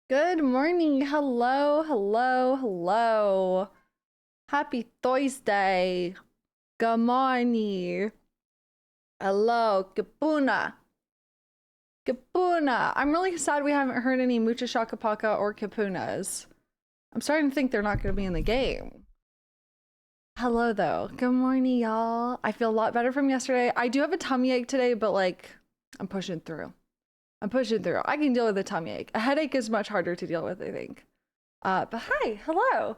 Good morning. Hello, hello, hello. Happy Thursday. Good morning. Hello, Kapuna. Kapuna. I'm really sad we haven't heard any Mucha Shakapaka or Kapunas. I'm starting to think they're not going to be in the game. Hello, though. Good morning, y'all. I feel a lot better from yesterday. I do have a tummy ache today, but like, I'm pushing through. I'm pushing through. I can deal with a tummy ache. A headache is much harder to deal with, I think. But hi, hello.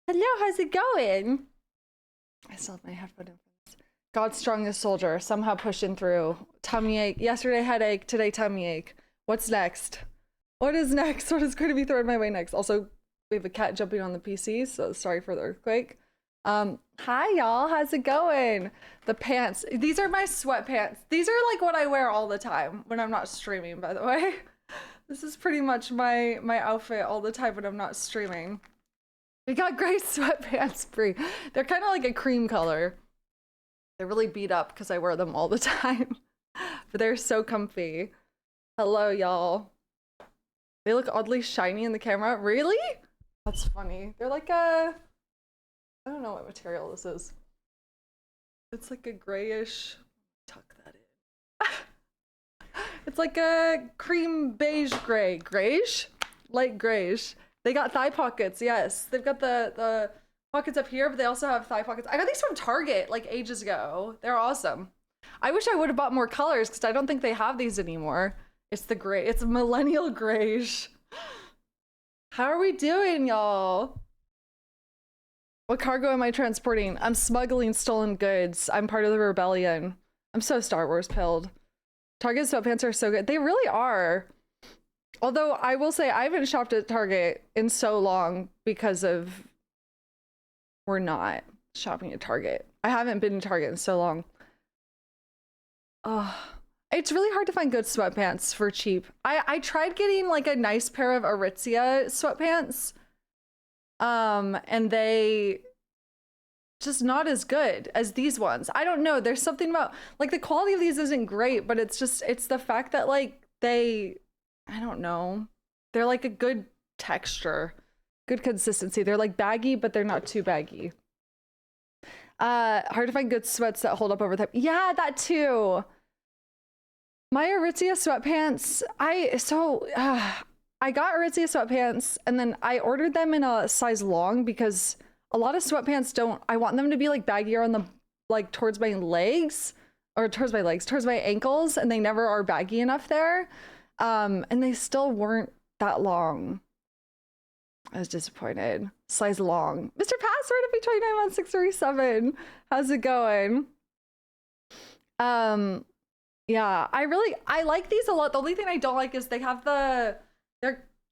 Hello, how's it going? I still have my headphone in for this. God's strongest soldier, somehow pushing through. Tummy ache. Yesterday headache, today tummy ache. What's next? What is next? What is going to be thrown my way next? Also, we have a cat jumping on the PC, so sorry for the earthquake. Hi y'all, how's it going? The pants, these are my sweatpants. These are like what I wear all the time when I'm not streaming, by the way. This is pretty much my outfit all the time when I'm not streaming. We got gray sweatpants, Bree. They're kind of like a cream color. They're really beat up because I wear them all the time, but they're so comfy. Hello y'all. They look oddly shiny in the camera. Really? That's funny. They're like I don't know what material this is. It's like a grayish, tuck that in. It's like a cream beige gray. Grayish? Light grayish. They got thigh pockets, yes. They've got the pockets up here, but they also have thigh pockets. I got these from Target like ages ago. They're awesome. I wish I would have bought more colors because I don't think they have these anymore. It's the gray, it's millennial grayish. How are we doing, y'all? What cargo am I transporting? I'm smuggling stolen goods. I'm part of the rebellion. I'm so Star Wars pilled. Target sweatpants are so good. They really are. Although I will say I haven't shopped at Target in so long because of we're not shopping at Target. I haven't been to Target in so long. Oh, it's really hard to find good sweatpants for cheap. I tried getting like a nice pair of Aritzia sweatpants. And they just not as good as these ones. I don't know. There's something about like the quality of these isn't great, but it's the fact that like I don't know. They're like a good texture, good consistency. They're like baggy, but they're not too baggy. Hard to find good sweats that hold up over time. Yeah, that too. My Aritzia sweatpants, I got Aritzia sweatpants and then I ordered them in a size long because a lot of sweatpants I want them to be like baggier on the, like towards my legs or towards my ankles, and they never are baggy enough there. And they still weren't that long. I was disappointed. Size long. Mr. Password, if 29 months 637. How's it going? Yeah, I like these a lot. The only thing I don't like is they have the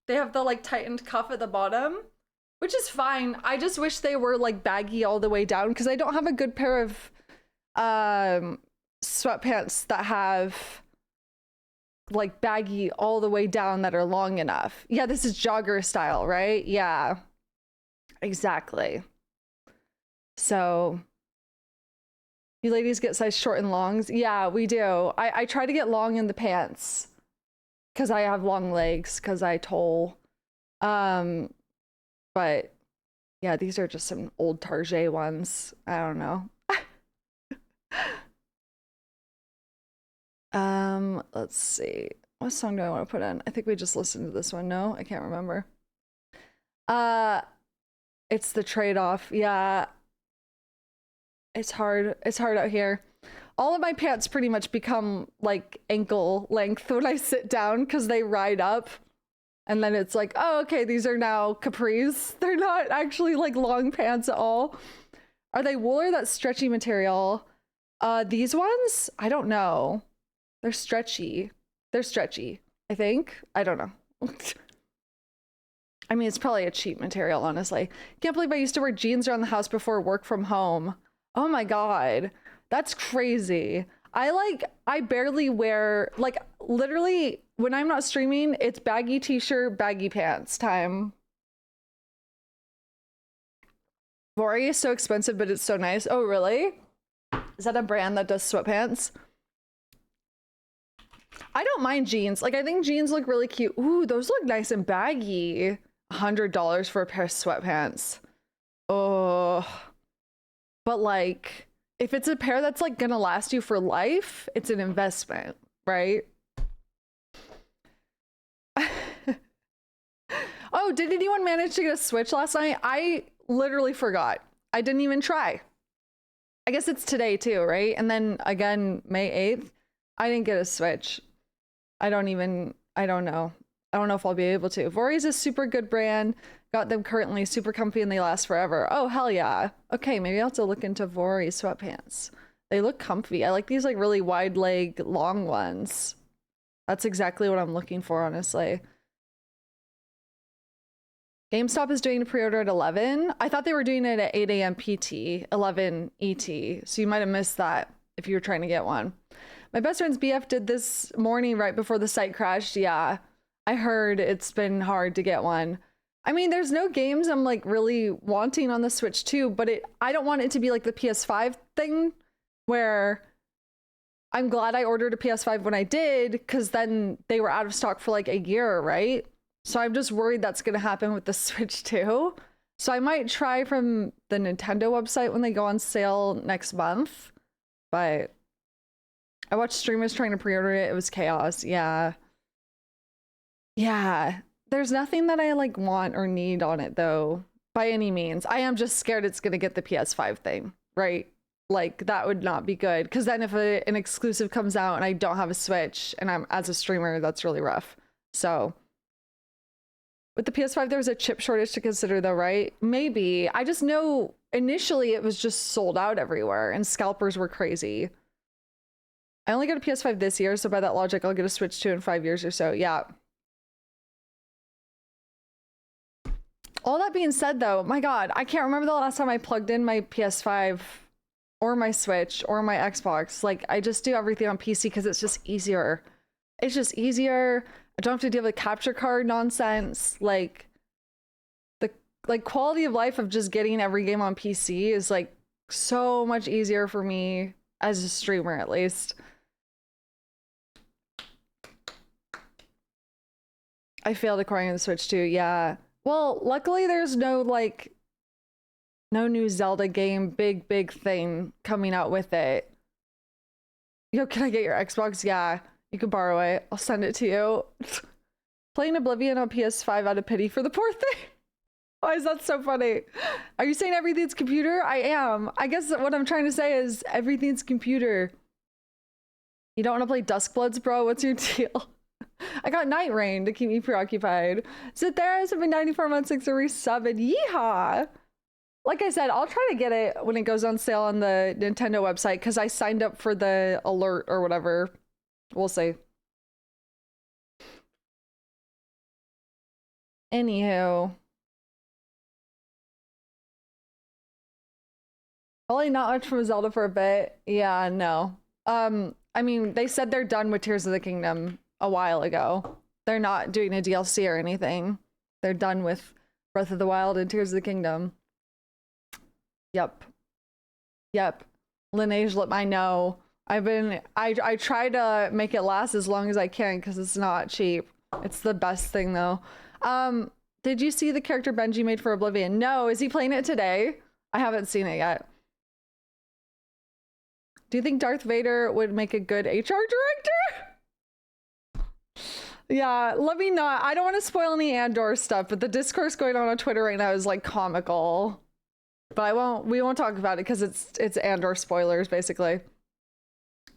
like tightened cuff at the bottom, which is fine. I just wish they were like baggy all the way down because I don't have a good pair of sweatpants that have like baggy all the way down that are long enough. Yeah, this is jogger style, right? Yeah, exactly. So you ladies get size short and longs? Yeah, we do. I try to get long in the pants because I have long legs because I toll. But yeah, these are just some old Target ones. I don't know. Let's see. What song do I want to put in? I think we just listened to this one. No, I can't remember. It's the trade-off. Yeah. It's hard. It's hard out here. All of my pants pretty much become like ankle length when I sit down because they ride up. And then it's like, oh, okay, these are now capris. They're not actually like long pants at all. Are they wool or that stretchy material? These ones? I don't know. They're stretchy. They're stretchy, I think. I don't know. I mean, it's probably a cheap material, honestly. Can't believe I used to wear jeans around the house before work from home. Oh my God. That's crazy. I barely wear, like, literally, when I'm not streaming, it's baggy t-shirt, baggy pants time. Vori is so expensive, but it's so nice. Oh, really? Is that a brand that does sweatpants? I don't mind jeans. Like, I think jeans look really cute. Ooh, those look nice and baggy. $100 for a pair of sweatpants. Oh, but like, if it's a pair that's like gonna last you for life, it's an investment, right? Oh, did anyone manage to get a Switch last night? I literally forgot. I didn't even try. I guess it's today too, right? And then again, May 8th, I didn't get a Switch. I don't know. I don't know if I'll be able to. Vori's a super good brand. Got them currently, super comfy, and they last forever. Oh, hell yeah. Okay, maybe I'll have to look into Vori sweatpants. They look comfy. I like these like really wide leg, long ones. That's exactly what I'm looking for, honestly. GameStop is doing a pre-order at 11. I thought they were doing it at 8 a.m. PT, 11 ET. So you might have missed that if you were trying to get one. My best friend's BF did this morning right before the site crashed. Yeah, I heard it's been hard to get one. I mean, there's no games I'm like really wanting on the Switch too, but I don't want it to be like the PS5 thing where I'm glad I ordered a PS5 when I did, because then they were out of stock for like a year, right? So I'm just worried that's going to happen with the Switch too. So I might try from the Nintendo website when they go on sale next month. But I watched streamers trying to pre-order it. It was chaos. Yeah. Yeah. There's nothing that I like want or need on it though, by any means. I am just scared it's going to get the PS5 thing, right? Like that would not be good. Because then if an exclusive comes out and I don't have a Switch and I'm as a streamer, that's really rough. So with the PS5, there was a chip shortage to consider though, right? Maybe. I just know initially it was just sold out everywhere and scalpers were crazy. I only got a PS5 this year, so by that logic, I'll get a Switch 2 in 5 years or so. Yeah. All that being said though, my God, I can't remember the last time I plugged in my PS5 or my Switch or my Xbox. Like I just do everything on PC because it's just easier. It's just easier. I don't have to deal with capture card nonsense. Like the quality of life of just getting every game on PC is like so much easier for me as a streamer, at least. I failed acquiring the Switch too. Yeah. Well, luckily there's no new Zelda game, big thing coming out with it. Yo, can I get your Xbox? Yeah. You can borrow it. I'll send it to you. Playing Oblivion on PS5 out of pity for the poor thing. Why is that so funny? Are you saying everything's computer? I am. I guess what I'm trying to say is everything's computer. You don't want to play Duskbloods, bro? What's your deal? I got Night Rain to keep me preoccupied. Sit there, it's been 94 months, 6 a resub, and yeehaw! Like I said, I'll try to get it when it goes on sale on the Nintendo website because I signed up for the alert or whatever. We'll see. Anywho. Probably not much from Zelda for a bit. Yeah, no. I mean, they said they're done with Tears of the Kingdom a while ago. They're not doing a DLC or anything. They're done with Breath of the Wild and Tears of the Kingdom. Yep. Lineage let me know. I try to make it last as long as I can because it's not cheap. It's the best thing though. Did you see the character Benji made for Oblivion? No, is he playing it today? I haven't seen it yet. Do you think Darth Vader would make a good HR director? Yeah, let me not. I don't want to spoil any Andor stuff, but the discourse going on Twitter right now is like comical. But we won't talk about it because it's Andor spoilers basically.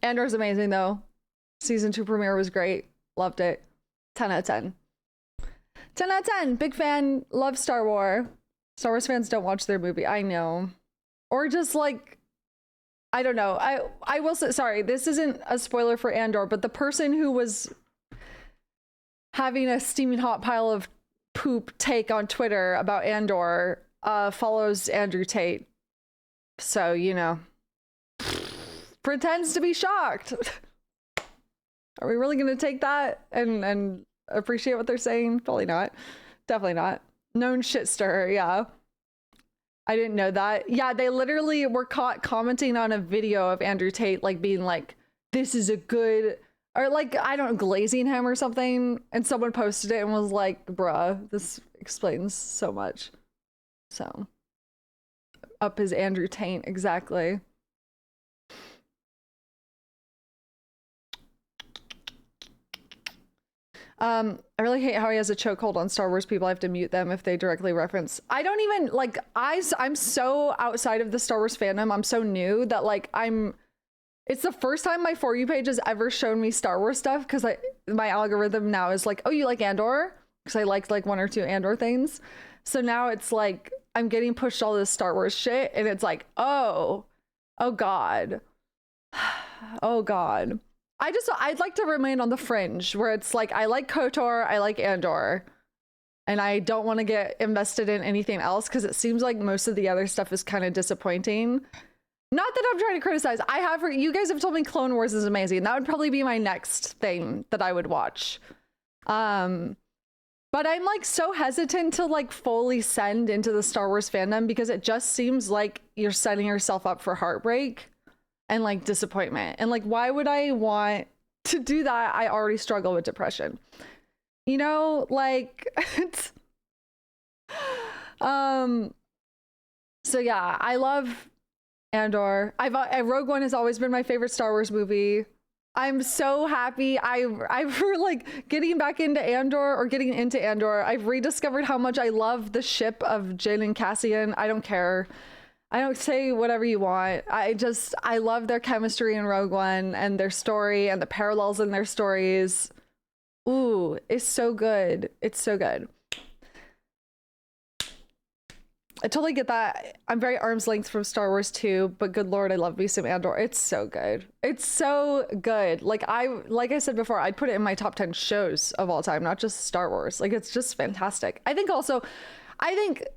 Andor's amazing though. Season 2 premiere was great. Loved it. 10 out of 10. 10 out of 10. Big fan. Love Star Wars. Star Wars fans don't watch their movie. I know. Or just like, I don't know. I will say, sorry, this isn't a spoiler for Andor, but the person who was having a steaming hot pile of poop take on Twitter about Andor follows Andrew Tate. So, you know, pretends to be shocked. Are we really going to take that and appreciate what they're saying? Probably not. Definitely not. Known shit stirrer, yeah. I didn't know that. Yeah, they literally were caught commenting on a video of Andrew Tate, like being like, this is a good or like, I don't know, glazing him or something. And someone posted it and was like, bruh, this explains so much. So up his Andrew taint, exactly. I really hate how he has a chokehold on Star Wars people. I have to mute them if they directly reference. I don't even like, I'm so outside of the Star Wars fandom. I'm so new that like it's the first time my For You page has ever shown me Star Wars stuff, because my algorithm now is like, oh, you like Andor? Because I liked like 1 or 2 Andor things. So now it's like I'm getting pushed all this Star Wars shit, and it's like, oh God. Oh God. I'd like to remain on the fringe where it's like, I like KOTOR, I like Andor, and I don't want to get invested in anything else because it seems like most of the other stuff is kind of disappointing. Not that I'm trying to criticize. You guys have told me Clone Wars is amazing. That would probably be my next thing that I would watch. But I'm like so hesitant to like fully send into the Star Wars fandom because it just seems like you're setting yourself up for heartbreak and like disappointment. And like, why would I want to do that? I already struggle with depression. You know, like, it's, so yeah, I love Andor. Rogue One has always been my favorite Star Wars movie. I'm so happy I've like getting back into Andor, or getting into Andor. I've rediscovered how much I love the ship of Jin and Cassian. I don't care. I don't say whatever you want. I love their chemistry in Rogue One and their story and the parallels in their stories. Ooh, it's so good. It's so good. I totally get that. I'm very arm's length from Star Wars too, but good Lord, I love me some Andor. It's so good. It's so good. Like I said before, I'd put it in my top 10 shows of all time, not just Star Wars. Like, it's just fantastic. I think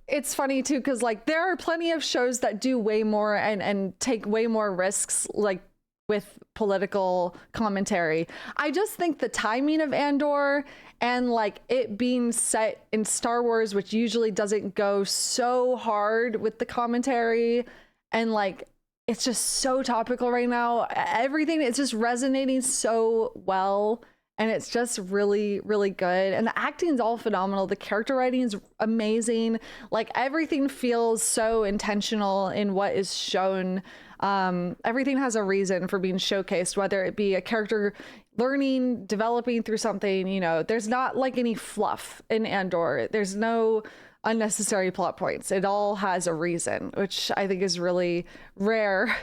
it's funny too, because like there are plenty of shows that do way more and take way more risks, like with political commentary. I just think the timing of Andor and like it being set in Star Wars, which usually doesn't go so hard with the commentary, and like it's just so topical right now. Everything is just resonating so well. And it's just really, really good. And the acting is all phenomenal. The character writing is amazing. Like, everything feels so intentional in what is shown. Everything has a reason for being showcased, whether it be a character learning, developing through something. You know, there's not like any fluff in Andor. There's no unnecessary plot points. It all has a reason, which I think is really rare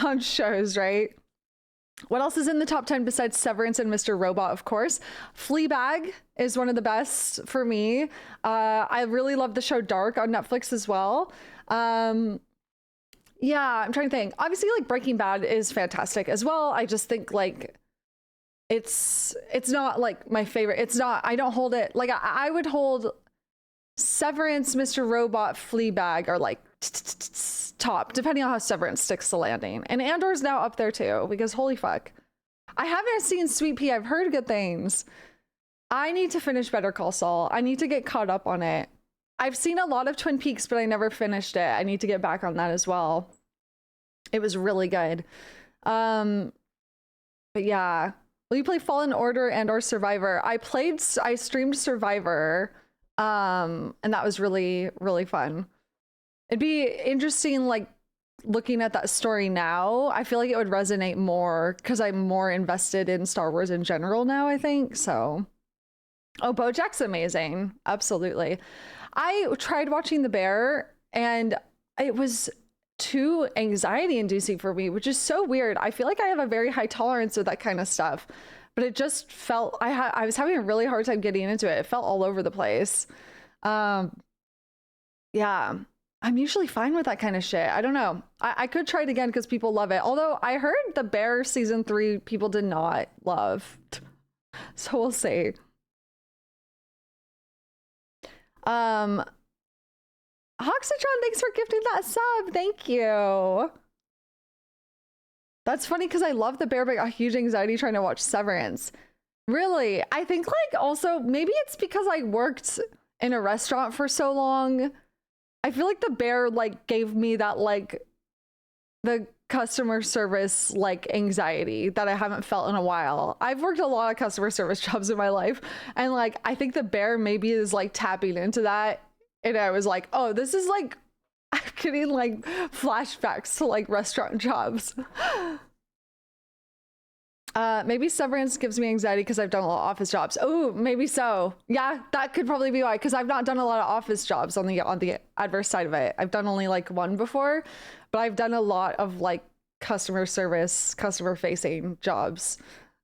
on shows, right? What else is in the top 10 besides Severance and Mr. Robot, of course? Fleabag is one of the best for me. I really love the show Dark on Netflix as well. Yeah, I'm trying to think. Obviously, like, Breaking Bad is fantastic as well. I just think like it's not like my favorite. It's not, I don't hold it like I would hold Severance, Mr. Robot, Fleabag are like top, depending on how Severance sticks the landing. And Andor's now up there too, because holy fuck. I haven't seen Sweet Pea. I've heard good things. I need to finish Better Call Saul. I need to get caught up on it. I've seen a lot of Twin Peaks, but I never finished it. I need to get back on that as well. It was really good. But yeah. Will you play Fallen Order and or Survivor? I streamed Survivor. And that was really, really fun. It'd be interesting, like, looking at that story now. I feel like it would resonate more because I'm more invested in Star Wars in general now, I think. So, oh, BoJack's amazing. Absolutely. I tried watching The Bear and it was too anxiety inducing for me, which is so weird. I feel like I have a very high tolerance with that kind of stuff, but it just felt, I was having a really hard time getting into it. It felt all over the place. Yeah. I'm usually fine with that kind of shit. I don't know. I could try it again because people love it. Although I heard The Bear season 3 people did not love. So we'll see. Hoxatron, thanks for gifting that sub. Thank you. That's funny because I love The Bear, but got huge anxiety trying to watch Severance. Really? I think like also maybe it's because I worked in a restaurant for so long. I feel like The Bear like gave me that like the customer service like anxiety that I haven't felt in a while. I've worked a lot of customer service jobs in my life, and like I think the bear maybe is like tapping into that, and I was like, oh, this is like I'm getting like flashbacks to like restaurant jobs. Maybe severance gives me anxiety because I've done a lot of office jobs. Oh, maybe so. Yeah, that could probably be why, because I've not done a lot of office jobs on the adverse side of it. I've done only like one before, but I've done a lot of like customer service, customer facing jobs.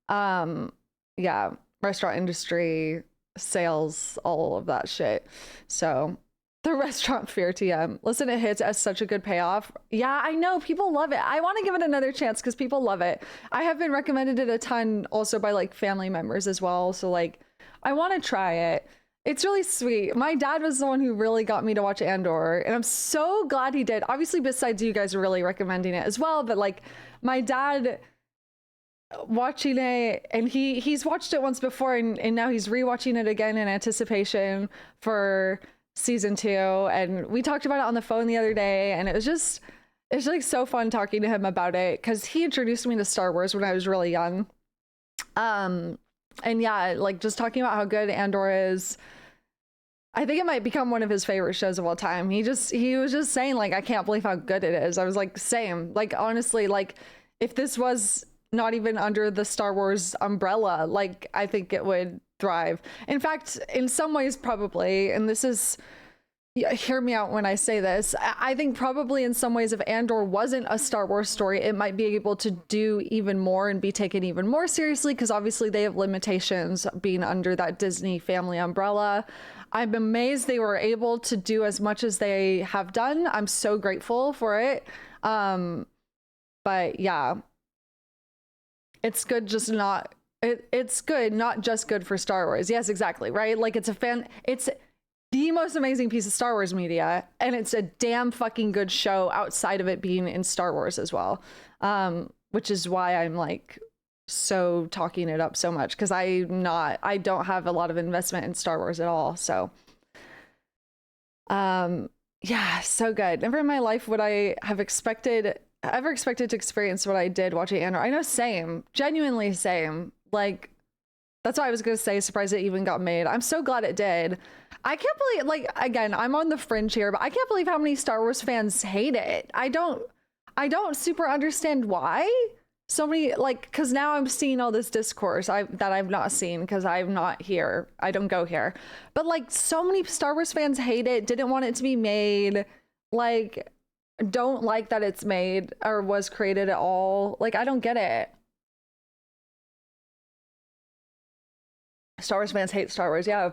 Yeah, restaurant industry, sales, all of that shit. So the restaurant fear TM. Listen, it hits as such a good payoff. Yeah, I know people love it. I want to give it another chance because people love it. I have been recommended it a ton also by like family members as well. So like, I want to try it. It's really sweet. My dad was the one who really got me to watch Andor, and I'm so glad he did. Obviously, besides you guys really recommending it as well, but like my dad watching it, and he's watched it once before, and now he's rewatching it again in anticipation for season 2, and we talked about it on the phone the other day, and it's like so fun talking to him about it because he introduced me to Star Wars when I was really young. And yeah, like just talking about how good Andor is, I think it might become one of his favorite shows of all time. He was just saying like, I can't believe how good it is. I was like, same. Like honestly, like if this was not even under the Star Wars umbrella, like I think it would thrive. In fact, in some ways probably, and this is, hear me out when I say this, I think probably in some ways if Andor wasn't a Star Wars story, it might be able to do even more and be taken even more seriously, because obviously they have limitations being under that Disney family umbrella. I'm amazed they were able to do as much as they have done. I'm so grateful for it. But yeah, it's good, just not it's good, not just good for Star Wars. Yes, exactly, right? Like it's the most amazing piece of Star Wars media, and it's a damn fucking good show outside of it being in Star Wars as well. Which is why I'm like so talking it up so much, because I don't have a lot of investment in Star Wars at all. So yeah, so good. Never in my life would I have ever expected to experience what I did watching Andor. I know, same, genuinely same. Like, that's why I was gonna say surprised it even got made. I'm so glad it did. I can't believe, like, again, I'm on the fringe here, but I can't believe how many Star Wars fans hate it. I don't super understand why so many, like, because now I'm seeing all this discourse that I've not seen because I'm not here. I don't go here. But like, so many Star Wars fans hate it, didn't want it to be made, like, don't like that it's made or was created at all. Like, I don't get it. Star Wars fans hate Star Wars. Yeah,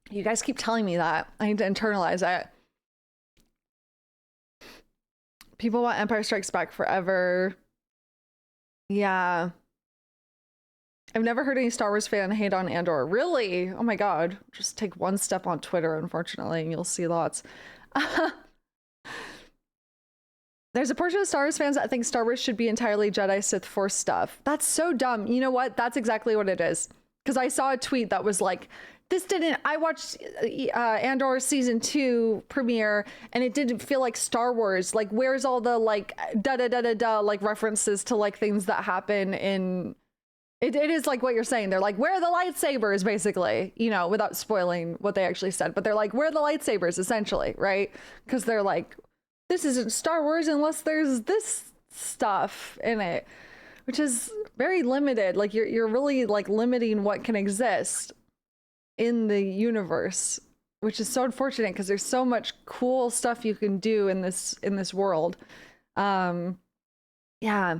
you guys keep telling me that. I need to internalize it. People want Empire Strikes Back forever. Yeah. I've never heard any Star Wars fan hate on Andor. Really? Oh my god. Just take one step on Twitter, unfortunately, and you'll see lots. There's a portion of Star Wars fans that think Star Wars should be entirely Jedi Sith Force stuff. That's so dumb. You know what? That's exactly what it is. Because I saw a tweet that was like, I watched Andor season 2 premiere, and it didn't feel like Star Wars. Like, where's all the like like references to like things that happen in it is like what you're saying. They're like, where are the lightsabers, basically, you know, without spoiling what they actually said, but they're like, where are the lightsabers, essentially, right? Because they're like, this isn't Star Wars unless there's this stuff in it, which is very limited. Like, you're really like limiting what can exist in the universe, which is so unfortunate because there's so much cool stuff you can do in this world. Yeah,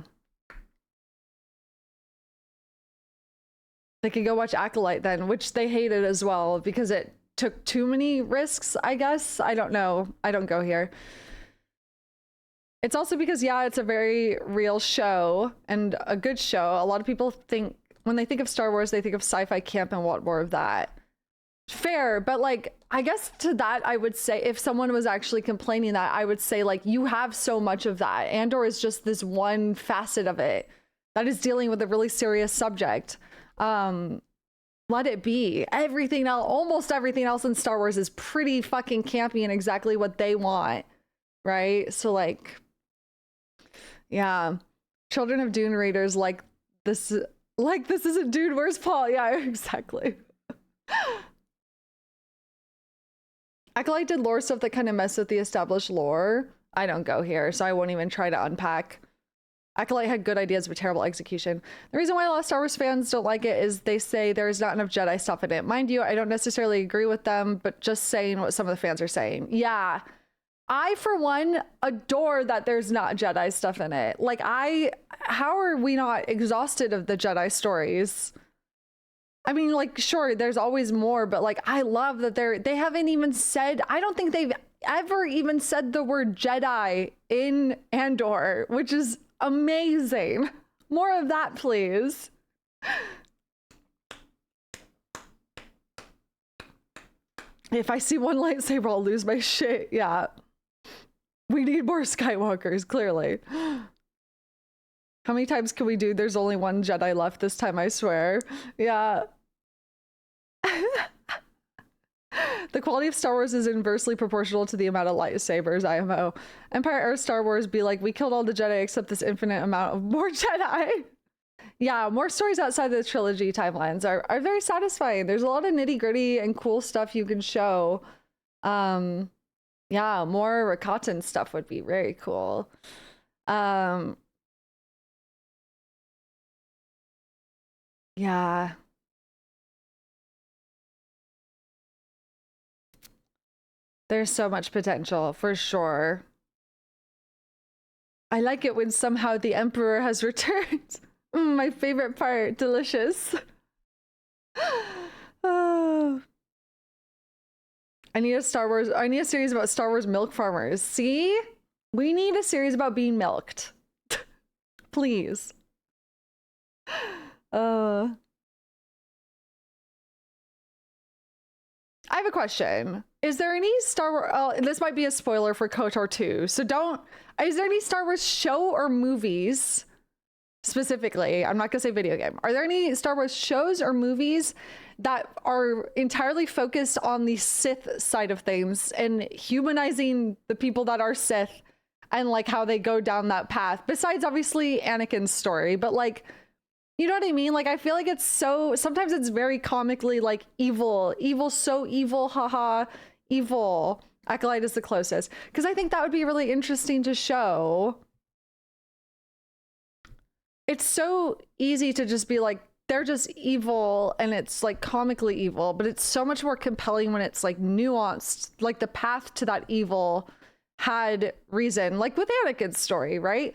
they could go watch Acolyte then, which they hated as well because it took too many risks, I guess. I don't know, I don't go here. It's also because, yeah, it's a very real show and a good show. A lot of people think, when they think of Star Wars, they think of sci-fi camp and want more of that. Fair, but like, I guess to that, I would say, if someone was actually complaining that, I would say, like, you have so much of that. Andor is just this one facet of it that is dealing with a really serious subject. Let it be. Everything else, almost everything else in Star Wars is pretty fucking campy and exactly what they want, right? So like, Yeah. Children of Dune readers this this isn't Dune, where's Paul? Yeah, exactly. Acolyte did lore stuff that kind of messed with the established lore. I don't go here, so I won't even try to unpack. Acolyte had good ideas but terrible execution. The reason why a lot of Star Wars fans don't like it is they say there's not enough Jedi stuff in it. Mind you, I don't necessarily agree with them, but just saying what some of the fans are saying. Yeah, I, for one, adore that there's not Jedi stuff in it. Like, how are we not exhausted of the Jedi stories? I mean, like, sure, there's always more, but like, I love that they haven't even said, I don't think they've ever even said the word Jedi in Andor, which is amazing. More of that, please. If I see one lightsaber, I'll lose my shit. Yeah. We need more Skywalkers, clearly. How many times can we do there's only one Jedi left this time, I swear. Yeah. The quality of Star Wars is inversely proportional to the amount of lightsabers, IMO. Empire era Star Wars be like, we killed all the Jedi except this infinite amount of more Jedi. Yeah, more stories outside the trilogy timelines are very satisfying. There's a lot of nitty gritty and cool stuff you can show. Yeah, more Rakatan stuff would be very cool. Yeah. There's so much potential, for sure. I like it when somehow the Emperor has returned. My favorite part. Delicious. Oh. I need a series about Star Wars milk farmers. See? We need a series about being milked. Please. I have a question. Is there any Star Wars, this might be a spoiler for KOTOR II, so is there any Star Wars show or movies, specifically, I'm not gonna say video game, are there any Star Wars shows or movies that are entirely focused on the Sith side of things and humanizing the people that are Sith and like how they go down that path, besides obviously Anakin's story, but like, you know what I mean? Like, I feel like sometimes it's very comically like evil, so evil, haha, evil. Acolyte is the closest. Because I think that would be really interesting to show. It's so easy to just be like, they're just evil and it's like comically evil, but it's so much more compelling when it's like nuanced, like the path to that evil had reason, like with Anakin's story, right?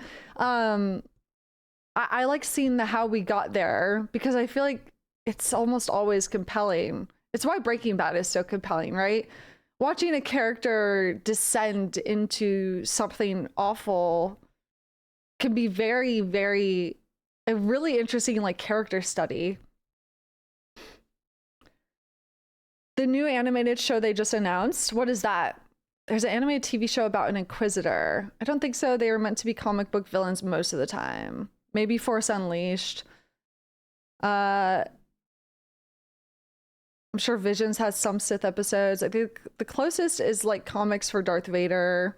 I like seeing how we got there because I feel like it's almost always compelling. It's why Breaking Bad is so compelling, right? Watching a character descend into something awful can be very, very a really interesting like character study. The new animated show they just announced, what is that? There's an animated TV show about an Inquisitor. I don't think so. They were meant to be comic book villains most of the time. Maybe Force Unleashed. I'm sure Visions has some Sith episodes. I think the closest is like comics for Darth Vader.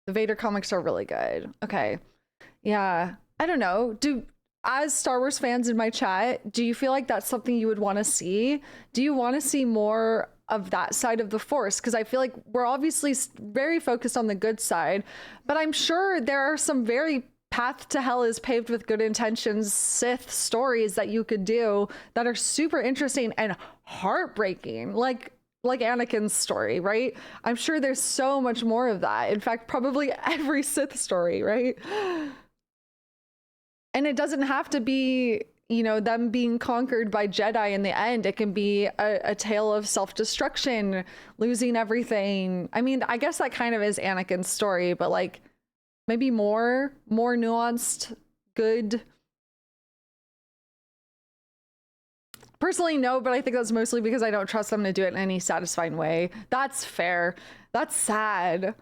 The Vader comics are really good. Okay. Yeah. I don't know. As Star Wars fans in my chat, do you feel like that's something you would want to see? Do you want to see more of that side of the Force? Because I feel like we're obviously very focused on the good side, but I'm sure there are some very path to hell is paved with good intentions Sith stories that you could do that are super interesting and heartbreaking, like Anakin's story, right? I'm sure there's so much more of that. In fact, probably every Sith story, right? And it doesn't have to be, you know, them being conquered by Jedi in the end. It can be a tale of self-destruction, losing everything. I mean, I guess that kind of is Anakin's story, but like maybe more nuanced, good. Personally, no, but I think that's mostly because I don't trust them to do it in any satisfying way. That's fair. That's sad.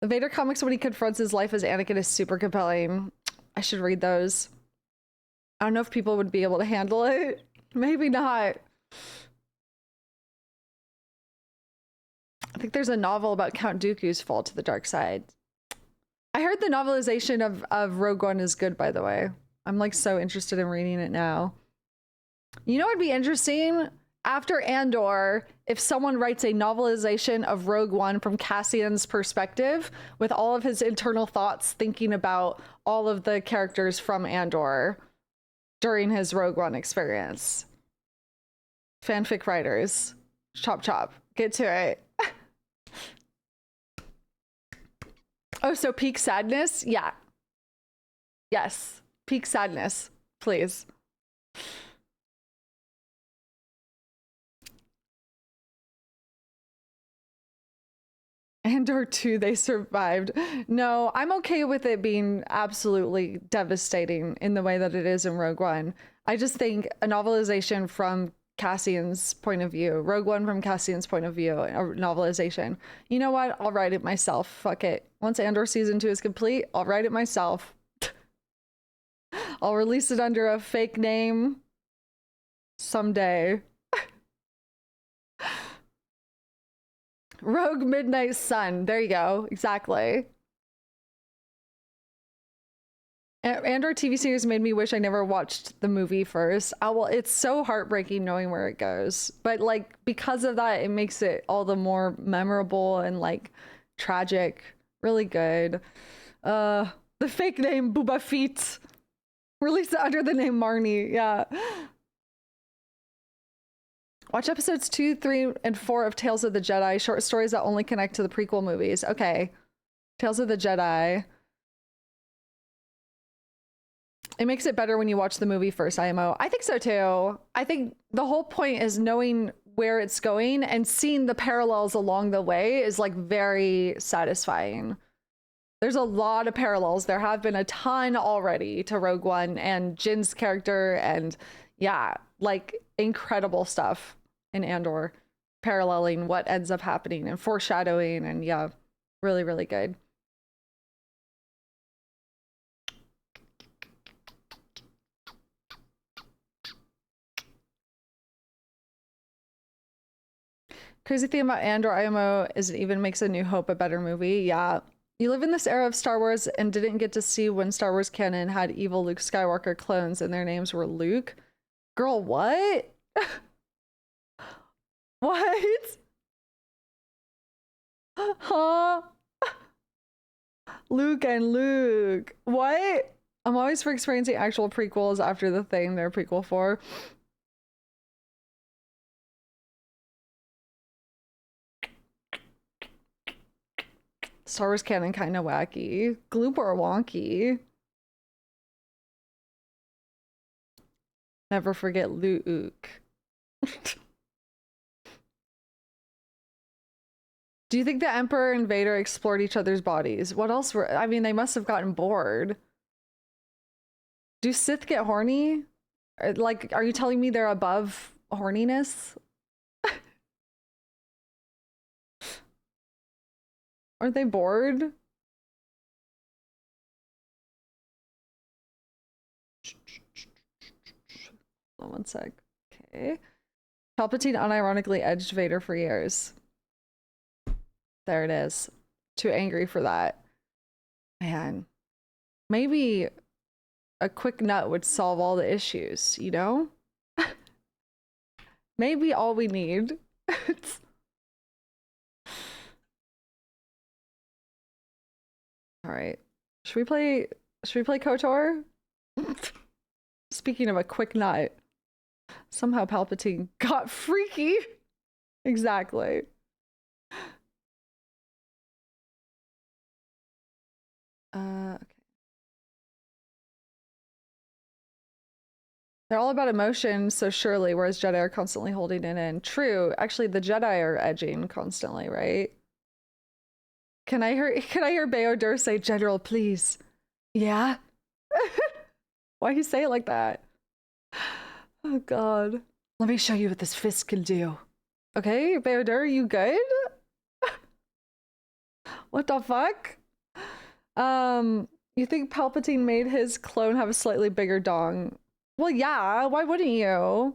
The Vader comics when he confronts his life as Anakin is super compelling. I should read those. I don't know if people would be able to handle it. Maybe not. I think there's a novel about Count Dooku's fall to the dark side. I heard the novelization of Rogue One is good, by the way. I'm like so interested in reading it now. You know what'd be interesting? After Andor, if someone writes a novelization of Rogue One from Cassian's perspective, with all of his internal thoughts, thinking about all of the characters from Andor during his Rogue One experience. Fanfic writers, chop chop, get to it. Oh, so peak sadness? Yeah. Yes, peak sadness, please. Andor 2, they survived. No, I'm okay with it being absolutely devastating in the way that it is in Rogue One. I just think a novelization from Cassian's point of view, Rogue One from Cassian's point of view, a novelization. You know what? I'll write it myself. Fuck it. Once Andor season 2 is complete, I'll write it myself. I'll release it under a fake name someday. Rogue Midnight Sun. There you go. Exactly. Andor TV series made me wish I never watched the movie first. Well, it's so heartbreaking knowing where it goes. But like, because of that, it makes it all the more memorable and like tragic. Really good. The fake name Boba Fett. Released it under the name Marnie. Yeah. Watch episodes 2, 3, and 4 of Tales of the Jedi, short stories that only connect to the prequel movies. Okay. Tales of the Jedi. It makes it better when you watch the movie first, IMO. I think so too. I think the whole point is knowing where it's going and seeing the parallels along the way is like very satisfying. There's a lot of parallels. There have been a ton already to Rogue One and Jin's character, and yeah, like incredible stuff in Andor, paralleling what ends up happening and foreshadowing, and yeah, really, really good. Crazy thing about Andor IMO is it even makes A New Hope a better movie. Yeah. You live in this era of Star Wars and didn't get to see when Star Wars canon had evil Luke Skywalker clones and their names were Luke. Girl, what? What? Huh? Luke and Luke. What? I'm always for experiencing actual prequels after the thing they're prequel for. Star Wars canon kind of wacky. Gloop or wonky. Never forget Luke. Do you think the Emperor and Vader explored each other's bodies? What else were... I mean, they must have gotten bored. Do Sith get horny? Like, are you telling me they're above horniness? Aren't they bored? Hold on one sec. Okay. Palpatine unironically edged Vader for years. There it is. Too angry for that. Man. Maybe a quick nut would solve all the issues, you know? Maybe all we need. All right. Should we play KOTOR? Speaking of a quick nut. Somehow Palpatine got freaky. Exactly. Okay. They're all about emotion, so surely, whereas Jedi are constantly holding it in. True. Actually, the Jedi are edging constantly, right? Can I hear Bayodur say, General, please? Yeah? Why you say it like that? Oh god. Let me show you what this fist can do. Okay, Bayodur, you good? What the fuck? You think Palpatine made his clone have a slightly bigger dong? Well, yeah, why wouldn't you?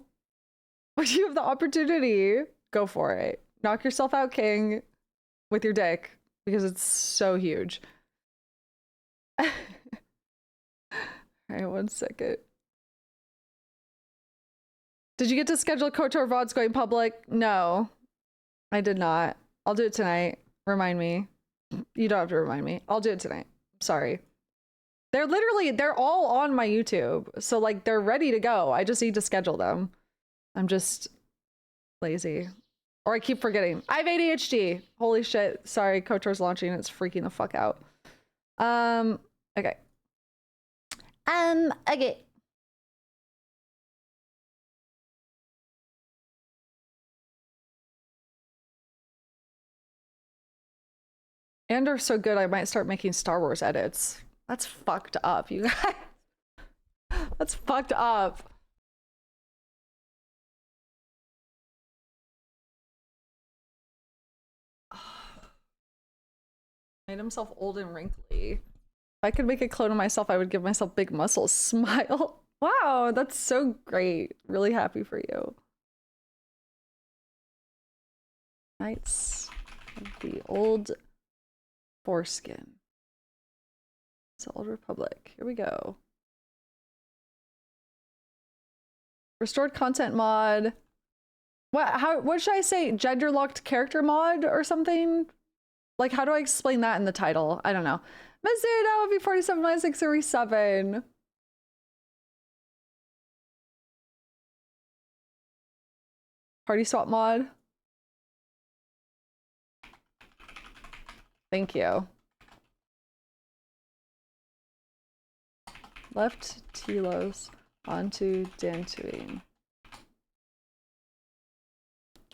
Would you have the opportunity? Go for it. Knock yourself out, King. with your dick because it's so huge. All right, 1 second. Did you get to schedule KOTOR VODs going public? No, I did not. I'll do it tonight. Remind me. You don't have to remind me. I'll do it tonight. Sorry. They're all on my YouTube. So like they're ready to go. I just need to schedule them. I'm just lazy. Or I keep forgetting. I have ADHD. Holy shit. Sorry, KOTOR's launching. It's freaking the fuck out. Okay. Okay. Andor's so good, I might start making Star Wars edits. That's fucked up, you guys. That's fucked up. Made himself old and wrinkly. If I could make a clone of myself, I would give myself big muscles. Smile. Wow, that's so great. Really happy for you. Knights of the Old Foreskin. It's the Old Republic. Here we go. Restored content mod. What should I say? Gender locked character mod or something? Like, how do I explain that in the title? I don't know. Mr. That would be 479637. Party swap mod. Thank you. Left Telos onto Dantooine.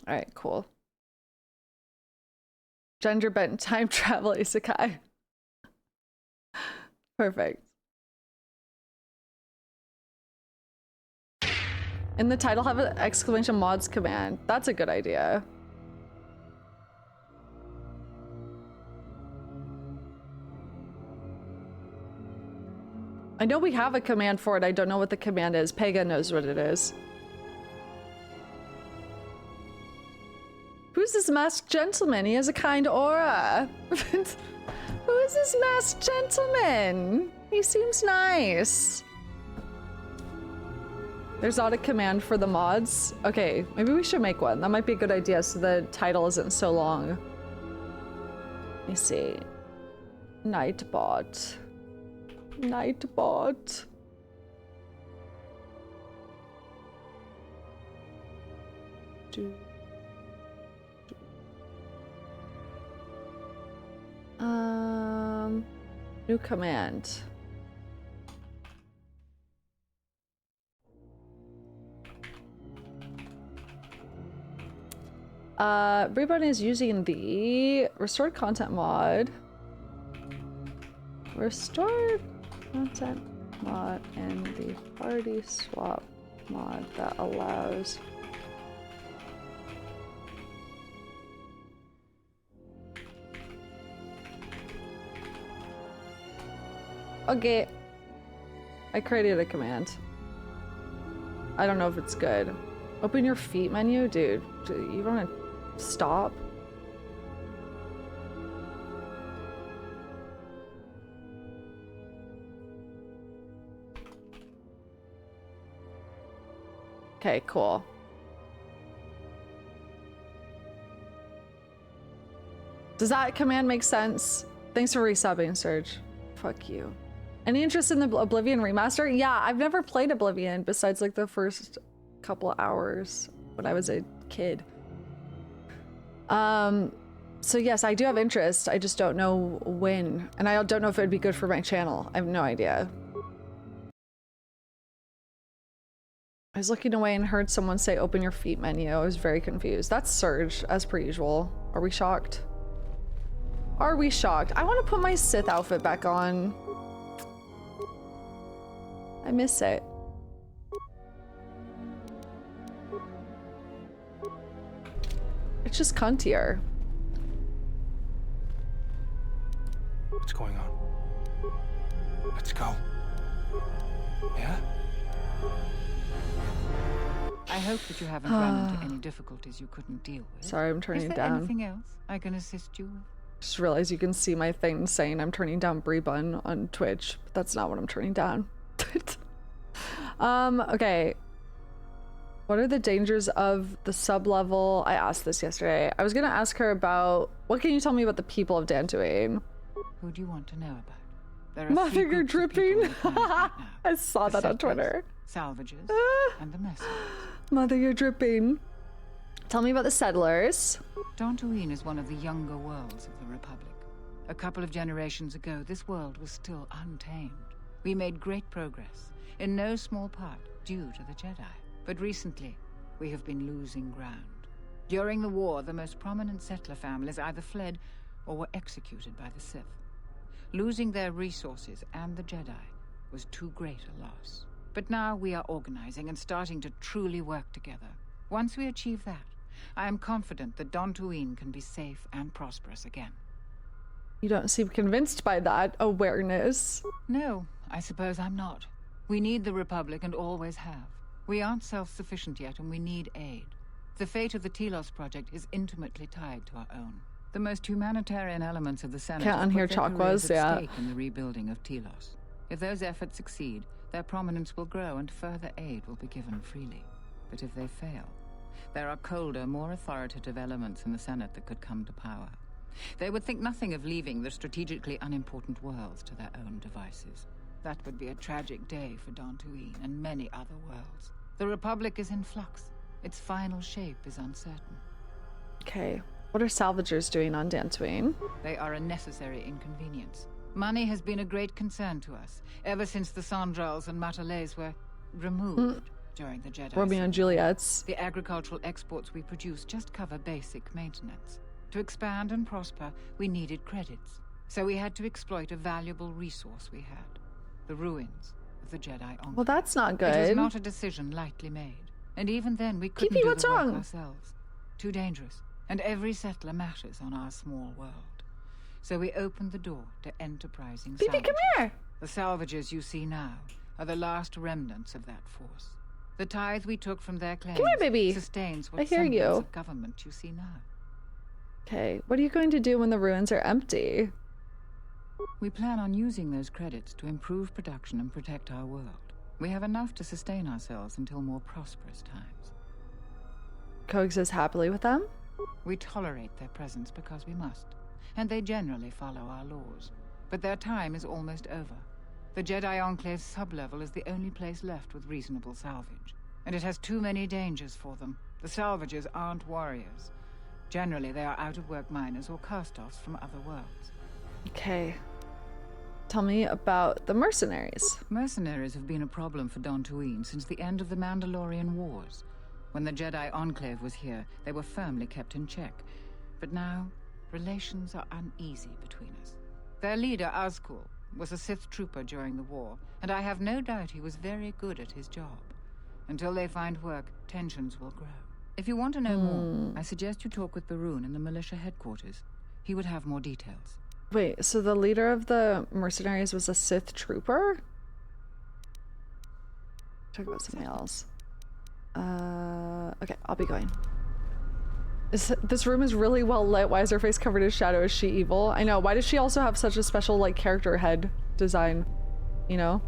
All right, cool. Gender bent time travel isekai. Perfect. In the title, have an exclamation mods command. That's a good idea. I know we have a command for it. I don't know what the command is. Pega knows what it is. Who's this masked gentleman? He has a kind aura. Who is this masked gentleman? He seems nice. There's not a command for the mods. Okay, maybe we should make one. That might be a good idea so the title isn't so long. Let me see. Nightbot. Nightbot. New command. Breebunn is using the restored content mod. Restored content mod and the party swap mod that allows okay. I created a command. I don't know if it's good. Open your feet menu? Dude, you want to stop? Okay, cool. Does that command make sense? Thanks for resubbing, Surge. Fuck you. Any interest in the Oblivion remaster? Yeah, I've never played Oblivion besides like the first couple hours when I was a kid. So yes, I do have interest. I just don't know when. And I don't know if it'd be good for my channel. I have no idea. I was looking away and heard someone say open your feet menu. I was very confused. That's Surge, as per usual. Are we shocked? Are we shocked? I want to put my Sith outfit back on. I miss it. It's just cuntier. What's going on? Let's go. Yeah? I hope that you haven't run into any difficulties you couldn't deal with. Sorry, I'm turning Is there down. anything else I can assist you with? Just realized you can see my thing saying I'm turning down Breebunn on Twitch, but that's not what I'm turning down. Okay. What are the dangers of the sublevel? I asked this yesterday. I was gonna ask her about, what can you tell me about the people of Dantooine? Who do you want to know about? There are My three finger groups of people dripping. on the planet right now. I saw The that on Sith Twitter. Salvagers and the Mercenaries. Mother, you're dripping. Tell me about the settlers. Dantooine is one of the younger worlds of the Republic. A couple of generations ago, this world was still untamed. We made great progress, in no small part due to the Jedi. But recently, we have been losing ground. During the war, the most prominent settler families either fled or were executed by the Sith. Losing their resources and the Jedi was too great a loss. But now we are organizing and starting to truly work together. Once we achieve that, I am confident that Dantooine can be safe and prosperous again. You don't seem convinced by that awareness. No, I suppose I'm not. We need the Republic and always have. We aren't self-sufficient yet and we need aid. The fate of the Telos project is intimately tied to our own. The most humanitarian elements of the Senate Can't unhear have put their Chakwas, careers yeah. at stake in the rebuilding of Telos. If those efforts succeed, their prominence will grow and further aid will be given freely. But if they fail, there are colder, more authoritative elements in the Senate that could come to power. They would think nothing of leaving the strategically unimportant worlds to their own devices. That would be a tragic day for Dantooine and many other worlds. The Republic is in flux. Its final shape is uncertain. Okay. What are salvagers doing on Dantooine? They are a necessary inconvenience. Money has been a great concern to us, ever since the Sandrals and Matalays were removed during the Jedi. Romeo and Juliet's. The agricultural exports we produce just cover basic maintenance. To expand and prosper, we needed credits. So we had to exploit a valuable resource we had. The ruins of the Jedi Enclave. Well, that's not good. It was not a decision lightly made. And even then, we couldn't Pee-pee, do what's the work wrong? ourselves. Too dangerous. And every settler matters on our small world. So we opened the door to enterprising Pee-pee, salvagers. come here. The salvagers you see now are the last remnants of that force. The tithe we took from their claims Come here, baby. sustains what I hear semblance you. of government you see now. Okay. What are you going to do when the ruins are empty? We plan on using those credits to improve production and protect our world. We have enough to sustain ourselves until more prosperous times. Coexist happily with them? We tolerate their presence because we must, and they generally follow our laws. But their time is almost over. The Jedi Enclave's sublevel is the only place left with reasonable salvage, and it has too many dangers for them. The salvagers aren't warriors. Generally, they are out-of-work miners or cast-offs from other worlds. Okay. Tell me about the mercenaries. Mercenaries have been a problem for Dantooine since the end of the Mandalorian Wars. When the Jedi Enclave was here, they were firmly kept in check. But now, relations are uneasy between us. Their leader, Azkul, was a Sith trooper during the war, and I have no doubt he was very good at his job. Until they find work, tensions will grow. If you want to know more, I suggest you talk with Breebunn in the militia headquarters. He would have more details. Wait, so the leader of the mercenaries was a Sith trooper? Talk about something else. Okay, I'll be going. This room is really well lit. Why is her face covered in shadow? Is she evil? I know. Why does she also have such a special, like, character head design? You know?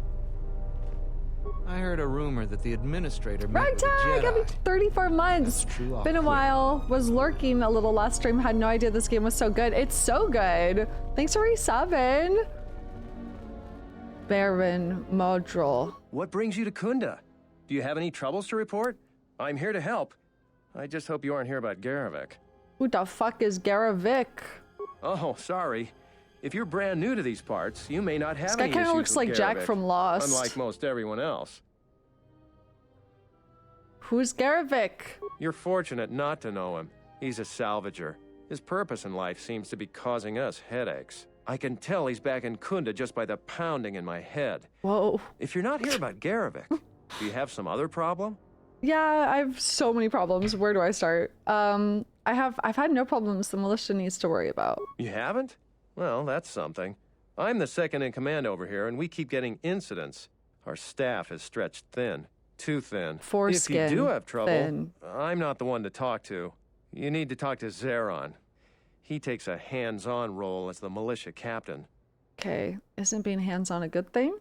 I heard a rumor that the administrator met with the Ragtag! I've been Jedi. 34 months. That's true, I'll Been a quit. while. Was lurking a little last stream. Had no idea this game was so good. It's so good. Thanks for resubbing. Baron Modrol. What brings you to Khoonda? Do you have any troubles to report? I'm here to help. I just hope you aren't here about Garavik. Who the fuck is Garavik? Oh, sorry. If you're brand new to these parts, you may not have This guy any kind of issues looks with like Jack Garavik, from Lost. unlike most everyone else. Who's Garavik? You're fortunate not to know him. He's a salvager. His purpose in life seems to be causing us headaches. I can tell he's back in Khoonda just by the pounding in my head. Whoa. If you're not here about Garavik, do you have some other problem? Yeah, I have so many problems. Where do I start? I've had no problems the militia needs to worry about. You haven't? Well, that's something. I'm the second in command over here, and we keep getting incidents. Our staff is stretched thin. too thin. Foreskin If you do have trouble, thin. I'm not the one to talk to. You need to talk to Zherron. He takes a hands-on role as the militia captain. Okay, isn't being hands-on a good thing?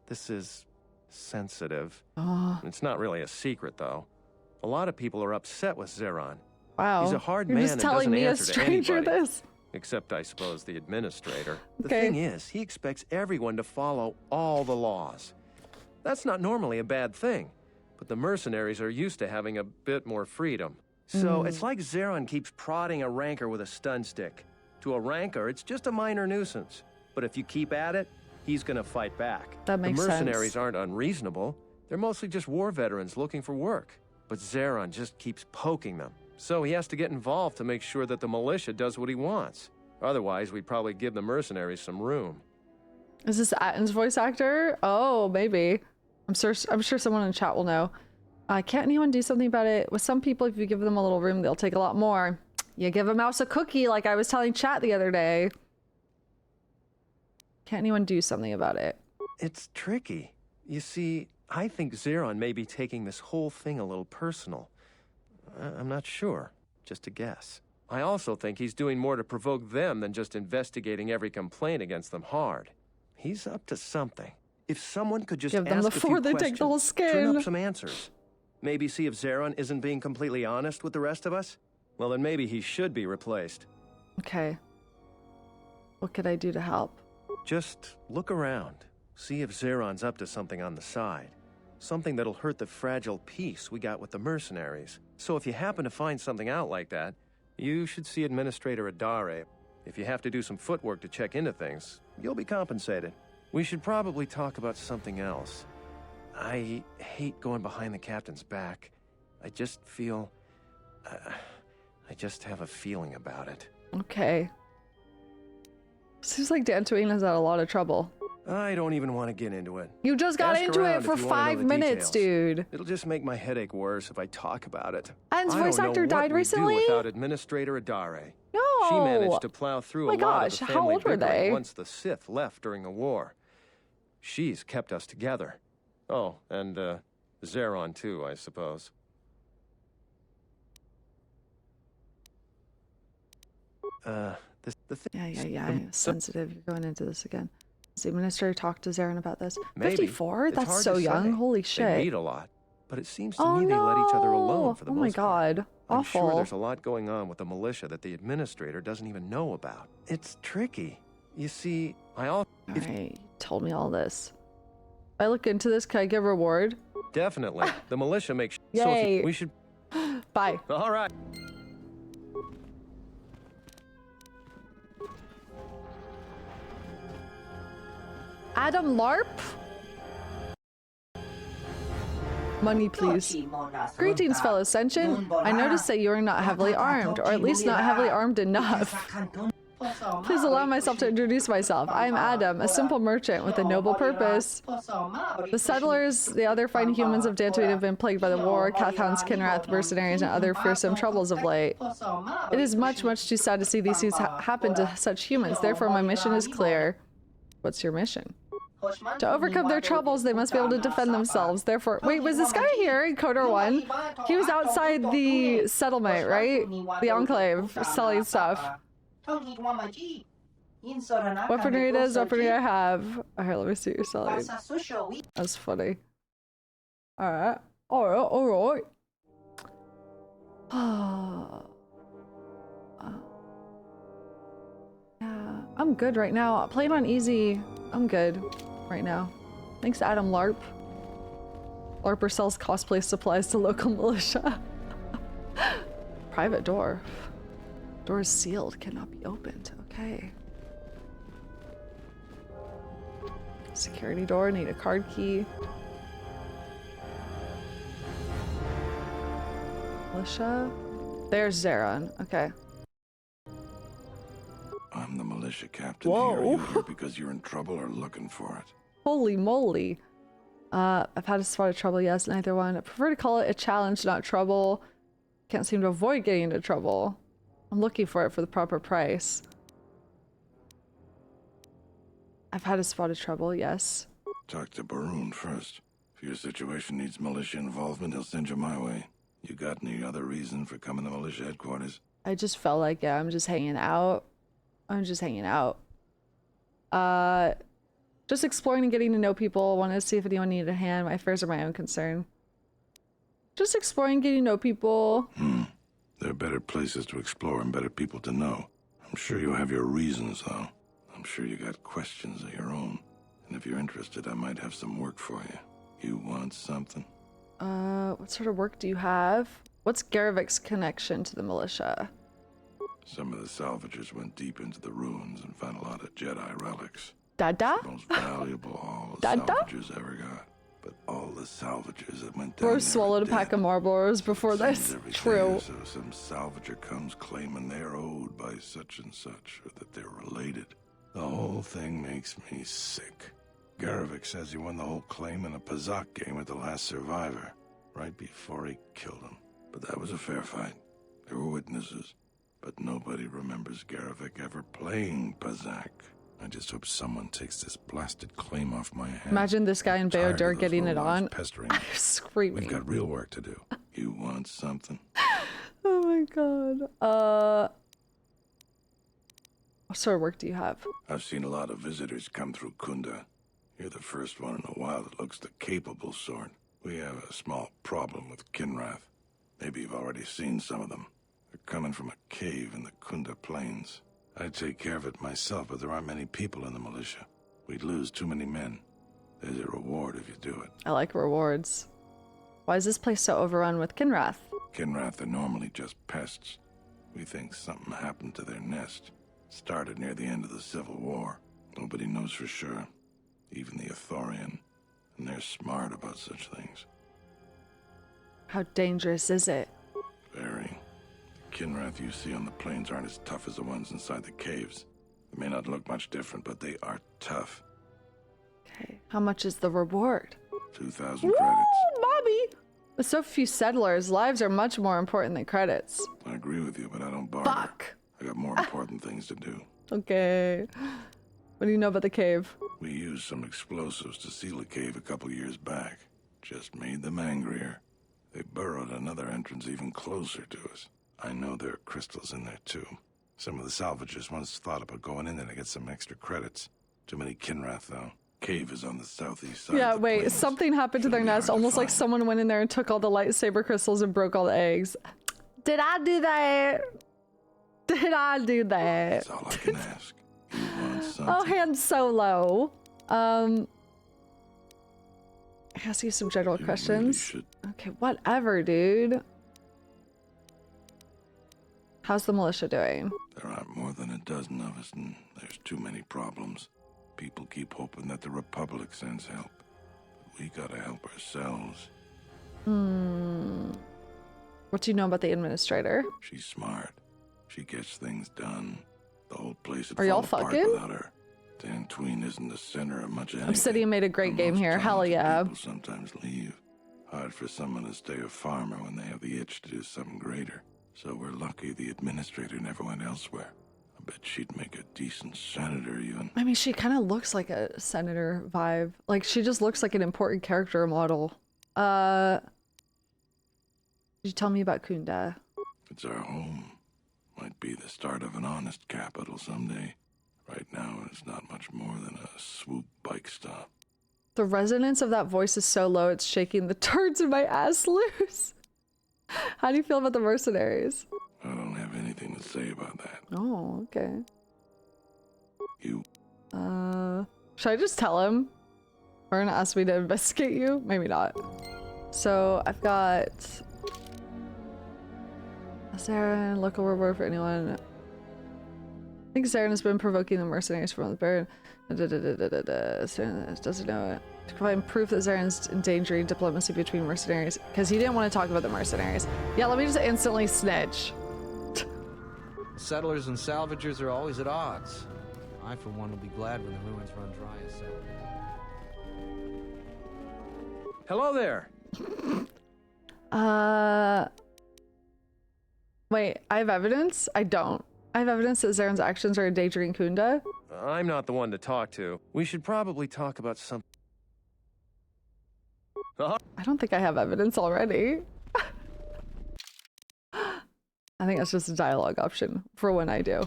This is sensitive. Oh, It's not really a secret, though. A lot of people are upset with Zherron. wow. He's a hard You're man just and telling doesn't me, a answer to stranger, anybody. this. Except, I suppose, the administrator. The Okay. thing is, he expects everyone to follow all the laws. That's not normally a bad thing, but the mercenaries are used to having a bit more freedom. So it's like Zherron keeps prodding a rancor with a stun stick. To a rancor, it's just a minor nuisance. But if you keep at it, he's gonna fight back. That makes The mercenaries sense. aren't unreasonable. They're mostly just war veterans looking for work. But Zherron just keeps poking them. So he has to get involved to make sure that the militia does what he wants. Otherwise, we'd probably give the mercenaries some room. Is this Atten's voice actor? Oh, maybe. I'm sure someone in chat will know. Can't anyone do something about it? With some people, if you give them a little room, they'll take a lot more. You give a mouse a cookie, like I was telling chat the other day. Can't anyone do something about it? It's tricky. You see, I think Zherron may be taking this whole thing a little personal. I'm not sure. Just a guess. I also think he's doing more to provoke them than just investigating every complaint against them hard. He's up to something. If someone could just Give them ask the a few four, they take the whole questions, turn skin. up some answers. Maybe see if Zherron isn't being completely honest with the rest of us? Well, then maybe he should be replaced. Okay. What could I do to help? Just look around. See if Zherron's up to something on the side. Something that'll hurt the fragile peace we got with the mercenaries. So if you happen to find something out like that, you should see Administrator Adare. If you have to do some footwork to check into things, you'll be compensated. We should probably talk about something else. I hate going behind the captain's back. I just feel... I just have a feeling about it. Okay. Seems like Dantooine has had a lot of trouble. I don't even want to get into it. You just got Ask into around it if for you wanna know 5 the minutes, details. dude. It'll just make my headache worse if I talk about it. Atten's I voice don't know actor what died we'd recently? do without Administrator Adare. No. She managed to plow through Oh a my lot gosh, of the how family old were bickering they? once the Sith left during the war. She's kept us together. Oh, and Zherron too, I suppose. The thing. Yeah. Sensitive. You're going into this again. Does the administrator talk to Zherron about this? Maybe. 54? It's That's hard so to young. say. Holy They shit. meet a lot, but it seems to Oh me they let each other alone for the oh my most part. god. I'm Awful. sure there's a lot going on with the militia that the administrator doesn't even know about. It's tricky. You see, Alright, you told me all this. If I look into this, can I get a reward? definitely the militia makes. Yay. So we should. Bye. All right. Adam Larp? Money, please. Greetings, fellow Sentient. I noticed that you are not heavily armed, or at least not heavily armed enough. Please allow myself to introduce myself. I am Adam, a simple merchant with a noble purpose. The settlers, the other fine humans of Dantooine have been plagued by the war, Cathhounds, Kinrath, mercenaries, and other fearsome troubles of late. It is much too sad to see these things happen to such humans, therefore my mission is clear. What's your mission? To overcome their troubles, they must be able to defend themselves. Therefore, wait, was this guy here in KOTOR 1? He was outside the settlement, right? The Enclave, selling stuff. Weaponry it is, weaponry I have. Alright, let me see what you're selling. That's funny. Alright. Alright. Yeah, I'm good right now. Playing on easy. I'm good right now. Thanks, Adam Larp. Larper sells cosplay supplies to local militia. Private door. Door is sealed, cannot be opened. Okay. Security door, need a card key. Militia. There's Zherron. Okay. I'm the militia captain Whoa. here. Are you here because you're in trouble or looking for it? Holy moly. I've had a spot of trouble, yes, neither one. I prefer to call it a challenge, not trouble. Can't seem to avoid getting into trouble. I'm looking for it for the proper price. I've had a spot of trouble, yes. Talk to Breebunn first. If your situation needs militia involvement, he'll send you my way. You got any other reason for coming to militia headquarters? I just felt like, yeah, I'm just hanging out. I'm just hanging out. Just exploring and getting to know people. Wanted to see if anyone needed a hand. My affairs are my own concern. Just exploring, getting to know people. There are better places to explore and better people to know. I'm sure you have your reasons, though. I'm sure you got questions of your own. And if you're interested, I might have some work for you. You want something? What sort of work do you have? What's Garrivik's connection to the militia? Some of the salvagers went deep into the ruins and found a lot of Jedi relics. Dada? The most valuable all the Dada? salvagers ever got. But all the salvagers that went down Bro there swallowed a are pack dead. of Marlboros before Seems this. every True. day or so, some salvager comes claiming they're owed by such and such, or that they're related. The whole thing makes me sick. Garrivik says he won the whole claim in a Pazak game with the last survivor, right before he killed him. But that was a fair fight. There were witnesses. But nobody remembers Garrivik ever playing Pazak. I just hope someone takes this blasted claim off my hands. Imagine this guy in Tired of Beodur those getting it lowlifes on. pestering I'm me. screaming. We've got real work to do. You want something? Oh my god. What sort of work do you have? I've seen a lot of visitors come through Khoonda. You're the first one in a while that looks the capable sort. We have a small problem with Kinrath. Maybe you've already seen some of them. They're coming from a cave in the Khoonda plains. I'd take care of it myself, but there aren't many people in the militia. We'd lose too many men. There's a reward if you do it. I like rewards. Why is this place so overrun with Kinrath? Kinrath are normally just pests. We think something happened to their nest. Started near the end of the Civil War. Nobody knows for sure. Even the Ithorian. And they're smart about such things. How dangerous is it? Very. The Kinrath you see on the plains aren't as tough as the ones inside the caves. They may not look much different, but they are tough. Okay. How much is the reward? 2,000 Woo, credits. Bobby! With so few settlers, lives are much more important than credits. I agree with you, but I don't barter. Fuck! I got more important things to do. Okay. What do you know about the cave? We used some explosives to seal a cave a couple years back. Just made them angrier. They burrowed another entrance even closer to us. I know there are crystals in there too. Some of the salvagers once thought about going in there to get some extra credits. Too many Kinrath though. Cave is on the southeast side. Yeah, of the wait, plains. something happened to Shouldn't their be nest, hard to almost like find. someone went in there and took all the lightsaber crystals and broke all the eggs. Did I do that? Did I do that? That's all I can ask. You want something? Oh, Han Solo. I ask you some general You questions. really should. Okay, whatever, dude. How's the militia doing? There aren't more than a dozen of us, and there's too many problems. People keep hoping that the Republic sends help. But we gotta help ourselves. What do you know about the administrator? She's smart. She gets things done. The whole place would Are y'all fall apart fucking? without her. Dantooine isn't the center of much anything. Obsidian made a great The game most here. Hell talented yeah. People sometimes leave. Hard for someone to stay a farmer when they have the itch to do something greater. So we're lucky the administrator never went elsewhere. I bet she'd make a decent senator even. I mean, she kind of looks like a senator vibe. Like, she just looks like an important character model. Did you tell me about Khoonda? It's our home. Might be the start of an honest capital someday. Right now, it's not much more than a swoop bike stop. The resonance of that voice is so low, it's shaking the turds in my ass loose. How do you feel about the mercenaries? I don't have anything to say about that. Oh, okay. You Should I just tell him? Or gonna ask me to investigate you? Maybe not. So I've got Zherron, local reward for anyone. I think Zherron has been provoking the mercenaries from the Baron. Zherron doesn't know it. To provide proof that Zherron's endangering diplomacy between mercenaries. Because he didn't want to talk about the mercenaries. Yeah, let me just instantly snitch. Settlers and salvagers are always at odds. I, for one, will be glad when the ruins run dry as Sith. Hello there. Wait, I have evidence? I don't. I have evidence that Zherron's actions are endangering Khoonda. I'm not the one to talk to. We should probably talk about something. I don't think I have evidence already. I think that's just a dialogue option for when I do.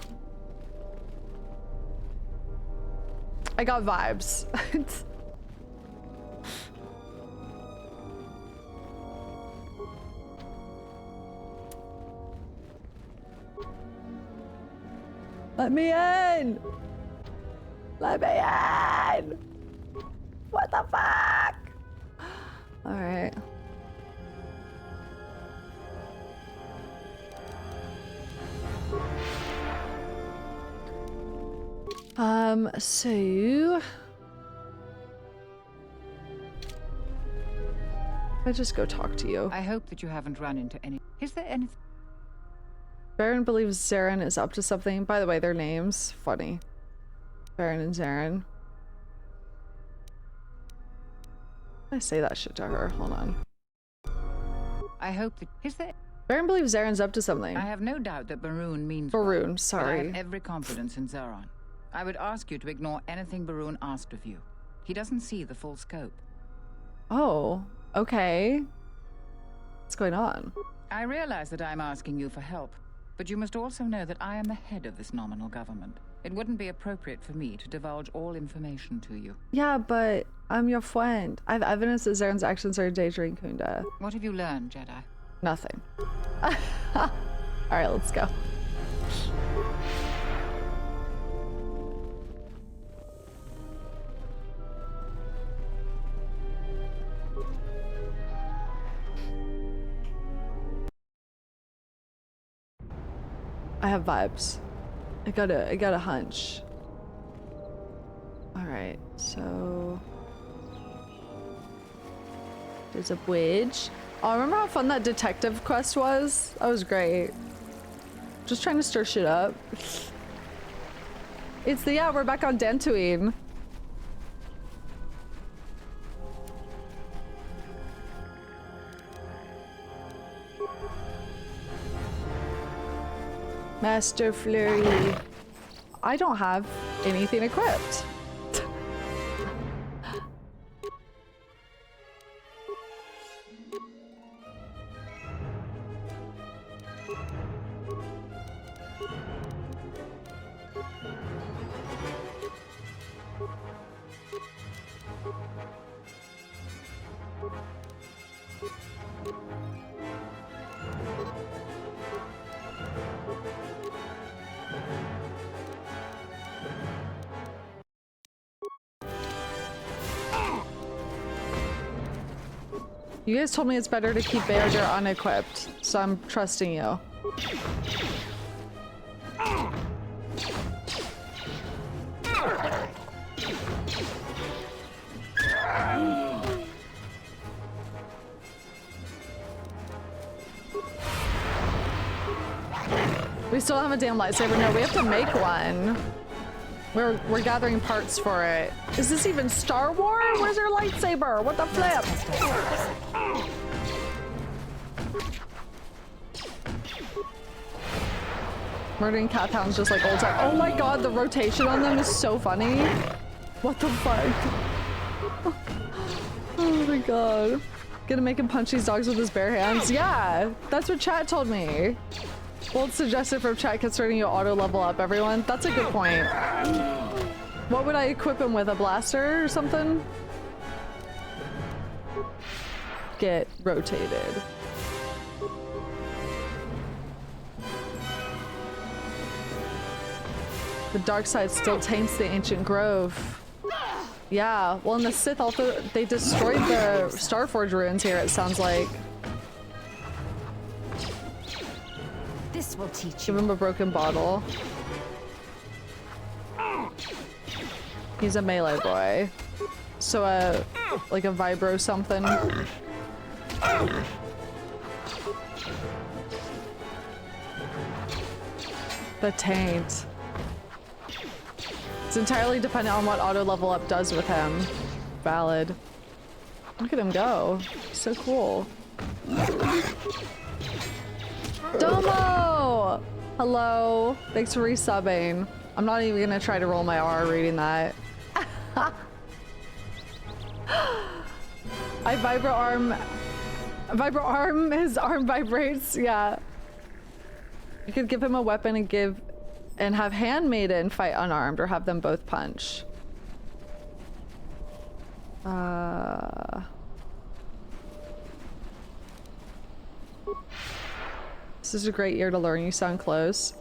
I got vibes. Let me in! Let me in! What the fuck? Alright. So... I just go talk to you. I hope that you haven't run into any... Is there anything... Baron believes Zherron is up to something. By the way, their names. Funny. Baron and Zherron. I say that shit to her. Hold on. I hope that... Is there... Baron believes Zherron's up to something. I have no doubt that Baroon means... Baroon, but sorry. I have every confidence in Zherron. I would ask you to ignore anything Baroon asked of you. He doesn't see the full scope. Oh, okay. What's going on? I realize that I'm asking you for help, but you must also know that I am the head of this nominal government. It wouldn't be appropriate for me to divulge all information to you. Yeah, but I'm your friend. I have evidence that Zherron's actions are endangering Khoonda. What have you learned, Jedi? Nothing. Alright, let's go. I have vibes. I got a hunch. Alright, so there's a bridge. Oh, remember how fun that detective quest was? That was great. Just trying to stir shit up. It's the, yeah, we're back on Dantooine. Master Flurry. I don't have anything equipped. You guys told me it's better to keep Beodir unequipped, so I'm trusting you. We still don't have a damn lightsaber. No, we have to make one. We're gathering parts for it. Is this even Star Wars? Where's your lightsaber? What the flip? Murdering cat hounds just like old time. Oh my god, the rotation on them is so funny. What the fuck? Oh my god. Gonna make him punch these dogs with his bare hands? Yeah, that's what chat told me. Well, it's suggested from chat concerning you auto level up, everyone. That's a good point. What would I equip him with? A blaster or something? Get rotated. The dark side still taints the ancient grove. Yeah, well in the Sith also, they destroyed the Starforge ruins here, it sounds like. This will teach Give him a broken bottle. He's a melee boy. So like a vibro something. The taint. It's entirely dependent on what auto level up does with him. Valid. Look at him go. So cool. Domo! Hello. Thanks for resubbing. I'm not even gonna try to roll my R reading that. I vibro arm, his arm vibrates, yeah. You could give him a weapon and have Handmaiden fight unarmed, or have them both punch. This is a great year to learn. You sound close.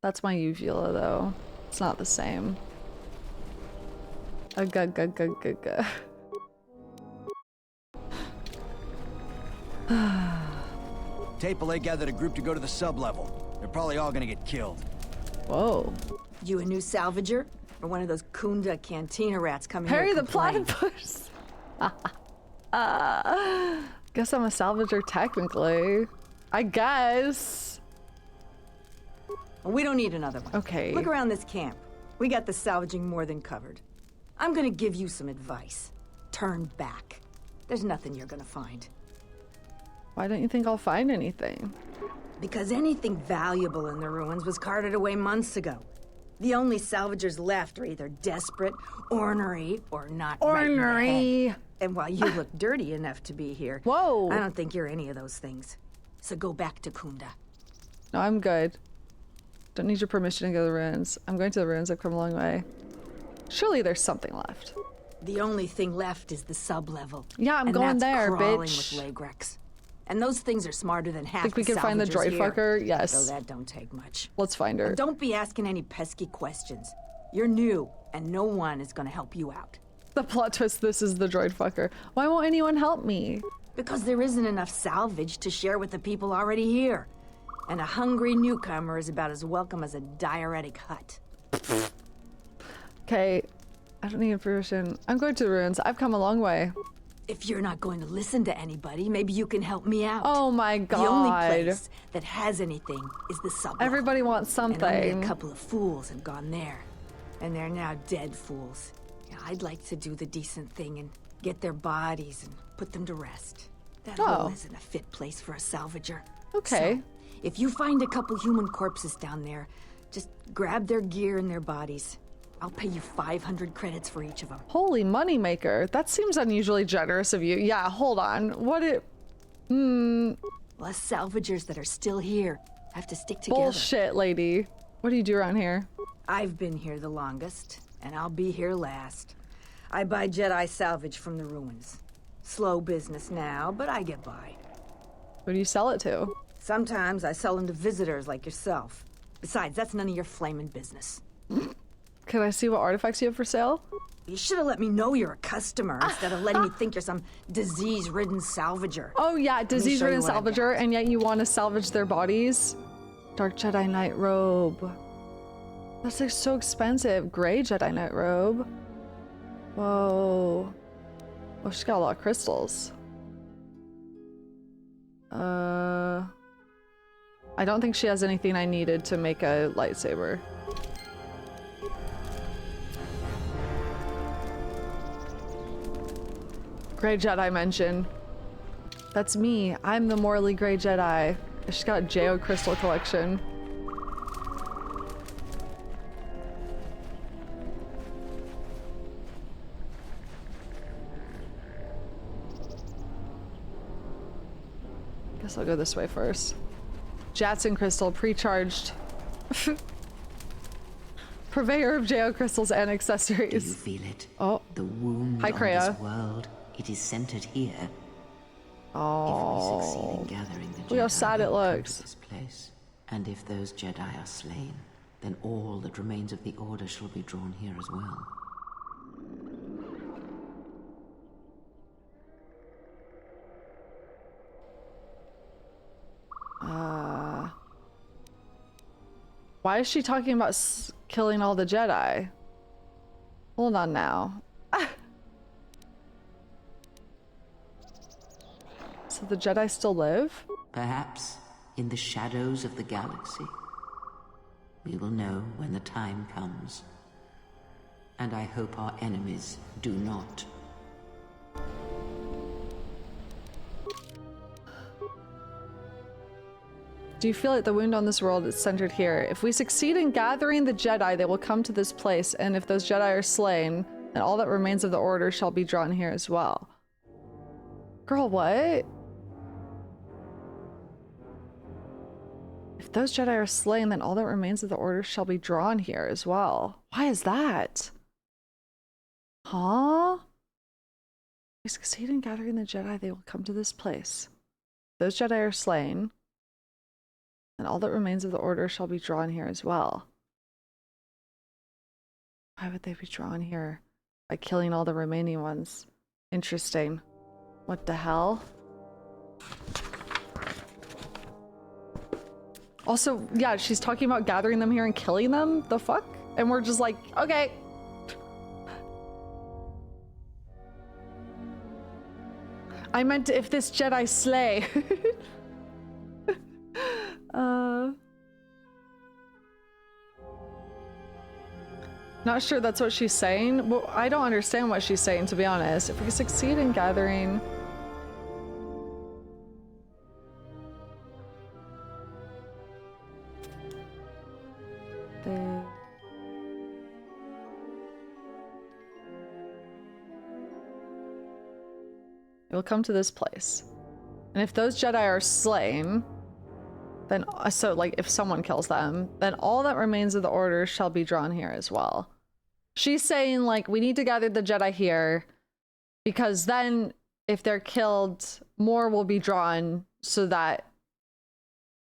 That's my uvula though. It's not the same. Tapele gathered a group to go to the sublevel. They're probably all gonna get killed. Whoa. You a new salvager? Or one of those Khoonda cantina rats coming Harry here the to complain? platypus. Guess I'm a salvager technically. I guess. Well, we don't need another one. Okay. Look around this camp. We got the salvaging more than covered. I'm gonna give you some advice. Turn back. There's nothing you're gonna find. Why don't you think I'll find anything? Because anything valuable in the ruins was carted away months ago. The only salvagers left are either desperate, ornery, or not right in the Ornery. head. And while you look dirty enough to be here, Whoa. I don't think you're any of those things. So go back to Khoonda. No, I'm good. Don't need your permission to go to the ruins. I'm going to the ruins. I've come a long way. Surely there's something left. The only thing left is the sublevel. Yeah, I'm and going that's there, crawling bitch. with Lagrex. And those things are smarter than half Think we the can find the salvagers droid here. fucker? Yes. So that don't take much. Let's find her. And don't be asking any pesky questions. You're new, and no one is gonna help you out. The plot twist, this is the droid fucker. Why won't anyone help me? Because there isn't enough salvage to share with the people already here. And a hungry newcomer is about as welcome as a diuretic hut. Okay, I don't need information. I'm going to the ruins. I've come a long way. If you're not going to listen to anybody, maybe you can help me out. Oh my god. The only place that has anything is the sublevel. Everybody wants And only something. a couple of fools have gone there. And they're now dead fools. Yeah, I'd like to do the decent thing and get their bodies and put them to rest. That hole isn't a fit place for a salvager. Okay. So, if you find a couple human corpses down there, just grab their gear and their bodies. I'll pay you 500 credits for each of them. Holy moneymaker. That seems unusually generous of you. Yeah, hold on. What it... Us salvagers that are still here have to stick together. Bullshit, lady. What do you do around here? I've been here the longest, and I'll be here last. I buy Jedi salvage from the ruins. Slow business now, but I get by. Who do you sell it to? Sometimes I sell them to visitors like yourself. Besides, that's none of your flaming business. Can I see what artifacts you have for sale? You should have let me know you're a customer instead of letting me think you're some disease-ridden salvager. Oh yeah, disease-ridden show you what I've salvager, got. and yet you want to salvage their bodies? Dark Jedi Knight robe. That's like so expensive. Gray Jedi Knight robe. Whoa. Oh, she's got a lot of crystals. I don't think she has anything I needed to make a lightsaber. Grey Jedi mention. That's me. I'm the morally Grey Jedi. She's got a Geo crystal collection. Guess I'll go this way first. Jatson crystal pre-charged. Purveyor of Geo crystals and accessories. Do you feel it? Oh. The wound Hi, on Kreia. this world, it is centered here. Oh. If we succeed in gathering the Jedi, Look how sad it who come to looks. this place. And if those Jedi are slain, then all that remains of the Order shall be drawn here as well. Why is she talking about killing all the Jedi? Hold on now. So the Jedi still live? Perhaps in the shadows of the galaxy. We will know when the time comes. And I hope our enemies do not. Do you feel like the wound on this world is centered here? If we succeed in gathering the Jedi, they will come to this place, and if those Jedi are slain, then all that remains of the Order shall be drawn here as well. Girl, what? If those Jedi are slain, then all that remains of the Order shall be drawn here as well. Why is that? Huh? If we succeed in gathering the Jedi, they will come to this place. If those Jedi are slain, then all that remains of the Order shall be drawn here as well. Why would they be drawn here? By killing all the remaining ones. Interesting. What the hell? Also, yeah, she's talking about gathering them here and killing them? The fuck? And we're just like, okay. I meant if this Jedi slay. Not sure that's what she's saying. Well, I don't understand what she's saying, to be honest. If we succeed in gathering... It will come to this place. And if those Jedi are slain, then, so like if someone kills them, then all that remains of the Order shall be drawn here as well. She's saying like, we need to gather the Jedi here because then if they're killed, more will be drawn so that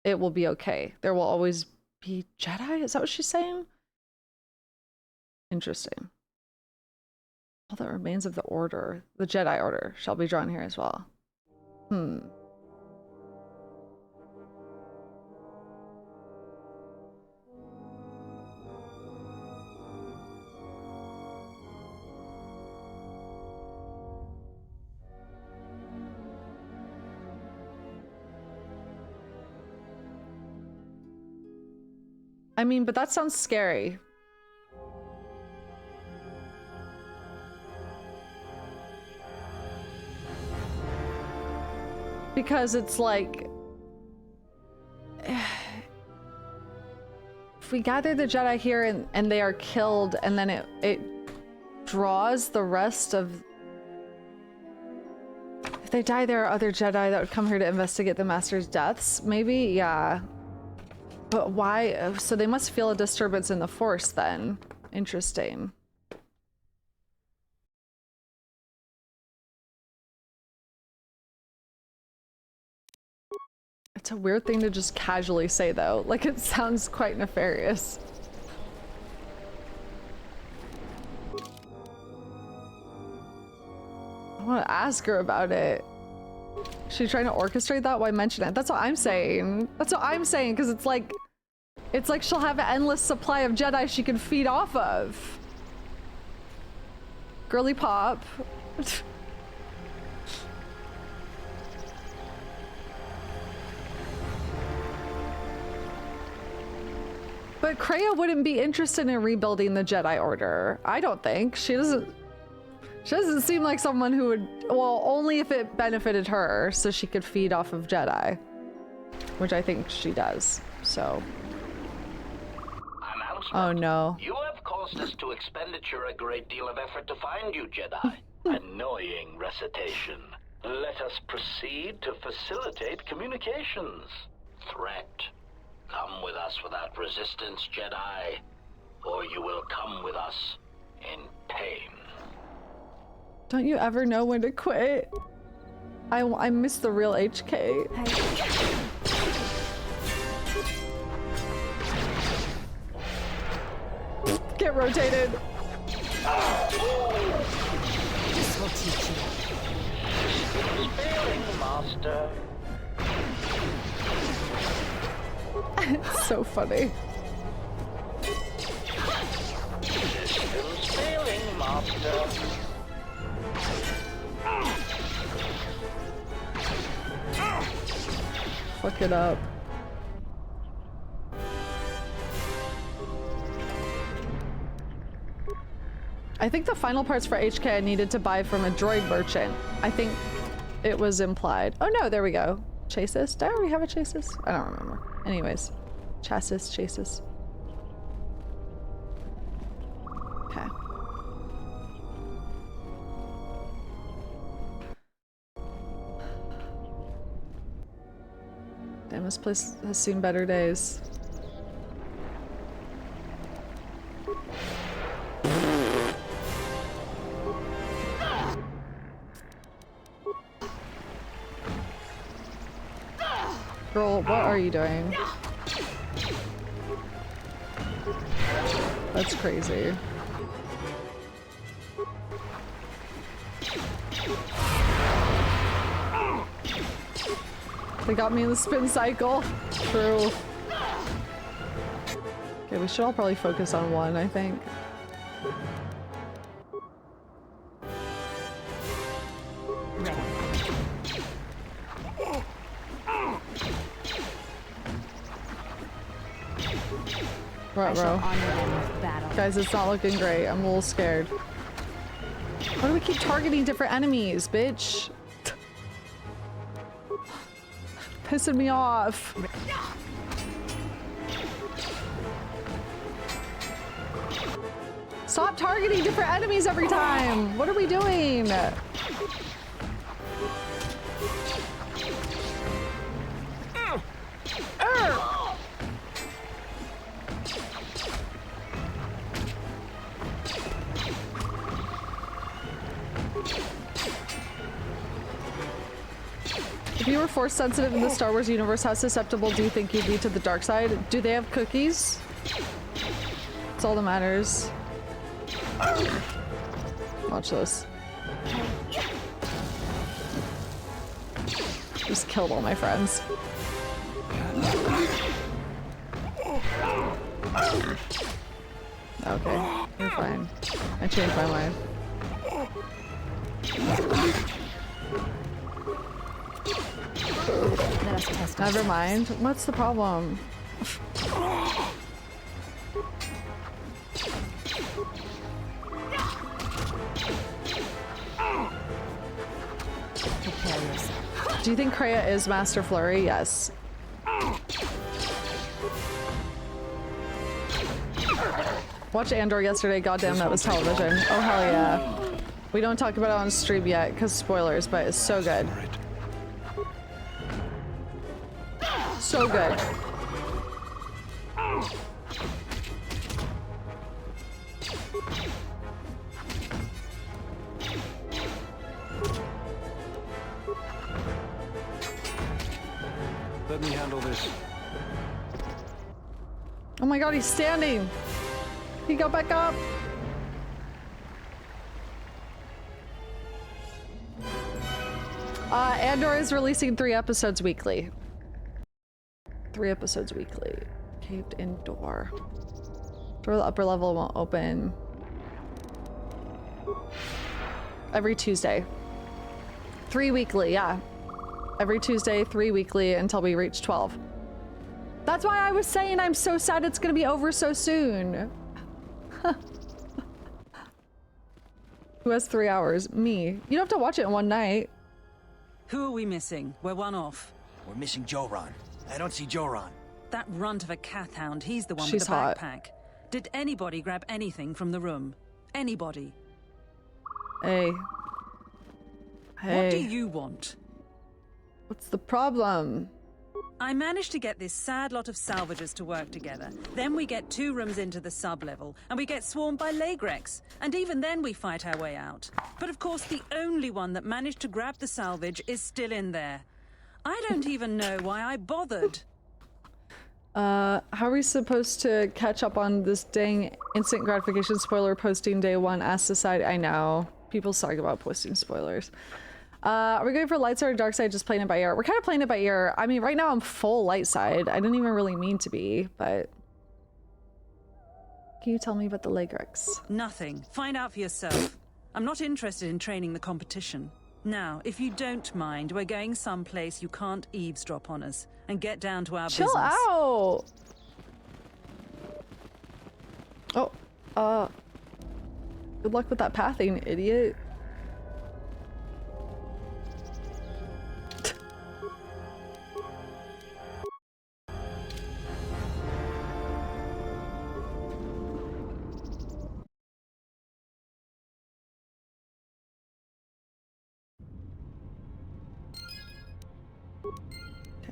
it will be okay. There will always be Jedi? Is that what she's saying? Interesting. All that remains of the Order, the Jedi Order, shall be drawn here as well. I mean, but that sounds scary. Because it's like... if we gather the Jedi here and they are killed and then it draws the rest of... If they die, there are other Jedi that would come here to investigate the Master's deaths. Maybe? Yeah. But why? So they must feel a disturbance in the Force then. Interesting. It's a weird thing to just casually say though. Like it sounds quite nefarious. I want to ask her about it. Is she trying to orchestrate that? Why mention it? That's what I'm saying. That's what I'm saying, because it's like she'll have an endless supply of Jedi she can feed off of. Girly pop. But Kreia wouldn't be interested in rebuilding the Jedi Order. I don't think. She doesn't seem like someone who would, well, only if it benefited her so she could feed off of Jedi, which I think she does, so. Oh no. You have caused us to expenditure a great deal of effort to find you, Jedi. Annoying recitation. Let us proceed to facilitate communications. Threat. Come with us without resistance, Jedi, or you will come with us in pain. Don't you ever know when to quit? I miss the real HK. Get rotated. This will teach you. Failing, Master. It's so funny. Systems failing, Master. Fuck it up. I think the final parts for HK I needed to buy from a droid merchant. I think it was implied. Oh no, there we go. Chassis? Did I already have a chassis? I don't remember. Anyways. Chassis. Okay. Damn, this place has seen better days. Girl, what are you doing? That's crazy. They got me in the spin cycle. True. Okay, we should all probably focus on one, I think. Right, bro. Guys, it's not looking great. I'm a little scared. Why do we keep targeting different enemies, bitch? Pissing me off. Stop targeting different enemies every time. What are we doing? If you were force sensitive in the Star Wars universe, how susceptible do you think you'd be to the dark side? Do they have cookies? That's all that matters. Watch this. Just killed all my friends. Okay, you're fine. I changed my mind. Never mind. What's the problem? Do you think Kreia is Master Flurry? Yes. Watched Andor yesterday. Goddamn, that was television. Oh hell yeah. We don't talk about it on stream yet because spoilers, but it's so good. So good. Let me handle this. Oh my god, he's standing. He got back up. Andor is releasing 3 episodes weekly. 3 episodes weekly. Caved in door. Door the upper level won't open. Every Tuesday. 3 weekly, yeah. Every Tuesday, 3 weekly until we reach 12. That's why I was saying I'm so sad it's gonna be over so soon. Who has 3 hours? Me. You don't have to watch it in one night. Who are we missing? We're one off. We're missing Joran. I don't see Joran. That runt of a cath hound, he's the one She's with the hot. backpack. Did anybody grab anything from the room? Anybody? Hey. Hey. What do you want? What's the problem? I managed to get this sad lot of salvagers to work together. Then we get 2 rooms into the sublevel, and we get swarmed by Lagrex. And even then we fight our way out. But of course the only one that managed to grab the salvage is still in there. I don't even know why I bothered. How are we supposed to catch up on this dang instant gratification spoiler posting day 1 ass society? I know. People talk about posting spoilers. Are we going for light side or dark side, just playing it by ear? We're kind of playing it by ear. I mean, right now I'm full light side. I didn't even really mean to be, but... Can you tell me about the Lagrex? Nothing. Find out for yourself. I'm not interested in training the competition. Now, if you don't mind, we're going someplace you can't eavesdrop on us and get down to our business. Chill out! Oh, good luck with that pathing, idiot.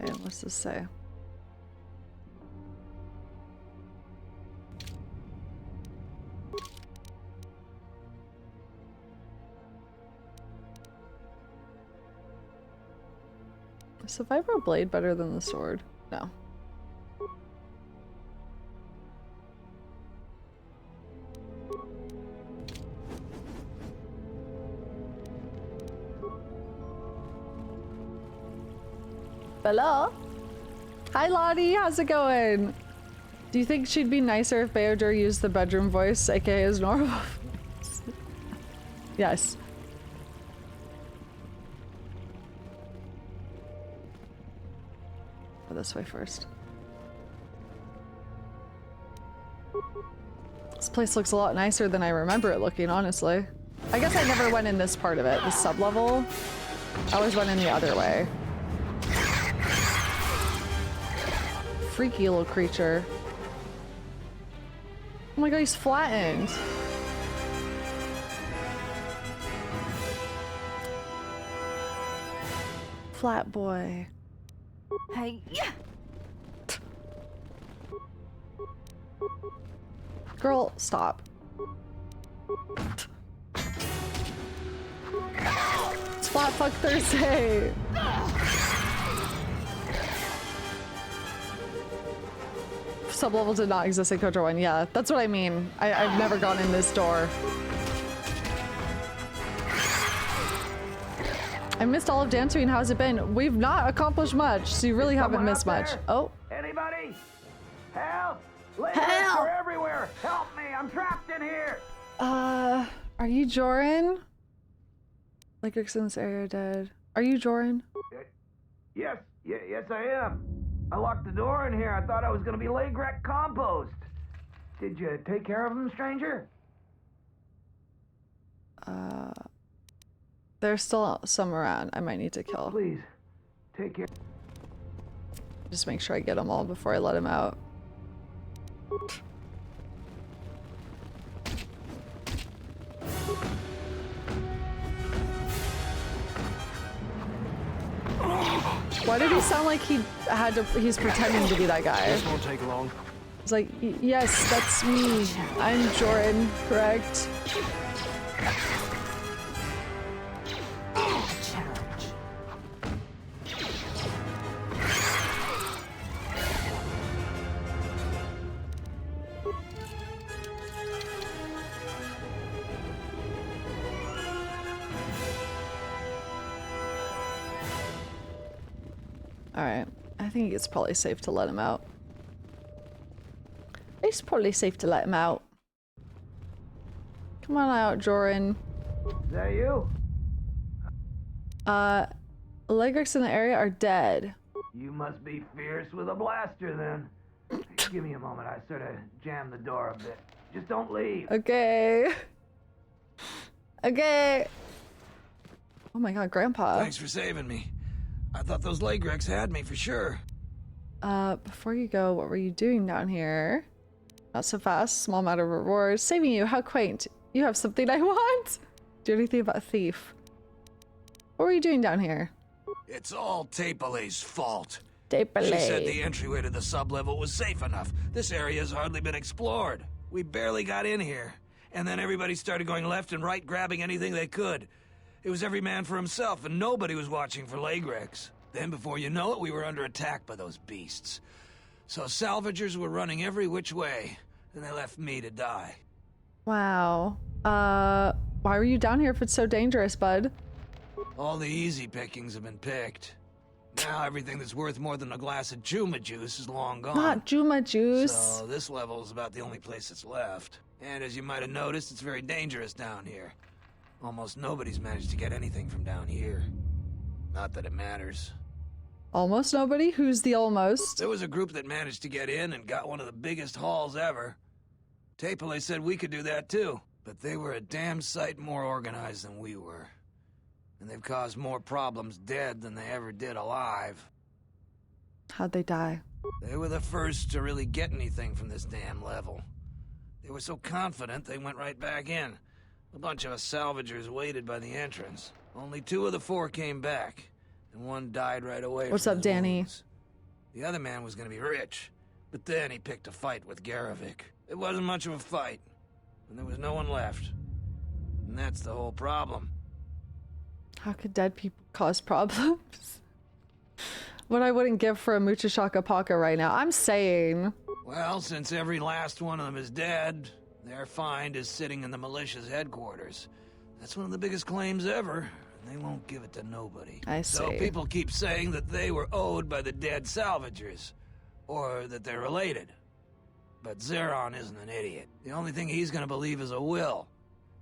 Okay, what's this say? Is the vibro blade better than the sword? No. Hello? Hi Lottie, how's it going? Do you think she'd be nicer if Beodur used the bedroom voice, aka his normal voice? Yes. Go this way first. This place looks a lot nicer than I remember it looking, honestly. I guess I never went in this part of it, the sublevel. I always went in the other way. Freaky little creature. Oh my god, he's flattened. Flat boy. Hey, Girl, stop. It's Flat Fuck Thursday. Sublevel did not exist in KOTOR 1. Yeah, that's what I mean. I've never gone in this door. I missed all of Dantooine. How's it been? We've not accomplished much, so you really haven't missed much. Oh. Anybody? Help! Help! Help! Are everywhere! Help me! I'm trapped in here! Are you Joran? Lygrix in this area are dead. Are you Joran? Yes, I am. I locked the door in here. I thought I was gonna be Lagrek compost. Did you take care of him, stranger? There's still some around. I might need to kill. Please, take care. Just make sure I get them all before I let him out. Why did he sound like he's pretending to be that guy? This won't take long. He's like, yes, that's me. I'm Joran, correct? Alright, I think it's probably safe to let him out. It's probably safe to let him out. Come on out, Joran. Is that you? Lygrix in the area are dead. You must be fierce with a blaster then. Give me a moment. I sort of jammed the door a bit. Just don't leave. Okay. Okay. Oh my god, Grandpa. Thanks for saving me. I thought those Lagrex had me for sure. Before you go, what were you doing down here? Not so fast. Small matter of reward. Saving you. How quaint. You have something I want. Do anything about a thief. What were you doing down here? It's all Tapelay's fault. Tapelay. She said the entryway to the sublevel was safe enough. This area's hardly been explored. We barely got in here. And then everybody started going left and right, grabbing anything they could. It was every man for himself, and nobody was watching for Lagrex. Then, before you know it, we were under attack by those beasts. So salvagers were running every which way, and they left me to die. Wow. Why were you down here if it's so dangerous, bud? All the easy pickings have been picked. Now everything that's worth more than a glass of Juma juice is long gone. Not Juma juice. So this level is about the only place that's left. And as you might have noticed, it's very dangerous down here. Almost nobody's managed to get anything from down here. Not that it matters. Almost nobody? Who's the almost? There was a group that managed to get in and got one of the biggest hauls ever. Tapelay said we could do that too, but they were a damn sight more organized than we were. And they've caused more problems dead than they ever did alive. How'd they die? They were the first to really get anything from this damn level. They were so confident they went right back in. A bunch of us salvagers waited by the entrance. Only 2 of the 4 came back, and 1 died right away. What's from up, his Danny? wounds. The other man was gonna be rich, but then he picked a fight with Garrovick. It wasn't much of a fight, and there was no one left. And that's the whole problem. How could dead people cause problems? What I wouldn't give for a Mucha Shaka Paka right now. I'm saying. Well, since every last one of them is dead, their find is sitting in the militia's headquarters. That's one of the biggest claims ever, and they won't give it to nobody. I see. So people keep saying that they were owed by the dead salvagers, or that they're related. But Zherron isn't an idiot. The only thing he's gonna believe is a will.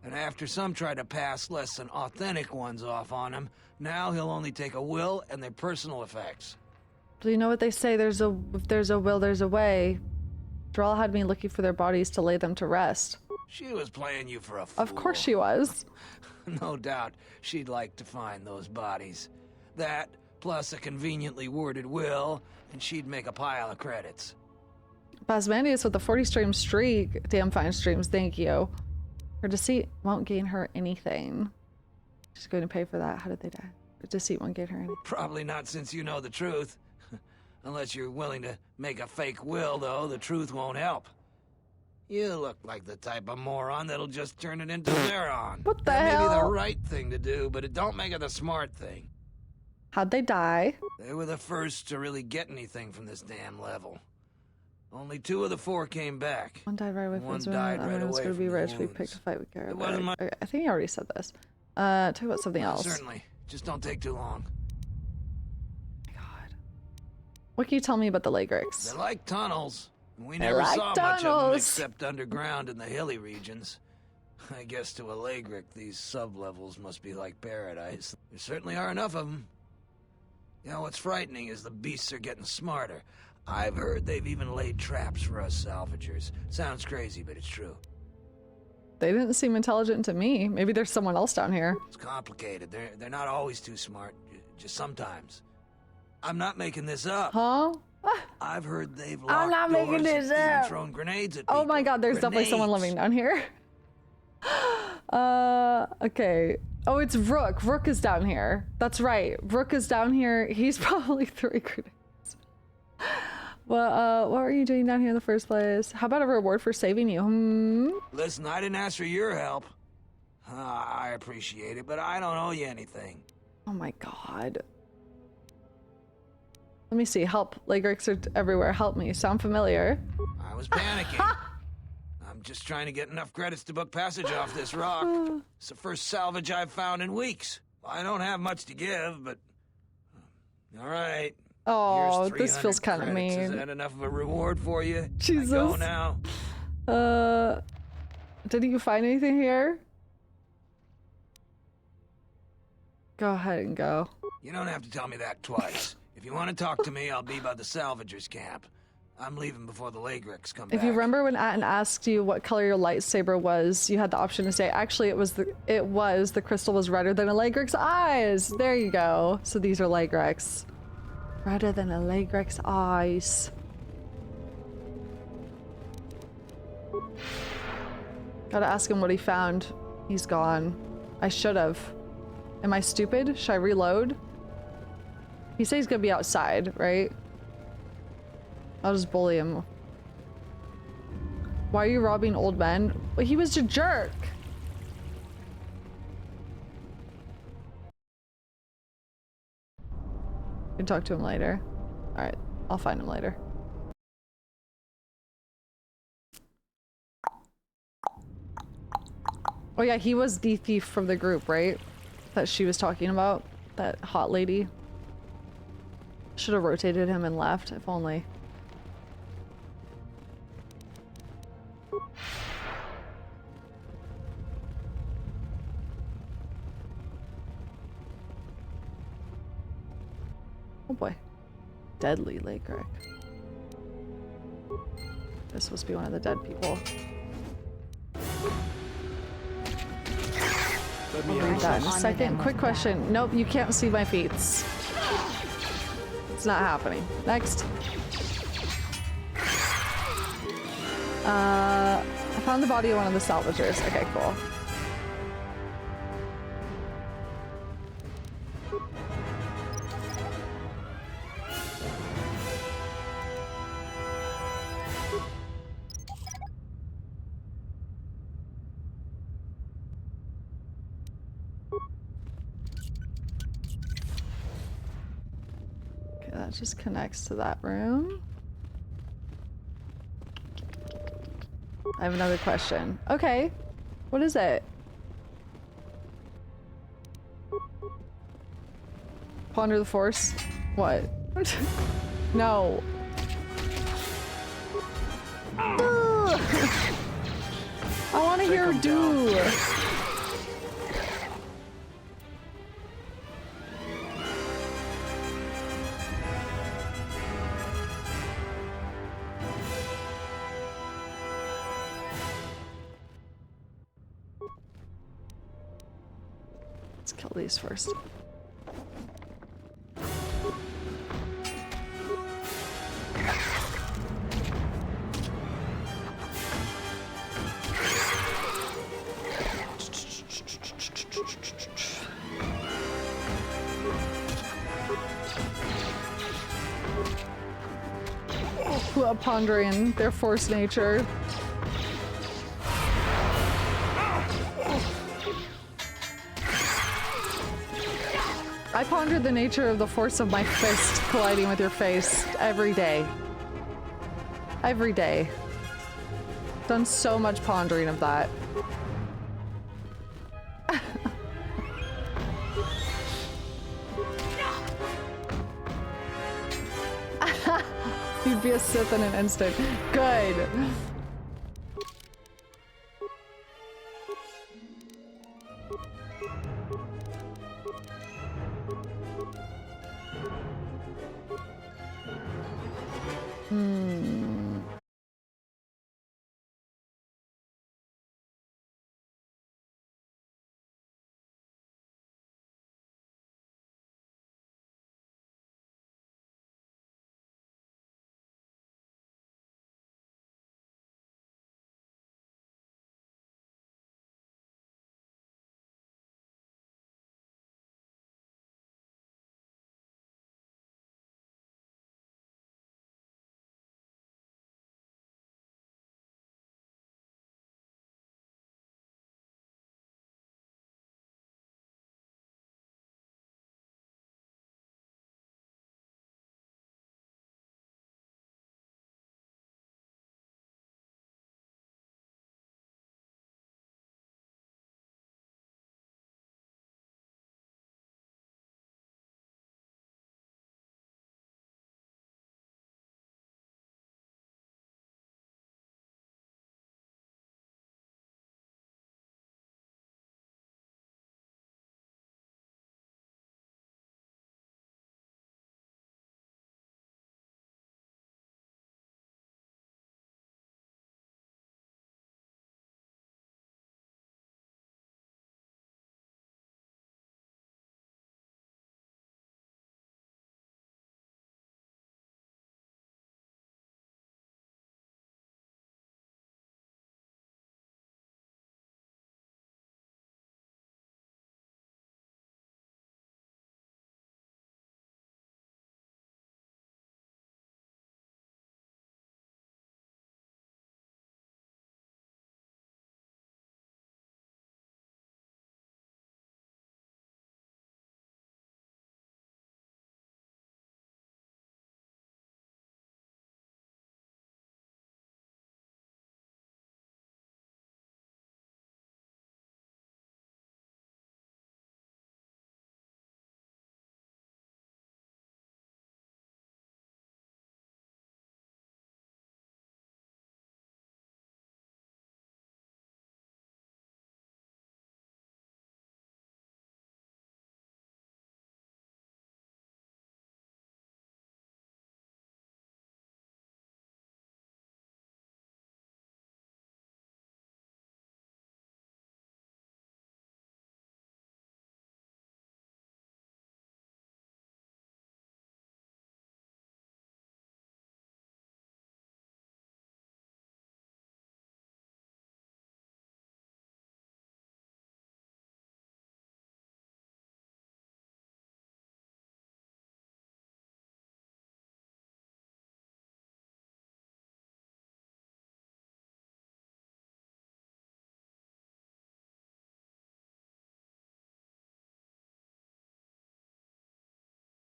And after some try to pass less than authentic ones off on him, now he'll only take a will and their personal effects. Do you know what they say? If there's a will, there's a way. Drell had me looking for their bodies to lay them to rest. She was playing you for a fool. Of course she was. No doubt she'd like to find those bodies. That, plus a conveniently worded will, and she'd make a pile of credits. Basmandius with a 40 stream streak. Damn fine streams, thank you. Her deceit won't gain her anything. She's going to pay for that. How did they die? Her deceit won't gain her anything. Probably not, since you know the truth. Unless you're willing to make a fake will, though, the truth won't help. You look like the type of moron that'll just turn it into Zherron. What the that hell? That may be the right thing to do, but it don't make it the smart thing. How'd they die? They were the first to really get anything from this damn level. Only 2 of the 4 came back. One died right away. One died right away going to be from the rich. We wounds. picked a fight with Garrett. It wasn't much. Okay, I think you already said this. Talk about something else. Certainly. Just don't take too long. God. What can you tell me about the Lagrix? They're like tunnels. We They never like saw much of them tunnels. except underground in the hilly regions. I guess to a Lagric, these sublevels must be like paradise. There certainly are enough of them. You know, what's frightening is the beasts are getting smarter. I've heard they've even laid traps for us salvagers. Sounds crazy, but it's true. They didn't seem intelligent to me. Maybe there's someone else down here. It's complicated. They're not always too smart. Just sometimes. I'm not making this up. Huh? I've heard they've locked I'm not doors making this and even up. thrown grenades at people. Oh my god, there's definitely someone Grenades. living down here. Okay. Oh, it's Rook. Rook is down here. That's right. Rook is down here. He's probably throwing grenades. Well, what were you doing down here in the first place? How about a reward for saving you? Listen, I didn't ask for your help. I appreciate it, but I don't owe you anything. Oh my god. Let me see. Help. Lagrix are everywhere. Help me. Sound familiar? I was panicking. I'm just trying to get enough credits to book passage off this rock. It's the first salvage I've found in weeks. I don't have much to give, but... All right. Oh, Here's this feels 300 kind of credits. Is mean. that enough of a reward for you? Jesus. I go now. Didn't you find anything here? Go ahead and go. You don't have to tell me that twice. If you want to talk to me, I'll be by the salvagers camp. I'm leaving before the Lagrics come back. If you remember when Atten asked you what color your lightsaber was, you had the option to say, actually, the crystal was redder than a Lagric's eyes. There you go. So these are Lagrics. Redder than a Lagric's eyes. Gotta ask him what he found. He's gone. I should have. Am I stupid? Should I reload? He says he's gonna be outside, right? I'll just bully him. Why are you robbing old men? Well, he was a jerk. You can talk to him later. Alright, I'll find him later. Oh yeah, he was the thief from the group, right? That she was talking about. That hot lady. Should have rotated him and left, if only. Oh boy. Deadly Lagric. This must be one of the dead people. I'll read that in a second. Quick question. Nope, you can't see my feet. It's not happening. Next. I found the body of one of the salvagers. Okay, cool. just connects to that room. I have another question. Okay. What is it? Ponder the Force? What? No. I want to hear do. Let's kill these first. Pondering their force nature. I ponder the nature of the force of my fist colliding with your face every day. Every day. Done so much pondering of that. You'd be a Sith in an instant. Good.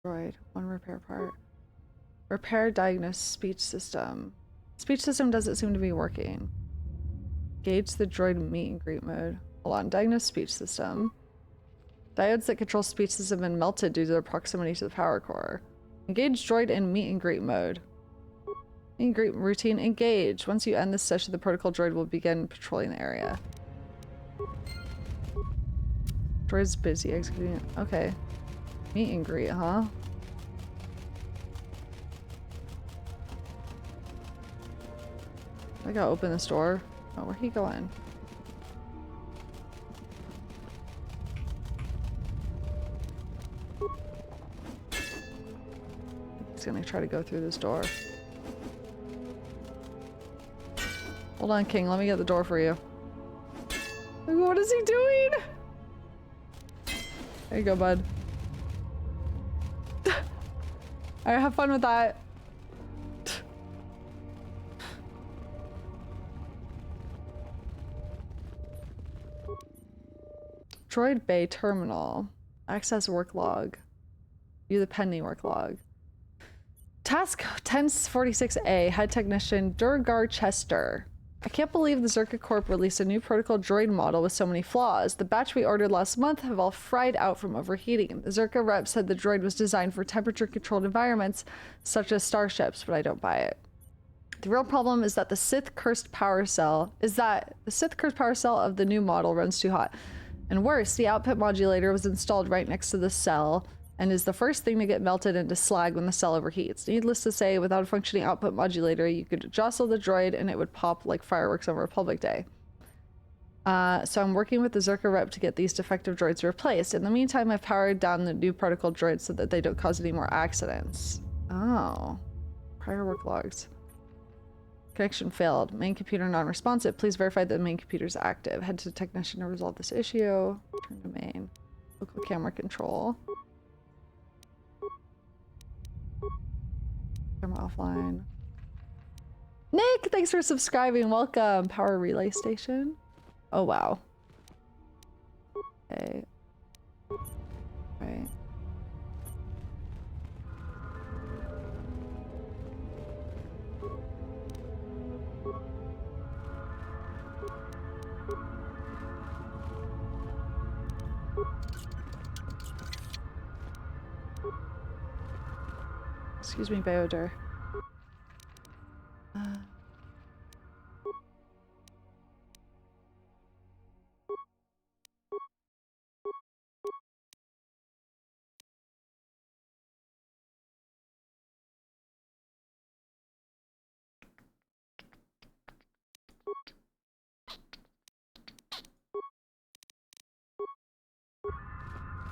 Droid, one repair part. Repair, diagnose, speech system. Speech system doesn't seem to be working. Engage the droid in meet and greet mode. Hold on, diagnose speech system. Diodes that control speech system have been melted due to their proximity to the power core. Engage droid in meet and greet mode. Meet and greet routine engage. Once you end this session, the protocol droid will begin patrolling the area. Droid's busy executing. Okay. Meet and greet, huh? I gotta open this door. Oh, where he going? He's gonna try to go through this door. Hold on, King. Let me get the door for you. What is he doing? There you go, bud. Alright, have fun with that. Droid Bay Terminal. Access work log. View the pending work log. Task 1046A, Head Technician Durgar Chester. I can't believe the Zerka Corp released a new protocol droid model with so many flaws. The batch we ordered last month have all fried out from overheating. The Zerka rep said the droid was designed for temperature-controlled environments, such as starships, but I don't buy it. The real problem is that the Sith cursed power cell of the new model runs too hot. And worse, the output modulator was installed right next to the cell and is the first thing to get melted into slag when the cell overheats. Needless to say, without a functioning output modulator, you could jostle the droid and it would pop like fireworks on Republic Day. So I'm working with the Zerka rep to get these defective droids replaced. In the meantime, I've powered down the new protocol droids so that they don't cause any more accidents. Oh. Prior work logs. Connection failed. Main computer non-responsive. Please verify that the main computer is active. Head to technician to resolve this issue. Turn to main. Local camera control. Camera offline. Nick, thanks for subscribing. Welcome. Power relay station. Oh, wow. Okay. Right. Excuse me, Beoder.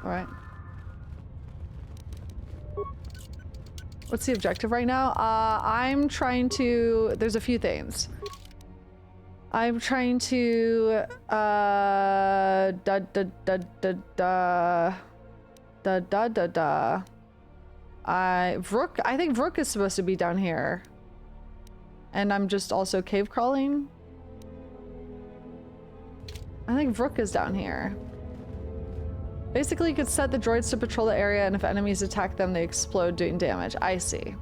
All right. What's the objective right now? I'm trying to... There's a few things. I'm trying to... I think Vrook is supposed to be down here. And I'm just also cave crawling. I think Vrook is down here. Basically, you could set the droids to patrol the area, and if enemies attack them, they explode, doing damage. I see.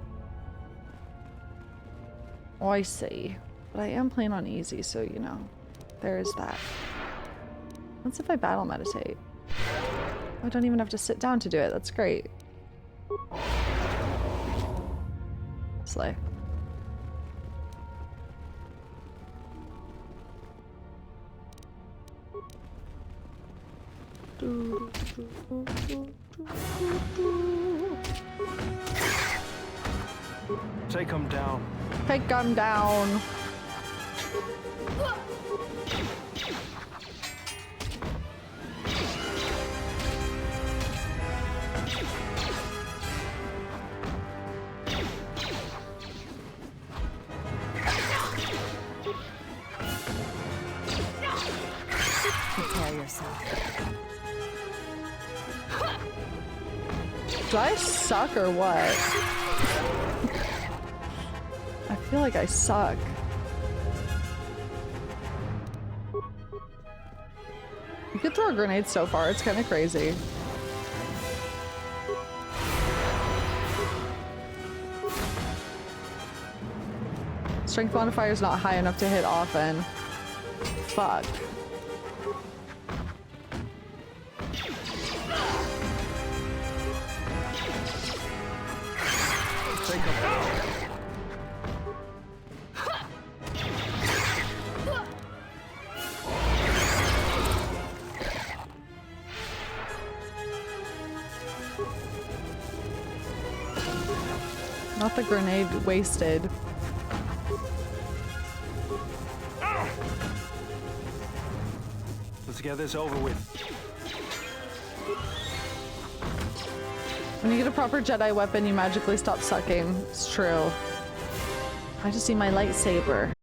Oh, I see. But I am playing on easy, so, you know, there is that. What's if I battle meditate? I don't even have to sit down to do it. That's great. Slay. Take him down. Take him down. Prepare yourself. Do I suck or what? I feel like I suck. You could throw a grenade so far, it's kind of crazy. Strength modifier is not high enough to hit often. Fuck. Not the grenade wasted. Let's get this over with. When you get a proper Jedi weapon, you magically stop sucking. It's true. I just need my lightsaber.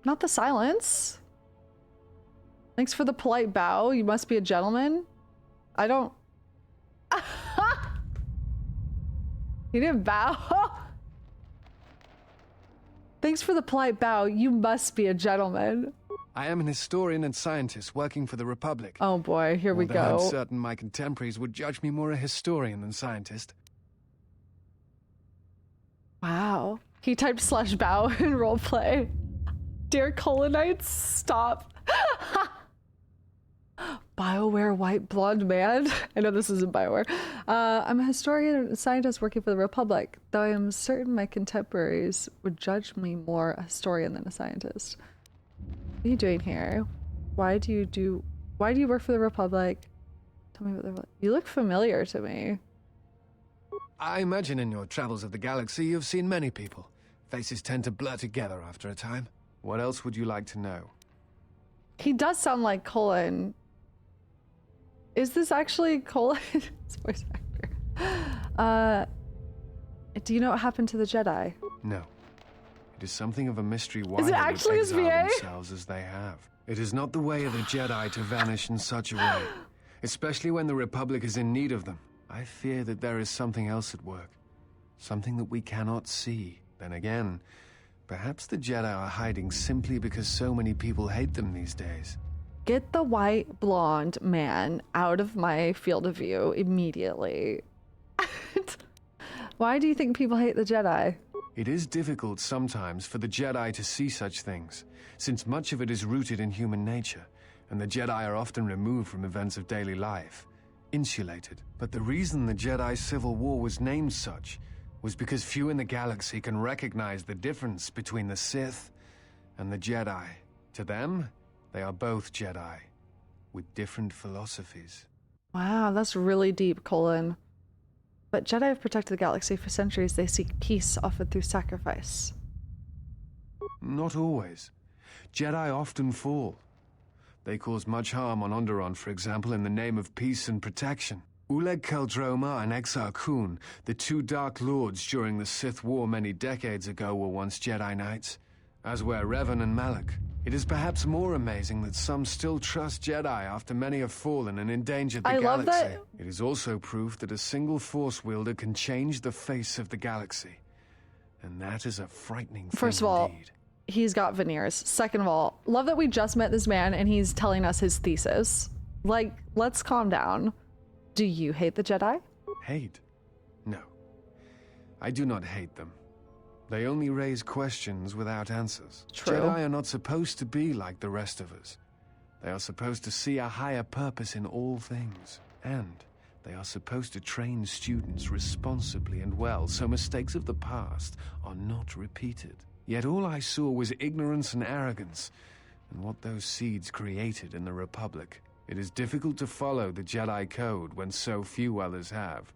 Not the silence. Thanks for the polite bow. You must be a gentleman. I don't... You didn't bow? Thanks for the polite bow. You must be a gentleman. I am an historian and scientist working for the Republic. Oh boy, here we Although go. I'm certain my contemporaries would judge me more a historian than scientist. Wow. He typed /bow in roleplay. Dear Colonites, stop. BioWare white blonde man. I know this isn't BioWare. I'm a historian and scientist working for the Republic, though I am certain my contemporaries would judge me more a historian than a scientist. What are you doing here? Why do you work for the Republic? Tell me what they're... You look familiar to me. I imagine in your travels of the galaxy you've seen many people. Faces tend to blur together after a time. What else would you like to know? He does sound like Colin. Is this actually Colin? His voice actor. Do you know what happened to the Jedi? No. It is something of a mystery why Is it they actually would his exile VA? themselves as they have. It is not the way of the Jedi to vanish in such a way, especially when the Republic is in need of them. I fear that there is something else at work, something that we cannot see. Then again, perhaps the Jedi are hiding simply because so many people hate them these days. Get the white blonde man out of my field of view immediately. Why do you think people hate the Jedi? It is difficult sometimes for the Jedi to see such things, since much of it is rooted in human nature, and the Jedi are often removed from events of daily life, insulated. But the reason the Jedi Civil War was named such was because few in the galaxy can recognize the difference between the Sith and the Jedi. To them, they are both Jedi, with different philosophies. Wow, that's really deep, Colin. But Jedi have protected the galaxy for centuries. They seek peace offered through sacrifice. Not always. Jedi often fall. They cause much harm on Onderon, for example, in the name of peace and protection. Uleg Keldroma and Exar Kun, the two Dark Lords during the Sith War many decades ago, were once Jedi Knights, as were Revan and Malak. It is perhaps more amazing that some still trust Jedi after many have fallen and endangered the galaxy. Love that. It is also proof that a single Force wielder can change the face of the galaxy. And that is a frightening thing. First of all, indeed. he's got veneers. Second of all, love that we just met this man and he's telling us his thesis. Like, let's calm down. Do you hate the Jedi? Hate? No. I do not hate them. They only raise questions without answers. True. Jedi are not supposed to be like the rest of us. They are supposed to see a higher purpose in all things. And they are supposed to train students responsibly and well, so mistakes of the past are not repeated. Yet all I saw was ignorance and arrogance, and what those seeds created in the Republic. It is difficult to follow the Jedi Code when so few others have.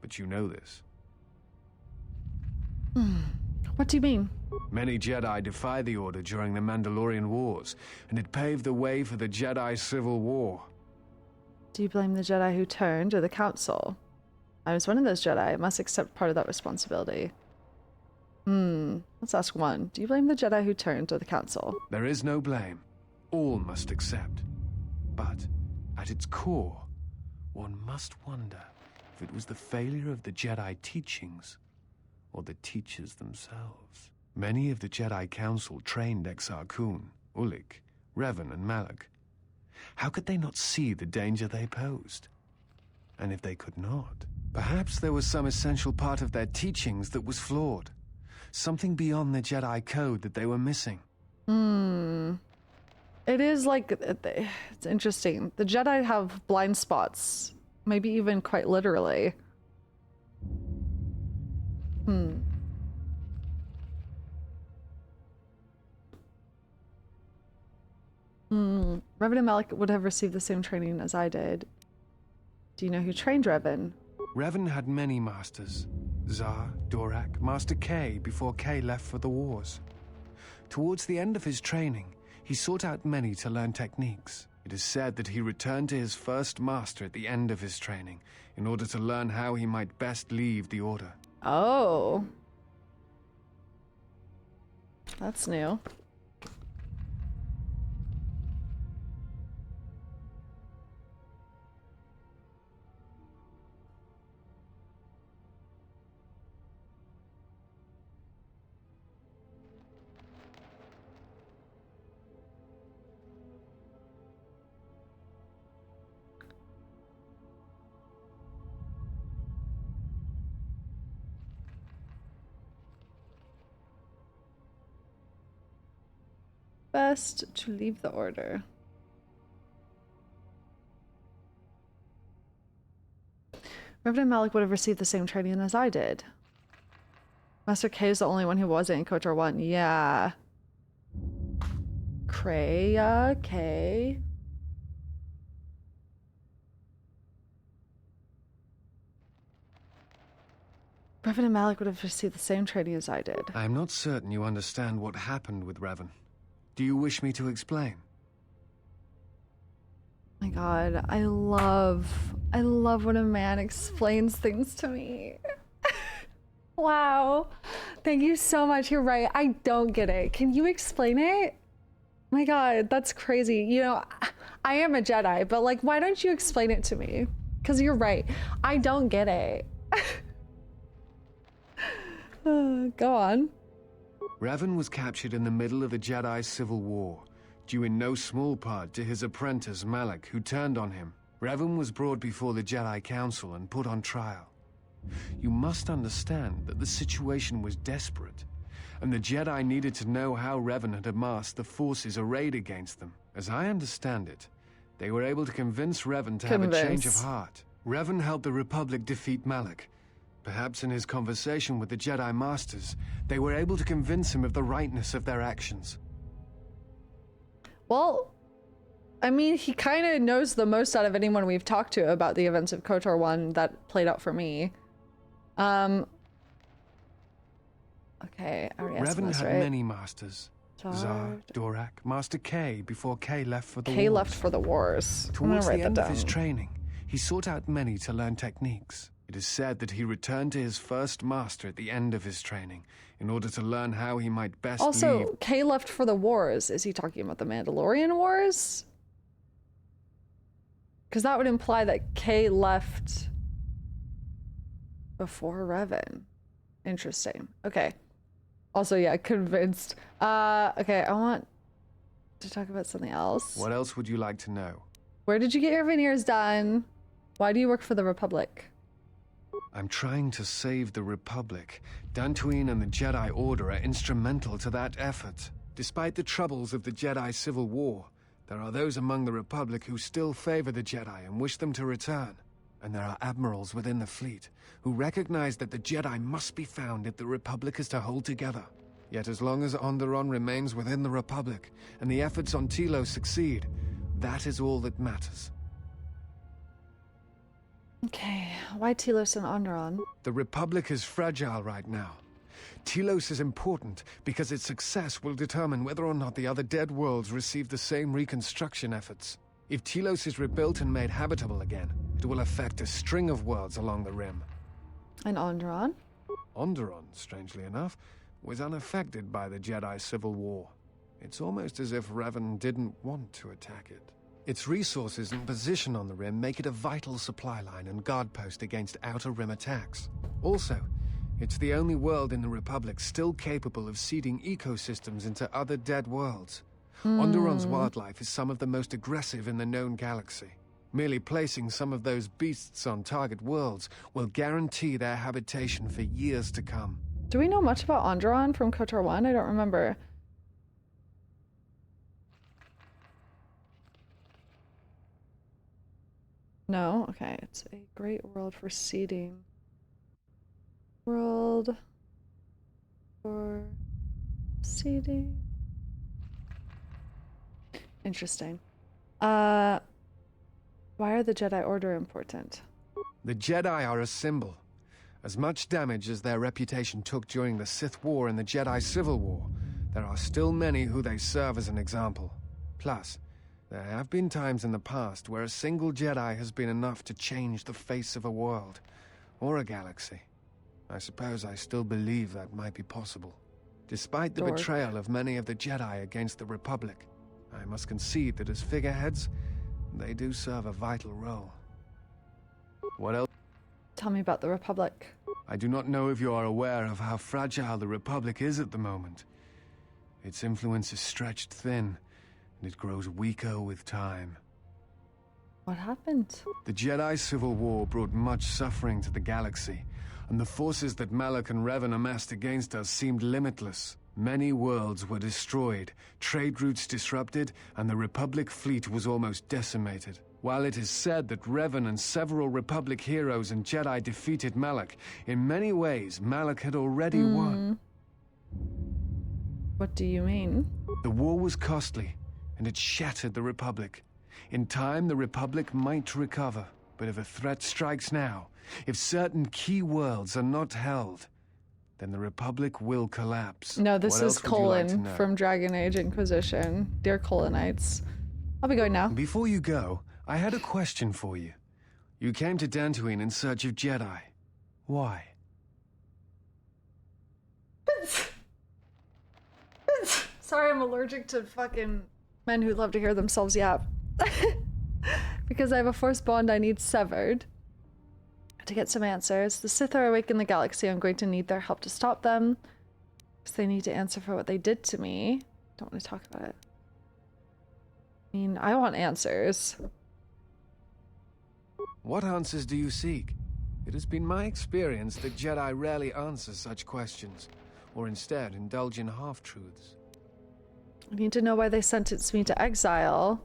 But you know this. What do you mean? Many Jedi defy the Order during the Mandalorian Wars, and it paved the way for the Jedi Civil War. Do you blame the Jedi who turned or the Council? I was one of those Jedi. I must accept part of that responsibility. Let's ask one. Do you blame the Jedi who turned or the Council? There is no blame. All must accept. But, at its core, one must wonder if it was the failure of the Jedi teachings or the teachers themselves. Many of the Jedi Council trained Exar Kun, Ulik, Revan, and Malak. How could they not see the danger they posed? And if they could not, perhaps there was some essential part of their teachings that was flawed. Something beyond the Jedi Code that they were missing. It is like, it's interesting. The Jedi have blind spots, maybe even quite literally. Revan and Malak would have received the same training as I did. Do you know who trained Revan? Revan had many masters. Zar, Dorak, Master K before K left for the wars. Towards the end of his training, he sought out many to learn techniques. It is said that he returned to his first master at the end of his training in order to learn how he might best leave the Order. Oh. That's new. Best to leave the Order. Revan and Malak would have received the same training as I did. Master K is the only one who wasn't in KOTOR I. Yeah. Kreia K. Revan and Malak would have received the same training as I did. I am not certain you understand what happened with Revan. Do you wish me to explain? My God, I love when a man explains things to me. Wow. Thank you so much. You're right. I don't get it. Can you explain it? My God, that's crazy. You know, I am a Jedi, but like, why don't you explain it to me? Because you're right. I don't get it. Go on. Revan was captured in the middle of the Jedi Civil War, due in no small part to his apprentice Malak, who turned on him. Revan was brought before the Jedi Council and put on trial. You must understand that the situation was desperate, and the Jedi needed to know how Revan had amassed the forces arrayed against them. As I understand it, they were able to convince Revan to have a change of heart. Revan helped the Republic defeat Malak. Perhaps in his conversation with the Jedi Masters, they were able to convince him of the rightness of their actions. Well, I mean, he kind of knows the most out of anyone we've talked to about the events of KOTOR I that played out for me. Okay, I already asked Revan this, had right? many masters. Zar, Dorak, Master K before K left for the wars. K left for the wars. Towards the I'm gonna write end that of down. his training, he sought out many to learn techniques. It is said that he returned to his first master at the end of his training in order to learn how he might best Also, lead. K left for the wars. Is he talking about the Mandalorian wars? Because that would imply that K left before Revan. Interesting. Okay. Also, yeah, convinced. Okay, I want to talk about something else. What else would you like to know? Where did you get your veneers done? Why do you work for the Republic? I'm trying to save the Republic. Dantooine and the Jedi Order are instrumental to that effort. Despite the troubles of the Jedi Civil War, there are those among the Republic who still favor the Jedi and wish them to return. And there are admirals within the fleet who recognize that the Jedi must be found if the Republic is to hold together. Yet as long as Onderon remains within the Republic and the efforts on Telos succeed, that is all that matters. Okay, why Telos and Onderon? The Republic is fragile right now. Telos is important because its success will determine whether or not the other dead worlds receive the same reconstruction efforts. If Telos is rebuilt and made habitable again, it will affect a string of worlds along the rim. And Onderon? Onderon, strangely enough, was unaffected by the Jedi Civil War. It's almost as if Revan didn't want to attack it. Its resources and position on the rim make it a vital supply line and guard post against outer rim attacks. Also, it's the only world in the Republic still capable of seeding ecosystems into other dead worlds. Onderon's wildlife is some of the most aggressive in the known galaxy. Merely placing some of those beasts on target worlds will guarantee their habitation for years to come. Do we know much about Onderon from KOTOR I? I don't remember. No? Okay, it's a great world for seeding. World for seeding. Interesting. Why are the Jedi Order important? The Jedi are a symbol. As much damage as their reputation took during the Sith War and the Jedi Civil War, there are still many who they serve as an example. Plus, there have been times in the past where a single Jedi has been enough to change the face of a world, or a galaxy. I suppose I still believe that might be possible. Despite the betrayal of many of the Jedi against the Republic, I must concede that as figureheads, they do serve a vital role. What else? Tell me about the Republic. I do not know if you are aware of how fragile the Republic is at the moment. Its influence is stretched thin, and it grows weaker with time. What happened? The Jedi Civil War brought much suffering to the galaxy, and the forces that Malak and Revan amassed against us seemed limitless. Many worlds were destroyed, trade routes disrupted, and the Republic fleet was almost decimated. While it is said that Revan and several Republic heroes and Jedi defeated Malak, in many ways Malak had already won. What do you mean? The war was costly, and it shattered the Republic. In time, the Republic might recover, but if a threat strikes now, if certain key worlds are not held, then the Republic will collapse. No, this What is else would you like to Colin know? from Dragon Age Inquisition. Dear Colonites. I'll be going now. Before you go, I had a question for you. You came to Dantooine in search of Jedi. Why? Sorry, I'm allergic to fucking men who love to hear themselves yap. Because I have a force bond I need severed. To get some answers. The Sith are awake in the galaxy. I'm going to need their help to stop them. Because they need to answer for what they did to me. Don't want to talk about it. I mean, I want answers. What answers do you seek? It has been my experience that Jedi rarely answer such questions, or instead indulge in half-truths. I need to know why they sentenced me to exile.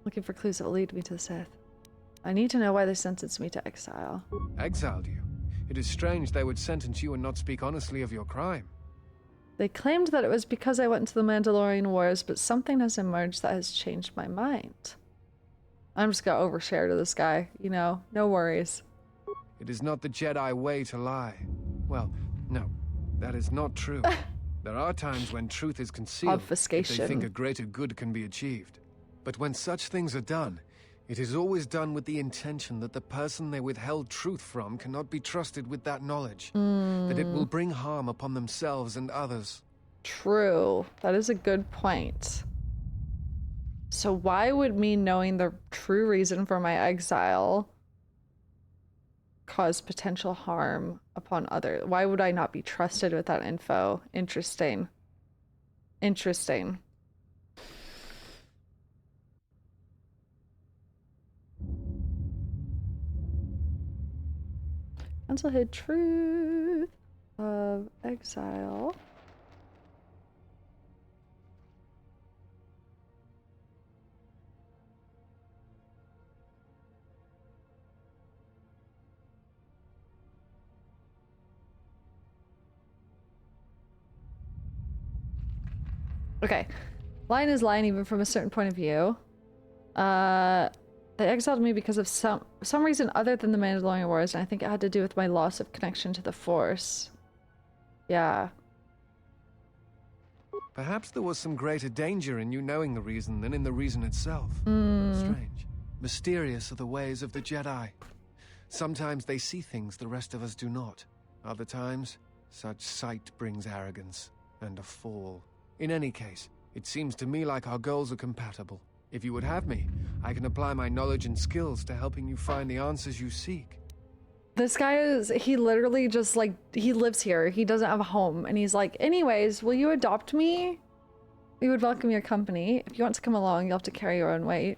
Looking for clues that will lead me to the Sith. I need to know why they sentenced me to exile. Exiled you? It is strange they would sentence you and not speak honestly of your crime. They claimed that it was because I went into the Mandalorian Wars, but something has emerged that has changed my mind. I'm just gonna overshare to this guy, you know, no worries. It is not the Jedi way to lie. Well, no, that is not true. There are times when truth is concealed Obfuscation. if they think a greater good can be achieved. But when such things are done, it is always done with the intention that the person they withheld truth from cannot be trusted with that knowledge, that it will bring harm upon themselves and others. True. That is a good point. So why would me knowing the true reason for my exile cause potential harm upon others? Why would I not be trusted with that info? Interesting. Interesting. Council hid truth of exile. Okay. Line is line even from a certain point of view. They exiled me because of some reason other than the Mandalorian Wars, and I think it had to do with my loss of connection to the Force. Yeah. Perhaps there was some greater danger in you knowing the reason than in the reason itself. Strange. Mysterious are the ways of the Jedi. Sometimes they see things the rest of us do not. Other times, such sight brings arrogance and a fall. In any case, it seems to me like our goals are compatible. If you would have me, I can apply my knowledge and skills to helping you find the answers you seek. This guy is, he literally just like, he lives here. He doesn't have a home. And he's like, anyways, will you adopt me? We would welcome your company. If you want to come along, you'll have to carry your own weight.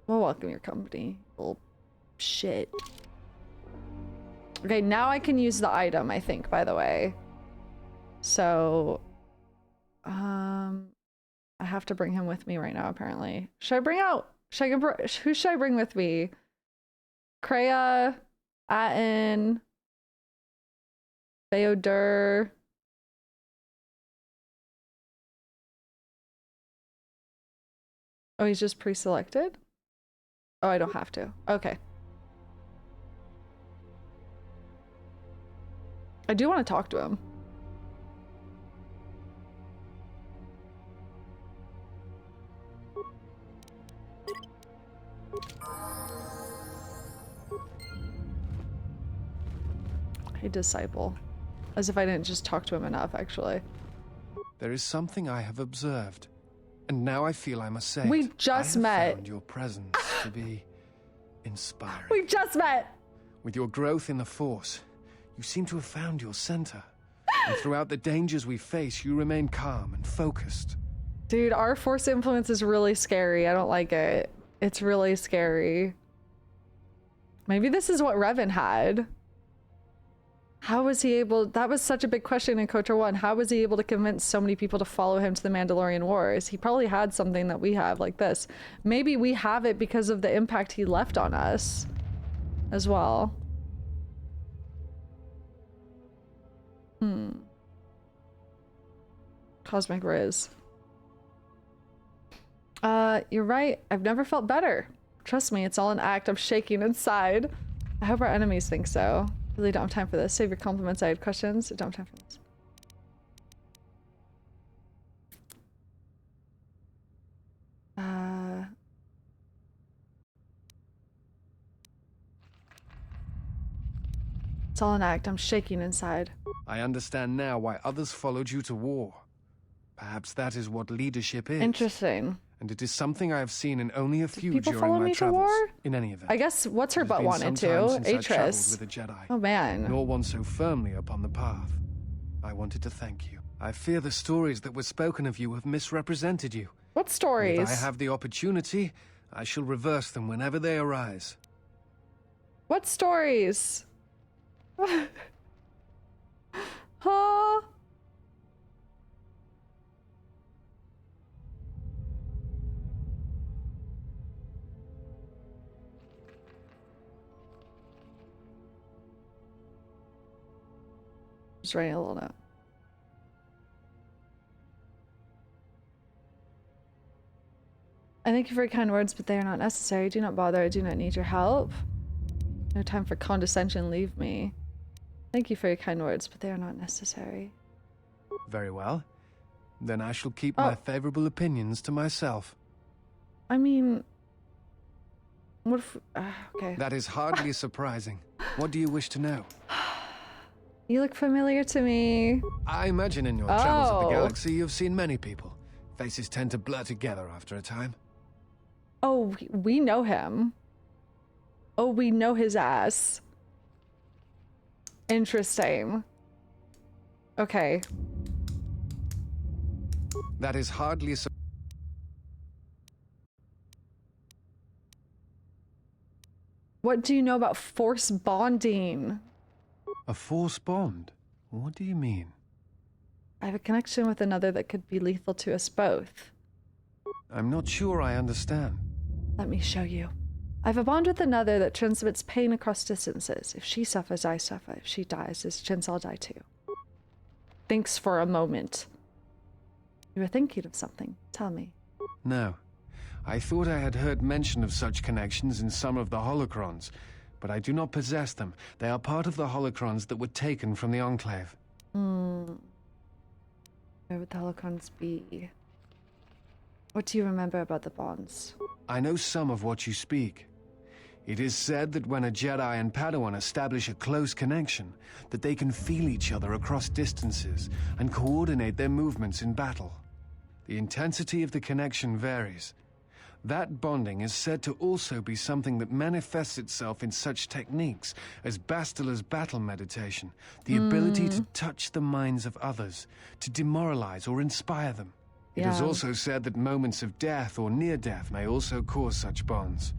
We'll welcome your company. Little shit. Okay, now I can use the item, I think, by the way. So, I have to bring him with me right now, apparently. Should I bring out... who should I bring with me? Kreia, Atten, Theodur. Oh, he's just pre-selected? Oh, I don't have to. Okay. I do want to talk to him. Hey, disciple. As if I didn't just talk to him enough, actually. There is something I have observed, and now I feel I must say We just met. Found your presence to be inspiring. We just met! With your growth in the Force, you seem to have found your center. And throughout the dangers we face, you remain calm and focused. Dude, our Force influence is really scary. I don't like it. It's really scary. Maybe this is what Revan had. How was he able... That was such a big question in KOTOR 1. How was he able to convince so many people to follow him to the Mandalorian Wars? He probably had something that we have, like this. Maybe we have it because of the impact he left on us as well. Cosmic Riz. You're right. I've never felt better. Trust me, it's all an act. I'm shaking inside. I hope our enemies think so. Really don't have time for this. Save your compliments. I had questions. Don't have time for this. It's all an act. I'm shaking inside. I understand now why others followed you to war. Perhaps that is what leadership is. Interesting. And it is something I have seen in only a few people during follow my me to travels. war? In any event. I guess what's her butt wanted to? Atris. With a Jedi, oh man. nor one so firmly upon the path. I wanted to thank you. I fear the stories that were spoken of you have misrepresented you. What stories? If I have the opportunity, I shall reverse them whenever they arise. What stories? Huh? Just writing a little note. I thank you for your kind words, but they are not necessary. Do not bother. I do not need your help. No time for condescension. Leave me. Thank you for your kind words, but they are not necessary. Very well. Then I shall keep my favorable opinions to myself. I mean... What if... okay. That is hardly surprising. What do you wish to know? You look familiar to me. I imagine in your travels of the galaxy you've seen many people. Faces tend to blur together after a time. Oh, we know him. Oh, we know his ass. Interesting. Okay. That is hardly What do you know about force bonding? A force bond? What do you mean? I have a connection with another that could be lethal to us both. I'm not sure I understand. Let me show you. I have a bond with another that transmits pain across distances. If she suffers, I suffer. If she dies, this chance I'll die too. Thinks for a moment. You were thinking of something. Tell me. No. I thought I had heard mention of such connections in some of the holocrons, but I do not possess them. They are part of the holocrons that were taken from the Enclave. Where would the holocrons be? What do you remember about the bonds? I know some of what you speak. It is said that when a Jedi and Padawan establish a close connection, that they can feel each other across distances and coordinate their movements in battle. The intensity of the connection varies. That bonding is said to also be something that manifests itself in such techniques as Bastila's battle meditation, the ability to touch the minds of others, to demoralize or inspire them. It is also said that moments of death or near death may also cause such bonds.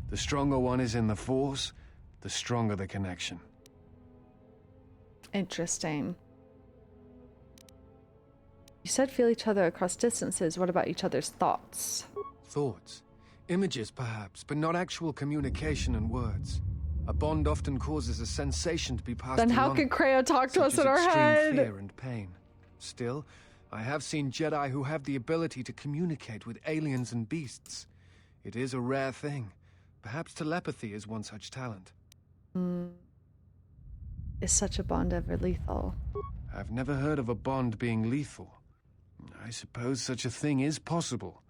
The stronger one is in the Force, the stronger the connection. Interesting. You said feel each other across distances. What about each other's thoughts? Thoughts. Images, perhaps, but not actual communication and words. A bond often causes a sensation to be passed along. Then how could Creo talk to us in our head? Fear and pain. Still, I have seen Jedi who have the ability to communicate with aliens and beasts. It is a rare thing. Perhaps telepathy is one such talent. Is such a bond ever lethal? I've never heard of a bond being lethal. I suppose such a thing is possible.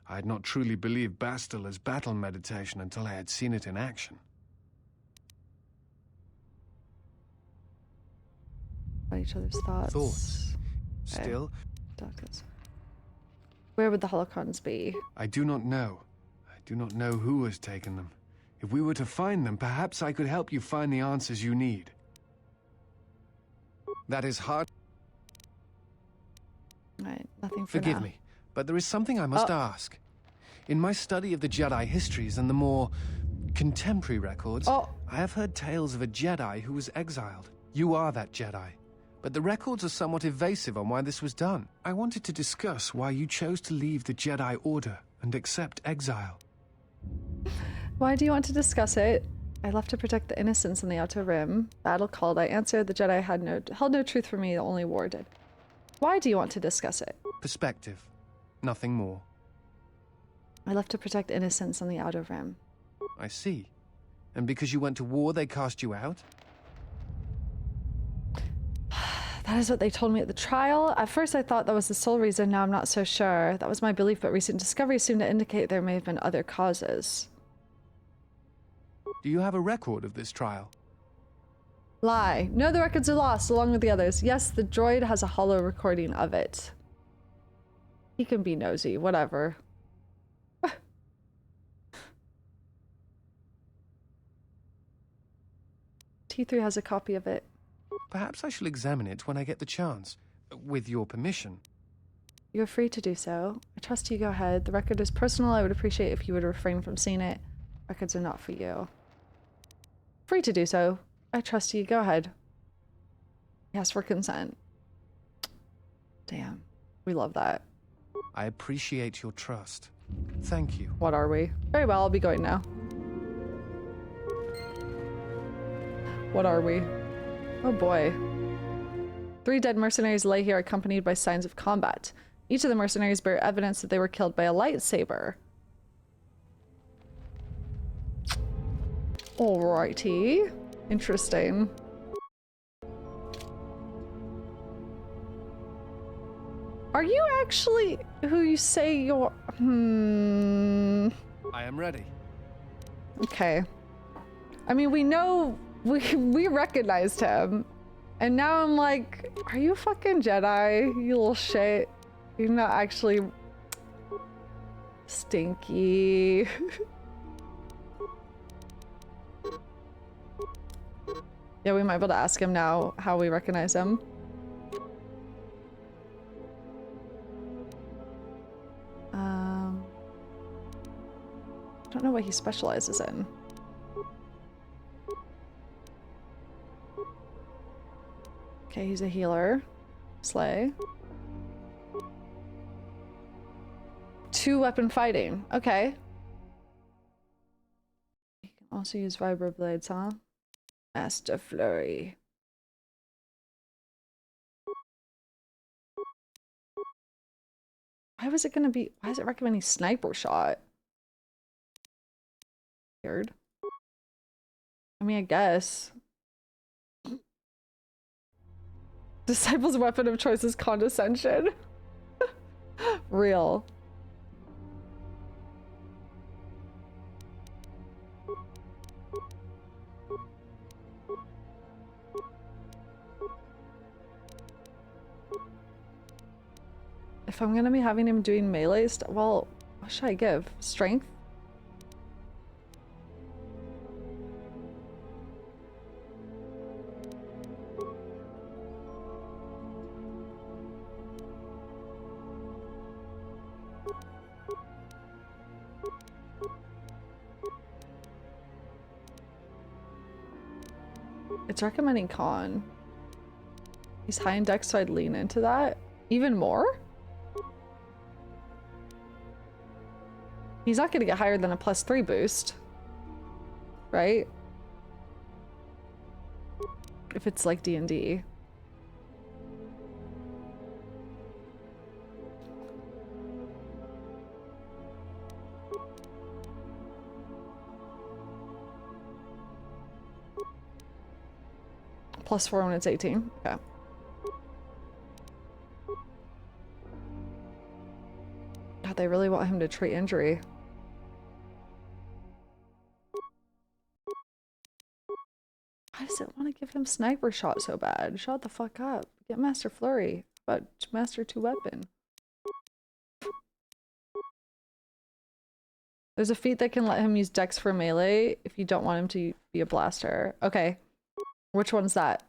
I had not truly believed Bastila's battle meditation until I had seen it in action. About each other's thoughts. Thoughts. Okay. Still, where would the holocrons be? I do not know. I do not know who has taken them. If we were to find them, perhaps I could help you find the answers you need. That is hard. Right, nothing for Forgive now. me, but there is something I must ask. In my study of the Jedi histories and the more contemporary records, I have heard tales of a Jedi who was exiled. You are that Jedi. But the records are somewhat evasive on why this was done. I wanted to discuss why you chose to leave the Jedi Order and accept exile. Why do you want to discuss it? I left to protect the innocents in the Outer Rim. Battle called. I answered. The Jedi held no truth for me. Only war did. Why do you want to discuss it? Perspective. Nothing more. I left to protect innocents on the Outer Rim. I see. And because you went to war, they cast you out? That is what they told me at the trial. At first I thought that was the sole reason, now I'm not so sure. That was my belief, but recent discoveries seem to indicate there may have been other causes. Do you have a record of this trial? Lie. No, the records are lost, along with the others. Yes, the droid has a hollow recording of it. He can be nosy, whatever. T3 has a copy of it. Perhaps I shall examine it when I get the chance, with your permission. You're free to do so. I trust you, go ahead. The record is personal. I would appreciate if you would refrain from seeing it. Records are not for you. Free to do so. I trust you, go ahead. Yes, for consent. Damn. We love that. I appreciate your trust. Thank you. What are we? Very well, I'll be going now. What are we? Oh boy. 3 dead mercenaries lay here accompanied by signs of combat. Each of the mercenaries bear evidence that they were killed by a lightsaber. Alrighty. Interesting. Are you actually who you say you're? I am ready. Okay. I mean, we know we recognized him. And now I'm like, are you fucking Jedi, you little shit? You're not actually stinky. Yeah, we might be able to ask him now how we recognize him. I don't know what he specializes in. Okay, he's a healer. Slay. 2-weapon fighting. Okay. You can also use vibroblades, huh? Master Flurry. Why was it gonna be? Why is it recommending sniper shot? Weird. I mean, I guess. Disciple's weapon of choice is condescension. Real. If I'm gonna be having him doing melee stuff, well, what should I give? Strength? It's recommending con. He's high in dex, so I'd lean into that. Even more? He's not gonna get higher than a +3 boost. Right? If it's like D&D. +4 when it's 18. Okay. God, they really want him to treat injury. Why does it want to give him sniper shot so bad? Shut the fuck up. Get Master Flurry. But Master 2-weapon. There's a feat that can let him use dex for melee if you don't want him to be a blaster. Okay. Which one's that?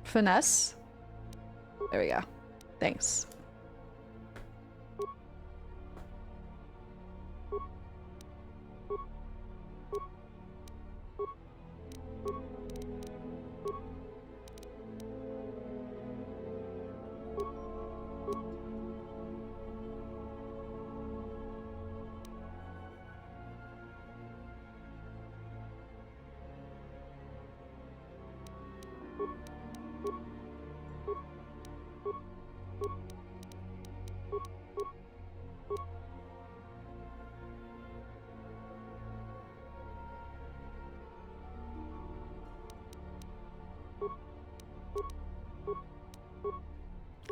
Finesse? There we go. Thanks.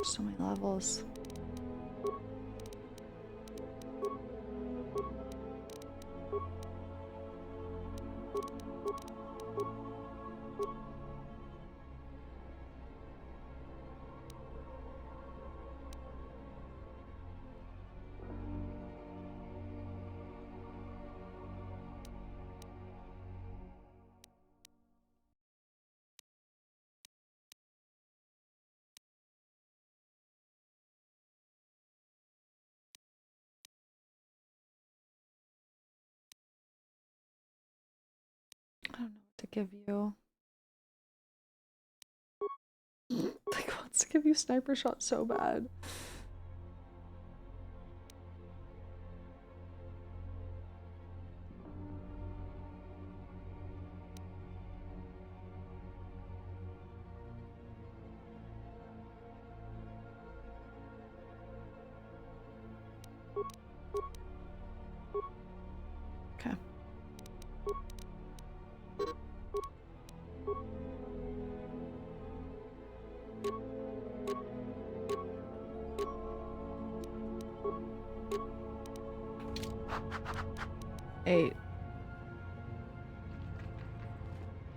So many levels. I don't know what to give you. Like, wants to give you sniper shot so bad. Okay. Eight.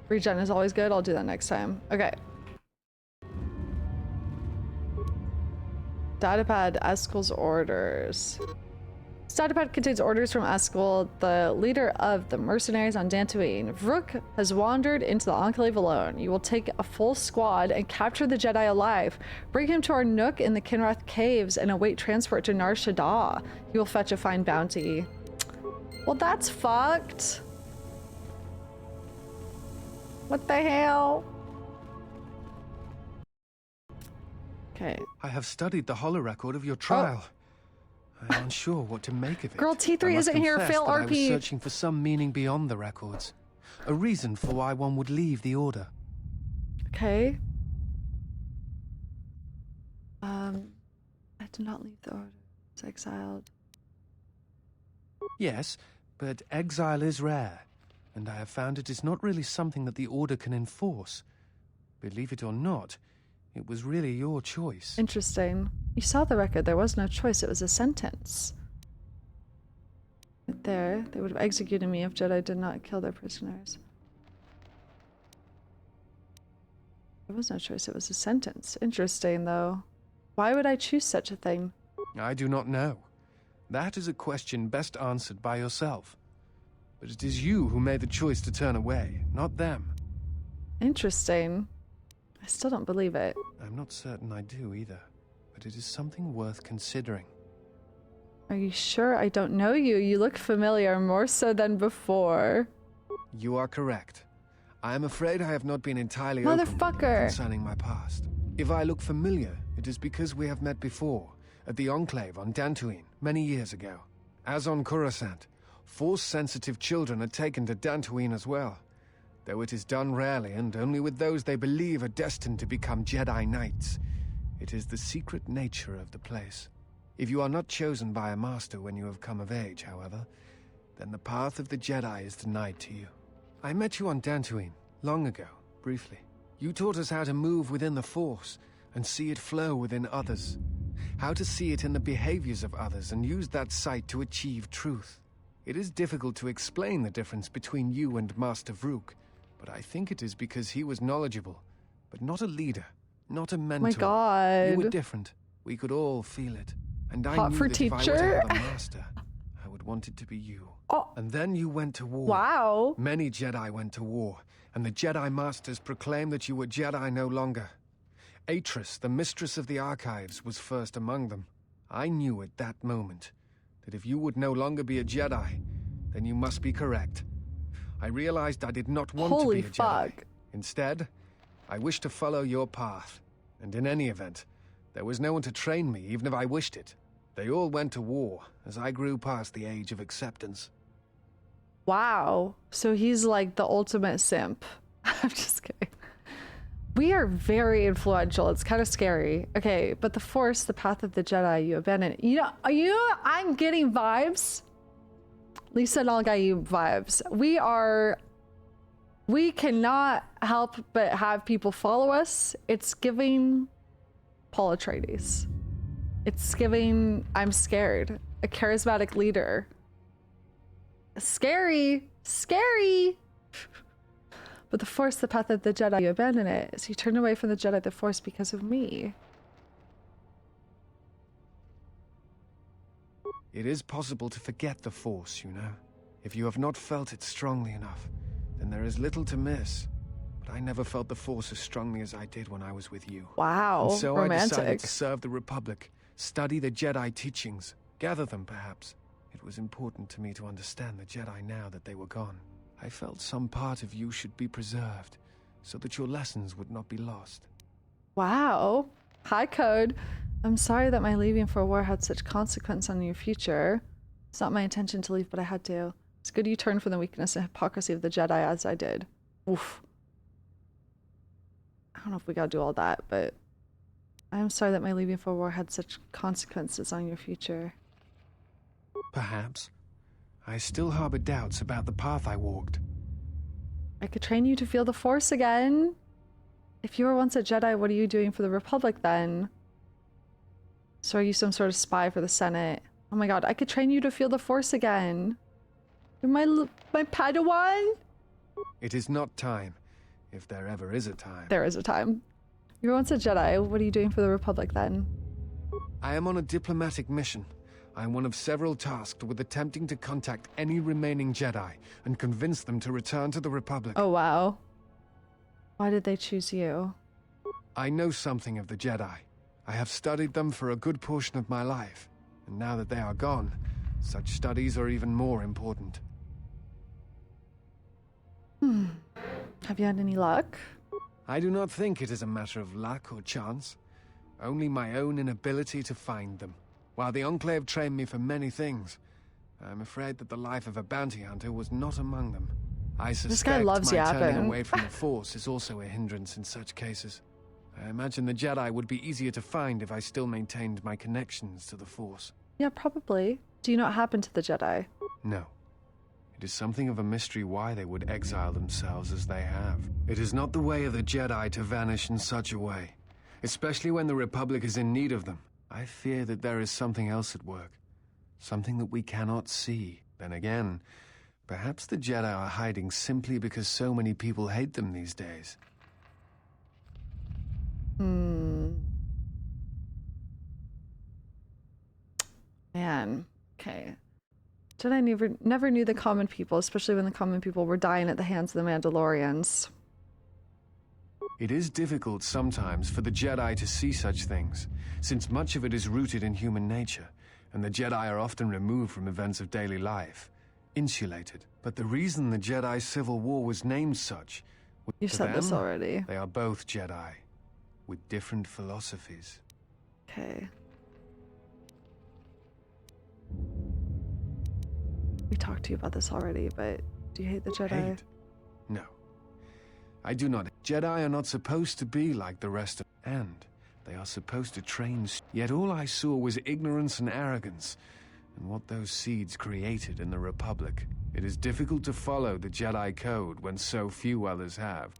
Regen is always good. I'll do that next time. Okay. Datapad, Eskel's orders. This datapad contains orders from Eskel, the leader of the mercenaries on Dantooine. Vrook has wandered into the Enclave alone. You will take a full squad and capture the Jedi alive. Bring him to our nook in the Kinrath caves and await transport to Nar Shaddaa. He will fetch a fine bounty. Well, that's fucked. What the hell? Okay. I have studied the holorecord of your trial. I am unsure what to make of it. Girl, T3 isn't here. Fail I RP. was searching for some meaning beyond the records. A reason for why one would leave the Order. Okay. I did not leave the Order. I was exiled. Yes, but exile is rare, and I have found it is not really something that the Order can enforce. Believe it or not, it was really your choice. Interesting. You saw the record. There was no choice. It was a sentence. Right there. They would have executed me if Jedi did not kill their prisoners. There was no choice. It was a sentence. Interesting, though. Why would I choose such a thing? I do not know. That is a question best answered by yourself. But it is you who made the choice to turn away, not them. Interesting. I still don't believe it. I'm not certain I do either, but it is something worth considering. Are you sure I don't know you? You look familiar, more so than before. You are correct. I am afraid I have not been entirely Motherfucker. open concerning my past. If I look familiar, it is because we have met before, at the Enclave on Dantooine, many years ago. As on Coruscant, Force-sensitive children are taken to Dantooine as well, though it is done rarely and only with those they believe are destined to become Jedi Knights. It is the secret nature of the place. If you are not chosen by a master when you have come of age, however, then the path of the Jedi is denied to you. I met you on Dantooine, long ago, briefly. You taught us how to move within the Force and see it flow within others. How to see it in the behaviors of others and use that sight to achieve truth. It is difficult to explain the difference between you and Master Vrook, but I think it is because he was knowledgeable, but not a leader, not a mentor. My God. You were different. We could all feel it. And I Hot knew for that teacher. if I were to have a master, I would want it to be you. Oh. And then you went to war. Wow. Many Jedi went to war, and the Jedi Masters proclaimed that you were Jedi no longer. Atris, the mistress of the archives, was first among them. I knew at that moment that if you would no longer be a Jedi, then you must be correct. I realized I did not want to be a Jedi. Instead, I wished to follow your path. And in any event, there was no one to train me, even if I wished it. They all went to war as I grew past the age of acceptance. Wow. So he's like the ultimate simp. I'm just kidding. We are very influential. It's kind of scary. Okay, but the Force, the path of the Jedi, you abandon. I'm getting vibes. Lisa and all got you vibes. We cannot help but have people follow us. It's giving Paul Atreides. It's giving, I'm scared. A charismatic leader. Scary. Scary. But the Force, the path of the Jedi, you abandon it. So you turned away from the Jedi, the Force, because of me. It is possible to forget the Force, you know. If you have not felt it strongly enough, then there is little to miss. But I never felt the Force as strongly as I did when I was with you. Wow, and so romantic. I decided to serve the Republic, study the Jedi teachings, gather them perhaps. It was important to me to understand the Jedi now that they were gone. I felt some part of you should be preserved, so that your lessons would not be lost. Wow. Hi, Code. I'm sorry that my leaving for war had such consequence on your future. It's not my intention to leave, but I had to. It's good you turned from the weakness and hypocrisy of the Jedi as I did. Oof. I don't know if we gotta do all that, but I am sorry that my leaving for war had such consequences on your future. Perhaps. I still harbor doubts about the path I walked. I could train you to feel the Force again. If you were once a Jedi, what are you doing for the Republic then? So are you some sort of spy for the Senate? Oh my god, I could train you to feel the Force again. You're my Padawan? It is not time, if there ever is a time. There is a time. You were once a Jedi. What are you doing for the Republic then? I am on a diplomatic mission. I am one of several tasked with attempting to contact any remaining Jedi and convince them to return to the Republic. Oh wow. Why did they choose you? I know something of the Jedi. I have studied them for a good portion of my life, and now that they are gone, such studies are even more important. Have you had any luck? I do not think it is a matter of luck or chance, only my own inability to find them. While the Enclave trained me for many things, I am afraid that the life of a bounty hunter was not among them. I suspect this guy loves my yapping. turning away from the Force is also a hindrance in such cases. I imagine the Jedi would be easier to find if I still maintained my connections to the Force. Yeah, probably. Do you know what happened to the Jedi? No. It is something of a mystery why they would exile themselves as they have. It is not the way of the Jedi to vanish in such a way, especially when the Republic is in need of them. I fear that there is something else at work, something that we cannot see. Then again, perhaps the Jedi are hiding simply because so many people hate them these days. Man, okay. Jedi never knew the common people, especially when the common people were dying at the hands of the Mandalorians. It is difficult sometimes for the Jedi to see such things, since much of it is rooted in human nature, and the Jedi are often removed from events of daily life, insulated. But the reason the Jedi Civil War was named such was You said this already. They are both Jedi, with different philosophies. Okay. We talked to you about this already, but do you hate the Jedi? Hate? No. I do not. Jedi are not supposed to be like the rest of and they are supposed to train. Yet all I saw was ignorance and arrogance, and what those seeds created in the Republic. It is difficult to follow the Jedi code when so few others have.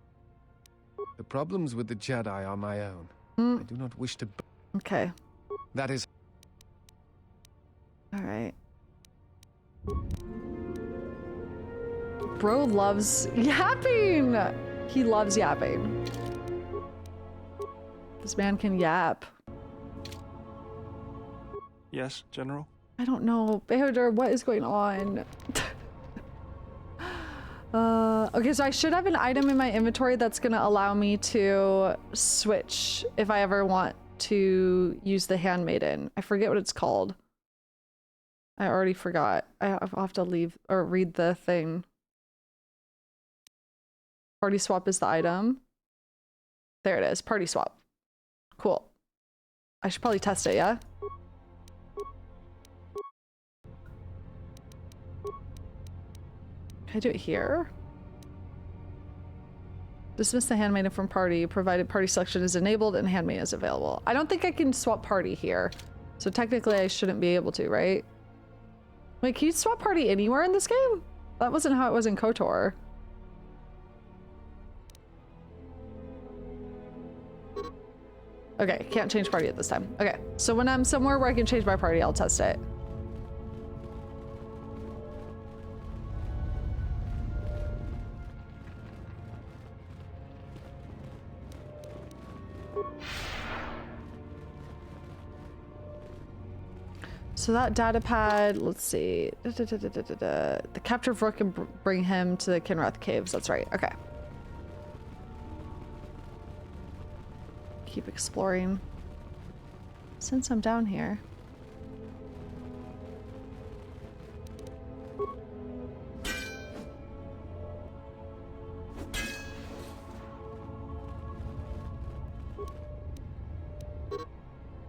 The problems with the Jedi are my own. I do not wish to... Okay. That is... Alright. Bro loves yapping! He loves yapping. This man can yap. Yes, General? I don't know. Behodor, what is going on? Okay, so I should have an item in my inventory that's gonna allow me to switch if I ever want to use the Handmaiden. I forget what it's called. I already forgot. I'll have to leave or read the thing. Party swap is the item. There it is. Party swap. Cool. I should probably test it, yeah? Can I do it here? Dismiss the Handmaiden from party, provided party selection is enabled and Handmaiden is available. I don't think I can swap party here. So technically I shouldn't be able to, right? Wait, can you swap party anywhere in this game? That wasn't how it was in KOTOR. Okay, can't change party at this time. Okay, so when I'm somewhere where I can change my party, I'll test it. So that data pad, let's see. The capture of Rook and bring him to the Kinrath caves. That's right. Okay. Keep exploring. Since I'm down here.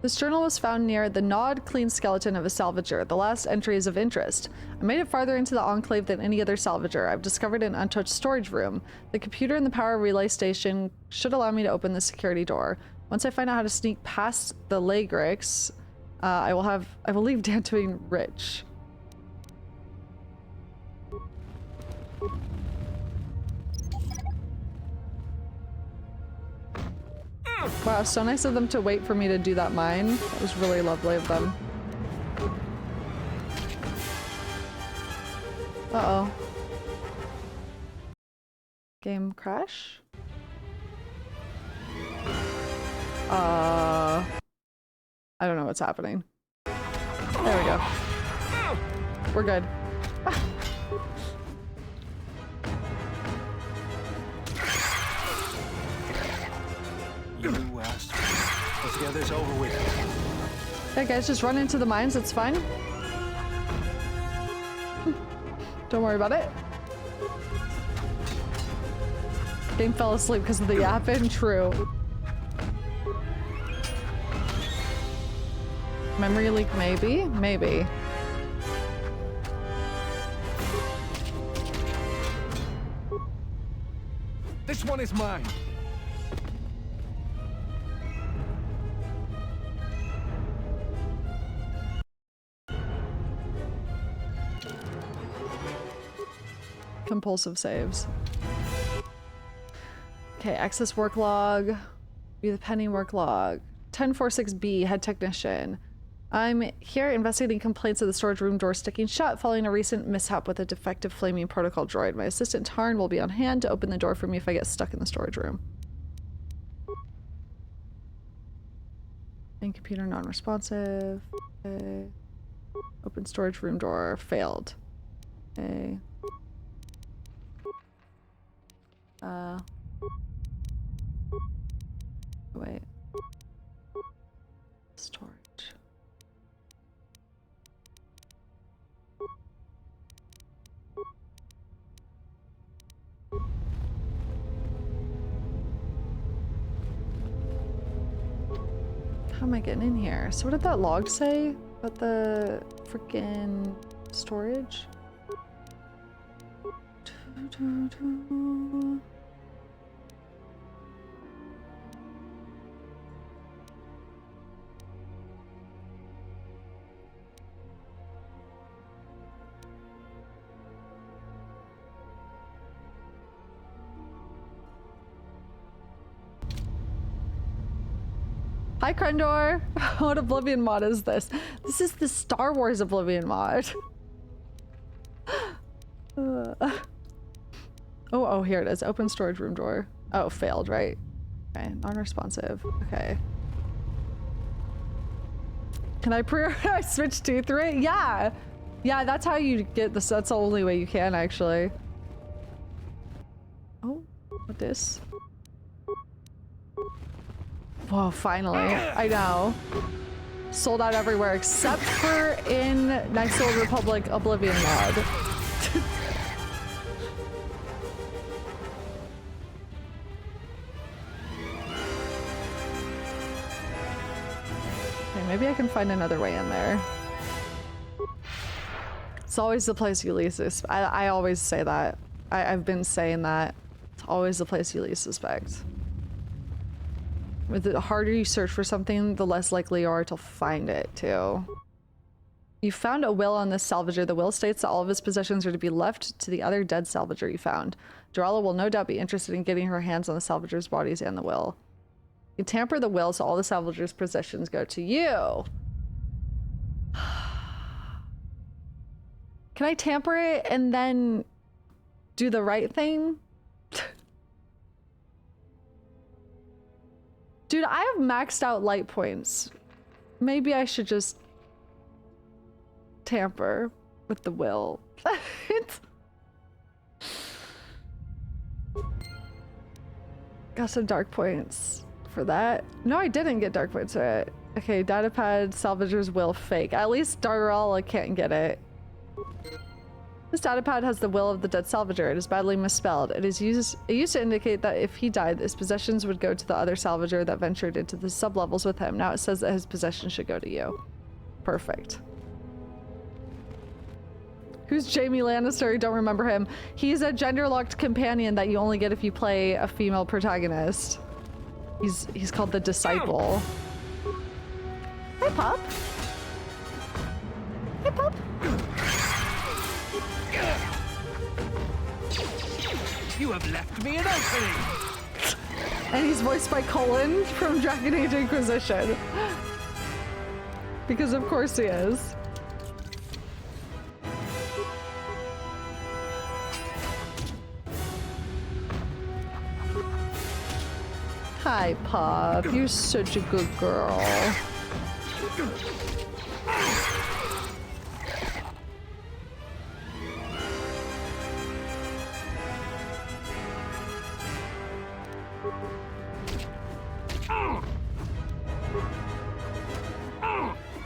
This journal was found near the gnawed, clean skeleton of a salvager. The last entry is of interest. I made it farther into the Enclave than any other salvager. I've discovered an untouched storage room. The computer in the power relay station should allow me to open the security door. Once I find out how to sneak past the Lagrix, I will leave Dantooine rich. Wow, so nice of them to wait for me to do that mine. That was really lovely of them. Uh-oh. Game crash? I don't know what's happening. There we go. We're good. You asked for it. Let's get this over with. Yeah, guys, just run into the mines. It's fine. Don't worry about it. Game fell asleep because of the yapping. True. Memory leak, maybe? Maybe. This one is mine. Compulsive saves. Okay, access work log. View the pending work log. 1046B, head technician. I'm here investigating complaints of the storage room door sticking shut following a recent mishap with a defective flaming protocol droid. My assistant Tarn will be on hand to open the door for me if I get stuck in the storage room. And computer non-responsive. Okay. Open storage room door. Failed. Okay. Wait. Storage. How am I getting in here? So what did that log say about the freaking storage? Hi, Krendor. What Oblivion mod is this? This is the Star Wars Oblivion mod. Oh, here it is. Open storage room door. Oh, failed, right? Okay, non-responsive. Okay. Can I I switch to 3? Yeah. Yeah, that's how you get this. That's the only way you can, actually. Oh, what this? Whoa, finally. I know. Sold out everywhere except for in Next Old Republic Oblivion mod. Okay, maybe I can find another way in there. It's always the place you least suspect. I always say that. I've been saying that. It's always the place you least suspect. The harder you search for something, the less likely you are to find it, too. You found a will on this salvager. The will states that all of his possessions are to be left to the other dead salvager you found. Jorala will no doubt be interested in getting her hands on the salvager's bodies and the will. You tamper the will so all the salvagers' possessions go to you. Can I tamper it and then do the right thing? Dude, I have maxed out light points. Maybe I should just tamper with the will. Got some dark points for that. No, I didn't get dark points for it. Okay, datapad, salvager's will fake. At least Darrella can't get it. This datapad has the will of the dead salvager. It is badly misspelled. It used to indicate that if he died, his possessions would go to the other salvager that ventured into the sublevels with him. Now it says that his possessions should go to you. Perfect. Who's Jaime Lannister? I don't remember him. He's a gender-locked companion that you only get if you play a female protagonist. He's called the Disciple. Hey, Pop. Hey, Pop. You have left me an opening! And he's voiced by Cullen from Dragon Age Inquisition. Because of course he is. Hi, Pop. You're such a good girl.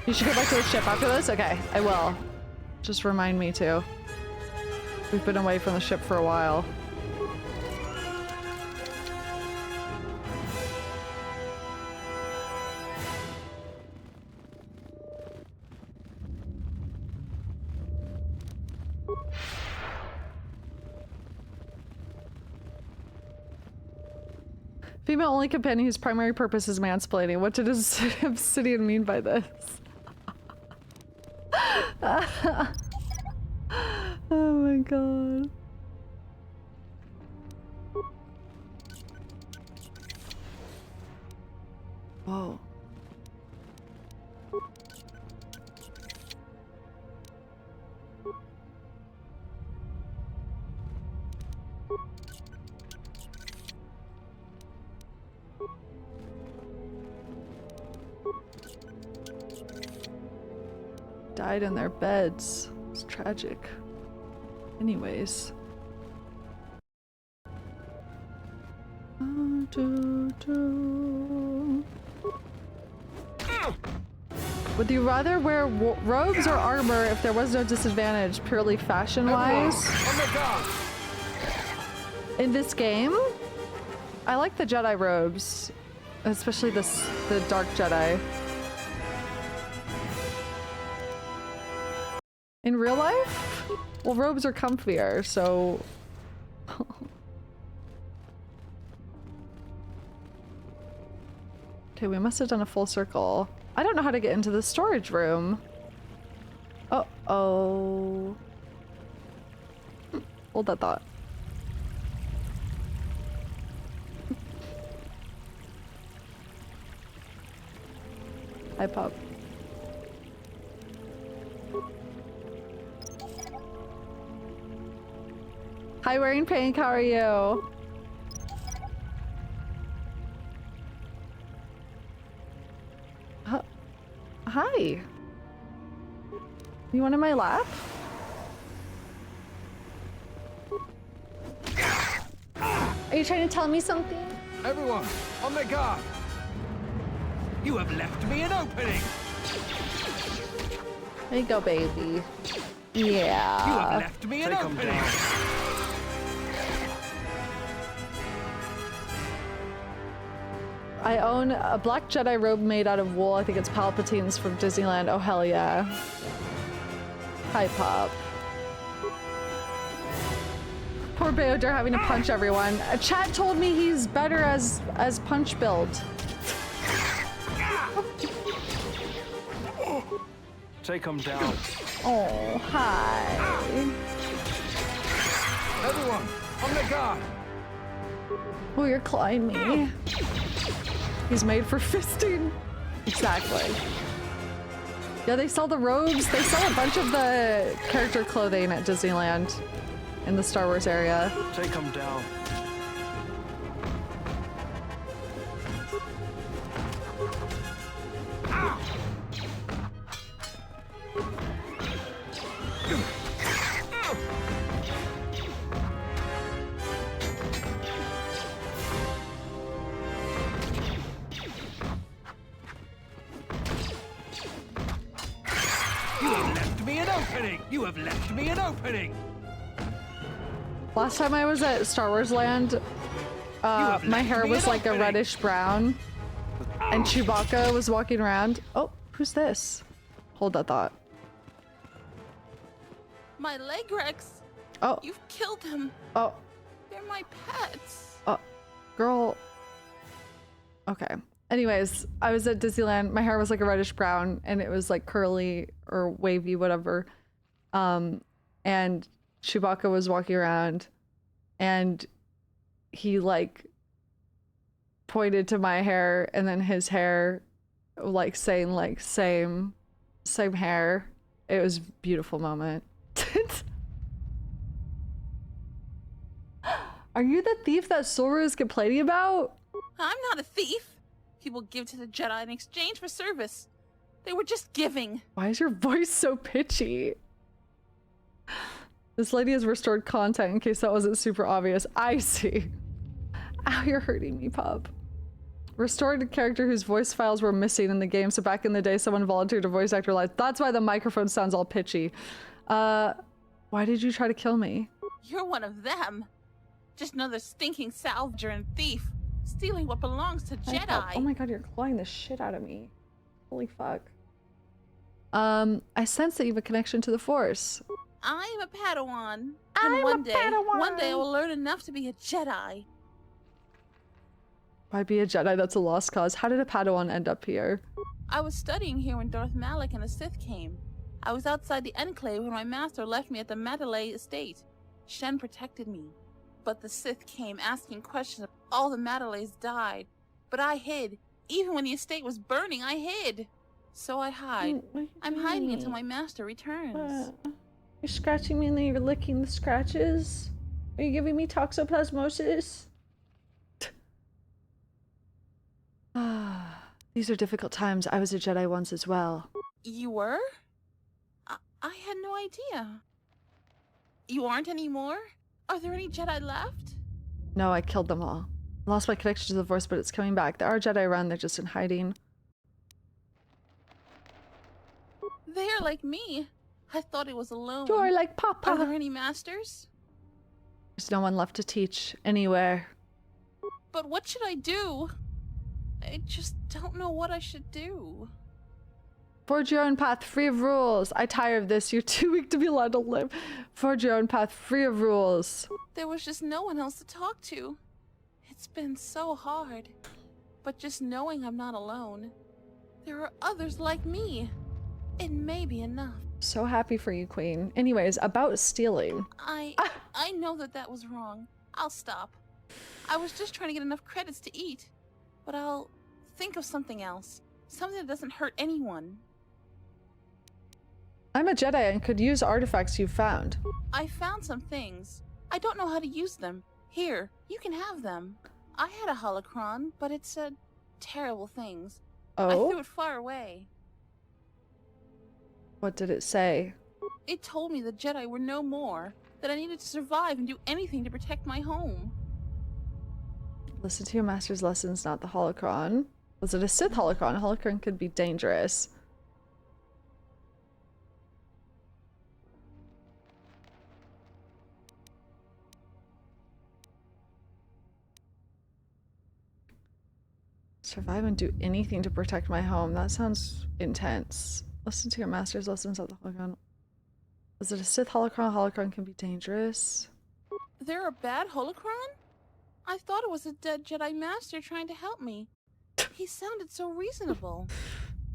You should go back to the ship after this? Okay, I will. Just remind me to. We've been away from the ship for a while. Female only companion whose primary purpose is mansplaining. What did Obsidian mean by this? Oh my god. Whoa. Died in their beds. It's tragic. Anyways. Would you rather wear robes or armor if there was no disadvantage, purely fashion-wise? In this game? I like the Jedi robes. Especially the Dark Jedi. In real life? Well, robes are comfier, so... Okay, we must have done a full circle. I don't know how to get into the storage room. Uh-oh. Hold that thought. Hi, Pop. Hi, Wearing Pink, how are you? Hi. You want in my lap? Are you trying to tell me something? Everyone, on their guard! You have left me an opening! There you go, baby. Yeah. You have left me an opening! I own a black Jedi robe made out of wool. I think it's Palpatine's from Disneyland. Oh, hell yeah. Hi, Pop. Poor Beodur having to punch everyone. Chat told me he's better as punch build. Take him down. Oh, hi. Everyone, on their guard! Oh, you're clawing me. He's made for fisting. Exactly. Yeah, they sell the robes. They sell a bunch of the character clothing at Disneyland in the Star Wars area. Take him down. You have left me an opening! Last time I was at Star Wars Land, my hair was like a reddish brown, and Chewbacca was walking around. Oh, who's this? Hold that thought. My leg Rex. Oh. You've killed them. Oh. They're my pets. Oh, girl. Okay. Anyways, I was at Disneyland. My hair was like a reddish brown, and it was like curly or wavy, whatever. And Chewbacca was walking around, and he like pointed to my hair, and then his hair, like saying like same hair. It was a beautiful moment. Are you the thief that Sora is complaining about? I'm not a thief. People give to the Jedi in exchange for service. They were just giving. Why is your voice so pitchy? This lady has restored content in case that wasn't super obvious. I see. Ow, you're hurting me, pup. Restored a character whose voice files were missing in the game, so back in the day someone volunteered to voice actor live. That's why the microphone sounds all pitchy. Why did you try to kill me? You're one of them. Just another stinking salvager and thief, stealing what belongs to Jedi. Oh my god, you're clawing the shit out of me. Holy fuck. I sense that you have a connection to the Force. I'm a Padawan. I'm and a one Padawan. day I will learn enough to be a Jedi. Why be a Jedi? That's a lost cause. How did a Padawan end up here? I was studying here when Darth Malak and the Sith came. I was outside the Enclave when my master left me at the Mandalay estate. Shen protected me. But the Sith came asking questions. All the Mandalays died. But I hid. Even when the estate was burning, I hid. So I hide. I'm hiding until my master returns. You're scratching me and then you're licking the scratches? Are you giving me toxoplasmosis? These are difficult times. I was a Jedi once as well. You were? I had no idea. You aren't anymore? Are there any Jedi left? No, I killed them all. Lost my connection to the Force, but it's coming back. There are Jedi around, they're just in hiding. They're like me. I thought it was alone. You're like Papa. Are there any masters? There's no one left to teach anywhere. But what should I do? I just don't know what I should do. Forge your own path, free of rules. I tire of this. You're too weak to be allowed to live. Forge your own path, free of rules. There was just no one else to talk to. It's been so hard. But just knowing I'm not alone. There are others like me. It may be enough. So happy for you, Queen. Anyways, about stealing. I know that was wrong. I'll stop. I was just trying to get enough credits to eat. But I'll think of something else. Something that doesn't hurt anyone. I'm a Jedi and could use artifacts you've found. I found some things. I don't know how to use them. Here, you can have them. I had a holocron, but it said terrible things. Oh? I threw it far away. What did it say? It told me the Jedi were no more, that I needed to survive and do anything to protect my home. Listen to your master's lessons, not the holocron. Was it a Sith holocron? A holocron could be dangerous. Survive and do anything to protect my home. That sounds intense. Listen to your master's lessons at the holocron. Was it a Sith holocron? Holocron can be dangerous. They're a bad holocron? I thought it was a dead Jedi Master trying to help me. He sounded so reasonable.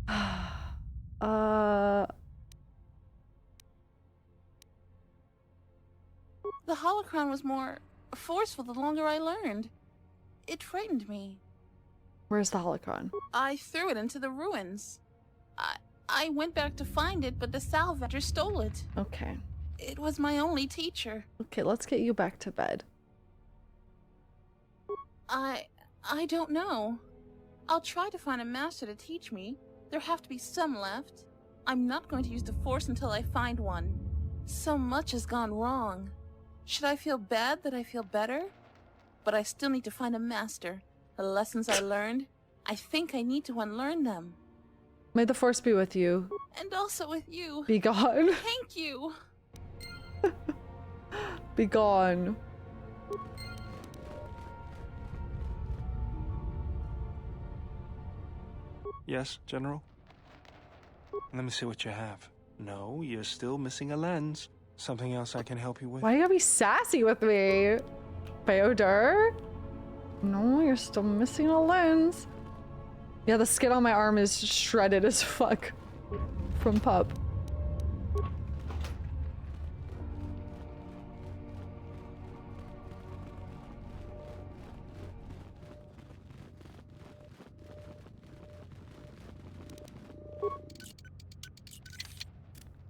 The holocron was more forceful the longer I learned. It frightened me. Where's the holocron? I threw it into the ruins. I went back to find it, but the salvagers stole it. Okay. It was my only teacher. Okay, let's get you back to bed. I don't know. I'll try to find a master to teach me. There have to be some left. I'm not going to use the Force until I find one. So much has gone wrong. Should I feel bad that I feel better? But I still need to find a master. The lessons I learned, I think I need to unlearn them. May the Force be with you. And also with you. Be gone. Thank you. Be gone. Yes, General? Let me see what you have. No, you're still missing a lens. Something else I can help you with? Why you gotta be sassy with me? Feodor? No, you're still missing a lens. Yeah, the skin on my arm is shredded as fuck from Pup.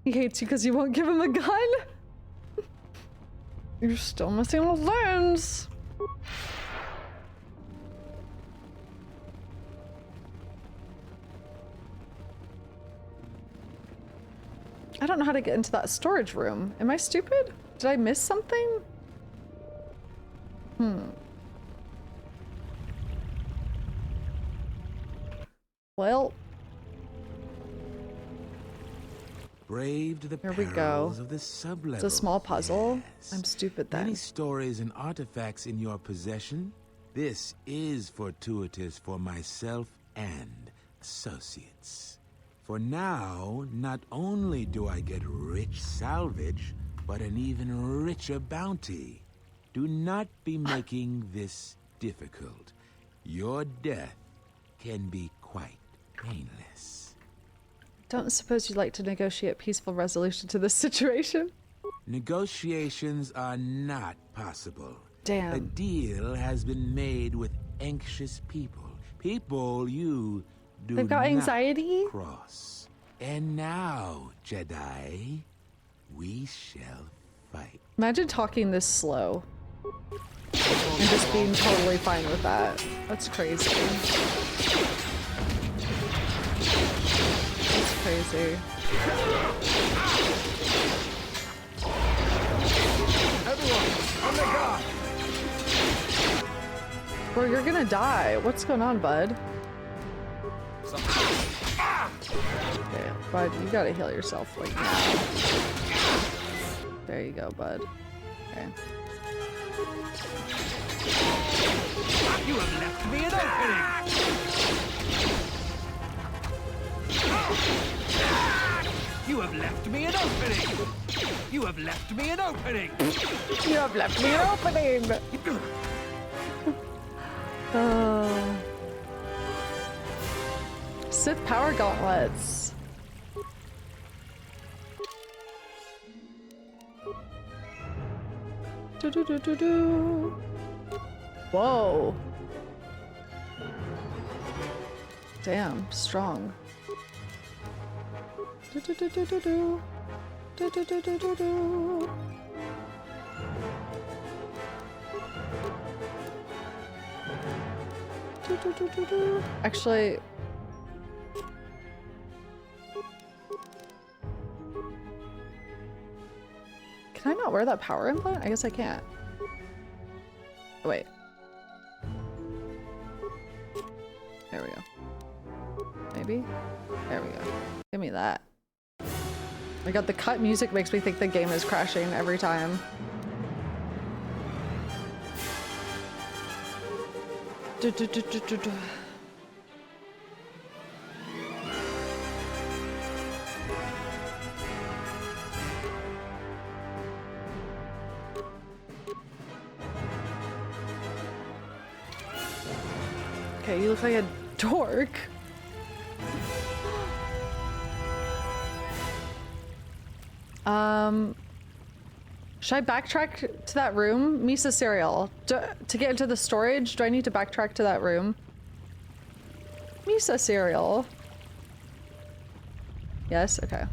He hates you because you won't give him a gun? You're still missing a lens. I don't know how to get into that storage room. Am I stupid? Did I miss something? Well. Braved the Here we go. perils of the sublevel. It's a small puzzle. Yes. I'm stupid then. Many stories and artifacts in your possession. This is fortuitous for myself and associates. For now, not only do I get rich salvage, but an even richer bounty. Do not be making this difficult. Your death can be quite painless. Don't suppose you'd like to negotiate peaceful resolution to this situation? Negotiations are not possible. Damn. A deal has been made with anxious people. People you do They've got anxiety? not cross. And now, Jedi, we shall fight. Imagine talking this slow. And just being totally fine with that. That's crazy. That's crazy. Everyone, on the guard! Bro, you're gonna die. What's going on, bud? Okay, bud, you gotta heal yourself right now. There you go, bud. Okay. You have left me an opening! You have left me an opening! You have left me an opening! You have left me an opening! Sith power gauntlets. Do-do-do-do-do. Whoa. Damn, strong. Do-do-do-do-do-do. Do-do-do-do-do-do. Do-do-do-do-do. Actually, can I not wear that power implant? I guess I can't. Oh, wait. There we go. Maybe? There we go. Give me that. I got the cut music makes me think the game is crashing every time. Okay, you look like a dork. Should I backtrack to that room? Misa cereal. To get into the storage, do I need to backtrack to that room? Misa cereal. Yes, okay.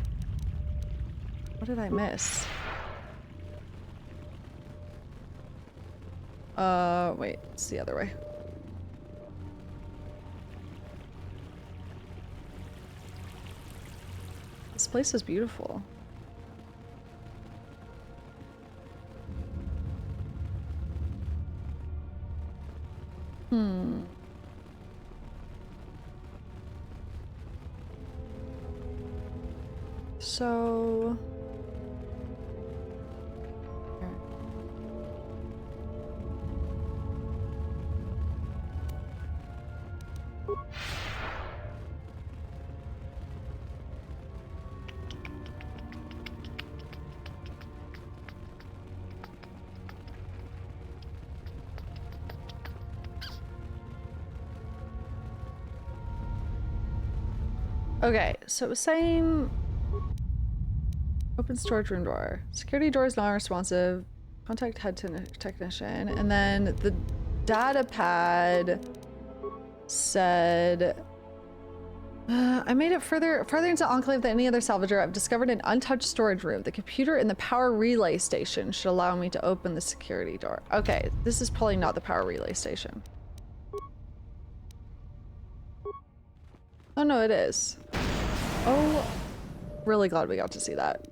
What did I miss? Wait, it's the other way. This place is beautiful. Hmm. So... Okay, so it was saying open storage room door. Security door is non-responsive. Contact head technician. And then the data pad said, I made it further into Enclave than any other salvager. I've discovered an untouched storage room. The computer in the power relay station should allow me to open the security door. Okay, this is probably not the power relay station. Oh no, it is. Oh, really glad we got to see that.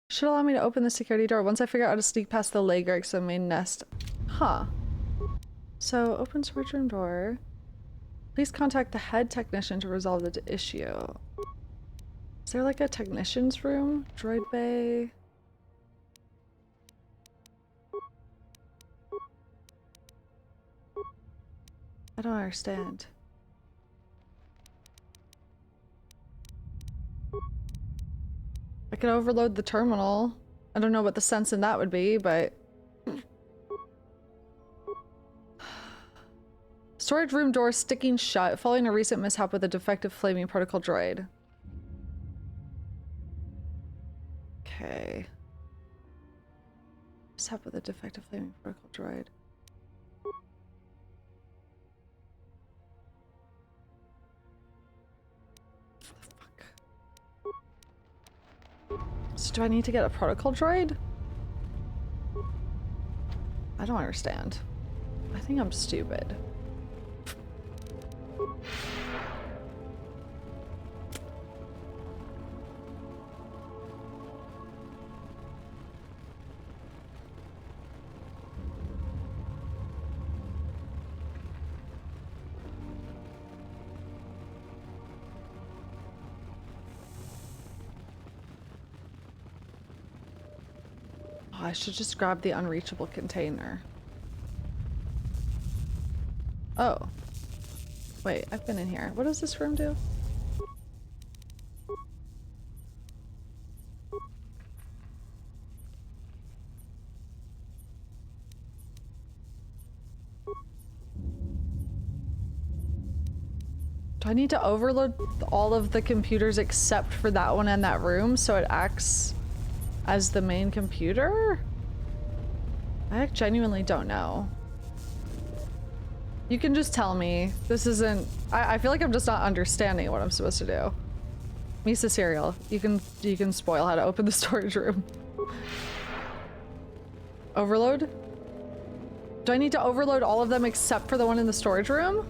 Should allow me to open the security door once I figure out how to sneak past the Lagrex and main nest. Huh. So, open storage room door. Please contact the head technician to resolve the issue. Is there like a technician's room? Droid bay? I don't understand. I could overload the terminal. I don't know what the sense in that would be, but... Storage room door sticking shut following a recent mishap with a defective flaming protocol droid. Okay. Mishap with a defective flaming protocol droid. So do I need to get a protocol droid? I don't understand. I think I'm stupid. I should just grab the unreachable container. Oh. Wait, I've been in here. What does this room do? Do I need to overload all of the computers except for that one in that room so it acts as the main computer? I genuinely don't know. You can just tell me. This isn't... I feel like I'm just not understanding what I'm supposed to do. Misa cereal. You can spoil how to open the storage room. Overload? Do I need to overload all of them except for the one in the storage room?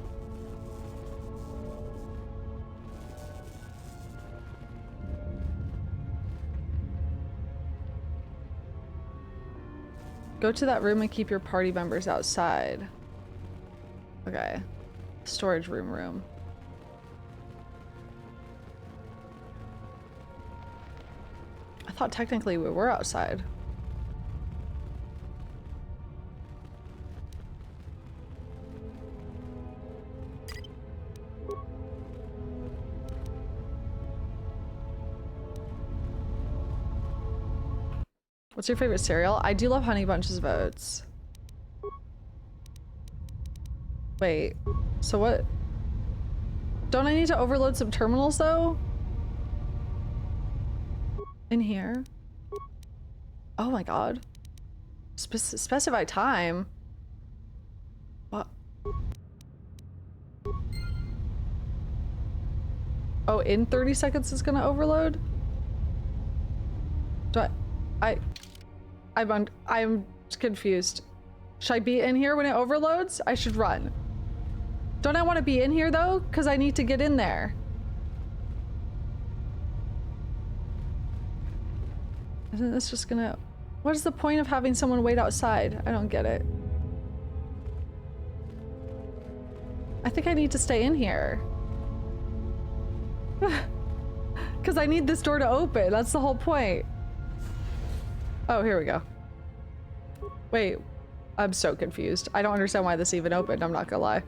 Go to that room and keep your party members outside. Okay. Storage room. I thought technically we were outside. What's your favorite cereal? I do love Honey Bunches of Oats. Wait, so what? Don't I need to overload some terminals though? In here? Oh my god. Specify time? What? Oh, in 30 seconds it's gonna overload? Do I'm confused. Should I be in here when it overloads? I should run. Don't I want to be in here though? Because I need to get in there. Isn't this just gonna... What is the point of having someone wait outside? I don't get it. I think I need to stay in here. Because I need this door to open. That's the whole point. Oh, here we go. Wait, I'm so confused. I don't understand why this even opened, I'm not gonna lie.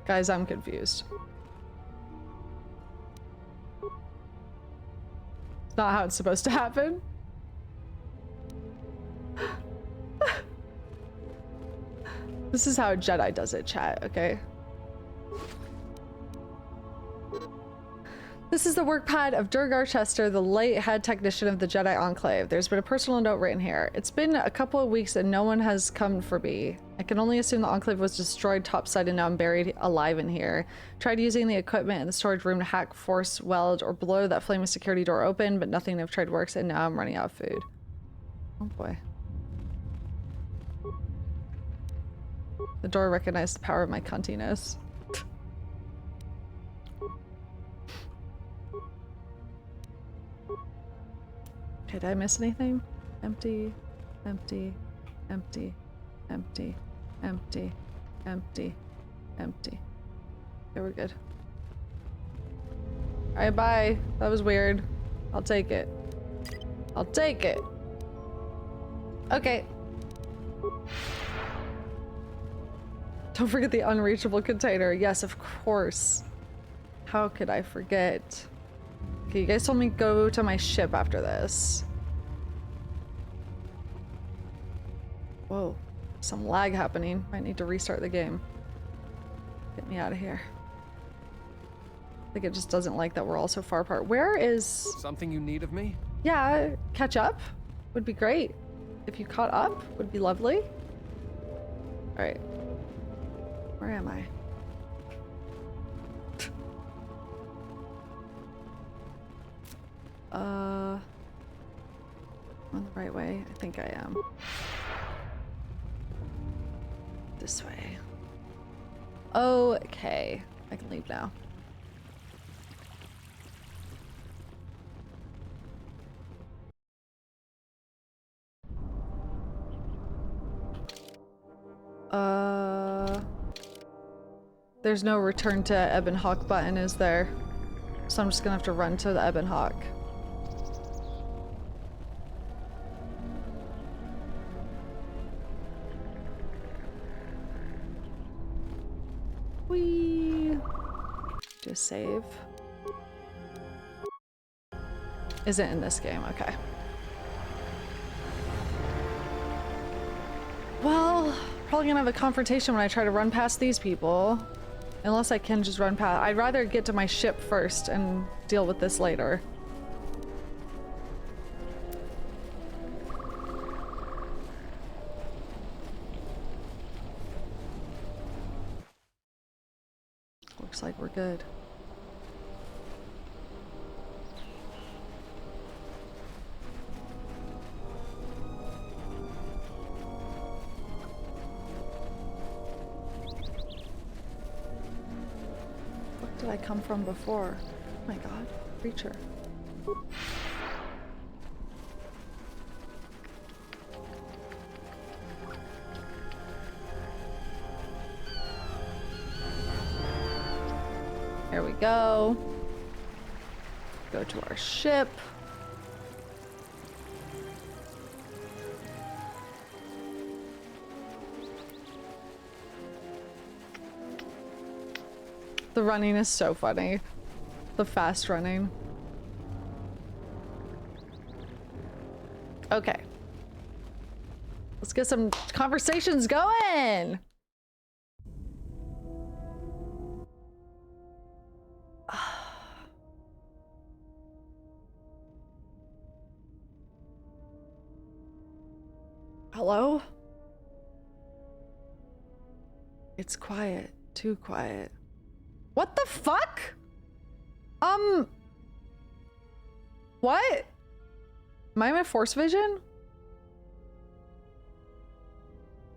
Guys, I'm confused. It's not how it's supposed to happen. This is how a Jedi does it, chat, okay? This is the work pad of Durgar Chester, the late head technician of the Jedi Enclave. There's been a personal note written here. It's been a couple of weeks and no one has come for me. I can only assume the Enclave was destroyed topside and now I'm buried alive in here. Tried using the equipment in the storage room to hack, force, weld, or blow that flaming security door open, but nothing I've tried works and now I'm running out of food. Oh boy. The door recognized the power of my cuntiness. Okay, did I miss anything? Empty, empty, empty, empty, empty, empty, empty. Okay, we're good. Alright, bye. That was weird. I'll take it. I'll take it. Okay. Don't forget the unreachable container. Yes, of course. How could I forget? Okay, you guys told me go to my ship after this. Whoa, some lag happening. Might need to restart the game. Get me out of here. I think it just doesn't like that we're all so far apart. Where is... Something you need of me? Yeah, catch up would be great. If you caught up, would be lovely. Alright. Where am I? On the right way? I think I am. This way. Okay. I can leave now. There's no return to Ebon Hawk button, is there? So I'm just gonna have to run to the Ebon Hawk. Whee! Just save. Is it in this game? Okay. Well, probably gonna have a confrontation when I try to run past these people. Unless I can just run past. I'd rather get to my ship first and deal with this later. Looks like we're good. Did I come from before? Oh my god, creature. There we go. Go to our ship. The running is so funny. The fast running. Okay. Let's get some conversations going. Hello? It's quiet. Too quiet. What the fuck? What? Am I in my force vision?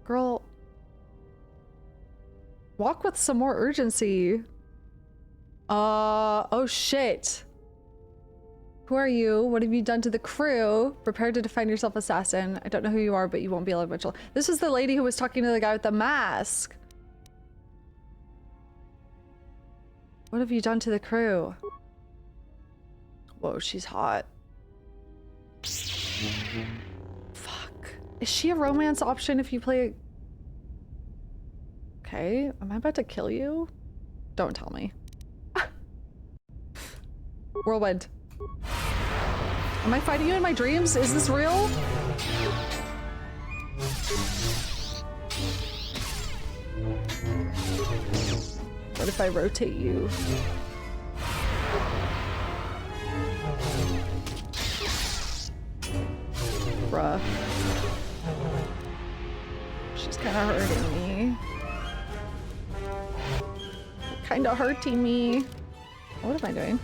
Girl. Walk with some more urgency. Oh shit. Who are you? What have you done to the crew? Prepare to defend yourself, assassin. I don't know who you are, but you won't be able to eventually. This is the lady who was talking to the guy with the mask. What have you done to the crew? Whoa, she's hot. Fuck. Is she a romance option if you play? Okay, am I about to kill you? Don't tell me. Whirlwind. Am I fighting you in my dreams? Is this real? What if I rotate you? Bruh. She's kind of hurting me. Kind of hurting me. What am I doing?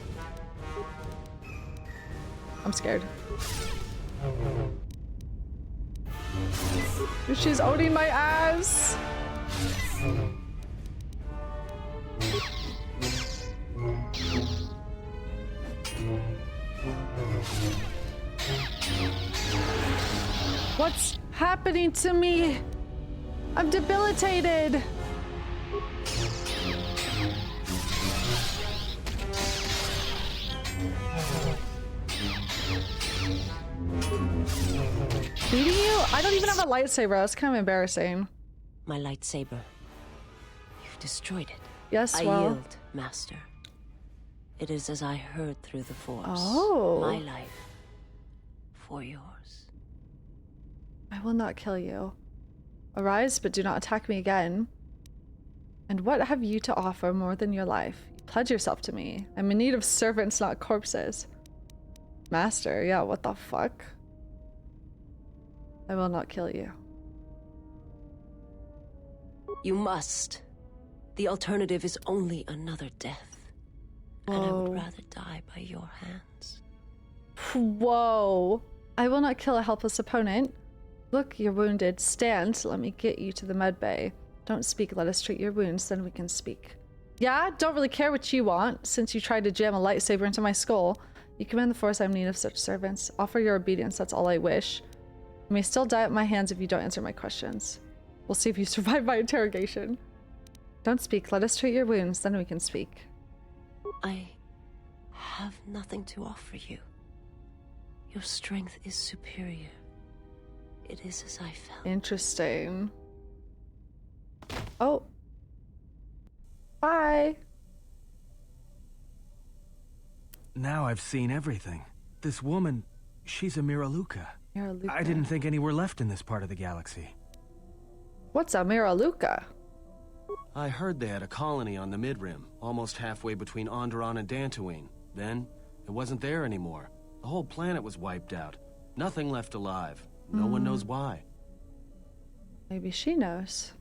I'm scared. She's owning my ass. What's happening to me? I'm debilitated. Beating you? I don't even have a lightsaber. That's kind of embarrassing. My lightsaber. You've destroyed it. Yes, I well. yield, Master. It is as I heard through the Force. Oh. My life for yours. I will not kill you. Arise, but do not attack me again. And what have you to offer more than your life? You pledge yourself to me. I'm in need of servants, not corpses. Master, yeah, what the fuck? I will not kill you. You must. The alternative is only another death. Whoa. And I would rather die by your hands. Whoa. I will not kill a helpless opponent. Look, you're wounded. Stand. Let me get you to the med bay. Don't speak. Let us treat your wounds, then we can speak. Yeah, don't really care what you want, since you tried to jam a lightsaber into my skull. You command the Force, I'm in need of such servants. Offer your obedience, that's all I wish. You may still die at my hands if you don't answer my questions. We'll see if you survive my interrogation. Don't speak. Let us treat your wounds, then we can speak. I have nothing to offer you. Your strength is superior. It is as I felt. Interesting. Oh. Bye. Now I've seen everything. This woman, she's a Miraluka. Miraluka. I didn't think any were left in this part of the galaxy. What's a Miraluka? I heard they had a colony on the Mid-Rim, almost halfway between Onderon and Dantooine. Then, it wasn't there anymore. The whole planet was wiped out. Nothing left alive. No one knows why. Maybe she knows.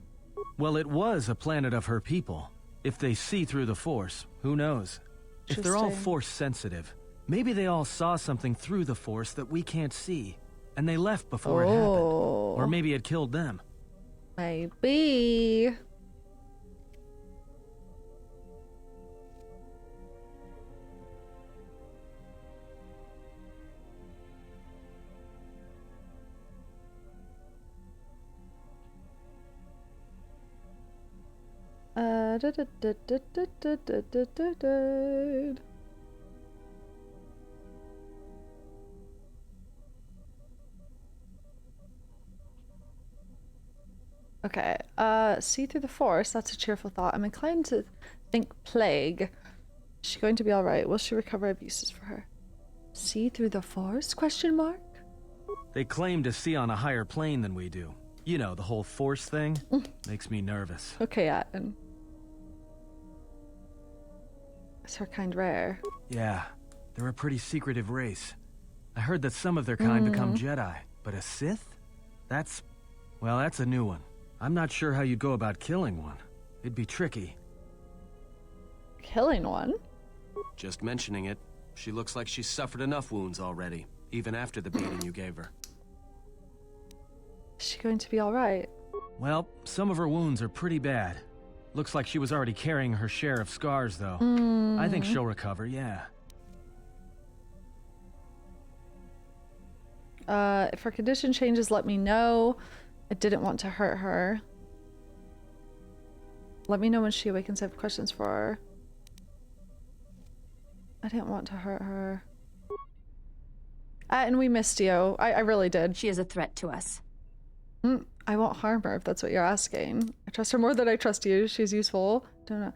Well, it was a planet of her people. If they see through the Force, who knows? If they're all Force sensitive, maybe they all saw something through the Force that we can't see, and they left before it happened. Or maybe it killed them. Maybe. Okay, see through the Force, that's a cheerful thought. I'm inclined to think plague. Is she going to be alright? Will she recover abuses for her? See through the Force? Question mark? They claim to see on a higher plane than we do. You know, the whole Force thing makes me nervous. Okay, Atten. Is her kind rare? Yeah, they're a pretty secretive race. I heard that some of their kind become Jedi, but a Sith? That's Well, that's a new one. I'm not sure how you'd go about killing one. It'd be tricky. Killing one? Just mentioning it. She looks like she's suffered enough wounds already, even after the beating you gave her. Is she going to be alright? Well, some of her wounds are pretty bad. Looks like she was already carrying her share of scars, though. I think she'll recover, yeah. If her condition changes, let me know. I didn't want to hurt her. Let me know when she awakens. I have questions for her. I didn't want to hurt her. And we missed you. I really did. She is a threat to us. I won't harm her if that's what you're asking. I trust her more than I trust you. She's useful. Don't know.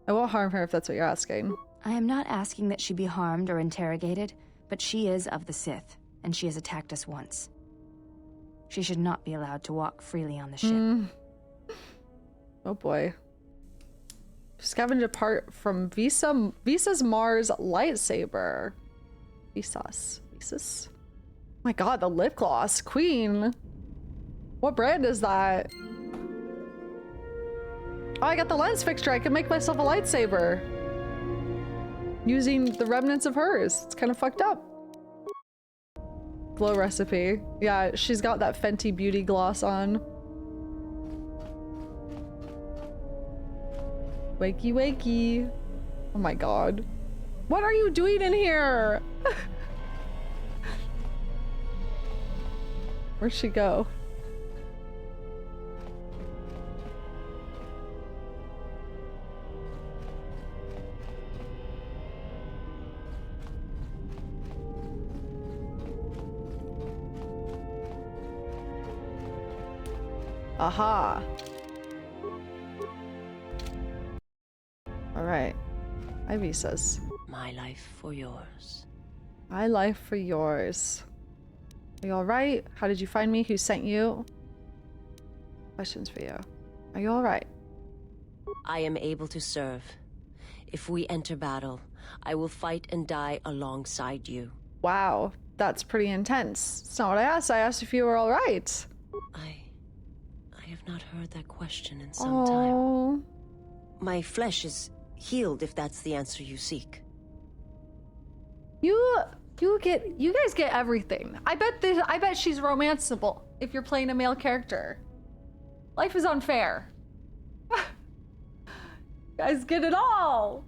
I won't harm her if that's what you're asking. I am not asking that she be harmed or interrogated, but she is of the Sith, and she has attacked us once. She should not be allowed to walk freely on the ship. Oh boy. Scavenge a part from Visas Marr's lightsaber. Visas. Oh my god, the lip gloss. Queen. What brand is that? Oh, I got the lens fixture. I can make myself a lightsaber. Using the remnants of hers. It's kind of fucked up. Glow recipe. Yeah, she's got that Fenty Beauty gloss on. Wakey wakey. Oh my god. What are you doing in here? Where'd she go? Aha. All right. My visas. My life for yours. My life for yours. Are you all right? How did you find me? Who sent you? Questions for you. Are you all right? I am able to serve. If we enter battle, I will fight and die alongside you. Wow, that's pretty intense. It's not what I asked. I asked if you were all right. I have not heard that question in some time. My flesh is healed, if that's the answer you seek. You guys get everything. I bet she's romanceable if you're playing a male character. Life is unfair. You guys get it all.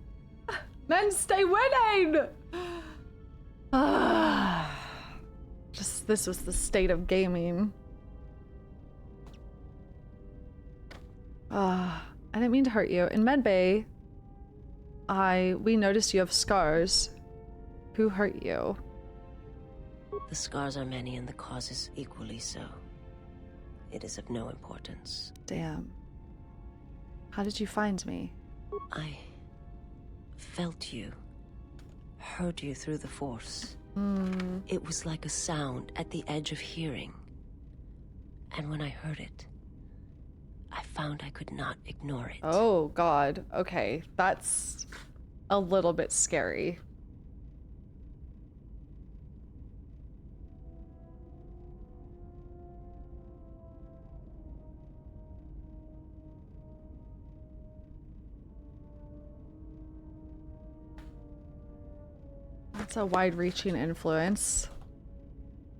Men stay winning. This was the state of gaming. I didn't mean to hurt you. In Medbay, we noticed you have scars. Who hurt you? The scars are many and the causes equally so. It is of no importance. Damn. How did you find me? I felt you. Heard you through the Force. It was like a sound at the edge of hearing. And when I heard it, I found I could not ignore it. Oh, God. Okay. That's a little bit scary. That's a wide-reaching influence.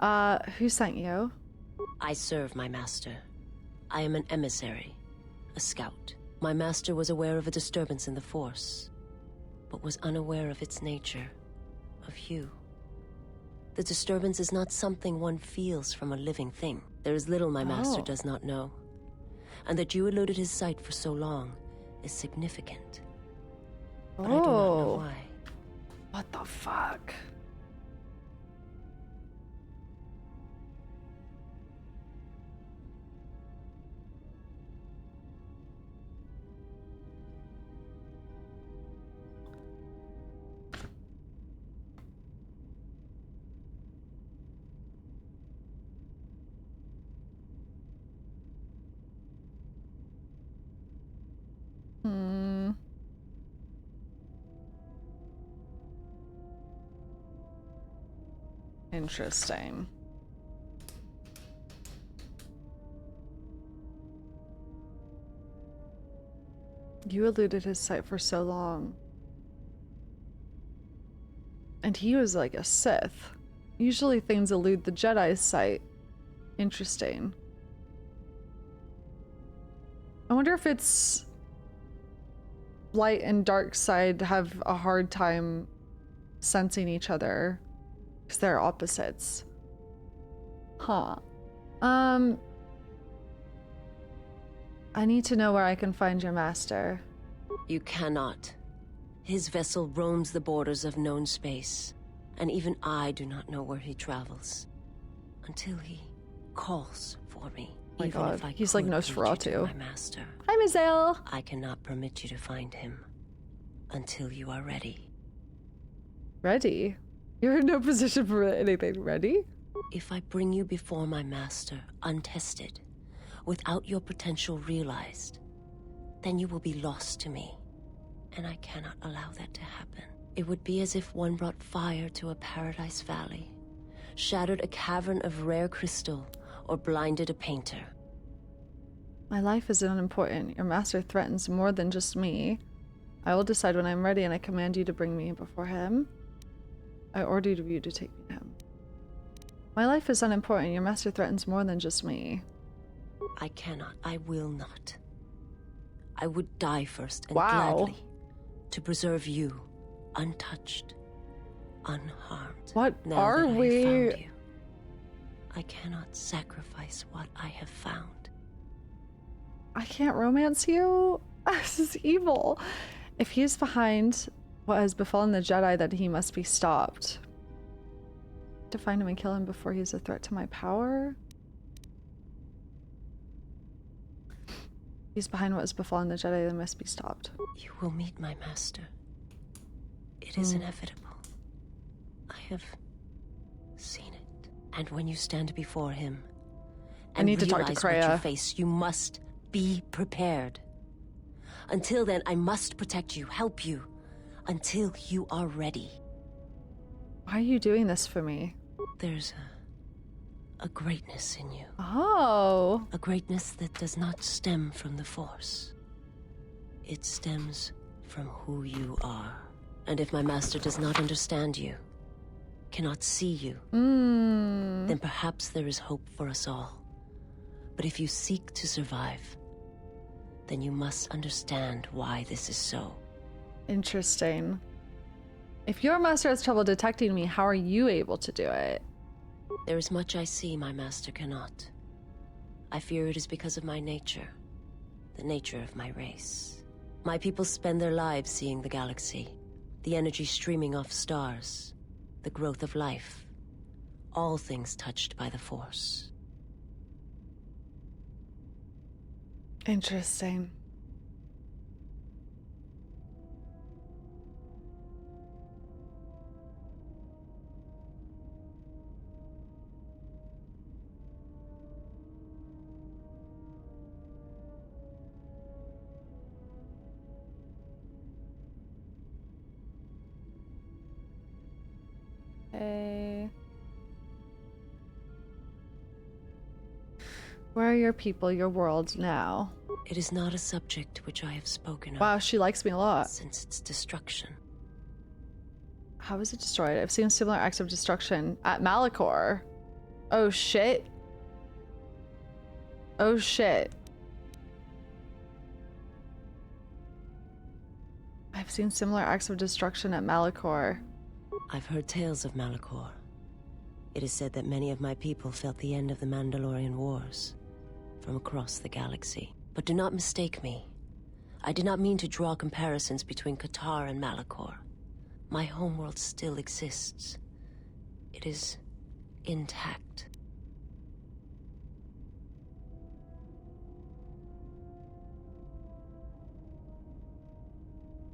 Who sent you? I serve my master. I am an emissary, a scout. My master was aware of a disturbance in the Force, but was unaware of its nature, of you. The disturbance is not something one feels from a living thing. There is little my master does not know. And that you eluded his sight for so long is significant. But I do not know why. What the fuck? Interesting. You eluded his sight for so long. And he was like a Sith. Usually things elude the Jedi's sight. Interesting. I wonder if it's light and dark side have a hard time sensing each other because they're opposites. Huh. I need to know where I can find your master. You cannot. His vessel roams the borders of known space, and even I do not know where he travels. Until he calls for me. Oh my even God, if I he's like could lead you to Nosferatu. my master. Hi, Mizael. I cannot permit you to find him until you are ready. Ready? You're in no position for anything. Ready? If I bring you before my master, untested, without your potential realized, then you will be lost to me, and I cannot allow that to happen. It would be as if one brought fire to a paradise valley, shattered a cavern of rare crystal, or blinded a painter. My life is unimportant. Your master threatens more than just me. I will decide when I'm ready, and I command you to bring me before him. I ordered you to take me to him. My life is unimportant. Your master threatens more than just me. I cannot. I will not. I would die first, and Wow. gladly, to preserve you, untouched, unharmed. What now are that I have we? found you, I cannot sacrifice what I have found. I can't romance you? This is evil. If he is behind what has befallen the Jedi, then he must be stopped. To find him and kill him before he's a threat to my power? He's behind what has befallen the Jedi, then must be stopped. You will meet my master. It is inevitable. I have seen it. And when you stand before him I and need to talk to realize what you Kreia. face, you must be prepared. Until then, I must protect you, help you, until you are ready. Why are you doing this for me? There's a greatness in you. Oh. A greatness that does not stem from the Force. It stems from who you are. And if my master does not understand you, cannot see you, then perhaps there is hope for us all. But if you seek to survive, then you must understand why this is so. Interesting. If your master has trouble detecting me, how are you able to do it? There is much I see my master cannot. I fear it is because of my nature, the nature of my race. My people spend their lives seeing the galaxy, the energy streaming off stars, the growth of life, all things touched by the Force. Interesting. Hey. Where are your people, your world now? It is not a subject which I have spoken of. Wow, she likes me a lot. Since its destruction. How is it destroyed? I've seen similar acts of destruction at Malachor. Oh shit. Oh shit. I've seen similar acts of destruction at Malachor. I've heard tales of Malachor. It is said that many of my people felt the end of the Mandalorian Wars from across the galaxy. But do not mistake me. I did not mean to draw comparisons between KOTOR and Malachor. My homeworld still exists. It is intact.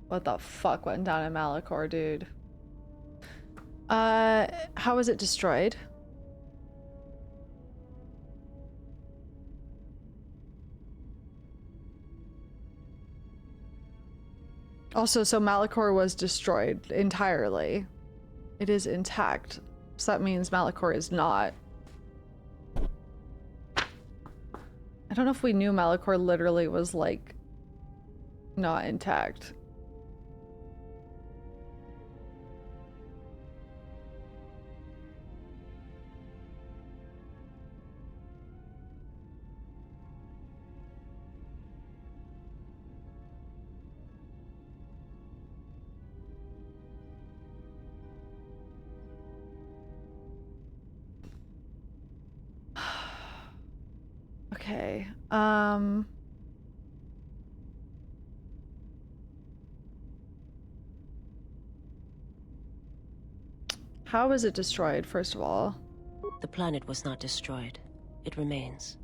What the fuck went down in Malachor, dude? How was it destroyed? Also, so Malachor was destroyed entirely. It is intact. So that means Malachor is not. I don't know if we knew Malachor literally was like not intact. Okay. How was it destroyed, first of all? The planet was not destroyed. It remains.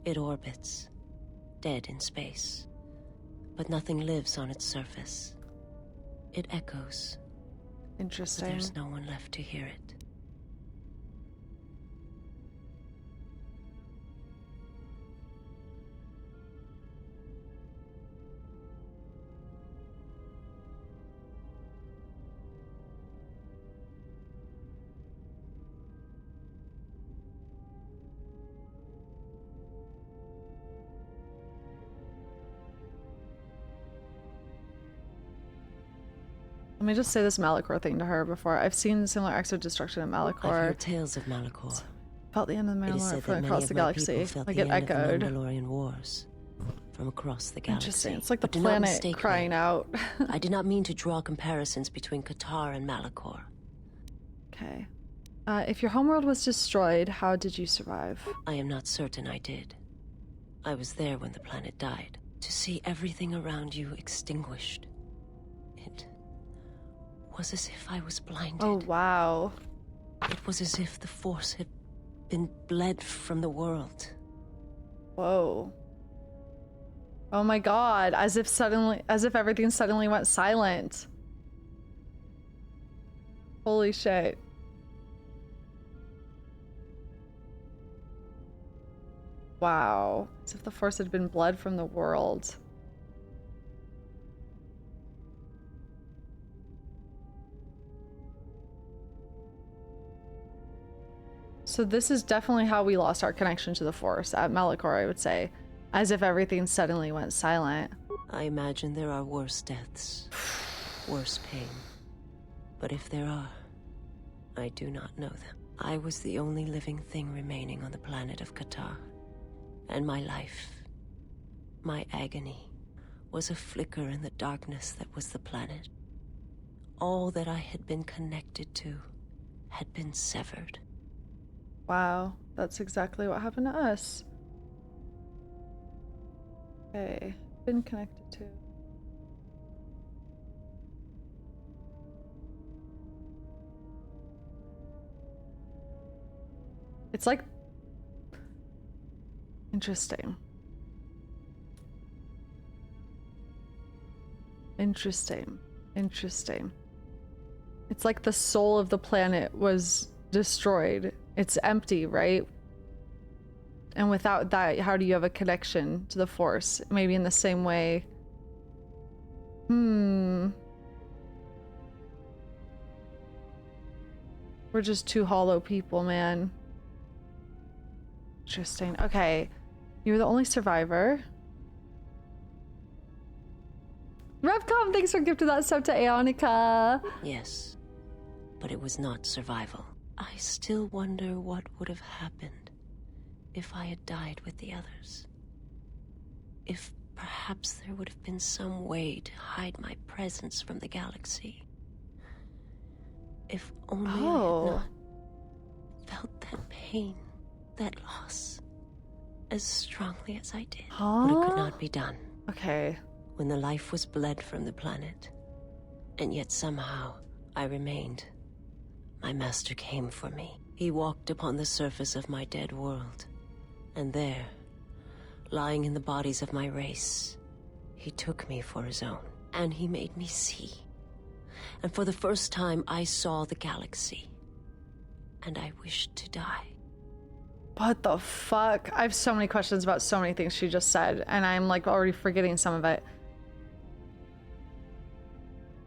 It orbits, dead in space. But nothing lives on its surface. It echoes. Interesting. But there's no one left to hear it. Let me just say this Malachor thing to her before. I've seen similar acts of destruction in Malachor. I've heard tales of Malachor. Felt the end of the It is Mandalorian said from that across many the of my galaxy. people felt Like the it end echoed. of the Mandalorian Wars from across the galaxy. Interesting. It's like the But do not planet mistake me. crying out. I did not mean to draw comparisons between KOTOR and Malachor. Okay. If your homeworld was destroyed, how did you survive? I am not certain I did. I was there when the planet died. To see everything around you extinguished. It was as if I was blinded. Oh, wow. It was as if the Force had been bled from the world. Whoa. Oh my god, as if everything suddenly went silent. Holy shit. Wow. As if the Force had been bled from the world. So this is definitely how we lost our connection to the Force at Malachor, I would say. As if everything suddenly went silent. I imagine there are worse deaths, worse pain. But if there are, I do not know them. I was the only living thing remaining on the planet of KOTOR. And my life, my agony, was a flicker in the darkness that was the planet. All that I had been connected to had been severed. Wow, that's exactly what happened to us. Okay, been connected to. It's like interesting. Interesting. Interesting. It's like the soul of the planet was destroyed. It's empty, right? And without that, how do you have a connection to the Force? Maybe in the same way. We're just two hollow people, man. Interesting. Okay. You were the only survivor. Revcom, thanks for gifting that sub to Aeonica. Yes, but it was not survival. I still wonder what would have happened if I had died with the others. If perhaps there would have been some way to hide my presence from the galaxy. If only I had not felt that pain, that loss, as strongly as I did. But it could not be done. Okay. When the life was bled from the planet, and yet somehow I remained. My master came for me. He walked upon the surface of my dead world, and there, lying in the bodies of my race, he took me for his own, and he made me see. And for the first time, I saw the galaxy, and I wished to die. What the fuck? I have so many questions about so many things she just said, and I'm like already forgetting some of it.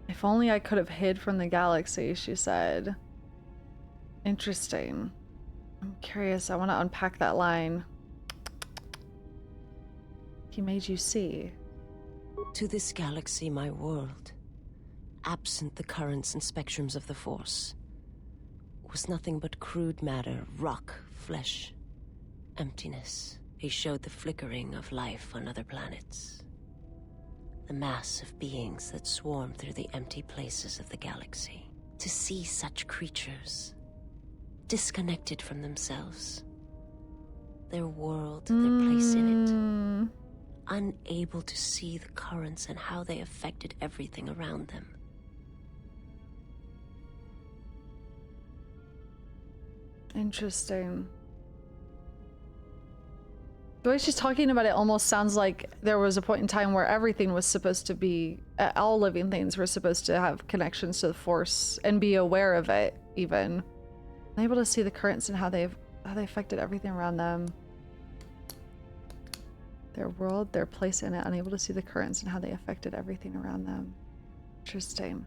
If only I could have hid from the galaxy, she said. Interesting. I'm curious. I want to unpack that line. He made you see. To this galaxy, my world, absent the currents and spectrums of the Force, was nothing but crude matter, rock, flesh, emptiness. He showed the flickering of life on other planets. The mass of beings that swarm through the empty places of the galaxy. To see such creatures, disconnected from themselves, their world, their place in it, unable to see the currents and how they affected everything around them. Interesting. The way she's talking about it almost sounds like there was a point in time where everything was supposed to be, all living things were supposed to have connections to the Force and be aware of it, even. Unable to see the currents and how they affected everything around them. Their world, their place in it, unable to see the currents and how they affected everything around them. Interesting.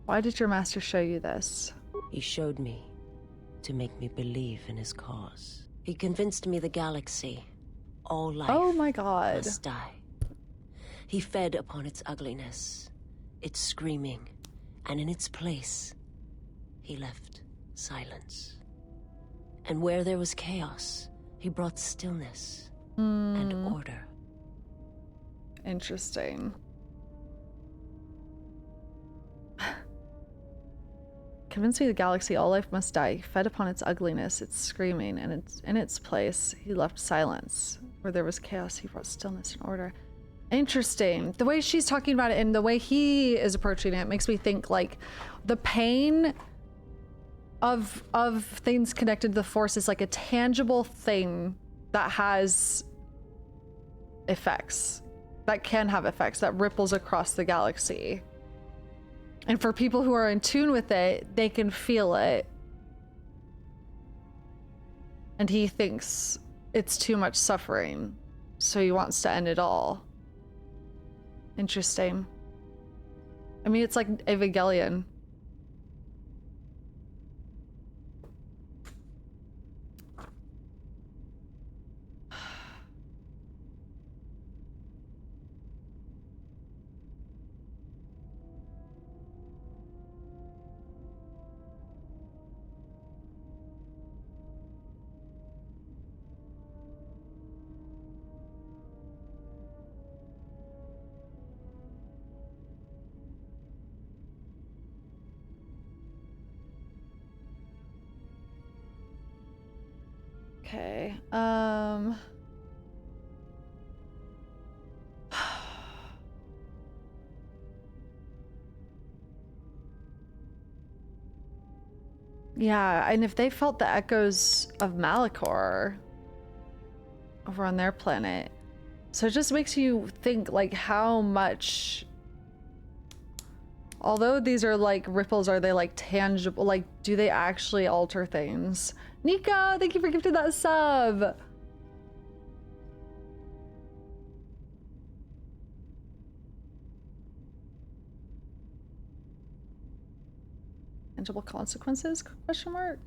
Why did your master show you this? He showed me to make me believe in his cause. He convinced me the galaxy, all life, oh my God, must die. He fed upon its ugliness, its screaming, and in its place, he left silence. And where there was chaos, he brought stillness and order. Interesting. Convinced me the galaxy, all life must die. He fed upon its ugliness, its screaming, and in its place, he left silence. Where there was chaos, he brought stillness and order. Interesting. The way she's talking about it and the way he is approaching it makes me think like the pain of things connected to the Force is like a tangible thing that has effects, that can have effects, that ripples across the galaxy. And for people who are in tune with it, they can feel it. And he thinks it's too much suffering, so he wants to end it all. Interesting. I mean, it's like Evangelion. Okay, yeah, and if they felt the echoes of Malachor over on their planet, so it just makes you think like how much, although these are like ripples, are they like tangible? Like, do they actually alter things? Nico, thank you for gifting that sub. Tangible consequences? Question mark.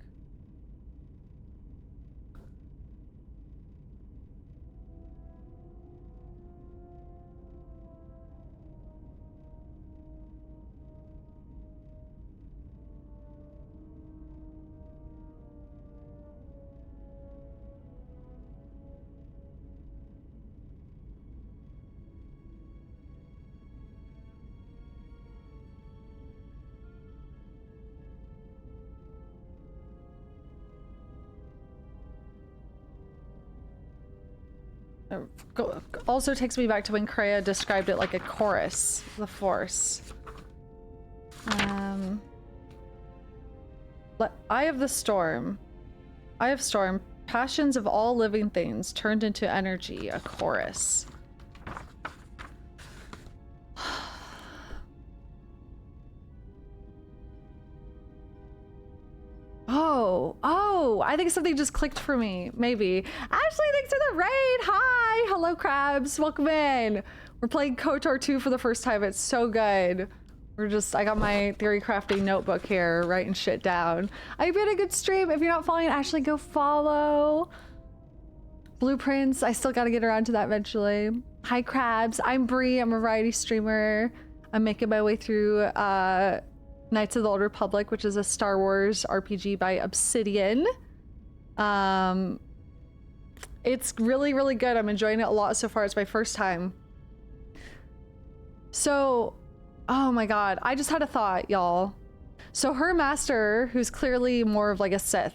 Also takes me back to when Kreia described it like a chorus, the Force. Eye of the Storm. Eye of Storm. Passions of all living things turned into energy, a chorus. Oh, I think something just clicked for me. Maybe. Ashley, thanks for the raid. Hi. Hello, crabs. Welcome in. We're playing KOTOR II for the first time. It's so good. I got my theory crafting notebook here, writing shit down. I've been a good stream. If you're not following Ashley, go follow. Blueprints. I still got to get around to that eventually. Hi, Crabs. I'm Bree. I'm a variety streamer. I'm making my way through Knights of the Old Republic, which is a Star Wars RPG by Obsidian. It's really, really good. I'm enjoying it a lot so far. It's my first time. So, oh my god. I just had a thought, y'all. So her master, who's clearly more of like a Sith,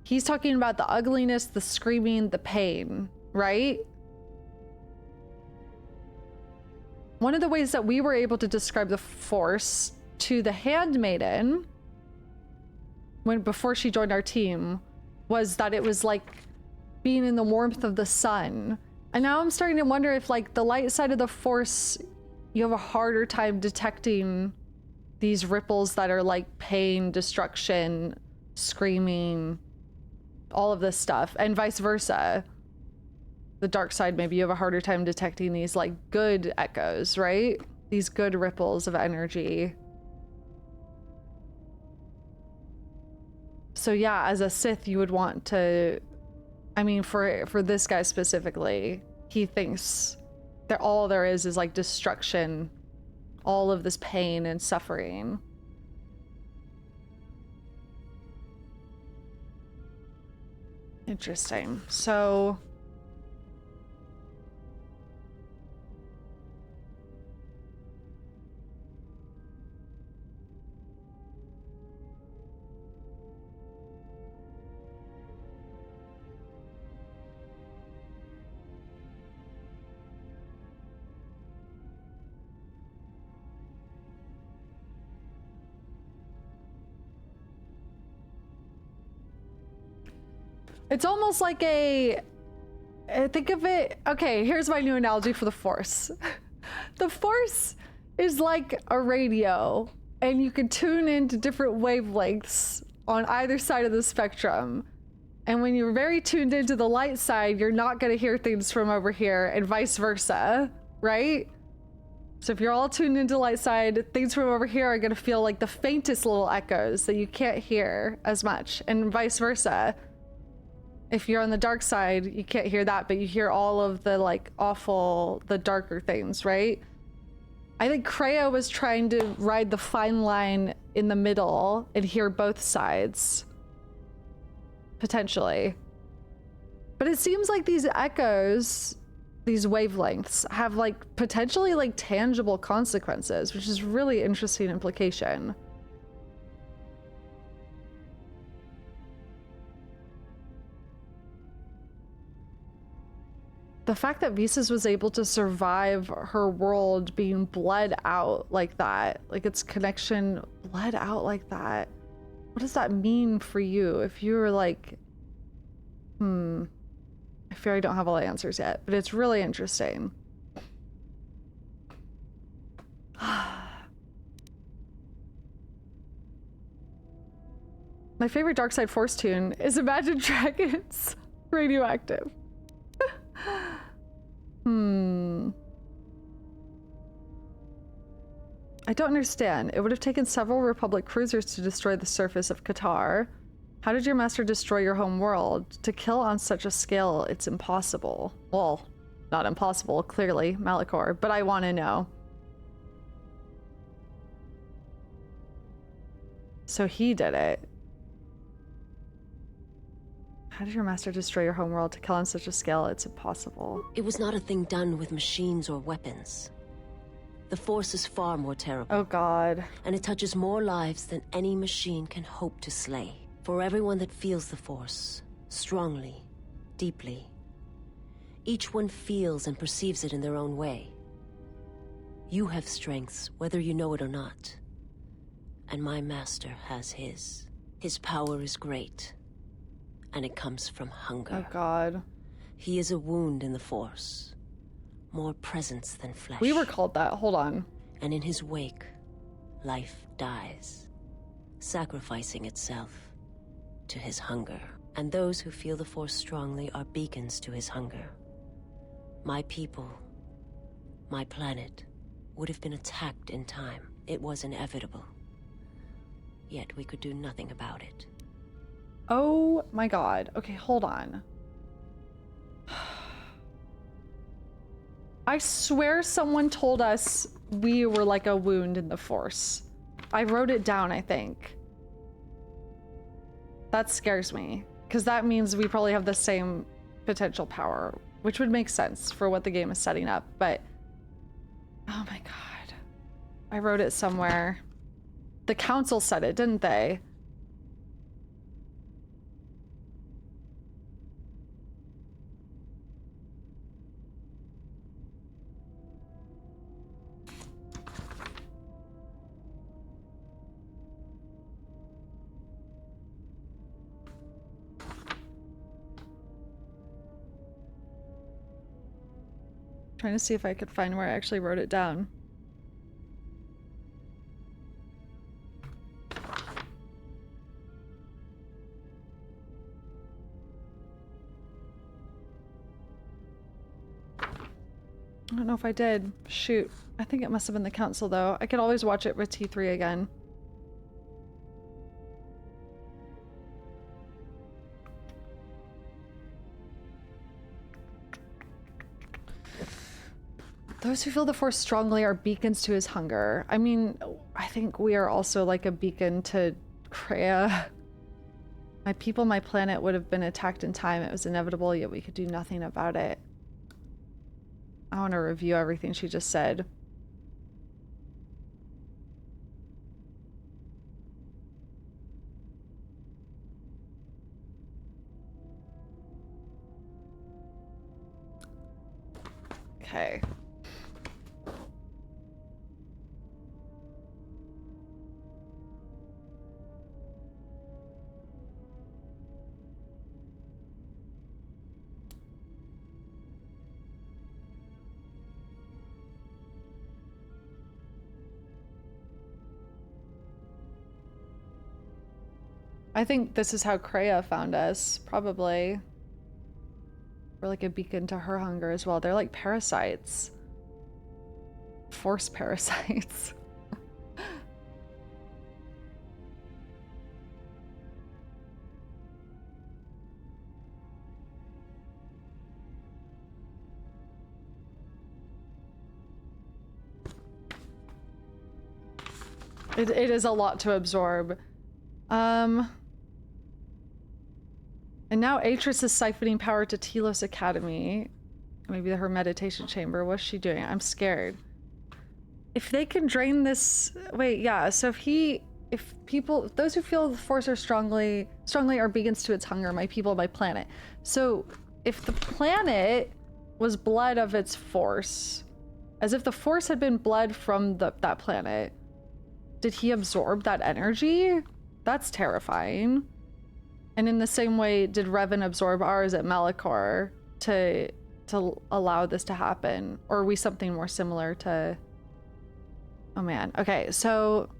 he's talking about the ugliness, the screaming, the pain, right? One of the ways that we were able to describe the Force to the handmaiden before she joined our team was that it was like being in the warmth of the sun. And now I'm starting to wonder if like the light side of the Force, you have a harder time detecting these ripples that are like pain, destruction, screaming, all of this stuff, and vice versa. The dark side, maybe you have a harder time detecting these like good echoes, right? These good ripples of energy. So yeah, as a Sith, you would want to, I mean, for this guy specifically, he thinks that all there is like destruction, all of this pain and suffering. Interesting. So it's almost like think of it, okay, here's my new analogy for the Force. The Force is like a radio, and you can tune into different wavelengths on either side of the spectrum. And when you're very tuned into the light side, you're not going to hear things from over here, and vice versa, right? So if you're all tuned into the light side, things from over here are going to feel like the faintest little echoes that you can't hear as much, and vice versa. If you're on the dark side, you can't hear that, but you hear all of the like awful, the darker things, right? I think Kreia was trying to ride the fine line in the middle and hear both sides. Potentially. But it seems like these echoes, these wavelengths, have like potentially like tangible consequences, which is really interesting implication. The fact that Visas was able to survive her world being bled out like that, like its connection bled out like that, what does that mean for you? If you were like, I fear I don't have all the answers yet, but it's really interesting. My favorite Dark Side Force tune is Imagine Dragons Radioactive. I don't understand. It would have taken several Republic cruisers to destroy the surface of KOTOR. How did your master destroy your home world? To kill on such a scale, it's impossible. Well, not impossible, clearly, Malachor, but I want to know. So he did it. How did your master destroy your homeworld? To kill on such a scale, it's impossible. It was not a thing done with machines or weapons. The Force is far more terrible. Oh god. And it touches more lives than any machine can hope to slay. For everyone that feels the Force, strongly, deeply, each one feels and perceives it in their own way. You have strengths, whether you know it or not. And my master has his. His power is great. And it comes from hunger. Oh god. He is a wound in the Force. More presence than flesh. We were called that. Hold on. And in his wake, life dies, sacrificing itself to his hunger. And those who feel the Force strongly are beacons to his hunger. My people, my planet, would have been attacked in time. It was inevitable. Yet we could do nothing about it. Oh my god. Okay, hold on. I swear someone told us we were like a wound in the Force. I wrote it down, I think. That scares me, because that means we probably have the same potential power, which would make sense for what the game is setting up, but... Oh my god. I wrote it somewhere. The council said it, didn't they? Trying to see if I could find where I actually wrote it down. I don't know if I did. Shoot. I think it must have been the council though. I could always watch it with T3 again. Those who feel the Force strongly are beacons to his hunger. I mean, I think we are also like a beacon to Kreia. My people, my planet would have been attacked in time. It was inevitable, yet we could do nothing about it. I want to review everything she just said. Okay. I think this is how Kreia found us, probably. We're like a beacon to her hunger as well. They're like parasites. Force parasites. It is a lot to absorb. And now Atris is siphoning power to Telos Academy. Maybe her meditation chamber. What's she doing? I'm scared. If they can drain this... Wait, yeah. So if those who feel the Force are strongly are beacons to its hunger, my people, my planet. So if the planet was blood of its Force, as if the Force had been blood from that planet, did he absorb that energy? That's terrifying. And in the same way, did Revan absorb ours at Malachor to allow this to happen? Or are we something more similar to... Oh man. Okay, so...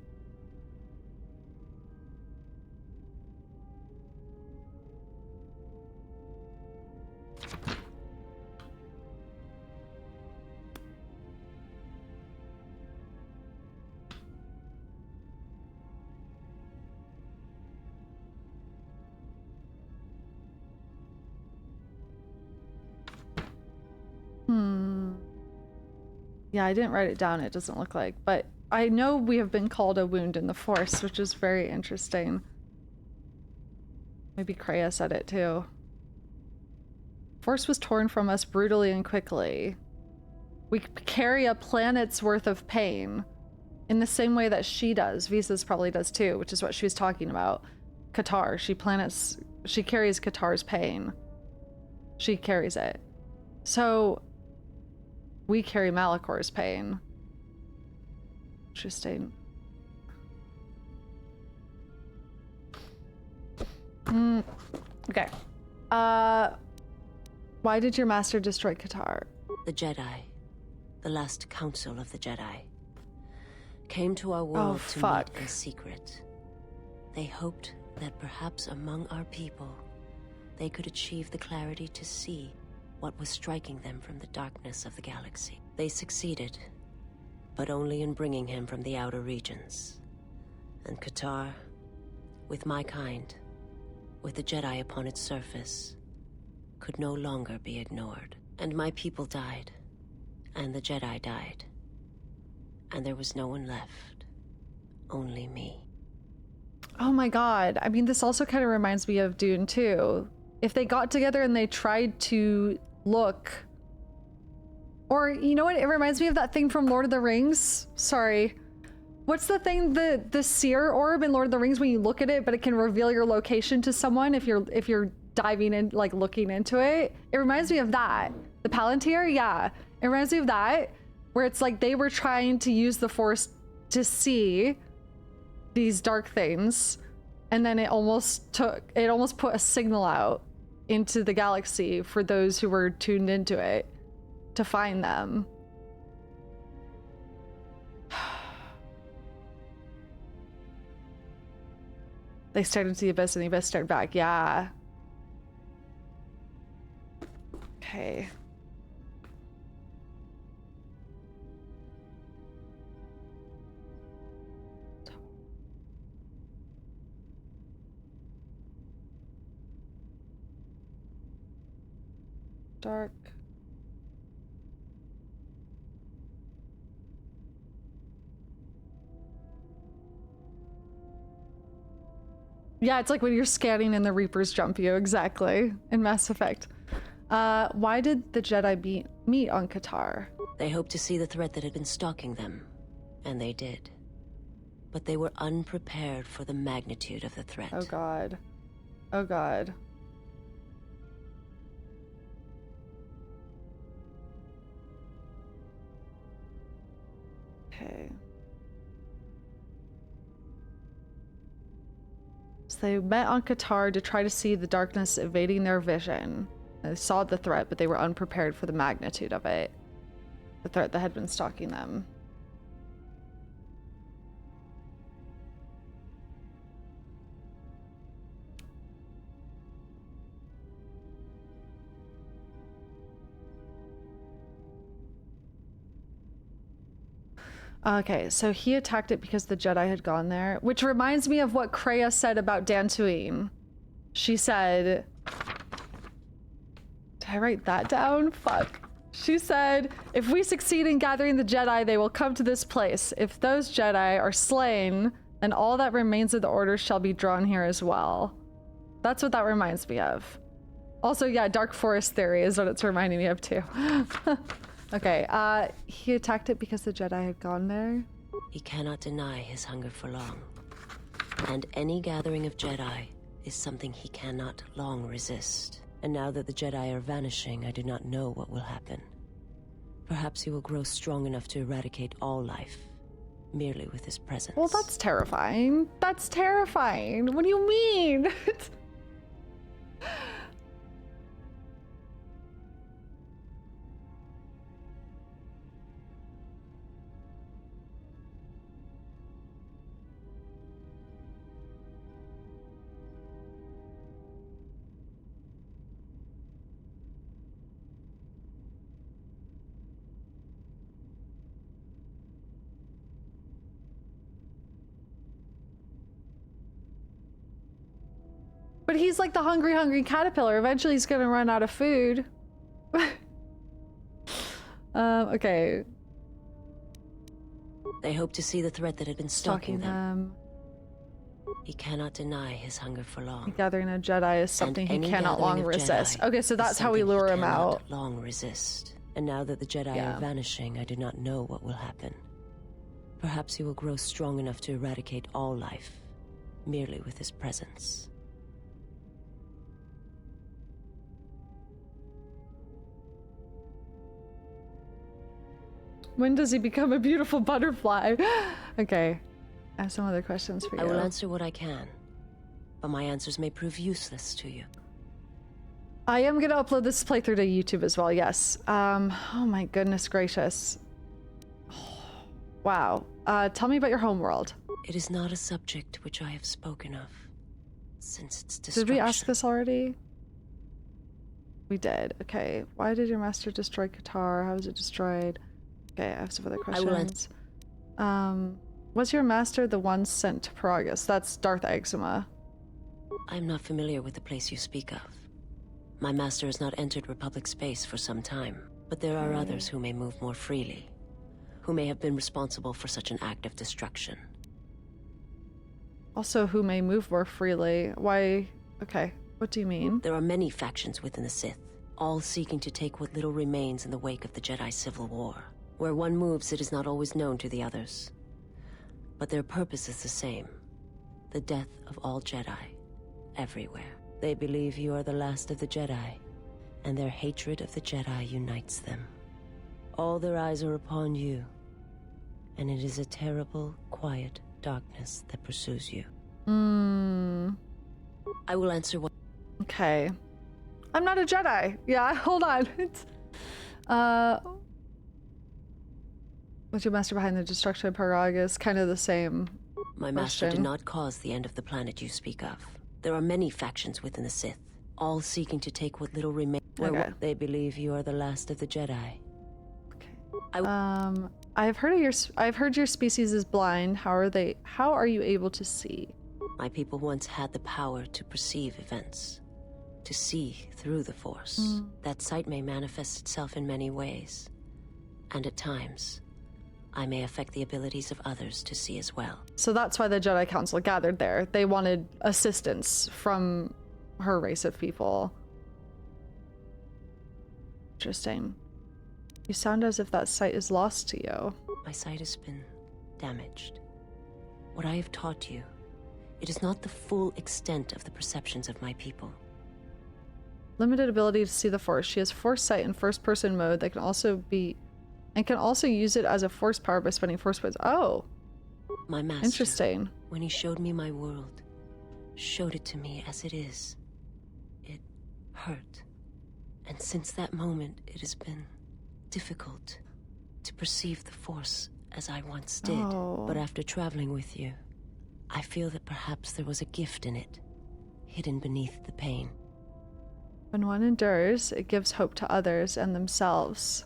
Yeah, I didn't write it down, it doesn't look like. But I know we have been called a wound in the Force, which is very interesting. Maybe Kreia said it too. Force was torn from us brutally and quickly. We carry a planet's worth of pain in the same way that she does. Visas probably does too, which is what she was talking about. KOTOR, she carries KOTOR's pain. She carries it. So we carry Malachor's pain. Interesting. Okay. Why did your master destroy KOTOR? The Jedi, the last council of the Jedi, came to our world to meet in secret. They hoped that perhaps among our people, they could achieve the clarity to see what was striking them from the darkness of the galaxy. They succeeded, but only in bringing him from the outer regions. And KOTOR, with my kind, with the Jedi upon its surface, could no longer be ignored. And my people died, And the Jedi died. And there was no one left. Only me. Oh my god. I mean, this also kind of reminds me of Dune too. If they got together and they tried to look... Or, you know what? It reminds me of that thing from Lord of the Rings. Sorry. What's the thing, the seer orb in Lord of the Rings when you look at it, but it can reveal your location to someone if you're diving in, like looking into it? It reminds me of that. The Palantir? Yeah. It reminds me of that, where it's like they were trying to use the Force to see these dark things, and then it almost put a signal out into the galaxy for those who were tuned into it to find them. They stared into the abyss and the abyss stared back. Yeah. Okay. Dark. Yeah, it's like when you're scanning and the Reapers jump you, exactly, in Mass Effect. Why did the Jedi meet on KOTOR? They hoped to see the threat that had been stalking them, and they did. But they were unprepared for the magnitude of the threat. Oh god. Oh god. Okay. So they met on KOTOR to try to see the darkness evading their vision. They saw the threat, but they were unprepared for the magnitude of it. The threat that had been stalking them. Okay, so he attacked it because the Jedi had gone there, which reminds me of what Kreia said about Dantooine. She said... Did I write that down? Fuck. She said, if we succeed in gathering the Jedi, they will come to this place. If those Jedi are slain, then all that remains of the Order shall be drawn here as well. That's what that reminds me of. Also, yeah, Dark Forest theory is what it's reminding me of too. Okay, he attacked it because the Jedi had gone there. He cannot deny his hunger for long. And any gathering of Jedi is something he cannot long resist. And now that the Jedi are vanishing, I do not know what will happen. Perhaps he will grow strong enough to eradicate all life, merely with his presence. Well, that's terrifying. That's terrifying. What do you mean? But he's like the hungry caterpillar. Eventually he's gonna run out of food. Okay. They hope to see the threat that had been stalking them. He cannot deny his hunger for long. Gathering a Jedi is something he cannot long resist. Okay, so that's how we lure him out. Long resist. And now that the Jedi are vanishing, I do not know what will happen. Perhaps he will grow strong enough to eradicate all life, merely with his presence. When does he become a beautiful butterfly? Okay, I have some other questions for you. I will answer what I can, but my answers may prove useless to you. I am gonna upload this playthrough to YouTube as well, yes. Oh my goodness gracious. Oh, wow. Tell me about your homeworld. It is not a subject which I have spoken of since its destruction. Did we ask this already? We did. Okay. Why did your master destroy KOTOR? How was it destroyed? Okay, I have some other questions. Was your master the one sent to Paragus? That's Darth Eczema. I'm not familiar with the place you speak of. My master has not entered Republic space for some time. But there are others who may move more freely, who may have been responsible for such an act of destruction. Also, who may move more freely. Why? Okay, what do you mean? There are many factions within the Sith, all seeking to take what little remains in the wake of the Jedi Civil War. Where one moves, it is not always known to the others. But their purpose is the same. The death of all Jedi, everywhere. They believe you are the last of the Jedi, and their hatred of the Jedi unites them. All their eyes are upon you, and it is a terrible, quiet darkness that pursues you. I will answer what... Okay. I'm not a Jedi. Yeah, hold on. What's your master behind the destruction of Paragus? Kind of the same My master did not cause the end of the planet you speak of. There are many factions within the Sith, all seeking to take what little remains. Okay. They believe you are the last of the Jedi. I've heard your species is blind. How are you able to see? My people once had the power to perceive events, to see through the Force. That sight may manifest itself in many ways, and at times, I may affect the abilities of others to see as well. So that's why the Jedi Council gathered there. They wanted assistance from her race of people. Interesting. You sound as if that sight is lost to you. My sight has been damaged. What I have taught you, it is not the full extent of the perceptions of my people. Limited ability to see the Force. She has Force sight in first-person mode that can also use it as a Force power by spending Force points. Oh, my master, interesting. When he showed me my world, showed it to me as it is. It hurt, and since that moment, it has been difficult to perceive the Force as I once did. But after traveling with you, I feel that perhaps there was a gift in it, hidden beneath the pain. When one endures, it gives hope to others and themselves.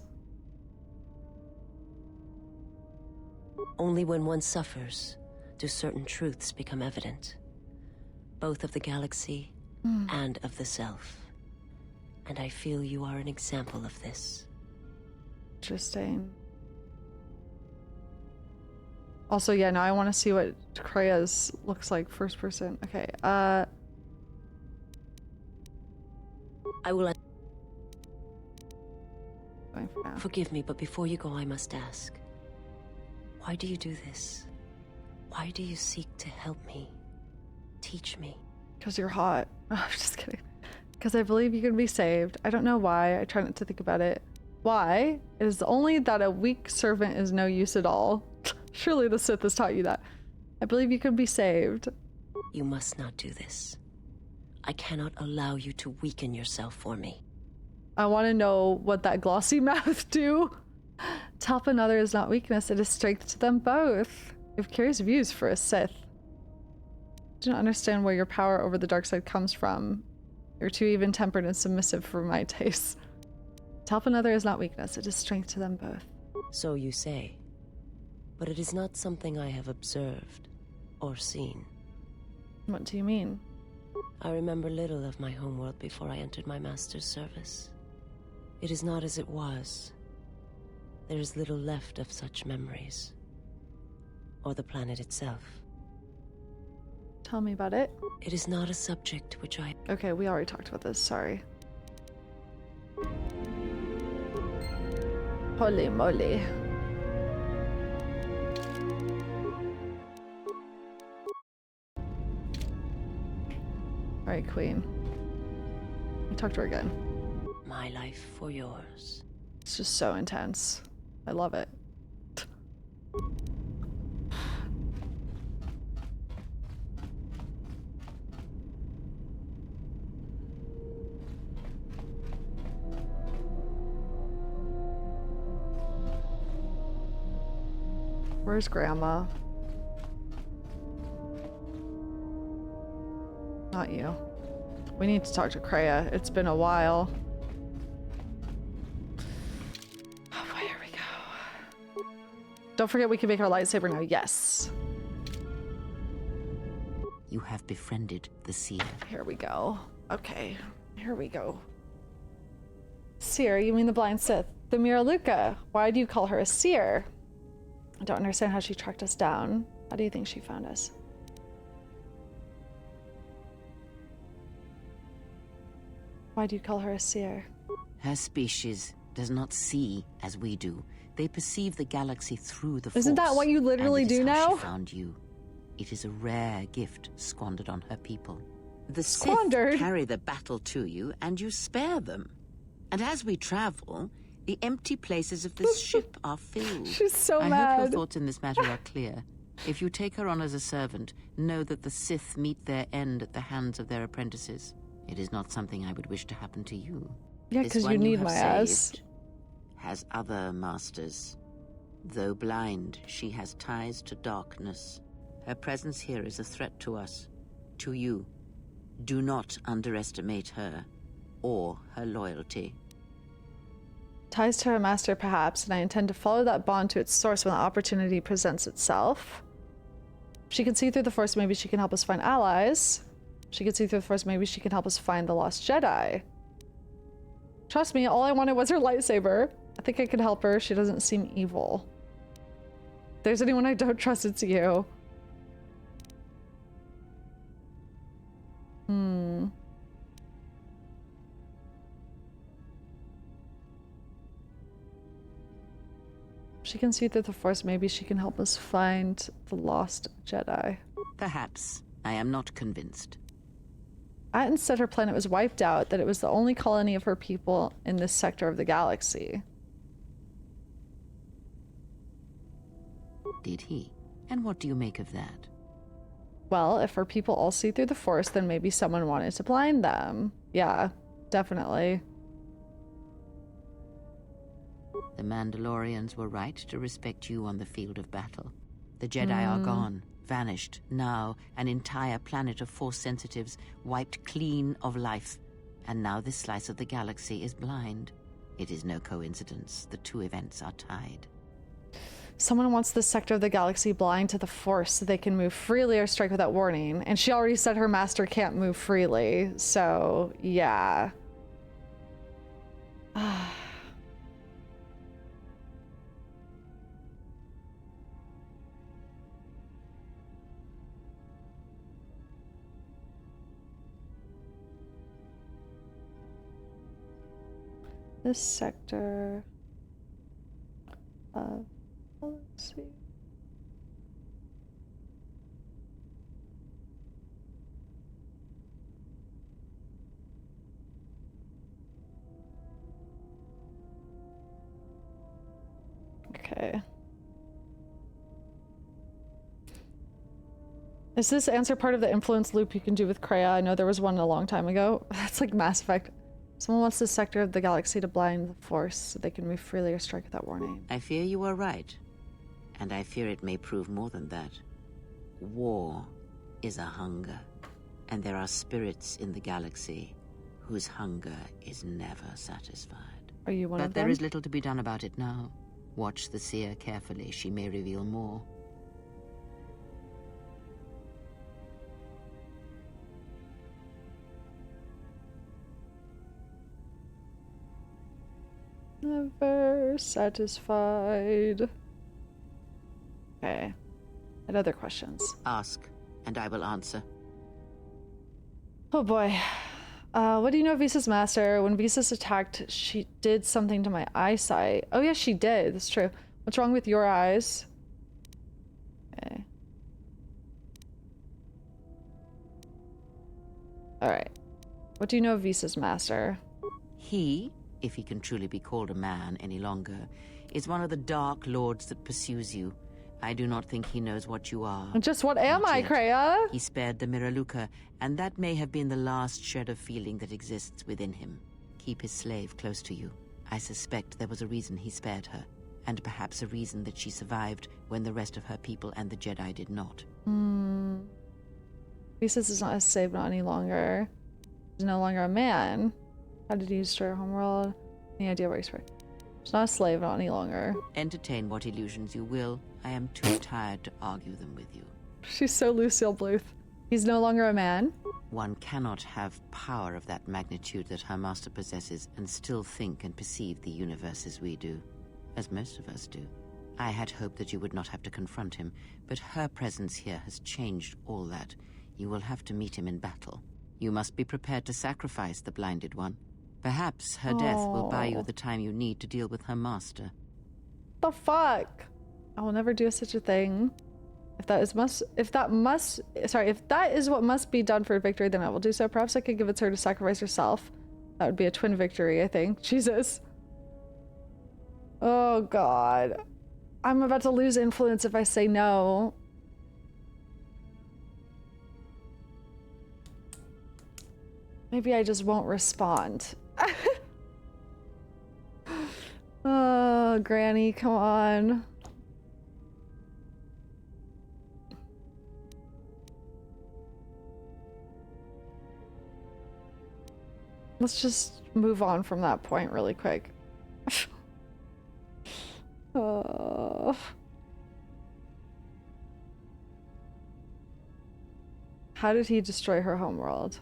Only when one suffers do certain truths become evident, both of the galaxy and of the self. And I feel you are an example of this. Interesting. Also, yeah, now I want to see what Krea's looks like first person. Okay, I will... Forgive me, but before you go, I must ask. Why do you do this? Why do you seek to help me? Teach me? Because you're hot. Oh, I'm just kidding. Because I believe you can be saved. I don't know why. I try not to think about it. Why? It is only that a weak servant is no use at all. Surely the Sith has taught you that. I believe you can be saved. You must not do this. I cannot allow you to weaken yourself for me. I want to know what that glossy mouth do. To help another is not weakness, it is strength to them both. You have curious views for a Sith. I do not understand where your power over the dark side comes from. You're too even-tempered and submissive for my taste. To help another is not weakness, it is strength to them both. So you say. But it is not something I have observed or seen. What do you mean? I remember little of my homeworld before I entered my master's service. It is not as it was. There is little left of such memories. Or the planet itself. Tell me about it. It is not a subject which I... Okay, we already talked about this, sorry. Holy moly. Alright, Queen. Talk to her again. My life for yours. It's just so intense. I love it. Where's Grandma? Not you. We need to talk to Krea. It's been a while. Oh, here we go. Don't forget we can make our lightsaber now. Yes. You have befriended the seer. Here we go. Okay. Here we go. Seer, you mean the blind Sith. The Miraluka. Why do you call her a seer? I don't understand how she tracked us down. How do you think she found us? Why do you call her a seer? Her species does not see as we do. They perceive the galaxy through the Force. Isn't that what you literally do now? She found you. It is a rare gift squandered on her people. The Squandered? Sith carry the battle to you, and you spare them. And as we travel, the empty places of this ship are filled. She's so I mad. hope your thoughts in this matter are clear. If you take her on as a servant, know that the Sith meet their end at the hands of their apprentices. It is not something I would wish to happen to you. Yeah, This because you one need have my ass. saved has other masters. Though blind, she has ties to darkness. Her presence here is a threat to us, to you. Do not underestimate her, or her loyalty. Ties to her master, perhaps, and I intend to follow that bond to its source when the opportunity presents itself. If she can see through the Force, maybe she can help us find allies. If she can see through the Force, maybe she can help us find the lost Jedi. Trust me, all I wanted was her lightsaber. I think I could help her. She doesn't seem evil. If there's anyone I don't trust, it's you. If she can see through the Force, maybe she can help us find the lost Jedi. Perhaps. I am not convinced. Atton said her planet was wiped out, that it was the only colony of her people in this sector of the galaxy. Did he? And what do you make of that? Well, if her people all see through the Force, then maybe someone wanted to blind them. Yeah, definitely. The Mandalorians were right to respect you on the field of battle. The Jedi are gone, vanished. Now, an entire planet of Force sensitives wiped clean of life. And now this slice of the galaxy is blind. It is no coincidence. The two events are tied. Someone wants this sector of the galaxy blind to the Force so they can move freely or strike without warning. And she already said her master can't move freely. So, yeah. This sector of, let's see. Okay. Is this answer part of the influence loop you can do with Kreia? I know there was one a long time ago. That's like Mass Effect. Someone wants this sector of the galaxy to blind the Force so they can move freely or strike without warning. I fear you are right. And I fear it may prove more than that. War is a hunger. And there are spirits in the galaxy whose hunger is never satisfied. Are you one of them? But there is little to be done about it now. Watch the seer carefully. She may reveal more. Never satisfied. Okay. And other questions? Ask, and I will answer. Oh boy. What do you know of Visas Master? When Visas attacked, she did something to my eyesight. Oh yes, she did. That's true. What's wrong with your eyes? Okay. Alright. What do you know of Visas Master? He, if he can truly be called a man any longer, is one of the Dark Lords that pursues you. I do not think he knows what you are. Just what am I, Kreia? He spared the Miraluka, and that may have been the last shred of feeling that exists within him. Keep his slave close to you. I suspect there was a reason he spared her, and perhaps a reason that she survived when the rest of her people and the Jedi did not. Visas is not a slave not any longer. He's no longer a man. How did he destroy her homeworld? Any idea where he's from? He's not a slave not any longer. Entertain what illusions you will. I am too tired to argue them with you. She's so Lucille Bluth. He's no longer a man? One cannot have power of that magnitude that her master possesses and still think and perceive the universe as we do, as most of us do. I had hoped that you would not have to confront him, but her presence here has changed all that. You will have to meet him in battle. You must be prepared to sacrifice the blinded one. Perhaps her death will buy you the time you need to deal with her master. The fuck? I will never do such a thing. If that is what must be done for a victory, then I will do so. Perhaps I could give it to her to sacrifice herself. That would be a twin victory, I think. Jesus. Oh god. I'm about to lose influence if I say no. Maybe I just won't respond. Oh, Granny, come on. Let's just move on from that point really quick. Oh. How did he destroy her homeworld?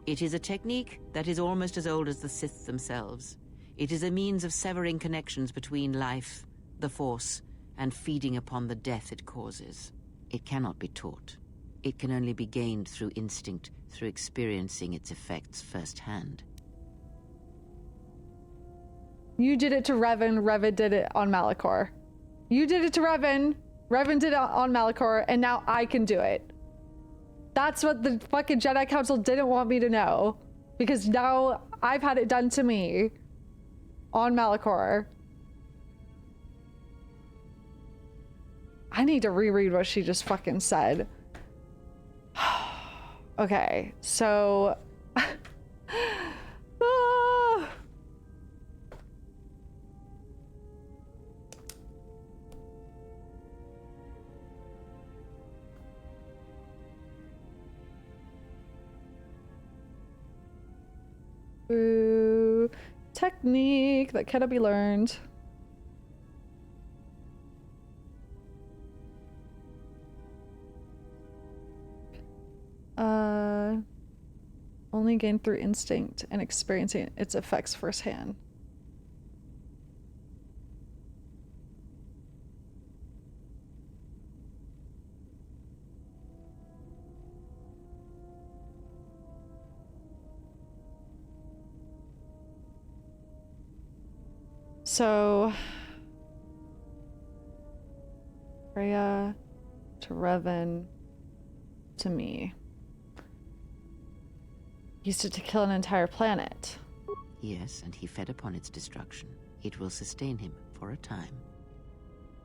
It is a technique that is almost as old as the Sith themselves. It is a means of severing connections between life, the Force, and feeding upon the death it causes. It cannot be taught. It can only be gained through instinct, through experiencing its effects firsthand. You did it to Revan, Revan did it on Malachor. You did it to Revan, Revan did it on Malachor, and now I can do it. That's what the fucking Jedi Council didn't want me to know. Because now I've had it done to me on Malachor. I need to reread what she just fucking said. Okay, so... Ooh, technique that cannot be learned. Only gained through instinct and experiencing its effects firsthand. So, Freya to Revan to me. Used it to kill an entire planet. Yes, and he fed upon its destruction. It will sustain him for a time.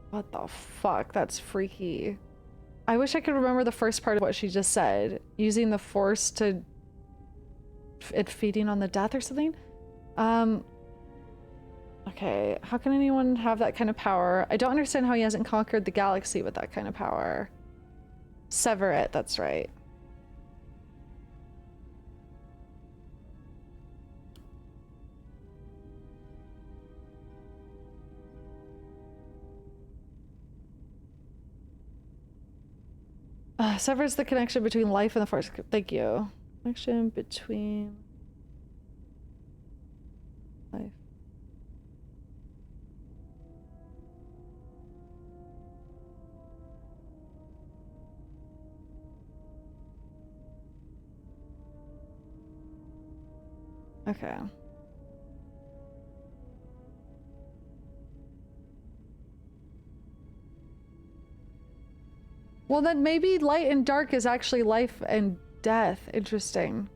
What the fuck? That's freaky. I wish I could remember the first part of what she just said. Using the Force to... it feeding on the death or something? Okay, how can anyone have that kind of power? I don't understand how he hasn't conquered the galaxy with that kind of power. Sever it, that's right. Severs the connection between life and the Force. Thank you. Connection between life. Okay. Well, then maybe light and dark is actually life and death. Interesting.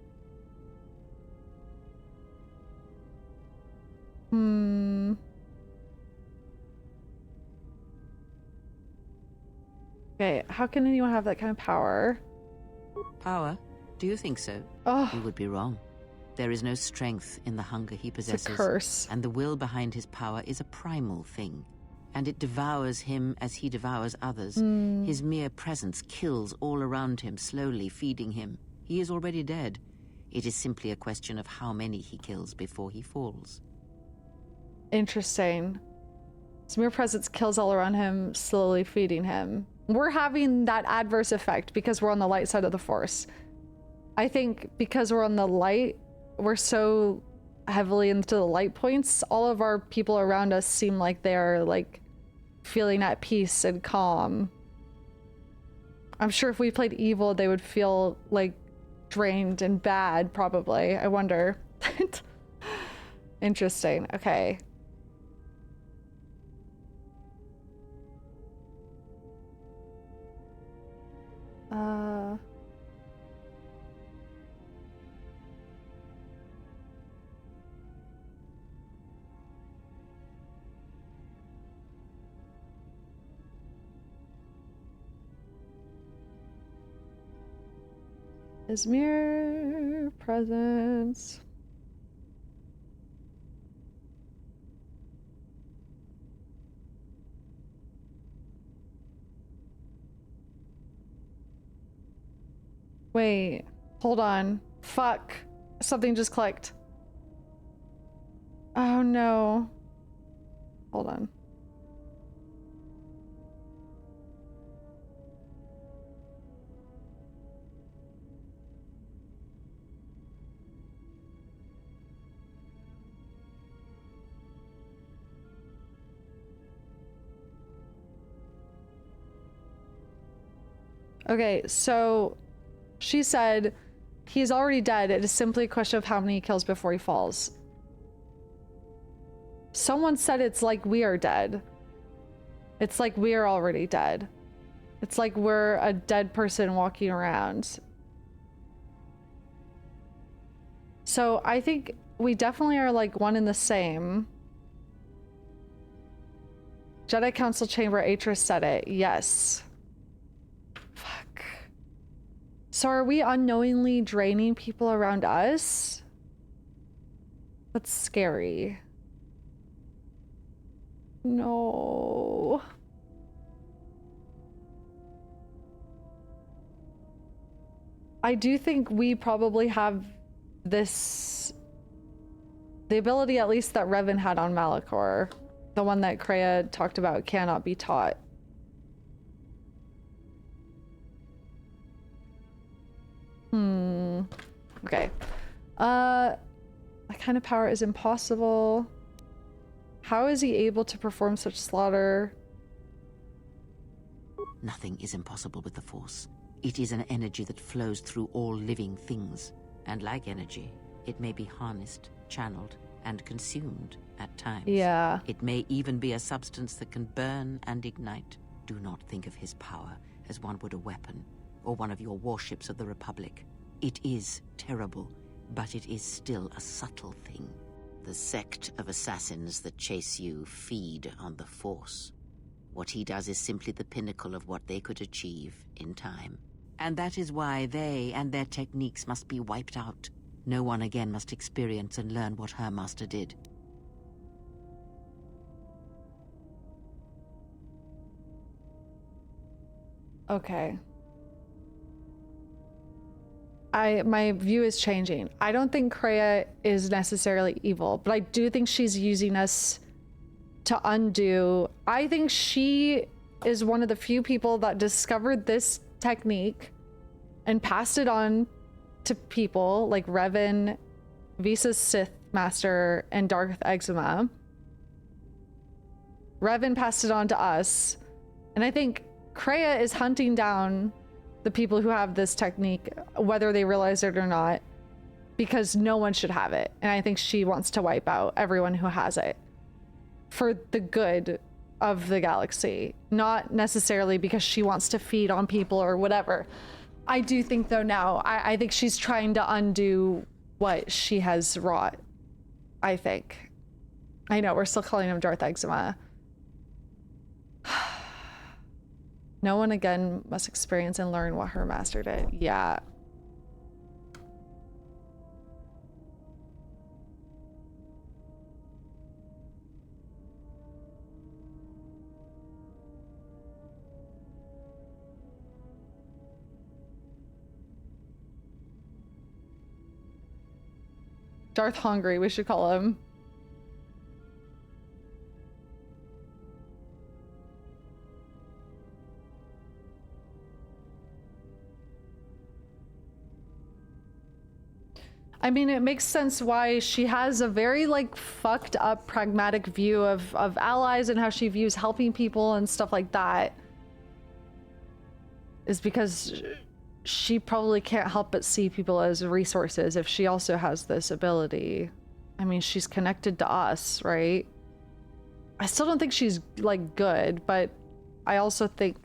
Okay, how can anyone have that kind of power? Power? Do you think so? Oh. You would be wrong. There is no strength in the hunger he possesses. It's a curse. And the will behind his power is a primal thing. And it devours him as he devours others. His mere presence kills all around him, slowly feeding him. He is already dead. It is simply a question of how many he kills before he falls. Interesting. His mere presence kills all around him, slowly feeding him. we're having that adverse effect because we're on the light side of the Force. I think because we're on the light, we're so heavily into the light points, all of our people around us seem like they're like feeling at peace and calm. I'm sure if we played evil, they would feel like drained and bad, probably. I wonder. Interesting. Okay. Izmir presence. Wait, hold on. Fuck. Something just clicked. Oh no. Hold on. Okay, so she said he's already dead. It is simply a question of how many he kills before he falls. Someone said it's like we are dead. It's like we are already dead. It's like we're a dead person walking around. So I think we definitely are like one and the same. Jedi Council Chamber, Atris said it. Yes. Fuck. So are we unknowingly draining people around us? That's scary. No. I do think we probably have this... the ability at least that Revan had on Malachor. The one that Kreia talked about cannot be taught. Okay. That kind of power is impossible. How is he able to perform such slaughter? Nothing is impossible with the Force. It is an energy that flows through all living things. And like energy, it may be harnessed, channeled, and consumed at times. Yeah. It may even be a substance that can burn and ignite. Do not think of his power as one would a weapon, or one of your warships of the Republic. It is terrible, but it is still a subtle thing. The sect of assassins that chase you feed on the Force. What he does is simply the pinnacle of what they could achieve in time. And that is why they and their techniques must be wiped out. No one again must experience and learn what her master did. Okay. My view is changing. I don't think Kreia is necessarily evil, but I do think she's using us to undo. I think she is one of the few people that discovered this technique and passed it on to people like Revan, Visas Sith Master, and Darth Eczema. Revan passed it on to us, and I think Kreia is hunting down the people who have this technique, whether they realize it or not, because no one should have it. And I think she wants to wipe out everyone who has it for the good of the galaxy, not necessarily because she wants to feed on people or whatever. I do think though now, I think she's trying to undo what she has wrought, I think. I know, we're still calling him Darth Eczema. No one again must experience and learn what her master did. Yeah. Darth Hungry, we should call him. I mean, it makes sense why she has a very, like, fucked up pragmatic view of allies and how she views helping people and stuff like that. Is because she probably can't help but see people as resources if she also has this ability. I mean, she's connected to us, right? I still don't think she's, like, good, but I also think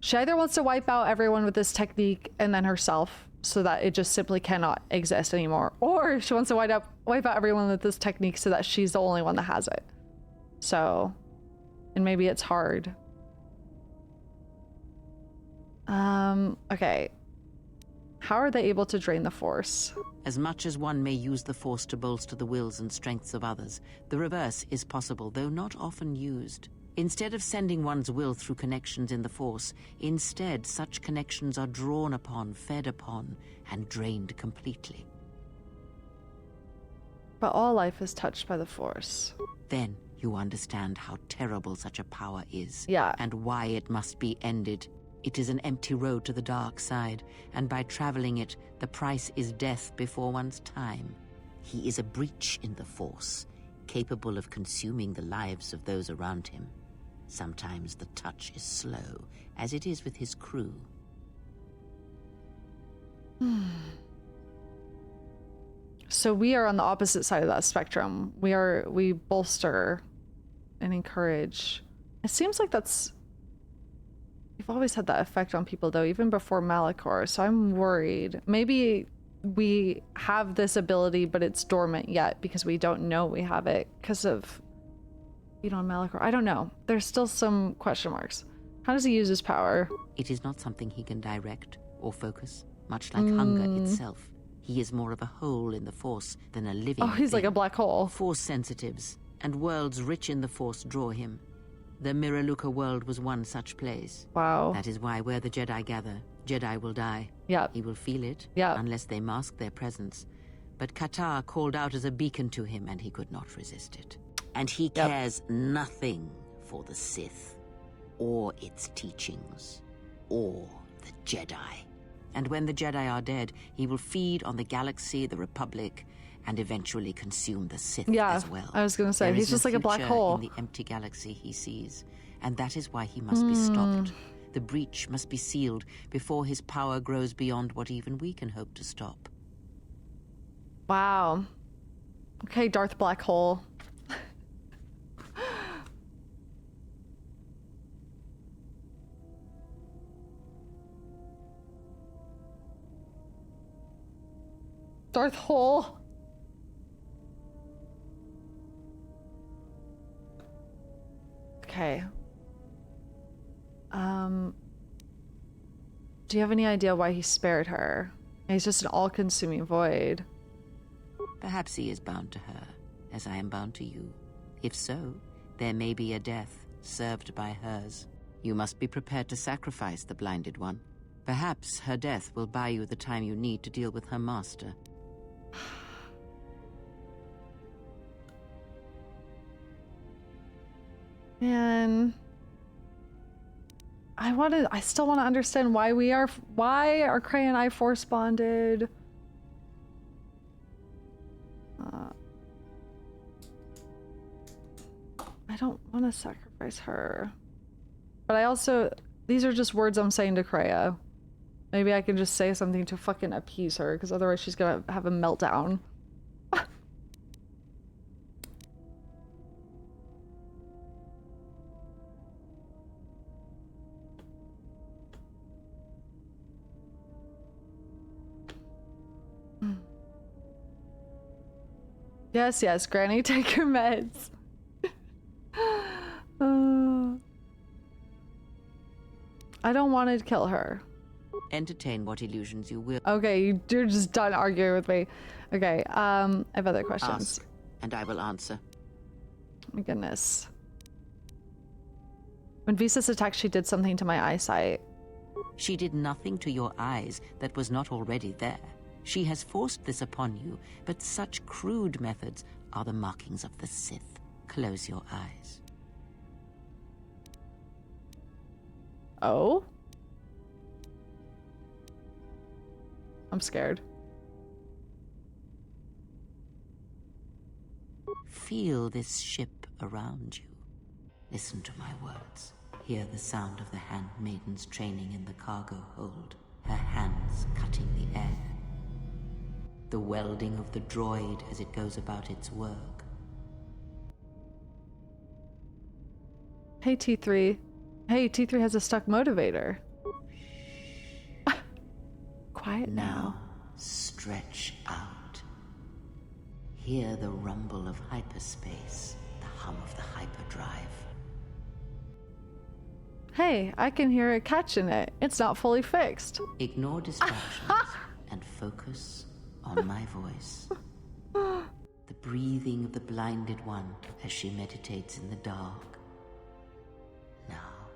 she either wants to wipe out everyone with this technique and then herself so that it just simply cannot exist anymore, or she wants to wipe out everyone with this technique so that she's the only one that has it. So, and maybe it's hard. Okay. How are they able to drain the Force? As much as one may use the Force to bolster the wills and strengths of others, the reverse is possible, though not often used. Instead of sending one's will through connections in the Force, instead such connections are drawn upon, fed upon, and drained completely. But all life is touched by the Force. Then you understand how terrible such a power is. Yeah. And why it must be ended. It is an empty road to the dark side, and by traveling it, the price is death before one's time. He is a breach in the Force, capable of consuming the lives of those around him. Sometimes the touch is slow, as it is with his crew. So we are on the opposite side of that spectrum. We bolster and encourage. It seems like we've always had that effect on people, though, even before Malachor, so I'm worried. Maybe we have this ability, but it's dormant yet because we don't know we have it because of, Malachor. I don't know. There's still some question marks. How does he use his power? It is not something he can direct or focus, much like hunger itself. He is more of a hole in the Force than a living he's thing. like a black hole. Force sensitives and worlds rich in the Force draw him. The Miraluka world was one such place. Wow. That is why where the Jedi gather, Jedi will die. Yeah. He will feel it, unless they mask their presence. But Katar called out as a beacon to him, and he could not resist it. And he cares nothing for the Sith, or its teachings, or the Jedi. And when the Jedi are dead, he will feed on the galaxy, the Republic, and eventually consume the Sith as well. I was gonna say, There he's is just no like a black future hole. in the empty galaxy he sees, and that is why he must be stopped. The breach must be sealed before his power grows beyond what even we can hope to stop. Wow. Okay, Darth Black Hole. Darth Hole. Okay. Do you have any idea why he spared her? He's just an all-consuming void. Perhaps he is bound to her, as I am bound to you. If so, there may be a death served by hers. You must be prepared to sacrifice the blinded one. Perhaps her death will buy you the time you need to deal with her master. Man, I still want to understand why are Cray and I force bonded. I don't want to sacrifice her, but I also, these are just words I'm saying to Kreia. Maybe I can just say something to fucking appease her, because otherwise she's gonna have a meltdown. Yes, Granny, take your meds. I don't want to kill her. Entertain what illusions you will. Okay, you're just done arguing with me. Okay, I have other questions. Ask, and I will answer. My goodness. When Visas attacked, she did something to my eyesight. She did nothing to your eyes that was not already there. She has forced this upon you, but such crude methods are the markings of the Sith. Close your eyes. Oh? I'm scared. Feel this ship around you. Listen to my words. Hear the sound of the handmaidens training in the cargo hold, her hands cutting the air. The welding of the droid as it goes about its work. Hey, T3. Hey, T3 has a stuck motivator. Quiet now. Stretch out. Hear the rumble of hyperspace, the hum of the hyperdrive. Hey, I can hear a catch in it. It's not fully fixed. Ignore distractions and focus on my voice. The breathing of the blinded one as she meditates in the dark. Now,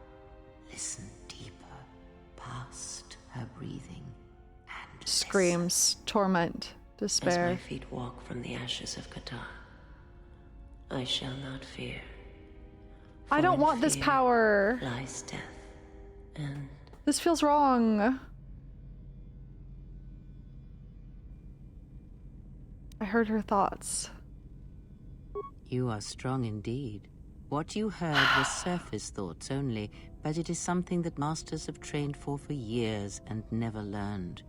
listen deeper, past her breathing and screams, torment, despair. As my feet walk from the ashes of KOTOR, I shall not fear. I don't want this power. Lies death, and this feels wrong. I heard her thoughts. You are strong indeed. What you heard was surface thoughts only, but it is something that masters have trained for years and never learned.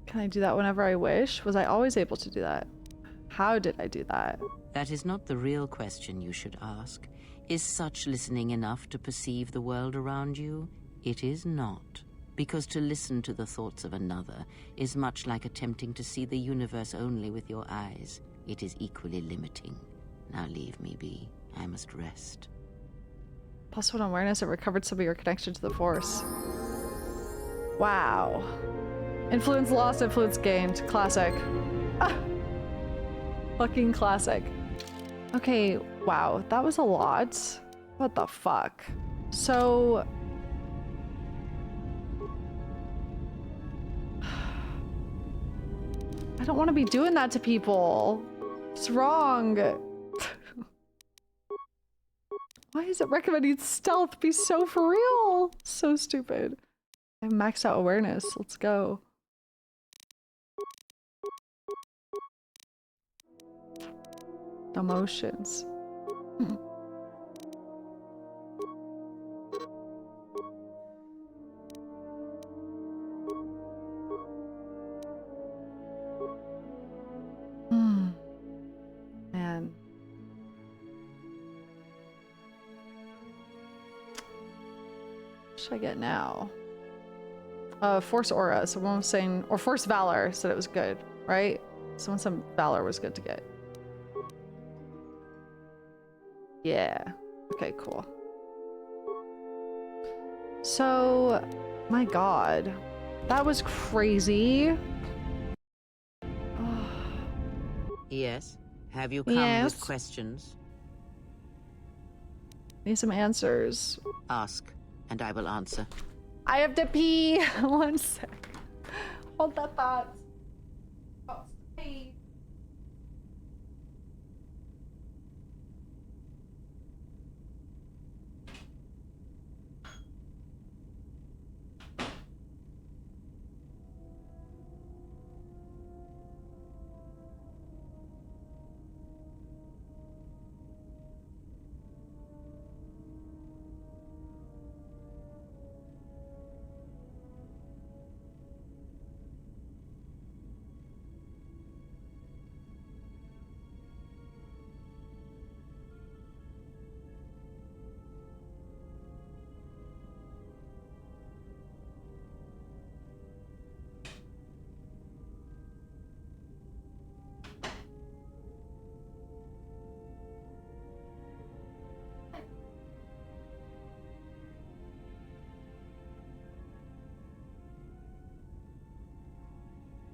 Can I do that whenever I wish? Was I always able to do that? How did I do that? That is not the real question you should ask. Is such listening enough to perceive the world around you? It is not. Because to listen to the thoughts of another is much like attempting to see the universe only with your eyes. It is equally limiting. Now leave me be. I must rest. +1 awareness, it recovered some of your connection to the Force. Wow. Influence lost, influence gained. Classic. Ah. Fucking classic. Okay, wow, that was a lot. What the fuck? So... I don't want to be doing that to people. It's wrong. Why is it recommending stealth be so for real? So stupid. I have maxed out awareness. Let's go. Emotions. Man. What should I get now? Force Aura. Someone was saying, or Force Valor said it was good, right? Someone said Valor was good to get. Yeah. Okay, cool. So, my god. That was crazy. Yes? Have you come with questions? Need some answers. Ask, and I will answer. I have to pee. 1 sec. Hold that thought. Oh, pee.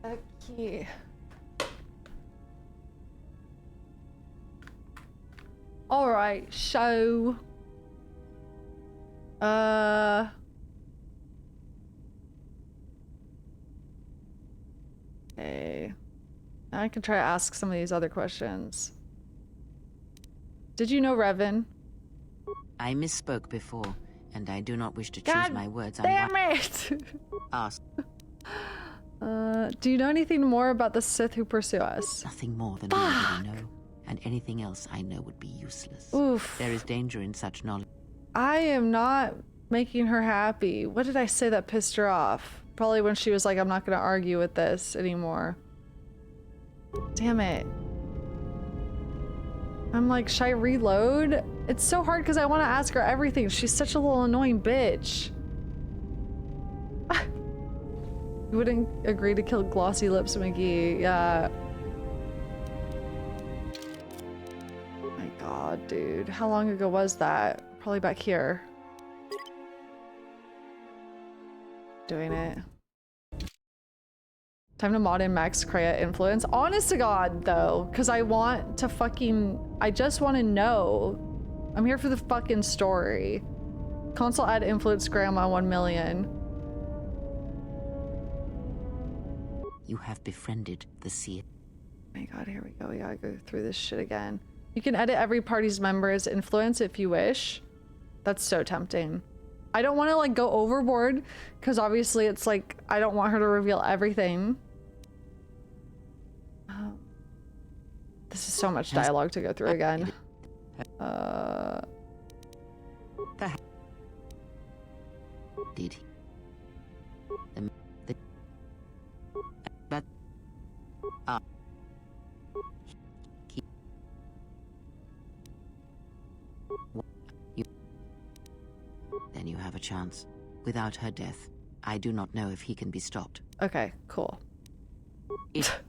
Okay. All right, so okay. I can try to ask some of these other questions. Did you know Revan? I misspoke before, and I do not wish to choose God my words on damn it! Ask. Do you know anything more about the Sith who pursue us? Nothing more than we already know, and anything else I know would be useless. Oof. There is danger in such knowledge. I am not making her happy. What did I say that pissed her off? Probably when she was like, I'm not going to argue with this anymore. Damn it. I'm like, should I reload? It's so hard because I want to ask her everything. She's such a little annoying bitch. You wouldn't agree to kill Glossy Lips McGee. Yeah. My god, dude. How long ago was that? Probably back here. Doing it. Time to mod in Max Kreia influence. Honest to god, though. Because I want to fucking... I just want to know. I'm here for the fucking story. Console add influence grandma 1 million. You have befriended the Seer. Oh my god, here we go. We gotta go through this shit again. You can edit every party's member's influence if you wish. That's so tempting. I don't want to like go overboard because obviously it's like I don't want her to reveal everything. This is so much dialogue to go through again. Did he? Then you have a chance. Without her death, I do not know if he can be stopped. Okay, cool.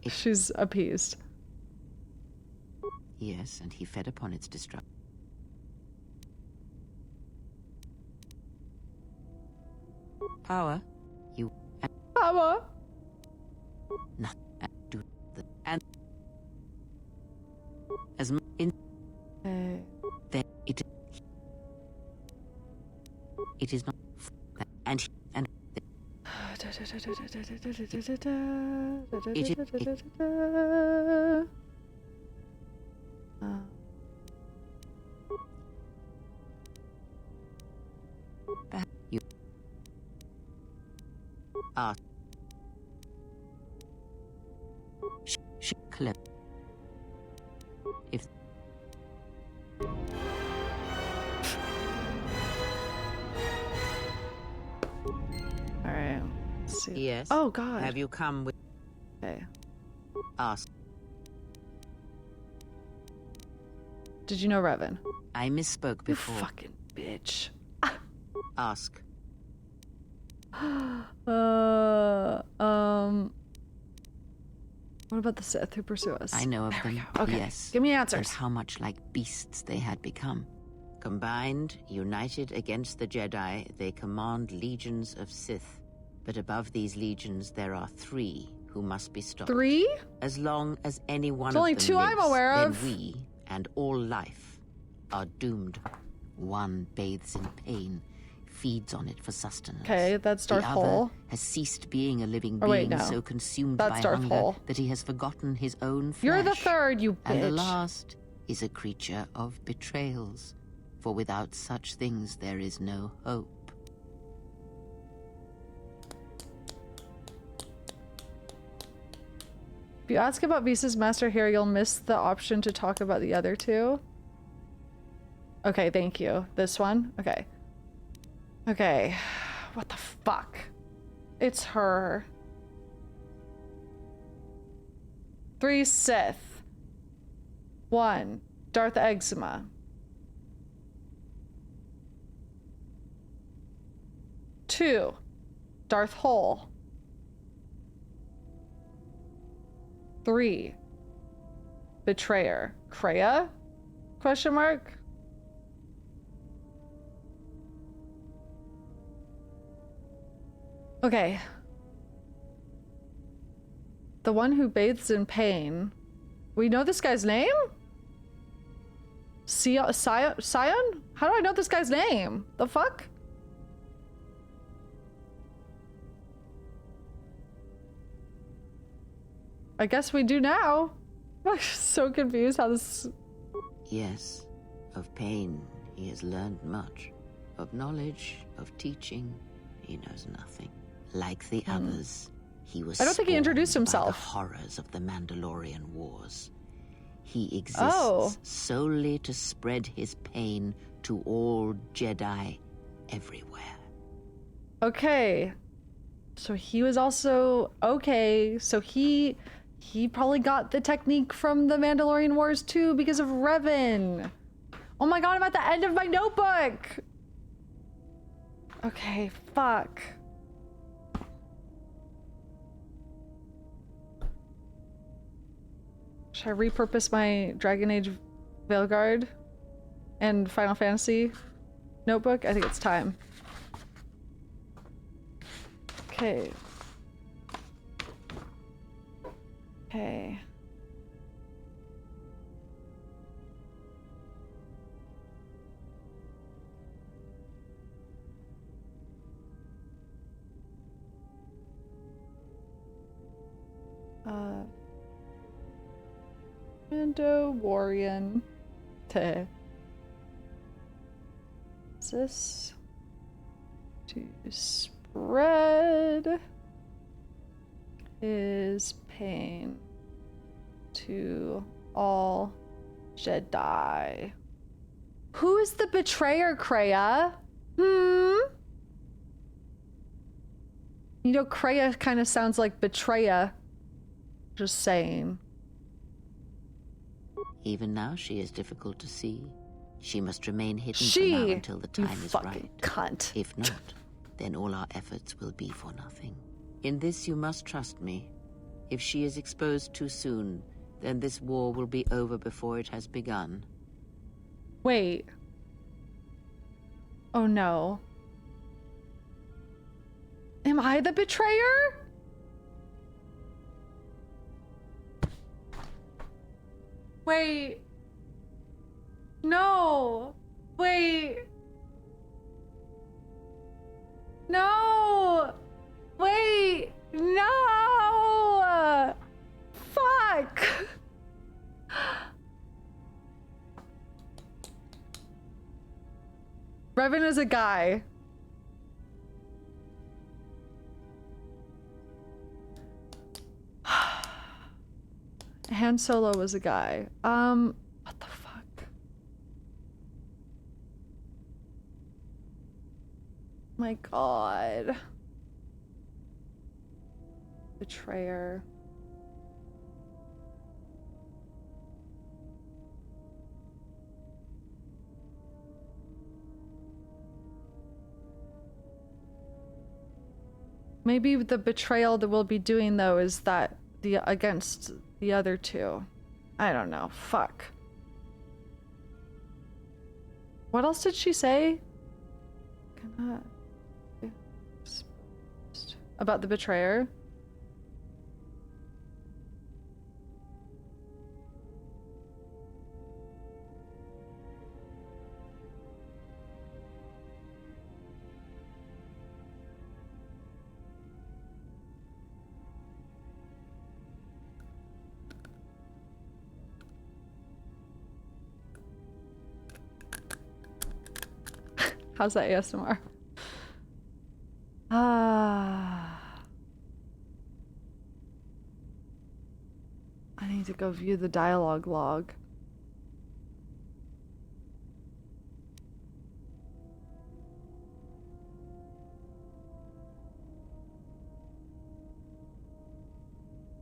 She's appeased. Yes, and he fed upon its destruction. Power, you power. Not do the and as in then it is not and you are clip if all right, let's see. Yes. Oh god, have you come with okay ask did you know Revan? I misspoke before. You fucking bitch. Ask what about the Sith who pursue us? I know of them. Okay. Yes. Give me answers. And how much like beasts they had become. Combined, united against the Jedi, they command legions of Sith. But above these legions, there are 3 who must be stopped. 3? As long as any one There's of only them 2 lives, I'm aware then of. we and all life are doomed. One bathes in pain, feeds on it for sustenance. Okay, that's Darth the Hole. other has ceased being a living Oh, wait, being, no. so consumed That's by Darth hunger Hole. that he has forgotten his own flesh. You're the 3rd, you bitch. And the last is a creature of betrayals, for without such things there is no hope. If you ask about Visas Master here, you'll miss the option to talk about the other 2. Okay, thank you. This one? Okay. Okay. What the fuck? It's her. 3 Sith. 1 Darth Eczema. 2 Darth Hole. 3 Betrayer. Kreia? Question mark? Okay. The one who bathes in pain. We know this guy's name? Sion? How do I know this guy's name? The fuck? I guess we do now. I'm so confused how this... Yes, of pain he has learned much. Of knowledge, of teaching, he knows nothing. Like the others, He was I don't think he introduced spawned by himself. the horrors of the Mandalorian Wars. He exists solely to spread his pain to all Jedi everywhere. Okay. So he was also okay. So he probably got the technique from the Mandalorian Wars too because of Revan. Oh my god, I'm at the end of my notebook. Okay, fuck. Should I repurpose my Dragon Age Veilguard and Final Fantasy notebook? I think it's time. Okay. Okay. Mandalorian. This to spread his pain to all Jedi. Who is the betrayer, Kreia? You know, Kreia kind of sounds like betrayer. Just saying. Even now, she is difficult to see. She must remain hidden for now until the time is right. Cunt. If not, then all our efforts will be for nothing. In this, you must trust me. If she is exposed too soon, then this war will be over before it has begun. Wait. Oh no. Am I the betrayer? Wait. No. Wait. No. Wait. No. Fuck. Revan is a guy. Han Solo was a guy. What the fuck? My god. Betrayer. Maybe the betrayal that we'll be doing though is that against the other two. I don't know. Fuck. What else did she say? About the betrayer? How's that ASMR? I need to go view the dialogue log.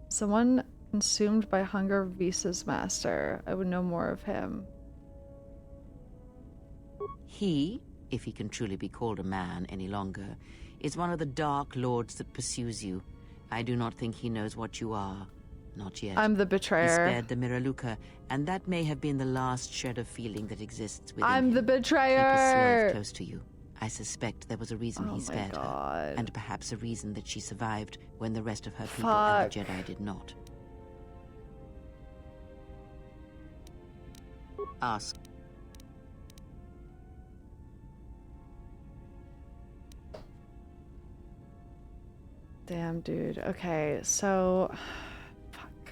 Someone consumed by hunger, Visas Master. I would know more of him. He, if he can truly be called a man any longer, is one of the Dark Lords that pursues you. I do not think he knows what you are. Not yet. I'm the betrayer. He spared the Miraluka, and that may have been the last shred of feeling that exists within I'm him. the betrayer. Keep his slave close to you. I suspect there was a reason he spared her, and perhaps a reason that she survived when the rest of her people and the Jedi did not. Ask. Damn, dude. Okay, so... Fuck.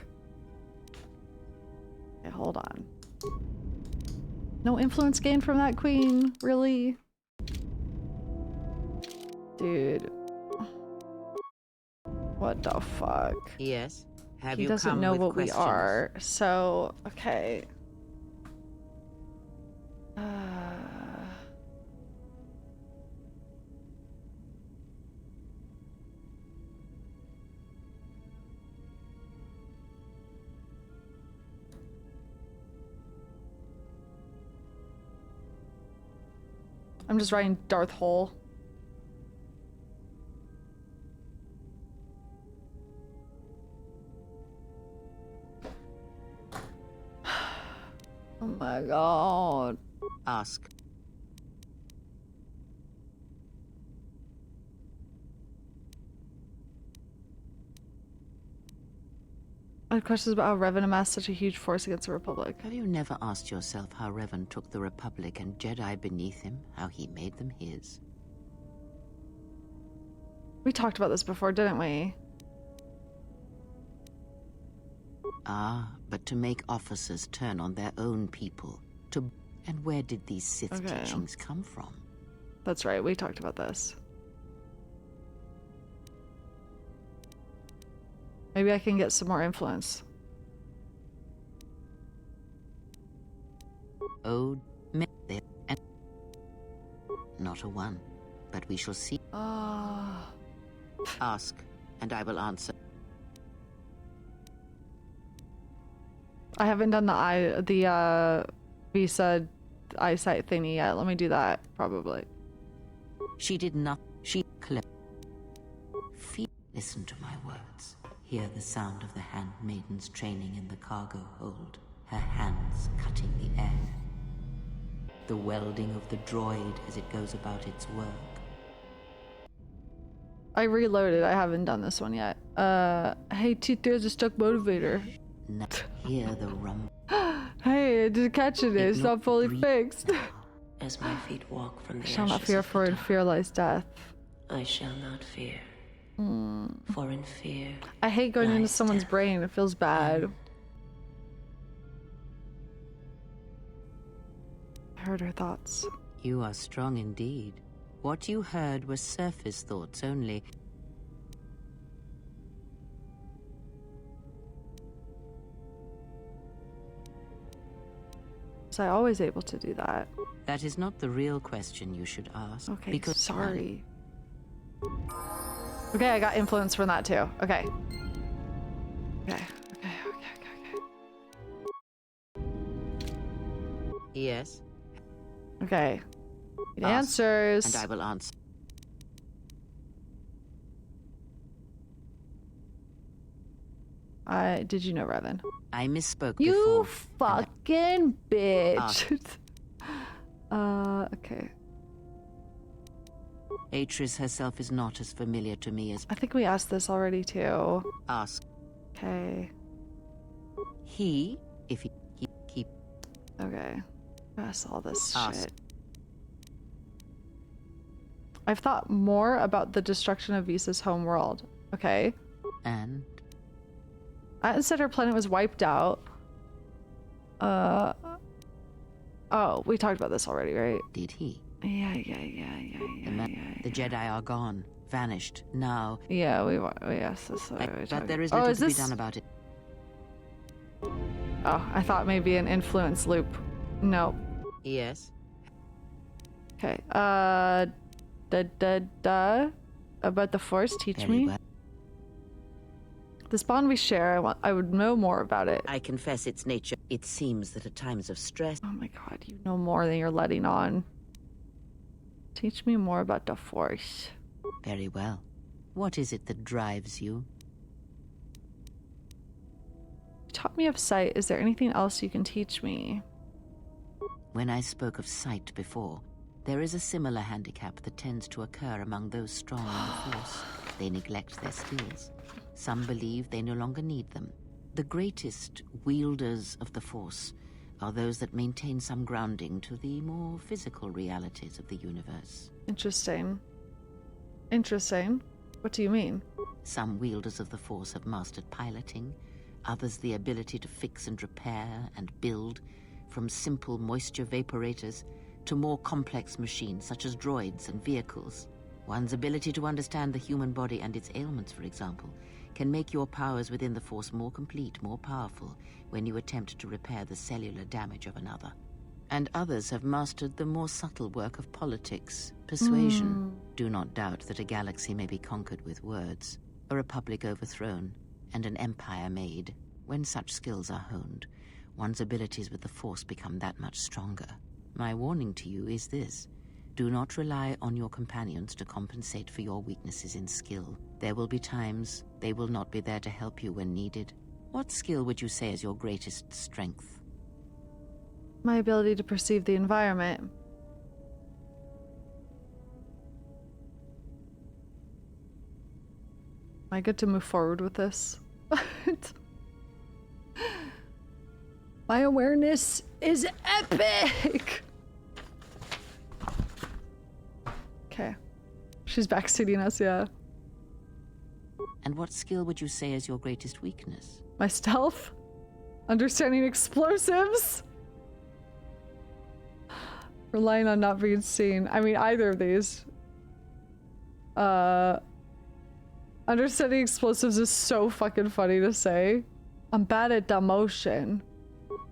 Okay, hold on. No influence gained from that queen? Really? Dude. What the fuck? Yes. Have He you doesn't come know with what questions? we are. So, okay. I'm just writing Darth Hole. Oh my god. Ask. I had questions about how Revan amassed such a huge force against the Republic. Have you never asked yourself how Revan took the Republic and Jedi beneath him, how he made them his? We talked about this before, didn't we? Ah, but to make officers turn on their own people, to... And where did these Sith teachings come from? That's right, we talked about this. Maybe I can get some more influence. Oh, and not a one, but we shall see. Ask, and I will answer. I haven't done the Visa eyesight thingy yet. Let me do that, probably. She did not. She listen to my words. Hear the sound of the handmaidens training in the cargo hold, her hands cutting the air. The welding of the droid as it goes about its work. I reloaded. I haven't done this one yet. Hey, there's a stuck motivator. Now hear the rumble. Hey, I did catch it. It's not fully fixed. As my feet walk from the I shall not fear, for in fear lies death. I shall not fear. For in fear. I hate going into someone's brain. It feels bad. I heard her thoughts. You are strong indeed. What you heard were surface thoughts only. Was I always able to do that? That is not the real question you should ask. Okay, because sorry. Okay, I got influence from that too. Okay. Okay. Yes. Okay. Need Ask, answers. and I will answer. Did you know Revan? I misspoke You before. fucking bitch. Okay. Atris herself is not as familiar to me as... I think we asked this already too. Ask. Okay. He, if he... Okay. That's all this Ask. shit. I've thought more about the destruction of Visa's homeworld. Okay. And? Atton said her planet was wiped out. Oh, we talked about this already, right? Did he? Yeah. The Jedi are gone, vanished, now... Yeah, we asked this. But there is little to be done about it. Oh, I thought maybe an influence loop. No. Yes. Okay. About the Force, teach me. Well. This bond we share, I would know more about it. I confess its nature. It seems that at times of stress... Oh my god, you know more than you're letting on. Teach me more about the Force. Very well. What is it that drives you? You taught me of sight. Is there anything else you can teach me? When I spoke of sight before, there is a similar handicap that tends to occur among those strong in the Force. They neglect their skills. Some believe they no longer need them. The greatest wielders of the Force are those that maintain some grounding to the more physical realities of the universe. Interesting. Interesting. What do you mean? Some wielders of the Force have mastered piloting, others the ability to fix and repair and build, from simple moisture vaporators to more complex machines such as droids and vehicles. One's ability to understand the human body and its ailments, for example, can make your powers within the Force more complete, more powerful, when you attempt to repair the cellular damage of another. And others have mastered the more subtle work of politics, persuasion. Do not doubt that a galaxy may be conquered with words, a republic overthrown, and an empire made. When such skills are honed, one's abilities with the Force become that much stronger. My warning to you is this. Do not rely on your companions to compensate for your weaknesses in skill. There will be times they will not be there to help you when needed. What skill would you say is your greatest strength? My ability to perceive the environment. Am I good to move forward with this? My awareness is epic! Okay. She's backseating us, yeah. And what skill would you say is your greatest weakness? My stealth? Understanding explosives? Relying on not being seen. I mean, either of these. Understanding explosives is so fucking funny to say. I'm bad at demotion.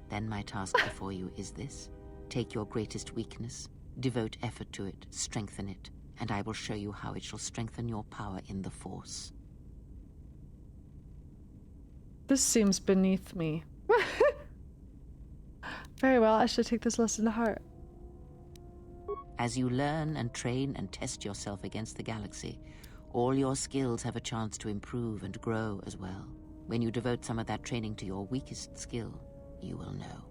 Then my task before you is this. Take your greatest weakness, devote effort to it, strengthen it, and I will show you how it shall strengthen your power in the Force. This seems beneath me. Very well, I should take this lesson to heart. As you learn and train and test yourself against the galaxy, all your skills have a chance to improve and grow as well. When you devote some of that training to your weakest skill, you will know.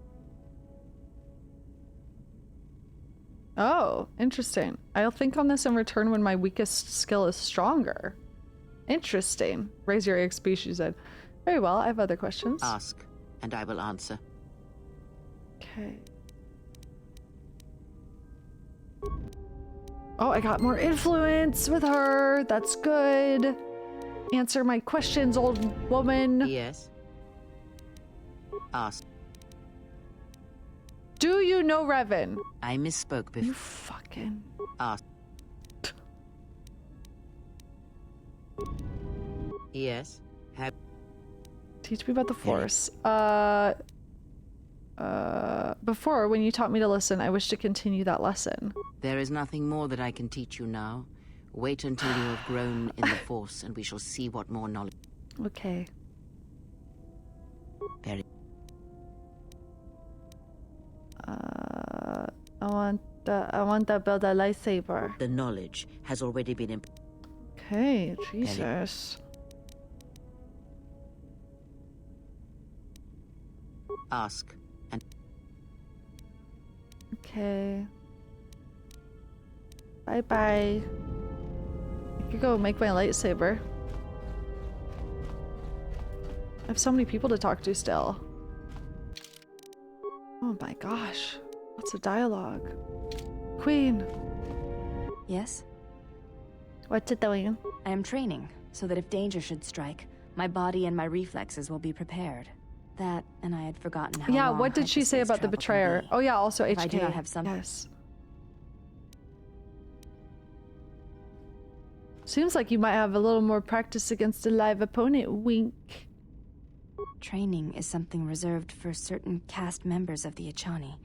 Oh, interesting. I'll think on this in return when my weakest skill is stronger. Interesting. Raise your EXP, she said. Very well, I have other questions. Ask, and I will answer. Okay. Oh, I got more influence with her. That's good. Answer my questions, old woman. Yes. Ask. Do you know Revan? I misspoke before. You fucking... Ask. Yes. Have... Teach me about the Force. Before, when you taught me to listen, I wish to continue that lesson. There is nothing more that I can teach you now. Wait until you have grown in the Force, and we shall see what more knowledge... Okay. Very... I want to build a lightsaber. The knowledge has already been... Okay, Jesus. Ask, and... Okay. Bye-bye. I could go make my lightsaber. I have so many people to talk to still. Oh my gosh. Lots of dialogue. Queen. Yes? What's it doing? I am training, so that if danger should strike, my body and my reflexes will be prepared. That, and I had forgotten how Yeah, long what did she say about the betrayer? Oh yeah, also HK. If I do not have some... Yes. Seems like you might have a little more practice against a live opponent, wink. Training is something reserved for certain caste members of the Echani,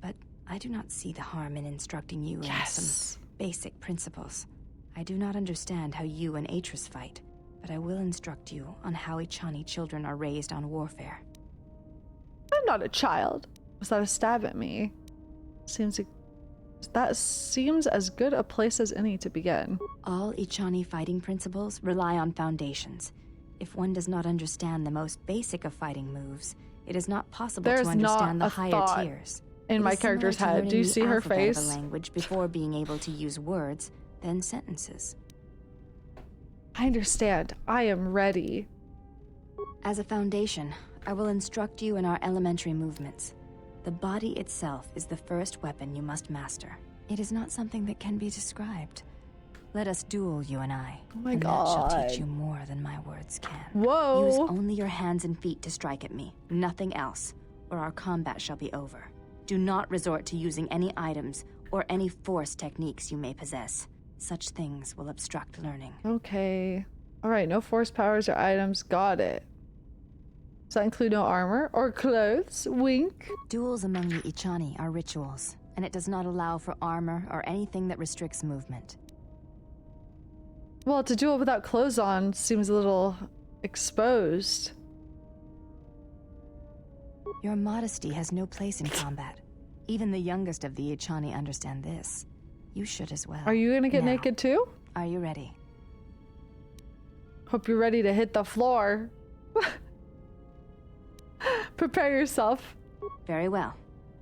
but I do not see the harm in instructing you in some basic principles. I do not understand how you and Atris fight, but I will instruct you on how Echani children are raised on warfare. I'm not a child. Was that a stab at me? That seems as good a place as any to begin. All Echani fighting principles rely on foundations. If one does not understand the most basic of fighting moves, it is not possible to understand the higher tiers. In my character's head, do you see her face? Of a language before being able to use words, then sentences. I understand. I am ready. As a foundation, I will instruct you in our elementary movements. The body itself is the first weapon you must master. It is not something that can be described. Let us duel, you and I. Oh my and God. That shall teach you more than my words can. Whoa. Use only your hands and feet to strike at me, nothing else, or our combat shall be over. Do not resort to using any items or any force techniques you may possess. Such things will obstruct learning. Okay. Alright, no force powers or items. Got it. Does that include no armor or clothes? Wink. Duels among the Ichani are rituals, and it does not allow for armor or anything that restricts movement. Well, to duel without clothes on seems a little exposed. Your modesty has no place in combat. Even the youngest of the Ichani understand this. You should as well. Are you gonna get Now, naked too? Are you ready? Hope you're ready to hit the floor. Prepare yourself. Very well.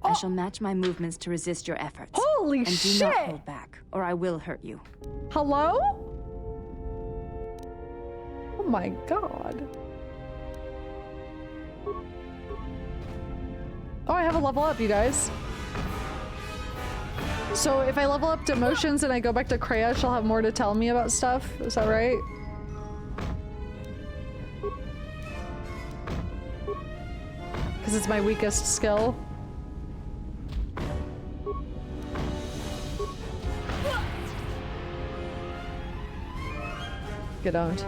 I shall match my movements to resist your efforts. Holy and shit! do not hold back, or I will hurt you. Hello? Oh my god. Oh, I have a level up, you guys. So if I level up to emotions and I go back to Kreia, she'll have more to tell me about stuff. Is that right? Because it's my weakest skill. Get owned.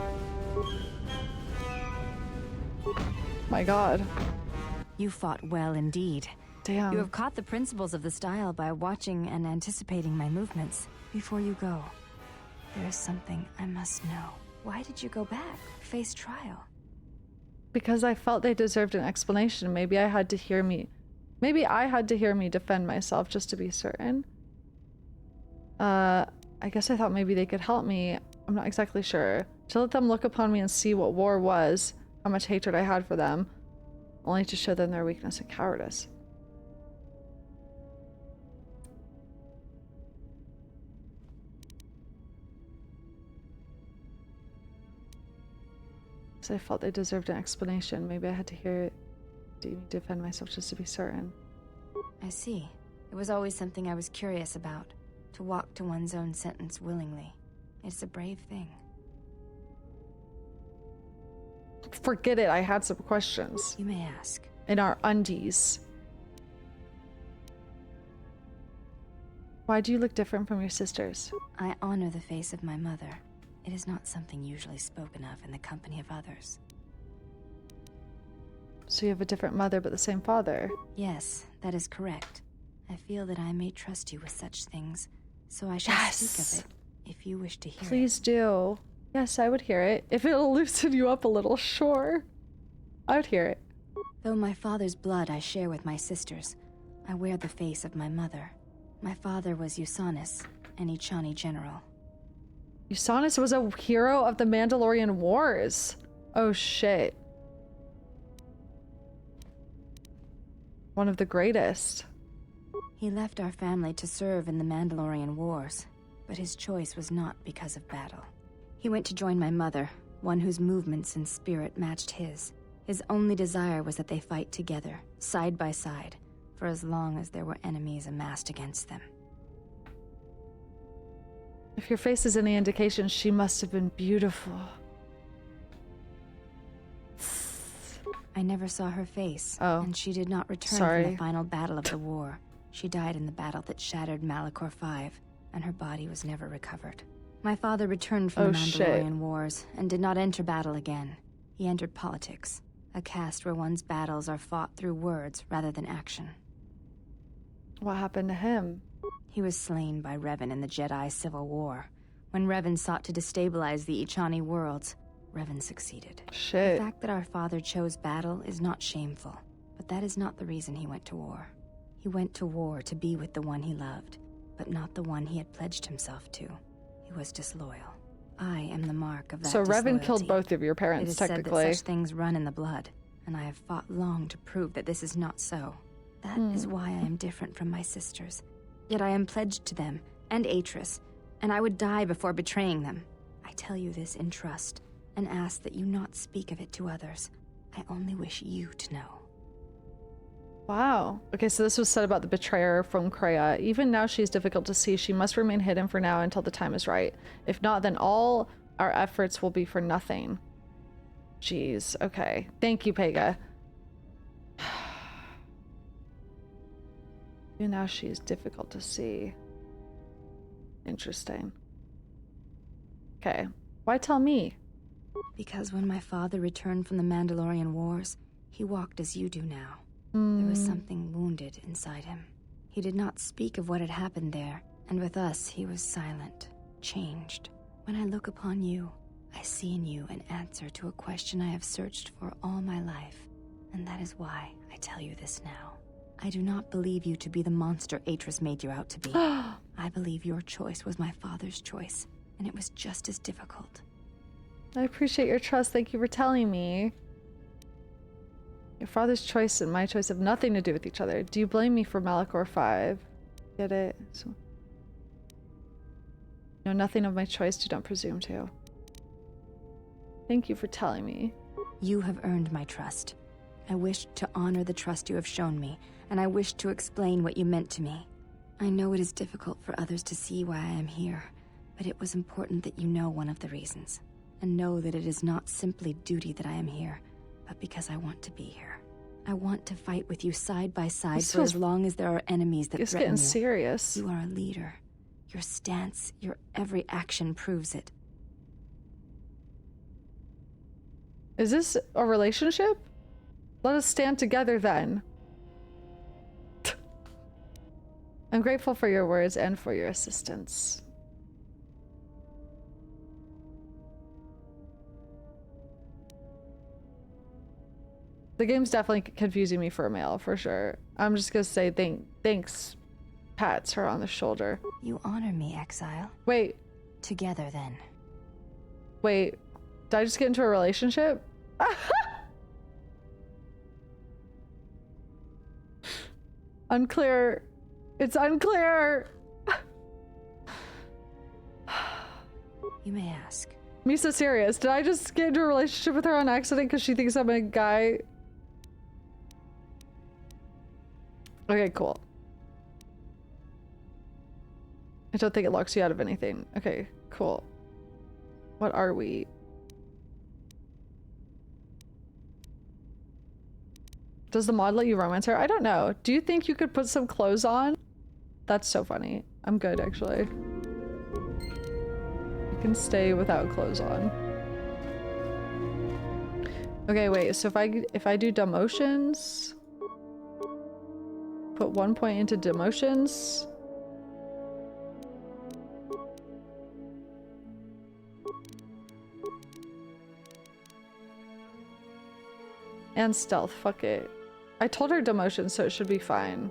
My god. You fought well indeed. Damn. You have caught the principles of the style by watching and anticipating my movements. Before you go, there is something I must know. Why did you go back? Face trial? Because I felt they deserved an explanation. Maybe I had to hear me defend myself just to be certain. I guess I thought maybe they could help me. I'm not exactly sure. To let them look upon me and see what war was, how much hatred I had for them, only to show them their weakness and cowardice. So I felt they deserved an explanation. Maybe I had to hear it to defend myself just to be certain. I see. It was always something I was curious about. To walk to one's own sentence willingly. It's a brave thing. Forget it, I had some questions. You may ask. In our undies. Why do you look different from your sisters? I honor the face of my mother. It is not something usually spoken of in the company of others. So you have a different mother but the same father? Yes, that is correct. I feel that I may trust you with such things, so I shall speak of it if you wish to hear it. Please do. Yes, I would hear it. If it'll loosen you up a little, sure. I would hear it. Though my father's blood I share with my sisters, I wear the face of my mother. My father was Usanis, an Ichani general. Usanis was a hero of the Mandalorian Wars. Oh shit. One of the greatest. He left our family to serve in the Mandalorian Wars, but his choice was not because of battle. He went to join my mother, one whose movements and spirit matched his. His only desire was that they fight together, side by side, for as long as there were enemies amassed against them. If your face is any indication, she must have been beautiful. I never saw her face, and she did not return from the final battle of the war. She died in the battle that shattered Malachor V, and her body was never recovered. My father returned from the Mandalorian Wars and did not enter battle again. He entered politics, a caste where one's battles are fought through words rather than action. What happened to him? He was slain by Revan in the Jedi Civil War. When Revan sought to destabilize the Ichani worlds, Revan succeeded. Shit. The fact that our father chose battle is not shameful, but that is not the reason he went to war. He went to war to be with the one he loved, but not the one he had pledged himself to. He was disloyal. I am the mark of that So Revan disloyalty. killed both of your parents, It is technically. said that such things run in the blood, and I have fought long to prove that this is not so. That is why I am different from my sisters. Yet I am pledged to them, and Atris, and I would die before betraying them. I tell you this in trust, and ask that you not speak of it to others. I only wish you to know. Wow. Okay, so this was said about the betrayer from Kreia. Even now she is difficult to see. She must remain hidden for now until the time is right. If not, then all our efforts will be for nothing. Jeez. Okay. Thank you, Pega. Even now she is difficult to see. Interesting. Okay. Why tell me? Because when my father returned from the Mandalorian Wars, he walked as you do now. There was something wounded inside him. He did not speak of what had happened there, and with us he was silent, changed. When I look upon you, I see in you an answer to a question I have searched for all my life, and that is why I tell you this now. I do not believe you to be the monster Atris made you out to be. I believe your choice was my father's choice, and it was just as difficult. I appreciate your trust. Thank you for telling me. Your father's choice and my choice have nothing to do with each other. Do you blame me for Malachor 5? Get it? So, know nothing of my choice, do not presume to. Thank you for telling me. You have earned my trust. I wish to honor the trust you have shown me, and I wish to explain what you meant to me. I know it is difficult for others to see why I am here, but it was important that you know one of the reasons, and know that it is not simply duty that I am here, but because I want to be here. I want to fight with you side by side for as long as there are enemies that threaten you. It's getting serious. You are a leader. Your stance, your every action proves it. Is this a relationship? Let us stand together then. I'm grateful for your words and for your assistance. The game's definitely confusing me for a male, for sure. I'm just gonna say thanks. Pats her on the shoulder. You honor me, Exile. Wait. Together, then. Wait. Did I just get into a relationship? Unclear. It's unclear. You may ask. Me so serious. Did I just get into a relationship with her on accident because she thinks I'm a guy? Okay, cool. I don't think it locks you out of anything. Okay, cool. What are we? Does the mod let you romance her? I don't know. Do you think you could put some clothes on? That's so funny. I'm good, actually. You can stay without clothes on. Okay, wait. So if I do demotions, put 1 point into demotions. And stealth, fuck it. I told her demotion, so it should be fine.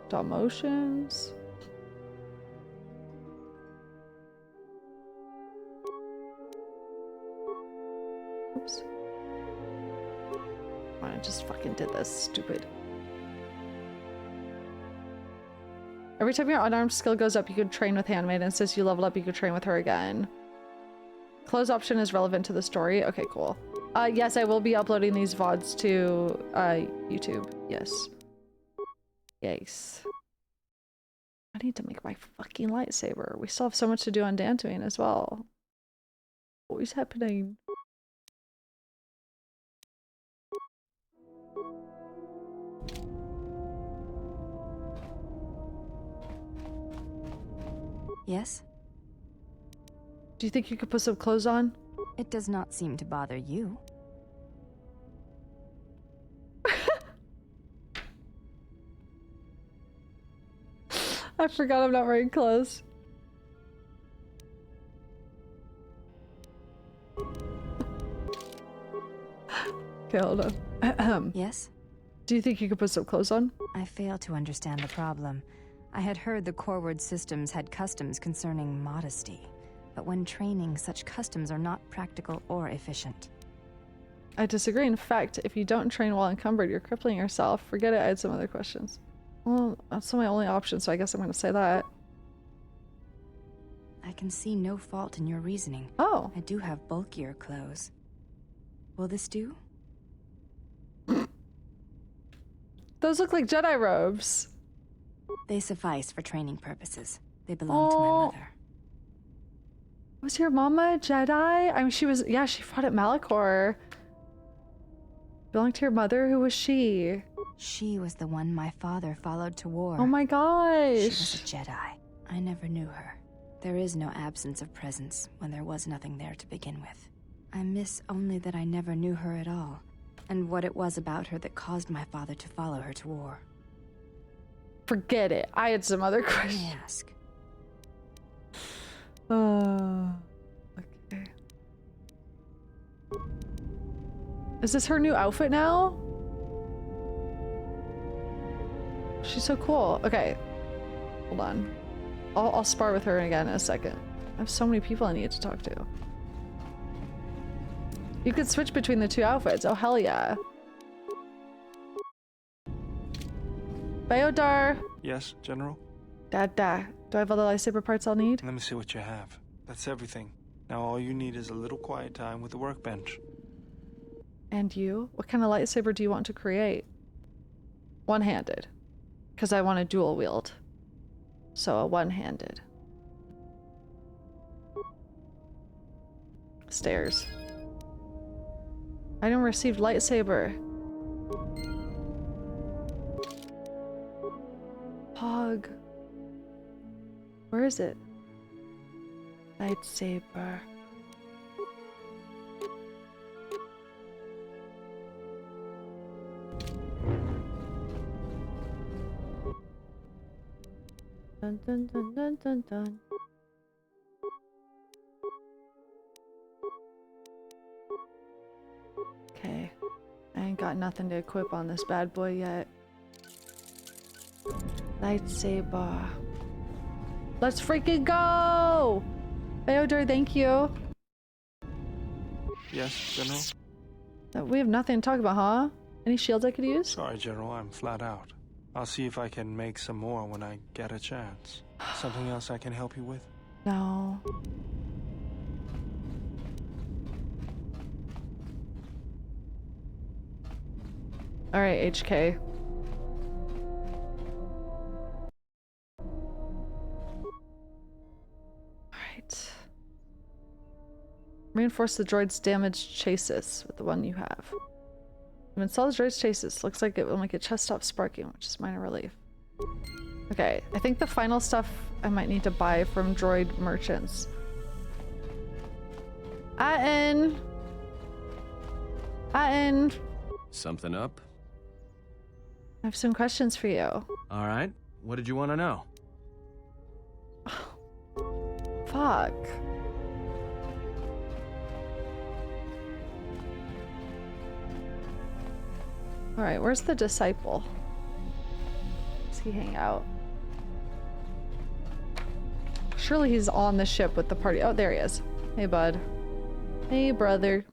Demotions. Oops. I just fucking did this, stupid. Every time your unarmed skill goes up, you can train with Handmaid, and since you level up, you can train with her again. Close option is relevant to the story. Okay, cool. Yes, I will be uploading these VODs to YouTube. Yes. Yes. I need to make my fucking lightsaber. We still have so much to do on Dantooine as well. What is happening? Yes? Do you think you could put some clothes on? It does not seem to bother you. I forgot I'm not wearing clothes. Okay, hold on. Yes? Do you think you could put some clothes on? I fail to understand the problem. I had heard the Corward systems had customs concerning modesty, but when training, such customs are not practical or efficient. I disagree. In fact, if you don't train while encumbered, you're crippling yourself. Forget it, I had some other questions. Well, that's my only option, so I guess I'm going to say that. I can see no fault in your reasoning. Oh. I do have bulkier clothes. Will this do? Those look like Jedi robes. They suffice for training purposes. They belong to my mother. Was your mama a Jedi? I mean, she was, yeah, she fought at Malachor. Belonged to your mother? Who was she? She was the one my father followed to war. Oh my gosh. She was a Jedi. I never knew her. There is no absence of presence when there was nothing there to begin with. I miss only that I never knew her at all, and what it was about her that caused my father to follow her to war. Forget it. I had some other questions. Let me ask. Okay. Is this her new outfit now? She's so cool. Okay. Hold on. I'll spar with her again in a second. I have so many people I need to talk to. You could switch between the two outfits. Oh, hell yeah. Bayodar. Yes, General? Dada. Do I have all the lightsaber parts I'll need? Let me see what you have. That's everything. Now all you need is a little quiet time with the workbench. And you? What kind of lightsaber do you want to create? One-handed. Because I want to dual wield. So a one-handed. Stairs. Item received lightsaber. Pog. Where is it? Lightsaber. Dun dun dun dun dun dun. Okay. I ain't got nothing to equip on this bad boy yet. Lightsaber. Let's freaking go! Bayodar, thank you. Yes, General? We have nothing to talk about, huh? Any shields I could use? Sorry, General, I'm flat out. I'll see if I can make some more when I get a chance. Something else I can help you with? No. Alright, HK. Alright. Reinforce the droid's damaged chassis with the one you have. Install the droid's chassis. Looks like it will make a chest stop sparking, which is minor relief. Okay, I think the final stuff I might need to buy from droid merchants. Atten! Something up? I have some questions for you. Alright, what did you want to know? Fuck. Alright, where's the disciple? Does he hang out? Surely he's on the ship with the party. Oh, there he is. Hey, bud. Hey, brother.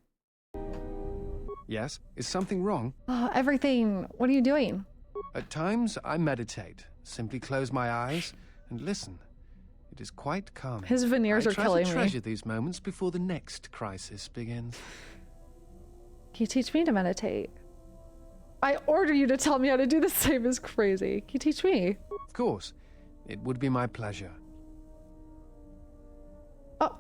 Yes? Is something wrong? Oh, everything. What are you doing? At times, I meditate. Simply close my eyes and listen. It is quite calming. His veneers are killing me. I try to treasure these moments before the next crisis begins. Can you teach me to meditate? I order you to tell me how to do the same. Is crazy. Can you teach me? Of course. It would be my pleasure. Oh.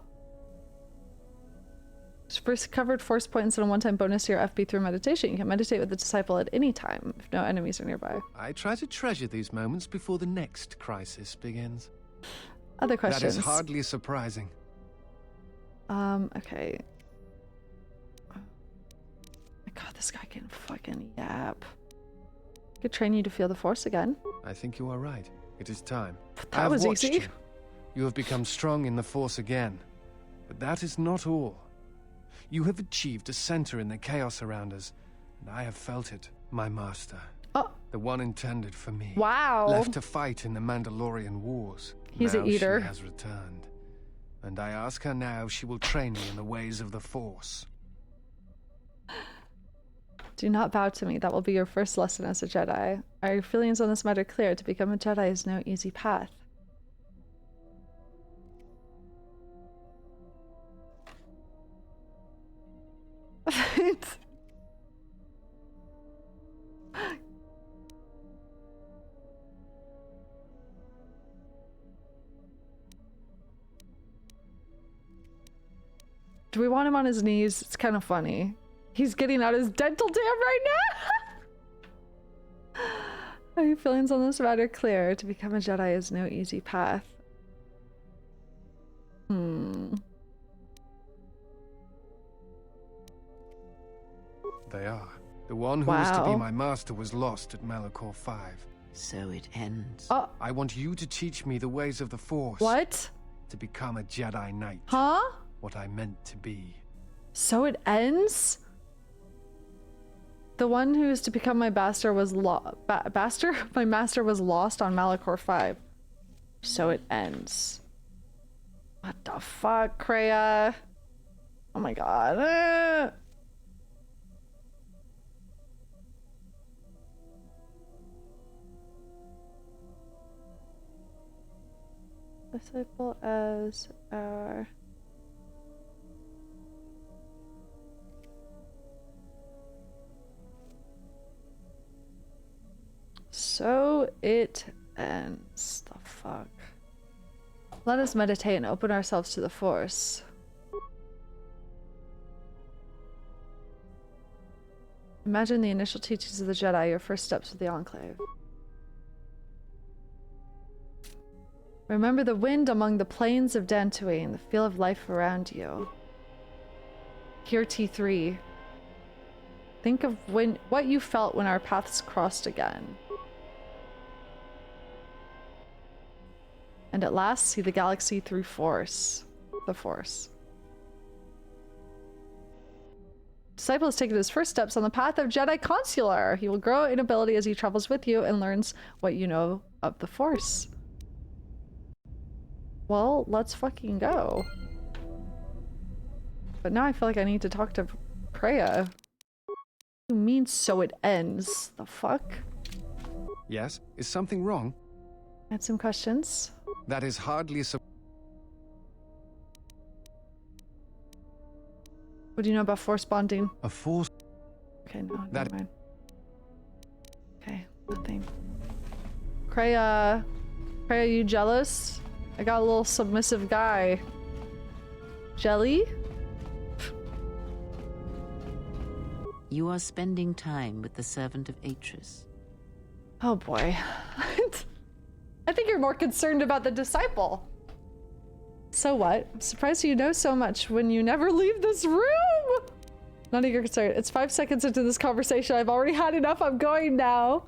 First covered force points and a one-time bonus to your FP through meditation. You can meditate with the disciple at any time if no enemies are nearby. I try to treasure these moments before the next crisis begins. Other questions? That is hardly surprising. Okay. God, this guy can fucking yap. I could train you to feel the force again. I think you are right. It is time. That was easy. You have become strong in the force again. But that is not all. You have achieved a center in the chaos around us, and I have felt it, my master. Oh. The one intended for me. Wow. Left to fight in the Mandalorian Wars. He's an eater. She has returned. And I ask her now if she will train me in the ways of the Force. Do not bow to me. That will be your first lesson as a Jedi. Are your feelings on this matter clear? To become a Jedi is no easy path. Do we want him on his knees? It's kind of funny. He's getting out his dental dam right now! Are your feelings on this matter clear? To become a Jedi is no easy path. The one who was to be my master was lost at Malachor 5. So it ends. I want you to teach me the ways of the Force. What? To become a Jedi Knight. Huh? What I meant to be. So it ends? The one who is to become my master was my master was lost on Malachor 5. So it ends. What the fuck, Kreia? Oh my god. Disciple as our... So it ends. The fuck. Let us meditate and open ourselves to the Force. Imagine the initial teachings of the Jedi, your first steps with the Enclave. Remember the wind among the plains of Dantooine, the feel of life around you. Hear T3. Think of what you felt when our paths crossed again. And at last, see the galaxy through Force. The Force. Disciple has taken his first steps on the path of Jedi Consular. He will grow in ability as he travels with you and learns what you know of the Force. Well, let's fucking go. But now I feel like I need to talk to Kreia. What do you mean, so it ends? The fuck? Yes? Is something wrong? I had some questions. That is hardly so. What do you know about Force bonding? A Force. Okay, no, never mind. Okay, nothing. Kreia, you jealous? I got a little submissive guy. Jelly? You are spending time with the servant of Atris. Oh boy. I think you're more concerned about the disciple. So what? I'm surprised you know so much when you never leave this room! None of your concern. It's 5 seconds into this conversation. I've already had enough. I'm going now.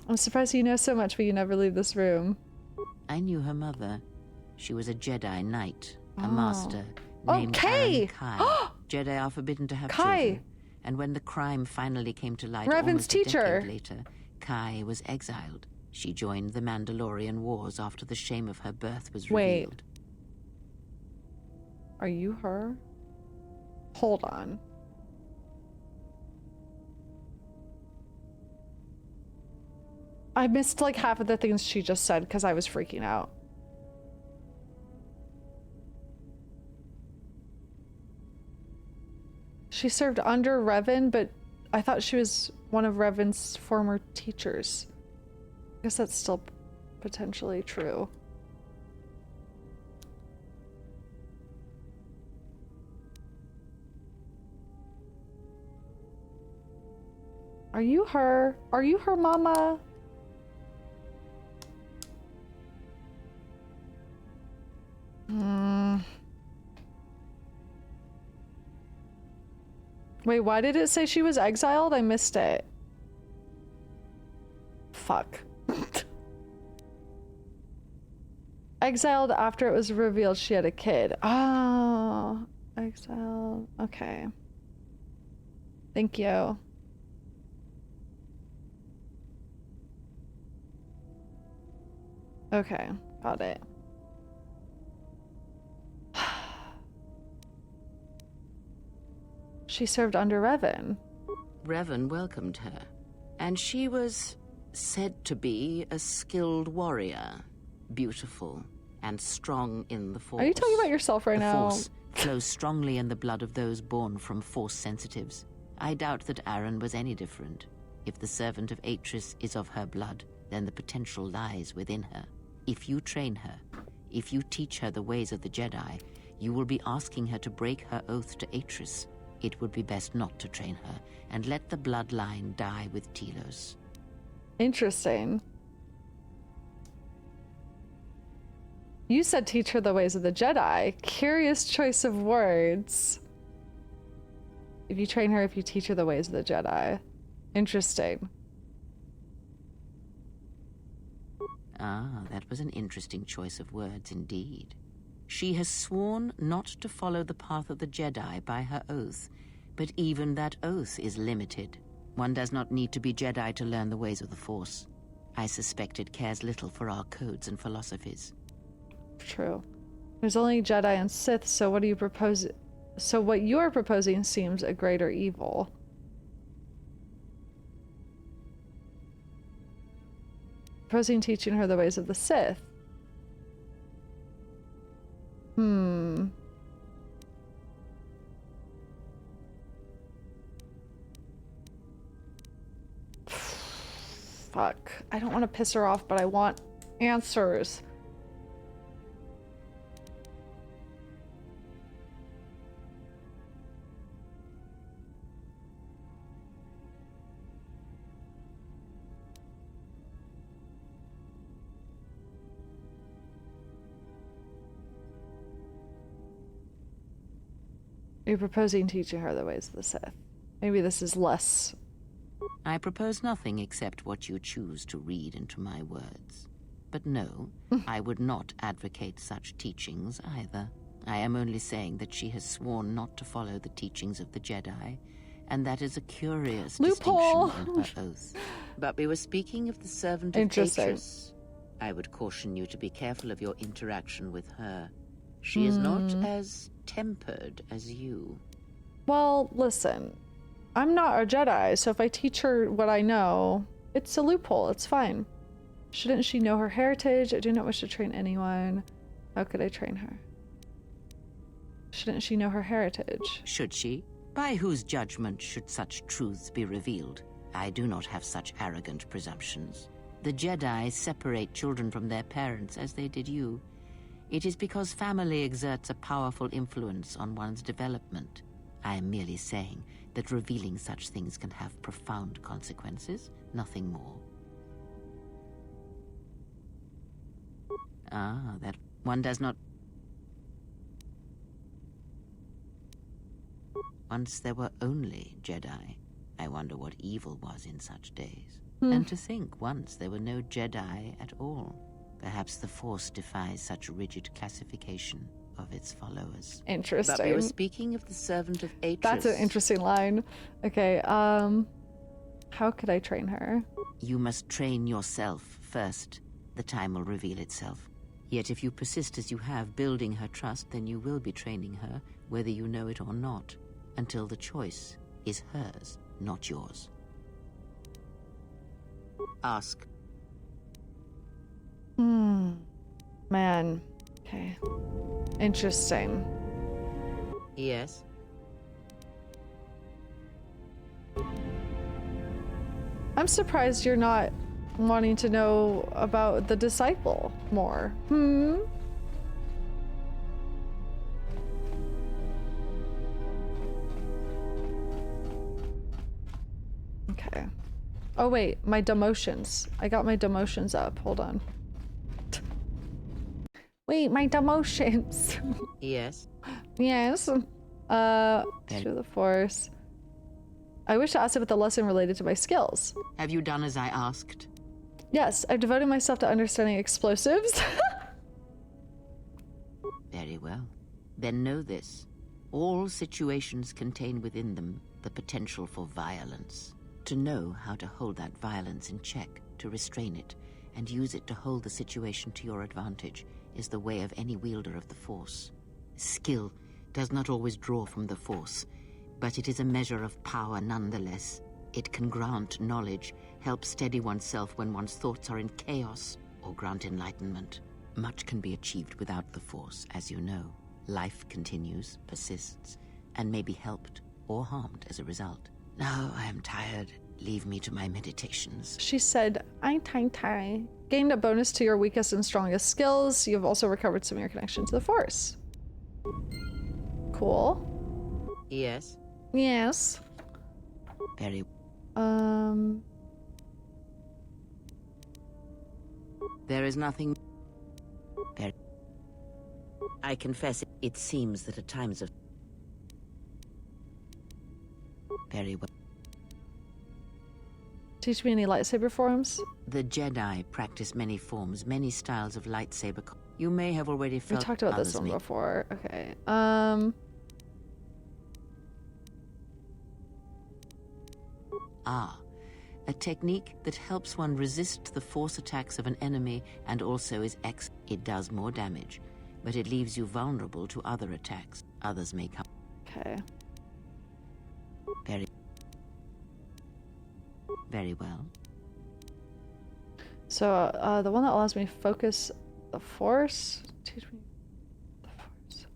I'm surprised you know so much but you never leave this room. I knew her mother. She was a Jedi Knight, a master named Kai! Kai. Jedi are forbidden to have children. And when the crime finally came to light Revan's almost a teacher. decade later, Kai was exiled. She joined the Mandalorian Wars after the shame of her birth was revealed. Are you her? Hold on. I missed like half of the things she just said because I was freaking out. She served under Revan, but I thought she was one of Revan's former teachers. I guess that's still potentially true. Are you her? Are you her mama? Wait, why did it say she was exiled? I missed it. Fuck. Exiled after it was revealed she had a kid. Oh, exiled. Okay. Thank you. Okay, got it. She served under Revan. Revan welcomed her, and she was said to be a skilled warrior, beautiful and strong in the Force. Are you talking about yourself right now? The Force flows strongly in the blood of those born from Force sensitives. I doubt that Aaron was any different. If the servant of Atris is of her blood, then the potential lies within her. If you train her, if you teach her the ways of the Jedi, you will be asking her to break her oath to Atris. It would be best not to train her, and let the bloodline die with Telos. Interesting. You said teach her the ways of the Jedi. Curious choice of words. If you train her, if you teach her the ways of the Jedi. Interesting. Ah, that was an interesting choice of words indeed. She has sworn not to follow the path of the Jedi by her oath, but even that oath is limited. One does not need to be Jedi to learn the ways of the Force. I suspect it cares little for our codes and philosophies. True. There's only Jedi and Sith, so what do you propose? So what you are proposing seems a greater evil. Proposing teaching her the ways of the Sith. Fuck. I don't want to piss her off, but I want answers. You're proposing teaching her the ways of the Sith. Maybe this is less. I propose nothing except what you choose to read into my words. But no, I would not advocate such teachings either. I am only saying that she has sworn not to follow the teachings of the Jedi, and that is a curious loophole distinction in her oath. But we were speaking of the servant of Atrus. I would caution you to be careful of your interaction with her. She is not as tempered as you. Well, listen. I'm not a Jedi, so if I teach her what I know, it's a loophole. It's fine. Shouldn't she know her heritage? I do not wish to train anyone. How could I train her? Shouldn't she know her heritage? Should she? By whose judgment should such truths be revealed? I do not have such arrogant presumptions. The Jedi separate children from their parents as they did you. It is because family exerts a powerful influence on one's development. I am merely saying that revealing such things can have profound consequences, nothing more. Ah, that one does not... Once there were only Jedi. I wonder what evil was in such days. And to think once there were no Jedi at all. Perhaps the Force defies such rigid classification of its followers. Interesting. But we were speaking of the servant of Atrus. That's an interesting line. Okay, how could I train her? You must train yourself first. The time will reveal itself. Yet if you persist as you have, building her trust, then you will be training her, whether you know it or not, until the choice is hers, not yours. Ask. Man. Okay. Interesting. Yes? I'm surprised you're not wanting to know about the disciple more. Okay. Oh wait, my demotions. I got my demotions up. Hold on. Wait, my demotions. Yes. Yes. Through the Force. I wish to ask about the lesson related to my skills. Have you done as I asked? Yes, I've devoted myself to understanding explosives. Very well. Then know this. All situations contain within them the potential for violence. To know how to hold that violence in check, to restrain it, and use it to hold the situation to your advantage is the way of any wielder of the Force. Skill does not always draw from the Force, but it is a measure of power nonetheless. It can grant knowledge, help steady oneself when one's thoughts are in chaos, or grant enlightenment. Much can be achieved without the Force, as you know. Life continues, persists, and may be helped or harmed as a result. Now I am tired. Leave me to my meditations. She said, "I'm tired. Gained a bonus to your weakest and strongest skills. You've also recovered some of your connection to the Force." Cool. Yes? Yes. Very... There is nothing... Very... I confess, it seems that at times of... Very well. Teach me any lightsaber forms? The Jedi practice many forms, many styles of lightsaber. You may have already felt. We talked about this one before. Okay. Ah, a technique that helps one resist the force attacks of an enemy and also is It does more damage, but it leaves you vulnerable to other attacks. Others may come. Okay. Very well. So, the one that allows me to focus the force. Teach me the force.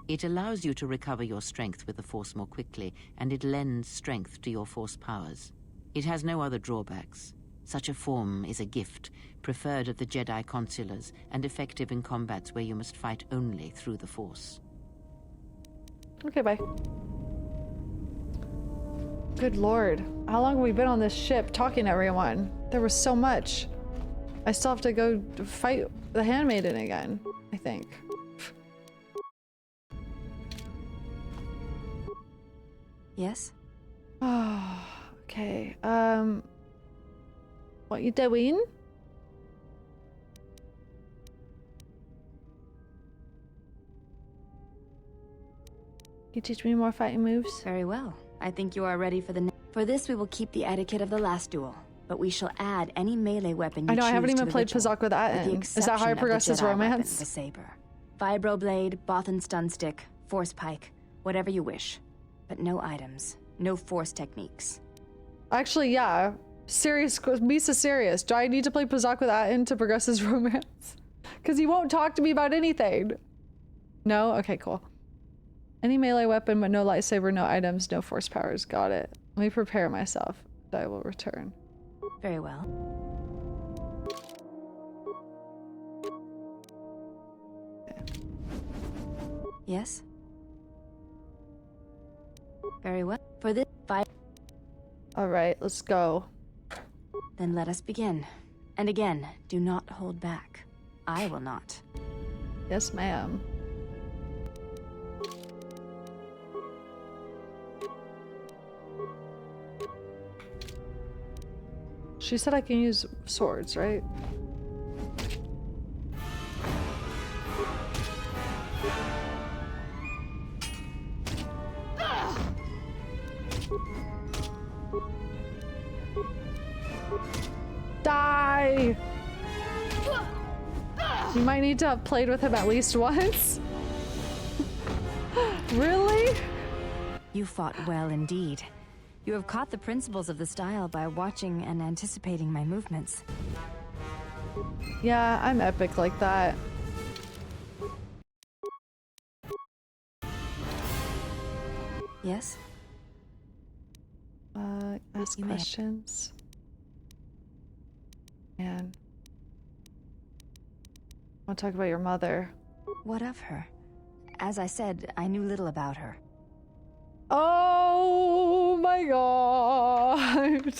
It allows you to recover your strength with the force more quickly, and it lends strength to your force powers. It has no other drawbacks. Such a form is a gift, preferred at the Jedi consulars, and effective in combats where you must fight only through the force. Okay, bye. Good lord. How long have we been on this ship talking to everyone? There was so much. I still have to go fight the handmaiden again, I think. Yes? Oh, okay. What you doing? Can you teach me more fighting moves? Very well. I think you are ready for the For this, we will keep the etiquette of the last duel, but we shall add any melee weapon you I know, I haven't choose even to the played ritual, Pazak with that with the in. Is that how I exception of progress the this Jedi weapon, romance? the saber. Vibro blade, Bothan stun stick, force pike, whatever you wish. But no items, no force techniques. Actually, yeah. Serious, Misa serious. Do I need to play Pazak with Atin to progress his romance? Because he won't talk to me about anything. No? Okay, cool. Any melee weapon, but no lightsaber, no items, no force powers. Got it. Let me prepare myself. I will return. Very well. Okay. Yes? Very well. For this fight. Alright, let's go. Then let us begin. And again, do not hold back. I will not. Yes, ma'am. She said I can use swords, right? Die! You might need to have played with him at least once. Really? You fought well indeed. You have caught the principles of the style by watching and anticipating my movements. Yeah, I'm epic like that. Yes? Ask questions. Man. I want to talk about your mother. What of her? As I said, I knew little about her. Oh my god.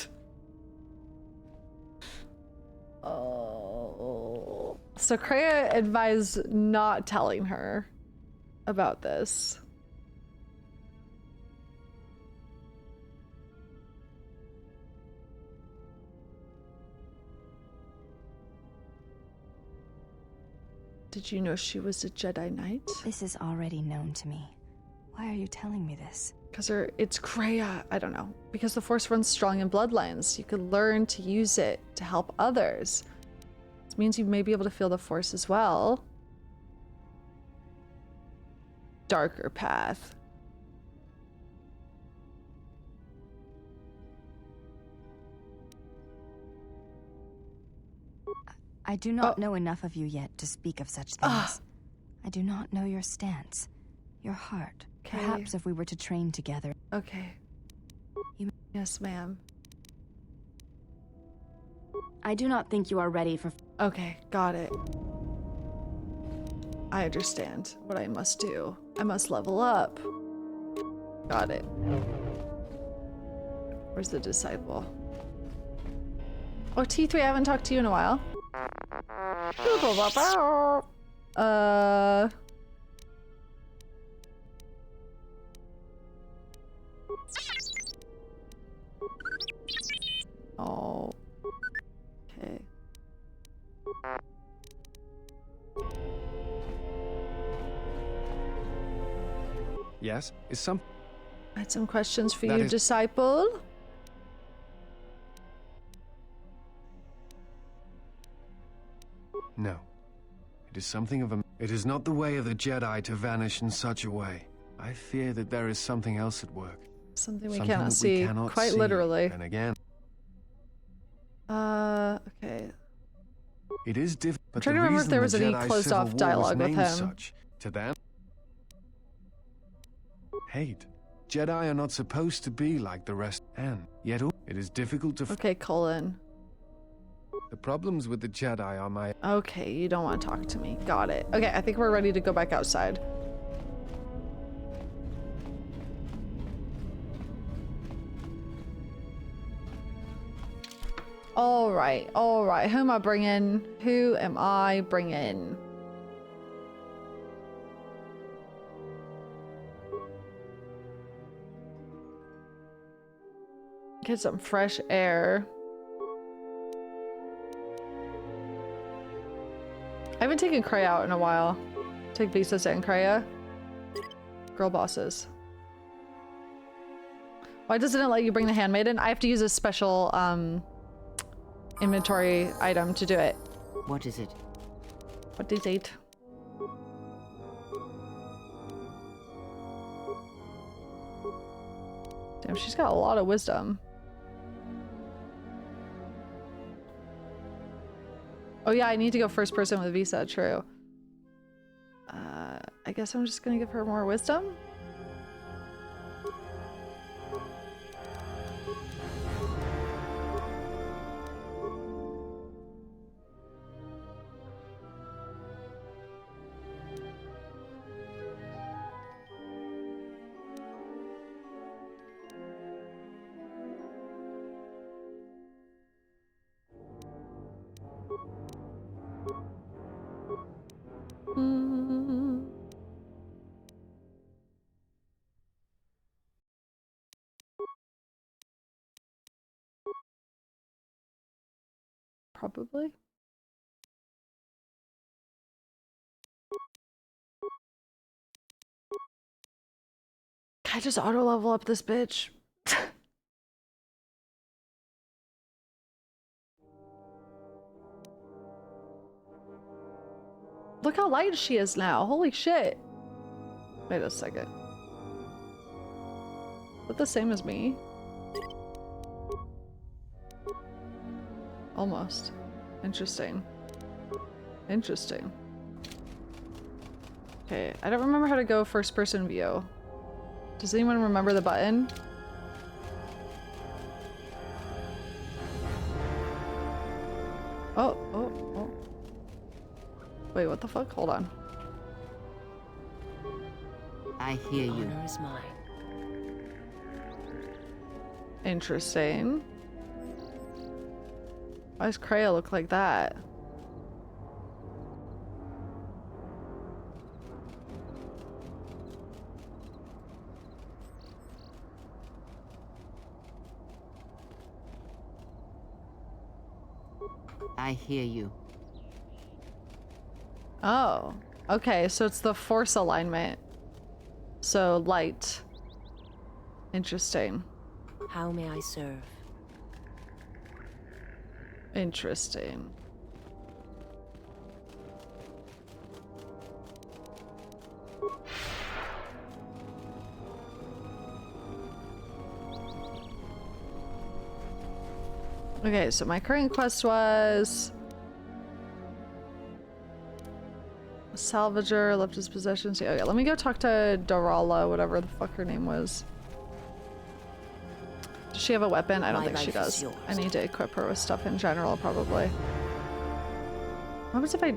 Oh. So Kreia advised not telling her about this. Did you know she was a Jedi Knight? This is already known to me. Why are you telling me this? Because it's Kreia. I don't know. Because the Force runs strong in bloodlines. You could learn to use it to help others. This means you may be able to feel the Force as well. Darker path. I do not know enough of you yet to speak of such things. I do not know your stance, your heart. Okay. Perhaps if we were to train together. Okay. Yes, ma'am. I do not think you are ready for. Okay, got it. I understand what I must do. I must level up. Got it. Where's the disciple? Oh, T3, I haven't talked to you in a while. Oh. Okay. Yes? Is some... I had some questions for That you, is- disciple. No. It is something of a... It is not the way of the Jedi to vanish in such a way. I fear that there is something else at work. Something we Something cannot that see. we cannot Quite see. literally. And again, Okay. it is difficult. I'm trying to remember if there was any closed-off dialogue with him. Such, to them. Hate. Jedi are not supposed to be like the rest, and yet it is difficult to... Okay, Colin. The problems with the Jedi are my... Okay, you don't want to talk to me. Got it. Okay, I think we're ready to go back outside. All right. Who am I bringing? Who am I bringing? Get some fresh air. I haven't taken Kreia out in a while. Take Visas and Kreia. Girl bosses. Why doesn't it let you bring the handmaiden? I have to use a special inventory item to do it. What is it? What is it? Damn, she's got a lot of wisdom. Oh yeah, I need to go first person with Visa, true. I guess I'm just gonna give her more wisdom? Probably. Can I just auto level up this bitch? Look how light she is now. Holy shit. Wait a second. Is that the same as me? Almost. Interesting. Interesting. Okay, I don't remember how to go first person view. Does anyone remember the button? Oh. Wait, what the fuck? Hold on. I hear you. Honor is mine. Interesting. Why does Kreia look like that? I hear you. Oh, okay, so it's the force alignment. So light. Interesting. How may I serve? Interesting. Okay, so my current quest was a salvager left his possessions. Okay, let me go talk to Dorala, whatever the fuck her name was. Does she have a weapon? I don't think she does. I need to equip her with stuff in general, probably. What happens if I...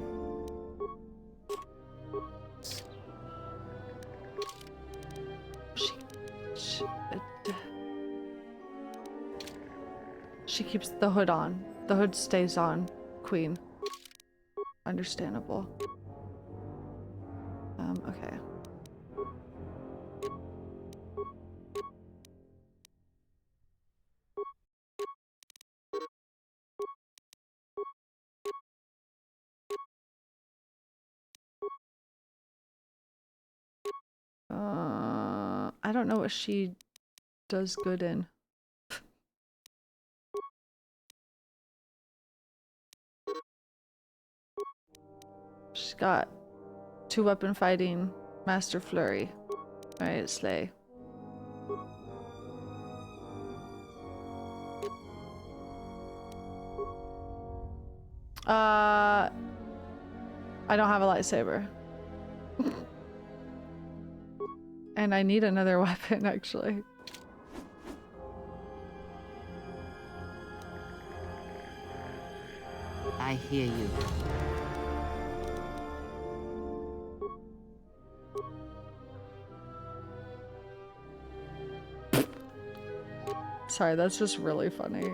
She keeps the hood on. The hood stays on, Queen. Understandable. Okay. I don't know what she does good in. She's got 2-weapon fighting, Master Flurry. Alright, slay. I don't have a lightsaber. And I need another weapon, actually. I hear you. Sorry, that's just really funny.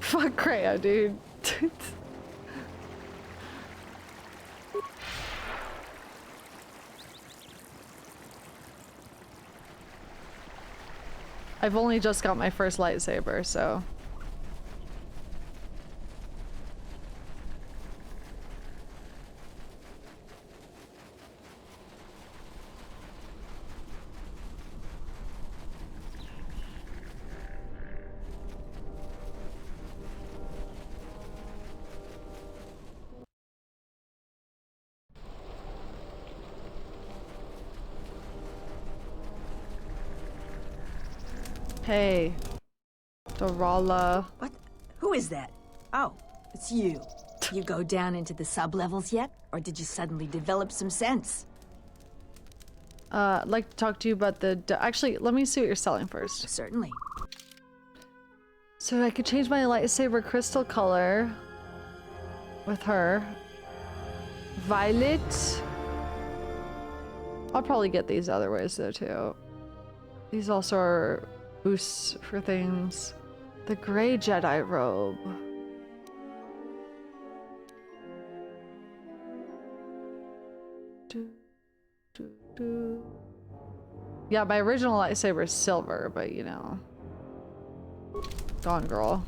Fuck Kreia, dude. I've only just got my first lightsaber, so... Hey, Dorala. What? Who is that? Oh, it's you. You go down into the sublevels yet? Or did you suddenly develop some sense? I'd like to talk to you about the... Actually, let me see what you're selling first. Certainly. So I could change my lightsaber crystal color with her. Violet. I'll probably get these other ways though too. These also are boosts for things. The gray Jedi robe. Yeah, my original lightsaber is silver, but you know. Gone, girl.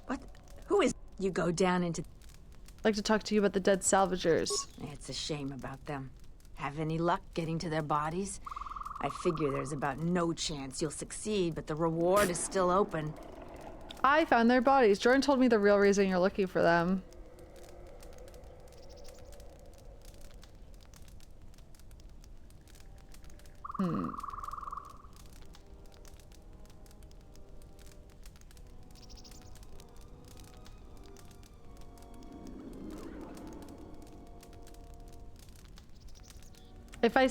What? Who is... You go down into... I'd like to talk to you about the dead salvagers. It's a shame about them. Have any luck getting to their bodies? I figure there's about no chance you'll succeed, but the reward is still open. I found their bodies. Joran told me the real reason you're looking for them. If I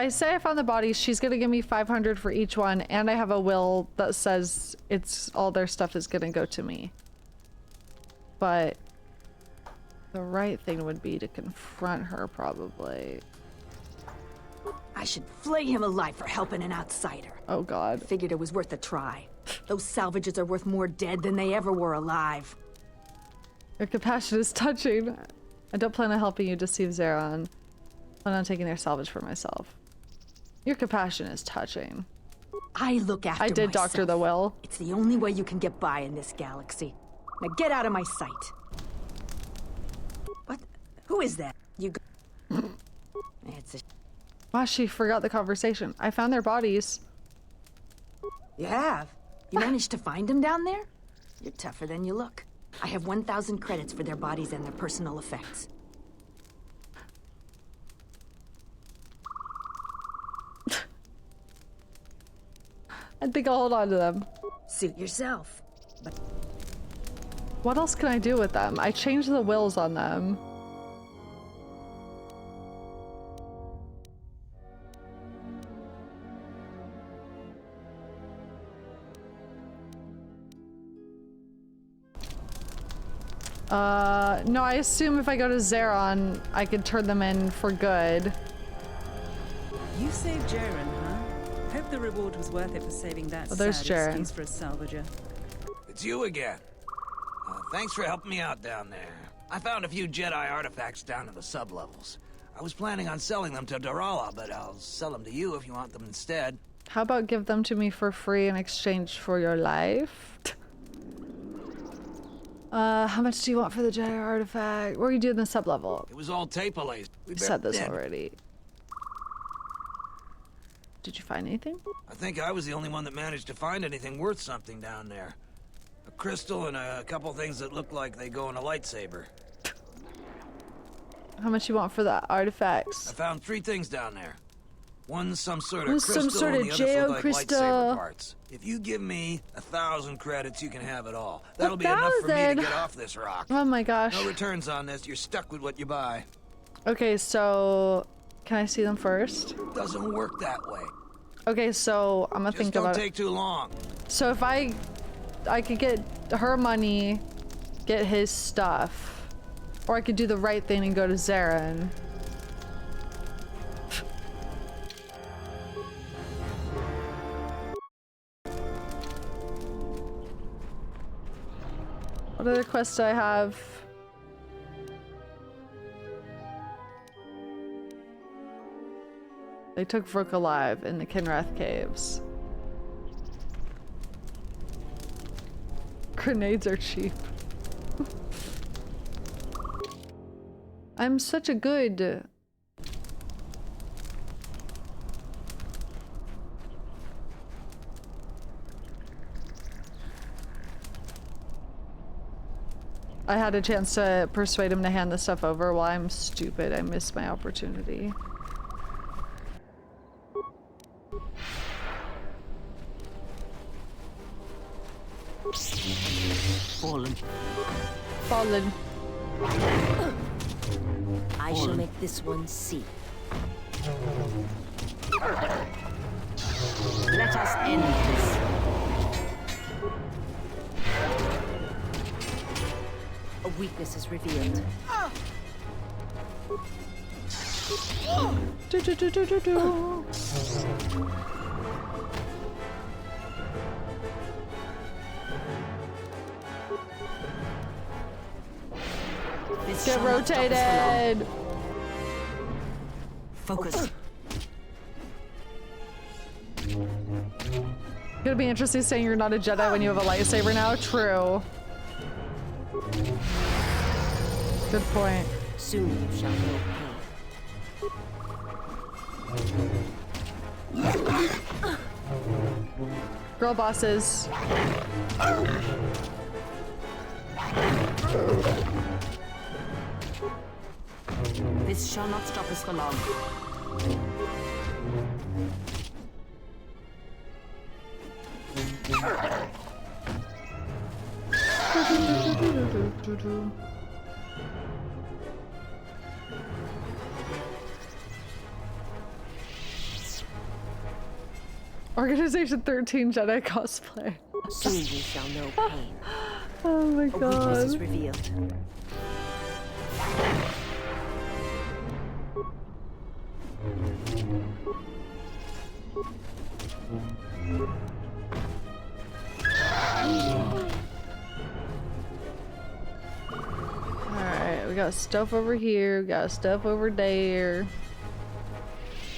say I found the bodies, she's gonna give me 500 for each one, and I have a will that says it's all their stuff is gonna go to me. But the right thing would be to confront her, probably. I should flay him alive for helping an outsider. Oh god. Figured it was worth a try. Those salvagers are worth more dead than they ever were alive. Your compassion is touching. I don't plan on helping you deceive Zherron. I plan on taking their salvage for myself. Your compassion is touching. I look after myself. I did doctor the will. It's the only way you can get by in this galaxy. Now get out of my sight. What? Who is that? You go... It's a... Wow, she forgot the conversation. I found their bodies. You have? You managed to find them down there? You're tougher than you look. I have 1,000 credits for their bodies and their personal effects. I think I'll hold on to them. Suit yourself. But what else can I do with them? I changed the wills on them. No, I assume if I go to Zherron, I could turn them in for good. You saved Joran, huh? Hope the reward was worth it for saving that there's sad Joran. excuse for a salvager. It's you again. Thanks for helping me out down there. I found a few Jedi artifacts down in the sublevels. I was planning on selling them to Dorala, but I'll sell them to you if you want them instead. How about give them to me for free in exchange for your life? How much do you want for the Jedi artifact? What are you doing the sub-level? It was all tape-a-lace. You said this already. Did you find anything? I think I was the only one that managed to find anything worth something down there. A crystal and a couple things that look like they go in a lightsaber. How much you want for the artifacts? I found 3 things down there. One's some sort of crystal, some sort of and the others look like crystal. lightsaber parts. If you give me 1,000 credits, you can have it all. That'll be enough for me to get off this rock. Oh my gosh. No returns on this. You're stuck with what you buy. Okay, so can I see them first? Doesn't work that way. Okay, so I'm gonna think about it. Don't take too long. So if I could get her money, get his stuff. Or I could do the right thing and go to Zherron. What other quests do I have? They took Vrook alive in the Kinrath caves. Grenades are cheap. I'm such a good... I had a chance to persuade him to hand the stuff over. Well, I'm stupid. I missed my opportunity. Fallen. Fallen. I shall make this one see. Let us end this. A weakness is revealed. Do, do, do, do, do, do. Get rotated. Focus. Gonna be interesting saying you're not a Jedi when you have a lightsaber now. True. Good point. Soon you shall know pain. Girl bosses. This shall not stop us for long. Organization 13 Jedi cosplay. Soon you shall know pain. Oh my A weakness is god. revealed. Alright, we got stuff over here, we got stuff over there.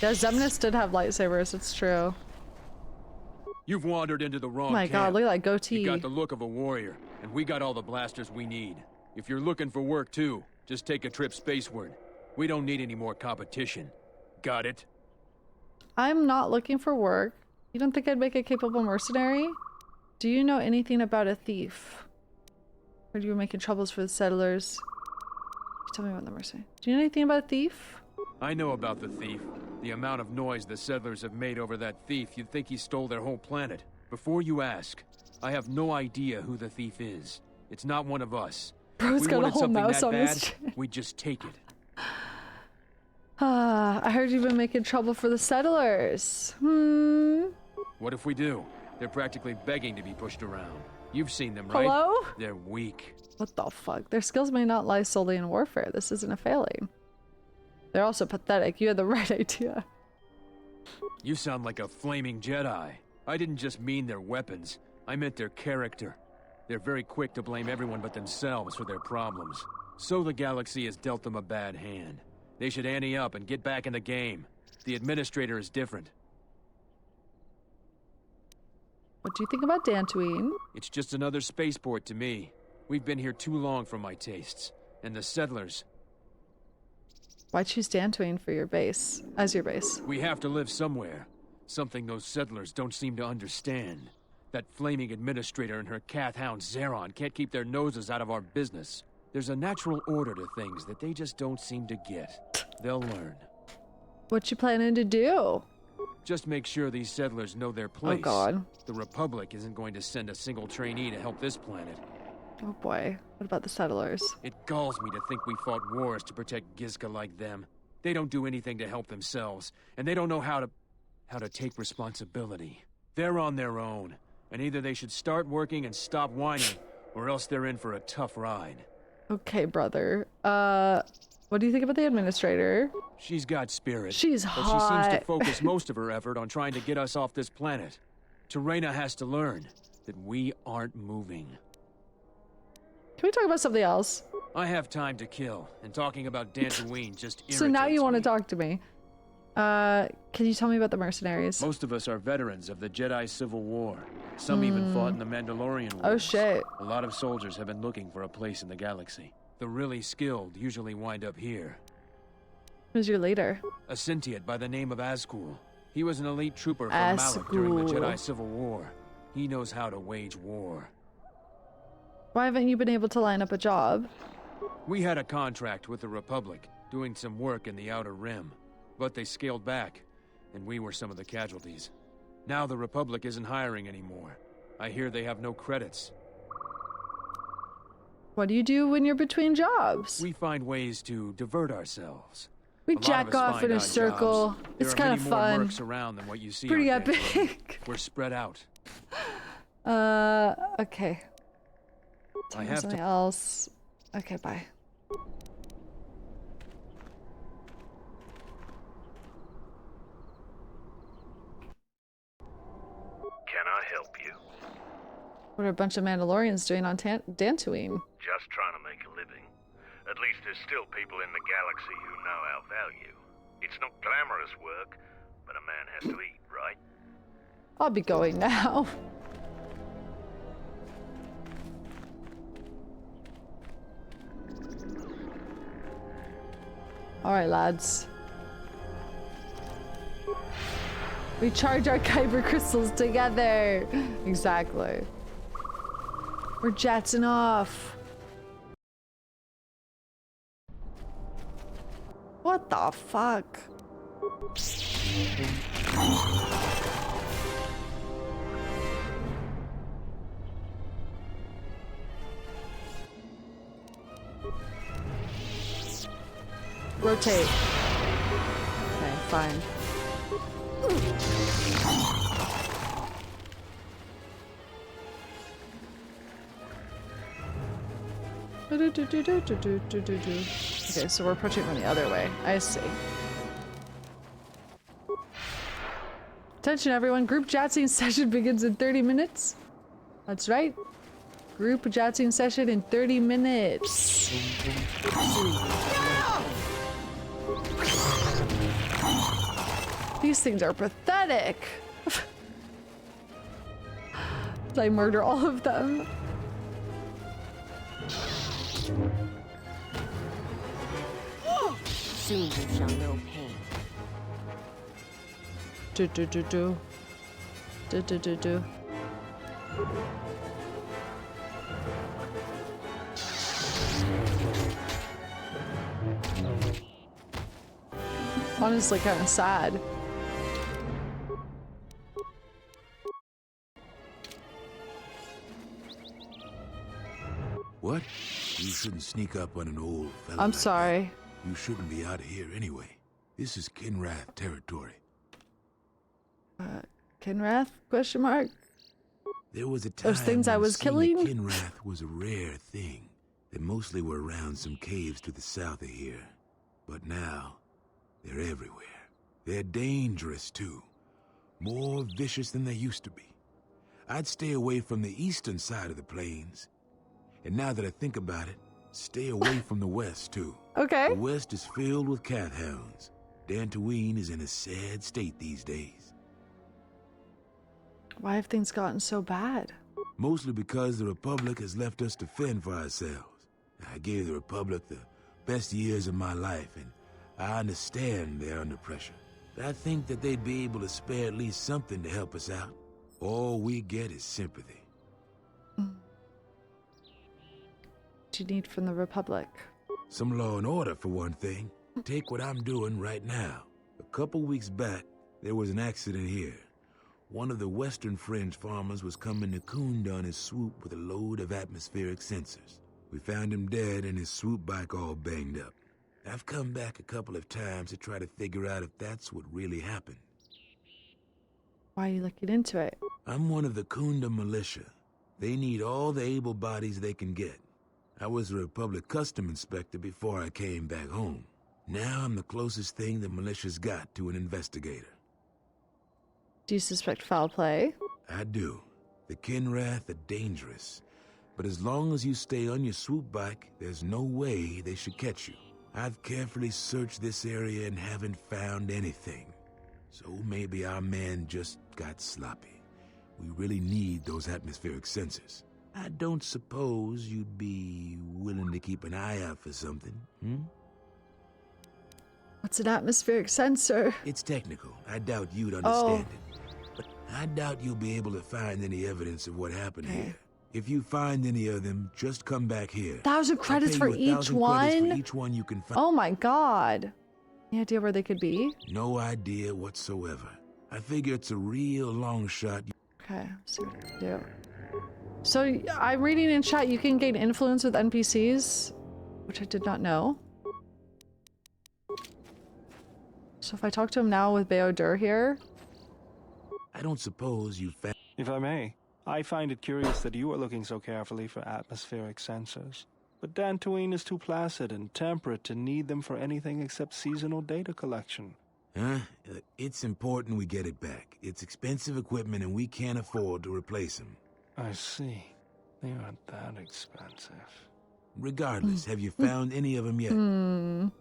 Yeah, Zemnis did have lightsabers, it's true. You've wandered into the wrong Oh my camp. god, look at that goatee. You got the look of a warrior, and we got all the blasters we need. If you're looking for work too, just take a trip spaceward. We don't need any more competition. Got it? I'm not looking for work. You don't think I'd make a capable mercenary? Do you know anything about a thief? Heard you were making troubles for the settlers. Tell me about the mercenary. Do you know anything about a thief? I know about the thief. The amount of noise the settlers have made over that thief, you'd think he stole their whole planet. Before you ask, I have no idea who the thief is. It's not one of us. Bro's we got a wanted whole something mouse that on his bad, chin. we'd just take it. I heard you've been making trouble for the settlers. What if we do? They're practically begging to be pushed around. You've seen them, right? Hello? They're weak. What the fuck? Their skills may not lie solely in warfare. This isn't a failing. They're also pathetic. You had the right idea. You sound like a flaming Jedi. I didn't just mean their weapons. I meant their character. They're very quick to blame everyone but themselves for their problems. So the galaxy has dealt them a bad hand. They should ante up and get back in the game. The administrator is different. What do you think about Dantooine? It's just another spaceport to me. We've been here too long for my tastes. And the settlers... Why choose Dantooine for your base, as your base? We have to live somewhere. Something those settlers don't seem to understand. That flaming administrator and her cat hound Zherron can't keep their noses out of our business. There's a natural order to things that they just don't seem to get. They'll learn. What you planning to do? Just make sure these settlers know their place. Oh god. The Republic isn't going to send a single trainee to help this planet. Oh boy. What about the settlers? It galls me to think we fought wars to protect Gizka like them. They don't do anything to help themselves, and they don't know how to take responsibility. They're on their own, and either they should start working and stop whining, or else they're in for a tough ride. Okay, brother. What do you think about the administrator? She's got spirit. She's but hot. She seems to focus most of her effort on trying to get us off this planet. Terena has to learn that we aren't moving. Can we talk about something else? I have time to kill, and talking about Dantooine just irritates So now you want to me. talk to me. Can you tell me about the mercenaries? Most of us are veterans of the Jedi Civil War. Some even fought in the Mandalorian Wars. Oh shit. A lot of soldiers have been looking for a place in the galaxy. The really skilled usually wind up here. Who's your leader? A Sentient by the name of Azkul. He was an elite trooper from Malak during the Jedi Civil War. He knows how to wage war. Why haven't you been able to line up a job? We had a contract with the Republic, doing some work in the Outer Rim. But they scaled back, and we were some of the casualties. Now the Republic isn't hiring anymore. I hear they have no credits. What do you do when you're between jobs? We find ways to divert ourselves. We jack off in a circle. It's kind of fun. There are many more mercs around than what you see. Pretty on epic. Dantooine. We're spread out. Okay. Tell me something else. Okay, bye. Can I help you? What are a bunch of Mandalorians doing on Dantooine? Just trying to make a living. At least there's still people in the galaxy who know our value. It's not glamorous work, but a man has to eat, right? I'll be going now. Alright, lads. We charge our kyber crystals together. Exactly. We're jetting off. What the fuck? Rotate. Okay, fine. Okay, so we're approaching from the other way. I see. Attention everyone, group Jatsing session begins in 30 minutes. That's right. Group Jatsing session in 30 minutes. These things are pathetic. Did I murder all of them? Soon you shall know pain. Do. Honestly, kind of sad. What? You shouldn't sneak up on an old fella. I'm like sorry. that. You shouldn't be out of here anyway. This is Kinrath territory. Kinrath? Question mark? There was a time those things I when was seeing killing? a Kinrath was a rare thing. They mostly were around some caves to the south of here. But now, they're everywhere. They're dangerous too. More vicious than they used to be. I'd stay away from the eastern side of the plains. And now that I think about it, stay away from the west too. Okay. The west is filled with cat hounds. Dantooine is in a sad state these days. Why have things gotten so bad? Mostly because the Republic has left us to fend for ourselves. I gave the Republic the best years of my life, and I understand they're under pressure. But I think that they'd be able to spare at least something to help us out. All we get is sympathy. What do you need from the Republic? Some law and order, for one thing. Take what I'm doing right now. A couple weeks back, there was an accident here. One of the Western Fringe farmers was coming to Khoonda on his swoop with a load of atmospheric sensors. We found him dead and his swoop bike all banged up. I've come back a couple of times to try to figure out if that's what really happened. Why are you looking into it? I'm one of the Khoonda militia. They need all the able bodies they can get. I was a Republic custom inspector before I came back home. Now I'm the closest thing the militia's got to an investigator. Do you suspect foul play? I do. The Kinrath are dangerous. But as long as you stay on your swoop bike, there's no way they should catch you. I've carefully searched this area and haven't found anything. So maybe our man just got sloppy. We really need those atmospheric sensors. I don't suppose you'd be willing to keep an eye out for something, What's an atmospheric sensor? It's technical. I doubt you'd understand it. But I doubt you'll be able to find any evidence of what happened here. If you find any of them, just come back here. 1,000 credits for each one? For each one you can find. Oh my god. Any idea where they could be? No idea whatsoever. I figure it's a real long shot. Okay, let's see what we can do. So I'm reading in chat you can gain influence with NPCs, which I did not know. So if I talk to him now with Bao-Dur here. I don't suppose you found... If I may, I find it curious that you are looking so carefully for atmospheric sensors. But Dantooine is too placid and temperate to need them for anything except seasonal data collection. It's important we get it back. It's expensive equipment and we can't afford to replace them. I see. They aren't that expensive. Regardless, have you found any of them yet?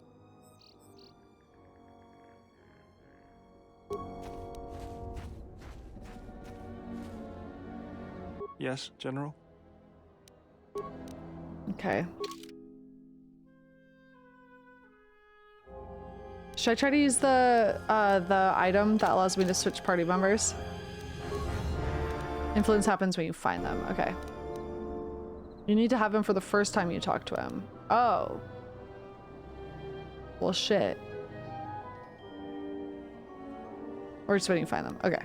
Yes, General? Okay. Should I try to use the item that allows me to switch party members? Influence happens when you find them. Okay. You need to have him for the first time you talk to him. Oh. Well, shit. Or just when you find them. Okay.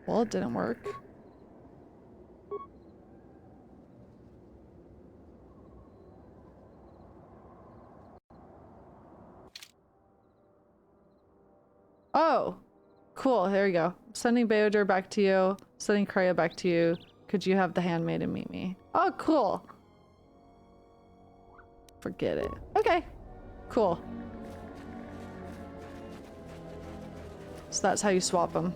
Well, it didn't work. Oh, cool. There you go. Sending Bao-Dur back to you. Sending Kreia back to you. Could you have the handmaiden meet me? Oh, cool. Forget it. Okay. Cool. So that's how you swap them.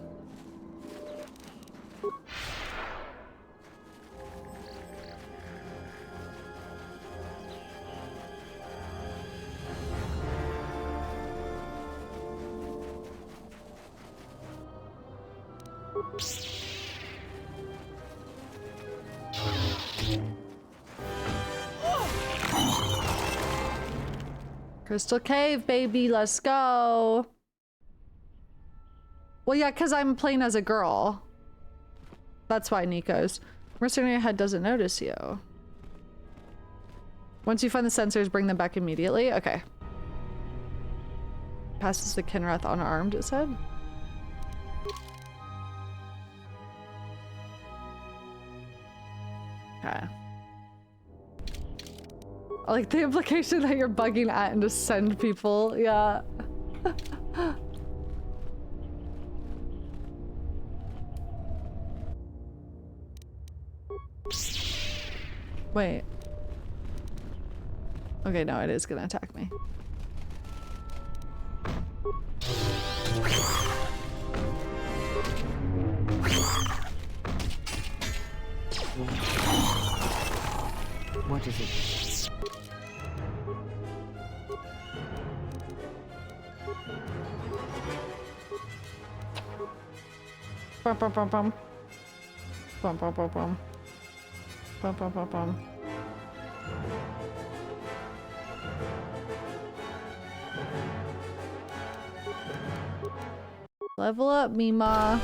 Crystal Cave, baby, let's go. Well, yeah, because I'm playing as a girl. That's why, Nico's. Mercenary head doesn't notice you. Once you find the sensors, bring them back immediately. Okay. Passes the Kinrath unarmed, it said. Okay. I like the implication that you're bugging at and to send people. Yeah. Wait. Okay, no, it is gonna attack me. What is it? Bum bum bum bum. Bum bum bum bum. Bum bum bum bum. Level up, Mima.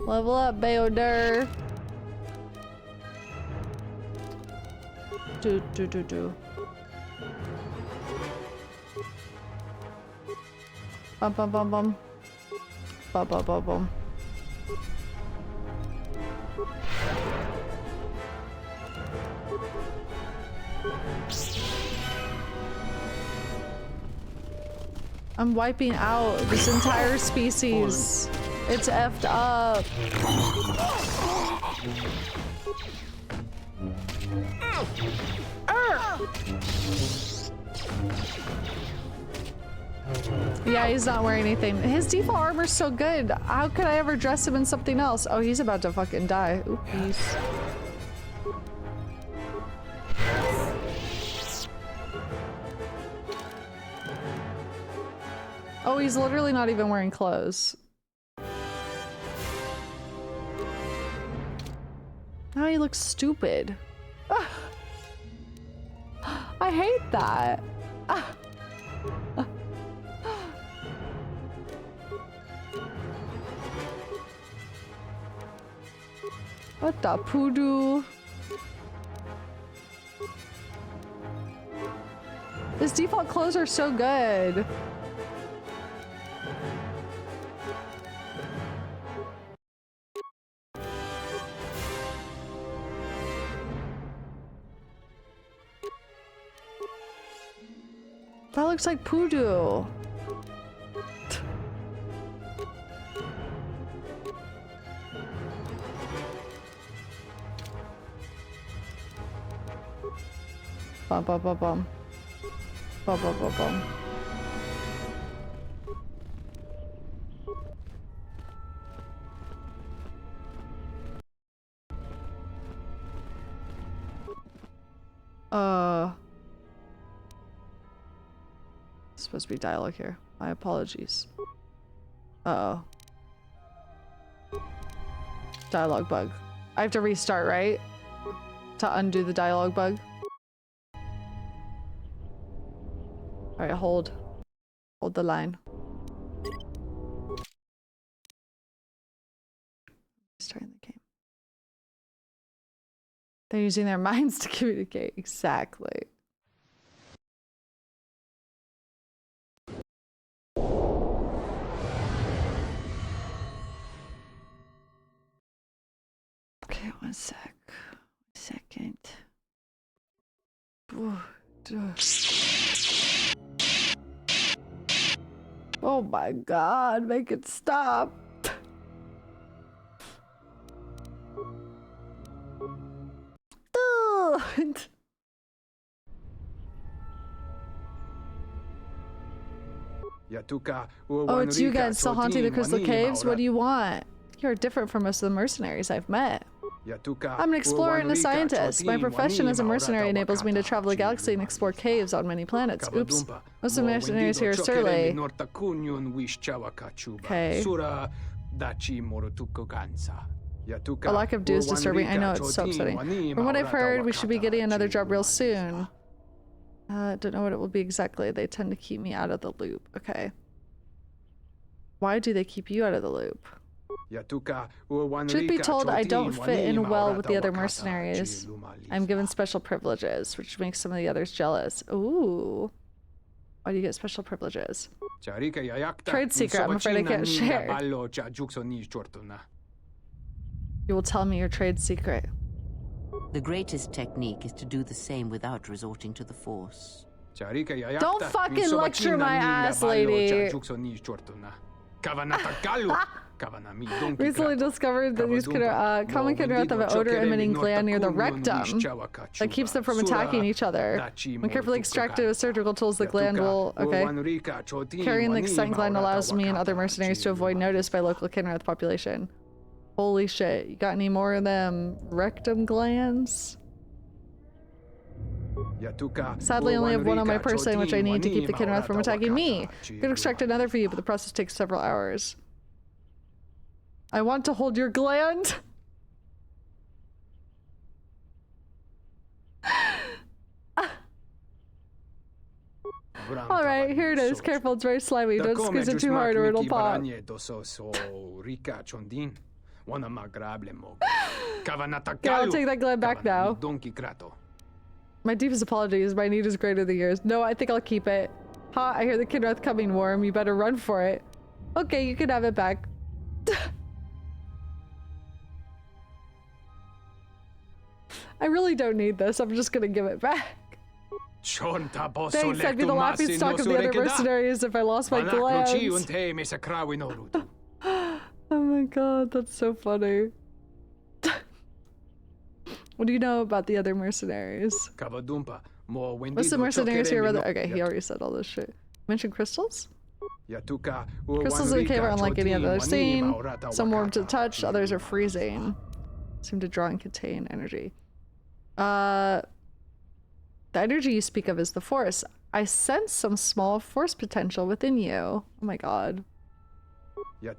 Level up, Bayodur. Do. Bum bum bum bum. Bum bum bum bum. I'm wiping out this entire species. It's effed up. Yeah, he's not wearing anything. His default armor's so good. How could I ever dress him in something else? Oh, he's about to fucking die. Oopies. Oh, he's literally not even wearing clothes. Now he looks stupid. Ah. I hate that. Ah. Ah. What the poodoo? His default clothes are so good. That looks like poodoo. Bum bum bum bum. Bum bum bum bum. Supposed to be dialogue here. My apologies. Uh-oh. Dialogue bug. I have to restart, right? To undo the dialogue bug. Alright, hold. Hold the line. Starting the game. They're using their minds to communicate. Exactly. Okay, one sec. 1 second. Oh my god, make it stop. Oh, it's you guys still haunting the Crystal Caves? What do you want? You're different from most of the mercenaries I've met. I'm an explorer and a scientist. My profession as a mercenary enables me to travel the galaxy and explore caves on many planets. Oops. Most of the mercenaries here are surly. Okay. A lack of dew is disturbing. I know, it's so upsetting. From what I've heard, we should be getting another job real soon. Don't know what it will be exactly. They tend to keep me out of the loop. Okay. Why do they keep you out of the loop? Truth be told, I don't fit in well with the other mercenaries. I'm given special privileges, which makes some of the others jealous. Ooh. Why do you get special privileges? Trade secret, I'm afraid I can't share. You will tell me your trade secret. The greatest technique is to do the same without resorting to the Force. Don't fucking lecture my ass, lady. Recently discovered that these common Kinrath have an odor-emitting gland near the rectum that keeps them from attacking each other. When carefully extracted with surgical tools, the gland will... Okay. Carrying the scent gland allows me and other mercenaries to avoid notice by local Kinrath population. Holy shit. You got any more of them rectum glands? Sadly, I only have one on my person, which I need to keep the Kinrath from attacking me. Could extract another for you, but the process takes several hours. I want to hold your gland. Alright, here it is. Careful, it's very slimy. Don't squeeze it too hard or it'll pop. Yeah, I'll take that gland back now. My deepest apologies. My need is greater than yours. No, I think I'll keep it. Ha, I hear the Kinrath coming, Worm. You better run for it. Okay, you can have it back. I really don't need this. I'm just gonna give it back. Thanks, I'd be the laughing stock of the other mercenaries if I lost my glands. Oh my god, that's so funny. What do you know about the other mercenaries? Most of the mercenaries here rather... Okay, he already said all this shit. Mention crystals? Crystals in the cave are unlike any other I've seen. Some warm to the touch, others are freezing. Seem to draw and contain energy. The energy you speak of is the Force. I sense some small Force potential within you. Oh my god. I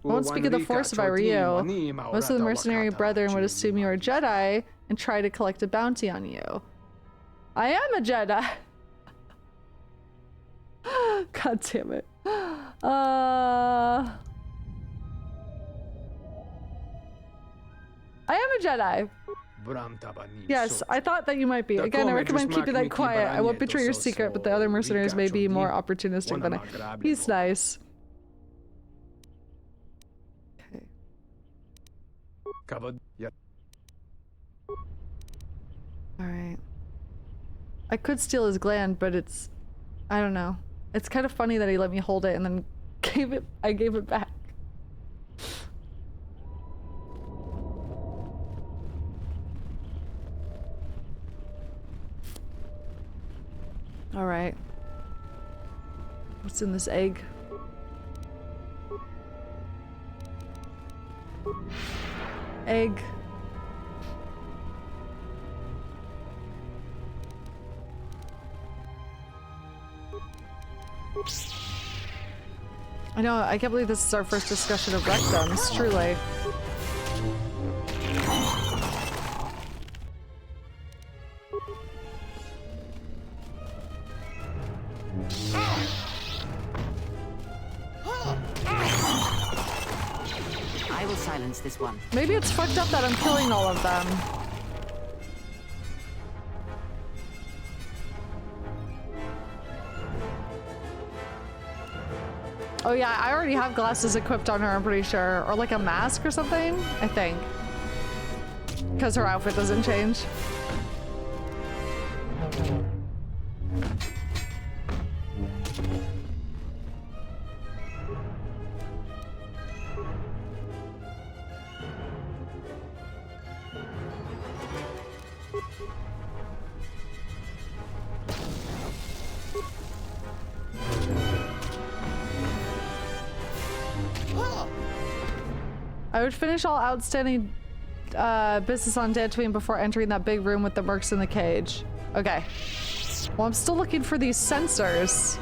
won't speak of the Force if I were you. Most of the mercenary brethren would assume you are a Jedi and try to collect a bounty on you. I am a Jedi! God damn it. I am a Jedi. Yes, I thought that you might be. Again, I recommend keeping that quiet. I won't betray your secret, but the other mercenaries may be more opportunistic than I. He's nice. Okay. Alright. I could steal his gland, but it's... I don't know. It's kind of funny that he let me hold it and then I gave it back. Alright. What's in this egg? Egg. I know, I can't believe this is our first discussion of rectums, truly. I will silence this one. Maybe it's fucked up that I'm killing all of them. Oh yeah, I already have glasses equipped on her, I'm pretty sure. Or like a mask or something, I think. Because her outfit doesn't change. I would finish all outstanding business on Dantooine before entering that big room with the mercs in the cage. Okay. Well, I'm still looking for these sensors.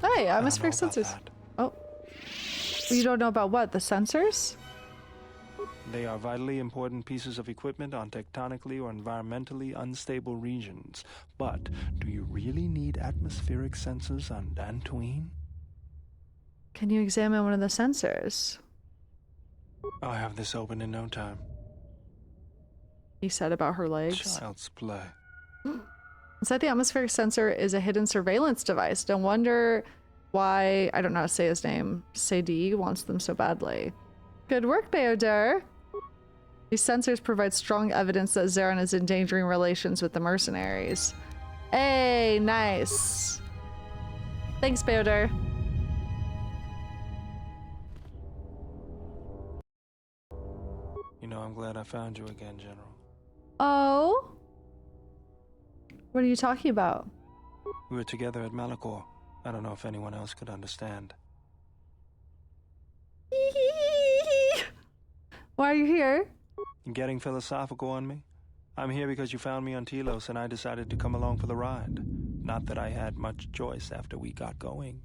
Hey, atmospheric sensors. Oh. You don't know about what? The sensors? They are vitally important pieces of equipment on tectonically or environmentally unstable regions. But do you really need atmospheric sensors on Dantooine? Can you examine one of the sensors? I'll have this open in no time. he said about her legs. Child's play. Inside the atmospheric sensor is a hidden surveillance device. Don't wonder why, I don't know how to say his name, Sadie wants them so badly. Good work, Beodur. These sensors provide strong evidence that Zherron is endangering relations with the mercenaries. Hey, nice. Thanks, Beodur. You know, I'm glad I found you again, General. Oh? What are you talking about? We were together at Malachor. I don't know if anyone else could understand. Why are you here? You getting philosophical on me? I'm here because you found me on Telos and I decided to come along for the ride. Not that I had much choice after we got going.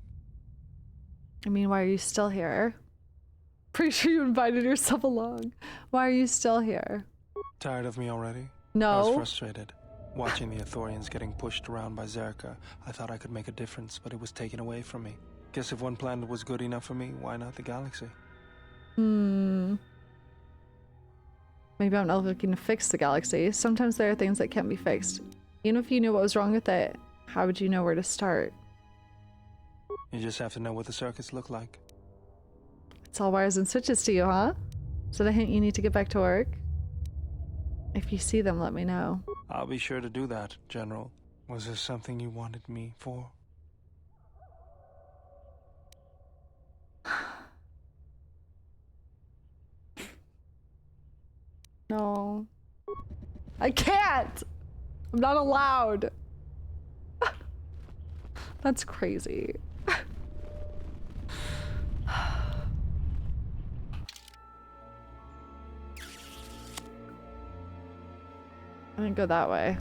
I mean, why are you still here? Pretty sure you invited yourself along. Why are you still here? Tired of me already? No. I was frustrated. Watching the Ithorians getting pushed around by Zerka, I thought I could make a difference, but it was taken away from me. Guess if one planet was good enough for me, why not the galaxy? Maybe I'm not looking to fix the galaxy. Sometimes there are things that can't be fixed. Even if you knew what was wrong with it, how would you know where to start? You just have to know what the circuits look like. It's all wires and switches to you, huh? Is that a hint you need to get back to work? If you see them, let me know. I'll be sure to do that, General. Was there something you wanted me for? No. I can't! I'm not allowed. That's crazy. I didn't go that way.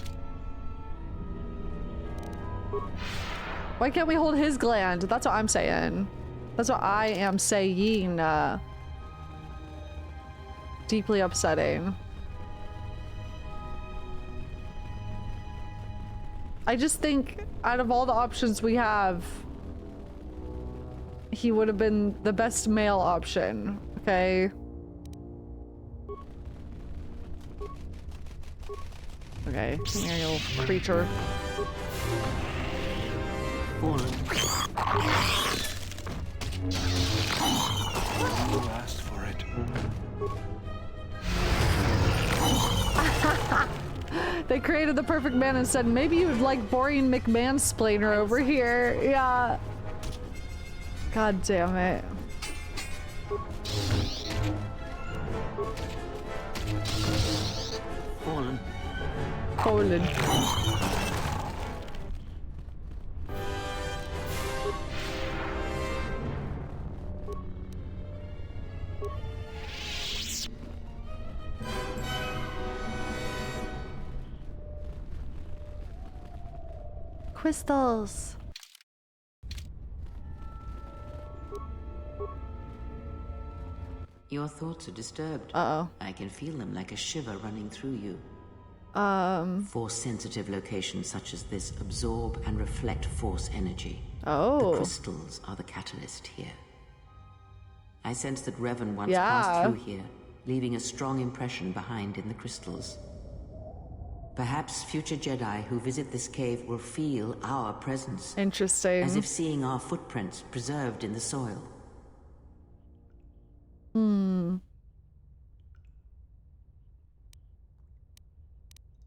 Why can't we hold his gland? That's what I'm saying. That's what I am saying. Deeply upsetting. I just think out of all the options we have, he would have been the best male option, okay? Okay, come here, you little creature. You asked for it. They created the perfect man and said, maybe you would like boring McMansplainer over here. Yeah. God damn it. Fallen. Fallen. Crystals. Your thoughts are disturbed. Uh-oh. I can feel them like a shiver running through you. Force-sensitive locations such as this absorb and reflect force energy. Oh. The crystals are the catalyst here. I sense that Revan once passed through here, leaving a strong impression behind in the crystals. Perhaps future Jedi who visit this cave will feel our presence. Interesting. As if seeing our footprints preserved in the soil.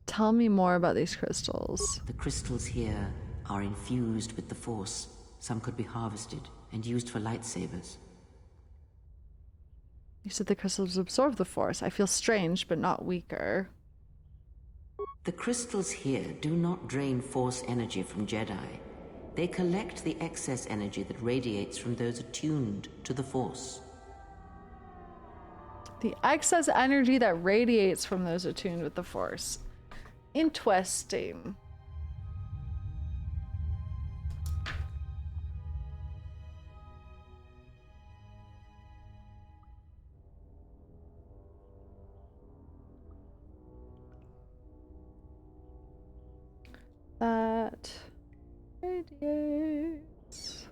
Tell me more about these crystals. The crystals here are infused with the Force. Some could be harvested and used for lightsabers. You said the crystals absorb the Force. I feel strange, but not weaker. The crystals here do not drain Force energy from Jedi. They collect the excess energy that radiates from those attuned to the Force. The excess energy that radiates from those attuned with the Force. Interesting. That radiates.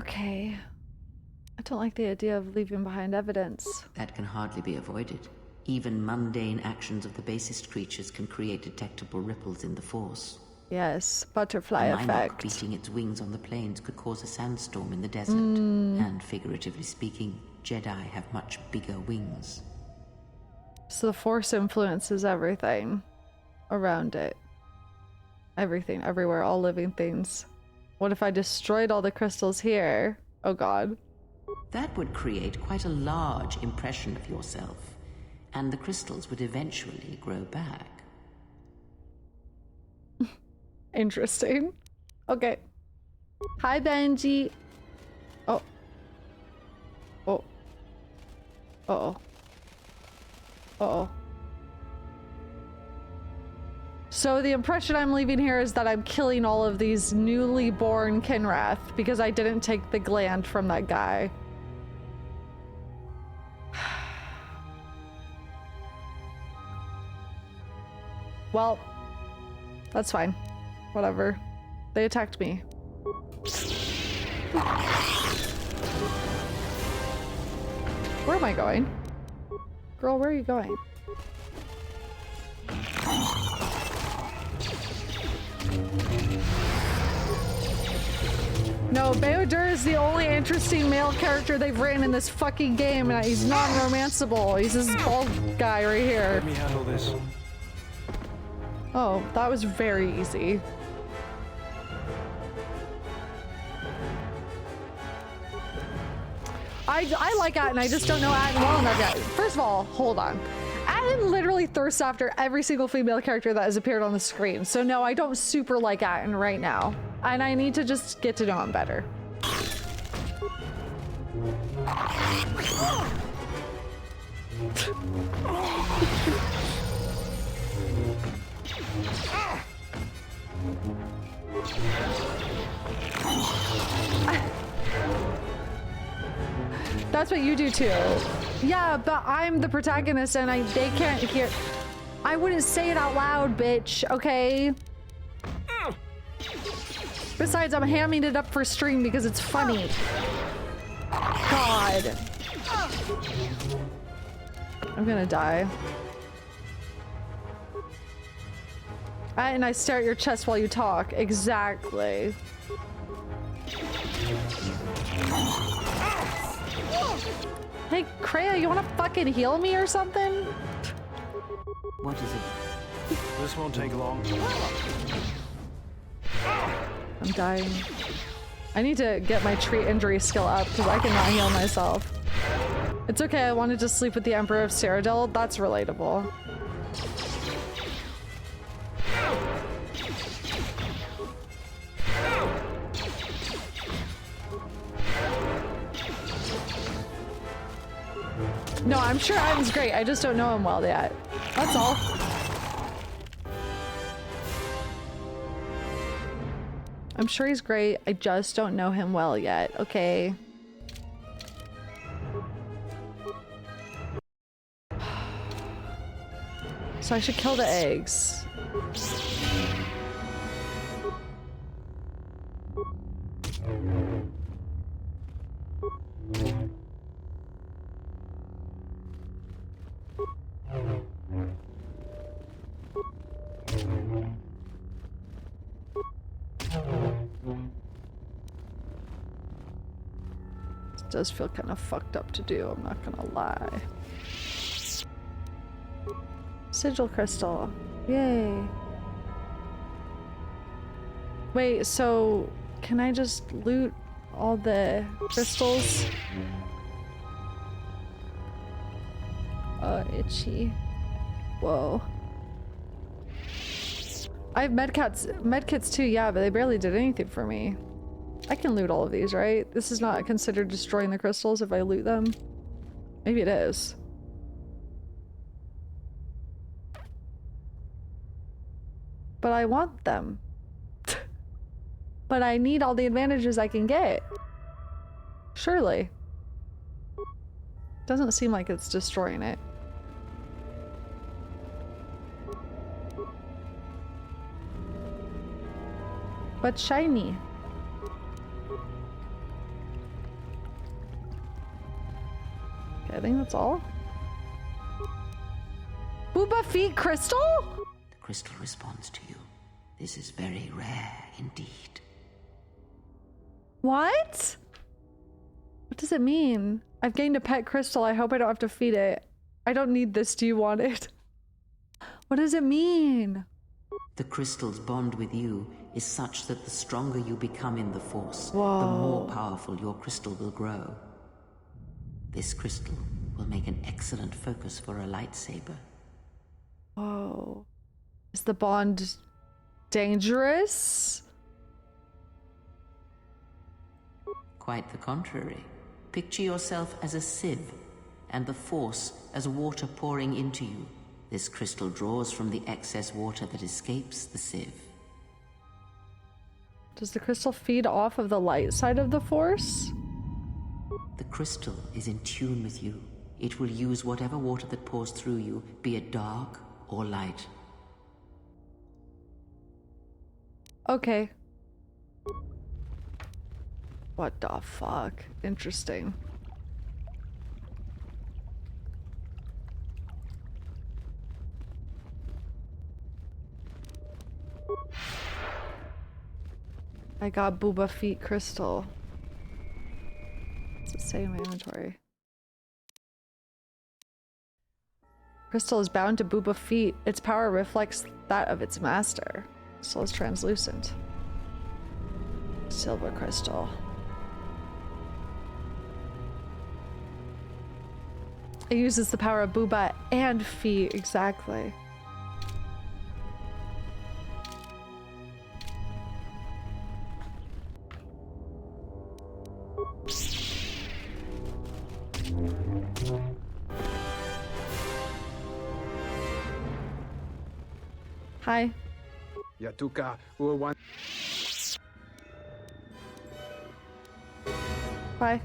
Okay. I don't like the idea of leaving behind evidence. That can hardly be avoided. Even mundane actions of the basest creatures can create detectable ripples in the Force. Yes, butterfly a effect. Beating its wings on the plains could cause a sandstorm in the desert. And figuratively speaking, Jedi have much bigger wings. So the Force influences everything around it. Everything, everywhere, all living things. What if I destroyed all the crystals here? Oh god. That would create quite a large impression of yourself, and the crystals would eventually grow back. Interesting. Okay. Hi, Benji. Oh. Oh. Uh-oh. Uh-oh. So the impression I'm leaving here is that I'm killing all of these newly born Kinrath because I didn't take the gland from that guy. Well, that's fine. Whatever. They attacked me. Where am I going? Girl, where are you going? No, Beodur is the only interesting male character they've written in this fucking game, and he's non-romanceable. He's this bald guy right here. Let me handle this. Oh, that was very easy. I like Atten, I just don't know Atten well enough yet. First of all, hold on. Atten literally thirsts after every single female character that has appeared on the screen. So no, I don't super like Atten right now. And I need to just get to know him better. That's what you do too. Yeah, but I'm the protagonist and they can't hear. I wouldn't say it out loud, bitch, okay? Besides, I'm hamming it up for stream because it's funny. God. I'm gonna die. And I stare at your chest while you talk. Exactly. Hey, Kreia, you wanna fucking heal me or something? What is it? This won't take long. I'm dying. I need to get my treat injury skill up because I cannot heal myself. It's okay, I wanted to sleep with the Emperor of Cyrodiil. That's relatable. No, I'm sure Adam's great. I just don't know him well yet. That's all. I'm sure he's great. I just don't know him well yet. Okay. So I should kill the eggs. It does feel kind of fucked up to do, I'm not gonna lie. Sigil crystal. Yay. Wait, so can I just loot all the crystals? Itchy. Whoa. I have medkits too, yeah, but they barely did anything for me. I can loot all of these, right? This is not considered destroying the crystals if I loot them. Maybe it is. But I want them. But I need all the advantages I can get. Surely. Doesn't seem like it's destroying it. But shiny. think that's all. Booba feet crystal? The crystal responds to you. This is very rare indeed. What? What does it mean? I've gained a pet crystal. I hope I don't have to feed it. I don't need this. Do you want it? What does it mean? The crystal's bond with you is such that the stronger you become in the Force, Whoa. the more powerful your crystal will grow. This crystal will make an excellent focus for a lightsaber. Whoa. Is the bond dangerous? Quite the contrary. Picture yourself as a sieve, and the Force as water pouring into you. This crystal draws from the excess water that escapes the sieve. Does the crystal feed off of the light side of the Force? The crystal is in tune with you. It will use whatever water that pours through you, be it dark or light. Okay. What the fuck? Interesting. I got Booba Feet Crystal. What's it say in my inventory? Crystal is bound to Booba Feet. Its power reflects that of its master. Crystal is translucent. Silver crystal. It uses the power of Booba and Feet, exactly. Hi. Yatuka will want. Bye.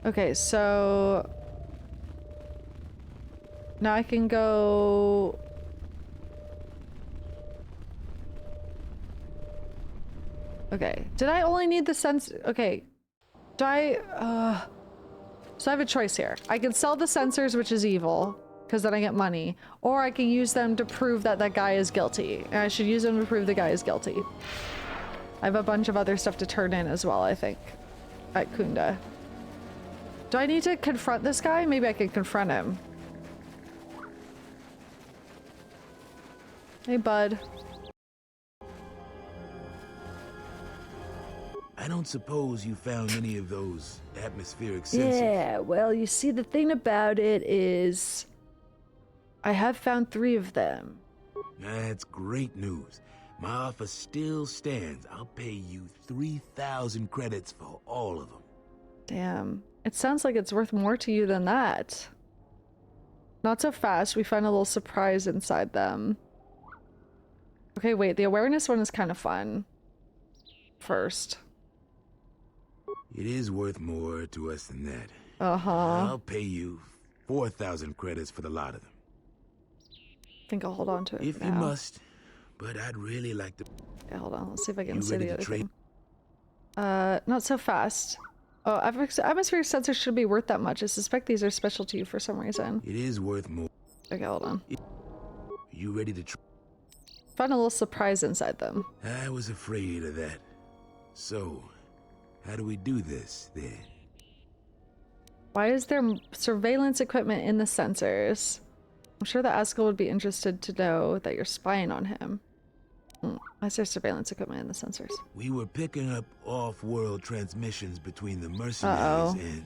Okay, so now I can go. Okay, did I only need the sense? Okay, do I? So I have a choice here. I can sell the sensors, which is evil, because then I get money, or I can use them to prove that that guy is guilty. And I should use them to prove the guy is guilty. I have a bunch of other stuff to turn in as well, I think, at Khoonda. Do I need to confront this guy? Maybe I can confront him. Hey, bud. I don't suppose you found any of those atmospheric sensors? Yeah, well, you see, the thing about it is I have found 3 of them. That's great news. My offer still stands. I'll pay you 3,000 credits for all of them. Damn. It sounds like it's worth more to you than that. Not so fast. We find a little surprise inside them. Okay, wait. The awareness one is kind of fun. First. It is worth more to us than that. Uh-huh. I'll pay you 4,000 credits for the lot of them. I think I'll hold on to it If for you now. must, but I'd really like to... Okay, hold on. Let's see if I can You see ready the to other trade? thing. Not so fast. Oh, atmospheric sensors should be worth that much. I suspect these are special to you for some reason. It is worth more. Okay, hold on. You ready to trade? Find a little surprise inside them. I was afraid of that. So, how do we do this, then? Why is there surveillance equipment in the sensors? I'm sure the Askel would be interested to know that you're spying on him. Why is there surveillance equipment in the sensors? We were picking up off-world transmissions between the mercenaries and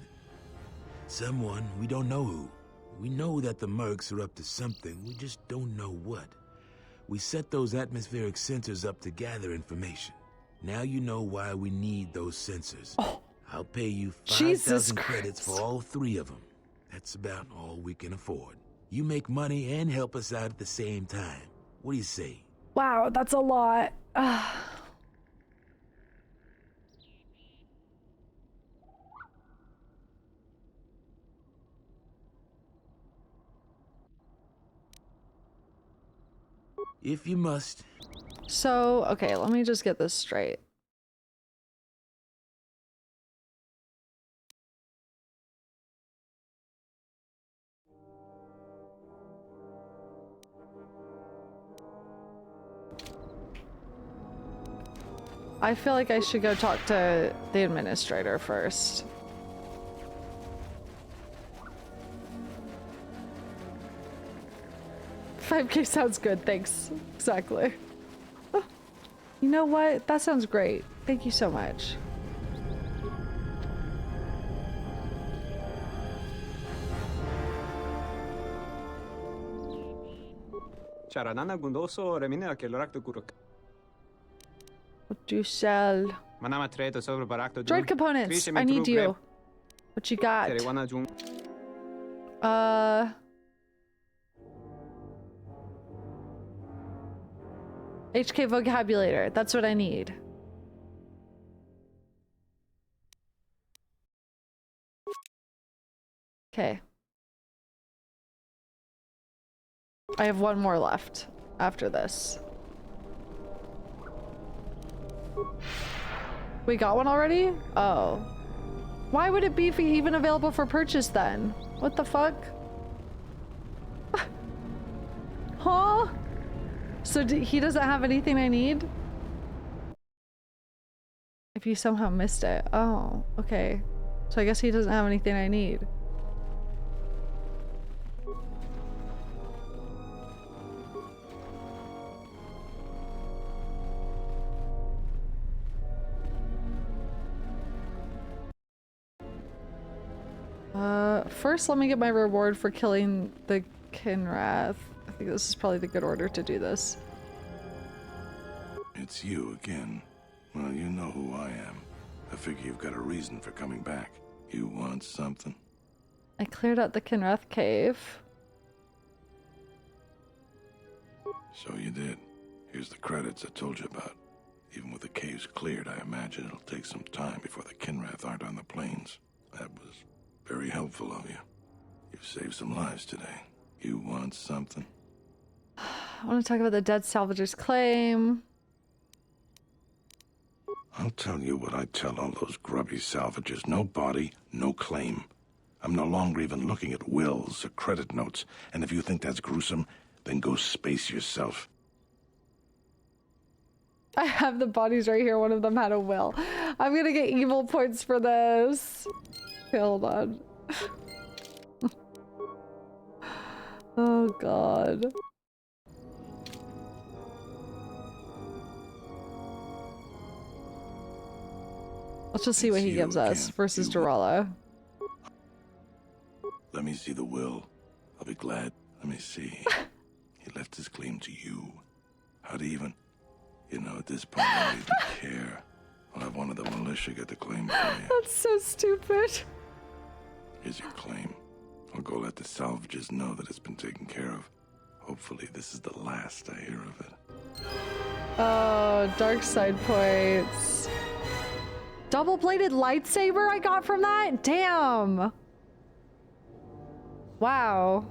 someone, we don't know who. We know that the mercs are up to something, we just don't know what. We set those atmospheric sensors up to gather information. Now you know why we need those sensors. I'll pay you 5,000 credits for all 3 of them. That's about all we can afford. You make money and help us out at the same time. What do you say? Wow, that's a lot. If you must. So, okay, let me just get this straight. I feel like I should go talk to the administrator first. $5K sounds good, thanks. Exactly. You know what? That sounds great. Thank you so much. What do you sell? Droid components. I need you. What you got? HK vocabulator. That's what I need. Okay. I have one more left after this. We got one already? Oh. Why would it be even available for purchase then? What the fuck? Huh? So he doesn't have anything I need? If you somehow missed it. Oh, okay. So I guess he doesn't have anything I need. First let me get my reward for killing the Kinrath. I think this is probably the good order to do this. It's you again. Well, you know who I am. I figure you've got a reason for coming back. You want something? I cleared out the Kinrath cave. So you did. Here's the credits I told you about. Even with the caves cleared, I imagine it'll take some time before the Kinrath aren't on the plains. That was very helpful of you. You've saved some lives today. You want something? I want to talk about the dead salvagers claim. I'll tell you what I tell all those grubby salvagers. No body, no claim. I'm no longer even looking at wills or credit notes. And if you think that's gruesome, then go space yourself. I have the bodies right here. One of them had a will. I'm gonna get evil points for this. Okay, hold on. Oh god. Let's just see what he gives us versus Durala. Let me see the will. I'll be glad. Let me see. He left his claim to you. How'd he even... You know, at this point, I don't even care. I'll have one of the militia get the claim for you. That's so stupid. Here's your claim. I'll go let the salvagers know that it's been taken care of. Hopefully, this is the last I hear of it. Oh, dark side points. Double-bladed lightsaber I got from that? Damn. Wow.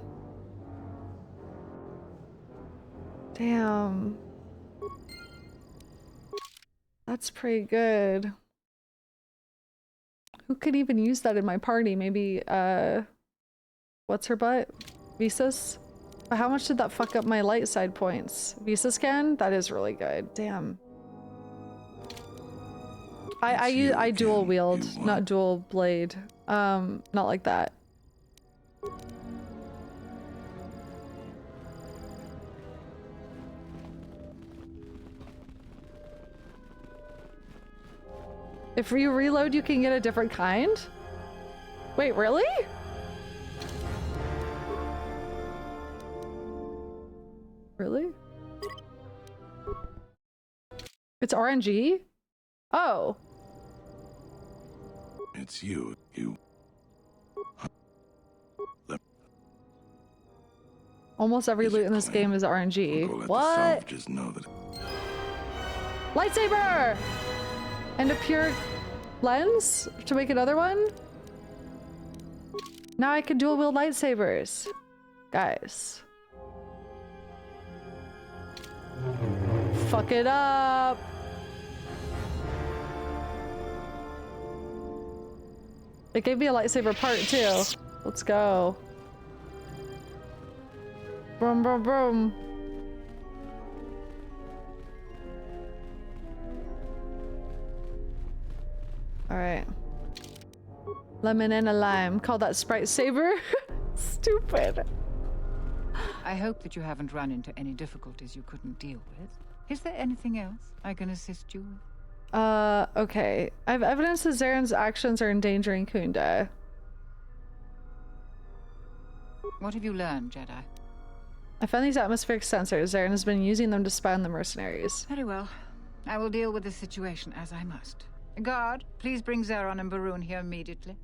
Damn. That's pretty good. Who could even use that in my party? Maybe, what's her butt? Visas? But how much did that fuck up my light side points? Visas can? That is really good. Damn. I dual wield, not dual blade. Not like that. If you reload, you can get a different kind? Wait, really? Really? It's RNG? Oh. It's you. Almost every loot in this game is RNG. What? Just know that. Lightsaber! And a pure lens to make another one? Now I can dual wield lightsabers. Guys. Fuck it up! It gave me a lightsaber part too. Let's go. Boom, boom, boom. Alright. Lemon and a lime. Call that Sprite Saber? Stupid. I hope that you haven't run into any difficulties you couldn't deal with. Is there anything else I can assist you with? Okay. I have evidence that Zherron's actions are endangering Khoonda. What have you learned, Jedi? I found these atmospheric sensors. Zherron has been using them to spy on the mercenaries. Very well. I will deal with the situation as I must. Guard, please bring Zherron and Breebunn here immediately.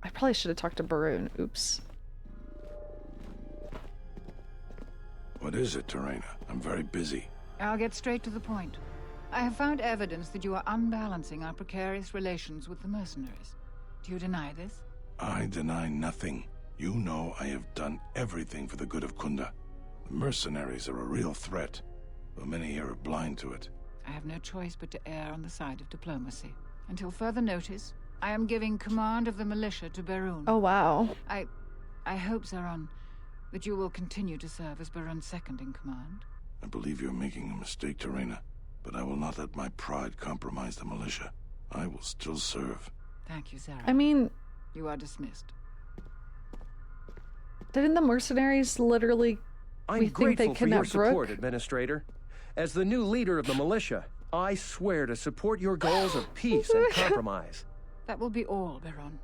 I probably should have talked to Breebunn. Oops. What is it, Terena? I'm very busy. I'll get straight to the point. I have found evidence that you are unbalancing our precarious relations with the mercenaries. Do you deny this? I deny nothing. You know I have done everything for the good of Khoonda. The mercenaries are a real threat, though many here are blind to it. I have no choice but to err on the side of diplomacy. Until further notice, I am giving command of the militia to Breebunn. Oh, wow. I hope, Zherron, that you will continue to serve as Breebunn's second in command. I believe you're making a mistake, Terena, but I will not let my pride compromise the militia. I will still serve. Thank you, Zherron. I mean... You are dismissed. Didn't the mercenaries literally... I'm grateful for your support, Administrator. As the new leader of the militia, I swear to support your goals of peace and compromise. That will be all, Breebunn.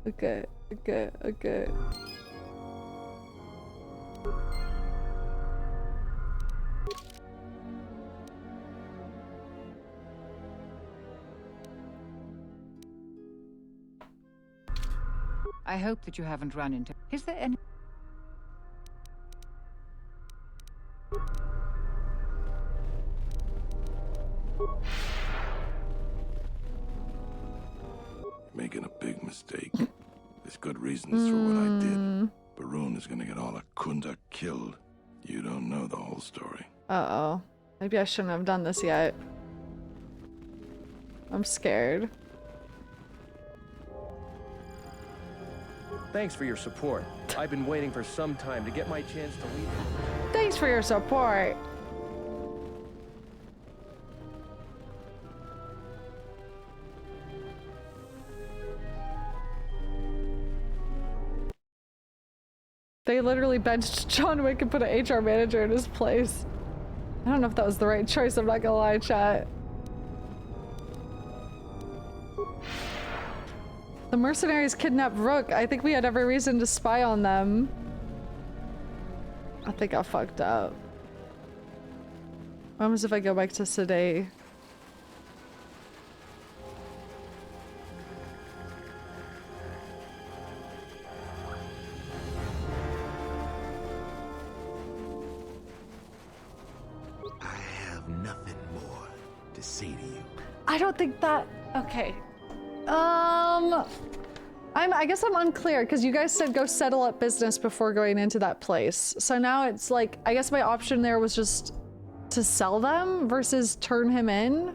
Okay. I hope that you haven't run into... Is there any... Making a big mistake. There's good reasons for what I did. Breebunn is gonna get all of Khoonda killed. You don't know the whole story. Uh-oh. Maybe I shouldn't have done this yet. I'm scared. Thanks for your support. I've been waiting for some time to get my chance to lead. Thanks for your support. They literally benched John Wick and put an HR manager in his place. I don't know if that was the right choice, I'm not gonna lie, chat. The mercenaries kidnapped Rook. I think we had every reason to spy on them. I think I fucked up. What happens if I go back to Sedai? I have nothing more to say to you. I don't think that... Okay. I guess I'm unclear because you guys said go settle up business before going into that place. So now it's like, I guess my option there was just to sell them versus turn him in.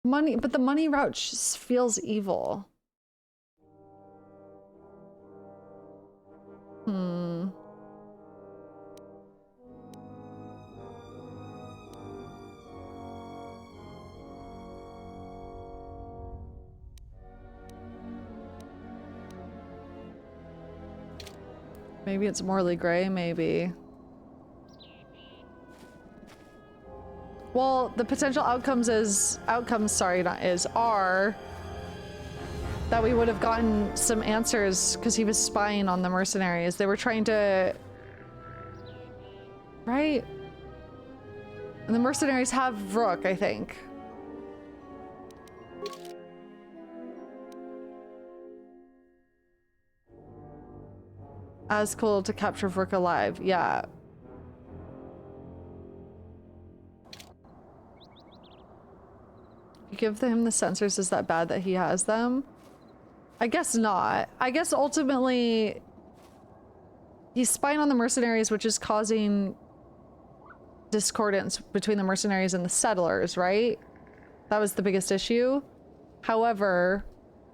Money, but the money route just feels evil. Maybe it's morally gray, maybe. Well, the potential outcomes are that we would have gotten some answers because he was spying on the mercenaries. They were trying to... Right? And the mercenaries have Rook, I think. As cool to capture Rook alive, yeah. You give him the sensors, is that bad that he has them? I guess not. I guess ultimately he's spying on the mercenaries, which is causing discordance between the mercenaries and the settlers, right? That was the biggest issue. However,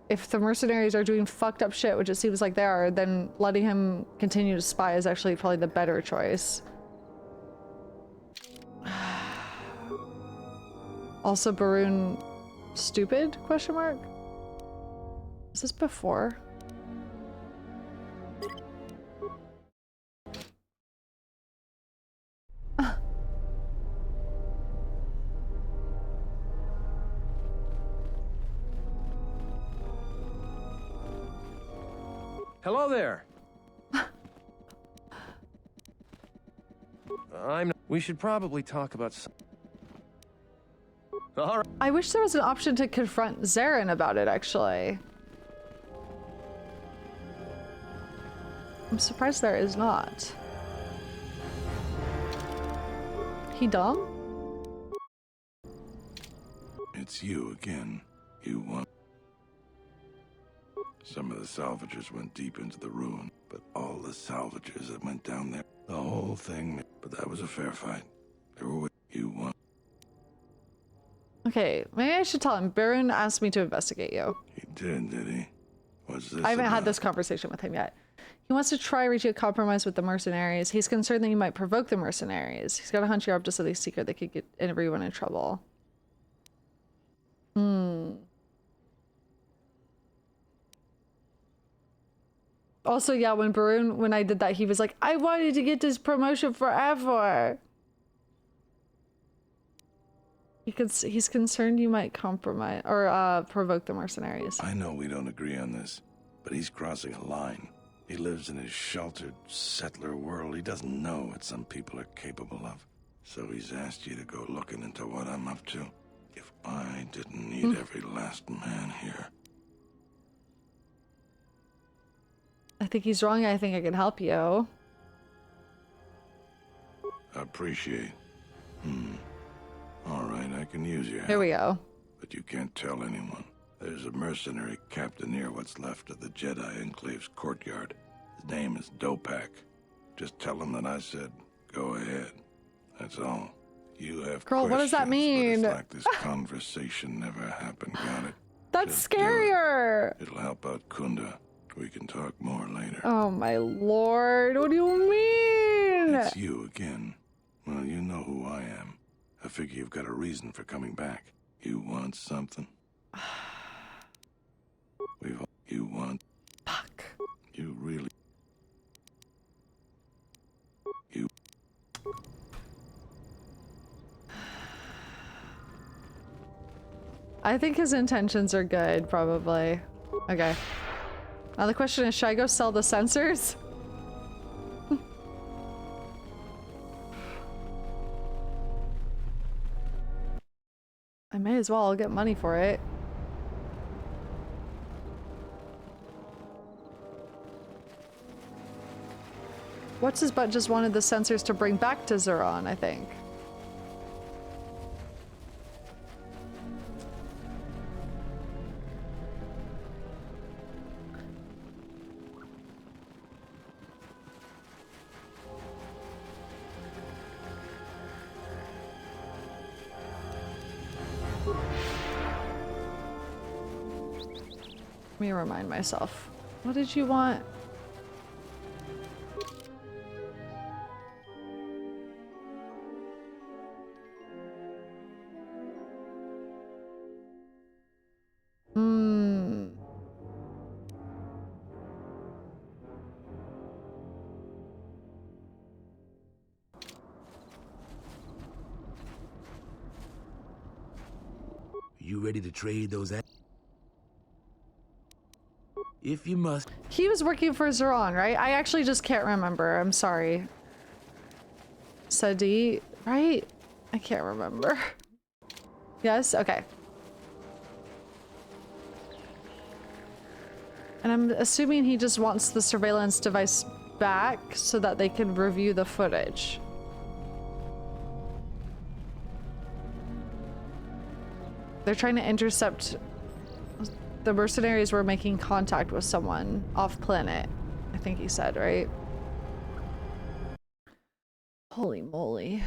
if the mercenaries are doing fucked up shit, which it seems like they are, then letting him continue to spy is actually probably the better choice. Also, Breebunn stupid? Question mark? Is this before? Hello there. We should probably talk about some... All right. I wish there was an option to confront Zherron about it, actually. I'm surprised there is not. He dumb? It's you again. You want... Some of the salvagers went deep into the ruin, but all the salvagers that went down there, the whole thing, but that was a fair fight. They were with you won. Okay, maybe I should tell him. Breebunn asked me to investigate you. He did he? What's this I haven't about? had this conversation with him yet. He wants to try reaching a compromise with the mercenaries. He's concerned that you might provoke the mercenaries. He's got a hunch you're up to something secret that could get everyone in trouble. Also, yeah, when I did that, he was like, I wanted to get this promotion forever. He's concerned you might compromise or provoke the mercenaries. I know we don't agree on this, but he's crossing a line. He lives in his sheltered settler world. He doesn't know what some people are capable of. So he's asked you to go looking into what I'm up to. If I didn't need every last man here. I think he's wrong. I think I can help you. Appreciate. All right, I can use your help. Here we go. But you can't tell anyone. There's a mercenary captain near what's left of the Jedi Enclave's courtyard. His name is Dopak. Just tell him that I said, go ahead. That's all. You have Girl, what does that mean? But it's like this conversation never happened, got it? That's Just scarier. It'll help out Khoonda. We can talk more later. Oh my lord, what do you mean? It's you again. Well, you know who I am. I figure you've got a reason for coming back. You want something? You want... Fuck. You really... You... I think his intentions are good, probably. Okay. Now the question is, should I go sell the sensors? I may as well. I'll get money for it. What's his butt just wanted the sensors to bring back to Zherron, I think. Let me remind myself. What did you want? You ready to trade those at? If you must. He was working for Zherron, right? I actually just can't remember. I'm sorry. Sadi, right? I can't remember. Yes? Okay. And I'm assuming he just wants the surveillance device back so that they can review the footage. They're trying to intercept... The mercenaries were making contact with someone off planet, I think he said, right? Holy moly.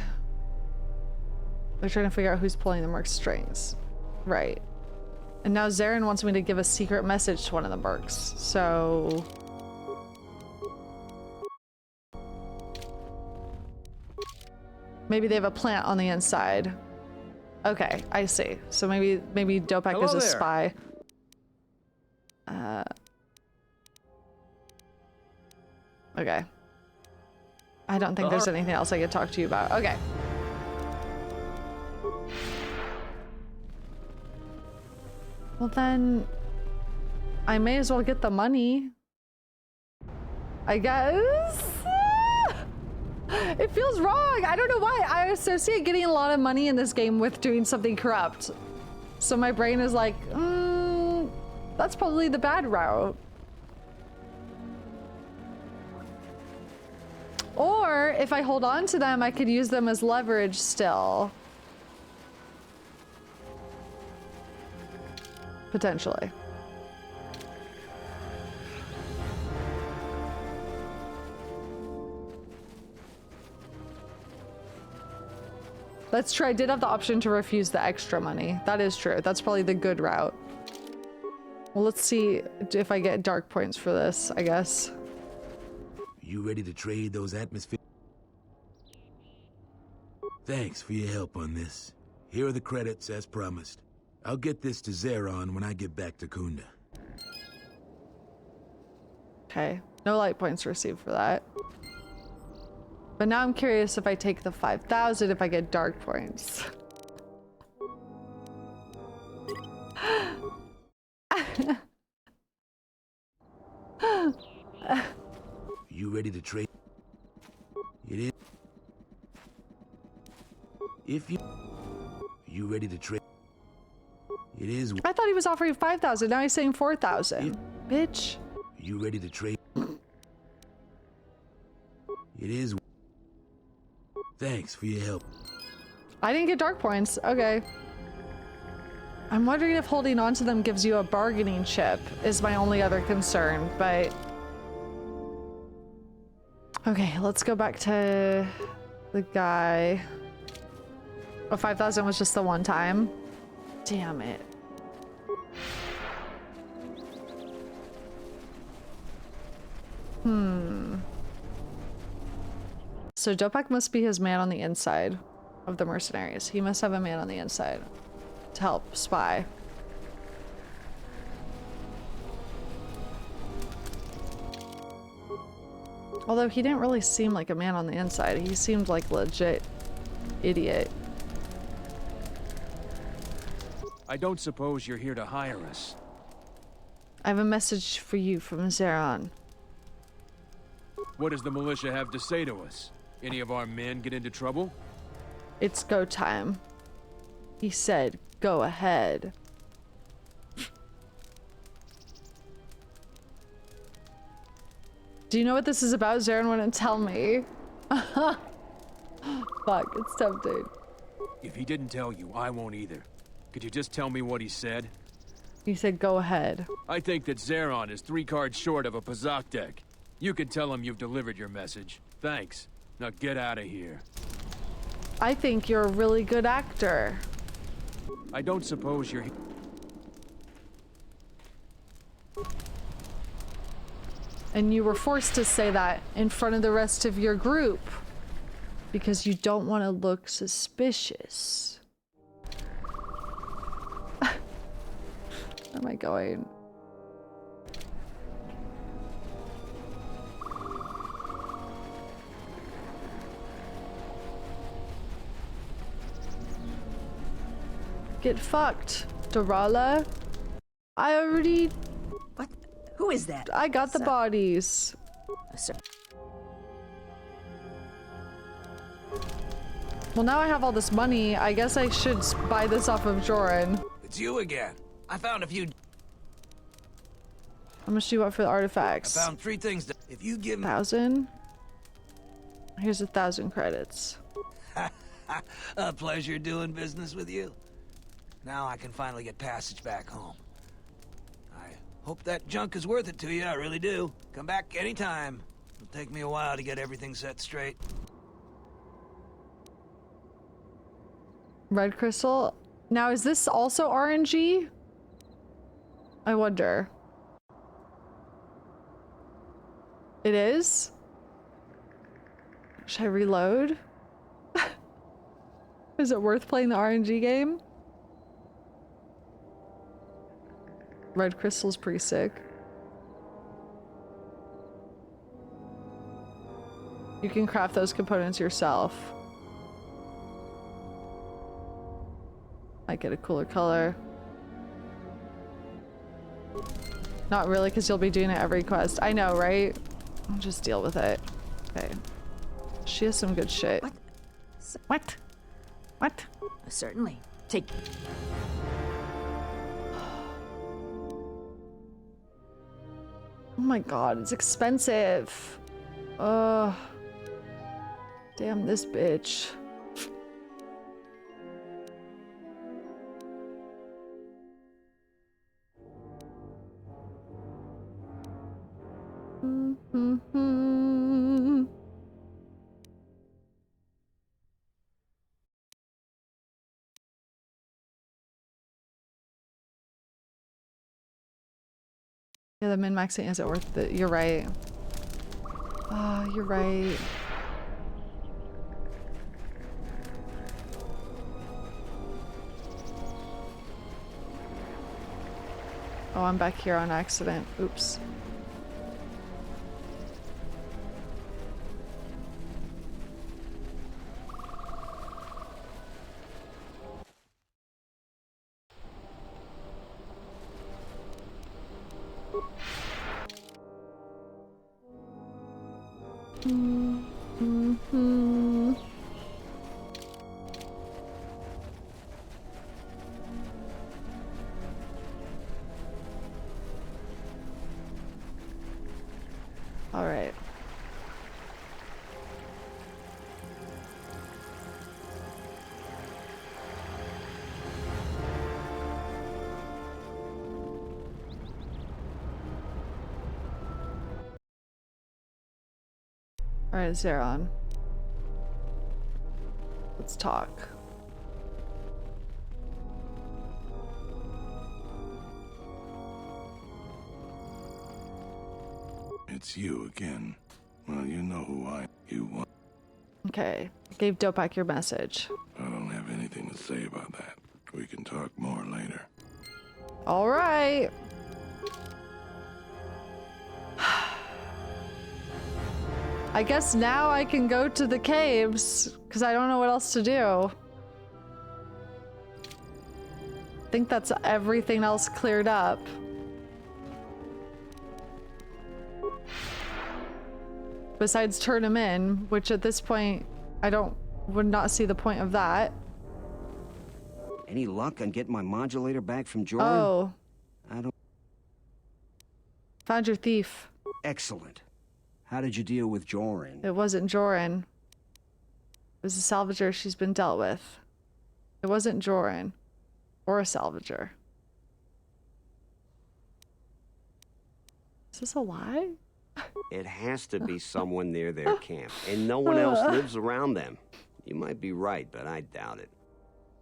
They're trying to figure out who's pulling the merc strings. Right. And now Zherron wants me to give a secret message to one of the mercs. So... maybe they have a plant on the inside. Okay, I see. So maybe Dopak is a spy. Okay. I don't think there's anything else I could talk to you about. Okay. Well then, I may as well get the money. I guess? It feels wrong. I don't know why. I associate getting a lot of money in this game with doing something corrupt. So my brain is like, that's probably the bad route. Or if I hold on to them, I could use them as leverage still. Potentially. That's true. I did have the option to refuse the extra money. That is true. That's probably the good route. Well, let's see if I get dark points for this, I guess. You ready to trade those atmosphere? Thanks for your help on this. Here are the credits as promised. I'll get this to Zherron when I get back to Khoonda. Okay. No light points received for that. But now I'm curious if I take the 5,000 if I get dark points. You ready to trade? It is. If you ready to trade? It is. I thought he was offering 5,000. Now he's saying 4,000. Bitch. You ready to trade? It is. Thanks for your help. I didn't get dark points. Okay. I'm wondering if holding on to them gives you a bargaining chip is my only other concern, but... Okay, let's go back to the guy. Oh, 5,000 was just the one time. Damn it. So Dopak must be his man on the inside of the mercenaries. He must have a man on the inside to help spy. Although he didn't really seem like a man on the inside. He seemed like legit idiot. I don't suppose you're here to hire us. I have a message for you from Zherron. What does the militia have to say to us? Any of our men get into trouble? It's go time. He said, go ahead. Do you know what this is about? Zherron wouldn't tell me. Fuck, it's tempting. If he didn't tell you, I won't either. Could you just tell me what he said? He said, go ahead. I think that Zherron is 3 cards short of a Pazak deck. You can tell him you've delivered your message. Thanks. Now get out of here. I think you're a really good actor. I don't suppose you're... And you were forced to say that in front of the rest of your group. Because you don't want to look suspicious. Where am I going? Get fucked, Dorala. I already... What? Who is that? I got the bodies. Well, now I have all this money. I guess I should buy this off of Joran. It's you again. I found a few... How much do you want for the artifacts? I found 3 things that... If you give me... 1,000? Here's 1,000 credits. A pleasure doing business with you. Now I can finally get passage back home. I hope that junk is worth it to you, I really do. Come back anytime. It'll take me a while to get everything set straight. Red crystal. Now, is this also RNG? I wonder. It is? Should I reload? Is it worth playing the RNG game? Red crystal's pretty sick. You can craft those components yourself. Might get a cooler color. Not really, because you'll be doing it every quest. I know, right? I'll just deal with it. Okay. She has some good shit. What? What? What? Certainly. Take. Oh my god, it's expensive. Ugh. Damn this bitch. Yeah, the min-maxing isn't worth it. You're right. Oh, you're right. Oh, I'm back here on accident. Oops. All right. All right, Zherron. Let's talk. It's you again. Well, you know who you want. Okay. Gave Dopak your message. I don't have anything to say about that. We can talk more later. All right. I guess now I can go to the caves, because I don't know what else to do. I think that's everything else cleared up. Besides turn him in, which at this point, would not see the point of that. Any luck on getting my modulator back from Joran? Oh. I don't... Found your thief. Excellent. How did you deal with Joran? It wasn't Joran. It was a salvager she's been dealt with. It wasn't Joran. Or a salvager. Is this a lie? It has to be someone near their camp, and no one else lives around them. You might be right, but I doubt it.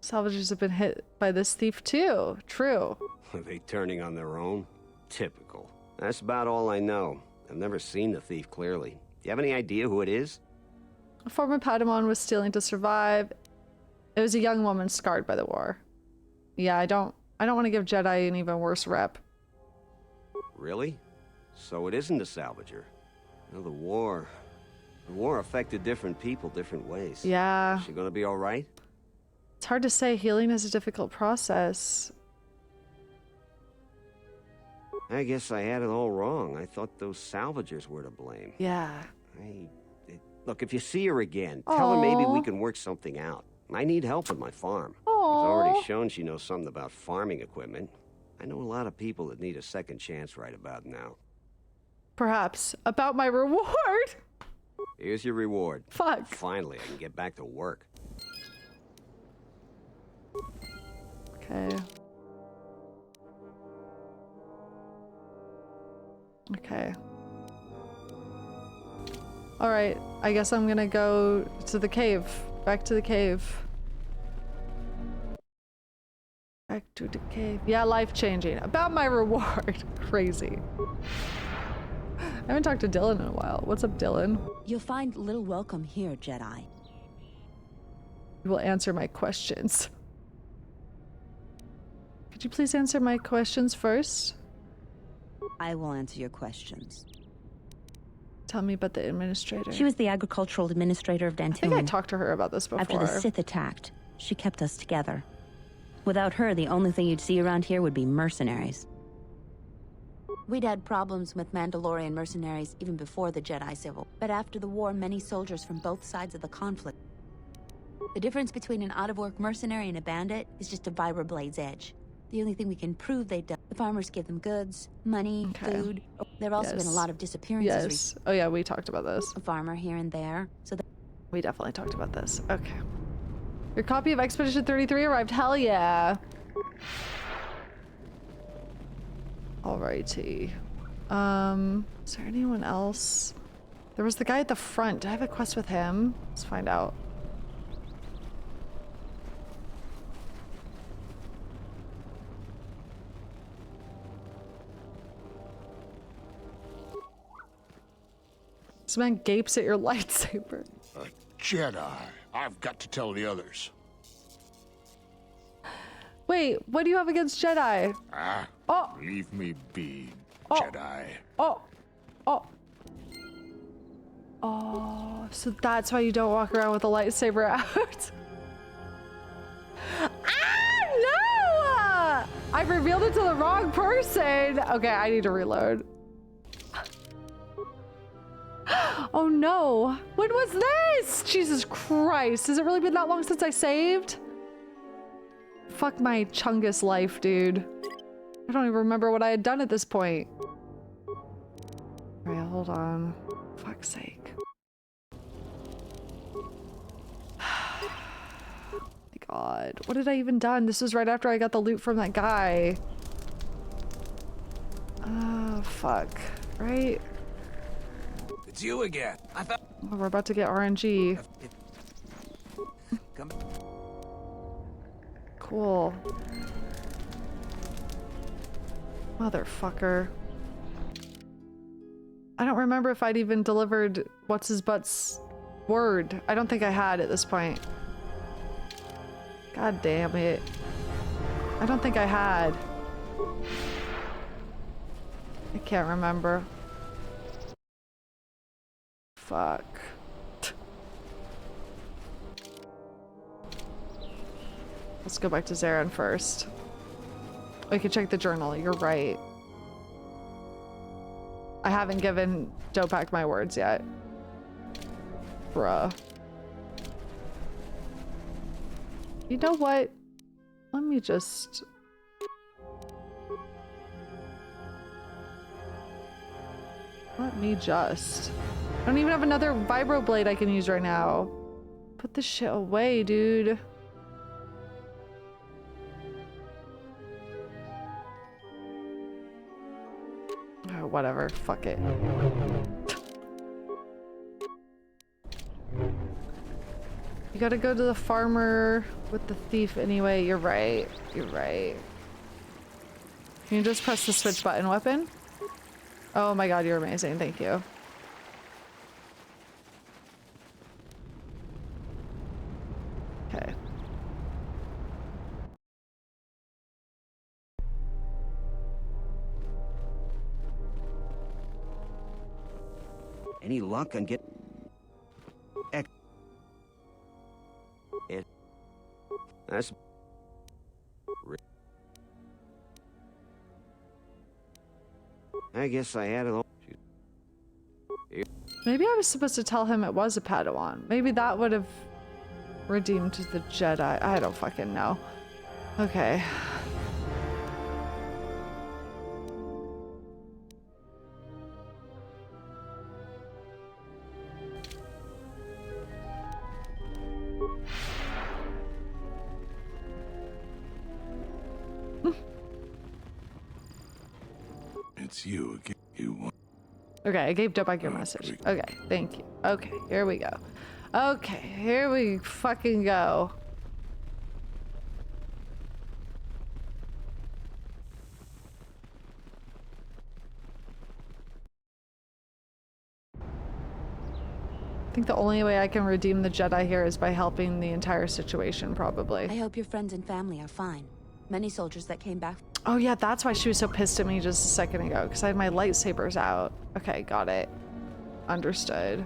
Salvagers have been hit by this thief too. True. Are they turning on their own? Typical. That's about all I know. I've never seen the thief clearly. Do you have any idea who it is? A former Padawan was stealing to survive. It was a young woman scarred by the war. Yeah, I don't want to give Jedi an even worse rep. Really? So it isn't a salvager. Well, the war affected different people different ways. Yeah. Is she gonna be all right? It's hard to say. Healing is a difficult process. I guess I had it all wrong. I thought those salvagers were to blame. Yeah. Look, if you see her again, tell her maybe we can work something out. I need help with my farm. She's already shown she knows something about farming equipment. I know a lot of people that need a second chance right about now. Perhaps. About my reward? Here's your reward. Fuck. Finally, I can get back to work. Okay. Okay. Alright, I guess I'm gonna go to the cave. Back to the cave. to the cave. Yeah, life-changing. About my reward. Crazy. I haven't talked to Dylan in a while. What's up, Dylan? You'll find little welcome here, Jedi. You will answer my questions. Could you please answer my questions first? I will answer your questions. Tell me about the administrator. She was the agricultural administrator of Dantooine. I think I talked to her about this before. After the Sith attacked, she kept us together. Without her, the only thing you'd see around here would be mercenaries. We'd had problems with Mandalorian mercenaries even before the Jedi Civil. But after the war, many soldiers from both sides of the conflict. The difference between an out-of-work mercenary and a bandit is just a vibroblade's edge. The only thing we can prove they've done. The farmers give them goods, money, food. There have also been a lot of disappearances. Yes. Oh yeah, we talked about this. A farmer here and there. So we definitely talked about this. Okay. Your copy of Expedition 33 arrived. Hell yeah. Alrighty. Is there anyone else? There was the guy at the front. Do I have a quest with him? Let's find out. This man gapes at your lightsaber. A Jedi. I've got to tell the others. Wait, what do you have against Jedi? Leave me be, Jedi. Oh, so that's why you don't walk around with a lightsaber out. No! I revealed it to the wrong person. Okay, I need to reload. Oh no, when was this? Jesus Christ, has it really been that long since I saved? Fuck my Chungus life, dude. I don't even remember what I had done at this point. Alright, hold on. Fuck's sake. My God, what had I even done? This was right after I got the loot from that guy. Oh, fuck. Right? It's you again. I thought. Oh, we're about to get RNG. Come. Cool. Motherfucker. I don't remember if I'd even delivered what's-his-butt's word. I don't think I had at this point. God damn it. I don't think I had. I can't remember. Fuck. Let's go back to Zherron first. We can check the journal, you're right. I haven't given Dopak my words yet. Bruh. You know what? Let me just... I don't even have another vibroblade I can use right now. Put this shit away, dude. Oh, whatever. Fuck it. You gotta go to the farmer with the thief anyway. You're right. You're right. Can you just press the switch button weapon? Oh my God, you're amazing. Thank you. Okay. Any luck on get? That's. I guess I had it. Maybe I was supposed to tell him it was a Padawan. Maybe that would have redeemed the Jedi. I don't fucking know. Okay. It's you again. You want. Okay, I gave Dopak your message. Okay, thank you. Okay, here we go. Okay, here we fucking go. think the only way I can redeem the Jedi here is by helping the entire situation, probably. I hope your friends and family are fine. Many soldiers that came back. Oh yeah, that's why she was so pissed at me just a second ago, because I had my lightsabers out. Okay, got it. Understood.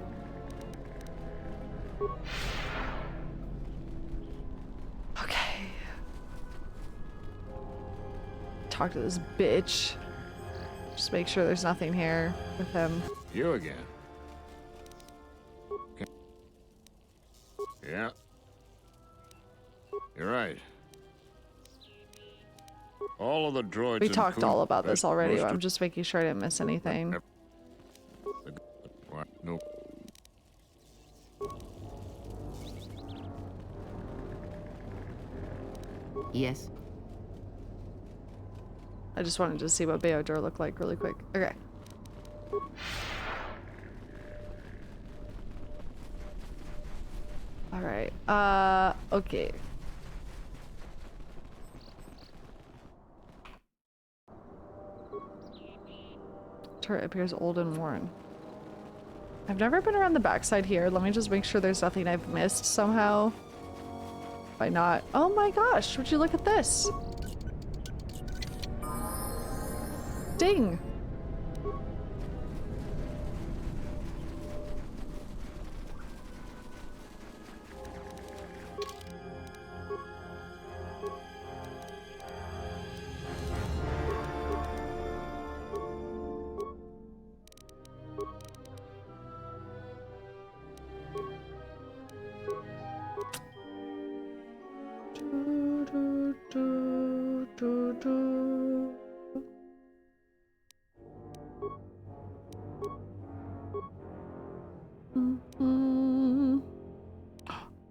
Okay. Talk to this bitch. Just make sure there's nothing here with him. You again. Yeah. You're right. All of the droids. We in talked Khoonda, all about this already. most I'm of- just making sure I didn't miss anything. No. Yes. I just wanted to see what Beodor looked like really quick. Okay. All right. Okay. Turret appears old and worn. I've never been around the backside here. Let me just make sure there's nothing I've missed somehow. Why not? Oh my gosh, would you look at this? Ding!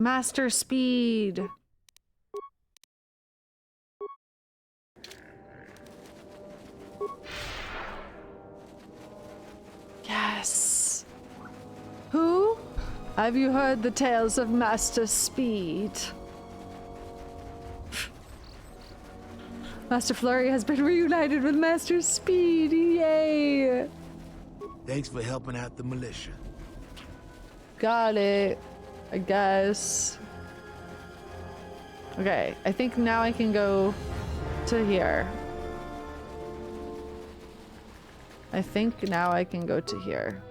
Master speed. Yes. Who? Have you heard the tales of Master Speed? Master Flurry has been reunited with Master Speed. Yay! Thanks for helping out the militia. Got it. I guess. Okay, I think now I can go to here. I think now I can go to here.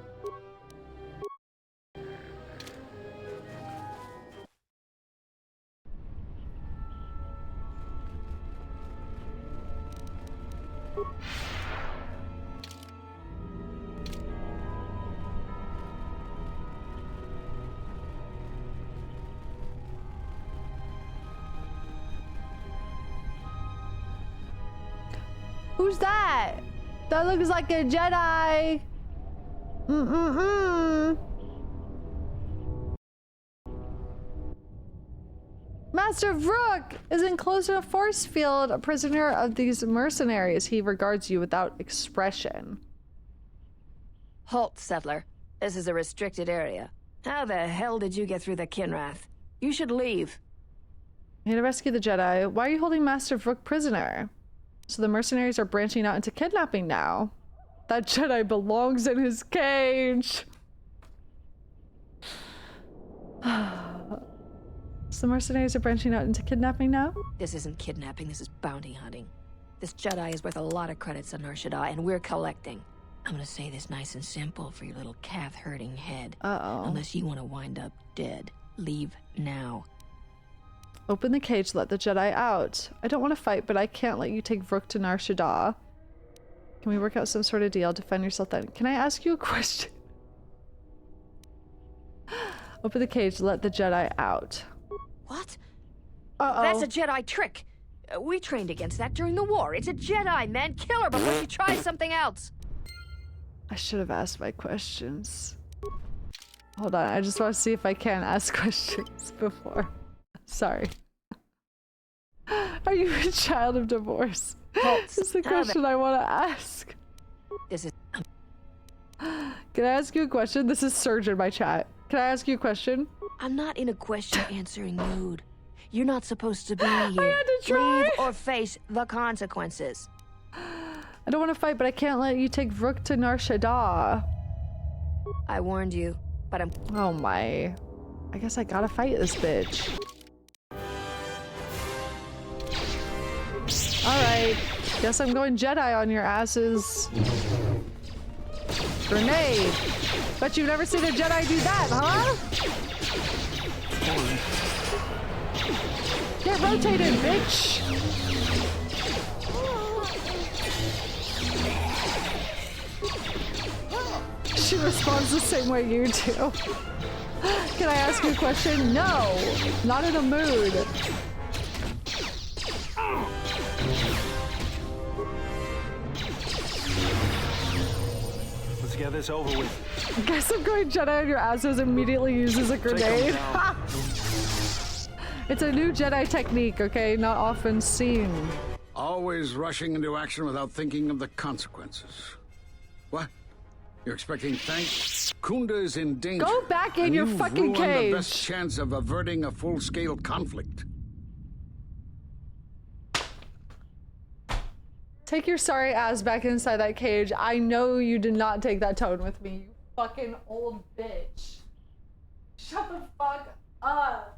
Who's that? That looks like a Jedi. Master Vrook is enclosed in a force field, a prisoner of these mercenaries. He regards you without expression. Halt, settler. This is a restricted area. How the hell did you get through the Kinrath? You should leave. You need to rescue the Jedi. Why are you holding Master Vrook prisoner? So the mercenaries are branching out into kidnapping now. That Jedi belongs in his cage. So the mercenaries are branching out into kidnapping now? This isn't kidnapping, this is bounty hunting. This Jedi is worth a lot of credits on Nar Shaddaa, and we're collecting. I'm gonna say this nice and simple for your little calf-hurting head. Uh-oh. Unless you want to wind up dead. Leave now. Open the cage, let the Jedi out. I don't want to fight, but I can't let you take Vrook to Nar Shaddaa. Can we work out some sort of deal? Defend yourself then. Can I ask you a question? Open the cage, let the Jedi out. What? Uh-oh. That's a Jedi trick. We trained against that during the war. It's a Jedi, man. Kill her before she tries something else. I should have asked my questions. Hold on, I just want to see if I can ask questions before. Sorry. Are you a child of divorce? That's the question I want to ask. This is... Can I ask you a question? This is Surge in my chat. Can I ask you a question? I'm not in a question-answering mood. You're not supposed to be here. I had to try. Leave or face the consequences. I don't want to fight, but I can't let you take Vrook to Nar Shaddaa. I warned you. but I'm... Oh my. I guess I gotta fight this bitch. Alright. Guess I'm going Jedi on your asses. Grenade! Bet you've never seen a Jedi do that, huh? Get rotated, bitch! She responds the same way you do. Can I ask you a question? No! Not in a mood. Let's get this over with. Guess I'm going Jedi on your asses immediately uses a grenade. It's a new Jedi technique, okay? Not often seen. Always rushing into action without thinking of the consequences. What? You're expecting thanks? Khoonda is in danger. Go back in your fucking cage. The best chance of averting a full-scale conflict. Take your sorry ass back inside that cage. I know you did not take that tone with me, you fucking old bitch. Shut the fuck up.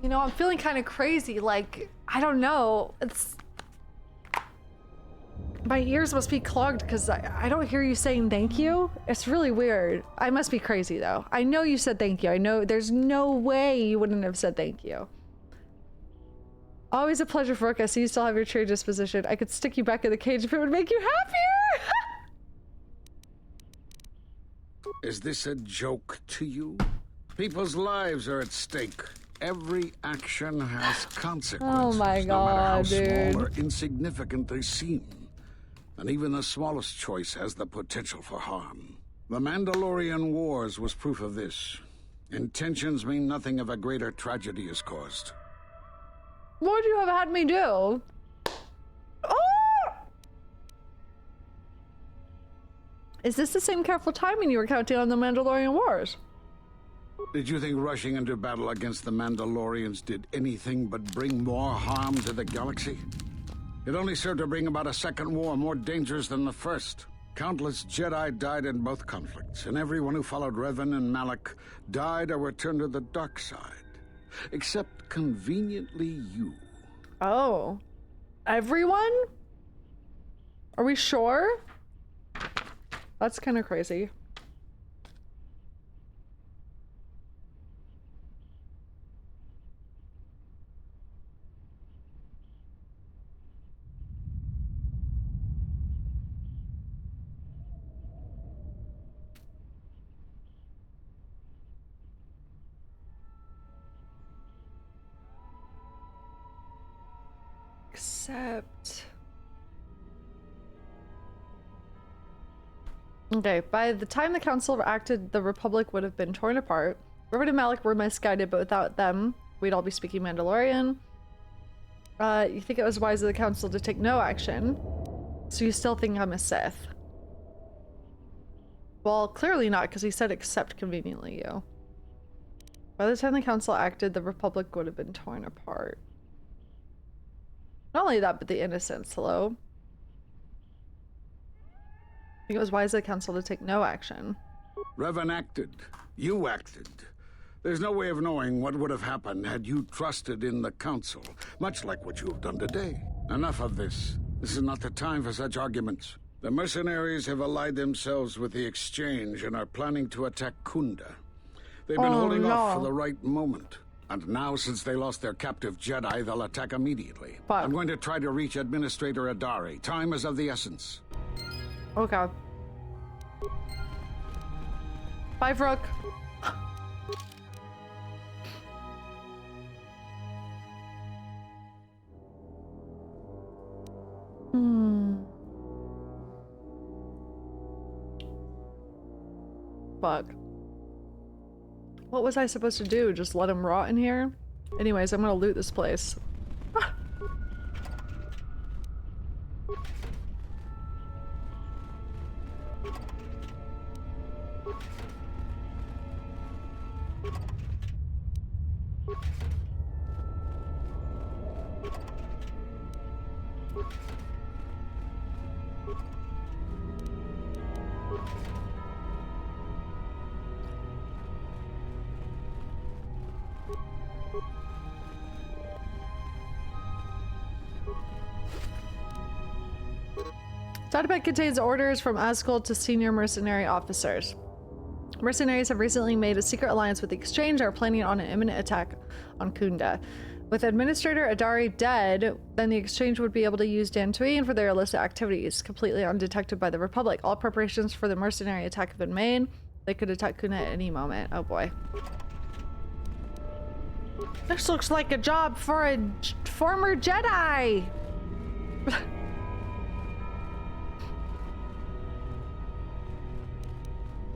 You know, I'm feeling kind of crazy. Like, I don't know. It's... My ears must be clogged because I don't hear you saying thank you. It's really weird. I must be crazy though. I know you said thank you. I know there's no way you wouldn't have said thank you. Always a pleasure, Rook. I see you still have your true disposition. I could stick you back in the cage if it would make you happier. Is this a joke to you? People's lives are at stake. Every action has consequences. Oh my no matter how god, dude. small or insignificant they seem. And even the smallest choice has the potential for harm. The Mandalorian Wars was proof of this. Intentions mean nothing if a greater tragedy is caused. What would you have had me do? Oh! Is this the same careful timing you were counting on the Mandalorian Wars? Did you think rushing into battle against the Mandalorians did anything but bring more harm to the galaxy? It only served to bring about a second war more dangerous than the first. Countless Jedi died in both conflicts, and everyone who followed Revan and Malak died or returned to the dark side. Except, conveniently, you. Oh. Everyone? Are we sure? That's kind of crazy. Except... Okay, by the time the Council acted, the Republic would have been torn apart. Revan and Malak were misguided, but without them, we'd all be speaking Mandalorian. You think it was wise of the Council to take no action, so you still think I'm a Sith? Well, clearly not, because he said except conveniently you. By the time the Council acted, the Republic would have been torn apart. Not only that, but the innocents, hello? I think it was wise of the Council to take no action. Revan acted. You acted. There's no way of knowing what would have happened had you trusted in the Council, much like what you have done today. Enough of this. This is not the time for such arguments. The mercenaries have allied themselves with the Exchange and are planning to attack Khoonda. They've been holding off for the right moment. And now, since they lost their captive Jedi, they'll attack immediately. I'm going to try to reach Administrator Adari. Time is of the essence. Okay. Bye, Vrook. Fuck. What was I supposed to do? Just let him rot in here? Anyways, I'm gonna loot this place. Document contains orders from Askel to senior mercenary officers. Mercenaries have recently made a secret alliance with the Exchange and are planning on an imminent attack on Khoonda. With Administrator Adari dead, then the Exchange would be able to use Dantooine for their illicit activities, completely undetected by the Republic. All preparations for the mercenary attack have been made. They could attack Khoonda at any moment. Oh boy. This looks like a job for a former Jedi!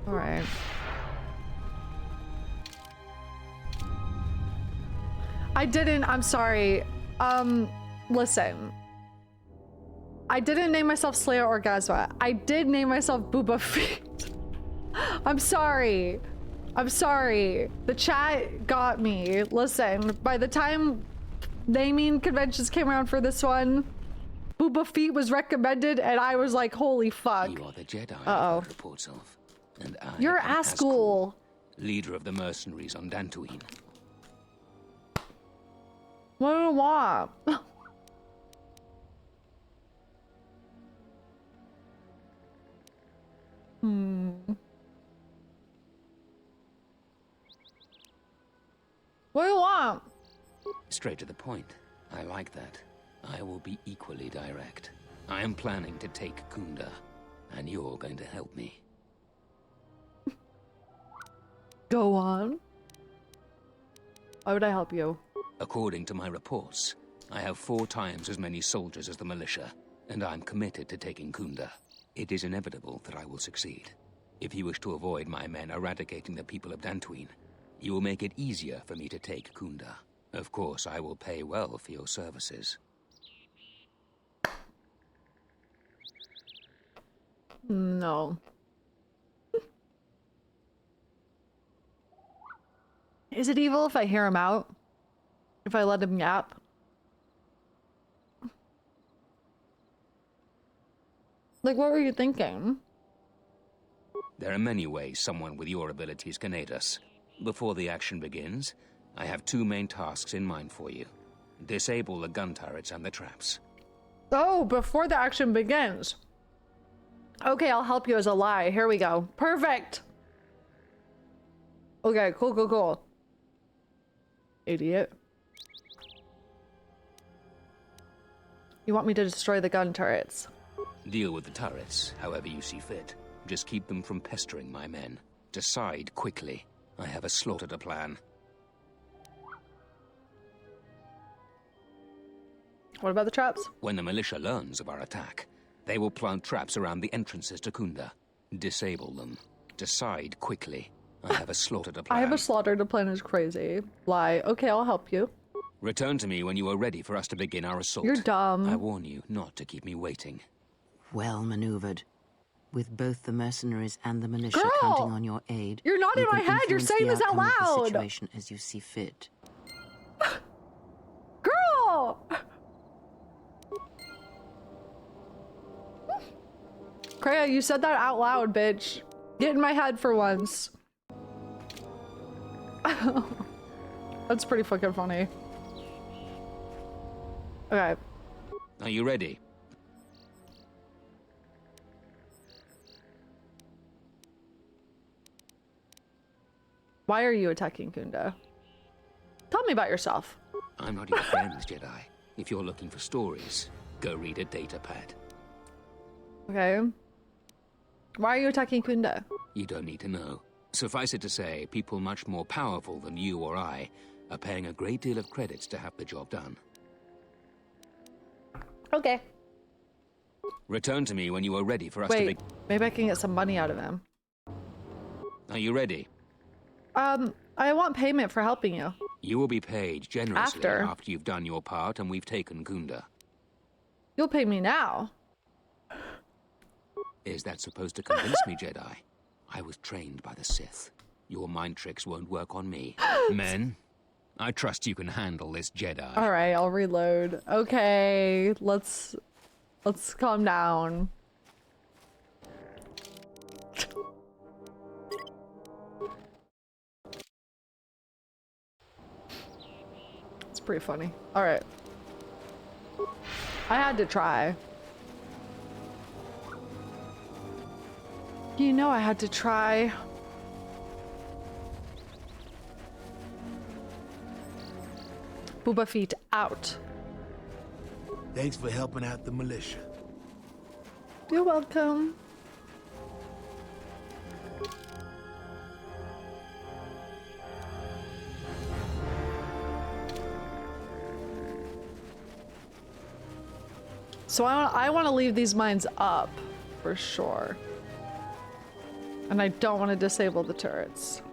Alright. I'm sorry. Listen. I didn't name myself Slayer Orgasma. I did name myself Booba Feet. I'm sorry. I'm sorry. The chat got me. Listen, by the time naming conventions came around for this one, Booba Feet was recommended and I was like, holy fuck. You are the Jedi Uh-oh. I've reports of. And I You're am Askel. Leader of the mercenaries on Dantooine. What do you want? What do you want? Straight to the point. I like that. I will be equally direct. I am planning to take Khoonda, and you're going to help me. Go on. Why would I help you? According to my reports, I have 4 times as many soldiers as the militia, and I'm committed to taking Khoonda. It is inevitable that I will succeed. If you wish to avoid my men eradicating the people of Dantooine, you will make it easier for me to take Khoonda. Of course, I will pay well for your services. No. Is it evil if I hear him out? If I let him yap? Like, what were you thinking? There are many ways someone with your abilities can aid us. Before the action begins, I have 2 main tasks in mind for you. Disable the gun turrets and the traps. Oh, before the action begins. Okay, I'll help you as a lie. Here we go. Perfect. Okay, cool. Idiot. You want me to destroy the gun turrets? Deal with the turrets however you see fit. Just keep them from pestering my men. Decide quickly. I have a slaughter to plan. What about the traps? When the militia learns of our attack, they will plant traps around the entrances to Khoonda. Disable them. Decide quickly. I have a slaughter to plan. I have a slaughter to plan is crazy. Lie. Okay, I'll help you. Return to me when you are ready for us to begin our assault. You're dumb. I warn you not to keep me waiting. Well maneuvered. With both the mercenaries and the militia Girl! counting on your aid, You're not in my head. You're influence saying the this out outcome of the loud. situation as you see fit. Girl! Kreia, you said that out loud, bitch. Get in my head for once. That's pretty fucking funny. Okay. Are you ready? Why are you attacking Khoonda? Tell me about yourself. I'm not your friend, Jedi. If you're looking for stories, go read a data pad. Okay. Why are you attacking Khoonda? You don't need to know. Suffice it to say, people much more powerful than you or I are paying a great deal of credits to have the job done. Okay. Return to me when you are ready for us to Wait, begin. maybe I can get some money out of him. Are you ready? I want payment for helping you. You will be paid generously After you've done your part and we've taken Khoonda. You'll pay me now. Is that supposed to convince me, Jedi? I was trained by the Sith. Your mind tricks won't work on me. Men, I trust you can handle this Jedi. All right, I'll reload. Okay, let's calm down. It's pretty funny. All right. I had to try. You know I had to try. Booba Feet out. Thanks for helping out the militia. You're welcome. So I want to leave these mines up for sure. And I don't want to disable the turrets.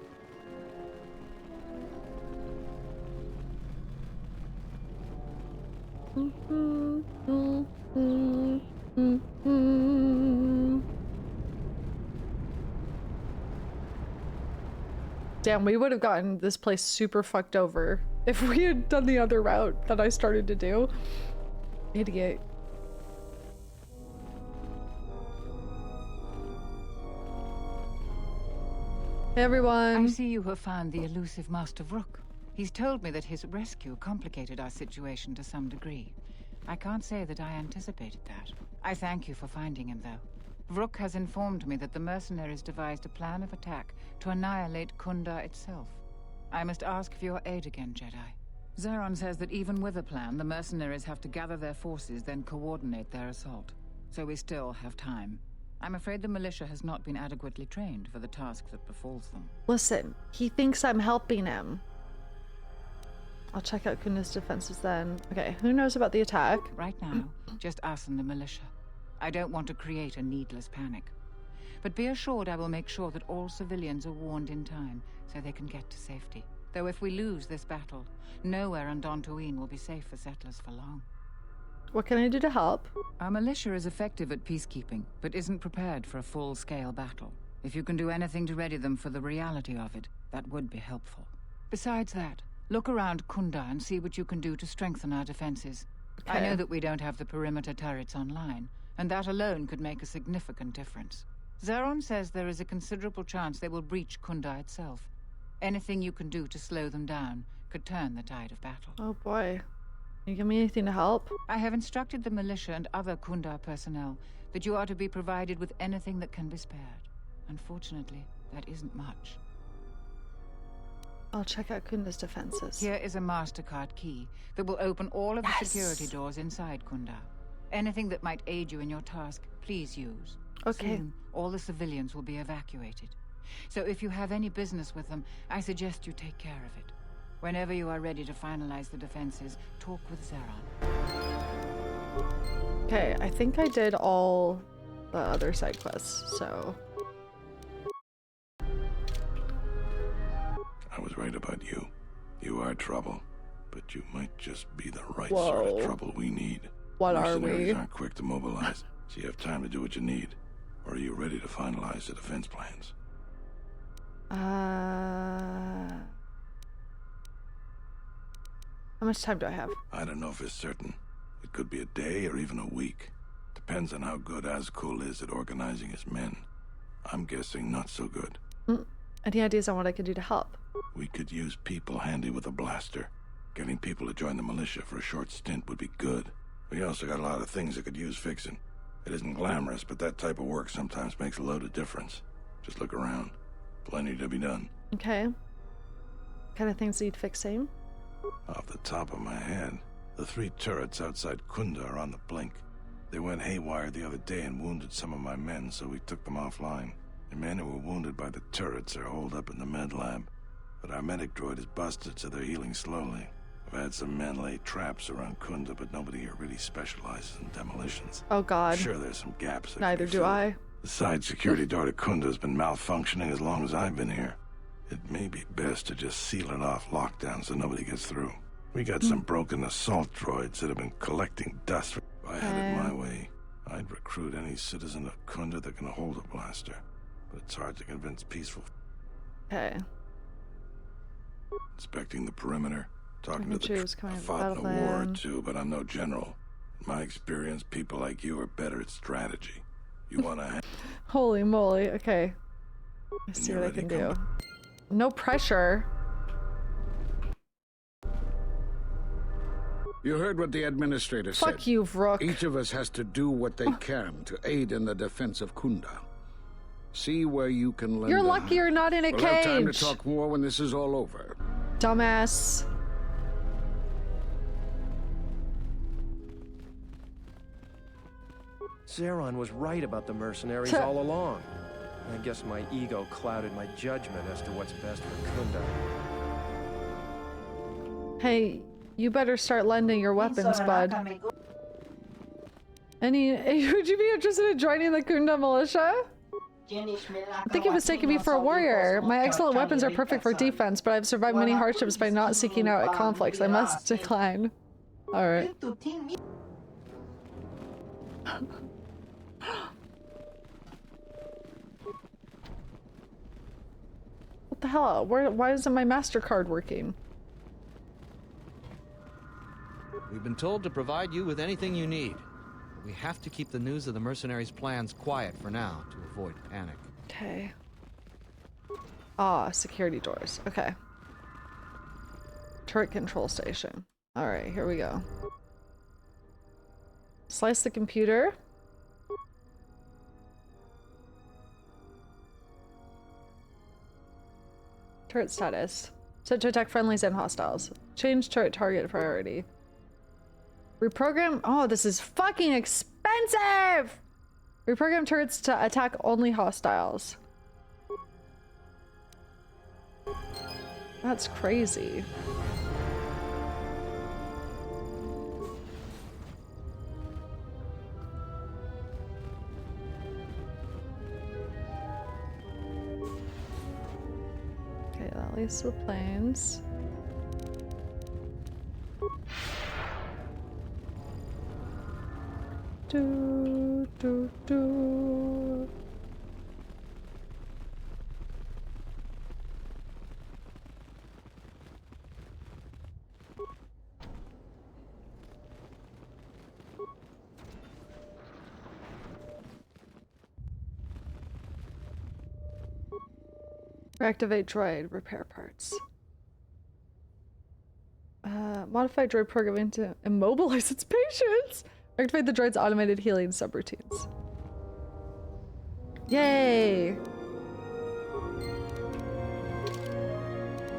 Damn, we would have gotten this place super fucked over if we had done the other route that I started to do. Idiot. Hey everyone. I see you have found the elusive Master Vrook. He's told me that his rescue complicated our situation to some degree. I can't say that I anticipated that. I thank you for finding him, though. Vrook has informed me that the mercenaries devised a plan of attack to annihilate Khoonda itself. I must ask for your aid again, Jedi. Zherron says that even with a plan, the mercenaries have to gather their forces, then coordinate their assault. So we still have time. I'm afraid the militia has not been adequately trained for the task that befalls them. Listen, he thinks I'm helping him. I'll check out Khoonda's defenses then. Okay, who knows about the attack? Right now, just us and the militia. I don't want to create a needless panic. But be assured I will make sure that all civilians are warned in time so they can get to safety. Though if we lose this battle, nowhere on Dantooine will be safe for settlers for long. What can I do to help? Our militia is effective at peacekeeping, but isn't prepared for a full-scale battle. If you can do anything to ready them for the reality of it, that would be helpful. Besides that, look around Khoonda and see what you can do to strengthen our defenses. Okay. I know that we don't have the perimeter turrets online, and that alone could make a significant difference. Zherron says there is a considerable chance they will breach Khoonda itself. Anything you can do to slow them down could turn the tide of battle. Oh boy. Can you give me anything to help? I have instructed the militia and other Khoonda personnel that you are to be provided with anything that can be spared. Unfortunately, that isn't much. I'll check out Khoonda's defenses. Here is a MasterCard key that will open all of the security doors inside Khoonda. Anything that might aid you in your task, please use. Okay. Soon, all the civilians will be evacuated. So if you have any business with them, I suggest you take care of it. Whenever you are ready to finalize the defenses, talk with Zherron. Okay, I think I did all the other side quests, so... I was right about you. You are trouble, but you might just be the right Whoa. sort of trouble we need. What are Mercenaries we? aren't quick to mobilize, so you have time to do what you need. Or are you ready to finalize the defense plans? How much time do I have? I don't know if it's certain. It could be a day or even a week. Depends on how good Azkul is at organizing his men. I'm guessing not so good. Any ideas on what I could do to help? We could use people handy with a blaster. Getting people to join the militia for a short stint would be good. We also got a lot of things that could use fixing. It isn't glamorous, but that type of work sometimes makes a load of difference. Just look around. Plenty to be done. Okay. What kind of things need fixing? Off the top of my head, the 3 turrets outside Khoonda are on the blink. They went haywire the other day and wounded some of my men, so we took them offline. The men who were wounded by the turrets are holed up in the med lab, but our medic droid is busted, so they're healing slowly. I've had some men lay traps around Khoonda, but nobody here really specializes in demolitions. Oh god. Sure, there's some gaps. Neither do I. The side security door to Khoonda has been malfunctioning as long as I've been here. It may be best to just seal it off lockdown so nobody gets through. We got some broken assault droids that have been collecting dust. If I had it my way, I'd recruit any citizen of Khoonda that can hold a blaster. But it's hard to convince peaceful. Okay. Inspecting the perimeter, talking to the troops coming I to fought in battle a war or plan. two, but I'm no general. In my experience, people like you are better at strategy. You want to Holy moly. Okay. Let's see what I can do. No pressure. You heard what the administrator said. Fuck you, Vrook. Each of us has to do what they can to aid in the defense of Khoonda. See where you can lend You're a lucky you're not in a We'll cage. have time to talk more when this is all over. Dumbass. Zherron was right about the mercenaries all along. I guess my ego clouded my judgment as to what's best for Khoonda. Hey, you better start lending your weapons, bud. Would you be interested in joining the Khoonda militia? I think you've mistaken me for a warrior. My excellent weapons are perfect for defense, but I've survived many hardships by not seeking out conflicts. I must decline. Alright. What the hell? Why isn't my MasterCard working? We've been told to provide you with anything you need. We have to keep the news of the mercenaries' plans quiet for now to avoid panic. Okay. Ah, security doors. Okay. Turret control station. Alright, here we go. Slice the computer. Turret status. Set to attack friendlies and hostiles. Change turret target priority. Reprogram. Oh, this is fucking expensive! Reprogram turrets to attack only hostiles. That's crazy. Okay, that leaves the planes. Do, do, do. Reactivate droid, repair parts. Modify droid programming to immobilize its patients. Activate the droid's automated healing subroutines. Yay!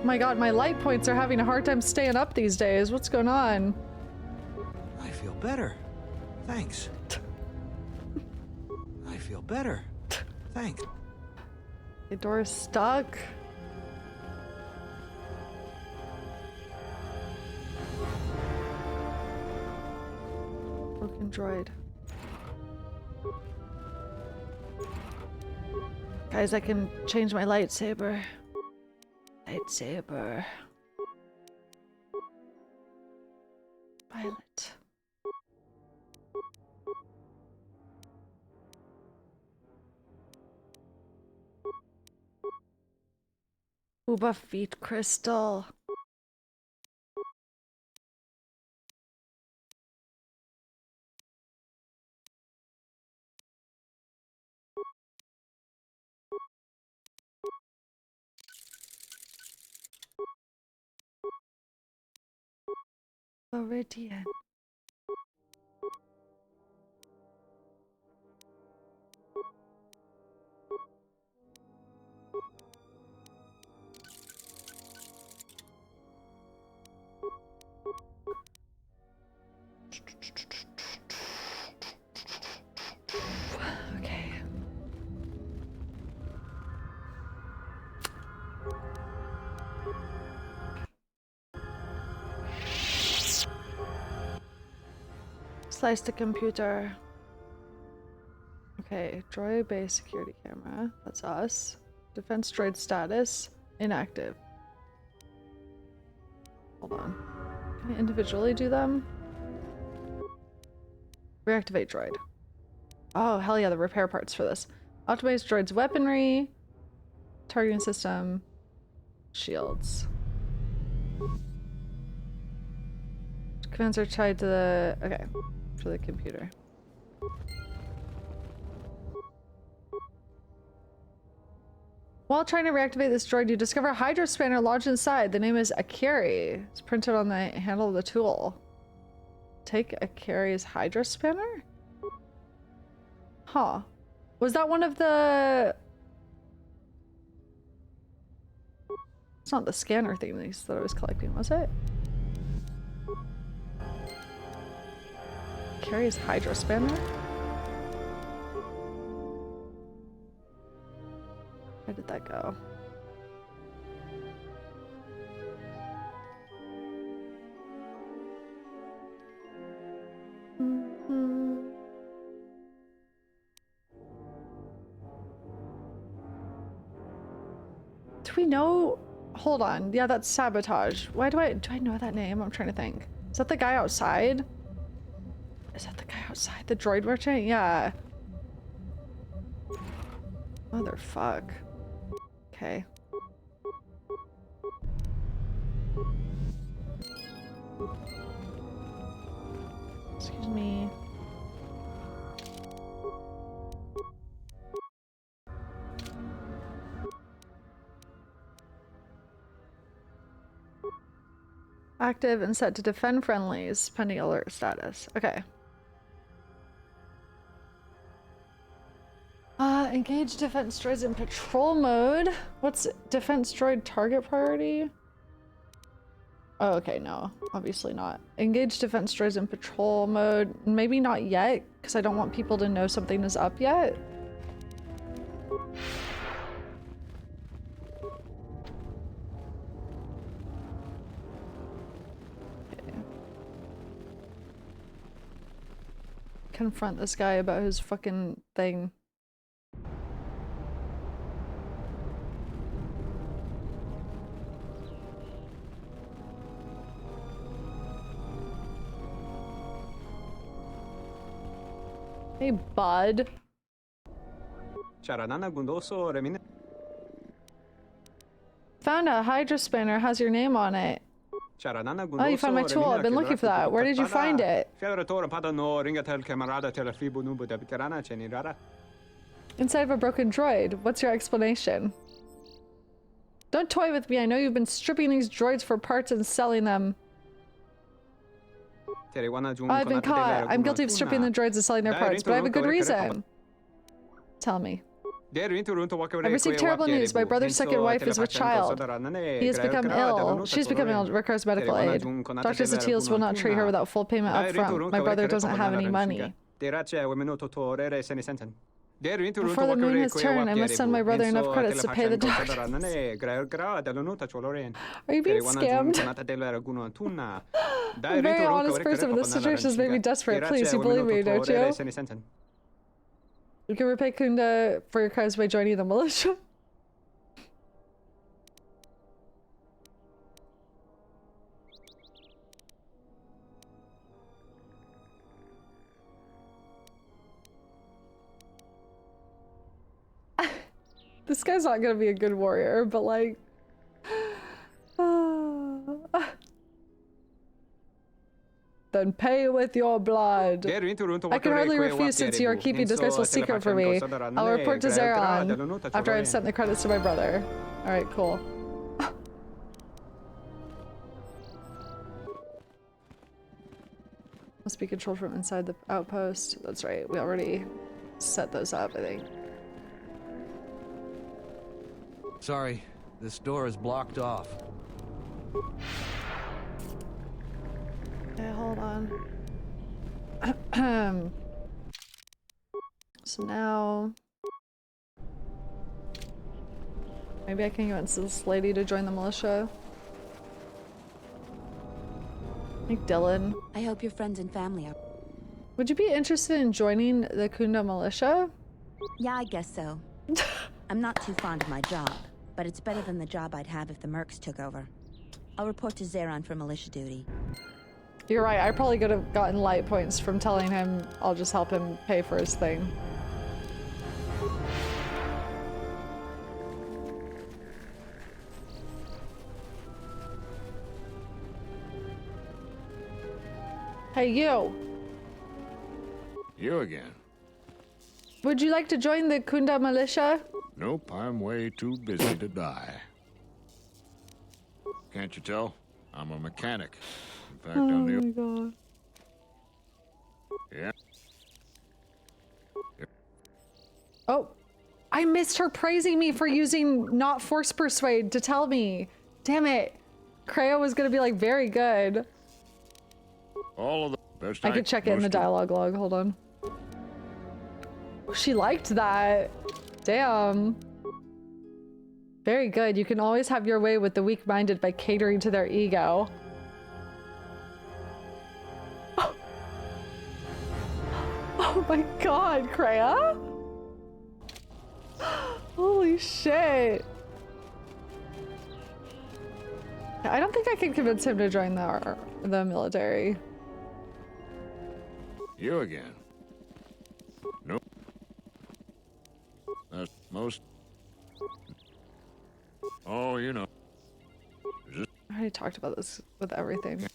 My god, my light points are having a hard time staying up these days. What's going on? I feel better. Thanks. I feel better. Thanks. The door is stuck. Broken droid. Guys, I can change my lightsaber. Lightsaber. Violet. Uba feet crystal. Viridian. Okay. Slice the computer. Okay, droid base security camera. That's us. Defense droid status. Inactive. Hold on. Can I individually do them? Reactivate droid. Oh, hell yeah, the repair parts for this. Optimize droid's weaponry. Targeting system. Shields. Commands are tied to the... okay. To the computer. While trying to reactivate this droid, you discover a Hydra spanner lodged inside. The name is Akari. It's printed on the handle of the tool. Take Akari's Hydra spanner? Huh. Was that one of the... It's not the scanner things that I was collecting, was it? Akari's Hydra spanner? Where did that go? Do we know? Hold on. Yeah, that's sabotage. Why do I know that name? I'm trying to think. Is that the guy outside? Is that the guy outside? The droid merchant? Yeah. Motherfuck. Okay. Excuse me. Active and set to defend friendlies, pending alert status. Okay. Engage defense droids in patrol mode. What's defense droid target priority? Oh, okay, no. Obviously not. Engage defense droids in patrol mode. Maybe not yet, because I don't want people to know something is up yet. Confront this guy about his fucking thing. Hey, bud. Found a Hydra spanner. Has your name on it. Oh, you found my tool. I've been looking for that. Where did you find it? Inside of a broken droid. What's your explanation? Don't toy with me. I know you've been stripping these droids for parts and selling them. I've been caught. I'm guilty of stripping the droids and selling their parts, but I have a good reason. Tell me. I received terrible news. My brother's second wife is with child. He has become ill. She's become ill. Requires medical aid. Dr. Zatiels will not treat her without full payment up front. My brother doesn't have any money. Before the moon has turned, I must send my brother enough credits to pay the doctor. Are you being scammed? I'm a very honest person, but this situation has made me desperate. Please, you believe me, don't you? You can repay Khoonda for your crimes by joining the militia. This guy's not gonna be a good warrior, but like... Then pay with your blood. I can hardly refuse since you are keeping disgraceful secret for me. I'll report to Zherron after I've sent the credits to my brother. Alright, cool. Must be controlled from inside the outpost. That's right, we already set those up, I think. Sorry, this door is blocked off. Okay, hold on. So now... maybe I can convince this lady to join the militia. Like Dylan. I hope your friends and family are... Would you be interested in joining the Khoonda militia? Yeah, I guess so. I'm not too fond of my job, but it's better than the job I'd have if the Mercs took over. I'll report to Zherron for militia duty. You're right, I probably could have gotten light points from telling him I'll just help him pay for his thing. Hey, you. You again. Would you like to join the Khoonda militia? Nope, I'm way too busy to die. Can't you tell? I'm a mechanic. In fact, I'm the... Oh my god. Yeah. Oh, I missed her praising me for using not force persuade to tell me. Damn it. Creo was gonna be like very good. All of the best I could check it in the dialogue log. Hold on. She liked that. Damn. Very good. You can always have your way with the weak-minded by catering to their ego. Oh, oh my god, Creo? Holy shit. I don't think I can convince him to join the military. You again. Nope. That's most... Oh, you know. Just... I already talked about this with everything.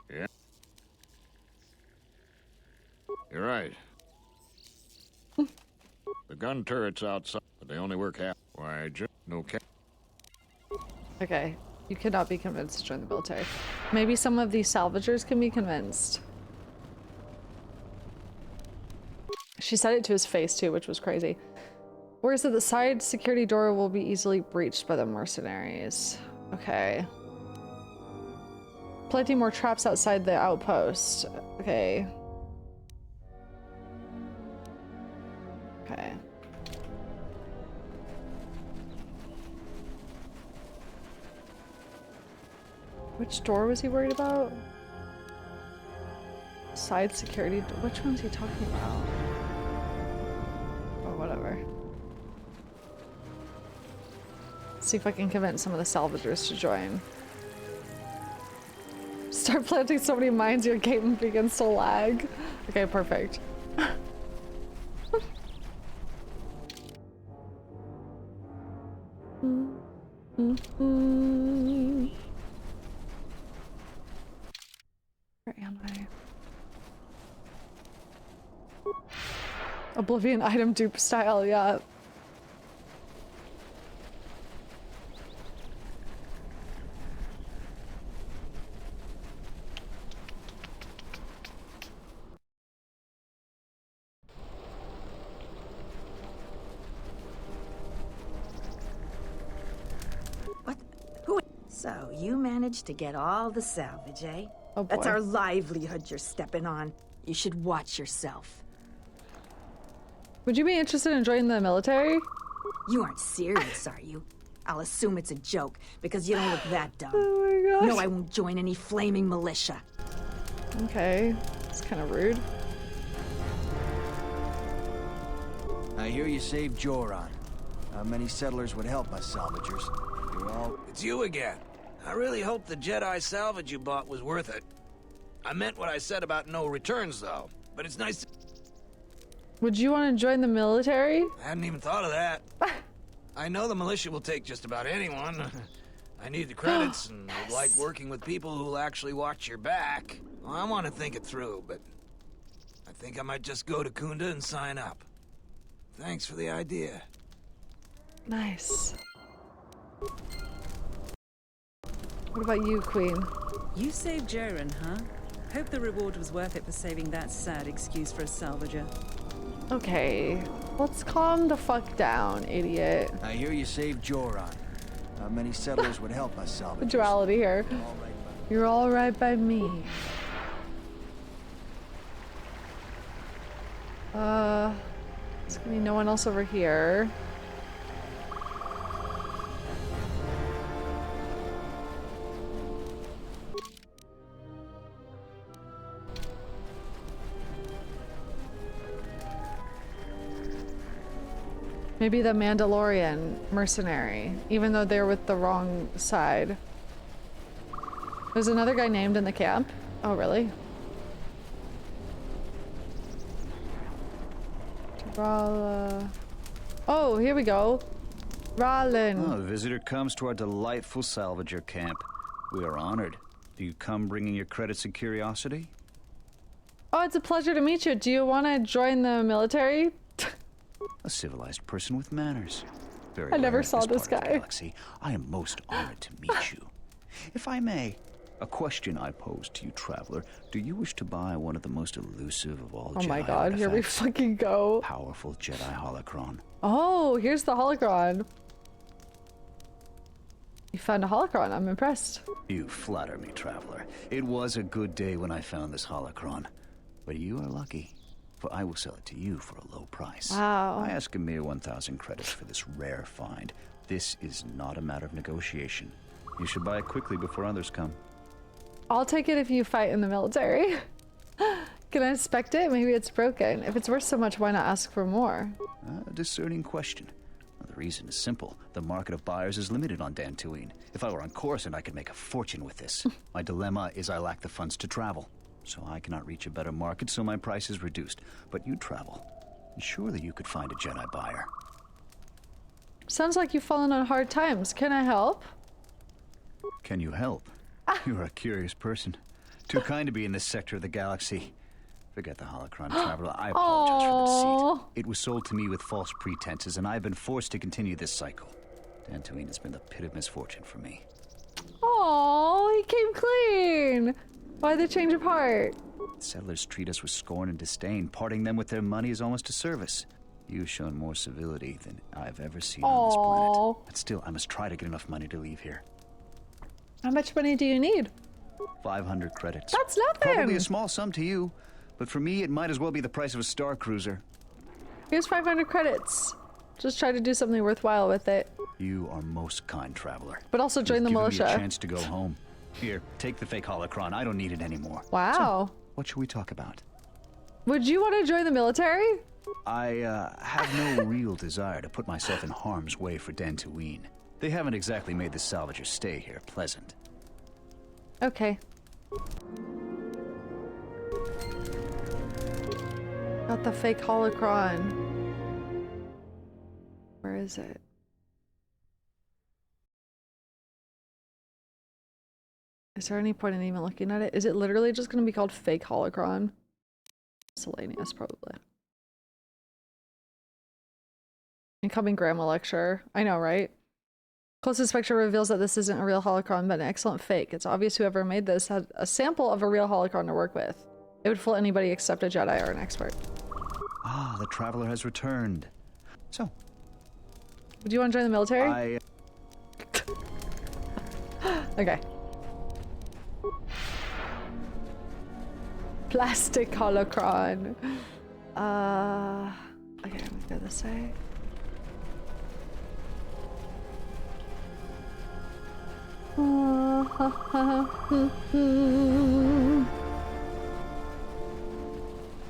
Yeah. You're right. The gun turrets outside, but they only work half. Why, just no cap. Okay, you cannot be convinced to join the military. Maybe some of these salvagers can be convinced. She said it to his face too, which was crazy. Whereas that the side security door will be easily breached by the mercenaries. Okay. Plenty more traps outside the outpost. Okay. Okay. Which door was he worried about? Side security. Which one's he talking about? Or whatever. See if I can convince some of the salvagers to join. Start planting so many mines your game begins to lag. Okay, perfect. Where am I? Oblivion item dupe style, yeah. So, you managed to get all the salvage, eh? Oh boy. That's our livelihood you're stepping on. You should watch yourself. Would you be interested in joining the military? You aren't serious, are you? I'll assume it's a joke, because you don't look that dumb. Oh my gosh. No, I won't join any flaming militia. Okay. It's kind of rude. I hear you saved Joran. How many settlers would help us, salvagers? You're all... It's you again. I really hope the Jedi salvage you bought was worth it. I meant what I said about no returns, though. But it's nice to... Would you want to join the military? I hadn't even thought of that. I know the militia will take just about anyone. I need the credits and would like working with people who'll actually watch your back. Well, I want to think it through, but I think I might just go to Khoonda and sign up. Thanks for the idea. Nice. What about you, Queen? You saved Joran, huh? Hope the reward was worth it for saving that sad excuse for a salvager. Okay, let's calm the fuck down, idiot. I hear you saved Joran. How many settlers would help us, salvagers? The duality here. You're all right by me. There's gonna be no one else over here. Maybe the Mandalorian mercenary, even though they're with the wrong side. There's another guy named in the camp. Oh, really? Oh, here we go. Rallin. Oh, a visitor comes to our delightful salvager camp. We are honored. Do you come bringing your credits and curiosity? Oh, it's a pleasure to meet you. Do you want to join the military? A civilized person with manners. Very I never rare in saw this part of the guy. Galaxy. I am most honored to meet you. If I may, a question I pose to you, traveler. Do you wish to buy one of the most elusive of all Jedi Oh my god, here we artifacts? fucking go. Powerful Jedi holocron. Oh, here's the holocron. You found a holocron. I'm impressed. You flatter me, traveler. It was a good day when I found this holocron. But you are lucky, for I will sell it to you for a low price. Wow. I ask a mere 1,000 credits for this rare find. This is not a matter of negotiation. You should buy it quickly before others come. I'll take it if you fight in the military. Can I inspect it? Maybe it's broken. If it's worth so much, why not ask for more? A discerning question. Well, the reason is simple. The market of buyers is limited on Dantooine. If I were on Coruscant, I could make a fortune with this. My dilemma is I lack the funds to travel. So I cannot reach a better market, so my price is reduced. But you travel. And surely you could find a Jedi buyer. Sounds like you've fallen on hard times. Can I help? Can you help? You're a curious person. Too kind to be in this sector of the galaxy. Forget the holocron, traveler. I apologize for the deceit. It was sold to me with false pretenses, and I've been forced to continue this cycle. Dantooine has been the pit of misfortune for me. Oh, he came clean. Why the change of heart? The settlers treat us with scorn and disdain. Parting them with their money is almost a service. You've shown more civility than I've ever seen on this planet. But still, I must try to get enough money to leave here. How much money do you need? 500 credits. That's nothing. Probably a small sum to you, but for me, it might as well be the price of a star cruiser. Here's 500 credits. Just try to do something worthwhile with it. You are most kind, traveler. But also join the militia. Give me a chance to go home. Here, take the fake holocron. I don't need it anymore. Wow. So, what should we talk about? Would you want to join the military? I have no real desire to put myself in harm's way for Dantooine. They haven't exactly made the salvagers stay here pleasant. Okay. Got the fake holocron. Where is it? Is there any point in even looking at it? Is it literally just going to be called fake holocron? Miscellaneous, probably. Incoming grandma lecture. I know, right? Close inspection reveals that this isn't a real holocron, but an excellent fake. It's obvious whoever made this had a sample of a real holocron to work with. It would fool anybody except a Jedi or an expert. Ah, the traveler has returned. So, do you want to join the military? Okay. Plastic holocron. Okay, I'm gonna go this way.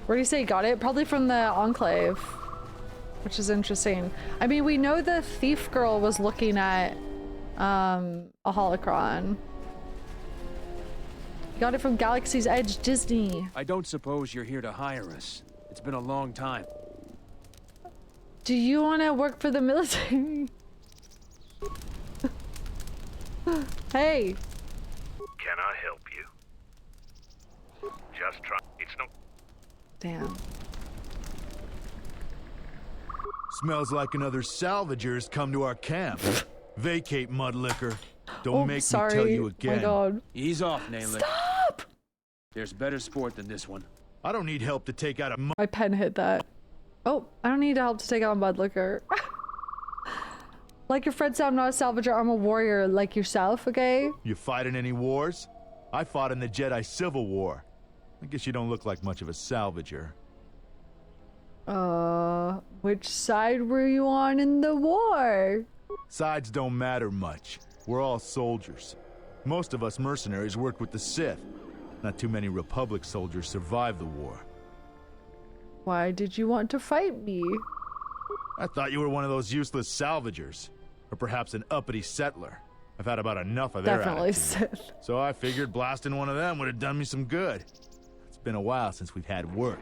Where do you say you got it? Probably from the Enclave, which is interesting. I mean, we know the thief girl was looking at a holocron. Got it from Galaxy's Edge Disney. I don't suppose you're here to hire us. It's been a long time. Do you want to work for the military? Hey. Can I help you? Just try. It's no. Damn. Smells like another salvager's come to our camp. Vacate, mudlicker. Don't make me tell you again. My God. Ease off, Naylor. Stop! There's better sport than this one. I don't need help to take out a My pen hit that. Oh, I don't need help to take out Mudlicker. Like your friends, I'm not a salvager, I'm a warrior like yourself, okay? You fighting any wars? I fought in the Jedi Civil War. I guess you don't look like much of a salvager. Which side were you on in the war? Sides don't matter much. We're all soldiers. Most of us mercenaries worked with the Sith. Not too many Republic soldiers survived the war. Why did you want to fight me? I thought you were one of those useless salvagers. Or perhaps an uppity settler. I've had about enough of their Definitely attitude. Sith. So I figured blasting one of them would have done me some good. It's been a while since we've had work.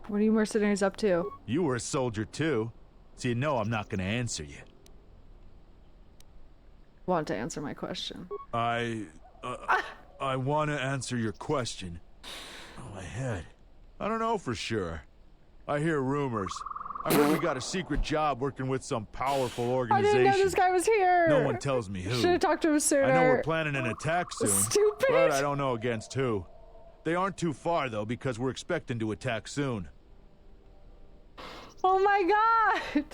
What are you mercenaries up to? You were a soldier too, so you know I'm not gonna answer you. Want to answer my question? I I want to answer your question. Oh, my head. I don't know for sure. I hear rumors. I heard we got a secret job working with some powerful I organization. didn't know this guy was here. No one tells me who. Should have talked to him sooner. I know we're planning an attack soon. Stupid. But I don't know against who. They aren't too far, though, because we're expecting to attack soon. Oh my god!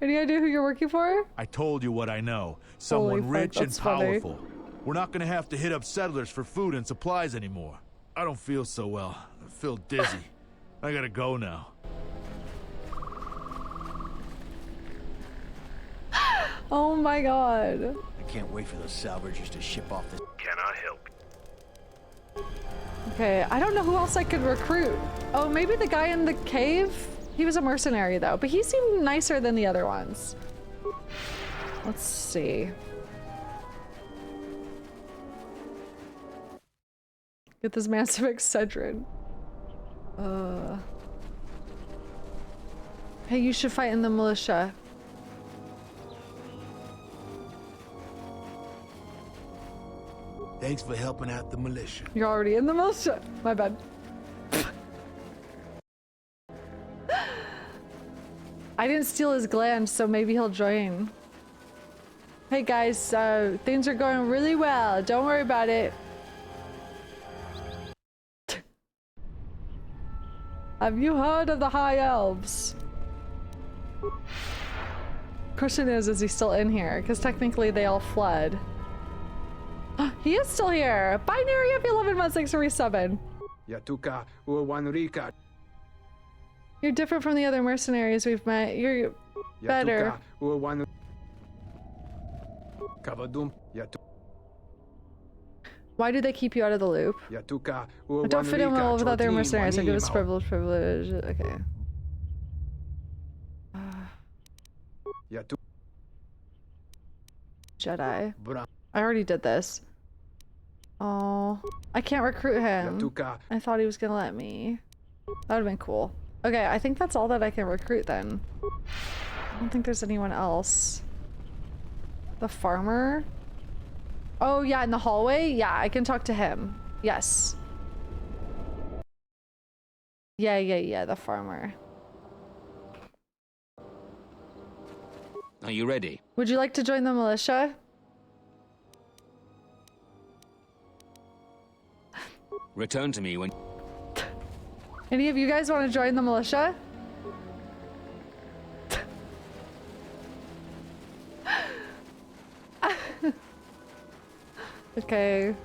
Any idea who you're working for? I told you what I know. Someone Holy rich fuck, and that's funny. powerful. We're not gonna have to hit up settlers for food and supplies anymore. I don't feel so well. I feel dizzy. I gotta go now. Oh my god. I can't wait for those salvagers to ship off this. Can I help? Okay, I don't know who else I could recruit. Oh, maybe the guy in the cave? He was a mercenary though, but he seemed nicer than the other ones. Let's see. Get this massive Excedrin. Hey, you should fight in the militia. Thanks for helping out the militia. You're already in the militia. My bad. I didn't steal his gland, so maybe he'll join. Hey guys, things are going really well. Don't worry about it. Have you heard of the High Elves? Question is he still in here? Because technically they all fled. He is still here. Binary of 11 months, thanks for resubing. Yatuka Uwanurika. You're different from the other mercenaries we've met. You're better. Why do they keep you out of the loop? I don't fit in well with other mercenaries. I give us privilege. Okay. Jedi. I already did this. Oh, I can't recruit him. I thought he was gonna let me. That would've been cool. Okay, I think that's all that I can recruit then. I don't think there's anyone else. The farmer? Oh yeah, in the hallway? Yeah, I can talk to him. Yes. Yeah, the farmer. Are you ready? Would you like to join the militia? Return to me when... Any of you guys want to join the militia? Okay.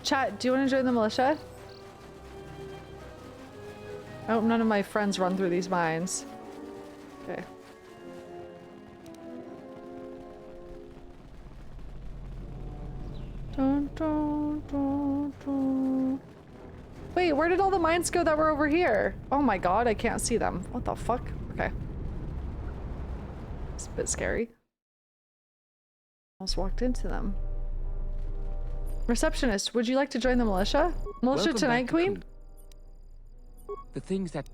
Chat, do you want to join the militia? Oh, none of my friends run through these mines. Okay. Dun, dun, dun, dun. Wait, where did all the mines go that were over here? Oh my god, I can't see them. What the fuck? Okay. It's a bit scary. Almost walked into them. Receptionist, would you like to join the militia? Militia Welcome tonight, back to Queen? The things that...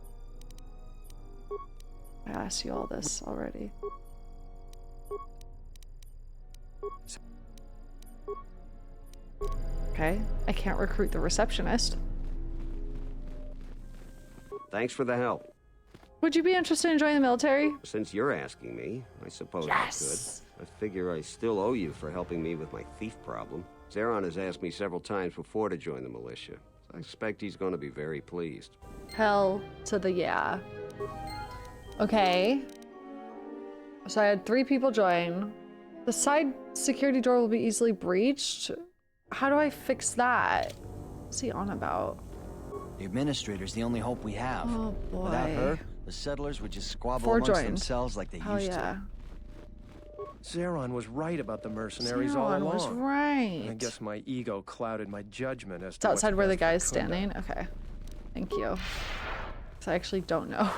I asked you all this already. Okay, I can't recruit the receptionist. Thanks for the help. Would you be interested in joining the military? Since you're asking me, I suppose Yes! I could. I figure I still owe you for helping me with my thief problem. Zherron has asked me several times before to join the militia. So I expect he's going to be very pleased. Hell to the yeah. Okay. So I had 3 people join. The side security door will be easily breached. How do I fix that? What's he on about? The administrator's the only hope we have. Oh boy. Without her, the settlers would just squabble 4 amongst joined. themselves like they Hell used yeah. to. Zherron was right about the mercenaries all Zherron along. was right. I guess my ego clouded my judgment as It's to what's outside where the best for guy's Khoonda. standing? Okay. Thank you. 'Cause I actually don't know.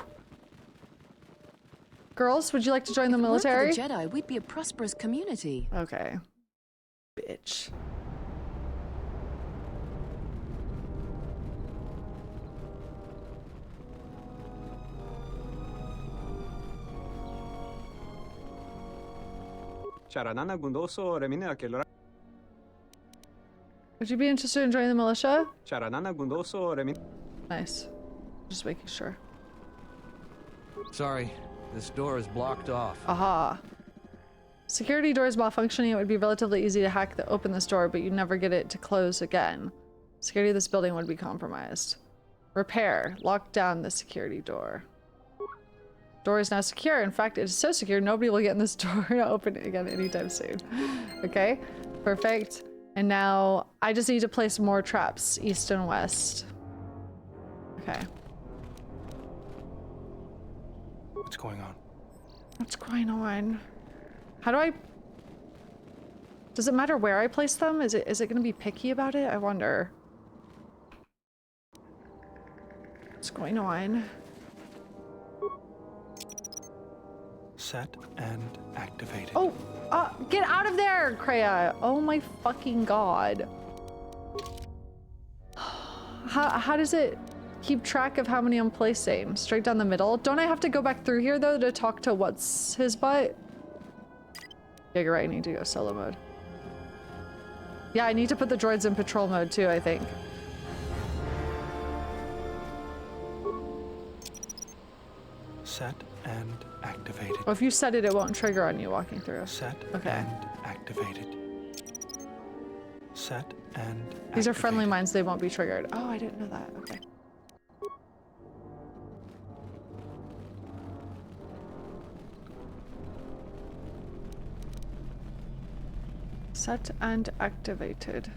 Girls, would you like to join the military? If it weren't for the Jedi, we'd be a prosperous community. Okay. Bitch. Would you be interested in joining the militia? Nice. Just making sure. Sorry, this door is blocked off. Aha. Security door is malfunctioning. It would be relatively easy to open this door, but you'd never get it to close again. Security of this building would be compromised. Repair. Lock down the security door. Door is now secure. In fact, it is so secure, nobody will get in this door to open it again anytime soon. Okay, perfect. And now I just need to place more traps east and west. Okay. What's going on? What's going on? How do I... Does it matter where I place them? Is it going to be picky about it? I wonder. What's going on? Set and activated. Oh! Get out of there, Kreia! Oh my fucking god. How does it keep track of how many I'm placing? Straight down the middle? Don't I have to go back through here though to talk to what's his butt? Yeah, you're right, I need to go solo mode. Yeah, I need to put the droids in patrol mode too, I think. Set and activated. Oh, if you set it, it won't trigger on you walking through. Set okay. And activated. Set and These are friendly mines, they won't be triggered. Oh, I didn't know that. Okay. Set and activated.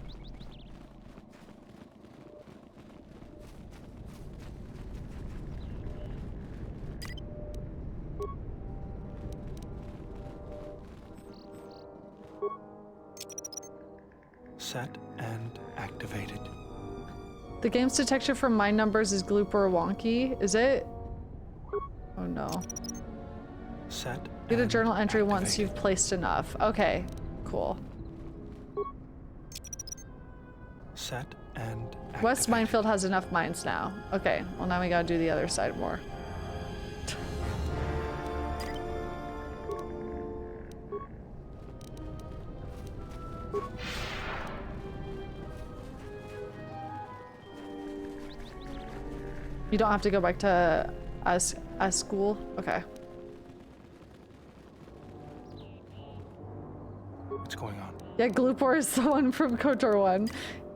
Set and activated. The game's detection for mine numbers is gloop or wonky. Is it? Oh no. Set. Get a journal entry once you've placed enough. Okay, cool. Set and activated. West Minefield has enough mines now. Okay, well now we gotta do the other side more. You don't have to go back to as school? Okay. What's going on? Yeah, Gloopor is the one from KOTOR 1.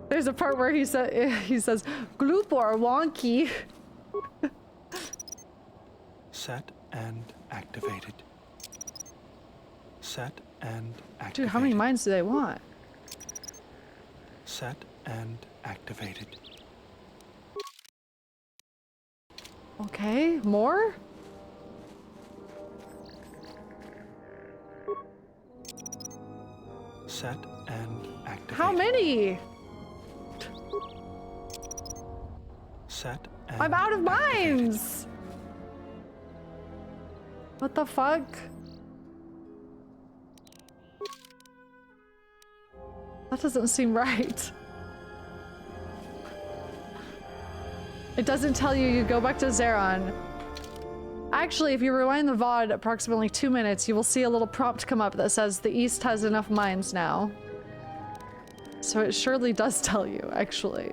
There's a part where he says, Gloopor wonky. Set and activated. Set and activated. Dude, how many mines do they want? Set and activated. Okay, more? Set and activated. How many? Set and I'm out of mines! What the fuck? That doesn't seem right. It doesn't tell you go back to Zherron. Actually, if you rewind the VOD approximately 2 minutes, you will see a little prompt come up that says the East has enough mines now. So it surely does tell you, actually.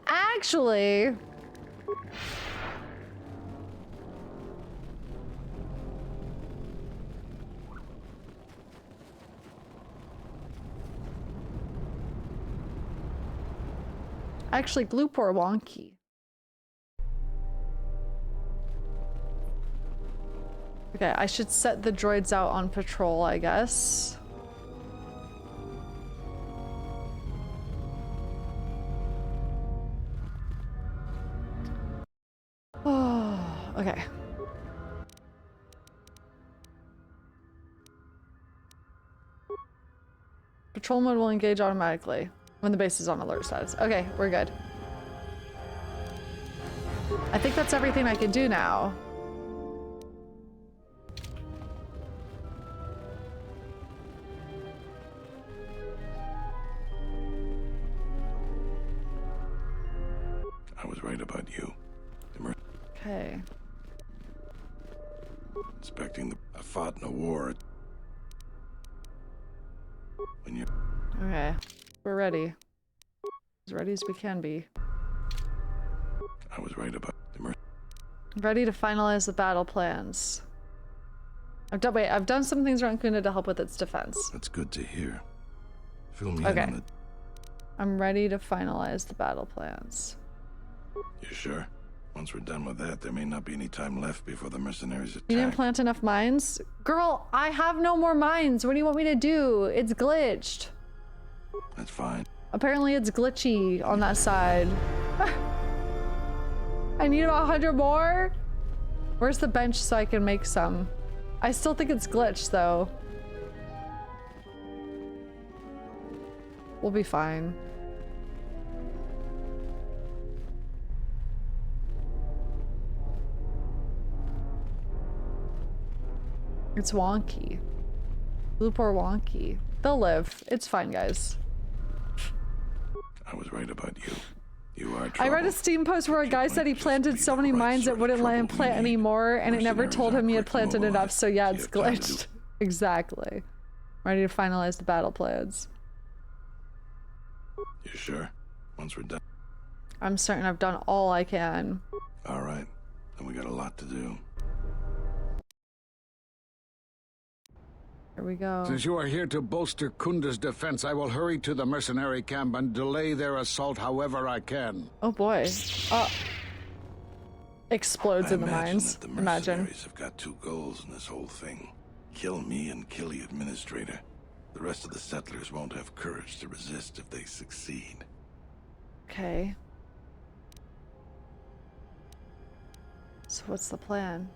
Actually... Actually, Gloopor wonky. Okay, I should set the droids out on patrol, I guess. Oh, okay. Patrol mode will engage automatically when the base is on alert status. Okay, we're good. I think that's everything I can do now. I was right about you. Okay. Inspecting the... I fought in a war. When you... Okay. We're ready. As ready as we can be. I was right about the Ready to finalize the battle plans. I've done some things around Khoonda to help with its defense. That's good to hear. Fill me in Okay. on it. I'm ready to finalize the battle plans. You sure? Once we're done with that, there may not be any time left before the mercenaries attack. You didn't plant enough mines? Girl, I have no more mines. What do you want me to do? It's glitched. That's fine. Apparently it's glitchy on that side. I need about 100 more? Where's the bench so I can make some? I still think it's glitched though. We'll be fine. It's wonky. Loop or wonky. They'll live. It's fine, guys. I was right about you. You are I trouble. read a Steam post where a guy said he planted so many mines it wouldn't let him plant any more, and it never told him he had planted enough, so yeah, it's glitched. Exactly. Ready to finalize the battle plans. You sure? Once we're done. I'm certain I've done all I can. All right. Then we got a lot to do. Here we go. Since you are here to bolster Khoonda's defense, I will hurry to the mercenary camp and delay their assault however I can. Oh boy. Explodes in the mines. That the mercenaries have got two goals in this whole thing. Kill me and kill the administrator. The rest of the settlers won't have courage to resist if they succeed. Okay. So what's the plan?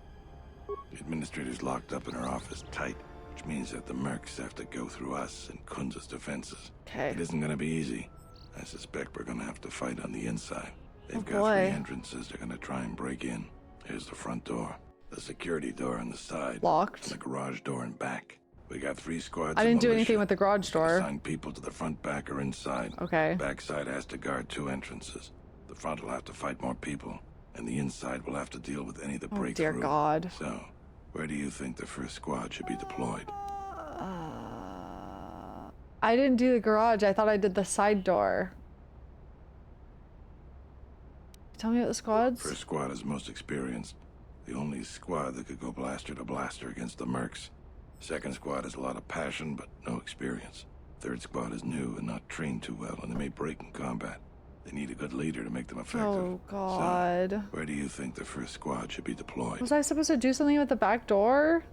The administrator's locked up in her office tight, which means that the mercs have to go through us and Khoonda's defenses. Okay. It isn't gonna be easy. I suspect we're gonna have to fight on the inside. They've got boy. 3 entrances they're gonna try and break in. Here's the front door, the security door on the side, Locked. and the garage door and back. We got 3 squads. I didn't do anything with the garage door. Assign people to the front, back, or inside. Okay. Backside has to guard 2 entrances. The front will have to fight more people, and the inside will have to deal with any that break dear through. God. So, where do you think the first squad should be deployed? I didn't do the garage. I thought I did the side door. Tell me about the squads. First squad is most experienced. The only squad that could go blaster to blaster against the mercs. Second squad has a lot of passion, but no experience. Third squad is new and not trained too well, and they may break in combat. They need a good leader to make them effective. Oh, God. So, where do you think the first squad should be deployed? Was I supposed to do something with the back door?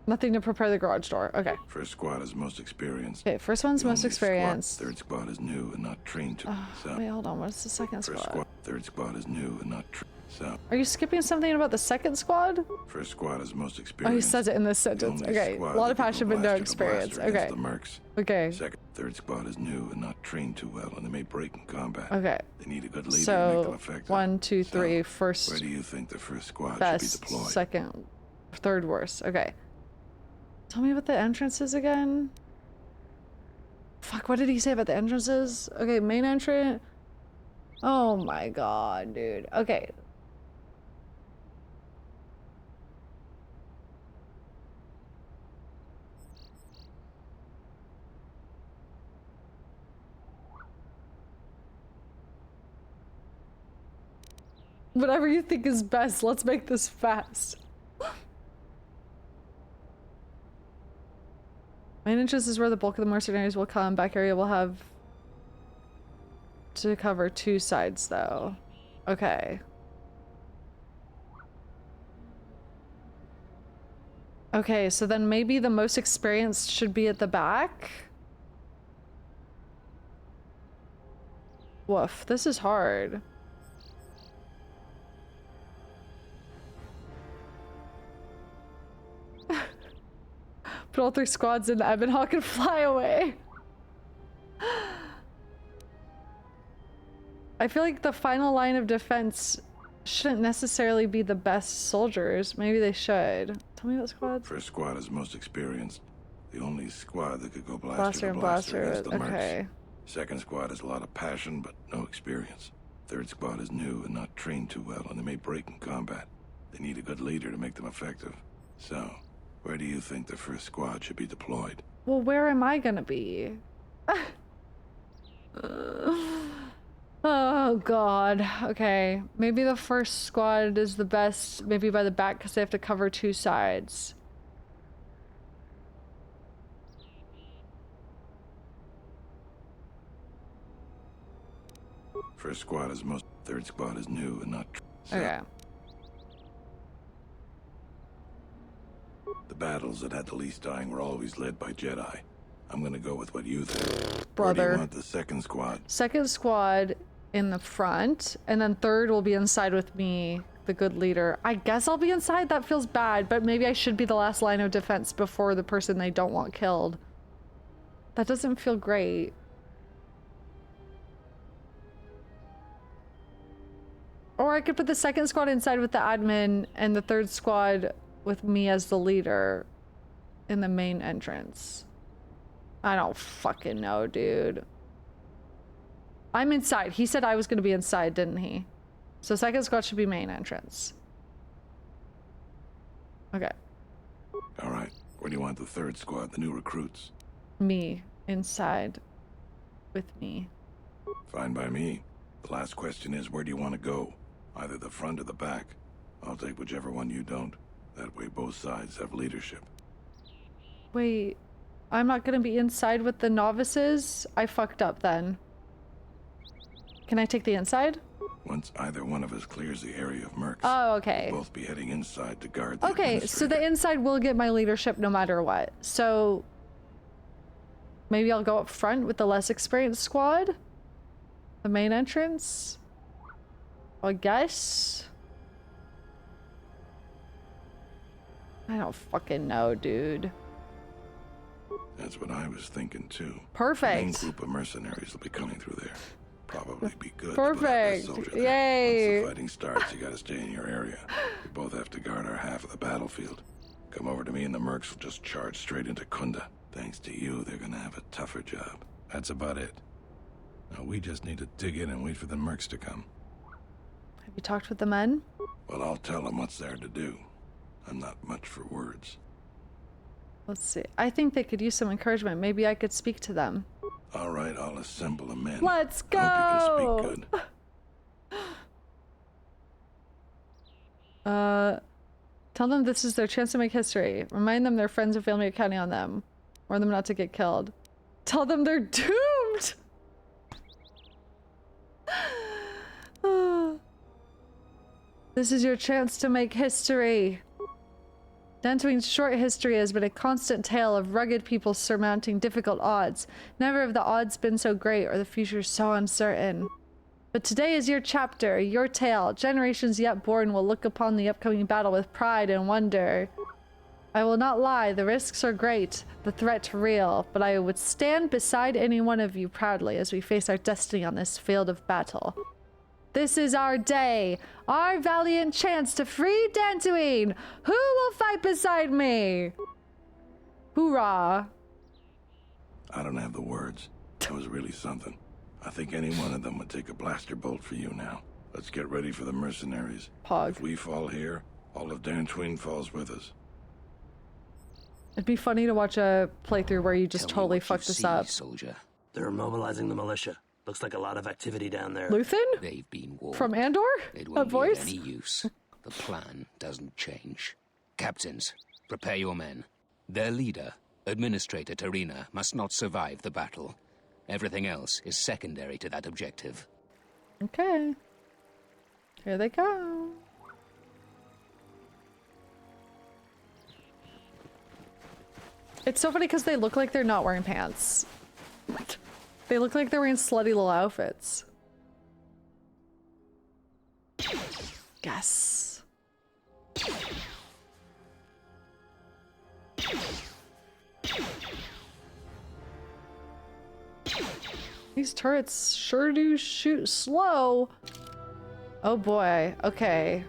Nothing to prepare the garage door. Okay. First squad is most experienced. Okay, first one's The most only experienced. Third squad is new and not trained to. So, Wait, hold on. What's the second first squad? Third squad is new and not trained. So, Are you skipping something about the second squad? first squad is most Oh, he experienced. says it in this The sentence. only Okay. A squad lot that of could go passion, but no blaster to experience. blaster against Okay. The mercs. Okay. Third squad is new and not trained too well, and they may break in combat. Okay. They need a good leader to make them So, effective. 1, 2, 3. First Where do you think the first squad should best, be deployed? second, third worst. Okay. Tell me about the entrances again. Fuck, what did he say about the entrances? Okay, main entrance. Oh my god, dude. Okay. Whatever you think is best, let's make this fast. Main entrance is where the bulk of the mercenaries will come. Back area will have to cover 2 sides though. Okay. Okay, so then maybe the most experienced should be at the back? Woof, this is hard. Put all 3 squads in the Ebonhawk and fly away. I feel like the final line of defense shouldn't necessarily be the best soldiers. Maybe they should. Tell me about squads. First squad is most experienced. The only squad that could go Blaster blaster to and blaster blaster. against the mercs. Okay. Second squad has a lot of passion, but no experience. Third squad is new and not trained too well, and they may break in combat. They need a good leader to make them effective. So, where do you think the first squad should be deployed? Well, where am I gonna be? Oh god. Okay. Maybe the first squad is the best, maybe by the back because they have to cover two sides. First squad is most. Third squad is new and not. Okay. The battles that had the least dying were always led by Jedi. I'm gonna go with what you think. Brother. Where do you want the second squad? Second squad in the front, and then third will be inside with me, the good leader. I guess I'll be inside. That feels bad, but maybe I should be the last line of defense before the person they don't want killed. That doesn't feel great. Or I could put the second squad inside with the admin and the third squad with me as the leader in the main entrance. I don't fucking know, dude. I'm inside. He said I was gonna be inside, didn't he? So second squad should be main entrance. Okay. All right. Where do you want the third squad, the new recruits? Me inside with me. Fine by me. The last question is, where do you want to go? Either the front or the back. I'll take whichever one you don't. That way both sides have leadership. Wait, I'm not gonna be inside with the novices? I fucked up then. Can I take the inside? Once either one of us clears the area of mercs, Oh, okay. we'll both be heading inside to guard the Okay, so the inside will get my leadership no matter what. So maybe I'll go up front with the less experienced squad? The main entrance? I guess? I don't fucking know, dude. That's what I was thinking too. Perfect. The main group of mercenaries will be coming through there. Probably be good. Perfect. To put out that soldier there. Yay. Once the fighting starts, you gotta stay in your area. We both have to guard our half of the battlefield. Come over to me and the mercs will just charge straight into Khoonda. Thanks to you, they're gonna have a tougher job. That's about it. Now we just need to dig in and wait for the mercs to come. Have you talked with the men? Well, I'll tell them what's there to do. I'm not much for words. Let's see. I think they could use some encouragement. Maybe I could speak to them. All right, I'll assemble the men. Let's go! I hope you can speak good. Tell them this is their chance to make history. Remind them their friends and family are counting on them. Warn them not to get killed. Tell them they're doomed! This is your chance to make history. Dantooine's short history has been a constant tale of rugged people surmounting difficult odds. Never have the odds been so great or the future so uncertain. But today is your chapter, your tale. Generations yet born will look upon the upcoming battle with pride and wonder. I will not lie, the risks are great, the threat real, but I would stand beside any one of you proudly as we face our destiny on this field of battle. This is our day, our valiant chance to free Dantooine. Who will fight beside me? Hoorah. I don't have the words. That was really something. I think any one of them would take a blaster bolt for you now. Let's get ready for the mercenaries. Pog. If we fall here, all of Dantooine falls with us. It'd be funny to watch a playthrough where you just totally fuck this up. Soldier. They're mobilizing the militia. Looks like a lot of activity down there. Luthen? They've been warned. From Andor? It That won't be voice? of any use. The plan doesn't change. Captains, prepare your men. Their leader, Administrator Tarina, must not survive the battle. Everything else is secondary to that objective. Okay. Here they go. It's so funny because they look like they're not wearing pants. They look like they're wearing slutty little outfits. Yes. These turrets sure do shoot slow. Oh boy, okay.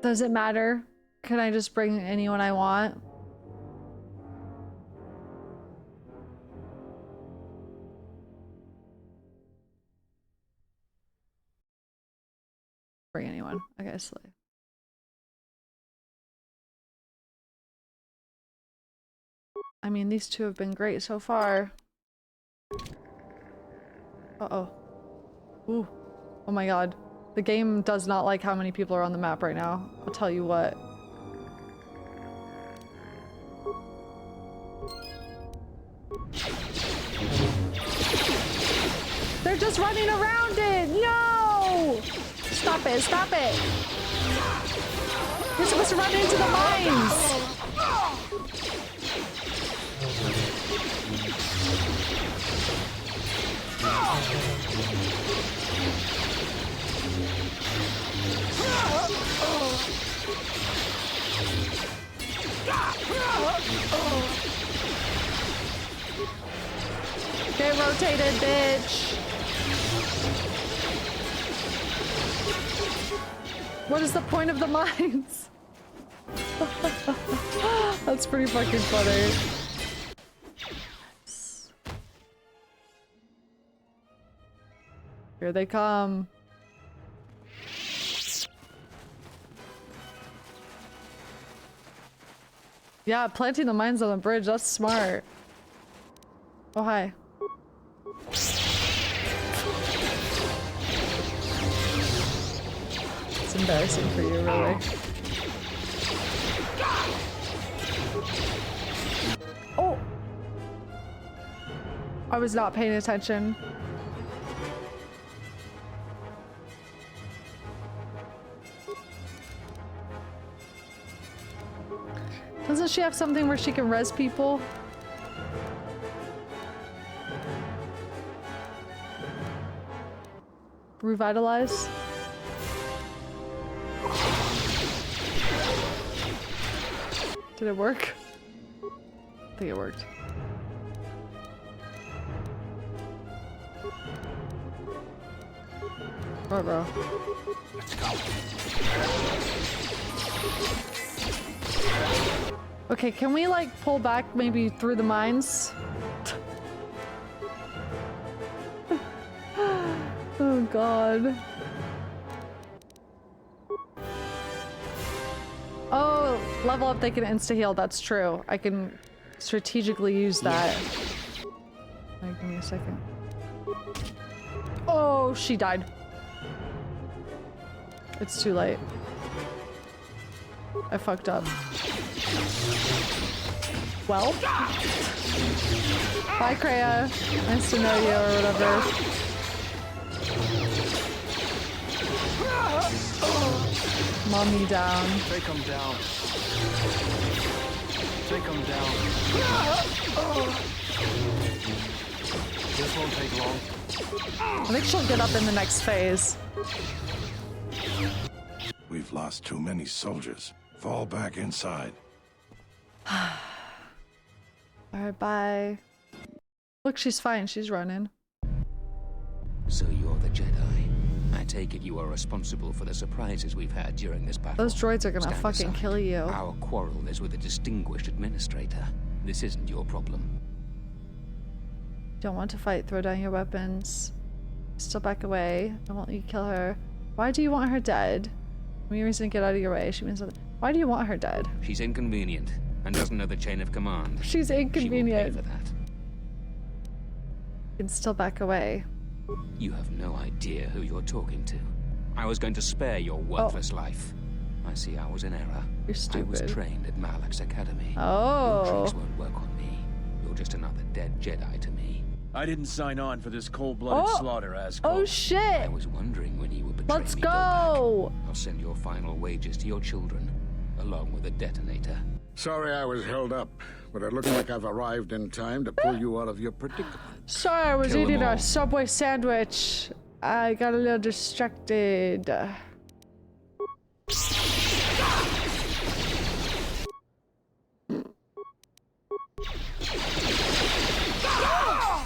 Does it matter? can I just bring anyone I want? Bring anyone. Okay, slave. I mean, these two have been great so far. Uh-oh. Ooh. Oh my god. The game does not like how many people are on the map right now. I'll tell you what. They're just running around it! No! Stop it, stop it! You're supposed to run into the mines! Get rotated, bitch! What is the point of the mines? That's pretty fucking funny. Here they come. Yeah, planting the mines on the bridge, that's smart. Oh, hi. It's embarrassing for you, really. Oh! I was not paying attention. Doesn't she have something where she can res people? Revitalize? Did it work? I think it worked. Bro. Let's go. Okay, can we like pull back maybe through the mines? Oh god. Oh, level up they can insta-heal, that's true. I can strategically use that. Wait, give me a second. Oh, she died. It's too late. I fucked up. Well. Bye, Kreia. Nice to know you, or whatever. Mommy down. Take him down. Take him down. This won't take long. I think she'll get up in the next phase. We've lost too many soldiers. Fall back inside. Alright, bye. Look, she's fine. She's running. So you're the Jedi. I take it you are responsible for the surprises we've had during this battle. Those droids are gonna Stand fucking aside. kill you. Our quarrel is with a distinguished administrator. This isn't your problem. Don't want to fight, throw down your weapons. Still back away. I won't let you kill her. Why do you want her dead? Give me a reason to get out of your way. She means nothing. Why do you want her dead? She's inconvenient and doesn't know the chain of command. She's inconvenient. She will pay for that. You can still back away. You have no idea who you're talking to. I was going to spare your worthless life. I see I was in error. You're stupid. I was trained at Malak's academy. Oh. Your tricks won't work on me. You're just another dead Jedi to me. I didn't sign on for this cold-blooded slaughter, Asco. Oh shit! I was wondering when you would betray Let's me. go! I'll send your final wages to your children, along with a detonator. Sorry I was held up, but it looks like I've arrived in time to pull you out of your predicament. Sorry, I was Kill them eating all. a Subway sandwich. I got a little distracted.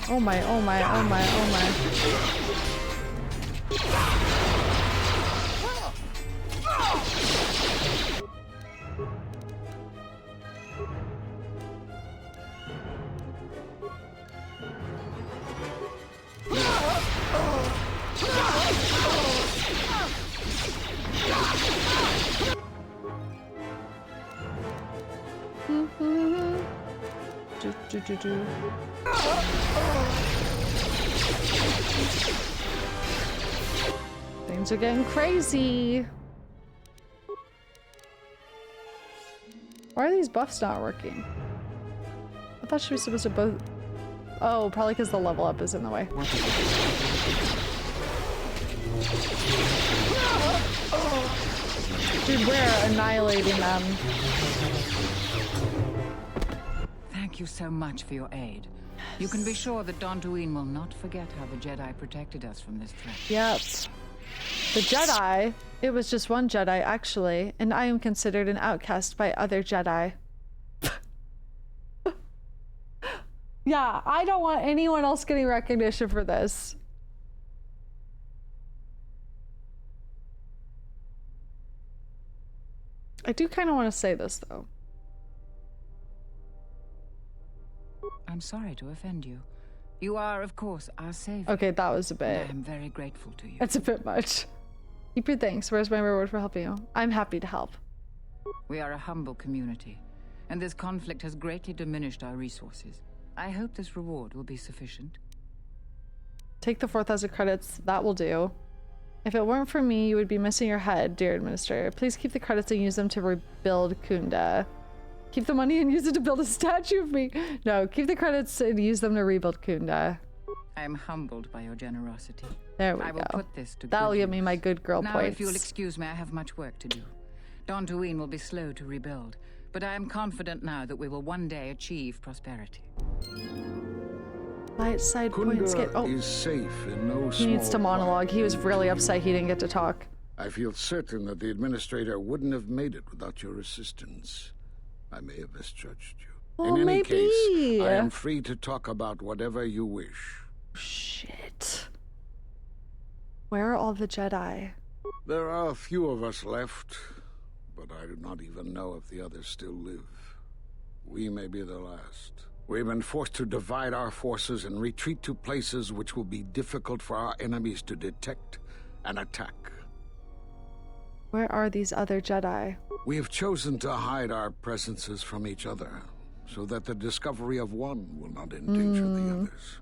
Oh my, oh my, oh my, oh my. Things are getting crazy. Why are these buffs not working? I thought she was supposed to both. Oh, probably because the level up is in the way. Dude, we're annihilating them. Thank you so much for your aid. You can be sure that Dantooine will not forget how the Jedi protected us from this threat. Yep. The Jedi? It was just one Jedi, actually, and I am considered an outcast by other Jedi. Yeah, I don't want anyone else getting recognition for this. I do kind of want to say this, though. I'm sorry to offend you. You are, of course, our savior. Okay, that was a bit. I am very grateful to you. That's a bit much. Keep your thanks. Where's my reward for helping you? I'm happy to help. We are a humble community, and this conflict has greatly diminished our resources. I hope this reward will be sufficient. Take the 4,000 credits. That will do. If it weren't for me, you would be missing your head, dear administrator. Please keep the credits and use them to rebuild Khoonda. Keep the money and use it to build a statue of me. No, keep the credits and use them to rebuild Khoonda. I am humbled by your generosity. There we go. I will put this to That'll good give me my good girl now, points. if you'll excuse me, I have much work to do. Dantooine will be slow to rebuild, but I am confident now that we will one day achieve prosperity. Light side points get. Oh, is safe in no he needs to small monologue. He was really upset he didn't get to talk. I feel certain that the administrator wouldn't have made it without your assistance. I may have misjudged you. Well, in any maybe. case, I am free to talk about whatever you wish. Shit. Where are all the Jedi? There are a few of us left, but I do not even know if the others still live. We may be the last. We've been forced to divide our forces and retreat to places which will be difficult for our enemies to detect and attack. Where are these other Jedi? We have chosen to hide our presences from each other, so that the discovery of one will not endanger the others.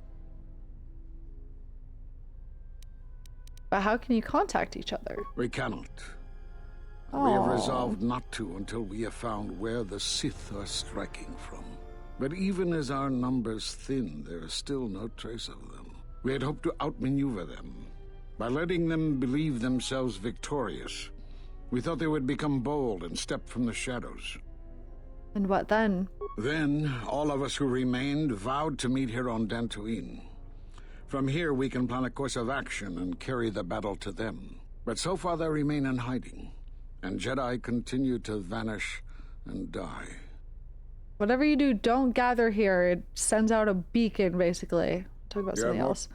But how can you contact each other? We cannot. We have resolved not to until we have found where the Sith are striking from. But even as our numbers thin, there is still no trace of them. We had hoped to outmaneuver them. By letting them believe themselves victorious, we thought they would become bold and step from the shadows. And what then? Then, all of us who remained vowed to meet here on Dantooine. From here, we can plan a course of action and carry the battle to them. But so far, they remain in hiding, and Jedi continue to vanish and die. Whatever you do, don't gather here. It sends out a beacon, basically. Talk about something else.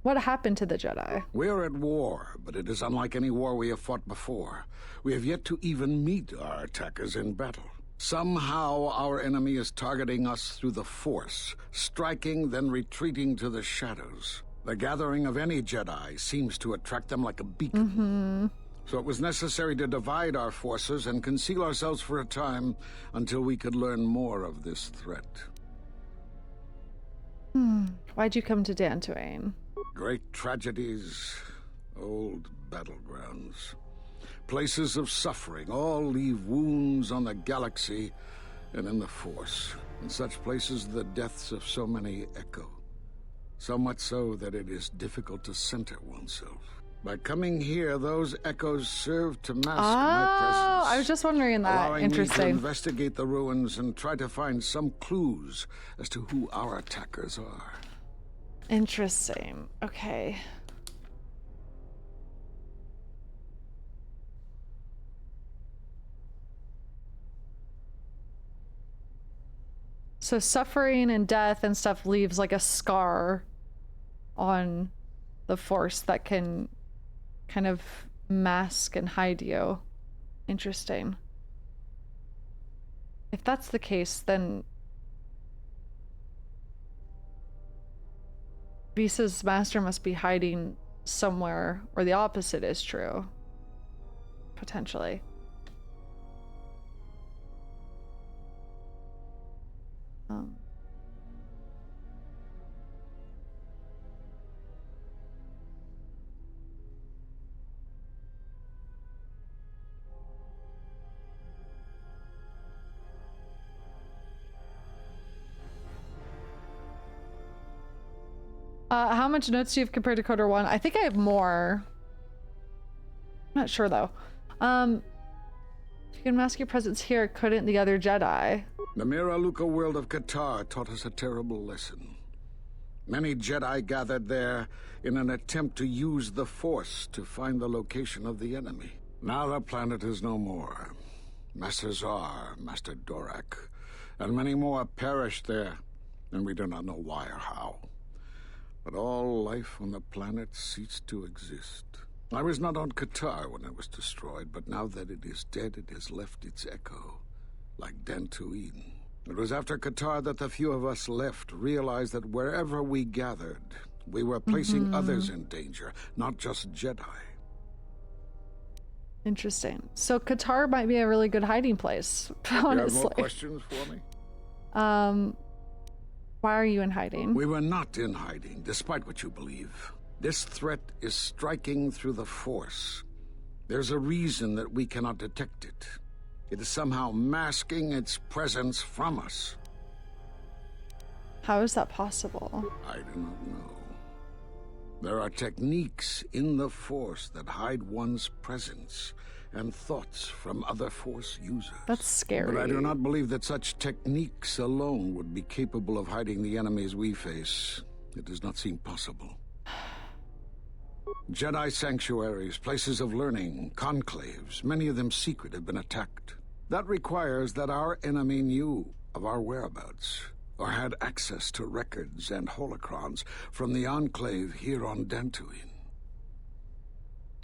What happened to the Jedi? We are at war, but it is unlike any war we have fought before. We have yet to even meet our attackers in battle. Somehow our enemy is targeting us through the Force, striking, then retreating to the shadows. The gathering of any Jedi seems to attract them like a beacon. So it was necessary to divide our forces and conceal ourselves for a time until we could learn more of this threat. Why'd you come to Dantooine? Great tragedies, old battlegrounds. Places of suffering all leave wounds on the galaxy and in the Force. In such places, the deaths of so many echo. So much so that it is difficult to center oneself. By coming here, those echoes serve to mask my presence. I was just wondering that. Allowing Interesting. me to investigate the ruins and try to find some clues as to who our attackers are. Interesting. Okay. So suffering and death and stuff leaves like a scar on the Force that can kind of mask and hide you. Interesting. If that's the case, then Visas master must be hiding somewhere, or the opposite is true. Potentially. How much notes do you have compared to KOTOR 1? I think I have more. I'm not sure though. If you can mask your presence here, couldn't the other Jedi? The Miraluka world of KOTOR taught us a terrible lesson. Many Jedi gathered there in an attempt to use the Force to find the location of the enemy. Now the planet is no more. Master Zar, Master Dorak, and many more perished there, and we do not know why or how. But all life on the planet ceased to exist. I was not on KOTOR when it was destroyed, but now that it is dead, it has left its echo, like Dantooine. It was after KOTOR that the few of us left realized that wherever we gathered, we were placing others in danger, not just Jedi. Interesting. So KOTOR might be a really good hiding place, honestly. You have more questions for me? Why are you in hiding? We were not in hiding, despite what you believe. This threat is striking through the Force. There's a reason that we cannot detect it. It is somehow masking its presence from us. How is that possible? I do not know. There are techniques in the Force that hide one's presence and thoughts from other Force users. That's scary. But I do not believe that such techniques alone would be capable of hiding the enemies we face. It does not seem possible. Jedi sanctuaries, places of learning, conclaves, many of them secret, have been attacked. That requires that our enemy knew of our whereabouts, or had access to records and holocrons from the Enclave here on Dantooine.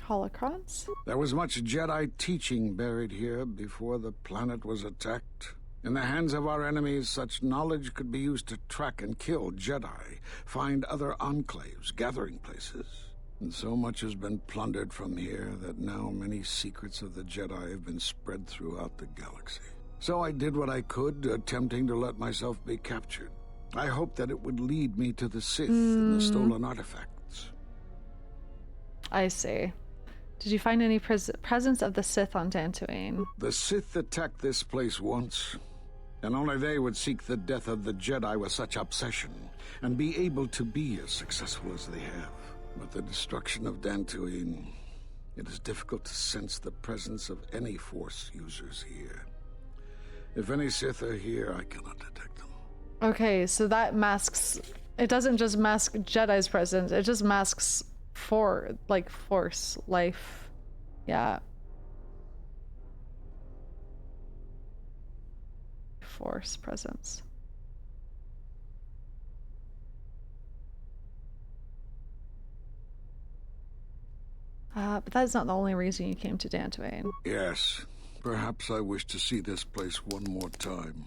Holocrons? There was much Jedi teaching buried here before the planet was attacked. In the hands of our enemies, such knowledge could be used to track and kill Jedi, find other enclaves, gathering places. And so much has been plundered from here that now many secrets of the Jedi have been spread throughout the galaxy. So I did what I could, attempting to let myself be captured. I hoped that it would lead me to the Sith and the stolen artifacts. I see. Did you find any presence of the Sith on Dantooine? The Sith attacked this place once, and only they would seek the death of the Jedi with such obsession, and be able to be as successful as they have. With the destruction of Dantooine, it is difficult to sense the presence of any Force users here. If any Sith are here, I cannot detect them. Okay, so that masks... It doesn't just mask Jedi's presence, it just masks Force life. Yeah. Force presence. But that's not the only reason you came to Dantooine. Yes. Perhaps I wish to see this place one more time.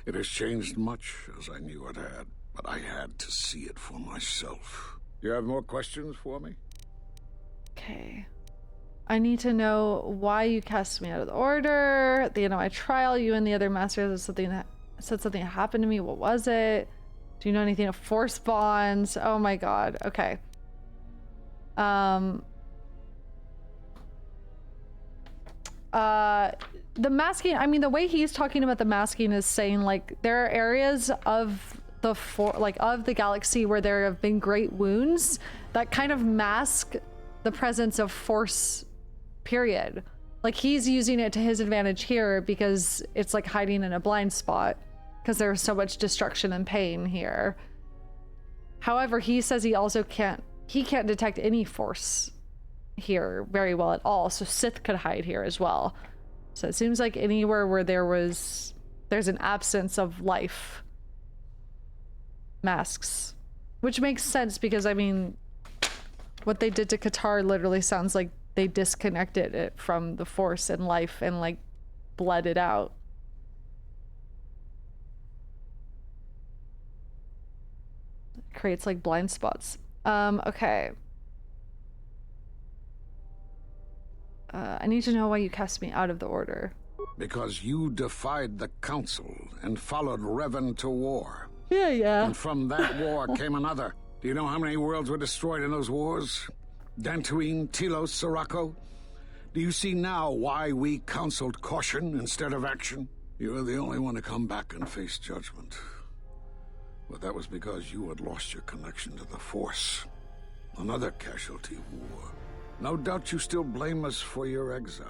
It has changed much, as I knew it had, but I had to see it for myself. You have more questions for me? Okay. I need to know why you cast me out of the order. At the end of my trial, you and the other masters said something happened to me. What was it? Do you know anything of Force bonds? Oh my god. Okay. The masking, I mean, the way he's talking about the masking is saying, like, there are areas of the galaxy where there have been great wounds that kind of mask the presence of Force, period. Like, he's using it to his advantage here because it's like hiding in a blind spot because there's so much destruction and pain here. However, he says he also can't detect any Force here very well at all, so Sith could hide here as well. So it seems like anywhere where there's an absence of life, masks, which makes sense because, I mean, what they did to KOTOR literally sounds like they disconnected it from the Force and life and, like, bled it out. It creates, like, blind spots. Okay. I need to know why you cast me out of the order. Because you defied the Council and followed Revan to war. Yeah. And from that war came another. Do you know how many worlds were destroyed in those wars? Dantooine, Telos, Sirocco? Do you see now why we counseled caution instead of action? You are the only one to come back and face judgment. But that was because you had lost your connection to the Force. Another casualty of war. No doubt you still blame us for your exile.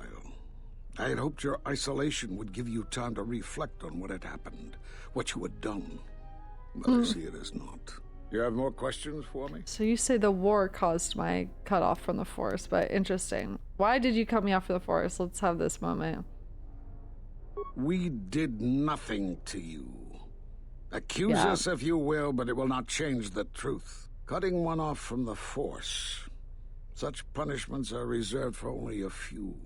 I had hoped your isolation would give you time to reflect on what had happened, what you had done. But I see it as not. You have more questions for me? So you say the war caused my cutoff from the Force, but interesting. Why did you cut me off from the Force? Let's have this moment. We did nothing to you. Accuse us if you will, but it will not change the truth. Cutting one off from the Force. Such punishments are reserved for only a few.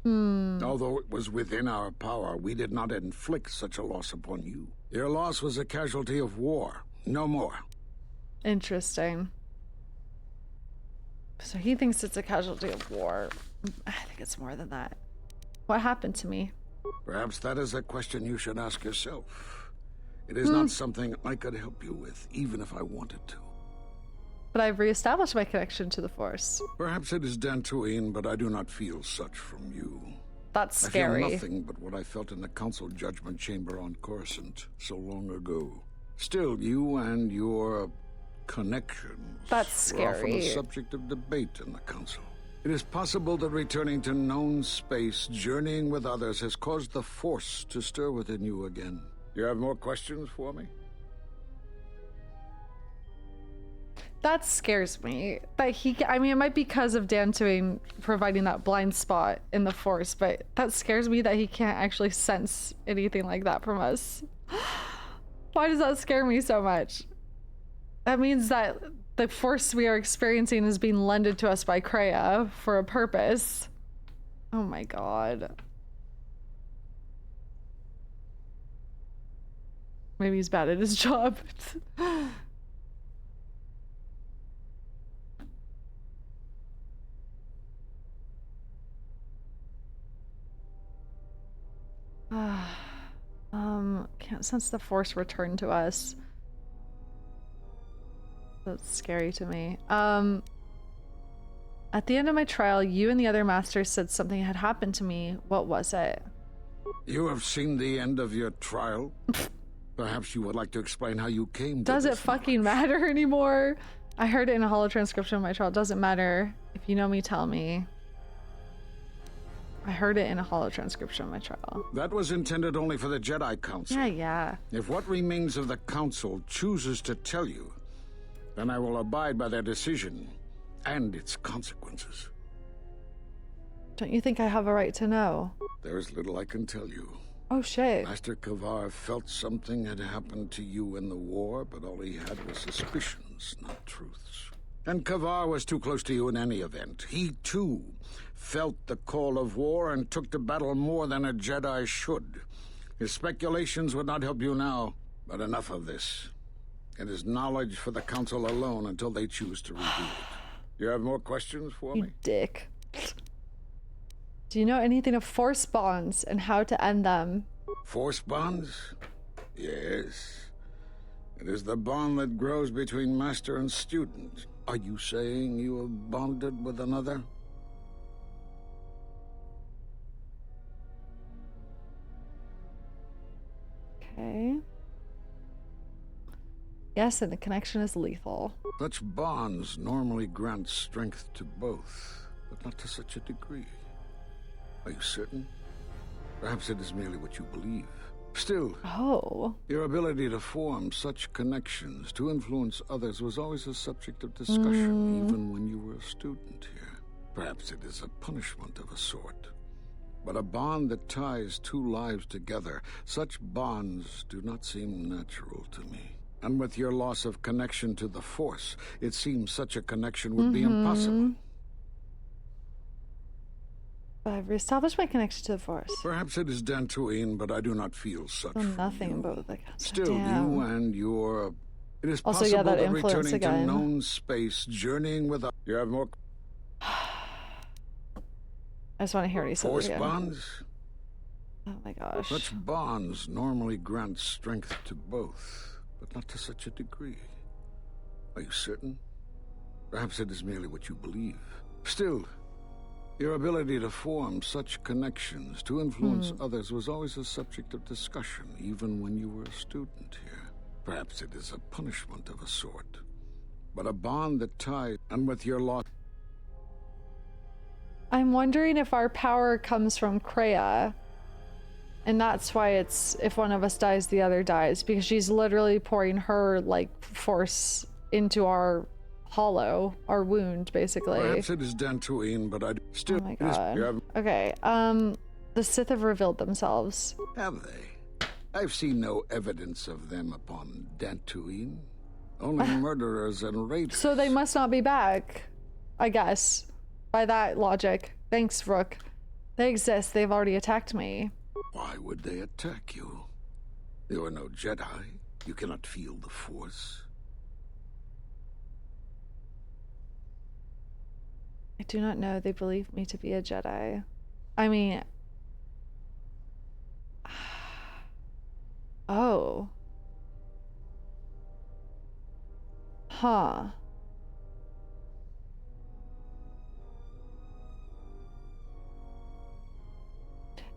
Although it was within our power, we did not inflict such a loss upon you. Your loss was a casualty of war, no more. Interesting. So he thinks it's a casualty of war. I think it's more than that. What happened to me? Perhaps that is a question you should ask yourself. It is not something I could help you with, even if I wanted to. But I've reestablished my connection to the Force. Perhaps it is Dantooine, but I do not feel such from you. That's scary. I feel nothing but what I felt in the Council Judgment Chamber on Coruscant so long ago. Still, you and your connections That's were often a scary. subject of debate in the Council. It is possible that returning to known space, journeying with others, has caused the Force to stir within you again. You have more questions for me? That scares me. But I mean, it might be because of Dantooine providing that blind spot in the Force, but that scares me that he can't actually sense anything like that from us. Why does that scare me so much? That means that the Force we are experiencing is being lended to us by Kreia for a purpose. Oh my god. Maybe he's bad at his job. Can't sense the Force return to us. That's scary to me. At the end of my trial, you and the other masters said something had happened to me. What was it? You have seen the end of your trial? Perhaps you would like to explain how you came to Does it this fucking matter anymore? I heard it in a holo transcription of my trial. Doesn't matter. If you know me, tell me. I heard it in a holo transcription of my trial. That was intended only for the Jedi Council. Yeah. If what remains of the Council chooses to tell you, then I will abide by their decision and its consequences. Don't you think I have a right to know? There is little I can tell you. Oh shit. Master Kavar felt something had happened to you in the war, but all he had was suspicions, not truths. And Kavar was too close to you in any event. He, too, felt the call of war and took to battle more than a Jedi should. His speculations would not help you now, but enough of this. It is knowledge for the Council alone until they choose to reveal it. You have more questions for me? You dick. Do you know anything of Force bonds and how to end them? Force bonds? Yes. It is the bond that grows between master and student. Are you saying you have bonded with another? Okay. Yes, and the connection is lethal. Such bonds normally grant strength to both, but not to such a degree. Are you certain? Perhaps it is merely what you believe. Still, your ability to form such connections, to influence others, was always a subject of discussion, even when you were a student here. Perhaps it is a punishment of a sort. But a bond that ties two lives together, such bonds do not seem natural to me. And with your loss of connection to the Force, it seems such a connection would be impossible. I've reestablished my connection to the Force. Perhaps it is Dantooine, but I do not feel such. Oh, nothing about the Still, you and your... It is also, possible that that influence returning again. to known space, journeying with... You have more... I just want to hear what he says Force again. bonds? Oh my gosh. Such bonds normally grant strength to both, but not to such a degree. Are you certain? Perhaps it is merely what you believe. Still, your ability to form such connections, to influence others, was always a subject of discussion, even when you were a student here. Perhaps it is a punishment of a sort. But a bond that ties, and with your loss. I'm wondering if our power comes from Kreia. And that's why it's, if one of us dies, the other dies. Because she's literally pouring her, like, force into our hollow, our wound, basically. Perhaps it is Dantooine, but I still... Oh my god. Okay, the Sith have revealed themselves. Have they? I've seen no evidence of them upon Dantooine. Only murderers and raiders. So they must not be back, I guess. By that logic. Thanks, Rook. They exist. They've already attacked me. Why would they attack you? You are no Jedi. You cannot feel the Force. I do not know. They believe me to be a Jedi. I mean... Oh. Huh.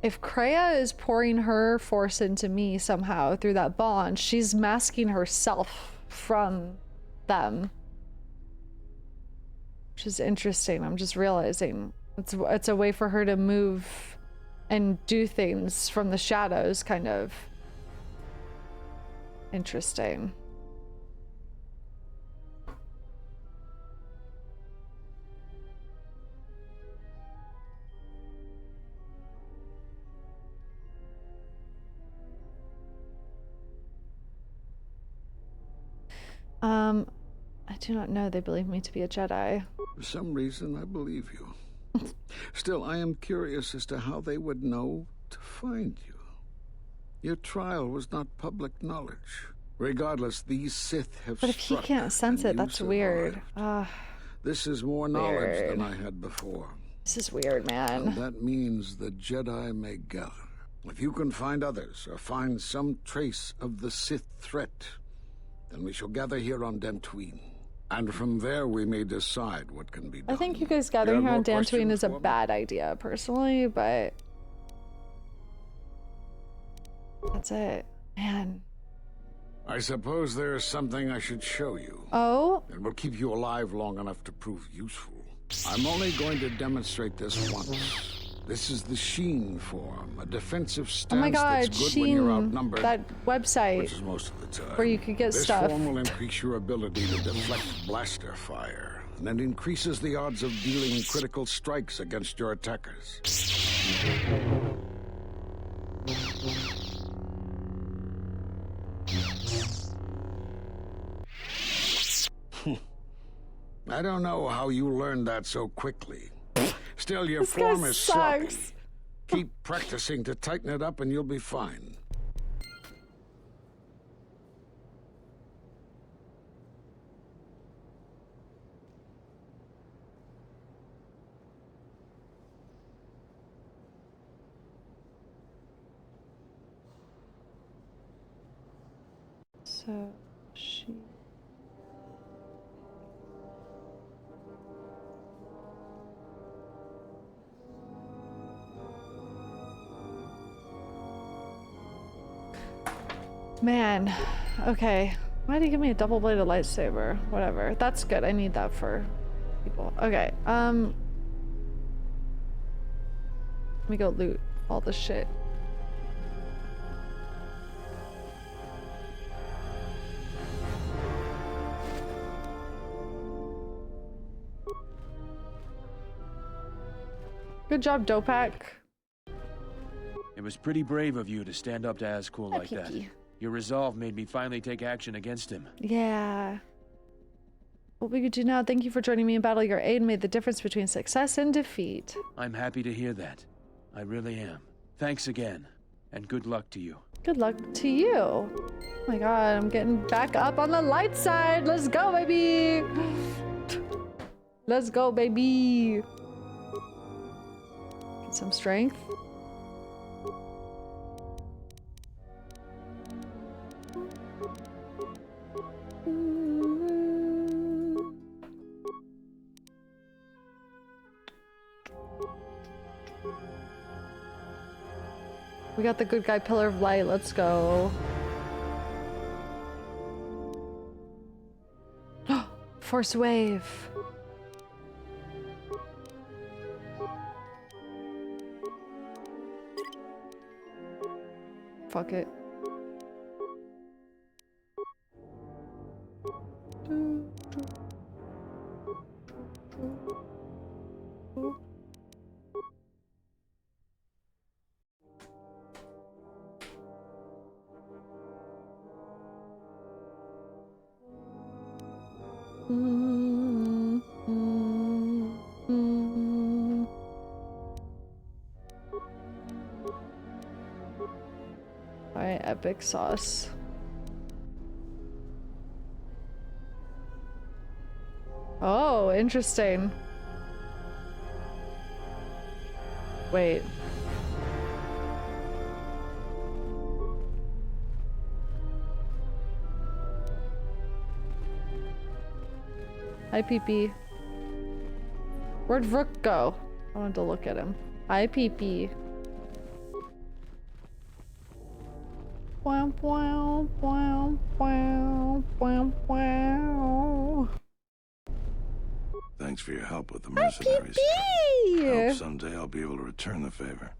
If Kreia is pouring her force into me somehow through that bond, she's masking herself from them. Which is interesting. I'm just realizing it's a way for her to move and do things from the shadows, kind of. Interesting. I do not know. They believe me to be a Jedi. For some reason, I believe you. Still, I am curious as to how they would know to find you. Your trial was not public knowledge. Regardless, these Sith have But if he can't sense it, that's weird. This is more knowledge than I had before. This is weird, man. And that means the Jedi may gather. If you can find others, or find some trace of the Sith threat, then we shall gather here on Dantooine. And from there we may decide what can be done. I think you guys gathering here on Dantooine is a bad idea, personally, but... That's it. Man. I suppose there is something I should show you. Oh? It will keep you alive long enough to prove useful. I'm only going to demonstrate this once. This is the Sheen form, a defensive stance oh my god, that's good Sheen, when you're outnumbered, that website, which is most of the time. Where you could get this stuff. This form will increase your ability to deflect blaster fire, and it increases the odds of dealing critical strikes against your attackers. I don't know how you learned that so quickly. Still, your form is sloppy. Keep practicing to tighten it up and you'll be fine. So, she... Man, okay. Why did he give me a double-bladed lightsaber? Whatever. That's good. I need that for people. Okay, let me go loot all the shit. Good job, Dopak. It was pretty brave of you to stand up to Azkul like that. Your resolve made me finally take action against him. Yeah. What we could do now, thank you for joining me in battle. Your aid made the difference between success and defeat. I'm happy to hear that. I really am. Thanks again, and good luck to you. Good luck to you. Oh my god, I'm getting back up on the light side. Let's go, baby. Let's go, baby. Get some strength. We got the good guy pillar of light. Let's go. Force wave. Fuck it. Alright, epic sauce. Oh, interesting. Wait. Hi, PP. Where'd Rook go? I wanted to look at him. Hi, PP. Wow, wow, wow, wow, wow, wow. Thanks for your help with the mercenaries. I hope someday I'll be able to return the favor.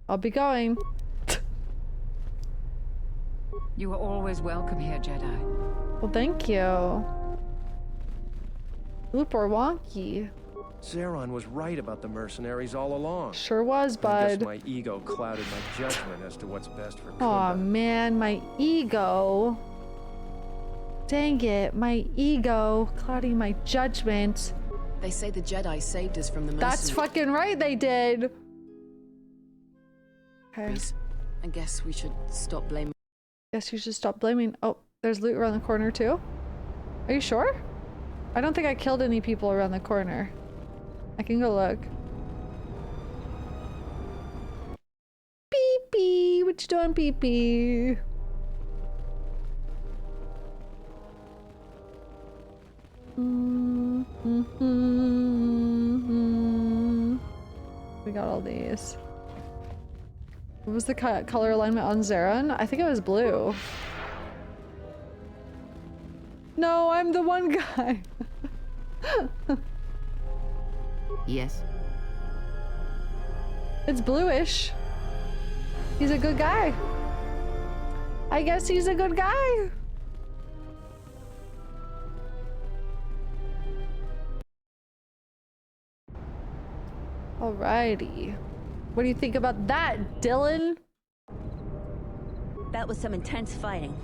I'll be going. You are always welcome here, Jedi. Well, thank you. Loop or wonky. Zherron was right about the mercenaries all along. Sure was, I bud. guess my ego clouded my judgment as to what's best for Khoonda. Aw, man, my ego. Dang it, my ego clouding my judgment. They say the Jedi saved us from the mercenaries. That's fucking right, they did. Okay. I guess we should stop blaming. Guess you should stop blaming. Oh, there's loot around the corner too? Are you sure? I don't think I killed any people around the corner. I can go look. Pee-pee! What you doing, pee-pee? We got all these. What was the color alignment on Zherron? I think it was blue. No, I'm the one guy. Yes. It's bluish. He's a good guy. I guess he's a good guy. Alrighty. What do you think about that, Dylan? That was some intense fighting.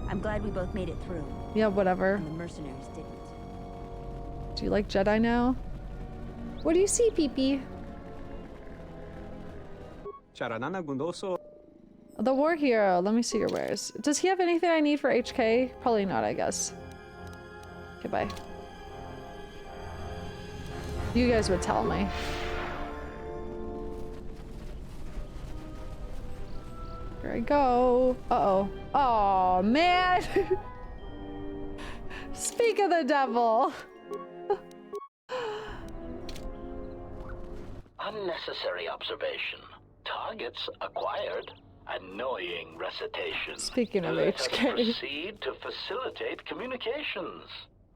I'm glad we both made it through. Yeah, whatever. And the mercenaries didn't. Do you like Jedi now? What do you see, Pee-Pee? The war hero. Let me see your wares. Does he have anything I need for HK? Probably not, I guess. Okay, bye. You guys would tell me. Here I go. Uh-oh. Oh, man! Speak of the devil! Unnecessary observation. Targets acquired. Annoying recitation. Speaking of Let us HK. proceed to facilitate communications.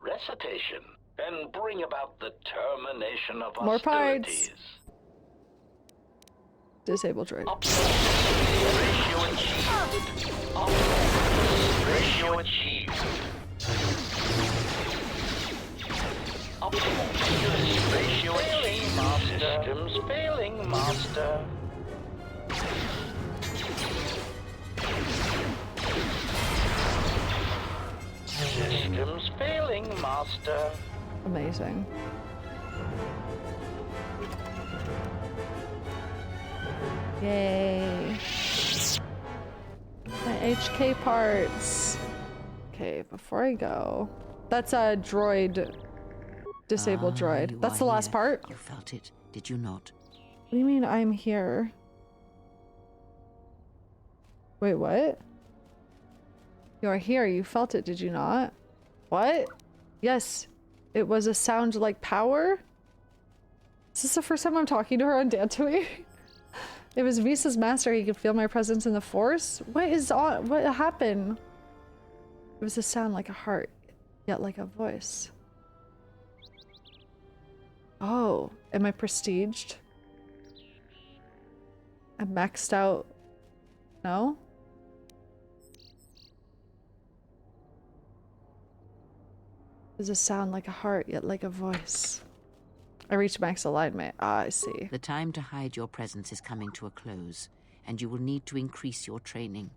Recitation. And bring about the termination of More parts. hostilities. Disable droid. Ratio achieved. Optimal. Ratio achieved. Optimal. Ratio achieved. Master. Systems failing, Master. Systems failing, Master. Amazing. Yay. My HK parts. Okay, before I go. That's a droid. Disabled droid. That's the last part? You felt it, did you not? What do you mean I'm here? Wait, what? You're here. You felt it, did you not? What? Yes. It was a sound like power? Is this the first time I'm talking to her on Dantooine? It was Visas master. He could feel my presence in the force? What is on? What happened? It was a sound like a heart. yet like a voice. Oh, am I prestiged? I'm maxed out. No? Does it sound like a heart, yet like a voice? I reached max alignment. Ah, I see. The time to hide your presence is coming to a close, and you will need to increase your training.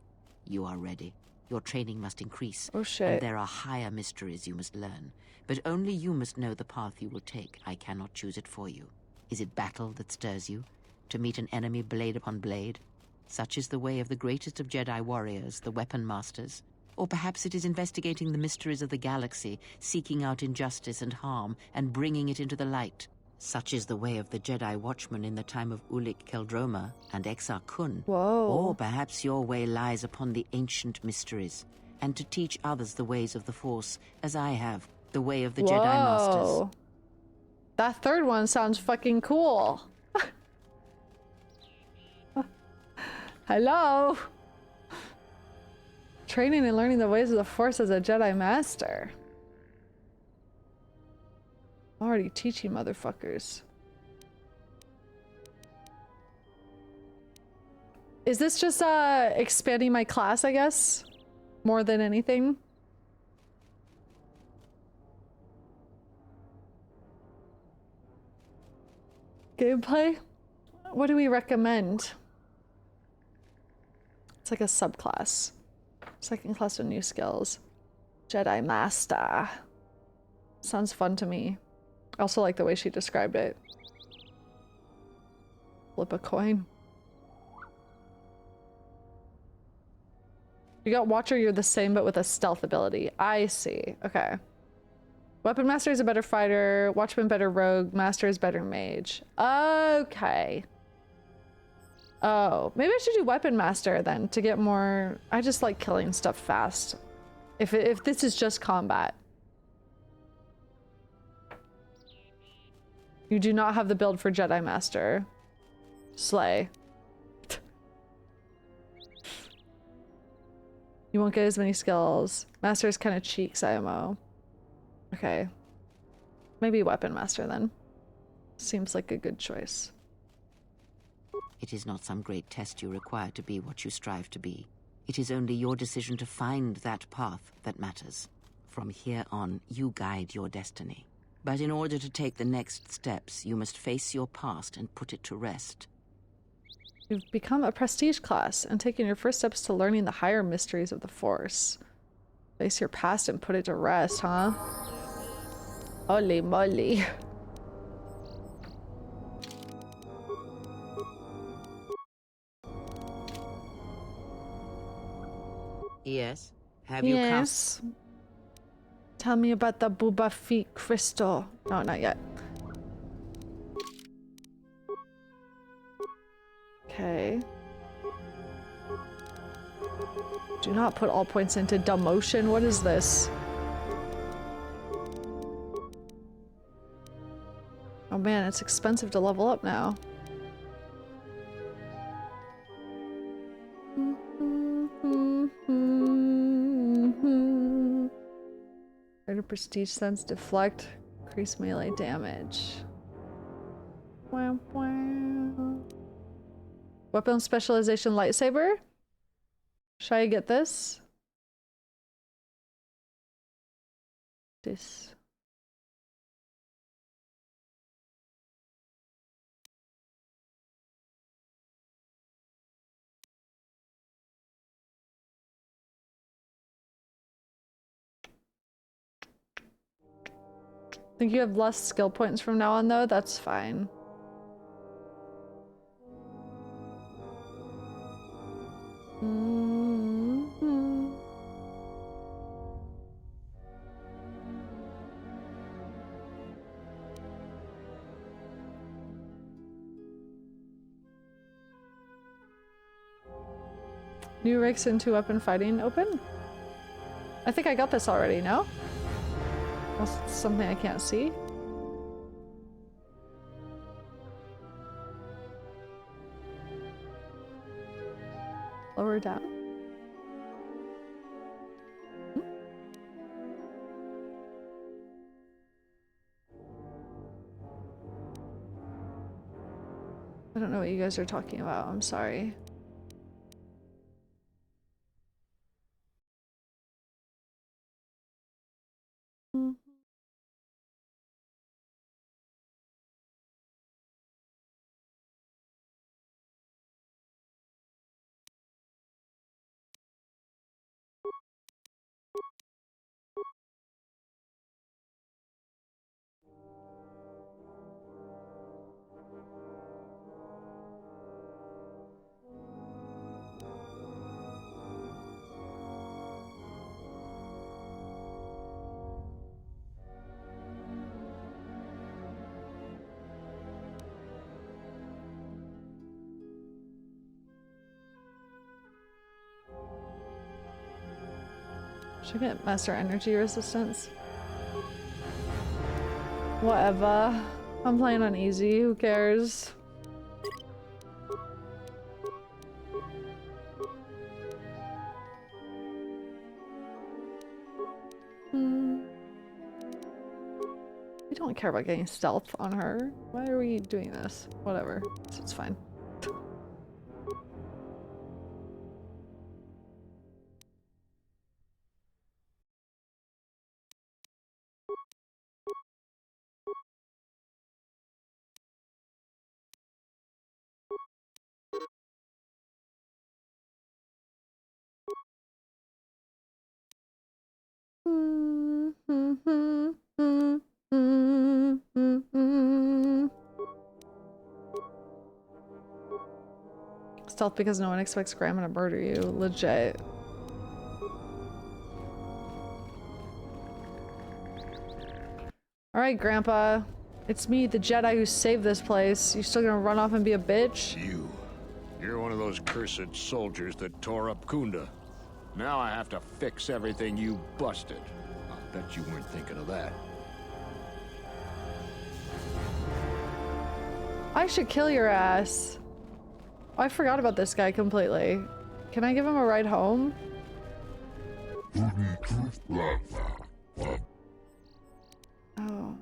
You are ready. Your training must increase. Oh shit. And there are higher mysteries you must learn. But only you must know the path you will take. I cannot choose it for you. Is it battle that stirs you? To meet an enemy blade upon blade? Such is the way of the greatest of Jedi warriors, the weapon masters. Or perhaps it is investigating the mysteries of the galaxy, seeking out injustice and harm, and bringing it into the light. Such is the way of the Jedi Watchman in the time of Ulic Qel-Droma and Exar Kun. Whoa. Or perhaps your way lies upon the ancient mysteries, and to teach others the ways of the Force, as I have, the way of the Jedi Masters. That third one sounds fucking cool. Hello. Training and learning the ways of the Force as a Jedi Master. I'm already teaching motherfuckers. Is this just expanding my class, I guess? More than anything? Gameplay? What do we recommend? It's like a subclass. Second class with new skills. Jedi Master. Sounds fun to me. I also like the way she described it. Flip a coin. You got Watcher, you're the same but with a stealth ability. I see. Okay. Weapon Master is a better fighter. Watchman better rogue. Master is better mage. Okay. Oh, maybe I should do Weapon Master then to get more... I just like killing stuff fast. If this is just combat. You do not have the build for Jedi Master. Slay. You won't get as many skills. Master is kind of cheeks, IMO. Okay. Maybe Weapon Master then. Seems like a good choice. It is not some great test you require to be what you strive to be. It is only your decision to find that path that matters. From here on, you guide your destiny. But in order to take the next steps, you must face your past and put it to rest. You've become a prestige class and taken your first steps to learning the higher mysteries of the Force. Face your past and put it to rest, huh? Holy moly. Yes? Have you come? Yes. Tell me about the Boba Fett crystal. No, not yet. Okay. Do not put all points into demotion. What is this? Oh man, it's expensive to level up now. Greater prestige sense, deflect, increase melee damage. Wow, wow. Weapon specialization lightsaber? Should I get this? This. Think you have less skill points from now on though? That's fine. New ranks into weapon fighting open? I think I got this already, no? Unless it's something I can't see. Lower down. I don't know what you guys are talking about. I'm sorry. Should I get master energy resistance? Whatever. I'm playing on easy, who cares? We don't care about getting stealth on her. Why are we doing this? Whatever. It's fine. Stealth because no one expects Grandma to murder you. Legit. Alright, Grandpa. It's me, the Jedi who saved this place. You still gonna run off and be a bitch? You're one of those cursed soldiers that tore up Khoonda. Now I have to fix everything you busted. I'll bet you weren't thinking of that. I should kill your ass. Oh, I forgot about this guy completely. Can I give him a ride home? Oh.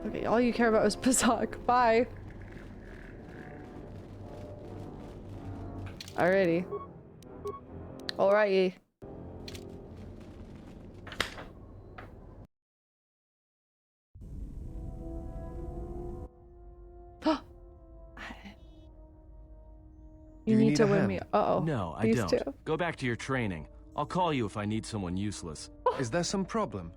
Okay, all you care about is Pazak. Bye. Alrighty. Alrighty. You need to win me. Uh-oh. No, I don't. Go back to your training. I'll call you if I need someone useless. Is there some problem?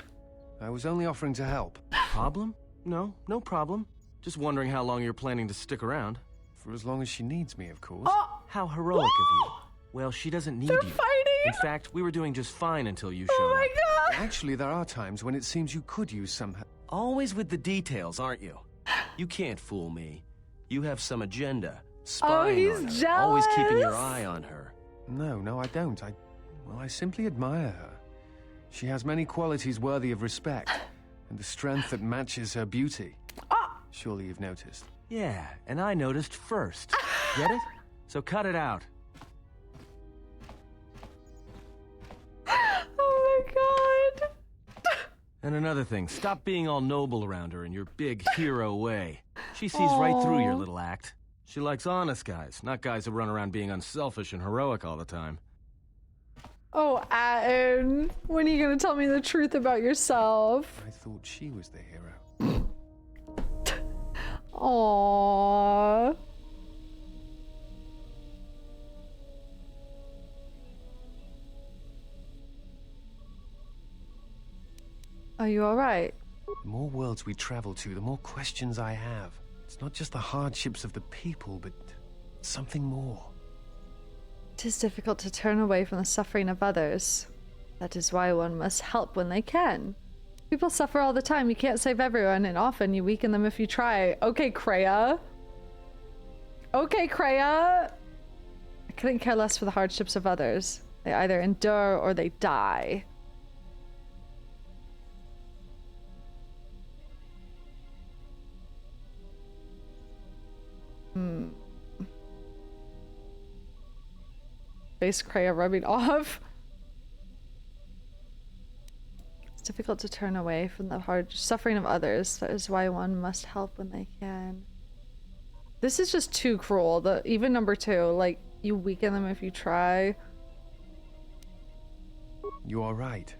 I was only offering to help. Problem? No, no problem. Just wondering how long you're planning to stick around. For as long as she needs me, of course. Oh. How heroic of you. Well, she doesn't need you. They're fighting! In fact, we were doing just fine until you showed Oh my up. god! Actually, there are times when it seems you could use some... Always with the details, aren't you? You can't fool me. You have some agenda. Oh, Spying he's on her. jealous! Always keeping your eye on her. No, I don't. Well, I simply admire her. She has many qualities worthy of respect, and the strength that matches her beauty. Surely you've noticed. Yeah, and I noticed first. Get it? So cut it out. Oh my god! And another thing, stop being all noble around her in your big hero way. She sees right through your little act. She likes honest guys, not guys who run around being unselfish and heroic all the time. Oh, Atten, when are you gonna tell me the truth about yourself? I thought she was the hero. Aww. Are you alright? The more worlds we travel to, the more questions I have. It's not just the hardships of the people, but something more. It is difficult to turn away from the suffering of others. That is why one must help when they can. People suffer all the time. You can't save everyone, and often you weaken them if you try. Okay, Kreia. Okay, Kreia. I couldn't care less for the hardships of others. They either endure or they die. Face Kreia rubbing off. It's difficult to turn away from the hard suffering of others. That is why one must help when they can. This is just too cruel. Even number 2, like, you weaken them if you try. You are right,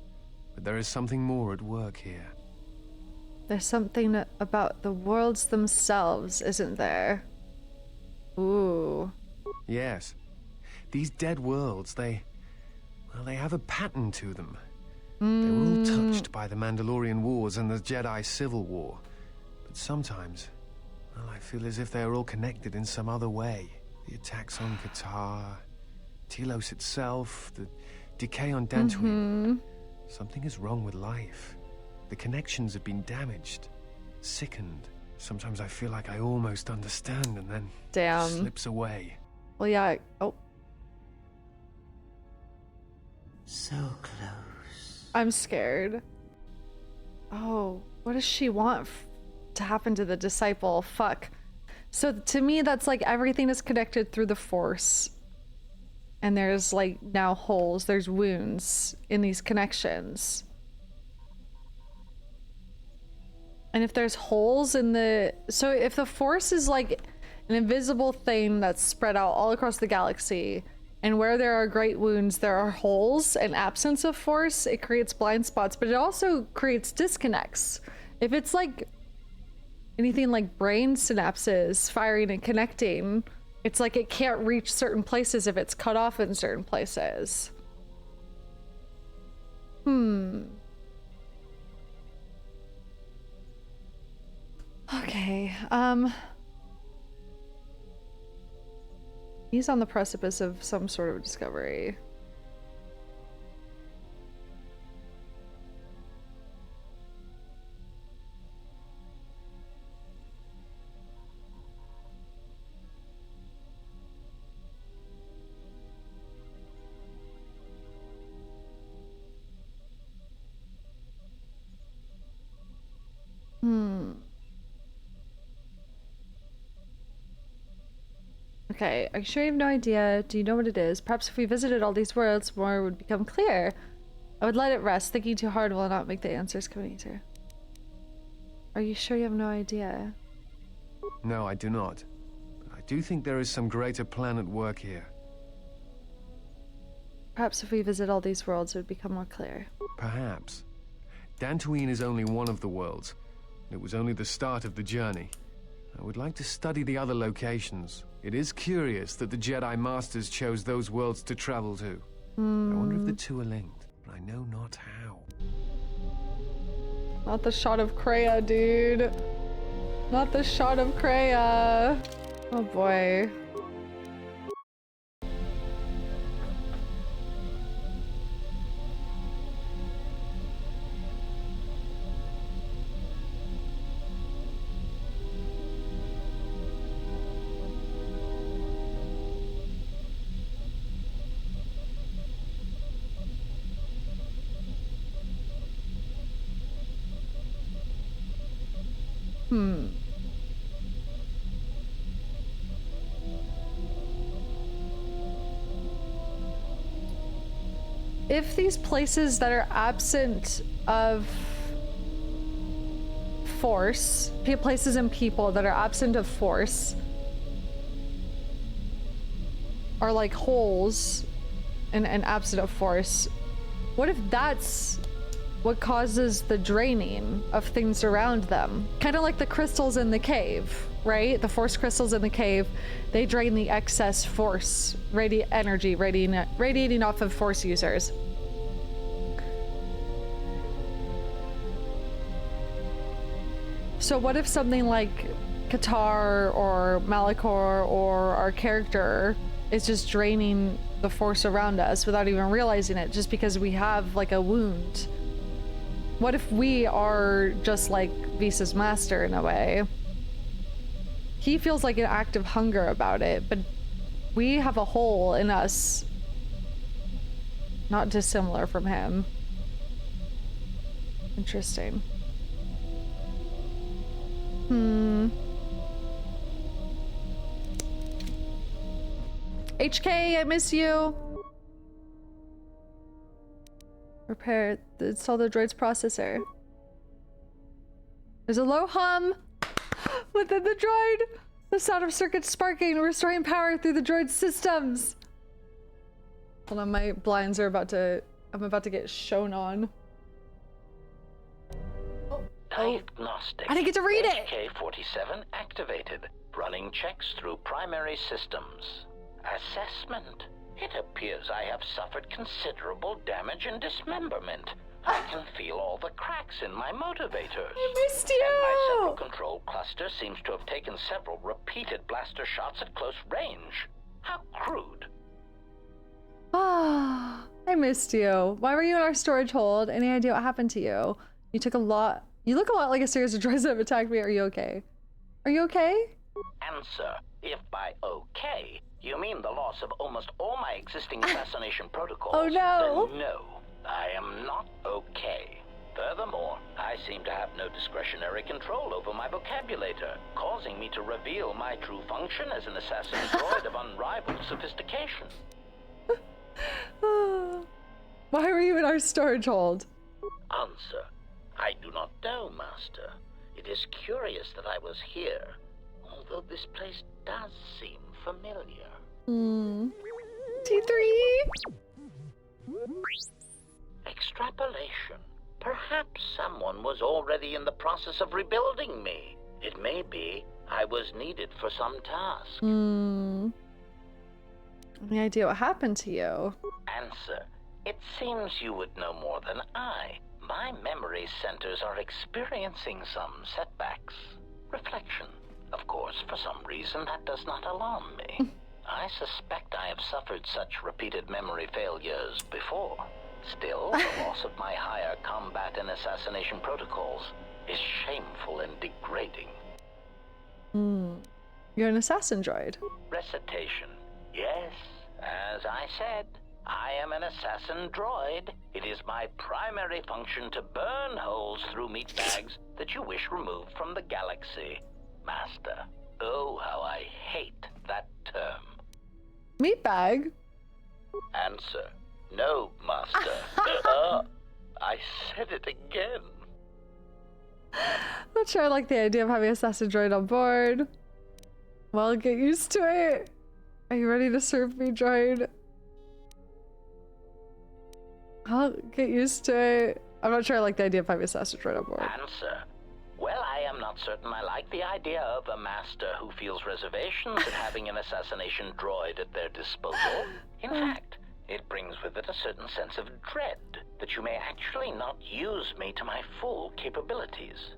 but there is something more at work here. There's something about the worlds themselves, isn't there? Ooh. Yes. These dead worlds, they have a pattern to them. They were all touched by the Mandalorian Wars and the Jedi Civil War. But sometimes, well, I feel as if they are all connected in some other way. The attacks on KOTOR, Telos itself, the decay on Dantooine. Something is wrong with life. The connections have been damaged, sickened. Sometimes I feel like I almost understand and then Damn. Slips away. Well, yeah. Oh. So close. I'm scared. Oh, what does she want to happen to the disciple? Fuck. So to me, that's like everything is connected through the Force. And there's like now holes, there's wounds in these connections. And if there's holes in the... So if the Force is like an invisible thing that's spread out all across the galaxy, and where there are great wounds, there are holes and absence of Force, it creates blind spots, but it also creates disconnects. If it's like anything like brain synapses firing and connecting, it's like it can't reach certain places if it's cut off in certain places. Okay, he's on the precipice of some sort of discovery. Okay, are you sure you have no idea? Do you know what it is? Perhaps if we visited all these worlds, more would become clear. I would let it rest. Thinking too hard will not make the answers come easier. Are you sure you have no idea? No, I do not. But I do think there is some greater plan at work here. Perhaps if we visit all these worlds, it would become more clear. Perhaps. Dantooine is only one of the worlds. It was only the start of the journey. I would like to study the other locations. It is curious that the Jedi Masters chose those worlds to travel to. I wonder if the two are linked, but I know not how. Not the shot of Kreia, dude. Not the shot of Kreia. Oh boy. If these places that are absent of Force, places and people that are absent of Force, are like holes and absent of Force, what if that's what causes the draining of things around them? Kind of like the crystals in the cave, right? The Force crystals in the cave, they drain the excess Force energy radiating off of Force users. So what if something like KOTOR or Malachor or our character is just draining the Force around us without even realizing it, just because we have like a wound? What if we are just like Visas Master in a way? He feels like an active hunger about it, but we have a hole in us not dissimilar from him. Interesting. HK, I miss you. Repair, install the droid's processor. There's a low hum within the droid. The sound of circuits sparking, restoring power through the droid's systems. Hold on, my blinds are about to... I'm about to get shown on. Diagnostic. I didn't get to read it! HK-47 activated. Running checks through primary systems. Assessment. It appears I have suffered considerable damage and dismemberment. I can feel all the cracks in my motivators. I missed you! And my central control cluster seems to have taken several repeated blaster shots at close range. How crude. Ah, I missed you. Why were you in our storage hold? Any idea what happened to you? You took a lot... You look a lot like a series of droids that have attacked me. Are you okay? Are you okay? Answer. If by okay, you mean the loss of almost all my existing assassination protocols, oh no! Then no, I am not okay. Furthermore, I seem to have no discretionary control over my vocabulator, causing me to reveal my true function as an assassin droid of unrivaled sophistication. Why were you in our storage hold? Answer. I do not know, Master. It is curious that I was here, although this place does seem familiar. T3? Extrapolation. Perhaps someone was already in the process of rebuilding me. It may be I was needed for some task. Any idea what happened to you? Answer. It seems you would know more than I. My memory centers are experiencing some setbacks. Reflection. Of course, for some reason, that does not alarm me. I suspect I have suffered such repeated memory failures before. Still, the loss of my higher combat and assassination protocols is shameful and degrading. You're an assassin droid. Recitation. Yes, as I said, I am an assassin droid. It is my primary function to burn holes through meat bags that you wish removed from the galaxy. Master, oh how I hate that term. Meat bag? Answer. No, Master. I said it again. Not sure I like the idea of having assassin droid on board. Well, get used to it. Are you ready to serve me, droid? I'll get used to it. I'm not sure I like the idea of having assassin droid on board. Answer. Well, I am not certain I like the idea of a master who feels reservations at having an assassination droid at their disposal. In fact, it brings with it a certain sense of dread that you may actually not use me to my full capabilities.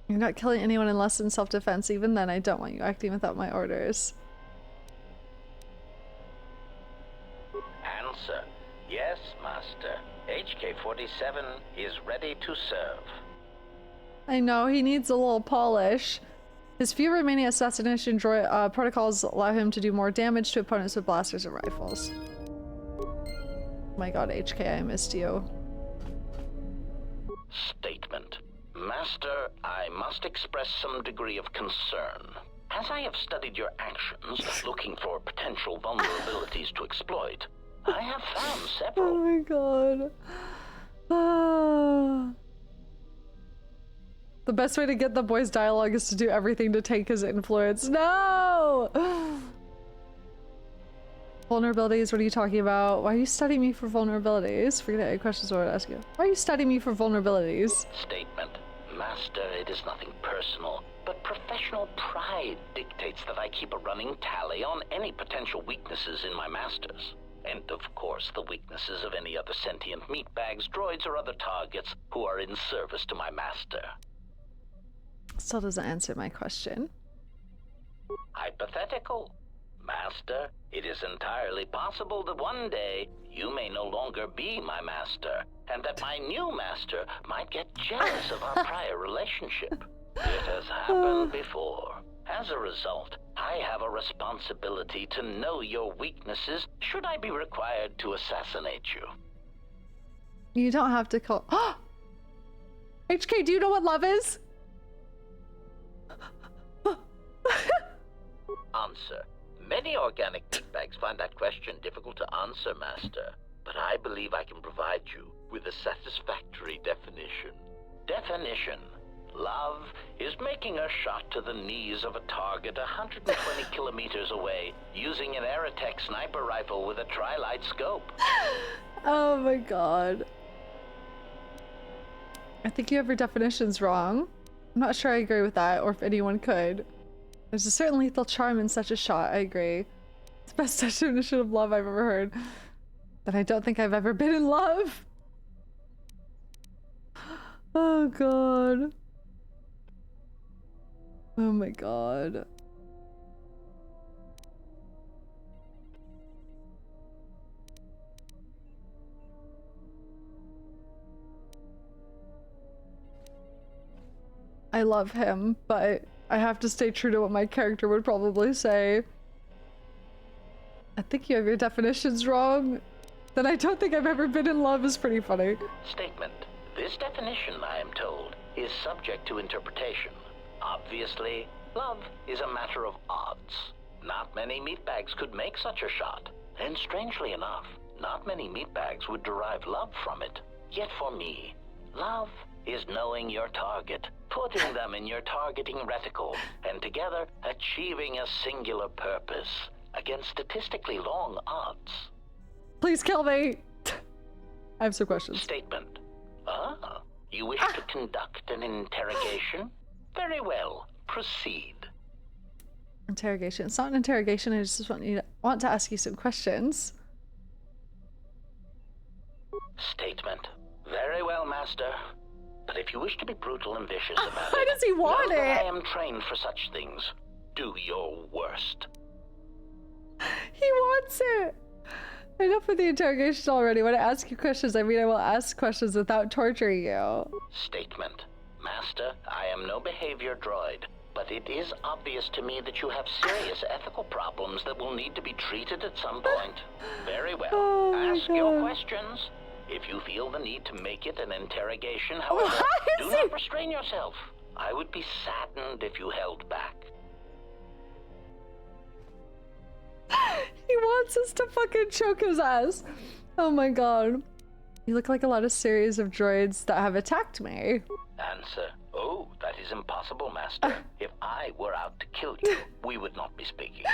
You're not killing anyone unless in self-defense. Even then, I don't want you acting without my orders. Answer. Yes, Master. HK-47 is ready to serve. I know, he needs a little polish. His few remaining assassination droid protocols allow him to do more damage to opponents with blasters and rifles. Oh my god, HK, I missed you. Statement. Master, I must express some degree of concern. As I have studied your actions, looking for potential vulnerabilities to exploit, I have found several. Oh my god. Ah. The best way to get the boy's dialogue is to do everything to take his influence. No! Vulnerabilities, what are you talking about? Why are you studying me for vulnerabilities? Forget any questions I would ask you. Why are you studying me for vulnerabilities? Statement. Master, it is nothing personal, but professional pride dictates that I keep a running tally on any potential weaknesses in my masters. And of course, the weaknesses of any other sentient meatbags, droids, or other targets who are in service to my master. Still doesn't answer my question. Hypothetical. Master, it is entirely possible that one day you may no longer be my master, and that my new master might get jealous of our prior relationship. It has happened before. As a result, I have a responsibility to know your weaknesses should I be required to assassinate you. You don't have to call. HK, do you know what love is? Answer. Many organic meatbags find that question difficult to answer, Master, but I believe I can provide you with a satisfactory definition. Definition. Love is making a shot to the knees of a target 120 kilometers away using an Aerotech sniper rifle with a tri-light scope. Oh my god. I think you have your definitions wrong. I'm not sure I agree with that, or if anyone could. There's a certain lethal charm in such a shot, I agree. It's the best definition of love I've ever heard. But I don't think I've ever been in love. Oh god. Oh my god. I love him, but I have to stay true to what my character would probably say. I think you have your definitions wrong. Then I don't think I've ever been in love is pretty funny. Statement. This definition, I am told, is subject to interpretation. Obviously, love is a matter of odds. Not many meatbags could make such a shot. And strangely enough, not many meatbags would derive love from it. Yet for me, love is knowing your target, putting them in your targeting reticle, and together achieving a singular purpose against statistically long odds. Please kill me! I have some questions. Statement. Ah, you wish to conduct an interrogation? Very well, proceed. Interrogation. It's not an interrogation, I just want to ask you some questions. Statement. Very well, Master. But if you wish to be brutal and vicious about it, why does he want know that it? I am trained for such things. Do your worst. He wants it! Enough with the interrogation already. When I ask you questions, I mean I will ask questions without torturing you. Statement. Master, I am no behavior droid, but it is obvious to me that you have serious ethical problems that will need to be treated at some point. Very well. Ask your questions. If you feel the need to make it an interrogation, however, do not restrain yourself. I would be saddened if you held back. He wants us to fucking choke his ass. Oh my god. You look like a lot of series of droids that have attacked me. Answer. Oh, that is impossible, Master. If I were out to kill you, we would not be speaking.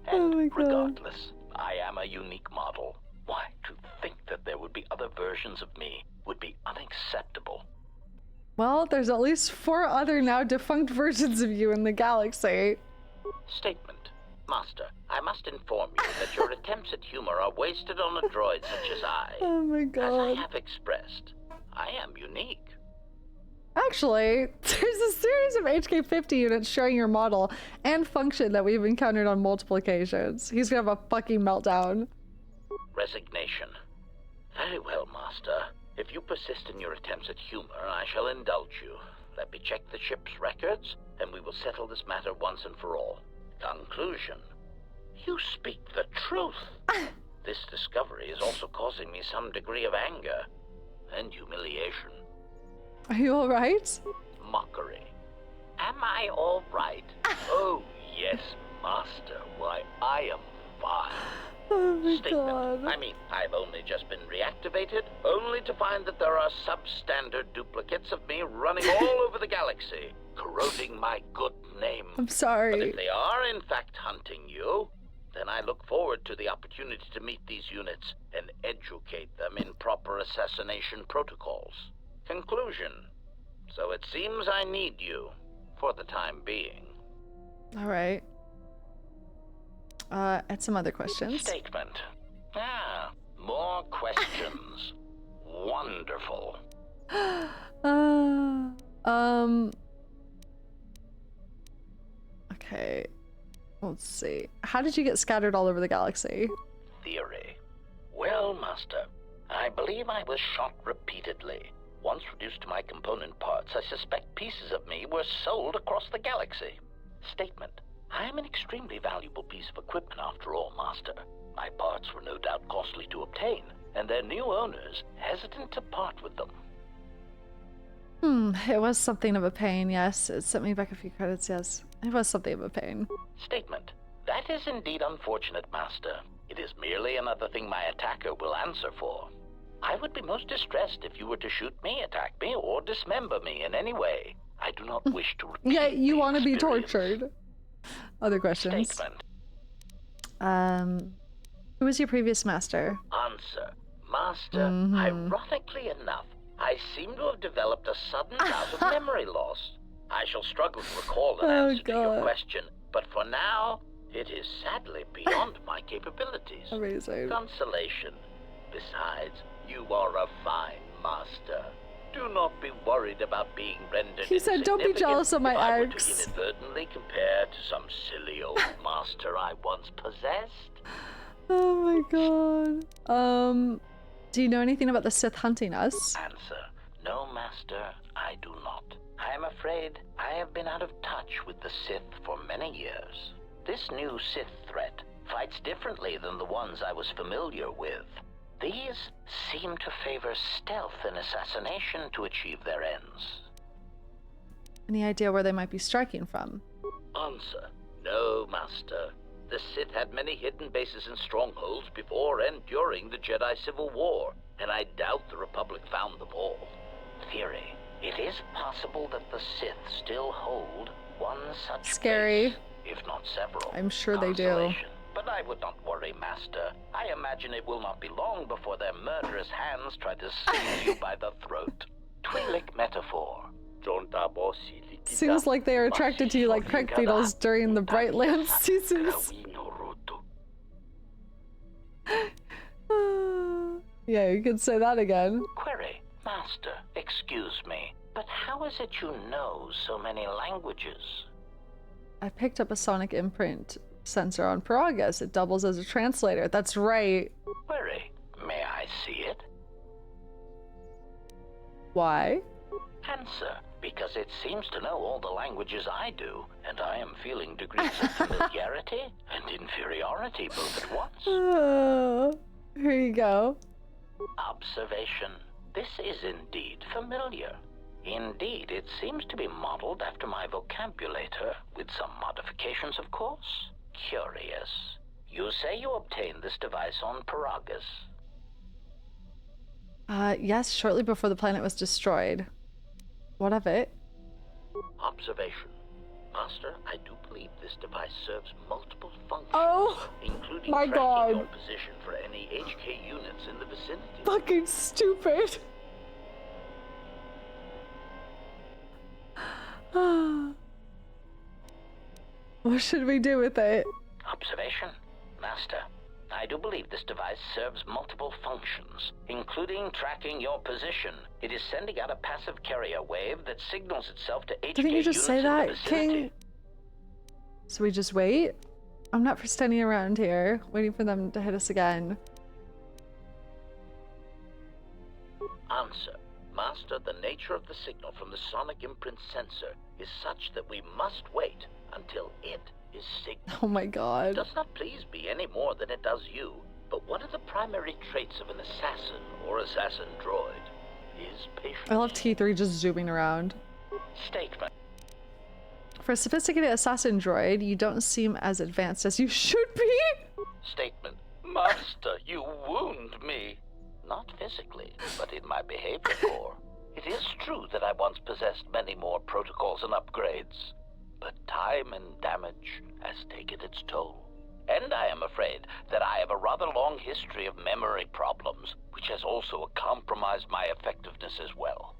And oh my god. Regardless, I am a unique model. Why, to think that there would be other versions of me would be unacceptable. Well, there's at least 4 other now defunct versions of you in the galaxy. Statement. Master, I must inform you that your attempts at humor are wasted on a droid such as I. Oh my god. As I have expressed, I am unique. Actually, there's a series of HK-50 units sharing your model and function that we've encountered on multiple occasions. He's gonna have a fucking meltdown. Resignation. Very well, Master. If you persist in your attempts at humor, I shall indulge you. Let me check the ship's records, and we will settle this matter once and for all. Conclusion. You speak the truth. This discovery is also causing me some degree of anger and humiliation. Are you alright? Mockery. Am I alright? Oh, yes, Master. Why, I am fine. Oh my Statement. god. I mean, I've only just been reactivated, only to find that there are substandard duplicates of me running all over the galaxy, corroding my good name. I'm sorry. But if they are in fact hunting you, then I look forward to the opportunity to meet these units and educate them in proper assassination protocols. Conclusion. So it seems I need you, for the time being. Alright. And some other questions. Statement. Ah, more questions. Wonderful. Okay. Let's see. How did you get scattered all over the galaxy? Theory. Well, Master, I believe I was shot repeatedly. Once reduced to my component parts, I suspect pieces of me were sold across the galaxy. Statement. I am an extremely valuable piece of equipment after all, Master. My parts were no doubt costly to obtain, and their new owners hesitant to part with them. It was something of a pain, yes. It sent me back a few credits, yes. It was something of a pain. Statement. That is indeed unfortunate, Master. It is merely another thing my attacker will answer for. I would be most distressed if you were to shoot me, attack me, or dismember me in any way. I do not wish to repeat Yeah, you want to be experience. tortured. Other questions. Statement. Who was your previous master? Answer. Master, ironically enough, I seem to have developed a sudden bout of memory loss. I shall struggle to recall an answer to your question, but for now, it is sadly beyond my capabilities. Amazing. Consolation. Besides, you are a fine master. Do not be worried about being rendered He said, "Don't be jealous of my if I were ex." to inadvertently compare to some silly old master I once possessed. Oh my god. Do you know anything about the Sith hunting us? Answer. No, master, I do not. I am afraid I have been out of touch with the Sith for many years. This new Sith threat fights differently than the ones I was familiar with. These seem to favor stealth and assassination to achieve their ends. Any idea where they might be striking from? Answer. No, master. The Sith had many hidden bases and strongholds before and during the Jedi Civil War, and I doubt the Republic found them all. Theory. It is possible that the Sith still hold one such Scary. base, if not several. I'm sure they do. Consolation. But I would not worry, master. I imagine it will not be long before their murderous hands try to seize you by the throat. Twi'lek metaphor. Seems like they are attracted to you like crack beetles during the bright lamp seasons. Yeah, you could say that again. Query. Master, excuse me, but how is it you know so many languages? I picked up a sonic imprint sensor on Paragus. It doubles as a translator. That's right. Query. May I see it? Why? Answer. Because it seems to know all the languages I do, and I am feeling degrees of familiarity and inferiority both at once. Here you go. Observation. This is indeed familiar. Indeed, it seems to be modeled after my vocabulator, with some modifications, of course. Curious. You say you obtained this device on Paragus? Yes, shortly before the planet was destroyed. What of it? Observation. Master, I do believe this device serves multiple functions, including my tracking God. your position for any HK units in the vicinity. Fucking stupid. What should we do with it? Observation. Master, I do believe this device serves multiple functions, including tracking your position. It is sending out a passive carrier wave that signals itself to HK Didn't you just units say in the that, vicinity. King? So we just wait? I'm not for standing around here, waiting for them to hit us again. Answer. Master, the nature of the signal from the sonic imprint sensor is such that we must wait until it is signaled. Oh my god. It does not please me any more than it does you, but what are the primary traits of an assassin or assassin droid? Is patience. I love T3 just zooming around. Statement. For a sophisticated assassin droid, you don't seem as advanced as you should be. Statement. Master, you wound me. Not physically, but in my behavior core. It is true that I once possessed many more protocols and upgrades, but time and damage has taken its toll. And I am afraid that I have a rather long history of memory problems, which has also compromised my effectiveness as well.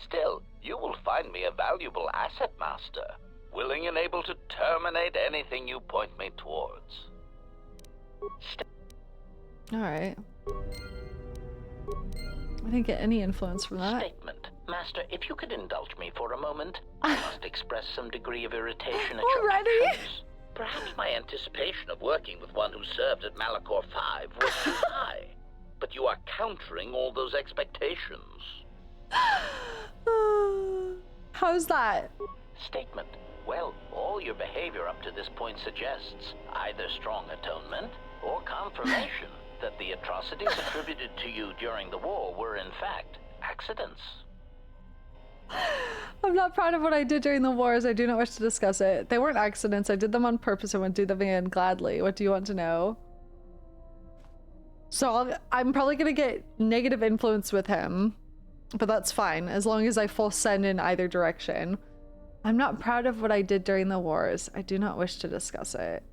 Still, you will find me a valuable asset, Master, willing and able to terminate anything you point me towards. Alright. I didn't get any influence from that. Statement. Master, if you could indulge me for a moment, I must express some degree of irritation at your actions. Perhaps my anticipation of working with one who served at Malachor 5 was too high, but you are countering all those expectations. How's that? Statement. Well, all your behavior up to this point suggests either strong atonement or confirmation that the atrocities attributed to you during the war were in fact accidents. I'm not proud of what I did during the wars. I do not wish to discuss it. They weren't accidents. I did them on purpose and would do them again gladly. What do you want to know? So I'm probably gonna get negative influence with him, but that's fine as long as I full send in either direction. I'm not proud of what I did during the wars. I do not wish to discuss it.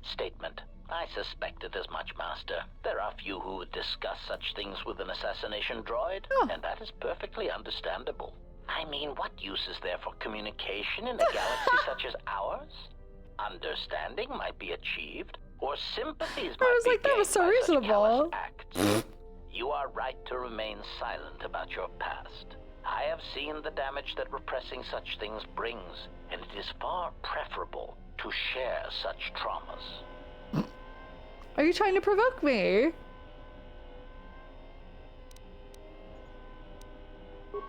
Statement. I suspected as much, Master. There are few who would discuss such things with an assassination droid, and that is perfectly understandable. I mean, what use is there for communication in a galaxy such as ours? Understanding might be achieved, or sympathies might be that was so reasonable. You are right to remain silent about your past. I have seen the damage that repressing such things brings, and it is far preferable to share such traumas. Are you trying to provoke me?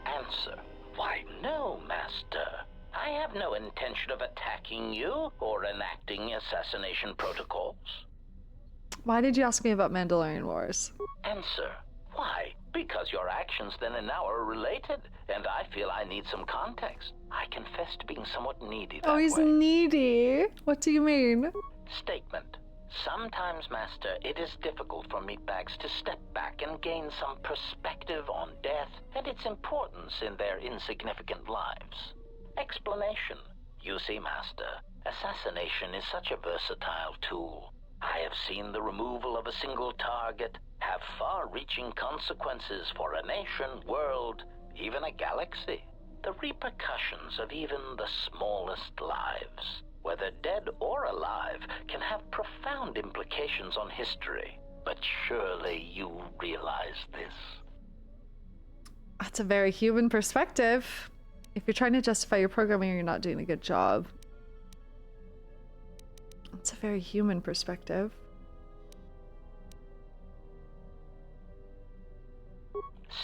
Answer. Why, no, Master. I have no intention of attacking you or enacting assassination protocols. Why did you ask me about Mandalorian Wars? Answer. Why? Because your actions then and now are related, and I feel I need some context. I confess to being somewhat needy that Oh, he's way. needy. What do you mean? Statement. Sometimes, Master, it is difficult for meatbags to step back and gain some perspective on death and its importance in their insignificant lives. Explanation. You see, Master, assassination is such a versatile tool. I have seen the removal of a single target have far-reaching consequences for a nation, world, even a galaxy. The repercussions of even the smallest lives, whether dead or alive, can have profound implications on history. But surely you realize this. That's a very human perspective. If you're trying to justify your programming, you're not doing a good job. That's a very human perspective.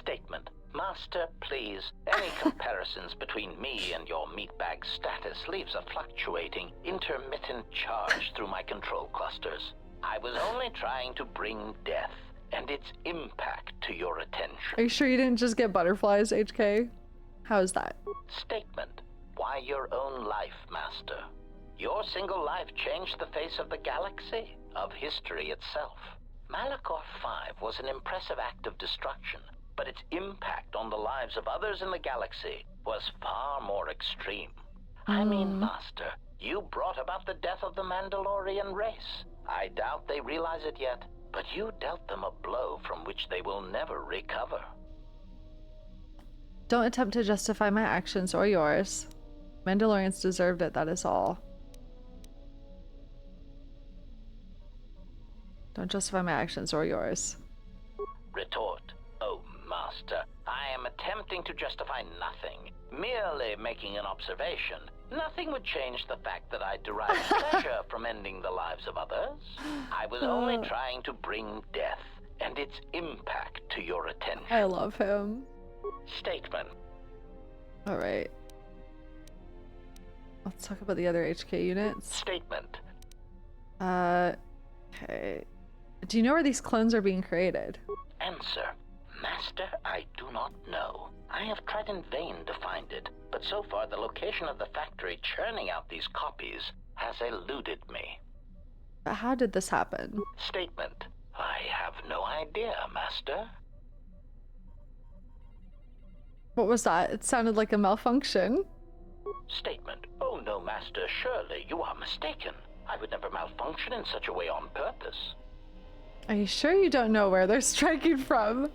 Statement. Master, please, any comparisons between me and your meatbag status leaves a fluctuating, intermittent charge through my control clusters. I was only trying to bring death and its impact to your attention. Are you sure you didn't just get butterflies, HK? How is that? Statement. Why your own life, Master? Your single life changed the face of the galaxy, of history itself. Malachor V was an impressive act of destruction, but its impact on the lives of others in the galaxy was far more extreme. I mean, Master, you brought about the death of the Mandalorian race. I doubt they realize it yet, but you dealt them a blow from which they will never recover. Don't attempt to justify my actions or yours. Mandalorians deserved it, that is all. Don't justify my actions or yours. Retort. Oh, Master, I am attempting to justify nothing, merely making an observation. Nothing would change the fact that I derive pleasure from ending the lives of others. I was only trying to bring death and its impact to your attention. I love him. Statement. Alright. Let's talk about the other HK units. Statement. Okay. Do you know where these clones are being created? Answer. Master, I do not know. I have tried in vain to find it, but so far the location of the factory churning out these copies has eluded me. But how did this happen? Statement. I have no idea, Master. What was that? It sounded like a malfunction. Statement. Oh no, Master, surely you are mistaken. I would never malfunction in such a way on purpose. Are you sure you don't know where they're striking from?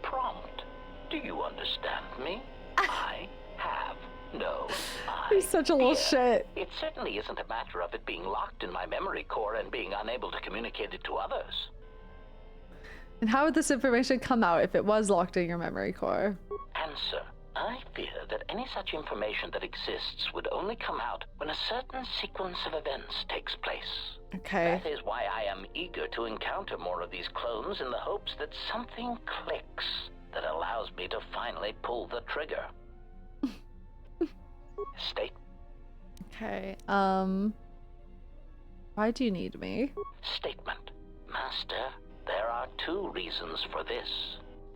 Prompt. Do you understand me? I have no He's such a little shit. It certainly isn't a matter of it being locked in my memory core and being unable to communicate it to others. And how would this information come out if it was locked in your memory core? Answer. I fear that any such information that exists would only come out when a certain sequence of events takes place. Okay. That is why I am eager to encounter more of these clones in the hopes that something clicks that allows me to finally pull the trigger. State. Okay, why do you need me? Statement. Master, there are two reasons for this.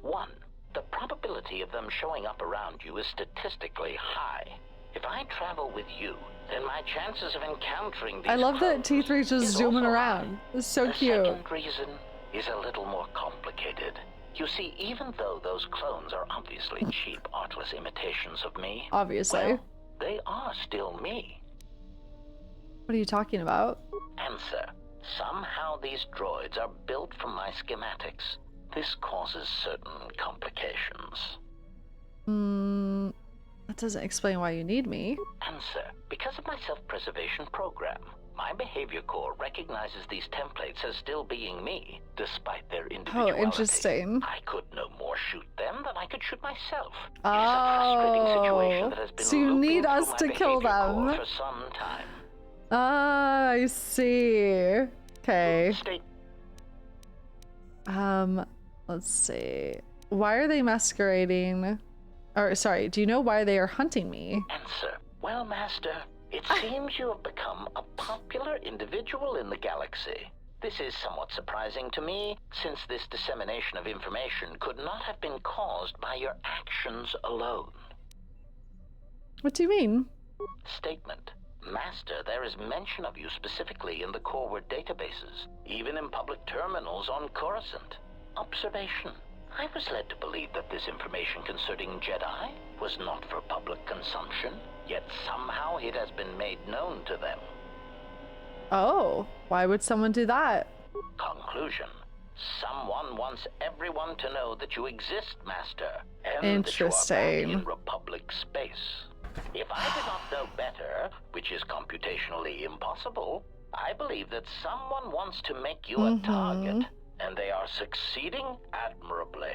One, the probability of them showing up around you is statistically high. If I travel with you, then my chances of encountering these I love that clones T3's just is zooming also around. high. It's so The cute. second reason, is a little more complicated. You see, even though those clones are obviously cheap, artless imitations of me, obviously, well, they are still me. What are you talking about? Answer. Somehow these droids are built from my schematics. This causes certain complications. That doesn't explain why you need me. Answer. Because of my self-preservation program, my behavior core recognizes these templates as still being me, despite their individuality. Oh, interesting. I could no more shoot them than I could shoot myself. Oh, it is a frustrating situation that has been so you need us to kill them for some time. Ah, I see. Okay. Let's see. Why are they masquerading? Or, sorry, do you know why they are hunting me? Answer. Well, Master, it seems you have become a popular individual in the galaxy. This is somewhat surprising to me, since this dissemination of information could not have been caused by your actions alone. What do you mean? Statement. Master, there is mention of you specifically in the Corward databases, even in public terminals on Coruscant. Observation. I was led to believe that this information concerning Jedi was not for public consumption, yet somehow it has been made known to them. Oh, why would someone do that? Conclusion. Someone wants everyone to know that you exist, Master, and interesting. that you are back in Republic space. If I did not know better, which is computationally impossible, I believe that someone wants to make you a target, and they are succeeding admirably.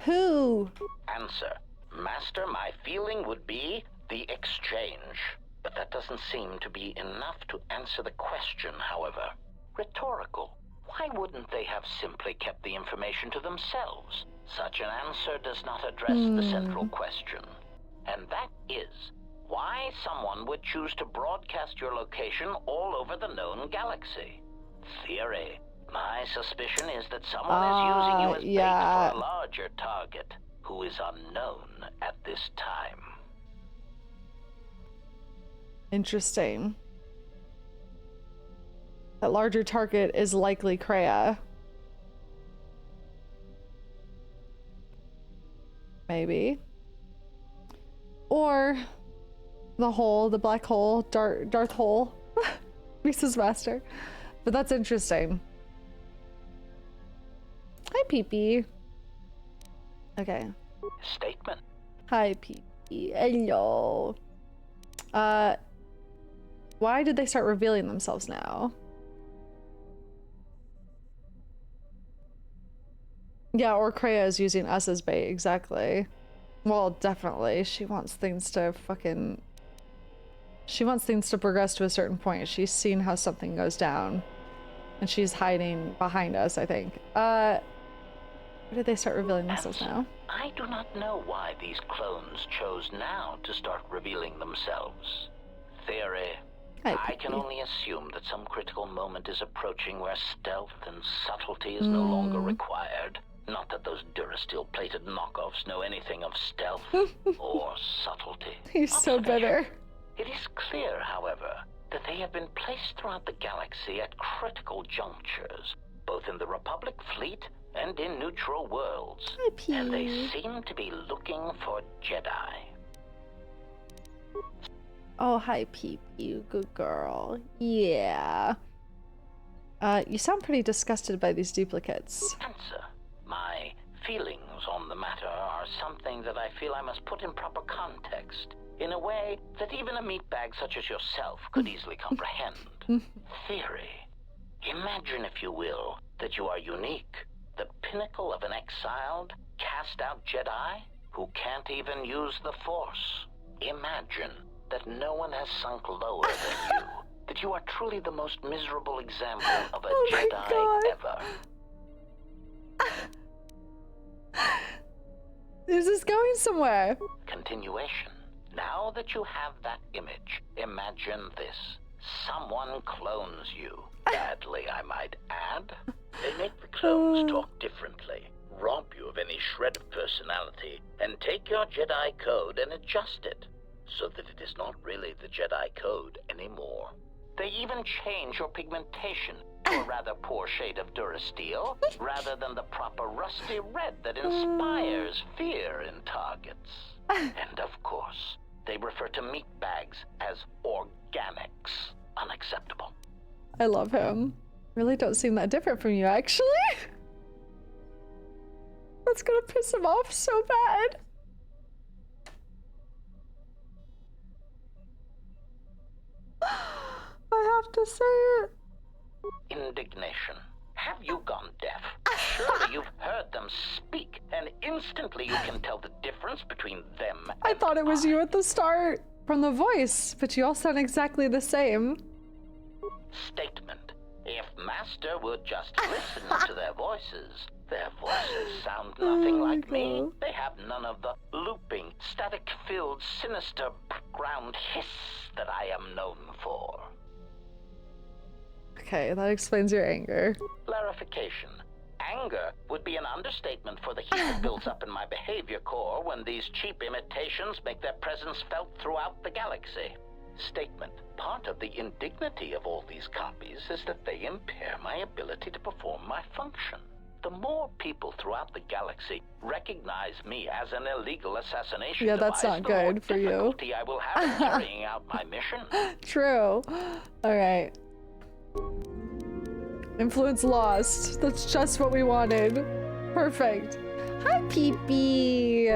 Who? Answer. Master, my feeling would be the exchange. But that doesn't seem to be enough to answer the question, however. Rhetorical. Why wouldn't they have simply kept the information to themselves? Such an answer does not address the central question. And that is, why someone would choose to broadcast your location all over the known galaxy. Theory. My suspicion is that someone is using you as bait for a larger target, who is unknown at this time. Interesting. That larger target is likely Kreia. Maybe. Or the hole, the black hole, Darth Hole. Visas Master. But that's interesting. Hi, Pee-Pee. Okay. Statement. Hi, Pee-Pee. Hello. Why did they start revealing themselves now? Yeah, or Kreia is using us as bait, exactly. Well, definitely. She wants things to fucking... She wants things to progress to a certain point. She's seen how something goes down. And she's hiding behind us, I think. Why did they start revealing themselves now? I do not know why these clones chose now to start revealing themselves. Theory. I can only assume that some critical moment is approaching where stealth and subtlety is no longer required. Not that those Durasteel-plated knockoffs know anything of stealth or subtlety. He's so bitter. It is clear, however, that they have been placed throughout the galaxy at critical junctures, both in the Republic fleet and in neutral worlds. And they seem to be looking for Jedi. Oh, hi, Pee-Pee, good girl. Yeah. You sound pretty disgusted by these duplicates. Answer. My feelings on the matter are something that I feel I must put in proper context, in a way that even a meatbag such as yourself could easily comprehend. Theory. Imagine, if you will, that you are unique, the pinnacle of an exiled, cast-out Jedi who can't even use the Force. Imagine that no one has sunk lower than you, that you are truly the most miserable example of a Jedi ever. This is going somewhere. Continuation. Now that you have that image, imagine this. someone clones you. Badly, I might add. They make the clones talk differently, rob you of any shred of personality, and take your Jedi code and adjust it, so that it is not really the Jedi code anymore. They even change your pigmentation to a rather poor shade of Durasteel, rather than the proper rusty red that inspires fear in targets. And of course, they refer to meat bags as organics. Unacceptable. I love him. Really don't seem that different from you, actually. That's gonna piss him off so bad. I have to say it. Indignation. Have you gone deaf? Surely you've heard them speak, and instantly you can tell the difference between them and I thought it was you at the start from the voice, but you all sound exactly the same. Statement. If Master would just listen to their voices sound nothing like me. They have none of the looping, static-filled, sinister background hiss that I am known for. Okay, that explains your anger. Clarification. Anger would be an understatement for the heat that builds up in my behavior core when these cheap imitations make their presence felt throughout the galaxy. Statement. Part of the indignity of all these copies is that they impair my ability to perform my function. The more people throughout the galaxy recognize me as an illegal assassination Yeah, that's device, not good for you. the more difficulty I will have in carrying out my mission. True. Alright. Influence lost. That's just what we wanted. Perfect. Hi, Pee-Pee.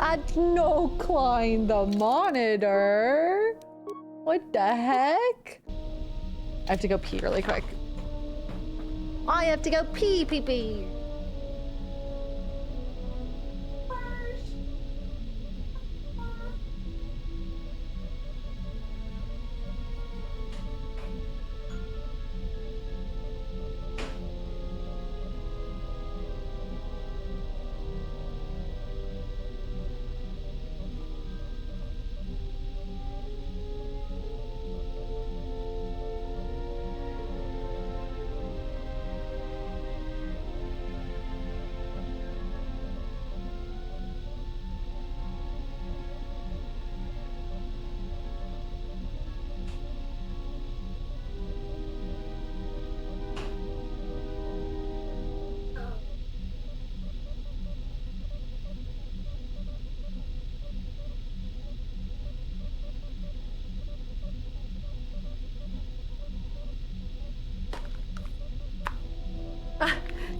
I'd no climb the monitor. What the heck? I have to go pee really quick. I have to go pee, Pee-Pee.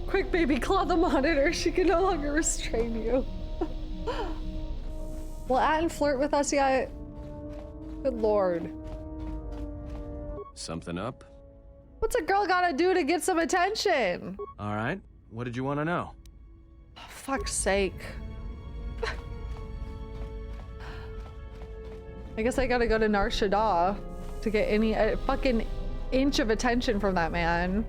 Quick, baby, claw the monitor. She can no longer restrain you. Will Atten flirt with us yet? Good lord. Something up? What's a girl gotta do to get some attention? All right. What did you want to know? Oh, fuck's sake. I guess I gotta go to Nar Shaddaa to get any fucking inch of attention from that man.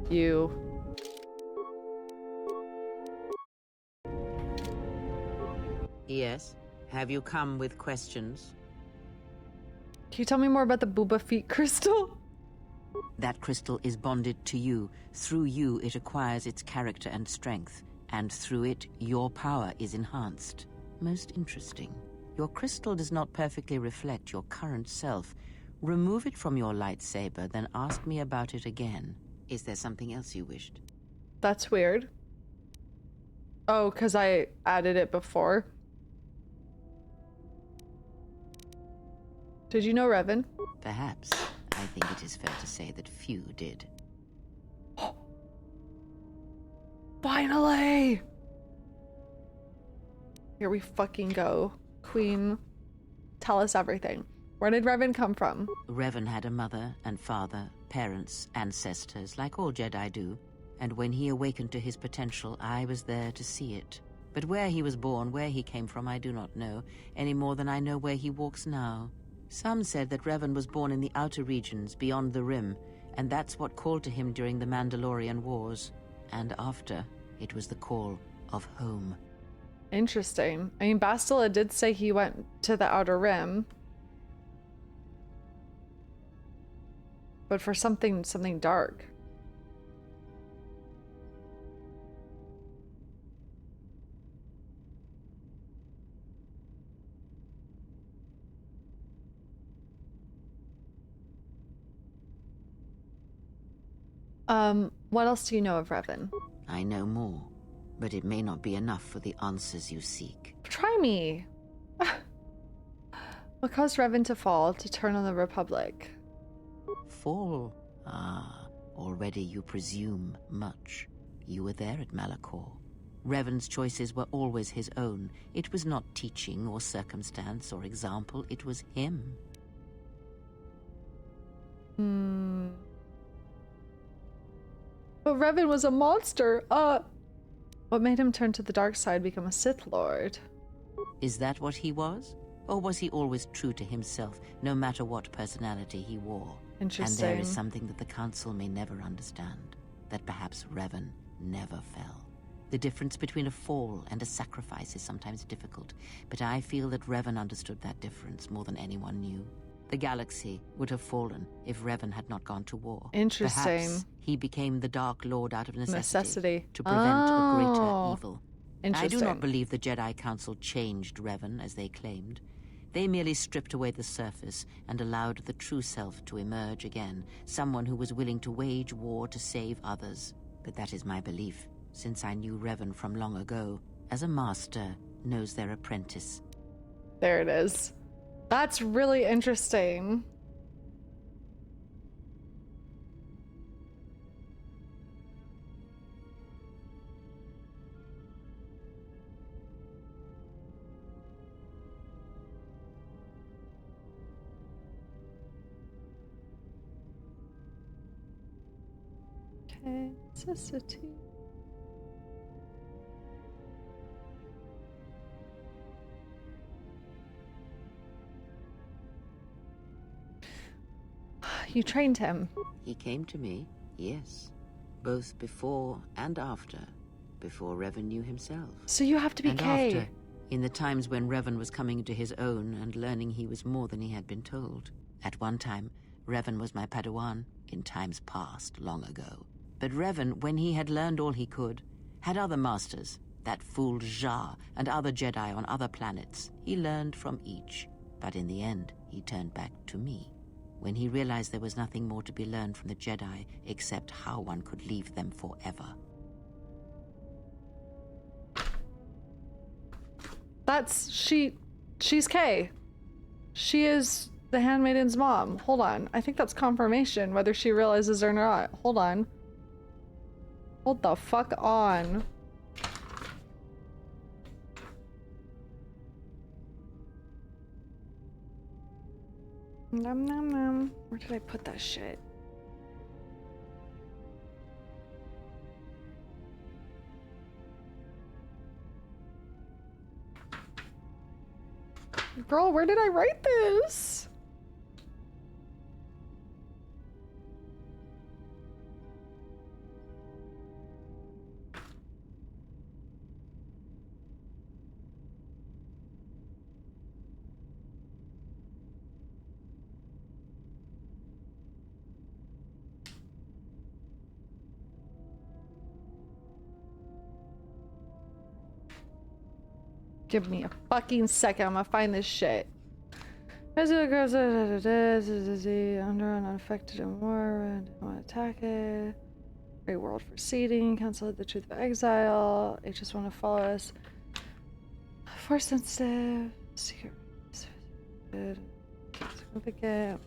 You. Yes? Have you come with questions? Can you tell me more about the Booba Feet crystal? That crystal is bonded to you. Through you, it acquires its character and strength. And through it, your power is enhanced. Most interesting. Your crystal does not perfectly reflect your current self. Remove it from your lightsaber, then ask me about it again. Is there something else you wished? That's weird. Oh, because I added it before. Did you know Revan? Perhaps. I think it is fair to say that few did. Finally! Here we fucking go. Queen, tell us everything. Where did Revan come from? Revan had a mother and father, parents, ancestors, like all Jedi do. And when he awakened to his potential, I was there to see it. But where he was born, where he came from, I do not know, any more than I know where he walks now. Some said that Revan was born in the outer regions, beyond the Rim, and that's what called to him during the Mandalorian Wars. And after, it was the call of home. Interesting. I mean, Bastila did say he went to the Outer Rim. But for something dark. What else do you know of Revan? I know more, but it may not be enough for the answers you seek. Try me. What caused Revan to fall, to turn on the Republic? Fall? Ah, already you presume much. You were there at Malachor. Revan's choices were always his own. It was not teaching or circumstance or example, it was him. But Revan was a monster. What made him turn to the dark side, become a Sith Lord? Is that what he was? Or was he always true to himself, no matter what personality he wore? Interesting. And there is something that the Council may never understand, that perhaps Revan never fell. The difference between a fall and a sacrifice is sometimes difficult, but I feel that Revan understood that difference more than anyone knew. The galaxy would have fallen if Revan had not gone to war. Interesting. Perhaps he became the Dark Lord out of necessity. To prevent a greater evil. I do not believe the Jedi Council changed Revan as they claimed. They merely stripped away the surface and allowed the true self to emerge again, someone who was willing to wage war to save others. But that is my belief, since I knew Revan from long ago, as a master knows their apprentice. There it is. That's really interesting. Okay, necessity. You trained him. He came to me, yes. Both before and after. Before Revan knew himself. So you have to be and Kay. After, in the times when Revan was coming to his own and learning he was more than he had been told. At one time, Revan was my Padawan, in times past, long ago. But Revan, when he had learned all he could, had other masters. That fool Jar and other Jedi on other planets. He learned from each. But in the end, he turned back to me. When he realized there was nothing more to be learned from the Jedi except how one could leave them forever. She's Kay. She is the handmaiden's mom. Hold on. I think that's confirmation, whether she realizes or not. Hold on. Hold the fuck on. Nom nom nom. Where did I put that shit? Girl, where did I write this? Give me a fucking second. I'm gonna find this shit. Under unaffected in war, don't attack it. Great world for seeding. Council the truth of exile. They just want to follow us. Force sensitive. Secret. Significant.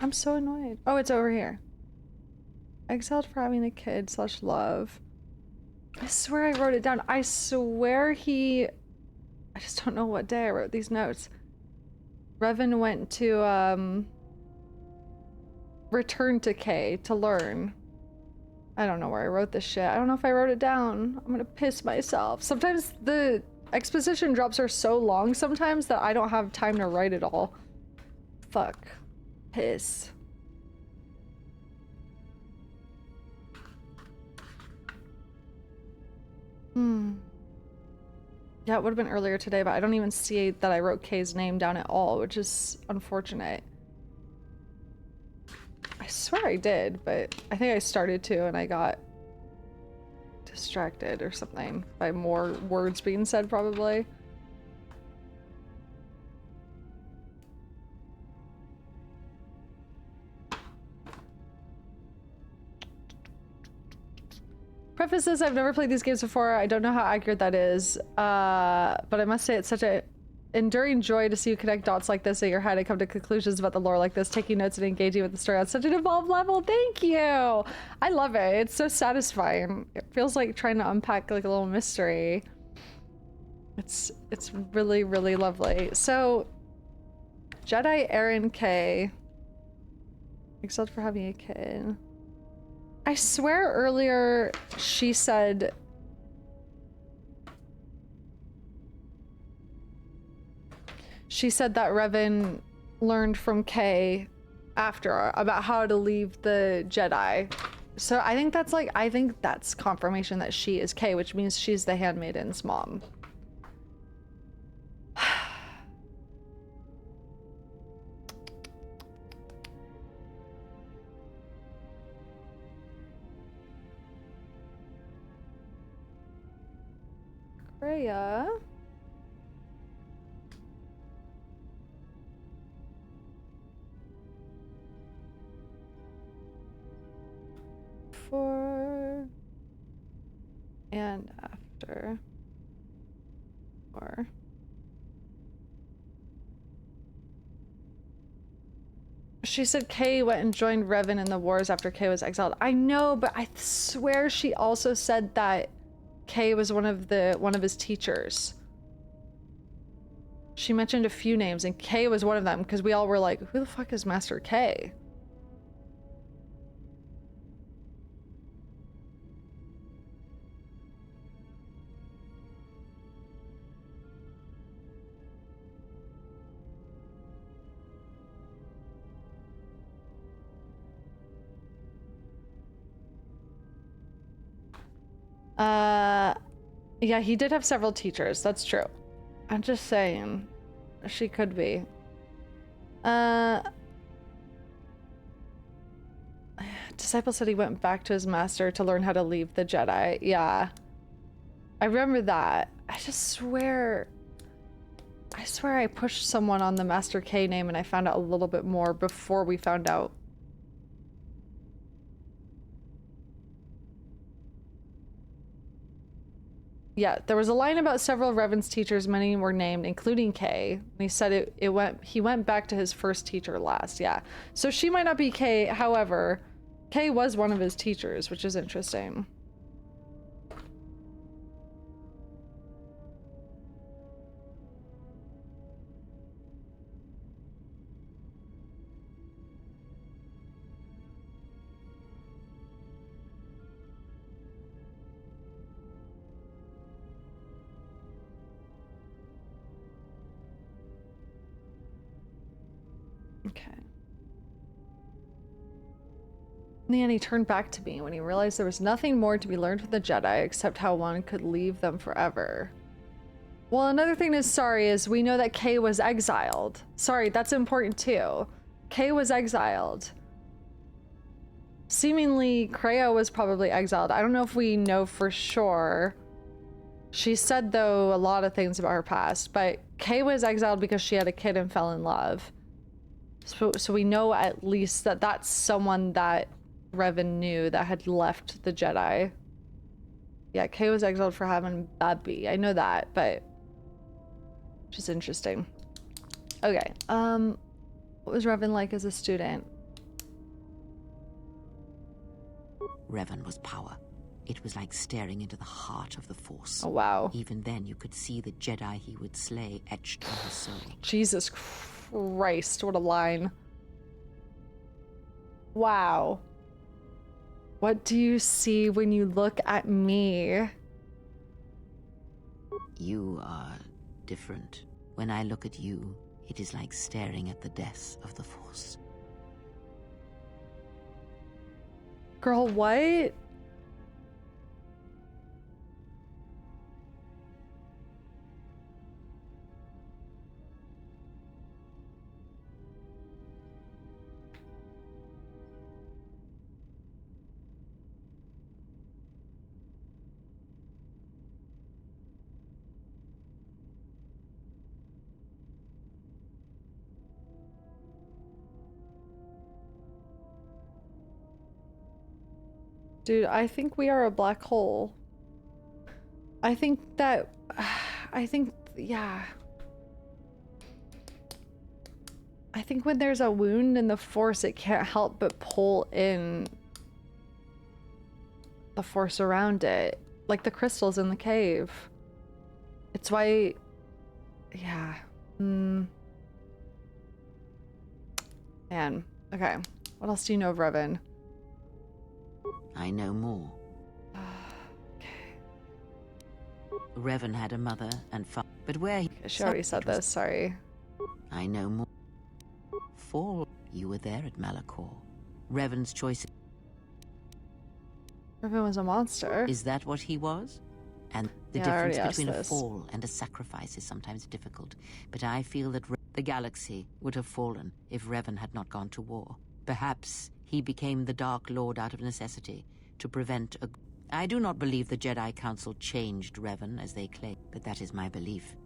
I'm so annoyed. Oh, it's over here. Exiled for having a kid / love. I swear I wrote it down. I swear I just don't know what day I wrote these notes. Revan went to, return to K to learn. I don't know where I wrote this shit. I don't know if I wrote it down. I'm gonna piss myself. Sometimes the exposition drops are so long sometimes that I don't have time to write it all. Fuck. Piss. Yeah, it would have been earlier today, but I don't even see that I wrote Kay's name down at all, which is unfortunate. I swear I did, but I think I started to and I got distracted or something by more words being said, probably. Prefaces, I've never played these games before. I don't know how accurate that is, but I must say it's such a enduring joy to see you connect dots like this in your head and come to conclusions about the lore like this, taking notes and engaging with the story on such an evolved level. Thank you! I love it. It's so satisfying. It feels like trying to unpack like a little mystery. It's really, really lovely. So, Jedi Aaron K. Except for having a kid. I swear earlier she said that Revan learned from Kay after about how to leave the Jedi. So I think that's confirmation that she is Kay, which means she's the handmaiden's mom. Freya. Before and after. Or she said Kay went and joined Revan in the wars after Kay was exiled. I know, but I swear she also said that Kay was one of his teachers. She mentioned a few names and Kay was one of them because we all were like, who the fuck is Master Kay? Yeah, he did have several teachers. That's true. I'm just saying. She could be. Disciple said he went back to his master to learn how to leave the Jedi. Yeah. I remember that. I swear I pushed someone on the Master K name and I found out a little bit more before we found out. Yeah, there was a line about several Revan's teachers, many were named, including Kay. And he said he went back to his first teacher last, yeah. So she might not be Kay, however, Kay was one of his teachers, which is interesting. Okay. In the end, he turned back to me when he realized there was nothing more to be learned from the Jedi except how one could leave them forever. Well, another thing is we know that Kay was exiled. Sorry, that's important too. Kay was exiled. Seemingly, Kreia was probably exiled. I don't know if we know for sure. She said, though, a lot of things about her past, but Kay was exiled because she had a kid and fell in love. So we know at least that that's someone that Revan knew that had left the Jedi. Yeah, Kay was exiled for having baby. I know that, but which is interesting. Okay, what was Revan like as a student? Revan was power. It was like staring into the heart of the Force. Oh, wow. Even then, you could see the Jedi he would slay etched on his soul. Jesus Christ, what a line. Wow. What do you see when you look at me? You are different. When I look at you, it is like staring at the death of the Force. Girl, what? Dude, I think we are a black hole. I think that... yeah. I think when there's a wound in the Force, it can't help but pull in the Force around it. Like the crystals in the cave. It's why... yeah. Man. Okay. What else do you know of Revan? I know more. Revan had a mother and father, but where he... She already said this, sorry. I know more. Fall, you were there at Malachor. Revan's choice... Revan was a monster. Is that what he was? And the difference between a fall and a sacrifice is sometimes difficult, but I feel that the galaxy would have fallen if Revan had not gone to war. Perhaps he became the Dark Lord out of necessity to prevent a... I do not believe the Jedi Council changed Revan as they claim, but that is my belief.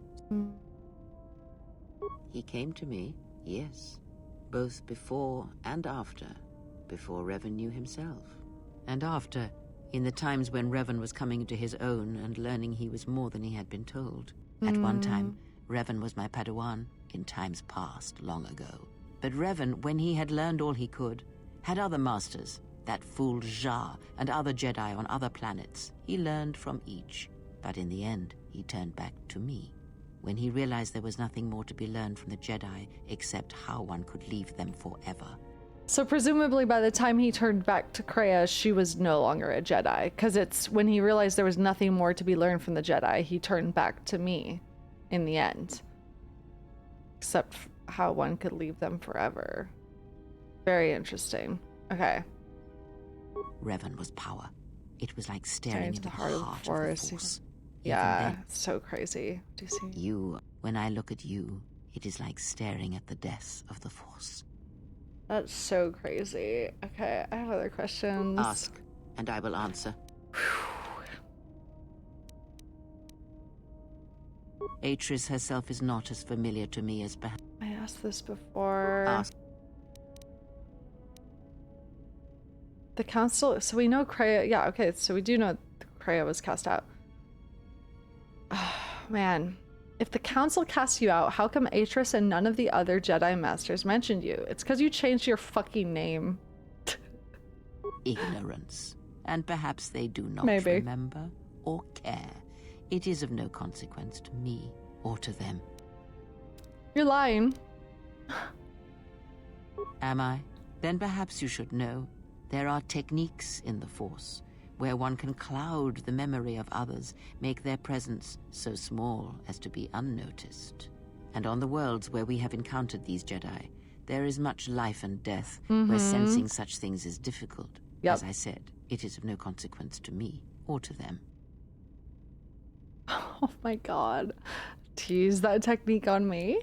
He came to me, yes, both before and after. Before Revan knew himself. And after, in the times when Revan was coming to his own and learning he was more than he had been told. At one time, Revan was my Padawan, in times past, long ago. But Revan, when he had learned all he could, had other masters, that fool Jar and other Jedi on other planets. He learned from each, but in the end, he turned back to me. When he realized there was nothing more to be learned from the Jedi except how one could leave them forever. So presumably by the time he turned back to Kreia, she was no longer a Jedi, because it's when he realized there was nothing more to be learned from the Jedi, he turned back to me in the end. Except how one could leave them forever. Very interesting. Okay. Revan was power. It was like staring into the heart of the Force. Yeah, it's so crazy. Do you see? You, when I look at you, it is like staring at the death of the Force. That's so crazy. Okay, I have other questions. Ask, and I will answer. Atris herself is not as familiar to me as perhaps... I asked this before. Ask. The council, so we know Kreia, yeah, okay, so we do know Kreia was cast out. Oh, man. If the council cast you out, how come Atris and none of the other Jedi Masters mentioned you? It's because you changed your fucking name. Ignorance. And perhaps they do not Maybe. remember or care. It is of no consequence to me or to them. You're lying. Am I? Then perhaps you should know. There are techniques in the Force where one can cloud the memory of others, make their presence so small as to be unnoticed. And on the worlds where we have encountered these Jedi, there is much life and death, where sensing such things is difficult. As I said, it is of no consequence to me or to them. Oh my god. To use that technique on me?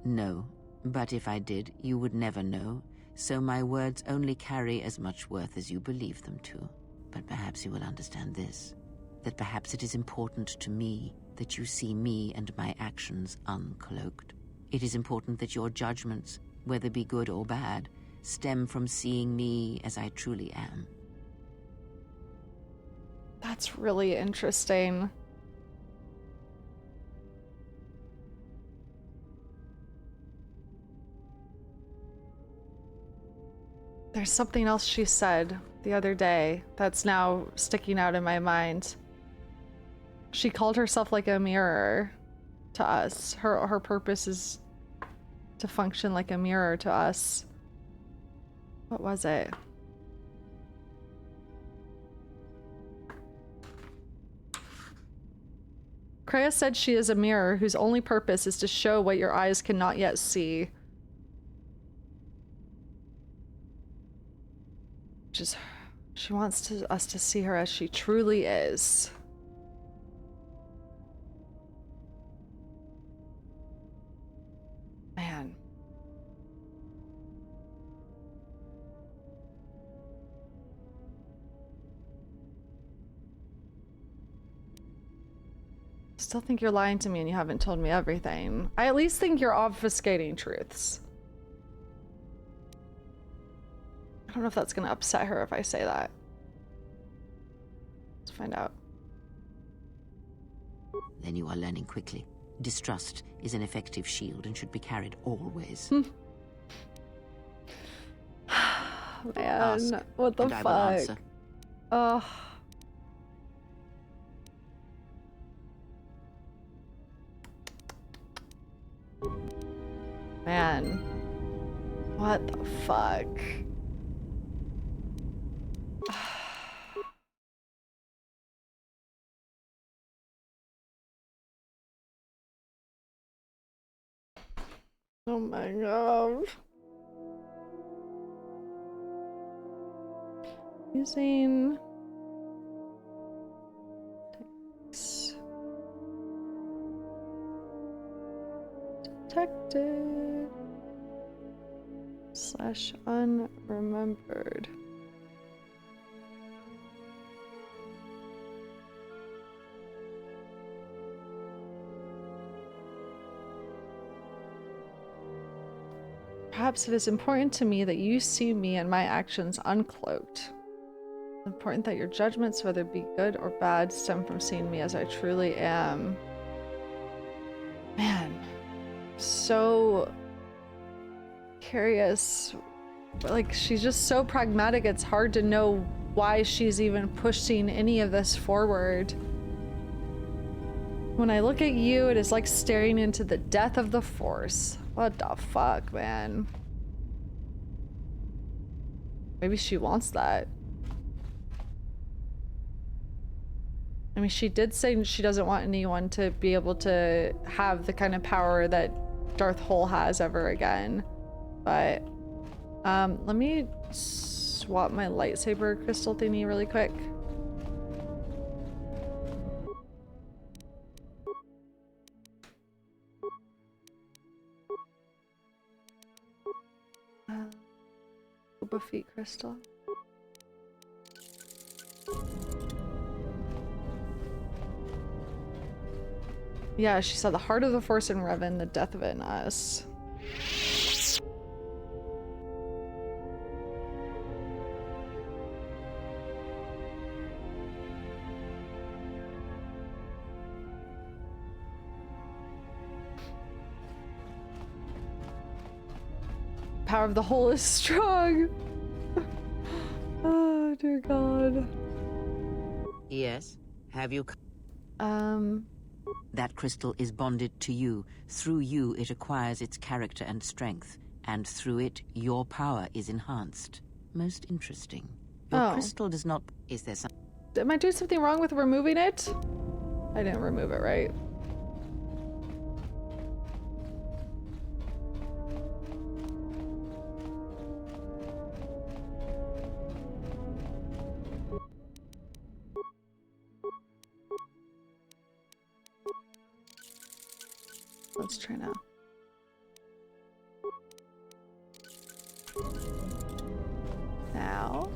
No, but if I did, you would never know. So my words only carry as much worth as you believe them to. But perhaps you will understand this, that perhaps it is important to me that you see me and my actions uncloaked. It is important that your judgments, whether be good or bad, stem from seeing me as I truly am. That's really interesting. There's something else she said. the other day that's now sticking out in my mind. She called herself like a mirror to us. Her purpose is to function like a mirror to us. What was it? Kreia said she is a mirror whose only purpose is to show what your eyes cannot yet see. She wants us to see her as she truly is. Man. Still think you're lying to me and you haven't told me everything. I at least think you're obfuscating truths. I don't know if that's gonna upset her if I say that. Let's find out. Then you are learning quickly. Distrust is an effective shield and should be carried always. Man, Ask, what the and I will answer. fuck? Ugh. Man. What the fuck? Oh my god. Using text. Detected / unremembered. Perhaps it is important to me that you see me and my actions uncloaked. It's important that your judgments, whether be good or bad, stem from seeing me as I truly am. Man, so curious. Like, she's just so pragmatic, it's hard to know why she's even pushing any of this forward. When I look at you, it is like staring into the death of the Force. What the fuck, man? Maybe she wants that. I mean, she did say she doesn't want anyone to be able to have the kind of power that Darth Hole has ever again. But, let me swap my lightsaber crystal thingy really quick. Boba Fett crystal. Yeah, she saw the heart of the Force in Revan, the death of it in us. Power of the whole is strong. Oh dear God. Yes. Have you? That crystal is bonded to you. Through you, it acquires its character and strength, and through it, your power is enhanced. Most interesting. Your crystal does not. Is there some? Am I doing something wrong with removing it? I didn't remove it, right? Let's try now. Now.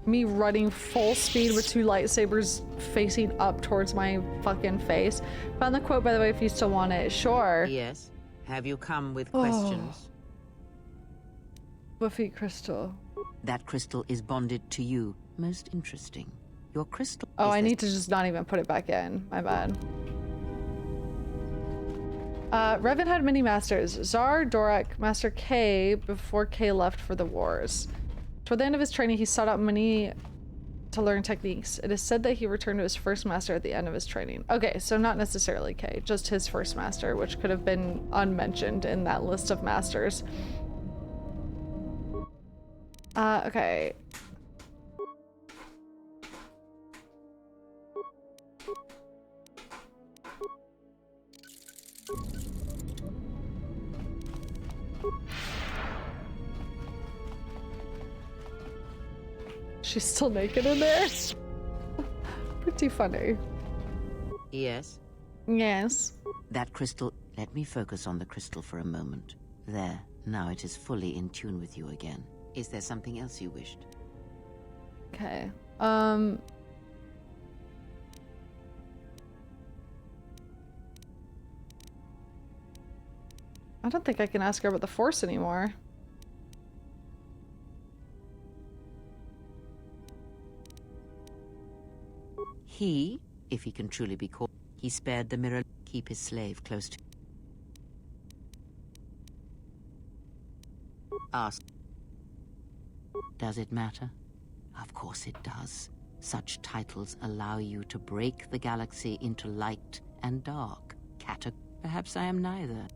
Me running full speed with 2 lightsabers facing up towards my fucking face. Found the quote, by the way, if you still want it. Sure. Yes. Have you come with questions? Buffy crystal. That crystal is bonded to you. Most interesting. Your crystal. Oh, I need to just not even put it back in. My bad. Revan had many masters. Zar, Dorak, Master K, before K left for the wars. Toward the end of his training, he sought out many to learn techniques. It is said that he returned to his first master at the end of his training. Okay, so not necessarily K, just his first master, which could have been unmentioned in that list of masters. Okay. She's still naked in there? Pretty funny. Yes? Yes. That crystal... Let me focus on the crystal for a moment. There. Now it is fully in tune with you again. Is there something else you wished? Okay. I don't think I can ask her about the Force anymore. He, if he can truly be called, he spared the mirror. Keep his slave close to... Ask. Does it matter? Of course it does. Such titles allow you to break the galaxy into light and dark. Perhaps I am neither.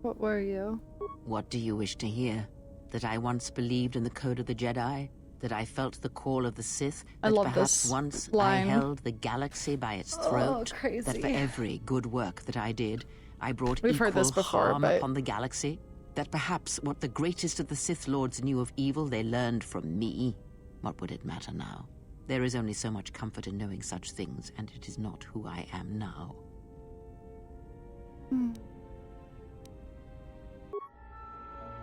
What were you? What do you wish to hear? That I once believed in the code of the Jedi? That I felt the call of the Sith? That I love perhaps this once line. I held the galaxy by its throat? Oh, crazy. That for every good work that I did, I brought We've equal heard this before, harm but... upon the galaxy? That perhaps what the greatest of the Sith Lords knew of evil they learned from me? What would it matter now? There is only so much comfort in knowing such things, and it is not who I am now.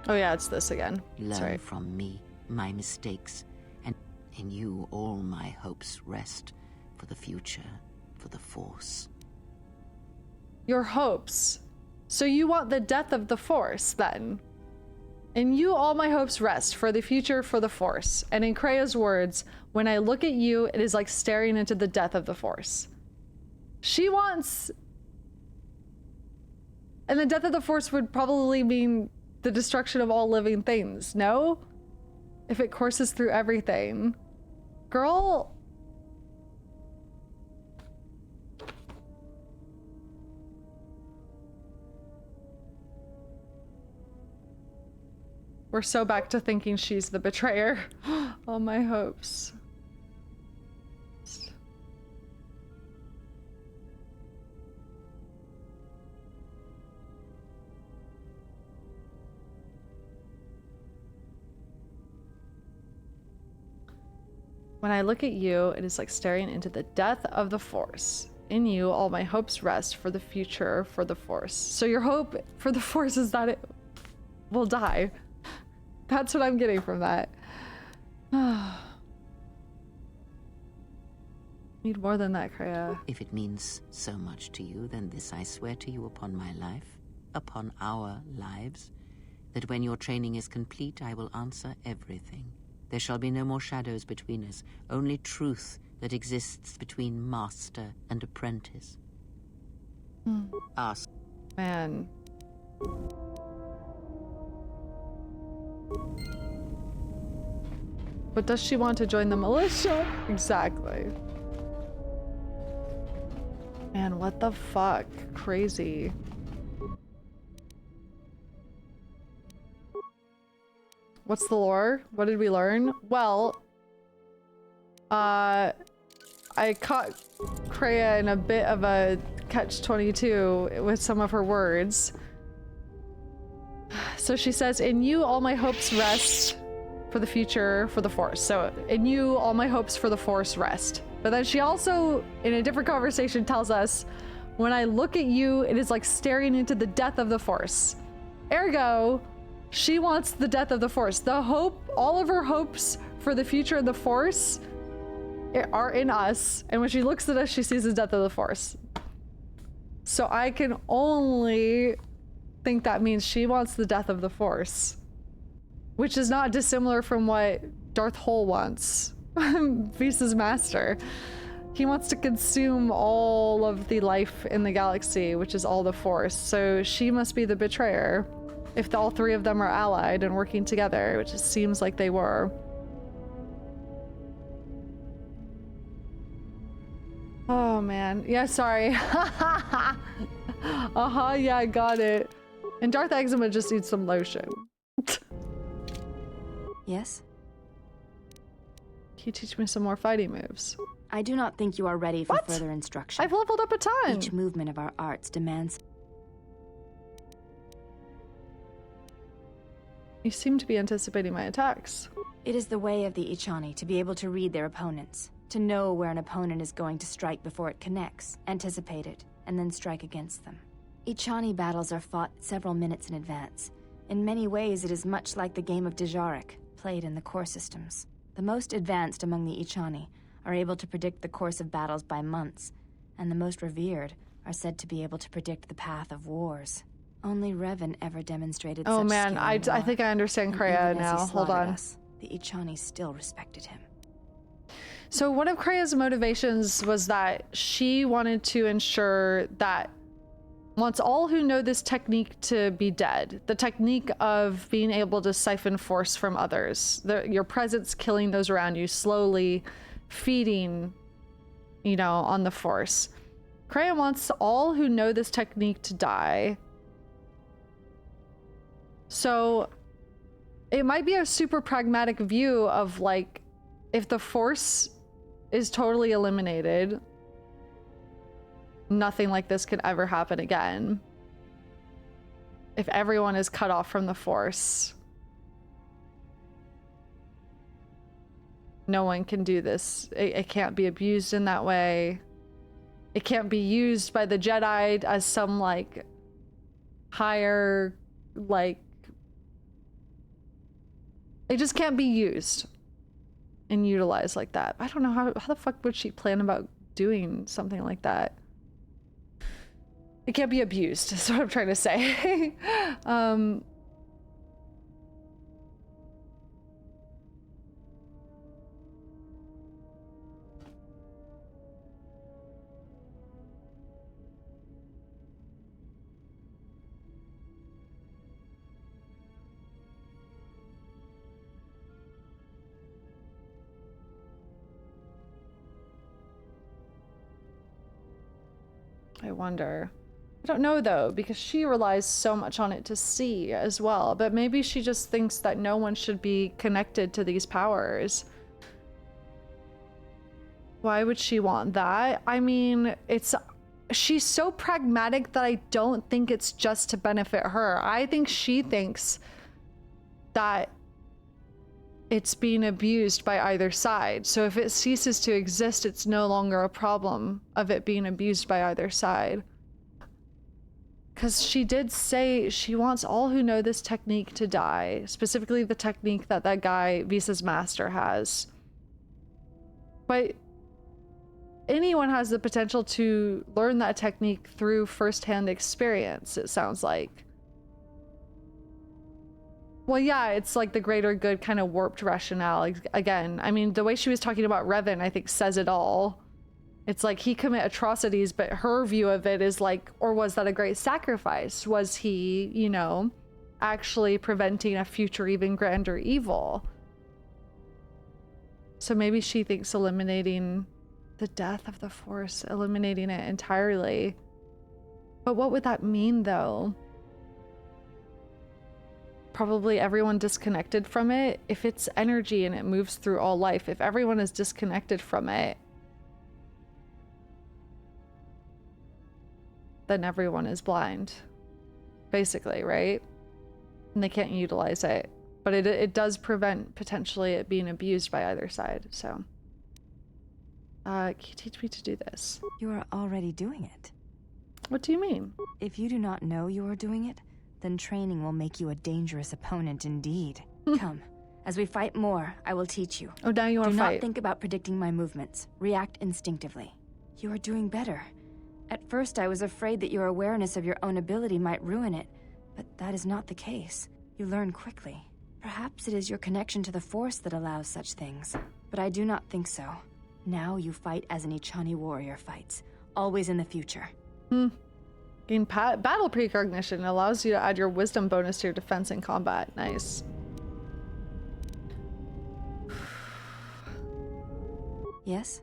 Oh yeah, it's this again. Learn Sorry. from me, my mistakes, and in you all my hopes rest for the future, for the Force. Your hopes. So you want the death of the Force, then? In you all my hopes rest for the future, for the Force. And in Krea's words, when I look at you, it is like staring into the death of the Force. She wants... And the death of the Force would probably mean the destruction of all living things, no? If it courses through everything. Girl... We're so back to thinking she's the betrayer. All my hopes. When I look at you, it is like staring into the death of the Force. In you, all my hopes rest for the future, for the Force. So your hope for the Force is that it will die. That's what I'm getting from that. Need more than that, Krea. If it means so much to you, then this I swear to you upon my life, upon our lives, that when your training is complete, I will answer everything. There shall be no more shadows between us, only truth that exists between master and apprentice. Ask. Man. But does she want to join the militia? Exactly. Man, what the fuck? Crazy. What's the lore? What did we learn? Well, I caught Krea in a bit of a catch-22 with some of her words. So she says, in you all my hopes rest for the future, for the Force. So in you all my hopes for the Force rest. But then she also, in a different conversation, tells us, when I look at you, it is like staring into the death of the Force. Ergo, she wants the death of the Force. The hope, all of her hopes for the future of the Force are in us. And when she looks at us, she sees the death of the Force. So I can only think that means she wants the death of the Force, which is not dissimilar from what Darth Hole wants. Visa's master. He wants to consume all of the life in the galaxy, which is all the Force. So she must be the betrayer if all three of them are allied and working together, which it seems like they were. Oh man. Yeah, sorry. Yeah, I got it. And Darth Eczema just needs some lotion. Yes? Can you teach me some more fighting moves? I do not think you are ready for further instruction. I've leveled up a ton! Each movement of our arts demands... You seem to be anticipating my attacks. It is the way of the Ichani to be able to read their opponents, to know where an opponent is going to strike before it connects, anticipate it, and then strike against them. Ichani battles are fought several minutes in advance. In many ways, it is much like the game of Dejarik, played in the core systems. The most advanced among the Ichani are able to predict the course of battles by months, and the most revered are said to be able to predict the path of wars. Only Revan ever demonstrated oh such man, skill I in war. think I understand And Kreia even as he now. Hold slaughtered on. us, the Ichani still respected him. So one of Kreia's motivations was that she wanted to ensure that wants all who know this technique to be dead. The technique of being able to siphon force from others. Your presence killing those around you, slowly feeding, you know, on the force. Kreia wants all who know this technique to die. So it might be a super pragmatic view of like, if the force is totally eliminated, nothing like this could ever happen again. If everyone is cut off from the force, no one can do this. It can't be abused in that way. It can't be used by the Jedi as some like higher, like, it just can't be used and utilized like that. I don't know how the fuck would she plan about doing something like that? It can't be abused, is what I'm trying to say. I wonder. I don't know though, because she relies so much on it to see as well, but maybe she just thinks that no one should be connected to these powers. Why would she want that? I mean, she's so pragmatic that I don't think it's just to benefit her. I think she thinks that it's being abused by either side. So if it ceases to exist, it's no longer a problem of it being abused by either side. Because she did say she wants all who know this technique to die, specifically the technique that guy, Visas Master, has. But anyone has the potential to learn that technique through first-hand experience, it sounds like. Well, yeah, it's like the greater good kind of warped rationale. Again, I mean, the way she was talking about Revan, I think, says it all. It's like he commit atrocities, but her view of it is like, or was that a great sacrifice? Was he, you know, actually preventing a future even grander evil? So maybe she thinks eliminating the death of the Force, eliminating it entirely. But what would that mean, though? Probably everyone disconnected from it. If it's energy and it moves through all life, if everyone is disconnected from it, then everyone is blind, basically, right? And they can't utilize it. But it does prevent potentially it being abused by either side, so. Can you teach me to do this? You are already doing it. What do you mean? If you do not know you are doing it, then training will make you a dangerous opponent indeed. Come, as we fight more, I will teach you. Oh, now you want to fight. Do not think about predicting my movements. React instinctively. You are doing better. At first, I was afraid that your awareness of your own ability might ruin it, but that is not the case. You learn quickly. Perhaps it is your connection to the Force that allows such things, but I do not think so. Now you fight as an Ichani warrior fights, always in the future. Gain battle precognition allows you to add your wisdom bonus to your defense in combat. Nice. Yes?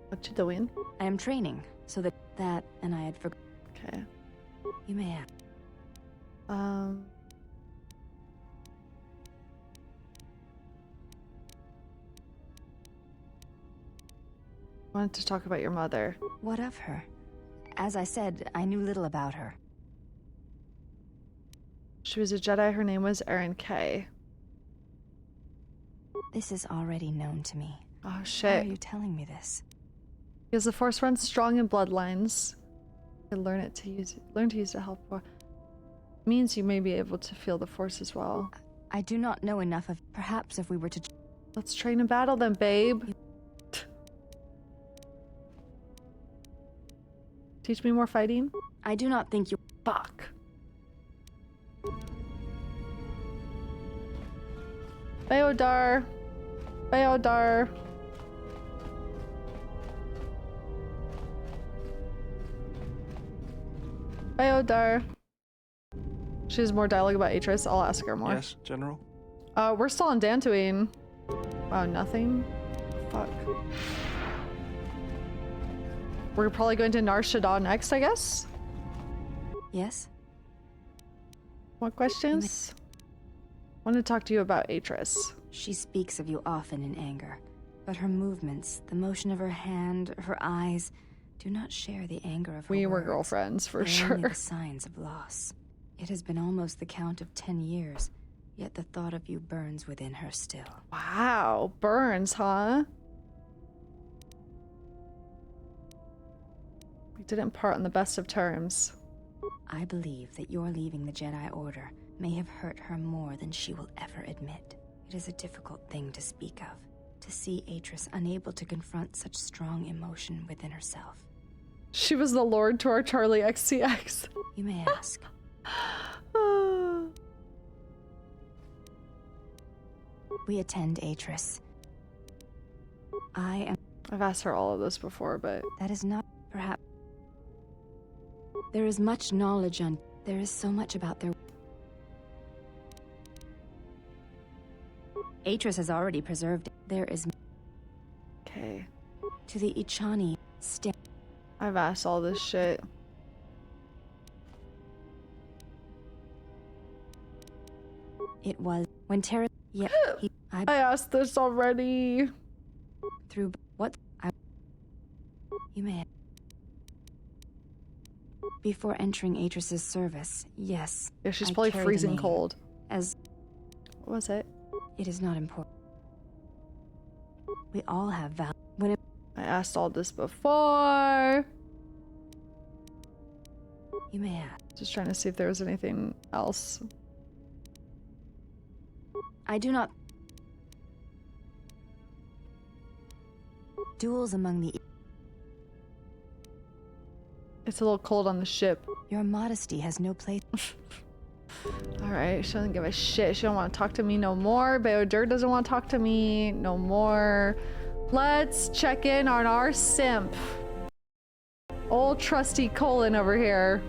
What you doing? I am training, so that and I had forgotten. Okay. You may have. Wanted to talk about your mother. What of her? As I said, I knew little about her. She was a Jedi. Her name was Erin Kay. This is already known to me. Oh Why shit. are you telling me this? Because the Force runs strong in bloodlines. You learn to use it to help. Means you may be able to feel the Force as well. I do not know enough of. Perhaps if we were to. Let's train in battle then, babe. Teach me more fighting? I do not think you. Fuck. Beodar. Beodar. Beodar. She has more dialogue about Atris. I'll ask her more. Yes, General? We're still on Dantooine. Wow, nothing? Fuck. We're probably going to Nar Shaddaa next, I guess? Yes? What questions? I want to talk to you about Atris. She speaks of you often in anger, but her movements, the motion of her hand, her eyes, do not share the anger of her We were words. girlfriends, for They're sure. only the signs of loss. It has been almost the count of 10 years, yet the thought of you burns within her still. Wow, burns, huh? We didn't part on the best of terms. I believe that your leaving the Jedi Order may have hurt her more than she will ever admit. It is a difficult thing to speak of, to see Atris unable to confront such strong emotion within herself. She was the Lord to our Charlie XCX. You may ask. We attend Atris. I've asked her all of this before, but... That is not... perhaps... There is much knowledge on... There is so much about their... Atris has already preserved it. There is... Okay. To the Ichani... I've asked all this shit. It was... When Terra... Yeah, I asked this already. Through... What? You may... Before entering Atris's service, yes. Yeah, she's I probably carried a freezing name. cold. As... What was it? It is not important. We all have value. When it... I asked all this before. You may ask. Just trying to see if there was anything else. I do not... Duels among the... It's a little cold on the ship. Your modesty has no place... Alright, she doesn't give a shit. She don't want to talk to me no more. Beodur doesn't want to talk to me no more. Let's check in on our simp. Old trusty Colin over here.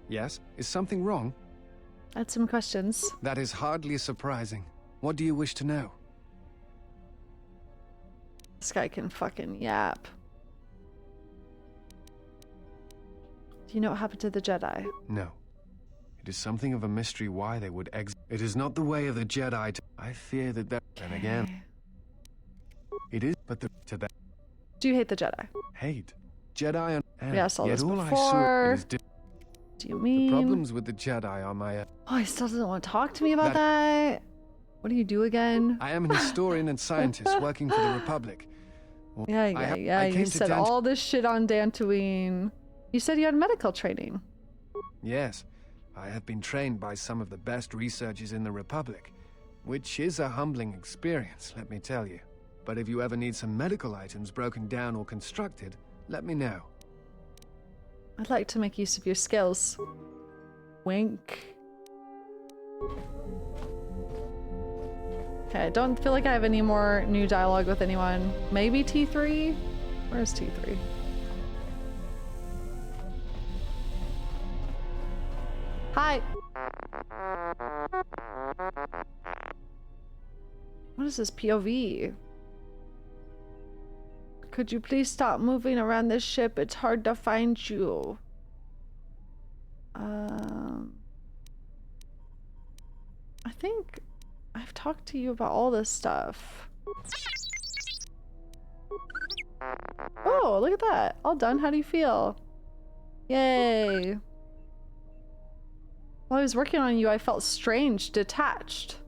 Yes? Is something wrong? I had some questions. That is hardly surprising. What do you wish to know? This guy can fucking yap. Do you know what happened to the Jedi? No. It is something of a mystery why they would It is not the way of the Jedi to... I fear that that... Okay. And again... It is, but to that... Do you hate the Jedi? Hate. Jedi and... Yeah, I saw this all before. I saw is... Do you mean... The problems with the Jedi are my... Oh, he still doesn't want to talk to me about that. What do you do again? I am an historian and scientist working for the Republic. Well, Yeah. You said all this shit on Dantooine. You said you had medical training. Yes. I have been trained by some of the best researchers in the Republic, which is a humbling experience, let me tell you. But if you ever need some medical items broken down or constructed, let me know. I'd like to make use of your skills. Wink. Okay, I don't feel like I have any more new dialogue with anyone. Maybe T3? Where's T3? Hi! What is this POV? Could you please stop moving around this ship? It's hard to find you. I think I've talked to you about all this stuff. Oh, look at that. All done. How do you feel? Yay. While I was working on you, I felt strange, detached.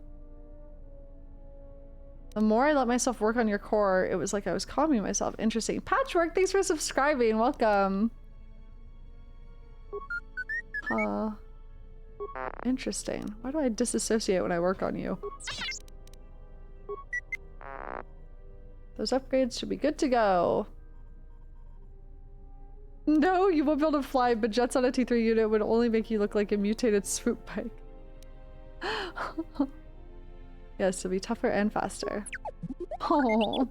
The more I let myself work on your core, it was like I was calming myself. Interesting. Patchwork, thanks for subscribing. Welcome. Huh. Interesting. Why do I disassociate when I work on you? Those upgrades should be good to go. No, you won't be able to fly, but jets on a T3 unit would only make you look like a mutated swoop bike. Yes, to be tougher and faster. Oh.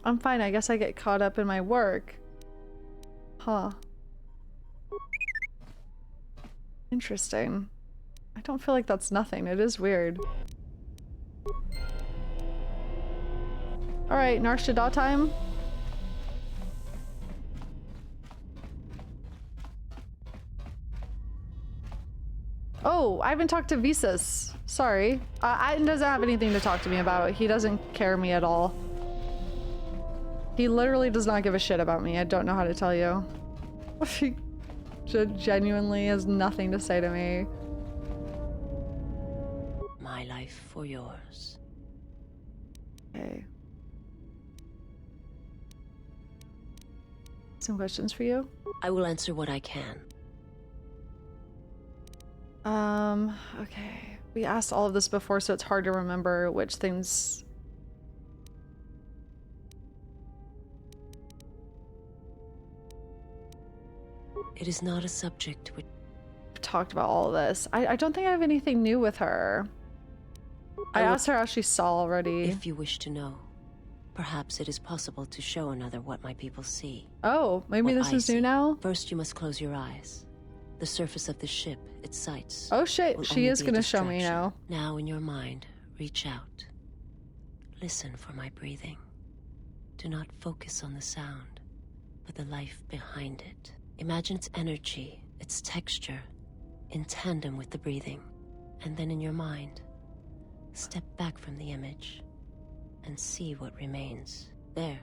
I'm fine. I guess I get caught up in my work. Huh. Interesting. I don't feel like that's nothing. It is weird. Alright, Nar Shaddaa time. Oh, I haven't talked to Visas. Sorry. He doesn't have anything to talk to me about. He doesn't care me at all. He literally does not give a shit about me. I don't know how to tell you. He genuinely has nothing to say to me. My life for yours. Okay. Some questions for you? I will answer what I can. Okay. We asked all of this before, so it's hard to remember which things... It is not a subject which... We've talked about all of this. I don't think I have anything new with her. I asked her how she saw already. If you wish to know, perhaps it is possible to show another what my people see. Oh, maybe this is new now? First, you must close your eyes. The surface of the ship, its sights. Oh shit, she is gonna show me now. Now in your mind, reach out. Listen for my breathing. Do not focus on the sound, but the life behind it. Imagine its energy, its texture, in tandem with the breathing. And then in your mind, step back from the image and see what remains. There.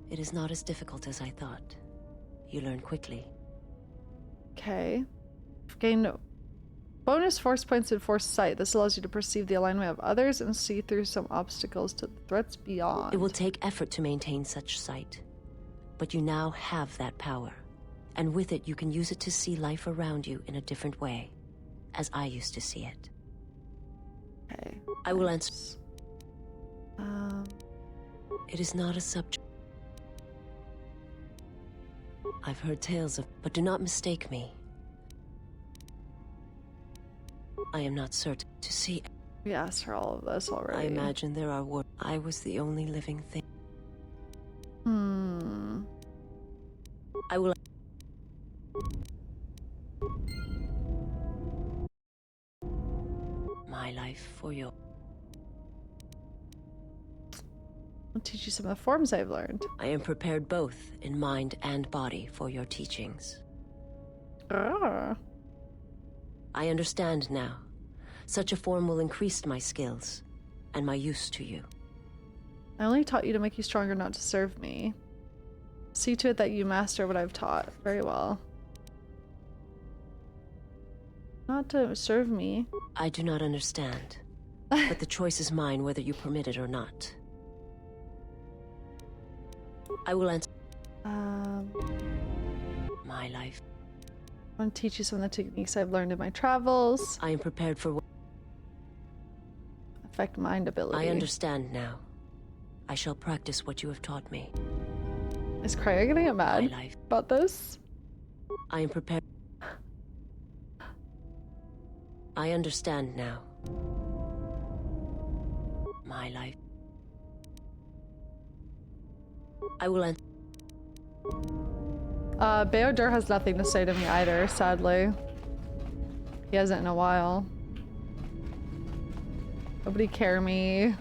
It is not as difficult as I thought. You learn quickly. Okay. Gain bonus force points and force sight. This allows you to perceive the alignment of others and see through some obstacles to the threats beyond. It will take effort to maintain such sight, but you now have that power. And with it, you can use it to see life around you in a different way, as I used to see it. Okay. I will answer. It is not a subject. I've heard tales of, but do not mistake me. I am not certain to see. We asked her all of this already. I imagine there are words. I was the only living thing. I will. My life for you. I'll teach you some of the forms I've learned. I am prepared both in mind and body for your teachings. Ah. I understand now. Such a form will increase my skills and my use to you. I only taught you to make you stronger, not to serve me. See to it that you master what I've taught. Very well. Not to serve me. I do not understand, but the choice is mine whether you permit it or not. I will answer. My life. I want to teach you some of the techniques I've learned in my travels. I am prepared for what... Affect mind ability. I understand now. I shall practice what you have taught me. Is Cryer gonna get mad about this? I am prepared. I understand now. My life. I will answer. Beodur has nothing to say to me either, sadly. He hasn't in a while. Nobody care me.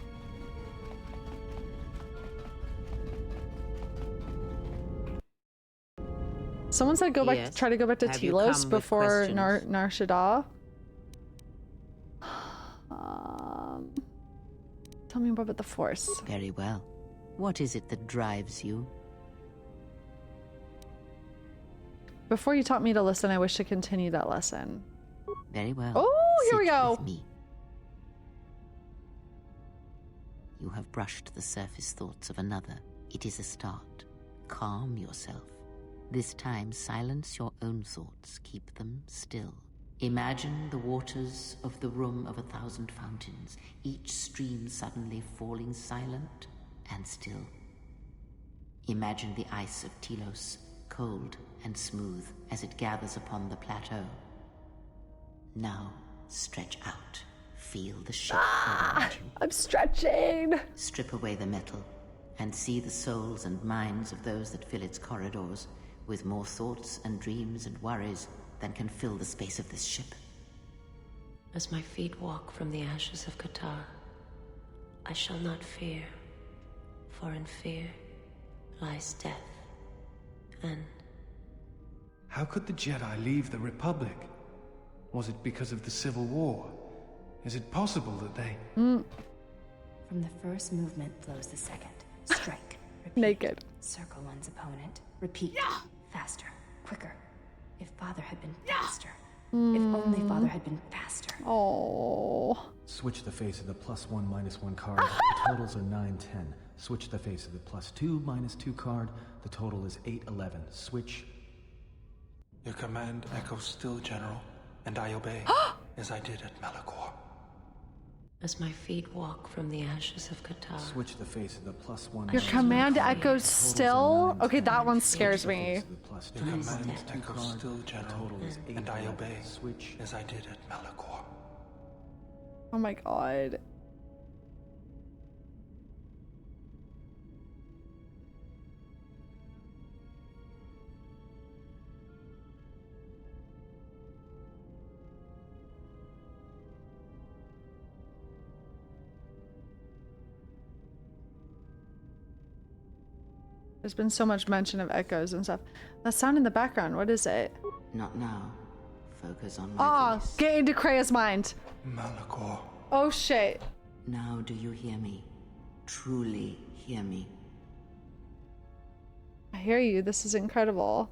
Someone said go back, Yes. try to go back to Have you Telos come with before questions? Nar Shaddaa. Tell me more about the Force. Very well. What is it that drives you? Before you taught me to listen, I wish to continue that lesson. Very well. Oh, here we Sit go. with me. You have brushed the surface thoughts of another. It is a start. Calm yourself. This time, silence your own thoughts. Keep them still. Imagine the waters of the room of 1,000 fountains, each stream suddenly falling silent and still. Imagine the ice of Telos, cold and smooth as it gathers upon the plateau. Now, stretch out. Feel the ship around you. I'm stretching. Strip away the metal and see the souls and minds of those that fill its corridors with more thoughts and dreams and worries than can fill the space of this ship. As my feet walk from the ashes of KOTOR, I shall not fear, for in fear lies death, and... How could the Jedi leave the Republic? Was it because of the Civil War? Is it possible that they... From the first movement flows the second. Strike. Repeat. Naked. Circle one's opponent. Repeat. Faster. Quicker. If Father had been faster. If only Father had been faster. Oh. Switch the face of the +1 -1 card. The totals are 9, 10. Switch the face of the +2 -2 card. The total is 8, 11. Switch. Your command echoes still, General, and I obey, as I did at Malachor. As my feet walk from the ashes of KOTOR. Switch the face of the +1. Your command echoes still? Okay, that one scares me. Your command echoes still, General, and I obey, as I did at Malachor. Oh my god. There's been so much mention of echoes and stuff. That sound in the background, what is it? Not now. Focus on my voice. Get into Krea's mind. Malachor. Oh shit. Now do you hear me? Truly hear me? I hear you. This is incredible.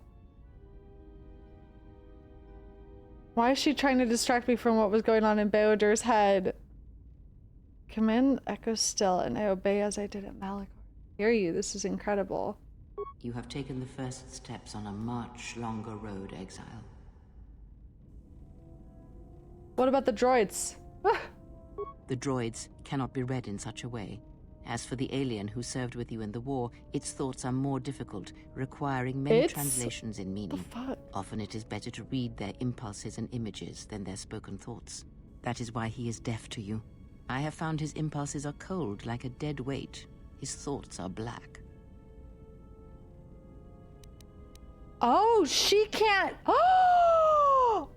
Why is she trying to distract me from what was going on in Beodur's head? Command echoes still, and I obey as I did at Malachor. Hear you. This is incredible. You have taken the first steps on a much longer road, exile. What about the droids? The droids cannot be read in such a way. As for the alien who served with you in the war, its thoughts are more difficult, requiring many translations in meaning. Often it is better to read their impulses and images than their spoken thoughts. That is why he is deaf to you. I have found his impulses are cold, like a dead weight. His thoughts are black. Oh, she can't. Oh,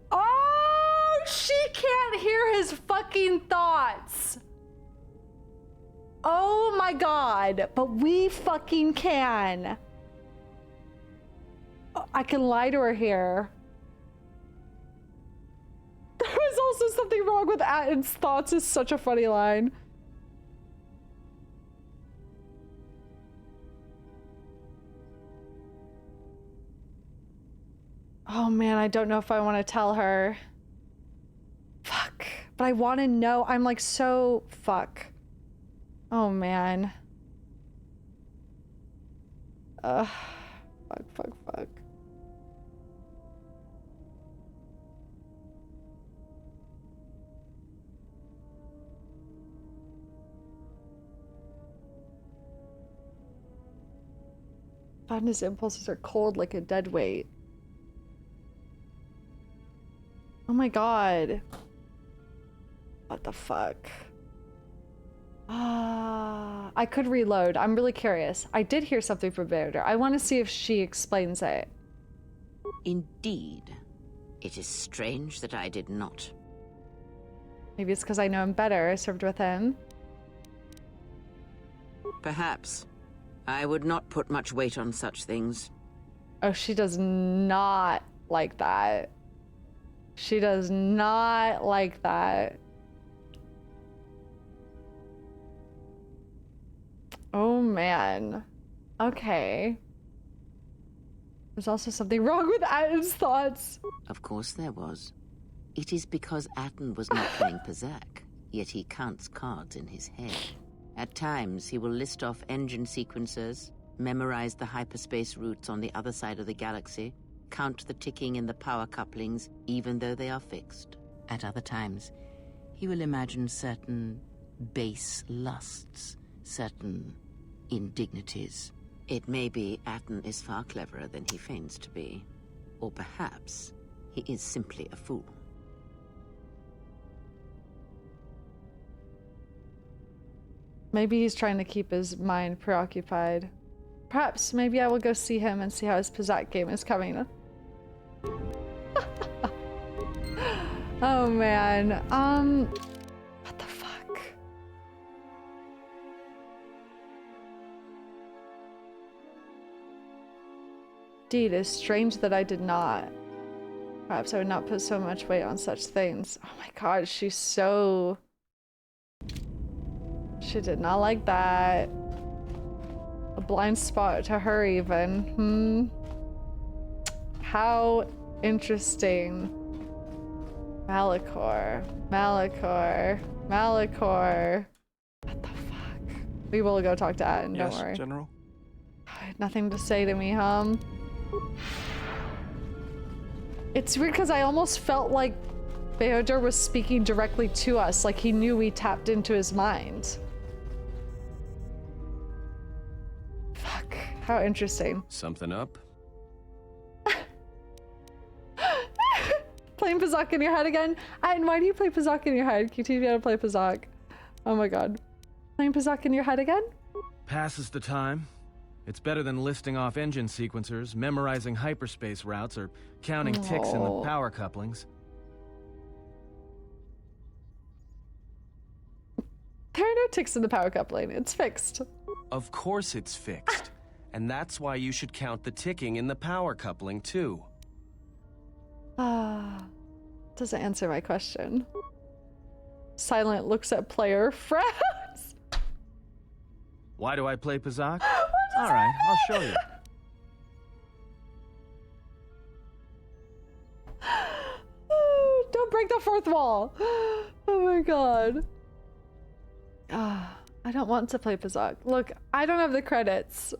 she can't hear his fucking thoughts. Oh my god, but we fucking can. I can lie to her here. There was also something wrong with Atton's thoughts is such a funny line. Oh man, I don't know if I want to tell her. Fuck. But I want to know. I'm like so... Fuck. Oh man. Fuck. And his impulses are cold like a dead weight. Oh my god. What the fuck? I could reload. I'm really curious. I did hear something from Vader. I want to see if she explains it. Indeed. It is strange that I did not. Maybe it's because I know him better. I served with him. Perhaps. I would not put much weight on such things. Oh, she does not like that. She does not like that. Oh, man. Okay. There's also something wrong with Atton's thoughts. Of course there was. It is because Atton was not playing Pazak, yet he counts cards in his head. At times, he will list off engine sequencers, memorize the hyperspace routes on the other side of the galaxy, count the ticking in the power couplings, even though they are fixed. At other times, he will imagine certain base lusts, certain indignities. It may be Atton is far cleverer than he feigns to be. Or perhaps he is simply a fool. Maybe he's trying to keep his mind preoccupied. Perhaps maybe I will go see him and see how his Pazak game is coming. Oh man. What the fuck? Indeed, it's strange that I did not. Perhaps I would not put so much weight on such things. Oh my god, she's so... She did not like that. A blind spot to her even. How interesting. Malachor. What the fuck? We will go talk to Atton, don't worry. Yes, General? Nothing to say to me, It's weird because I almost felt like Vader was speaking directly to us, like he knew we tapped into his mind. Fuck, how interesting. Something up? Playing Pazak in your head again? And why do you play Pazak in your head? Can you teach me how to play Pazak? Oh my god. Playing Pazak in your head again? Passes the time. It's better than listing off engine sequencers, memorizing hyperspace routes, or counting ticks in the power couplings. There are no ticks in the power coupling. It's fixed. Of course it's fixed. And that's why you should count the ticking in the power coupling, too. Doesn't answer my question. Silent looks at player, frowns. Why do I play Pazak? Alright, I'll show you. Don't break the fourth wall. Oh my god. I don't want to play Pazak. Look, I don't have the credits.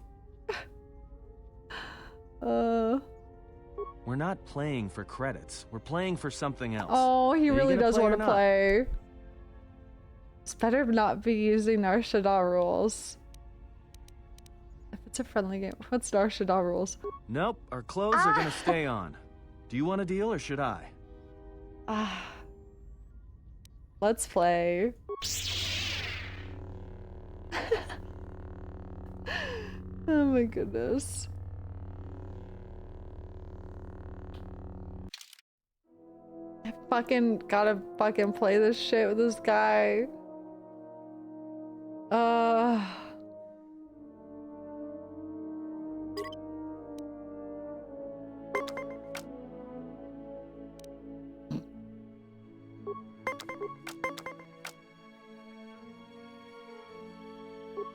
We're not playing for credits. We're playing for something else. Oh, he really does want to or play. It's better not be using Nar Shaddaa rules. If it's a friendly game, what's Nar Shaddaa rules? Nope, our clothes are gonna stay on. Do you want a deal or should I? Let's play. Oh my goodness. I fucking gotta fucking play this shit with this guy.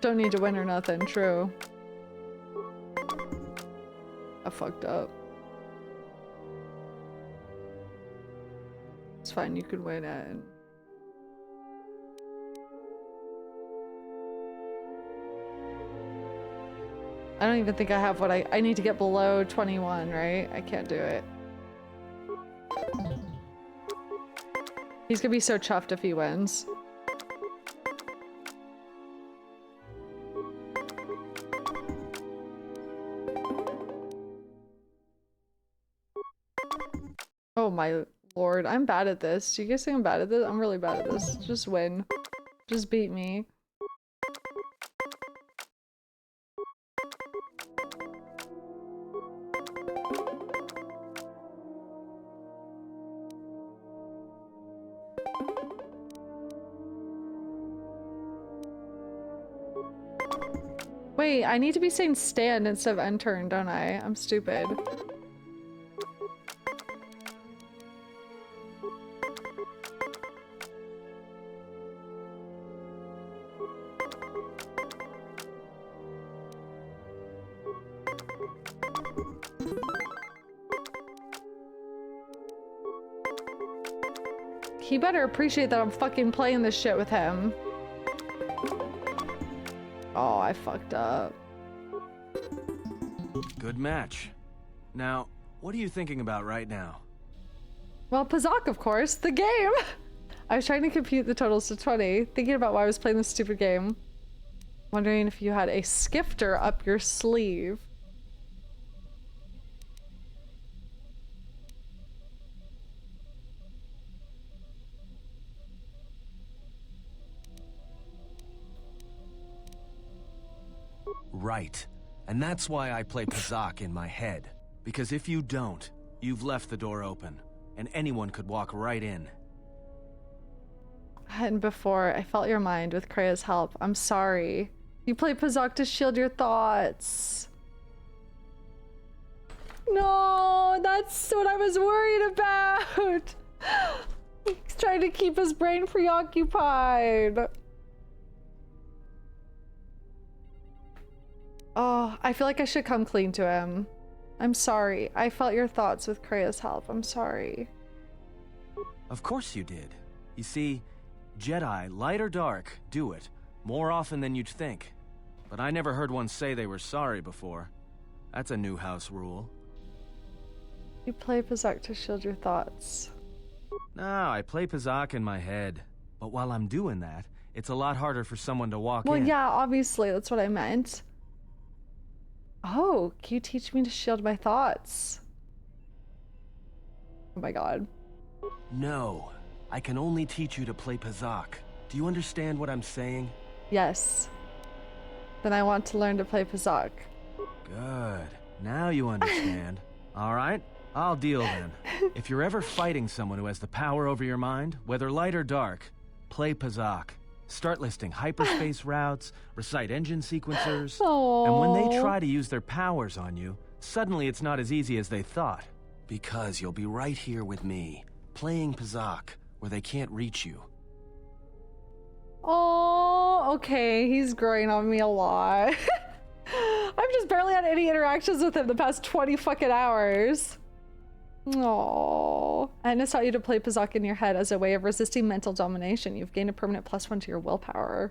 Don't need to win or nothing, true. I fucked up. It's fine, you could win it. I don't even think I have what I need to get below 21, right? I can't do it. He's gonna be so chuffed if he wins. Oh my Lord, I'm bad at this. Do you guys think I'm bad at this? I'm really bad at this. Just win. Just beat me. Wait, I need to be saying stand instead of enter, don't I? I'm stupid. He better appreciate that I'm fucking playing this shit with him. Oh, I fucked up. Good match. Now, what are you thinking about right now? Well, Pazak, of course. The game! I was trying to compute the totals to 20, thinking about why I was playing this stupid game. Wondering if you had a skifter up your sleeve. Right. And that's why I play Pazak in my head. Because if you don't, you've left the door open, and anyone could walk right in. And before, I felt your mind with Krea's help. I'm sorry. You play Pazak to shield your thoughts. No, that's what I was worried about. He's trying to keep his brain preoccupied. Oh, I feel like I should come clean to him. I'm sorry. I felt your thoughts with Krea's help. I'm sorry. Of course you did. You see, Jedi, light or dark, do it. More often than you'd think. But I never heard one say they were sorry before. That's a new house rule. You play Pazak to shield your thoughts. No, I play Pazak in my head. But while I'm doing that, it's a lot harder for someone to walk in. Well, yeah, obviously. That's what I meant. Oh, can you teach me to shield my thoughts? Oh my god. No, I can only teach you to play Pazak. Do you understand what I'm saying? Yes. Then I want to learn to play Pazak. Good. Now you understand. All right, I'll deal then. If you're ever fighting someone who has the power over your mind, whether light or dark, play Pazak. Start listing hyperspace routes, recite engine sequencers, and when they try to use their powers on you, suddenly it's not as easy as they thought. Because you'll be right here with me, playing Pazak, where they can't reach you. Oh, okay, he's growing on me a lot. I've just barely had any interactions with him the past 20 fucking hours. Aww. And it's taught you to play Pazak in your head as a way of resisting mental domination. You've gained a permanent +1 to your willpower.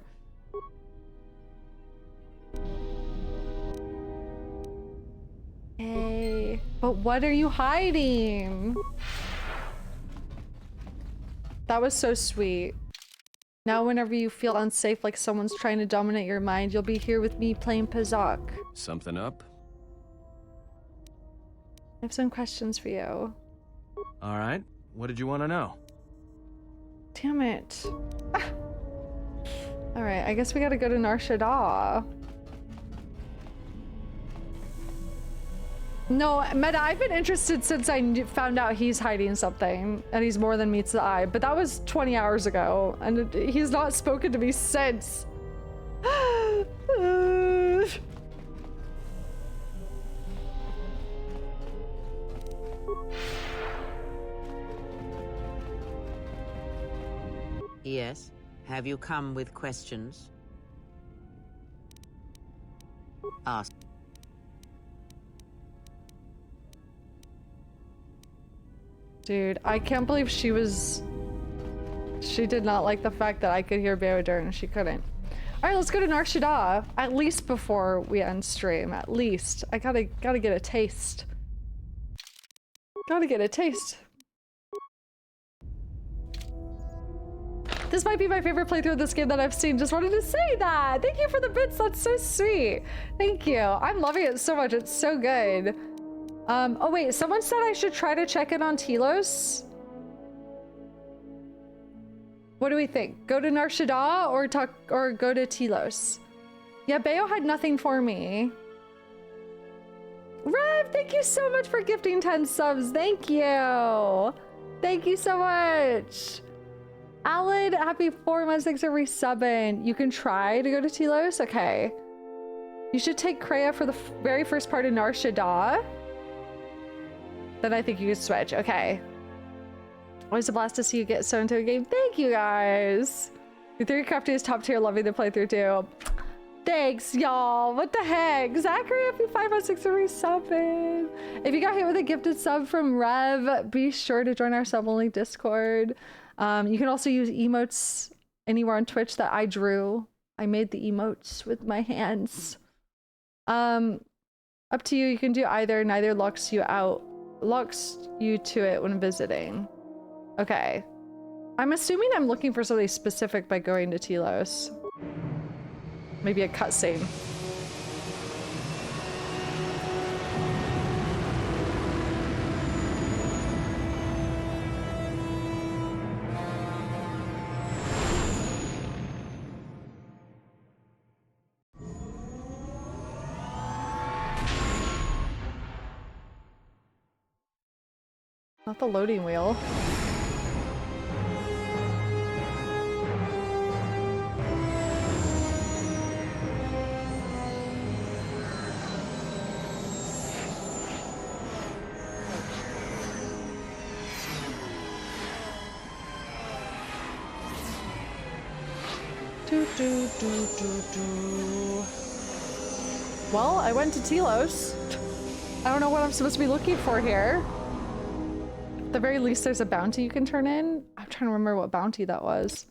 Hey, but what are you hiding? That was so sweet. Now whenever you feel unsafe, like someone's trying to dominate your mind, you'll be here with me playing Pazak. Something up? I have some questions for you. All right. What did you want to know? Damn it. All right, I guess we gotta go to Nar Shaddaa. No, Meta, I've been interested since I found out he's hiding something, and he's more than meets the eye, but that was 20 hours ago, and he's not spoken to me since. Yes? Have you come with questions? Ask. Dude, I can't believe she did not like the fact that I could hear Beodur and she couldn't. Alright, let's go to Nar Shaddaa. At least before we end stream. At least. I gotta get a taste. Gotta get a taste. This might be my favorite playthrough of this game that I've seen. Just wanted to say that. Thank you for the bits. That's so sweet. Thank you. I'm loving it so much. It's so good. Oh wait, someone said I should try to check in on Telos. What do we think? Go to Nar Shaddaa or go to Telos? Yeah, Bayo had nothing for me. Rev, thank you so much for gifting 10 subs. Thank you. Thank you so much. Alan, happy 4 months. Thanks for resubbing. You can try to go to Telos? Okay. You should take Kreia for the very first part of Nar Shaddaa. Then I think you can switch. Okay. Always a blast to see you get so into a game. Thank you guys. Your theory crafting is top tier. Loving the playthrough too. Thanks, y'all. What the heck? Zachary, happy 5 months. Thanks for resubbing. If you got hit with a gifted sub from Rev, be sure to join our sub-only Discord. You can also use emotes anywhere on Twitch that I drew. I made the emotes with my hands. Up to you. You can do either. Neither locks you to it when visiting. Okay. I'm assuming I'm looking for something specific by going to Telos. Maybe a cutscene. Not the loading wheel. Well, I went to Telos. I don't know what I'm supposed to be looking for here. At the very least, there's a bounty you can turn in. I'm trying to remember what bounty that was.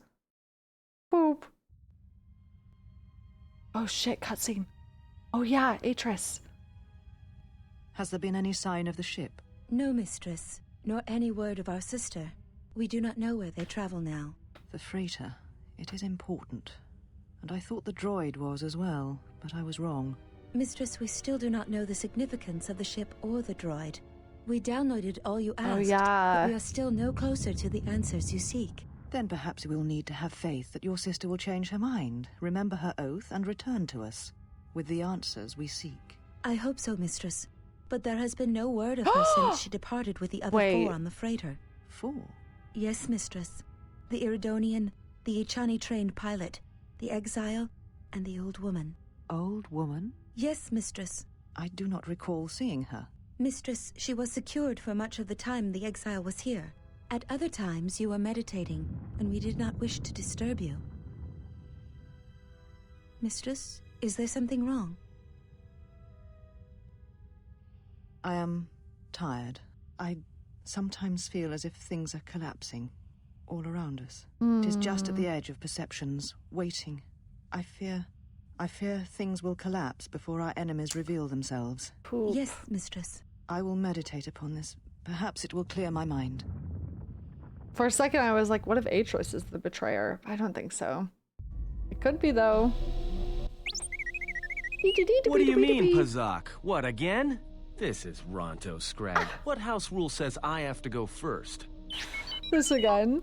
Boop. Oh shit, cutscene. Oh yeah, Atris. Has there been any sign of the ship? No, mistress, nor any word of our sister. We do not know where they travel now. The freighter. It is important. And I thought the droid was as well, but I was wrong. Mistress, we still do not know the significance of the ship or the droid. We downloaded all you asked, oh, yeah. but we are still no closer to the answers you seek. Then perhaps we'll need to have faith that your sister will change her mind, remember her oath, and return to us with the answers we seek. I hope so, mistress. But there has been no word of her since she departed with the other 4 on the freighter. 4? Yes, mistress. The Iridonian, the Ichani-trained pilot, the exile, and the old woman. Old woman? Yes, mistress. I do not recall seeing her. Mistress, she was secured for much of the time the exile was here. At other times, you were meditating, and we did not wish to disturb you. Mistress, is there something wrong? I am tired. I sometimes feel as if things are collapsing all around us. It is just at the edge of perceptions, waiting. I fear things will collapse before our enemies reveal themselves. Yes, mistress. I will meditate upon this. Perhaps it will clear my mind. For a second, I was like, what if Atris is the betrayer? I don't think so. It could be, though. What do you mean, Pazak? What, again? This is Ronto Scrag. What house rule says I have to go first? This again.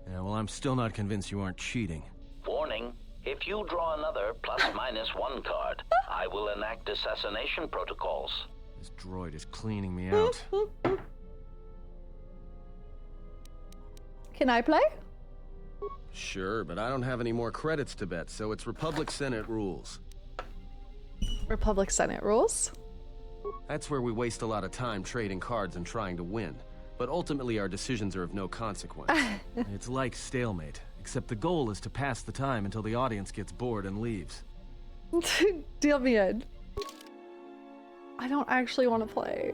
Yeah, well, I'm still not convinced you aren't cheating. Warning. If you draw another ±1 card, I will enact assassination protocols. This droid is cleaning me out. Can I play? Sure, but I don't have any more credits to bet, so it's Republic Senate rules. Republic Senate rules? That's where we waste a lot of time trading cards and trying to win. But ultimately our decisions are of no consequence. It's like stalemate, except the goal is to pass the time until the audience gets bored and leaves. Deal me in. I don't actually want to play.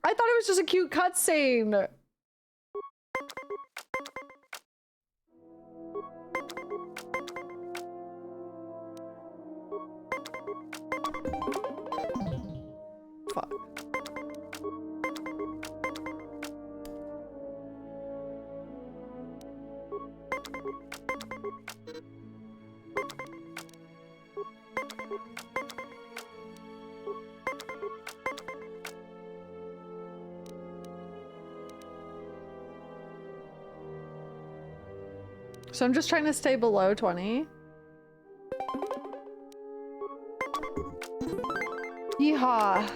I thought it was just a cute cutscene. Fuck. So I'm just trying to stay below 20. Yeehaw.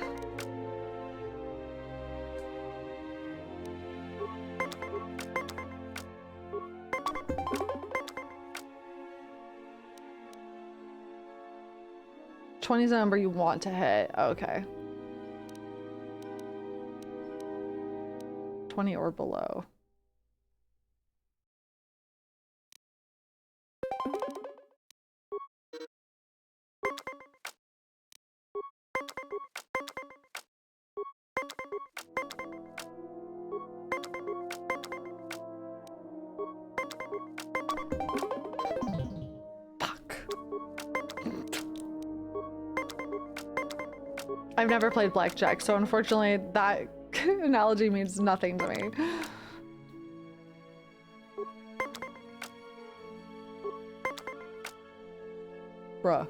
$20 is the number you want to hit. Okay. 20 or below. I've never played blackjack, so unfortunately that analogy means nothing to me. Bruh.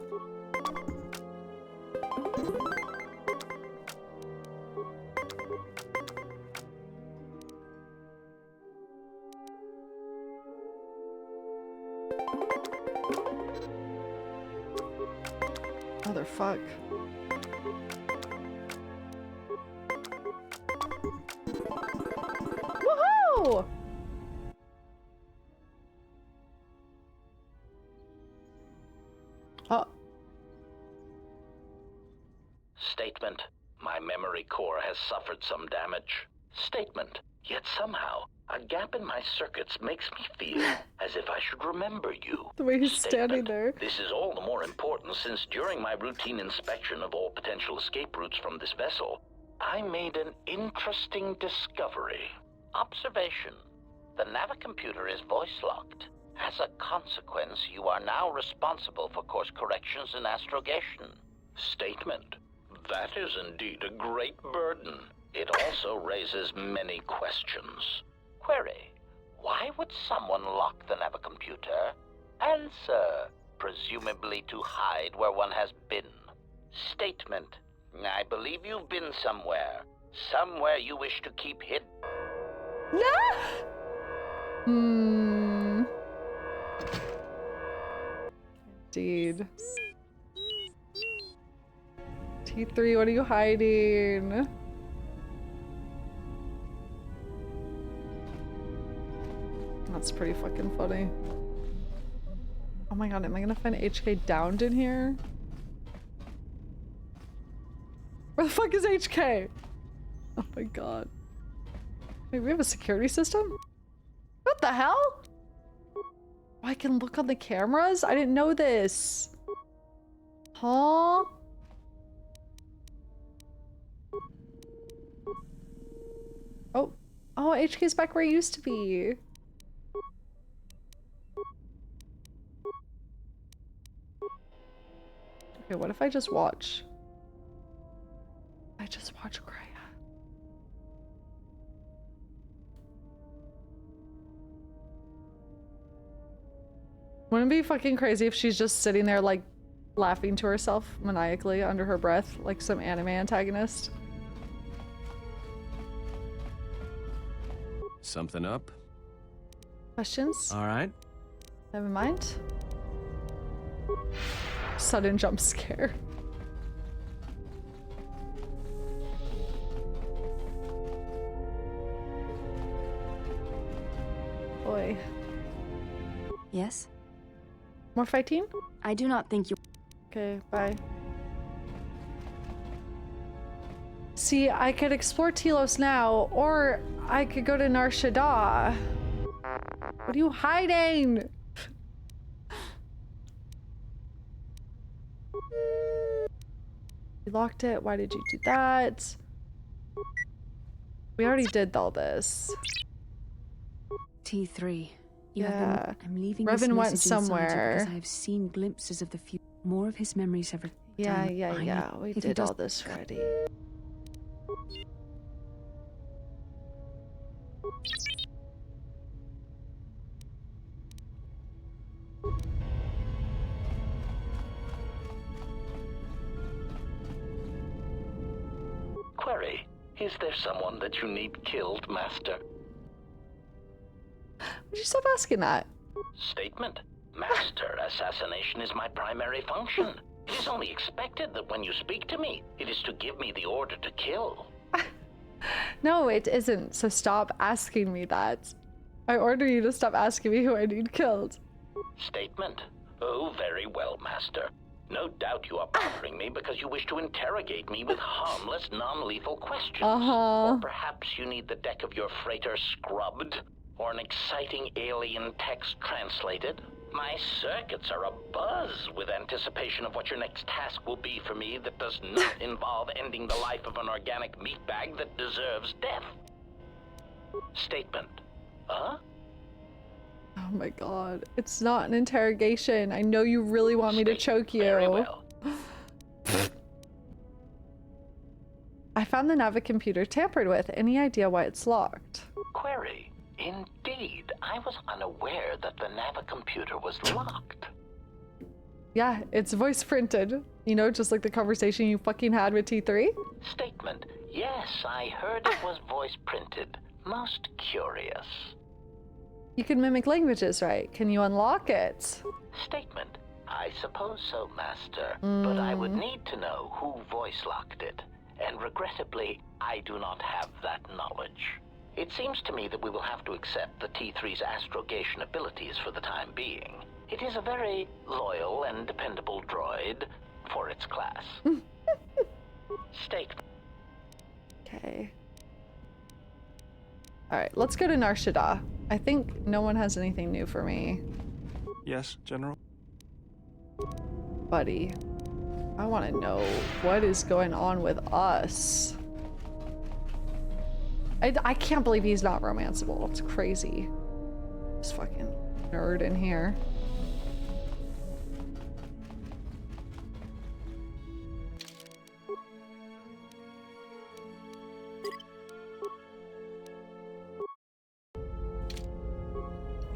Motherfuck. Woohoo! Oh. Statement. My memory core has suffered some damage. Statement. Yet somehow, a gap in my circuits makes me feel as if I should remember you. The way he's standing there. This is all the more important since during my routine inspection of all potential escape routes from this vessel, I made an interesting discovery. Observation. The navicomputer is voice-locked. As a consequence, you are now responsible for course corrections and astrogation. Statement. That is indeed a great burden. It also raises many questions. Query. Why would someone lock the navicomputer? Answer. Presumably to hide where one has been. Statement. I believe you've been somewhere. Somewhere you wish to keep hidden. No! Hmm. Indeed. T3, what are you hiding? That's pretty fucking funny. Oh my god, am I gonna find HK downed in here? Where the fuck is HK? Oh my god. Wait, we have a security system? What the hell? Oh, I can look on the cameras? I didn't know this. Huh? Oh. Oh, HK's back where it used to be. Okay, what if I just watch? I just watch Kreia. Wouldn't it be fucking crazy if she's just sitting there like laughing to herself maniacally under her breath like some anime antagonist? Something up? Questions? All right. Never mind. Sudden jump scare. Boy. Yes? More fighting? I do not think you... Okay, bye. See, I could explore Telos now, or I could go to Nar Shaddaa. What are you hiding? You locked it. Why did you do that? We already did all this. T3. You Yeah. have been... I'm leaving this Revan went message inside you somewhere. because I've seen glimpses of the future. More of his memories have... Yeah, returned. yeah. We If he did does- all this already. Query. Is there someone that you need killed, Master? Would you stop asking that? Statement. Master, assassination is my primary function. It is only expected that when you speak to me, it is to give me the order to kill. No, it isn't, so stop asking me that. I order you to stop asking me who I need killed. Statement. Oh, very well, Master. No doubt you are bothering me because you wish to interrogate me with harmless, non-lethal questions. Or perhaps you need the deck of your freighter scrubbed, or an exciting alien text translated. My circuits are abuzz with anticipation of what your next task will be for me that does not involve ending the life of an organic meatbag that deserves death. Statement. Huh? Oh my god. It's not an interrogation. I know you really want me to choke you. Very well. I found the Navicomputer tampered with. Any idea why it's locked? Query. Indeed, I was unaware that the Navicomputer was locked. Yeah, it's voice printed. You know, just like the conversation you fucking had with T3. Statement. Yes, I heard it was voice printed. Most curious. You can mimic languages, right? Can you unlock it? Statement. I suppose so, Master. But I would need to know who voice locked it. And regrettably, I do not have that knowledge. It seems to me that we will have to accept the T3's astrogation abilities for the time being. It is a very loyal and dependable droid for its class. Statement. Okay. Alright, let's go to Nar Shaddaa. I think no one has anything new for me. Yes, General? Buddy, I want to know what is going on with us. I can't believe he's not romanceable. It's crazy. This fucking nerd in here.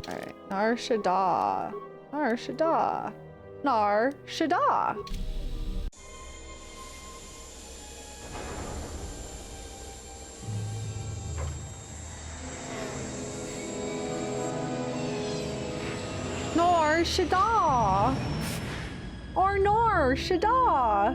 Alright, Nar Shaddaa. Nar Shaddaa. Nar Shaddaa. Nar Shaddaa. Or Nar Shaddaa.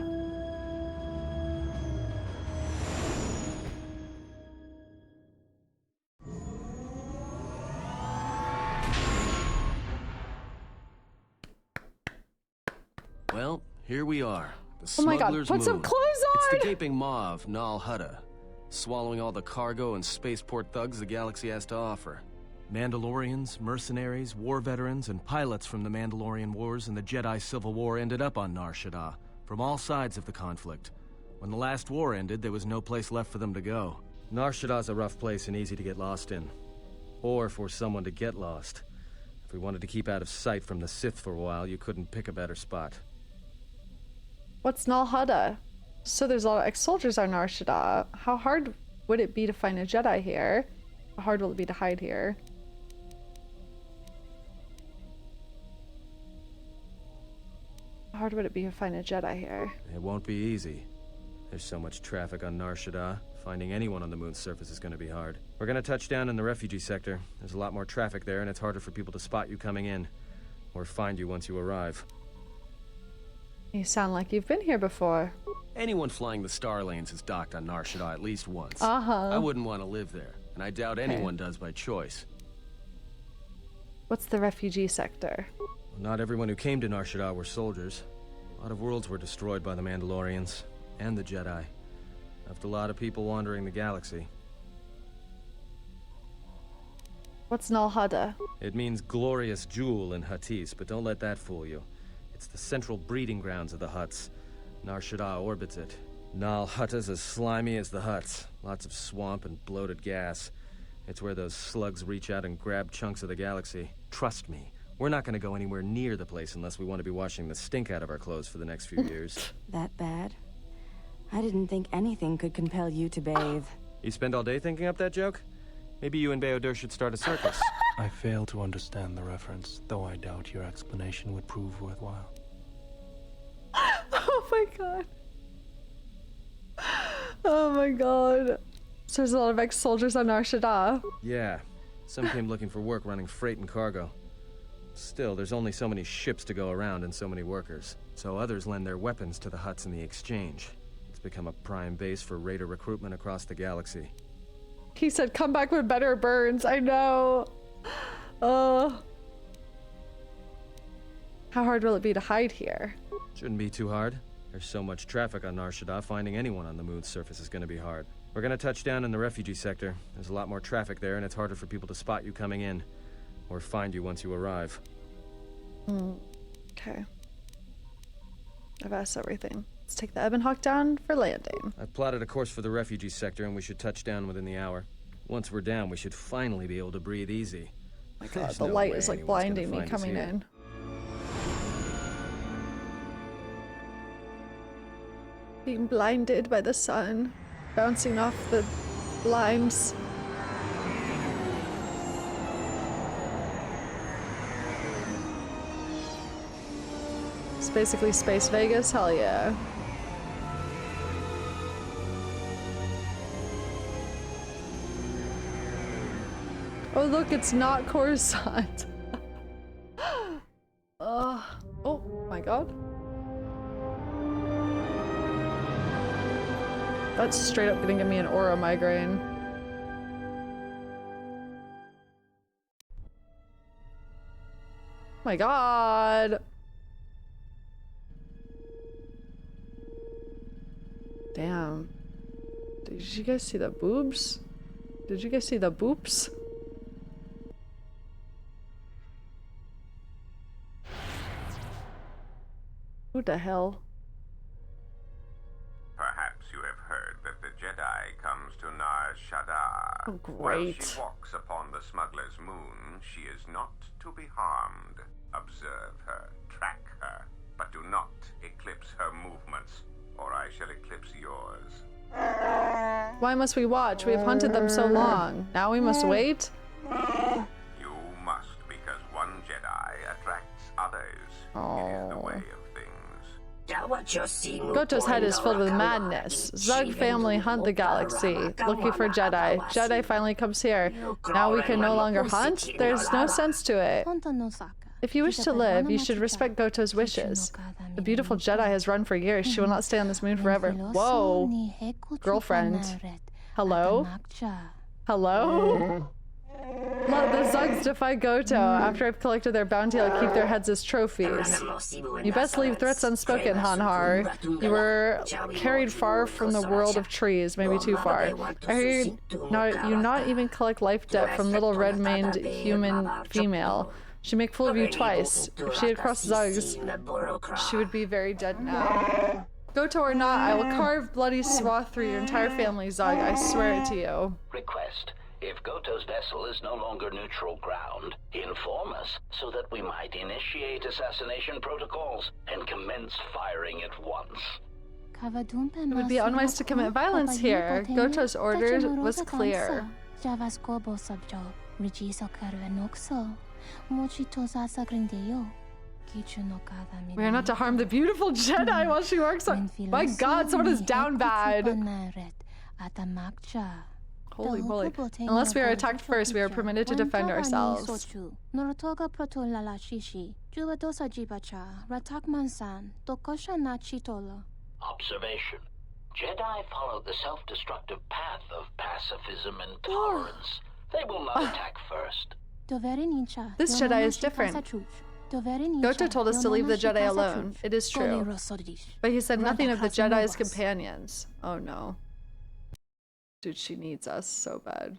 Well, here we are. The Oh my god, smuggler's put some moon. clothes on! It's the gaping maw of Nal Hutta, swallowing all the cargo and spaceport thugs the galaxy has to offer. Mandalorians, mercenaries, war veterans, and pilots from the Mandalorian Wars and the Jedi Civil War ended up on Nar Shaddaa, from all sides of the conflict. When the last war ended, there was no place left for them to go. Nar Shaddaa's a rough place and easy to get lost in. Or for someone to get lost. If we wanted to keep out of sight from the Sith for a while, you couldn't pick a better spot. What's Nal Hutta? So there's a lot of ex-soldiers on Nar Shaddaa. How hard would it be to find a Jedi here? How hard will it be to hide here? How hard would it be to find a Jedi here? It won't be easy. There's so much traffic on Nar Shaddaa. Finding anyone on the moon's surface is going to be hard. We're going to touch down in the refugee sector. There's a lot more traffic there, and it's harder for people to spot you coming in. Or find you once you arrive. You sound like you've been here before. Anyone flying the Star Lanes has docked on Nar Shaddaa at least once. Uh-huh. I wouldn't want to live there, and I doubt anyone does by choice. What's the refugee sector? Well, not everyone who came to Nar Shaddaa were soldiers. A lot of worlds were destroyed by the Mandalorians and the Jedi. Left a lot of people wandering the galaxy. What's Nal Hutta? It means glorious jewel in Huttese, but don't let that fool you. It's the central breeding grounds of the Hutts. Nar Shaddaa orbits it. Nal Hutta's as slimy as the Hutts. Lots of swamp and bloated gas. It's where those slugs reach out and grab chunks of the galaxy. Trust me, we're not going to go anywhere near the place unless we want to be washing the stink out of our clothes for the next few years. That bad? I didn't think anything could compel you to bathe. You spend all day thinking up that joke? Maybe you and Beodur should start a circus. I fail to understand the reference, though I doubt your explanation would prove worthwhile. Oh my god. Oh my god. So there's a lot of ex-soldiers on Nar Shaddaa. Yeah. Some came looking for work running freight and cargo. Still, there's only so many ships to go around and so many workers. So others lend their weapons to the huts in the exchange. It's become a prime base for raider recruitment across the galaxy. He said, come back with better burns. I know. How hard will it be to hide here? Shouldn't be too hard. There's so much traffic on Nar Shaddaa, finding anyone on the moon's surface is going to be hard. We're going to touch down in the refugee sector. There's a lot more traffic there, and it's harder for people to spot you coming in. Or find you once you arrive. Okay. I've asked everything. Let's take the Ebon Hawk down for landing. I've plotted a course for the refugee sector, and we should touch down within the hour. Once we're down, we should finally be able to breathe easy. Oh my god, the light is like blinding me coming in. Being blinded by the sun, bouncing off the blinds. It's basically Space Vegas, hell yeah. Oh look, it's not Coruscant. Oh my god. That's straight up gonna give me an aura migraine. My god. Damn. Did you guys see the boobs? Did you guys see the boobs? Who the hell? Perhaps you have heard that the Jedi comes to Nar Shaddaa. Oh, great. While she walks upon the smuggler's moon, she is not to be harmed. Observe her, track her, but do not eclipse her movements, or I shall eclipse yours. Why must we watch? We have hunted them so long. Now we must wait? You must, because one Jedi attracts others. It is the way of Goto's head is filled with madness. Zug family hunt the galaxy, looking for Jedi. Jedi finally comes here. Now we can no longer hunt? There's no sense to it. If you wish to live, you should respect Goto's wishes. The beautiful Jedi has run for years. She will not stay on this moon forever. Whoa. Girlfriend. Hello? Hello? Let the Zugs defy Goto. After I've collected their bounty, I'll keep their heads as trophies. You best leave threats unspoken, Hanhar. You were carried far from the world of trees, maybe too far. I hear you not even collect life debt from little red-maned human female. She'd make fool of you twice. If she had crossed Zugs, she would be very dead now. Goto or not, I will carve bloody swath through your entire family, Zug. I swear it to you. Request. If Goto's vessel is no longer neutral ground, inform us so that we might initiate assassination protocols and commence firing at once. It would be unwise to commit violence here. Goto's order was clear. We are not to harm the beautiful Jedi while she works on— My god, someone is down bad! Holy moly. Unless we are attacked first, we are permitted to defend ourselves. Observation. Jedi follow the self-destructive path of pacifism and tolerance. They will not attack first. This Jedi is different. Goto told us to leave the Jedi alone. It is true. But he said nothing of the Jedi's companions. Oh no. Dude, she needs us so bad.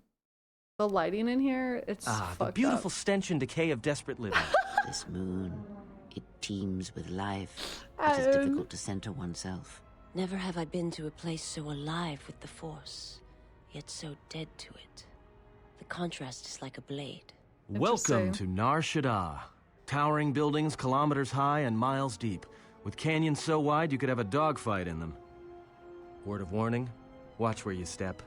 The lighting in here, it's fucked the beautiful up. stench and decay of desperate living. This moon, it teems with life. It is difficult to center oneself. Never have I been to a place so alive with the Force, yet so dead to it. The contrast is like a blade. Welcome to Nar Shaddaa. Towering buildings kilometers high and miles deep, with canyons so wide you could have a dogfight in them. Word of warning, watch where you step,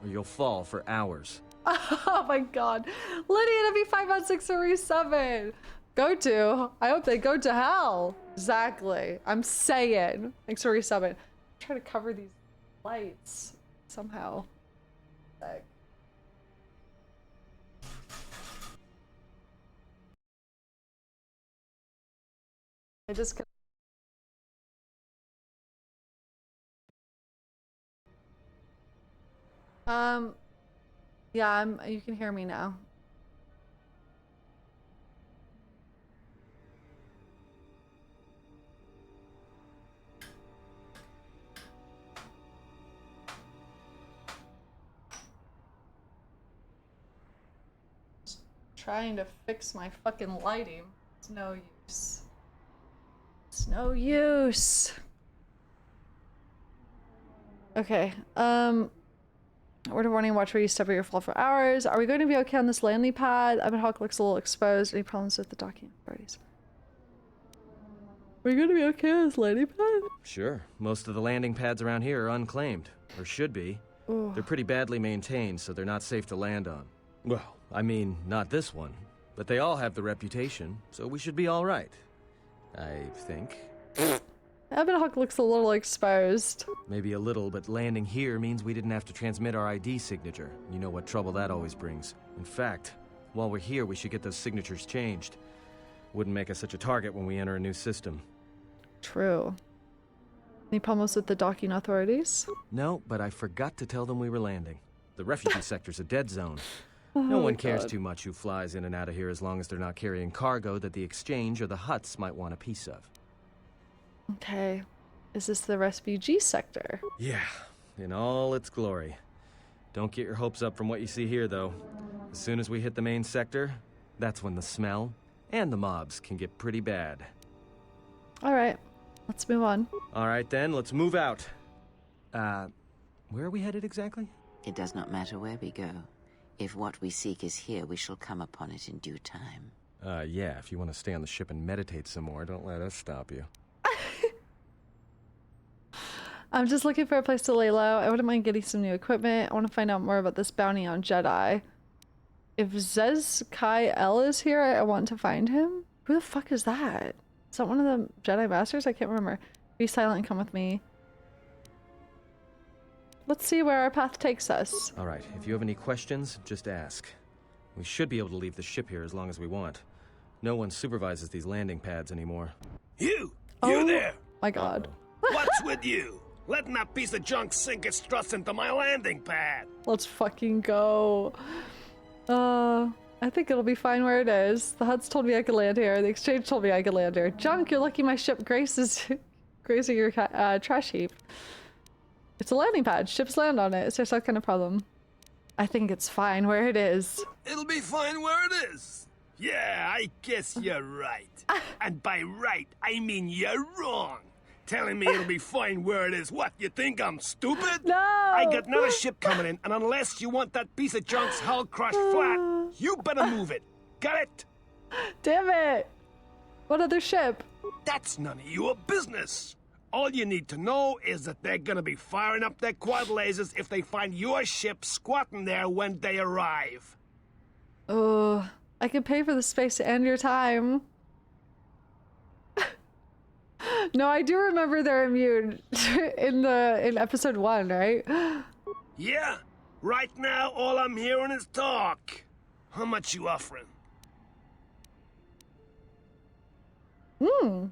or you'll fall for hours. Oh my god. Lydia, be 5 on 6 or 7. Go to. I hope they go to hell. Exactly. I'm saying. Thanks for resubing. Try to cover these lights somehow. I just. Yeah, you can hear me now. Just trying to fix my fucking lighting. It's no use. It's no use. Okay, order warning, watch where you step or you'll fall for hours. Are we going to be okay on this landing pad? Hawk looks a little exposed. Any problems with the docking authorities? Are we going to be okay on this landing pad? Sure. Most of the landing pads around here are unclaimed, or should be. Ooh. They're pretty badly maintained, so they're not safe to land on. Well, I mean, not this one. But they all have the reputation, so we should be all right. I think. Hawk looks a little exposed. Maybe a little, but landing here means we didn't have to transmit our ID signature. You know what trouble that always brings. In fact, while we're here, we should get those signatures changed. Wouldn't make us such a target when we enter a new system. True. Any problems with the docking authorities? No, but I forgot to tell them we were landing. The refugee sector's a dead zone. No one cares too much who flies in and out of here as long as they're not carrying cargo that the exchange or the Hutts might want a piece of. Okay. Is this the refugee sector? Yeah, in all its glory. Don't get your hopes up from what you see here, though. As soon as we hit the main sector, that's when the smell and the mobs can get pretty bad. Alright, let's move on. Alright then, let's move out. Where are we headed exactly? It does not matter where we go. If what we seek is here, we shall come upon it in due time. Yeah, if you want to stay on the ship and meditate some more, don't let us stop you. I'm just looking for a place to lay low. I wouldn't mind getting some new equipment. I want to find out more about this bounty on Jedi. If Zez Kai L is here, I want to find him. Who the fuck is that? Is that one of the Jedi Masters? I can't remember. Be silent and come with me. Let's see where our path takes us. Alright, if you have any questions, just ask. We should be able to leave the ship here as long as we want. No one supervises these landing pads anymore. You Oh there! My god. What's with you? Letting that piece of junk sink its struts into my landing pad. Let's fucking go. I think it'll be fine where it is. The Hutts told me I could land here. The exchange told me I could land here. Junk, you're lucky my ship grazing your trash heap. It's a landing pad. Ships land on it. Is there some kind of problem? I think it's fine where it is. It'll be fine where it is. Yeah, I guess you're right. And by right, I mean you're wrong. Telling me it'll be fine where it is. What, you think I'm stupid? No! I got another ship coming in, and unless you want that piece of junk's hull crushed flat, you better move it. Got it? Damn it! What other ship? That's none of your business. All you need to know is that they're gonna be firing up their quad lasers if they find your ship squatting there when they arrive. Oh, I could pay for the space and your time. No, I do remember they're immune in episode 1, right? Yeah, right now all I'm hearing is talk. How much you offering? I'm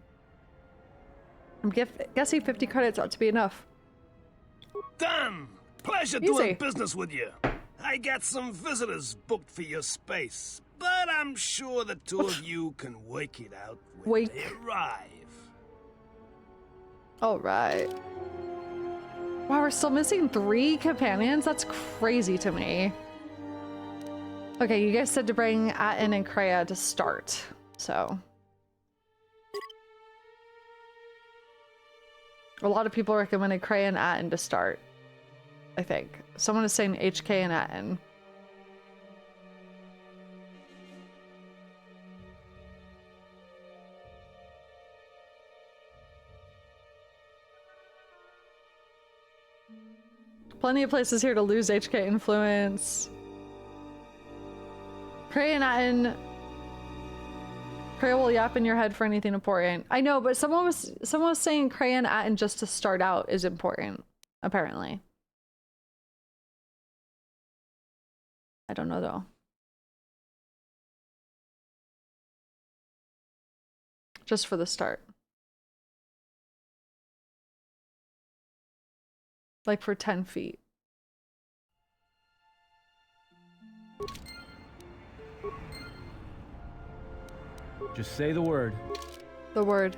guessing 50 credits ought to be enough. Done! Pleasure doing business with you. I got some visitors booked for your space, but I'm sure the two of you can work it out when they arrive. Alright. Wow, we're still missing 3 companions? That's crazy to me. Okay, you guys said to bring Atten and Kreia to start, so. A lot of people recommended Kreia and Atten to start, I think. Someone is saying HK and Atten. Plenty of places here to lose HK influence. Kreia and Atten. Kreia will yap in your head for anything important. I know, but someone was saying Kreia and Atten just to start out is important, apparently. I don't know though. Just for the start. Like for 10 feet. Just say the word. The word.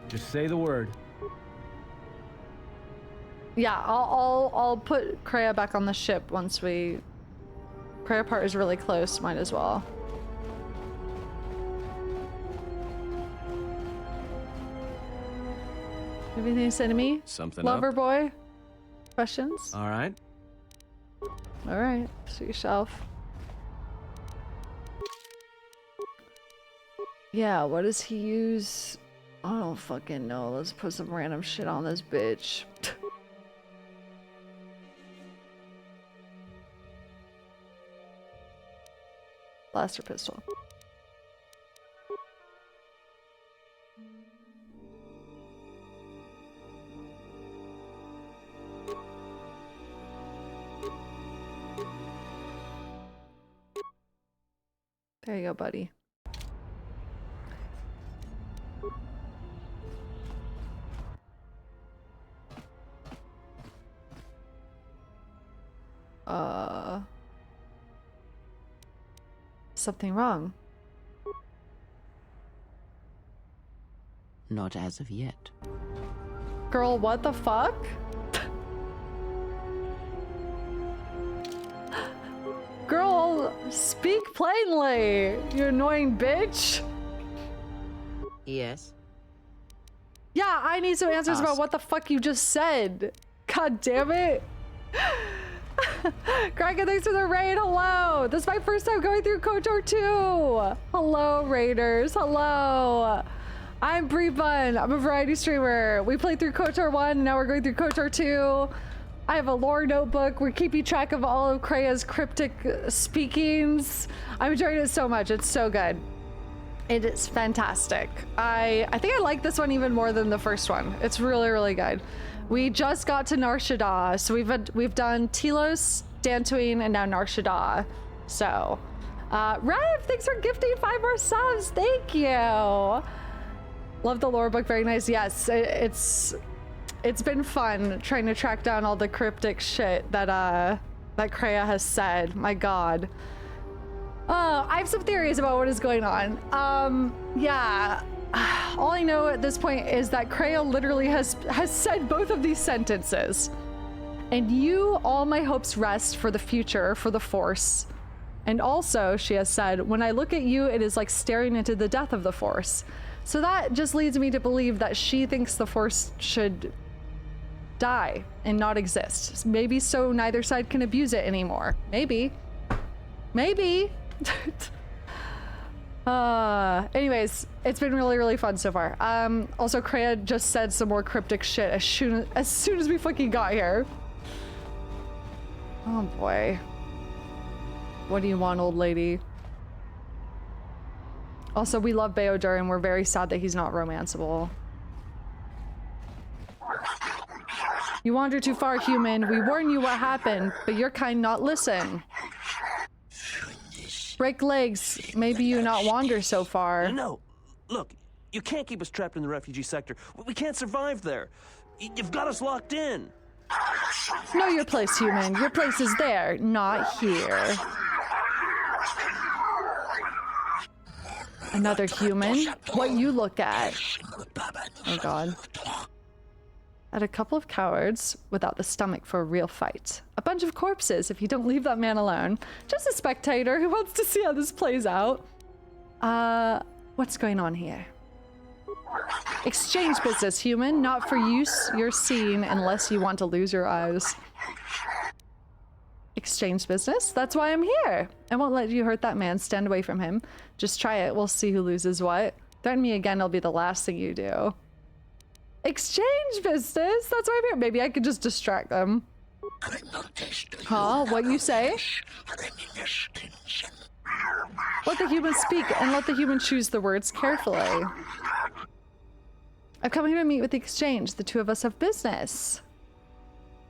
Just say the word. Yeah, I'll put Kreia back on the ship once we... Kreia part is really close, might as well. Anything to say to me? Something Lover up? boy? Questions? All right. Alright, suit yourself. Yeah, what does he use? I don't fucking know. Let's put some random shit on this bitch. Blaster pistol. There you go, buddy. Something wrong? Not as of yet. Girl, what the fuck? Girl, speak plainly, you annoying bitch. Yes? Yeah, I need some answers about Ask. what the fuck you just said. God damn it. Kraken, thanks for the raid. Hello. This is my first time going through KOTOR II. Hello, raiders. Hello. I'm Breebunn. I'm a variety streamer. We played through KOTOR 1. Now we're going through KOTOR 2. I have a lore notebook. We're keeping track of all of Kreia's cryptic speakings. I'm enjoying it so much. It's so good. It is fantastic. I think I like this one even more than the first one. It's really, really good. We just got to Nar Shaddaa, so we've done Telos, Dantooine, and now Nar Shaddaa. So, Rev, thanks for gifting 5 more subs. Thank you. Love the lore book. Very nice. Yes, it's been fun trying to track down all the cryptic shit that that Kreia has said. My God. I have some theories about what is going on. Yeah. All I know at this point is that Kreia literally has said both of these sentences. And you, all my hopes rest for the future, for the Force. And also, she has said, when I look at you, it is like staring into the death of the Force. So that just leads me to believe that she thinks the Force should die and not exist. Maybe so neither side can abuse it anymore. Maybe. Maybe. Anyways, it's been really, really fun so far. Also, Kreia just said some more cryptic shit as soon as we fucking got here. Oh boy. What do you want, old lady? Also, we love Beodur and we're very sad that he's not romanceable. You wander too far, human. We warn you what happened, but your kind not listen. Break legs. Maybe you not wander so far. No, look, you can't keep us trapped in the refugee sector. We can't survive there. You've got us locked in. Know your place, human. Your place is there, not here. Another human? What you look at? Oh God. At a couple of cowards without the stomach for a real fight. A bunch of corpses if you don't leave that man alone. Just a spectator who wants to see how this plays out. What's going on here? Exchange business, human. Not for use you're seen unless you want to lose your eyes. Exchange business? That's why I'm here. I won't let you hurt that man. Stand away from him. Just try it. We'll see who loses what. Threaten me again, it'll be the last thing you do. Exchange business? That's why I'm here. Maybe I could just distract them. Huh? What you say? Let the human speak and let the human choose the words carefully. I've come here to meet with the exchange. The two of us have business.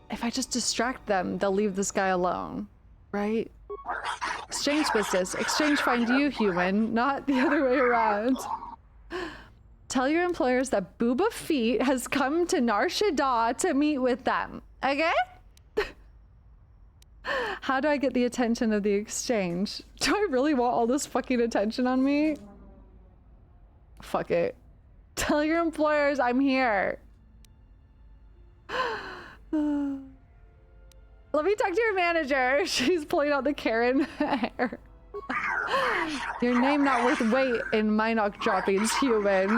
If I just distract them, they'll leave this guy alone, right? Exchange business. Exchange find you, human, not the other way around. Tell your employers that Booba Feet has come to Nar Shaddaa to meet with them. Okay? How do I get the attention of the exchange? Do I really want all this fucking attention on me? Fuck it. Tell your employers I'm here. Let me talk to your manager. She's pulling out the Karen hair. Your name not worth weight in Minoc droppings, human.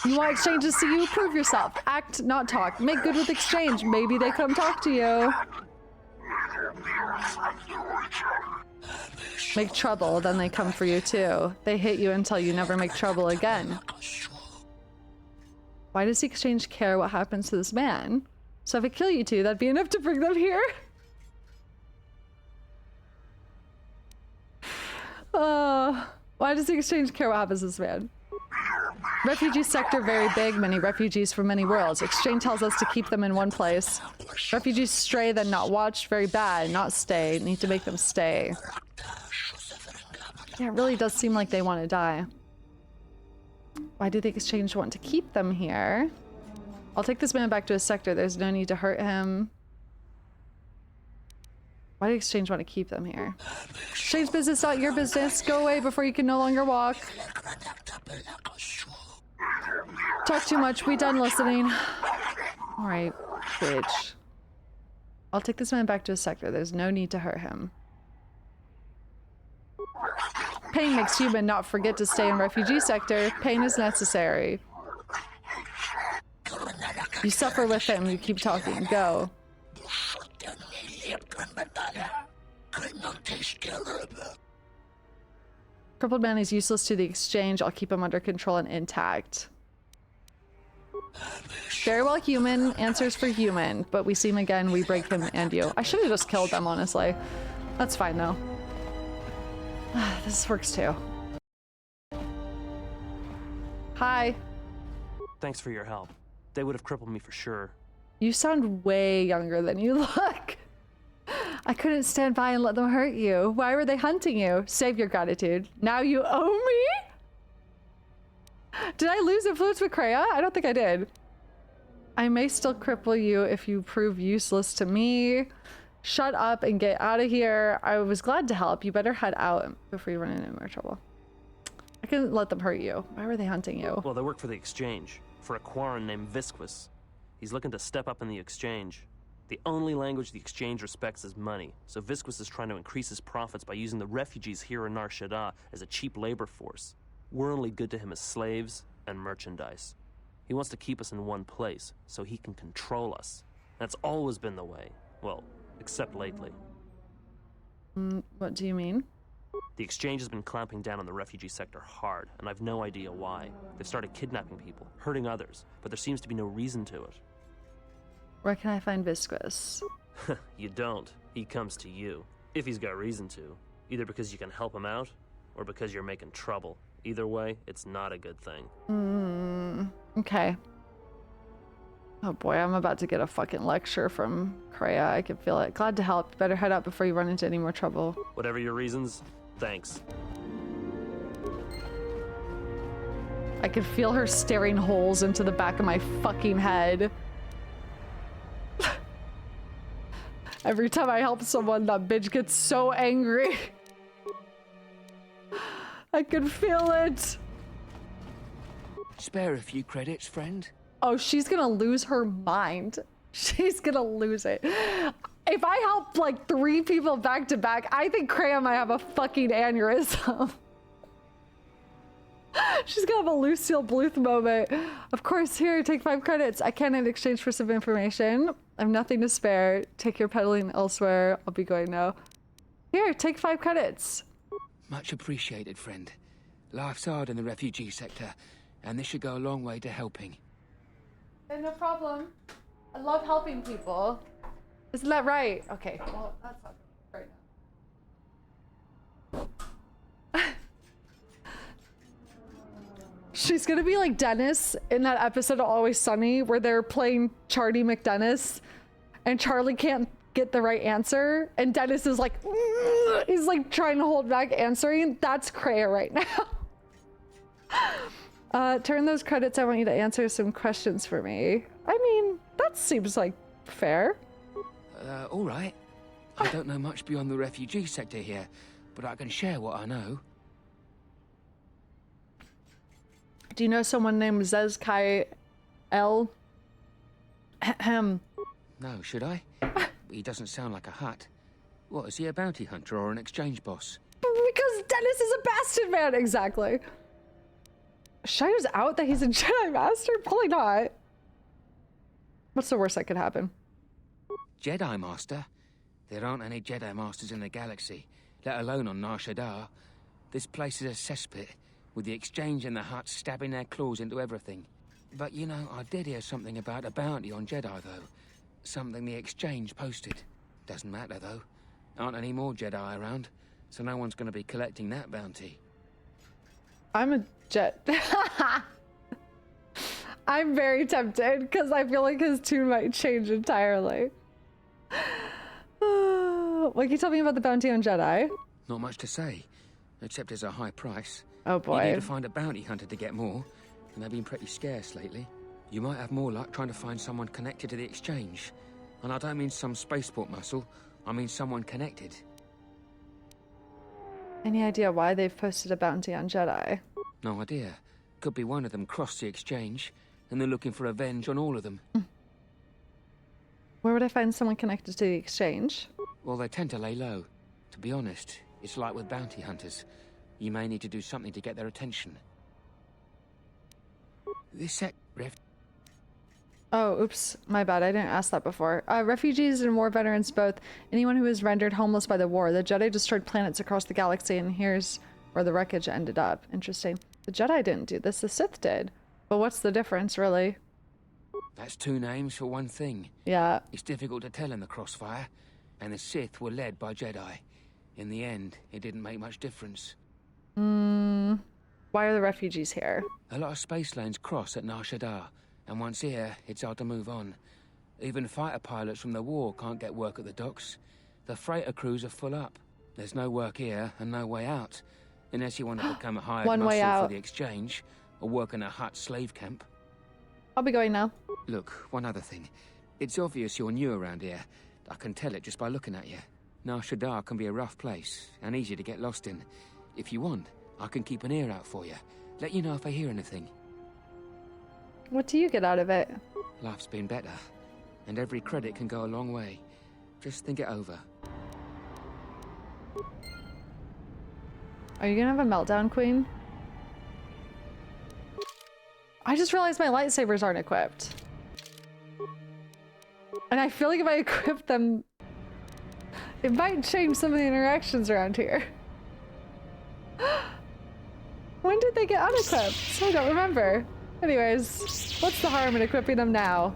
You want exchange to see you? Prove yourself. Act, not talk. Make good with exchange. Maybe they come talk to you. Make trouble, then they come for you too. They hit you until you never make trouble again. Why does the exchange care what happens to this man? So if I kill you two, that'd be enough to bring them here? Why does the exchange care what happens to this man? Refugee sector very big, many refugees from many worlds. Exchange tells us to keep them in one place. Refugees stray, then not watched, very bad, not stay. Need to make them stay. Yeah, it really does seem like they want to die. Why do the exchange want to keep them here? I'll take this man back to his sector. There's no need to hurt him. Why do exchange want to keep them here? Exchange business, not your business. Go away before you can no longer walk. Talk too much. We done listening. All right, bitch. I'll take this man back to his sector. There's no need to hurt him. Pain makes human not forget to stay in refugee sector. Pain is necessary. You suffer with him. You keep talking. Go. Crippled man is useless to the exchange. I'll keep him under control and intact. Very well, human. Answers for human. But we see him again. We break him and you. I should have just killed them, honestly. That's fine, though. This works, too. Hi. Thanks for your help. They would have crippled me for sure. You sound way younger than you look. I couldn't stand by and let them hurt you. Why were they hunting you? Save your gratitude. Now you owe me? Did I lose influence with Kreia? I don't think I did. I may still cripple you if you prove useless to me. Shut up and get out of here. I was glad to help. You better head out before you run into more trouble. I couldn't let them hurt you. Why were they hunting you? Well, they work for the exchange. For a Quarren named Visquis. He's looking to step up in the exchange. The only language the exchange respects is money, so Visquis is trying to increase his profits by using the refugees here in Nar Shaddaa as a cheap labor force. We're only good to him as slaves and merchandise. He wants to keep us in one place, so he can control us. That's always been the way. Well, except lately. What do you mean? The exchange has been clamping down on the refugee sector hard, and I've no idea why. They've started kidnapping people, hurting others, but there seems to be no reason to it. Where can I find Visquis? You don't. He comes to you. If he's got reason to. Either because you can help him out, or because you're making trouble. Either way, it's not a good thing. Okay. Oh boy, I'm about to get a fucking lecture from Kreia. I can feel it. Glad to help. Better head out before you run into any more trouble. Whatever your reasons, thanks. I can feel her staring holes into the back of my fucking head. Every time I help someone, that bitch gets so angry. I can feel it. Spare a few credits, friend. Oh, she's gonna lose her mind. She's gonna lose it. If I help like 3 people back to back, I think Kreia might have a fucking aneurysm. She's gonna have a Lucille Bluth moment. Of course, here, take 5 credits. I can in exchange for some information. I have nothing to spare. Take your peddling elsewhere. I'll be going now. Here, take 5 credits. Much appreciated, friend. Life's hard in the refugee sector, and this should go a long way to helping. Yeah, no problem. I love helping people. Isn't that right? Okay, well, that's not right now. She's gonna be like Dennis in that episode of Always Sunny where they're playing Charlie McDennis and Charlie can't get the right answer and Dennis is like, he's like trying to hold back answering. That's Kreia right now. Turn those credits. I want you to answer some questions for me. I mean, that seems like fair. All right. I don't know much beyond the refugee sector here, but I can share what I know. Do you know someone named Zezkai L? No, should I? He doesn't sound like a Hutt. What, is he a bounty hunter or an exchange boss? Because Dennis is a bastard man, exactly. Shire's out that he's a Jedi Master? Probably not. What's the worst that could happen? Jedi Master? There aren't any Jedi Masters in the galaxy, let alone on Nar Shaddaa. This place is a cesspit, with the exchange and the Hutts stabbing their claws into everything. But you know, I did hear something about a bounty on Jedi, though. Something the exchange posted. Doesn't matter, though. Aren't any more Jedi around, so no one's going to be collecting that bounty. I'm a Jet. I'm very tempted, because I feel like his tune might change entirely. What can you tell me about the bounty on Jedi? Not much to say, except it's a high price. Oh boy. You need to find a bounty hunter to get more, and they've been pretty scarce lately. You might have more luck trying to find someone connected to the exchange. And I don't mean some spaceport muscle, I mean someone connected. Any idea why they've posted a bounty on Jedi? No idea. Could be one of them crossed the exchange, and they're looking for revenge on all of them. Where would I find someone connected to the exchange? Well, they tend to lay low. To be honest, it's like with bounty hunters. You may need to do something to get their attention. This Oh, oops. My bad. I didn't ask that before. Refugees and war veterans both. Anyone who was rendered homeless by the war. The Jedi destroyed planets across the galaxy, and here's where the wreckage ended up. Interesting. The Jedi didn't do this. The Sith did. But what's the difference, really? That's two names for one thing. Yeah. It's difficult to tell in the crossfire, and the Sith were led by Jedi. In the end, it didn't make much difference. Why are the refugees here? A lot of space lanes cross at Nar Shaddaa, and once here, it's hard to move on. Even fighter pilots from the war can't get work at the docks. The freighter crews are full up. There's no work here and no way out, unless you want to become a hired muscle for the exchange, or work in a Hutt slave camp. I'll be going now. Look, one other thing. It's obvious you're new around here. I can tell it just by looking at you. Nar Shaddaa can be a rough place, and easy to get lost in. If you want, I can keep an ear out for you. Let you know if I hear anything. What do you get out of it? Life's been better, and every credit can go a long way. Just think it over. Are you gonna have a meltdown, Queen? I just realized my lightsabers aren't equipped. And I feel like if I equip them, it might change some of the interactions around here. When did they get unequipped? I don't remember. Anyways, what's the harm in equipping them now?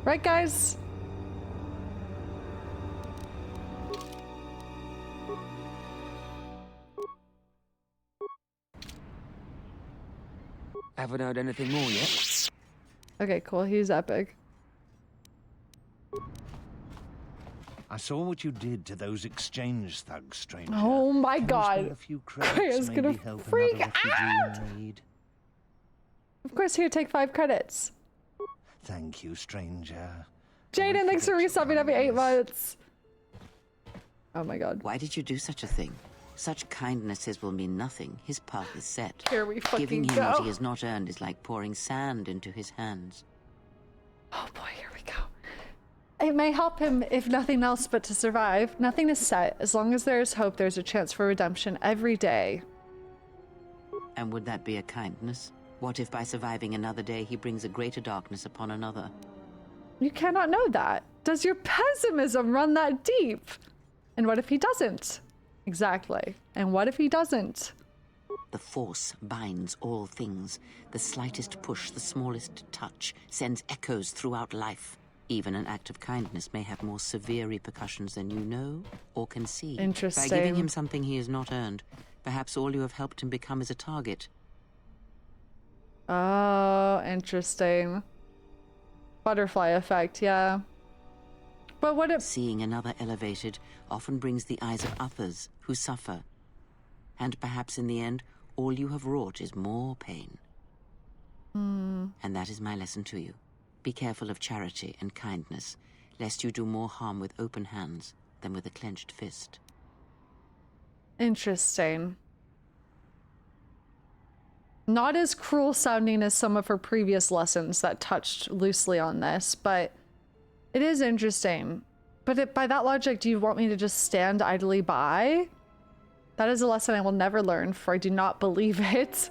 Right, guys? Haven't heard anything more yet? Okay, cool. He's epic. I saw what you did to those exchange thugs, stranger. Oh my god. A few credits, Kraya's gonna help freak another refugee out! in need. Of course, here, take 5 credits. Thank you, stranger. Jaden, thanks for resubbing every 8 months. Oh my god. Why did you do such a thing? Such kindnesses will mean nothing. His path is set. Here we fucking Giving him go. what he has not earned is like pouring sand into his hands. Oh boy, here we go. It may help him, if nothing else, but to survive. Nothing is set. As long as there is hope, there's a chance for redemption every day. And would that be a kindness? What if by surviving another day, he brings a greater darkness upon another? You cannot know that. Does your pessimism run that deep? And what if he doesn't? Exactly. And what if he doesn't? The Force binds all things. The slightest push, the smallest touch, sends echoes throughout life. Even an act of kindness may have more severe repercussions than you know or can see. Interesting. By giving him something he has not earned, perhaps all you have helped him become is a target. Oh, interesting. Butterfly effect, yeah. But what if... Seeing another elevated often brings the eyes of others who suffer. And perhaps in the end, all you have wrought is more pain. And that is my lesson to you. Be careful of charity and kindness, lest you do more harm with open hands than with a clenched fist. Interesting. Not as cruel sounding as some of her previous lessons that touched loosely on this, but it is interesting. But by that logic, do you want me to just stand idly by? That is a lesson I will never learn, for I do not believe it.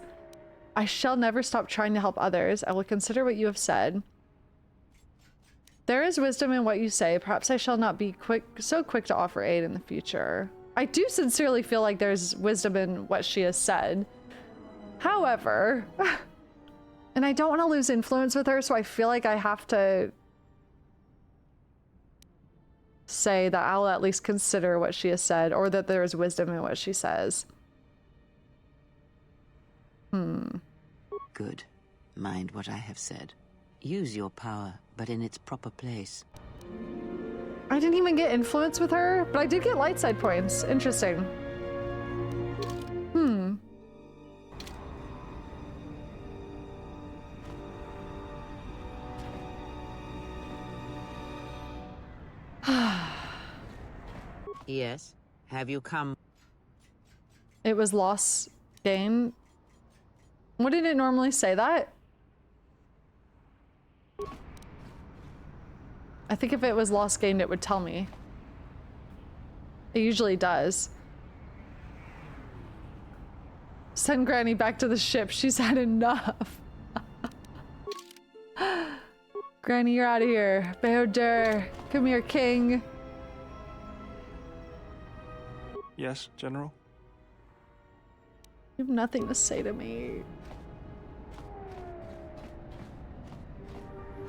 I shall never stop trying to help others. I will consider what you have said. There is wisdom in what you say. Perhaps I shall not be so quick to offer aid in the future. I do sincerely feel like there's wisdom in what she has said. However, and I don't want to lose influence with her, so I feel like I have to say that I'll at least consider what she has said, or that there is wisdom in what she says. Good. Mind what I have said. Use your power, but in its proper place. I didn't even get influence with her, but I did get light side points. Interesting. Yes? Have you come? It was loss gain. Wouldn't it normally say that? I think if it was loss gained, it would tell me. It usually does. Send Granny back to the ship. She's had enough. Granny, you're out of here. Behoder, come here, king. Yes, General? You have nothing to say to me.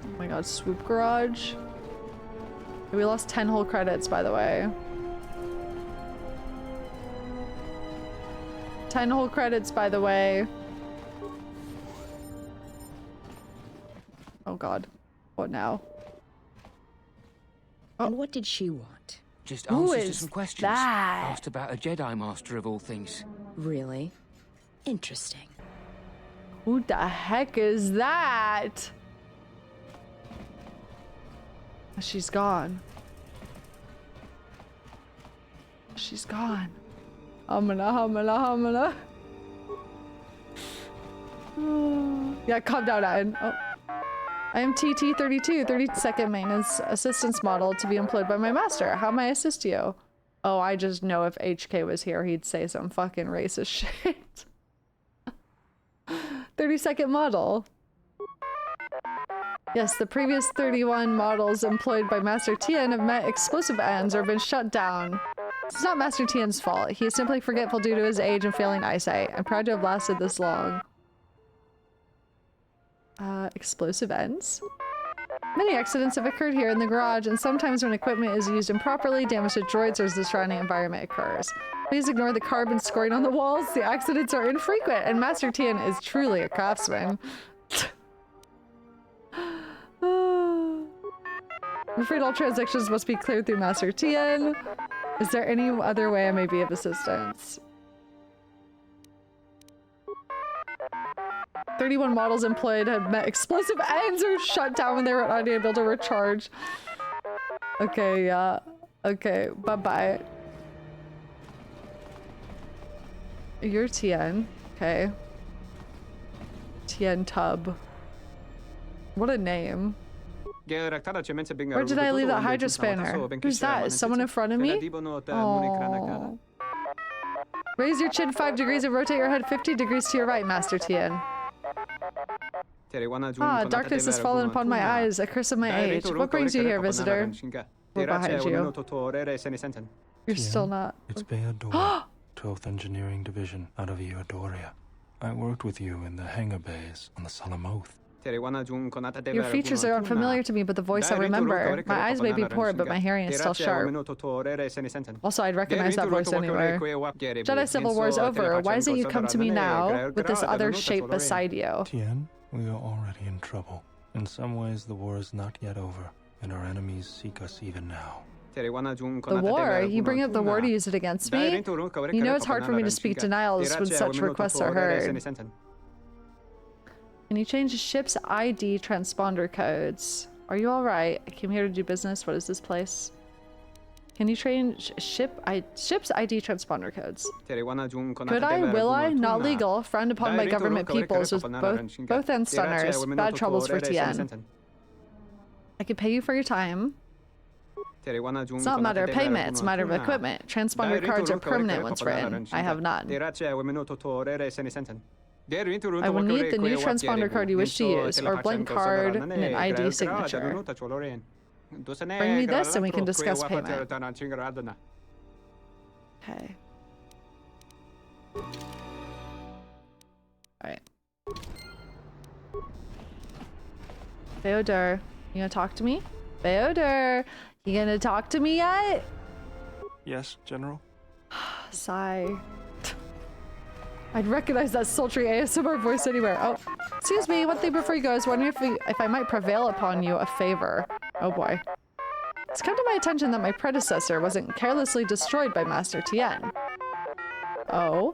Oh my god, swoop garage. We lost 10 whole credits, by the way. 10 whole credits, by the way. Oh god. What now? Oh. And what did she want? Just Who answers to is some questions. that? Asked about a Jedi Master of all things. Really? Interesting. Who the heck is that? She's gone. She's gone. Humana. Yeah, calm down, Aiden. Oh. I am TT32, 32nd maintenance assistance model to be employed by my master. How may I assist you? Oh, I just know if HK was here, he'd say some fucking racist shit. 32nd model. Yes, the previous 31 models employed by Master Tien have met explosive ends or been shut down. It's not Master Tien's fault. He is simply forgetful due to his age and failing eyesight. I'm proud to have lasted this long. Explosive ends? Many accidents have occurred here in the garage, and sometimes when equipment is used improperly, damage to droids or the surrounding environment occurs. Please ignore the carbon scoring on the walls. The accidents are infrequent, and Master Tien is truly a craftsman. I'm afraid all transactions must be cleared through Master Tien. Is there any other way I may be of assistance? 31 models employed had met explosive ends or shut down when they were unable to recharge. Okay, yeah. Okay, bye-bye. You're Tien. Okay. Tien Tub. What a name. Where did I leave that Hydra spanner? Who's that? Is someone in front of me? Aww. Raise your chin 5 degrees and rotate your head 50 degrees to your right, Master Tien. Ah, darkness has fallen upon my eyes, a curse of my age. What brings you here, visitor? We're behind you. You're still not. It's Behoder, 12th Engineering Division, out of Eodoria. I worked with you in the hangar bays on the Solemn Oath. Your features are unfamiliar to me, but the voice I remember. My eyes may be poor, but my hearing is still sharp. Also, I'd recognize that voice anywhere. Jedi Civil War is over. Why is it you come to me now with this other shape beside you? Tien, we are already in trouble. In some ways, the war is not yet over, and our enemies seek us even now. The war? You bring up the war to use it against me? You know it's hard for me to speak denials when such requests are heard. Can you change ship's ID transponder codes? Are you alright? I came here to do business. What is this place? Can you change ship's ID transponder codes? Could I? Will I? Not legal. Frowned upon by government peoples with both ends stunners. Bad troubles for TN. I could pay you for your time. It's not a matter of payment, it's a matter of equipment. Transponder cards are permanent once written. I have none. I will need the new transponder card you wish to use, or a blank card and an ID signature. Bring me this and we can discuss payment. Okay. Alright. Feodor, you gonna talk to me? Feodor, you gonna talk to me yet? Yes, General. Sigh. I'd recognize that sultry ASMR voice anywhere. Oh, excuse me, one thing before you go, I was wondering if I might prevail upon you a favor. Oh boy. It's come to my attention that my predecessor wasn't carelessly destroyed by Master Tien. Oh?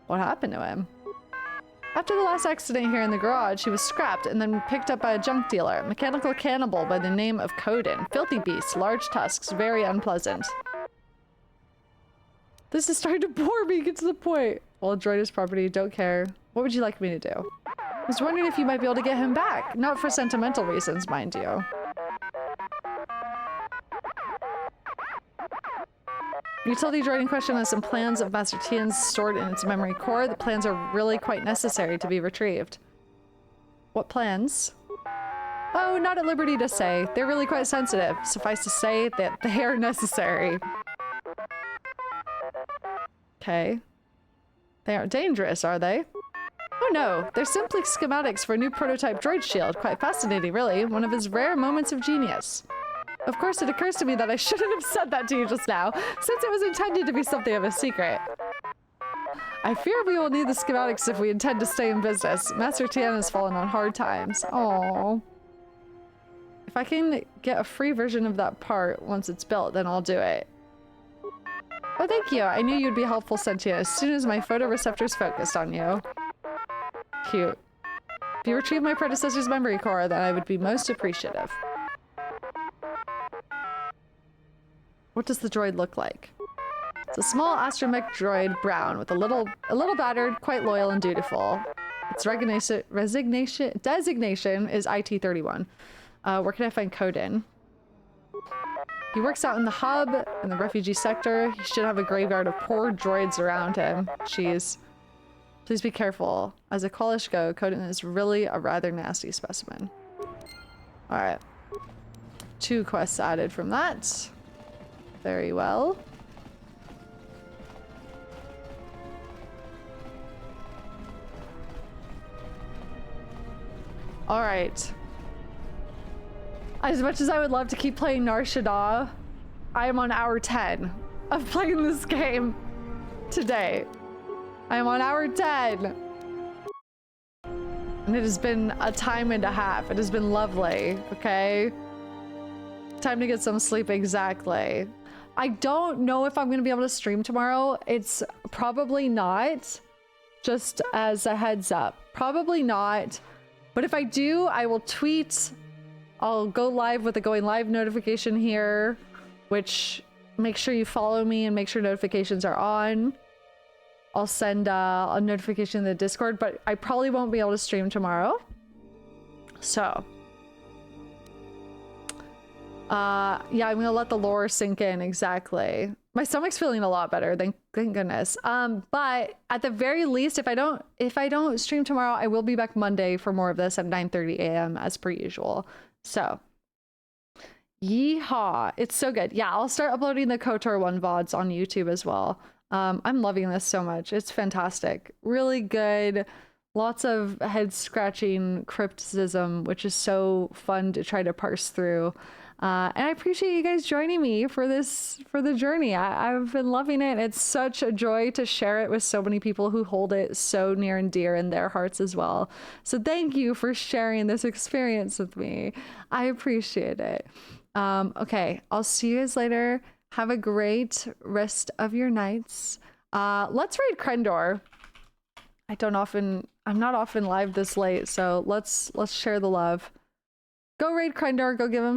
What happened to him? After the last accident here in the garage, he was scrapped and then picked up by a junk dealer, a mechanical cannibal by the name of Kodin. Filthy beast, large tusks, very unpleasant. This is starting to bore me, get to the point. Well, droid his property, don't care. What would you like me to do? I was wondering if you might be able to get him back. Not for sentimental reasons, mind you. Utility droid in question has some plans of Master Tien's stored in its memory core. The plans are really quite necessary to be retrieved. What plans? Oh, not at liberty to say. They're really quite sensitive. Suffice to say that they are necessary. Okay. They aren't dangerous, are they? Oh no, they're simply schematics for a new prototype droid shield. Quite fascinating, really. One of his rare moments of genius. Of course, it occurs to me that I shouldn't have said that to you just now, since it was intended to be something of a secret. I fear we will need the schematics if we intend to stay in business. Master Tien has fallen on hard times. Aww. If I can get a free version of that part once it's built, then I'll do it. Oh, thank you. I knew you'd be helpful, Sentient, as soon as my photoreceptors focused on you. Cute. If you retrieve my predecessor's memory core, then I would be most appreciative. What does the droid look like? It's a small astromech droid, brown, with a little battered, quite loyal and dutiful. Its designation is IT-31. Where can I find Kodin? He works out in the hub, in the refugee sector. He should have a graveyard of poor droids around him. Jeez. Please be careful. As a Qualish go, Kodin is really a rather nasty specimen. Alright. 2 quests added from that. Very well. Alright. As much as I would love to keep playing Nar Shaddaa, I am on hour 10 of playing this game today. I am on hour 10. And it has been a time and a half. It has been lovely, okay? Time to get some sleep, exactly. I don't know if I'm going to be able to stream tomorrow. It's probably not, just as a heads up. Probably not. But if I do, I will tweet. I'll go live with a going live notification here, which make sure you follow me and make sure notifications are on. I'll send a notification in the Discord, but I probably won't be able to stream tomorrow. So, yeah, I'm gonna let the lore sink in, exactly. My stomach's feeling a lot better, thank goodness. But at the very least, if I don't stream tomorrow, I will be back Monday for more of this at 9:30 a.m. as per usual. So, yeehaw. It's so good. Yeah, I'll start uploading the KOTOR 1 VODs on YouTube as well. I'm loving this so much. It's fantastic. Really good. Lots of head-scratching criticism, which is so fun to try to parse through. And I appreciate you guys joining me for the journey. I've been loving it. It's such a joy to share it with so many people who hold it so near and dear in their hearts as well. So thank you for sharing this experience with me. I appreciate it. Okay, I'll see you guys later. Have a great rest of your nights. Let's raid Krendor. I don't often I'm not often live this late, so let's share the love. Go raid Krindar, go give him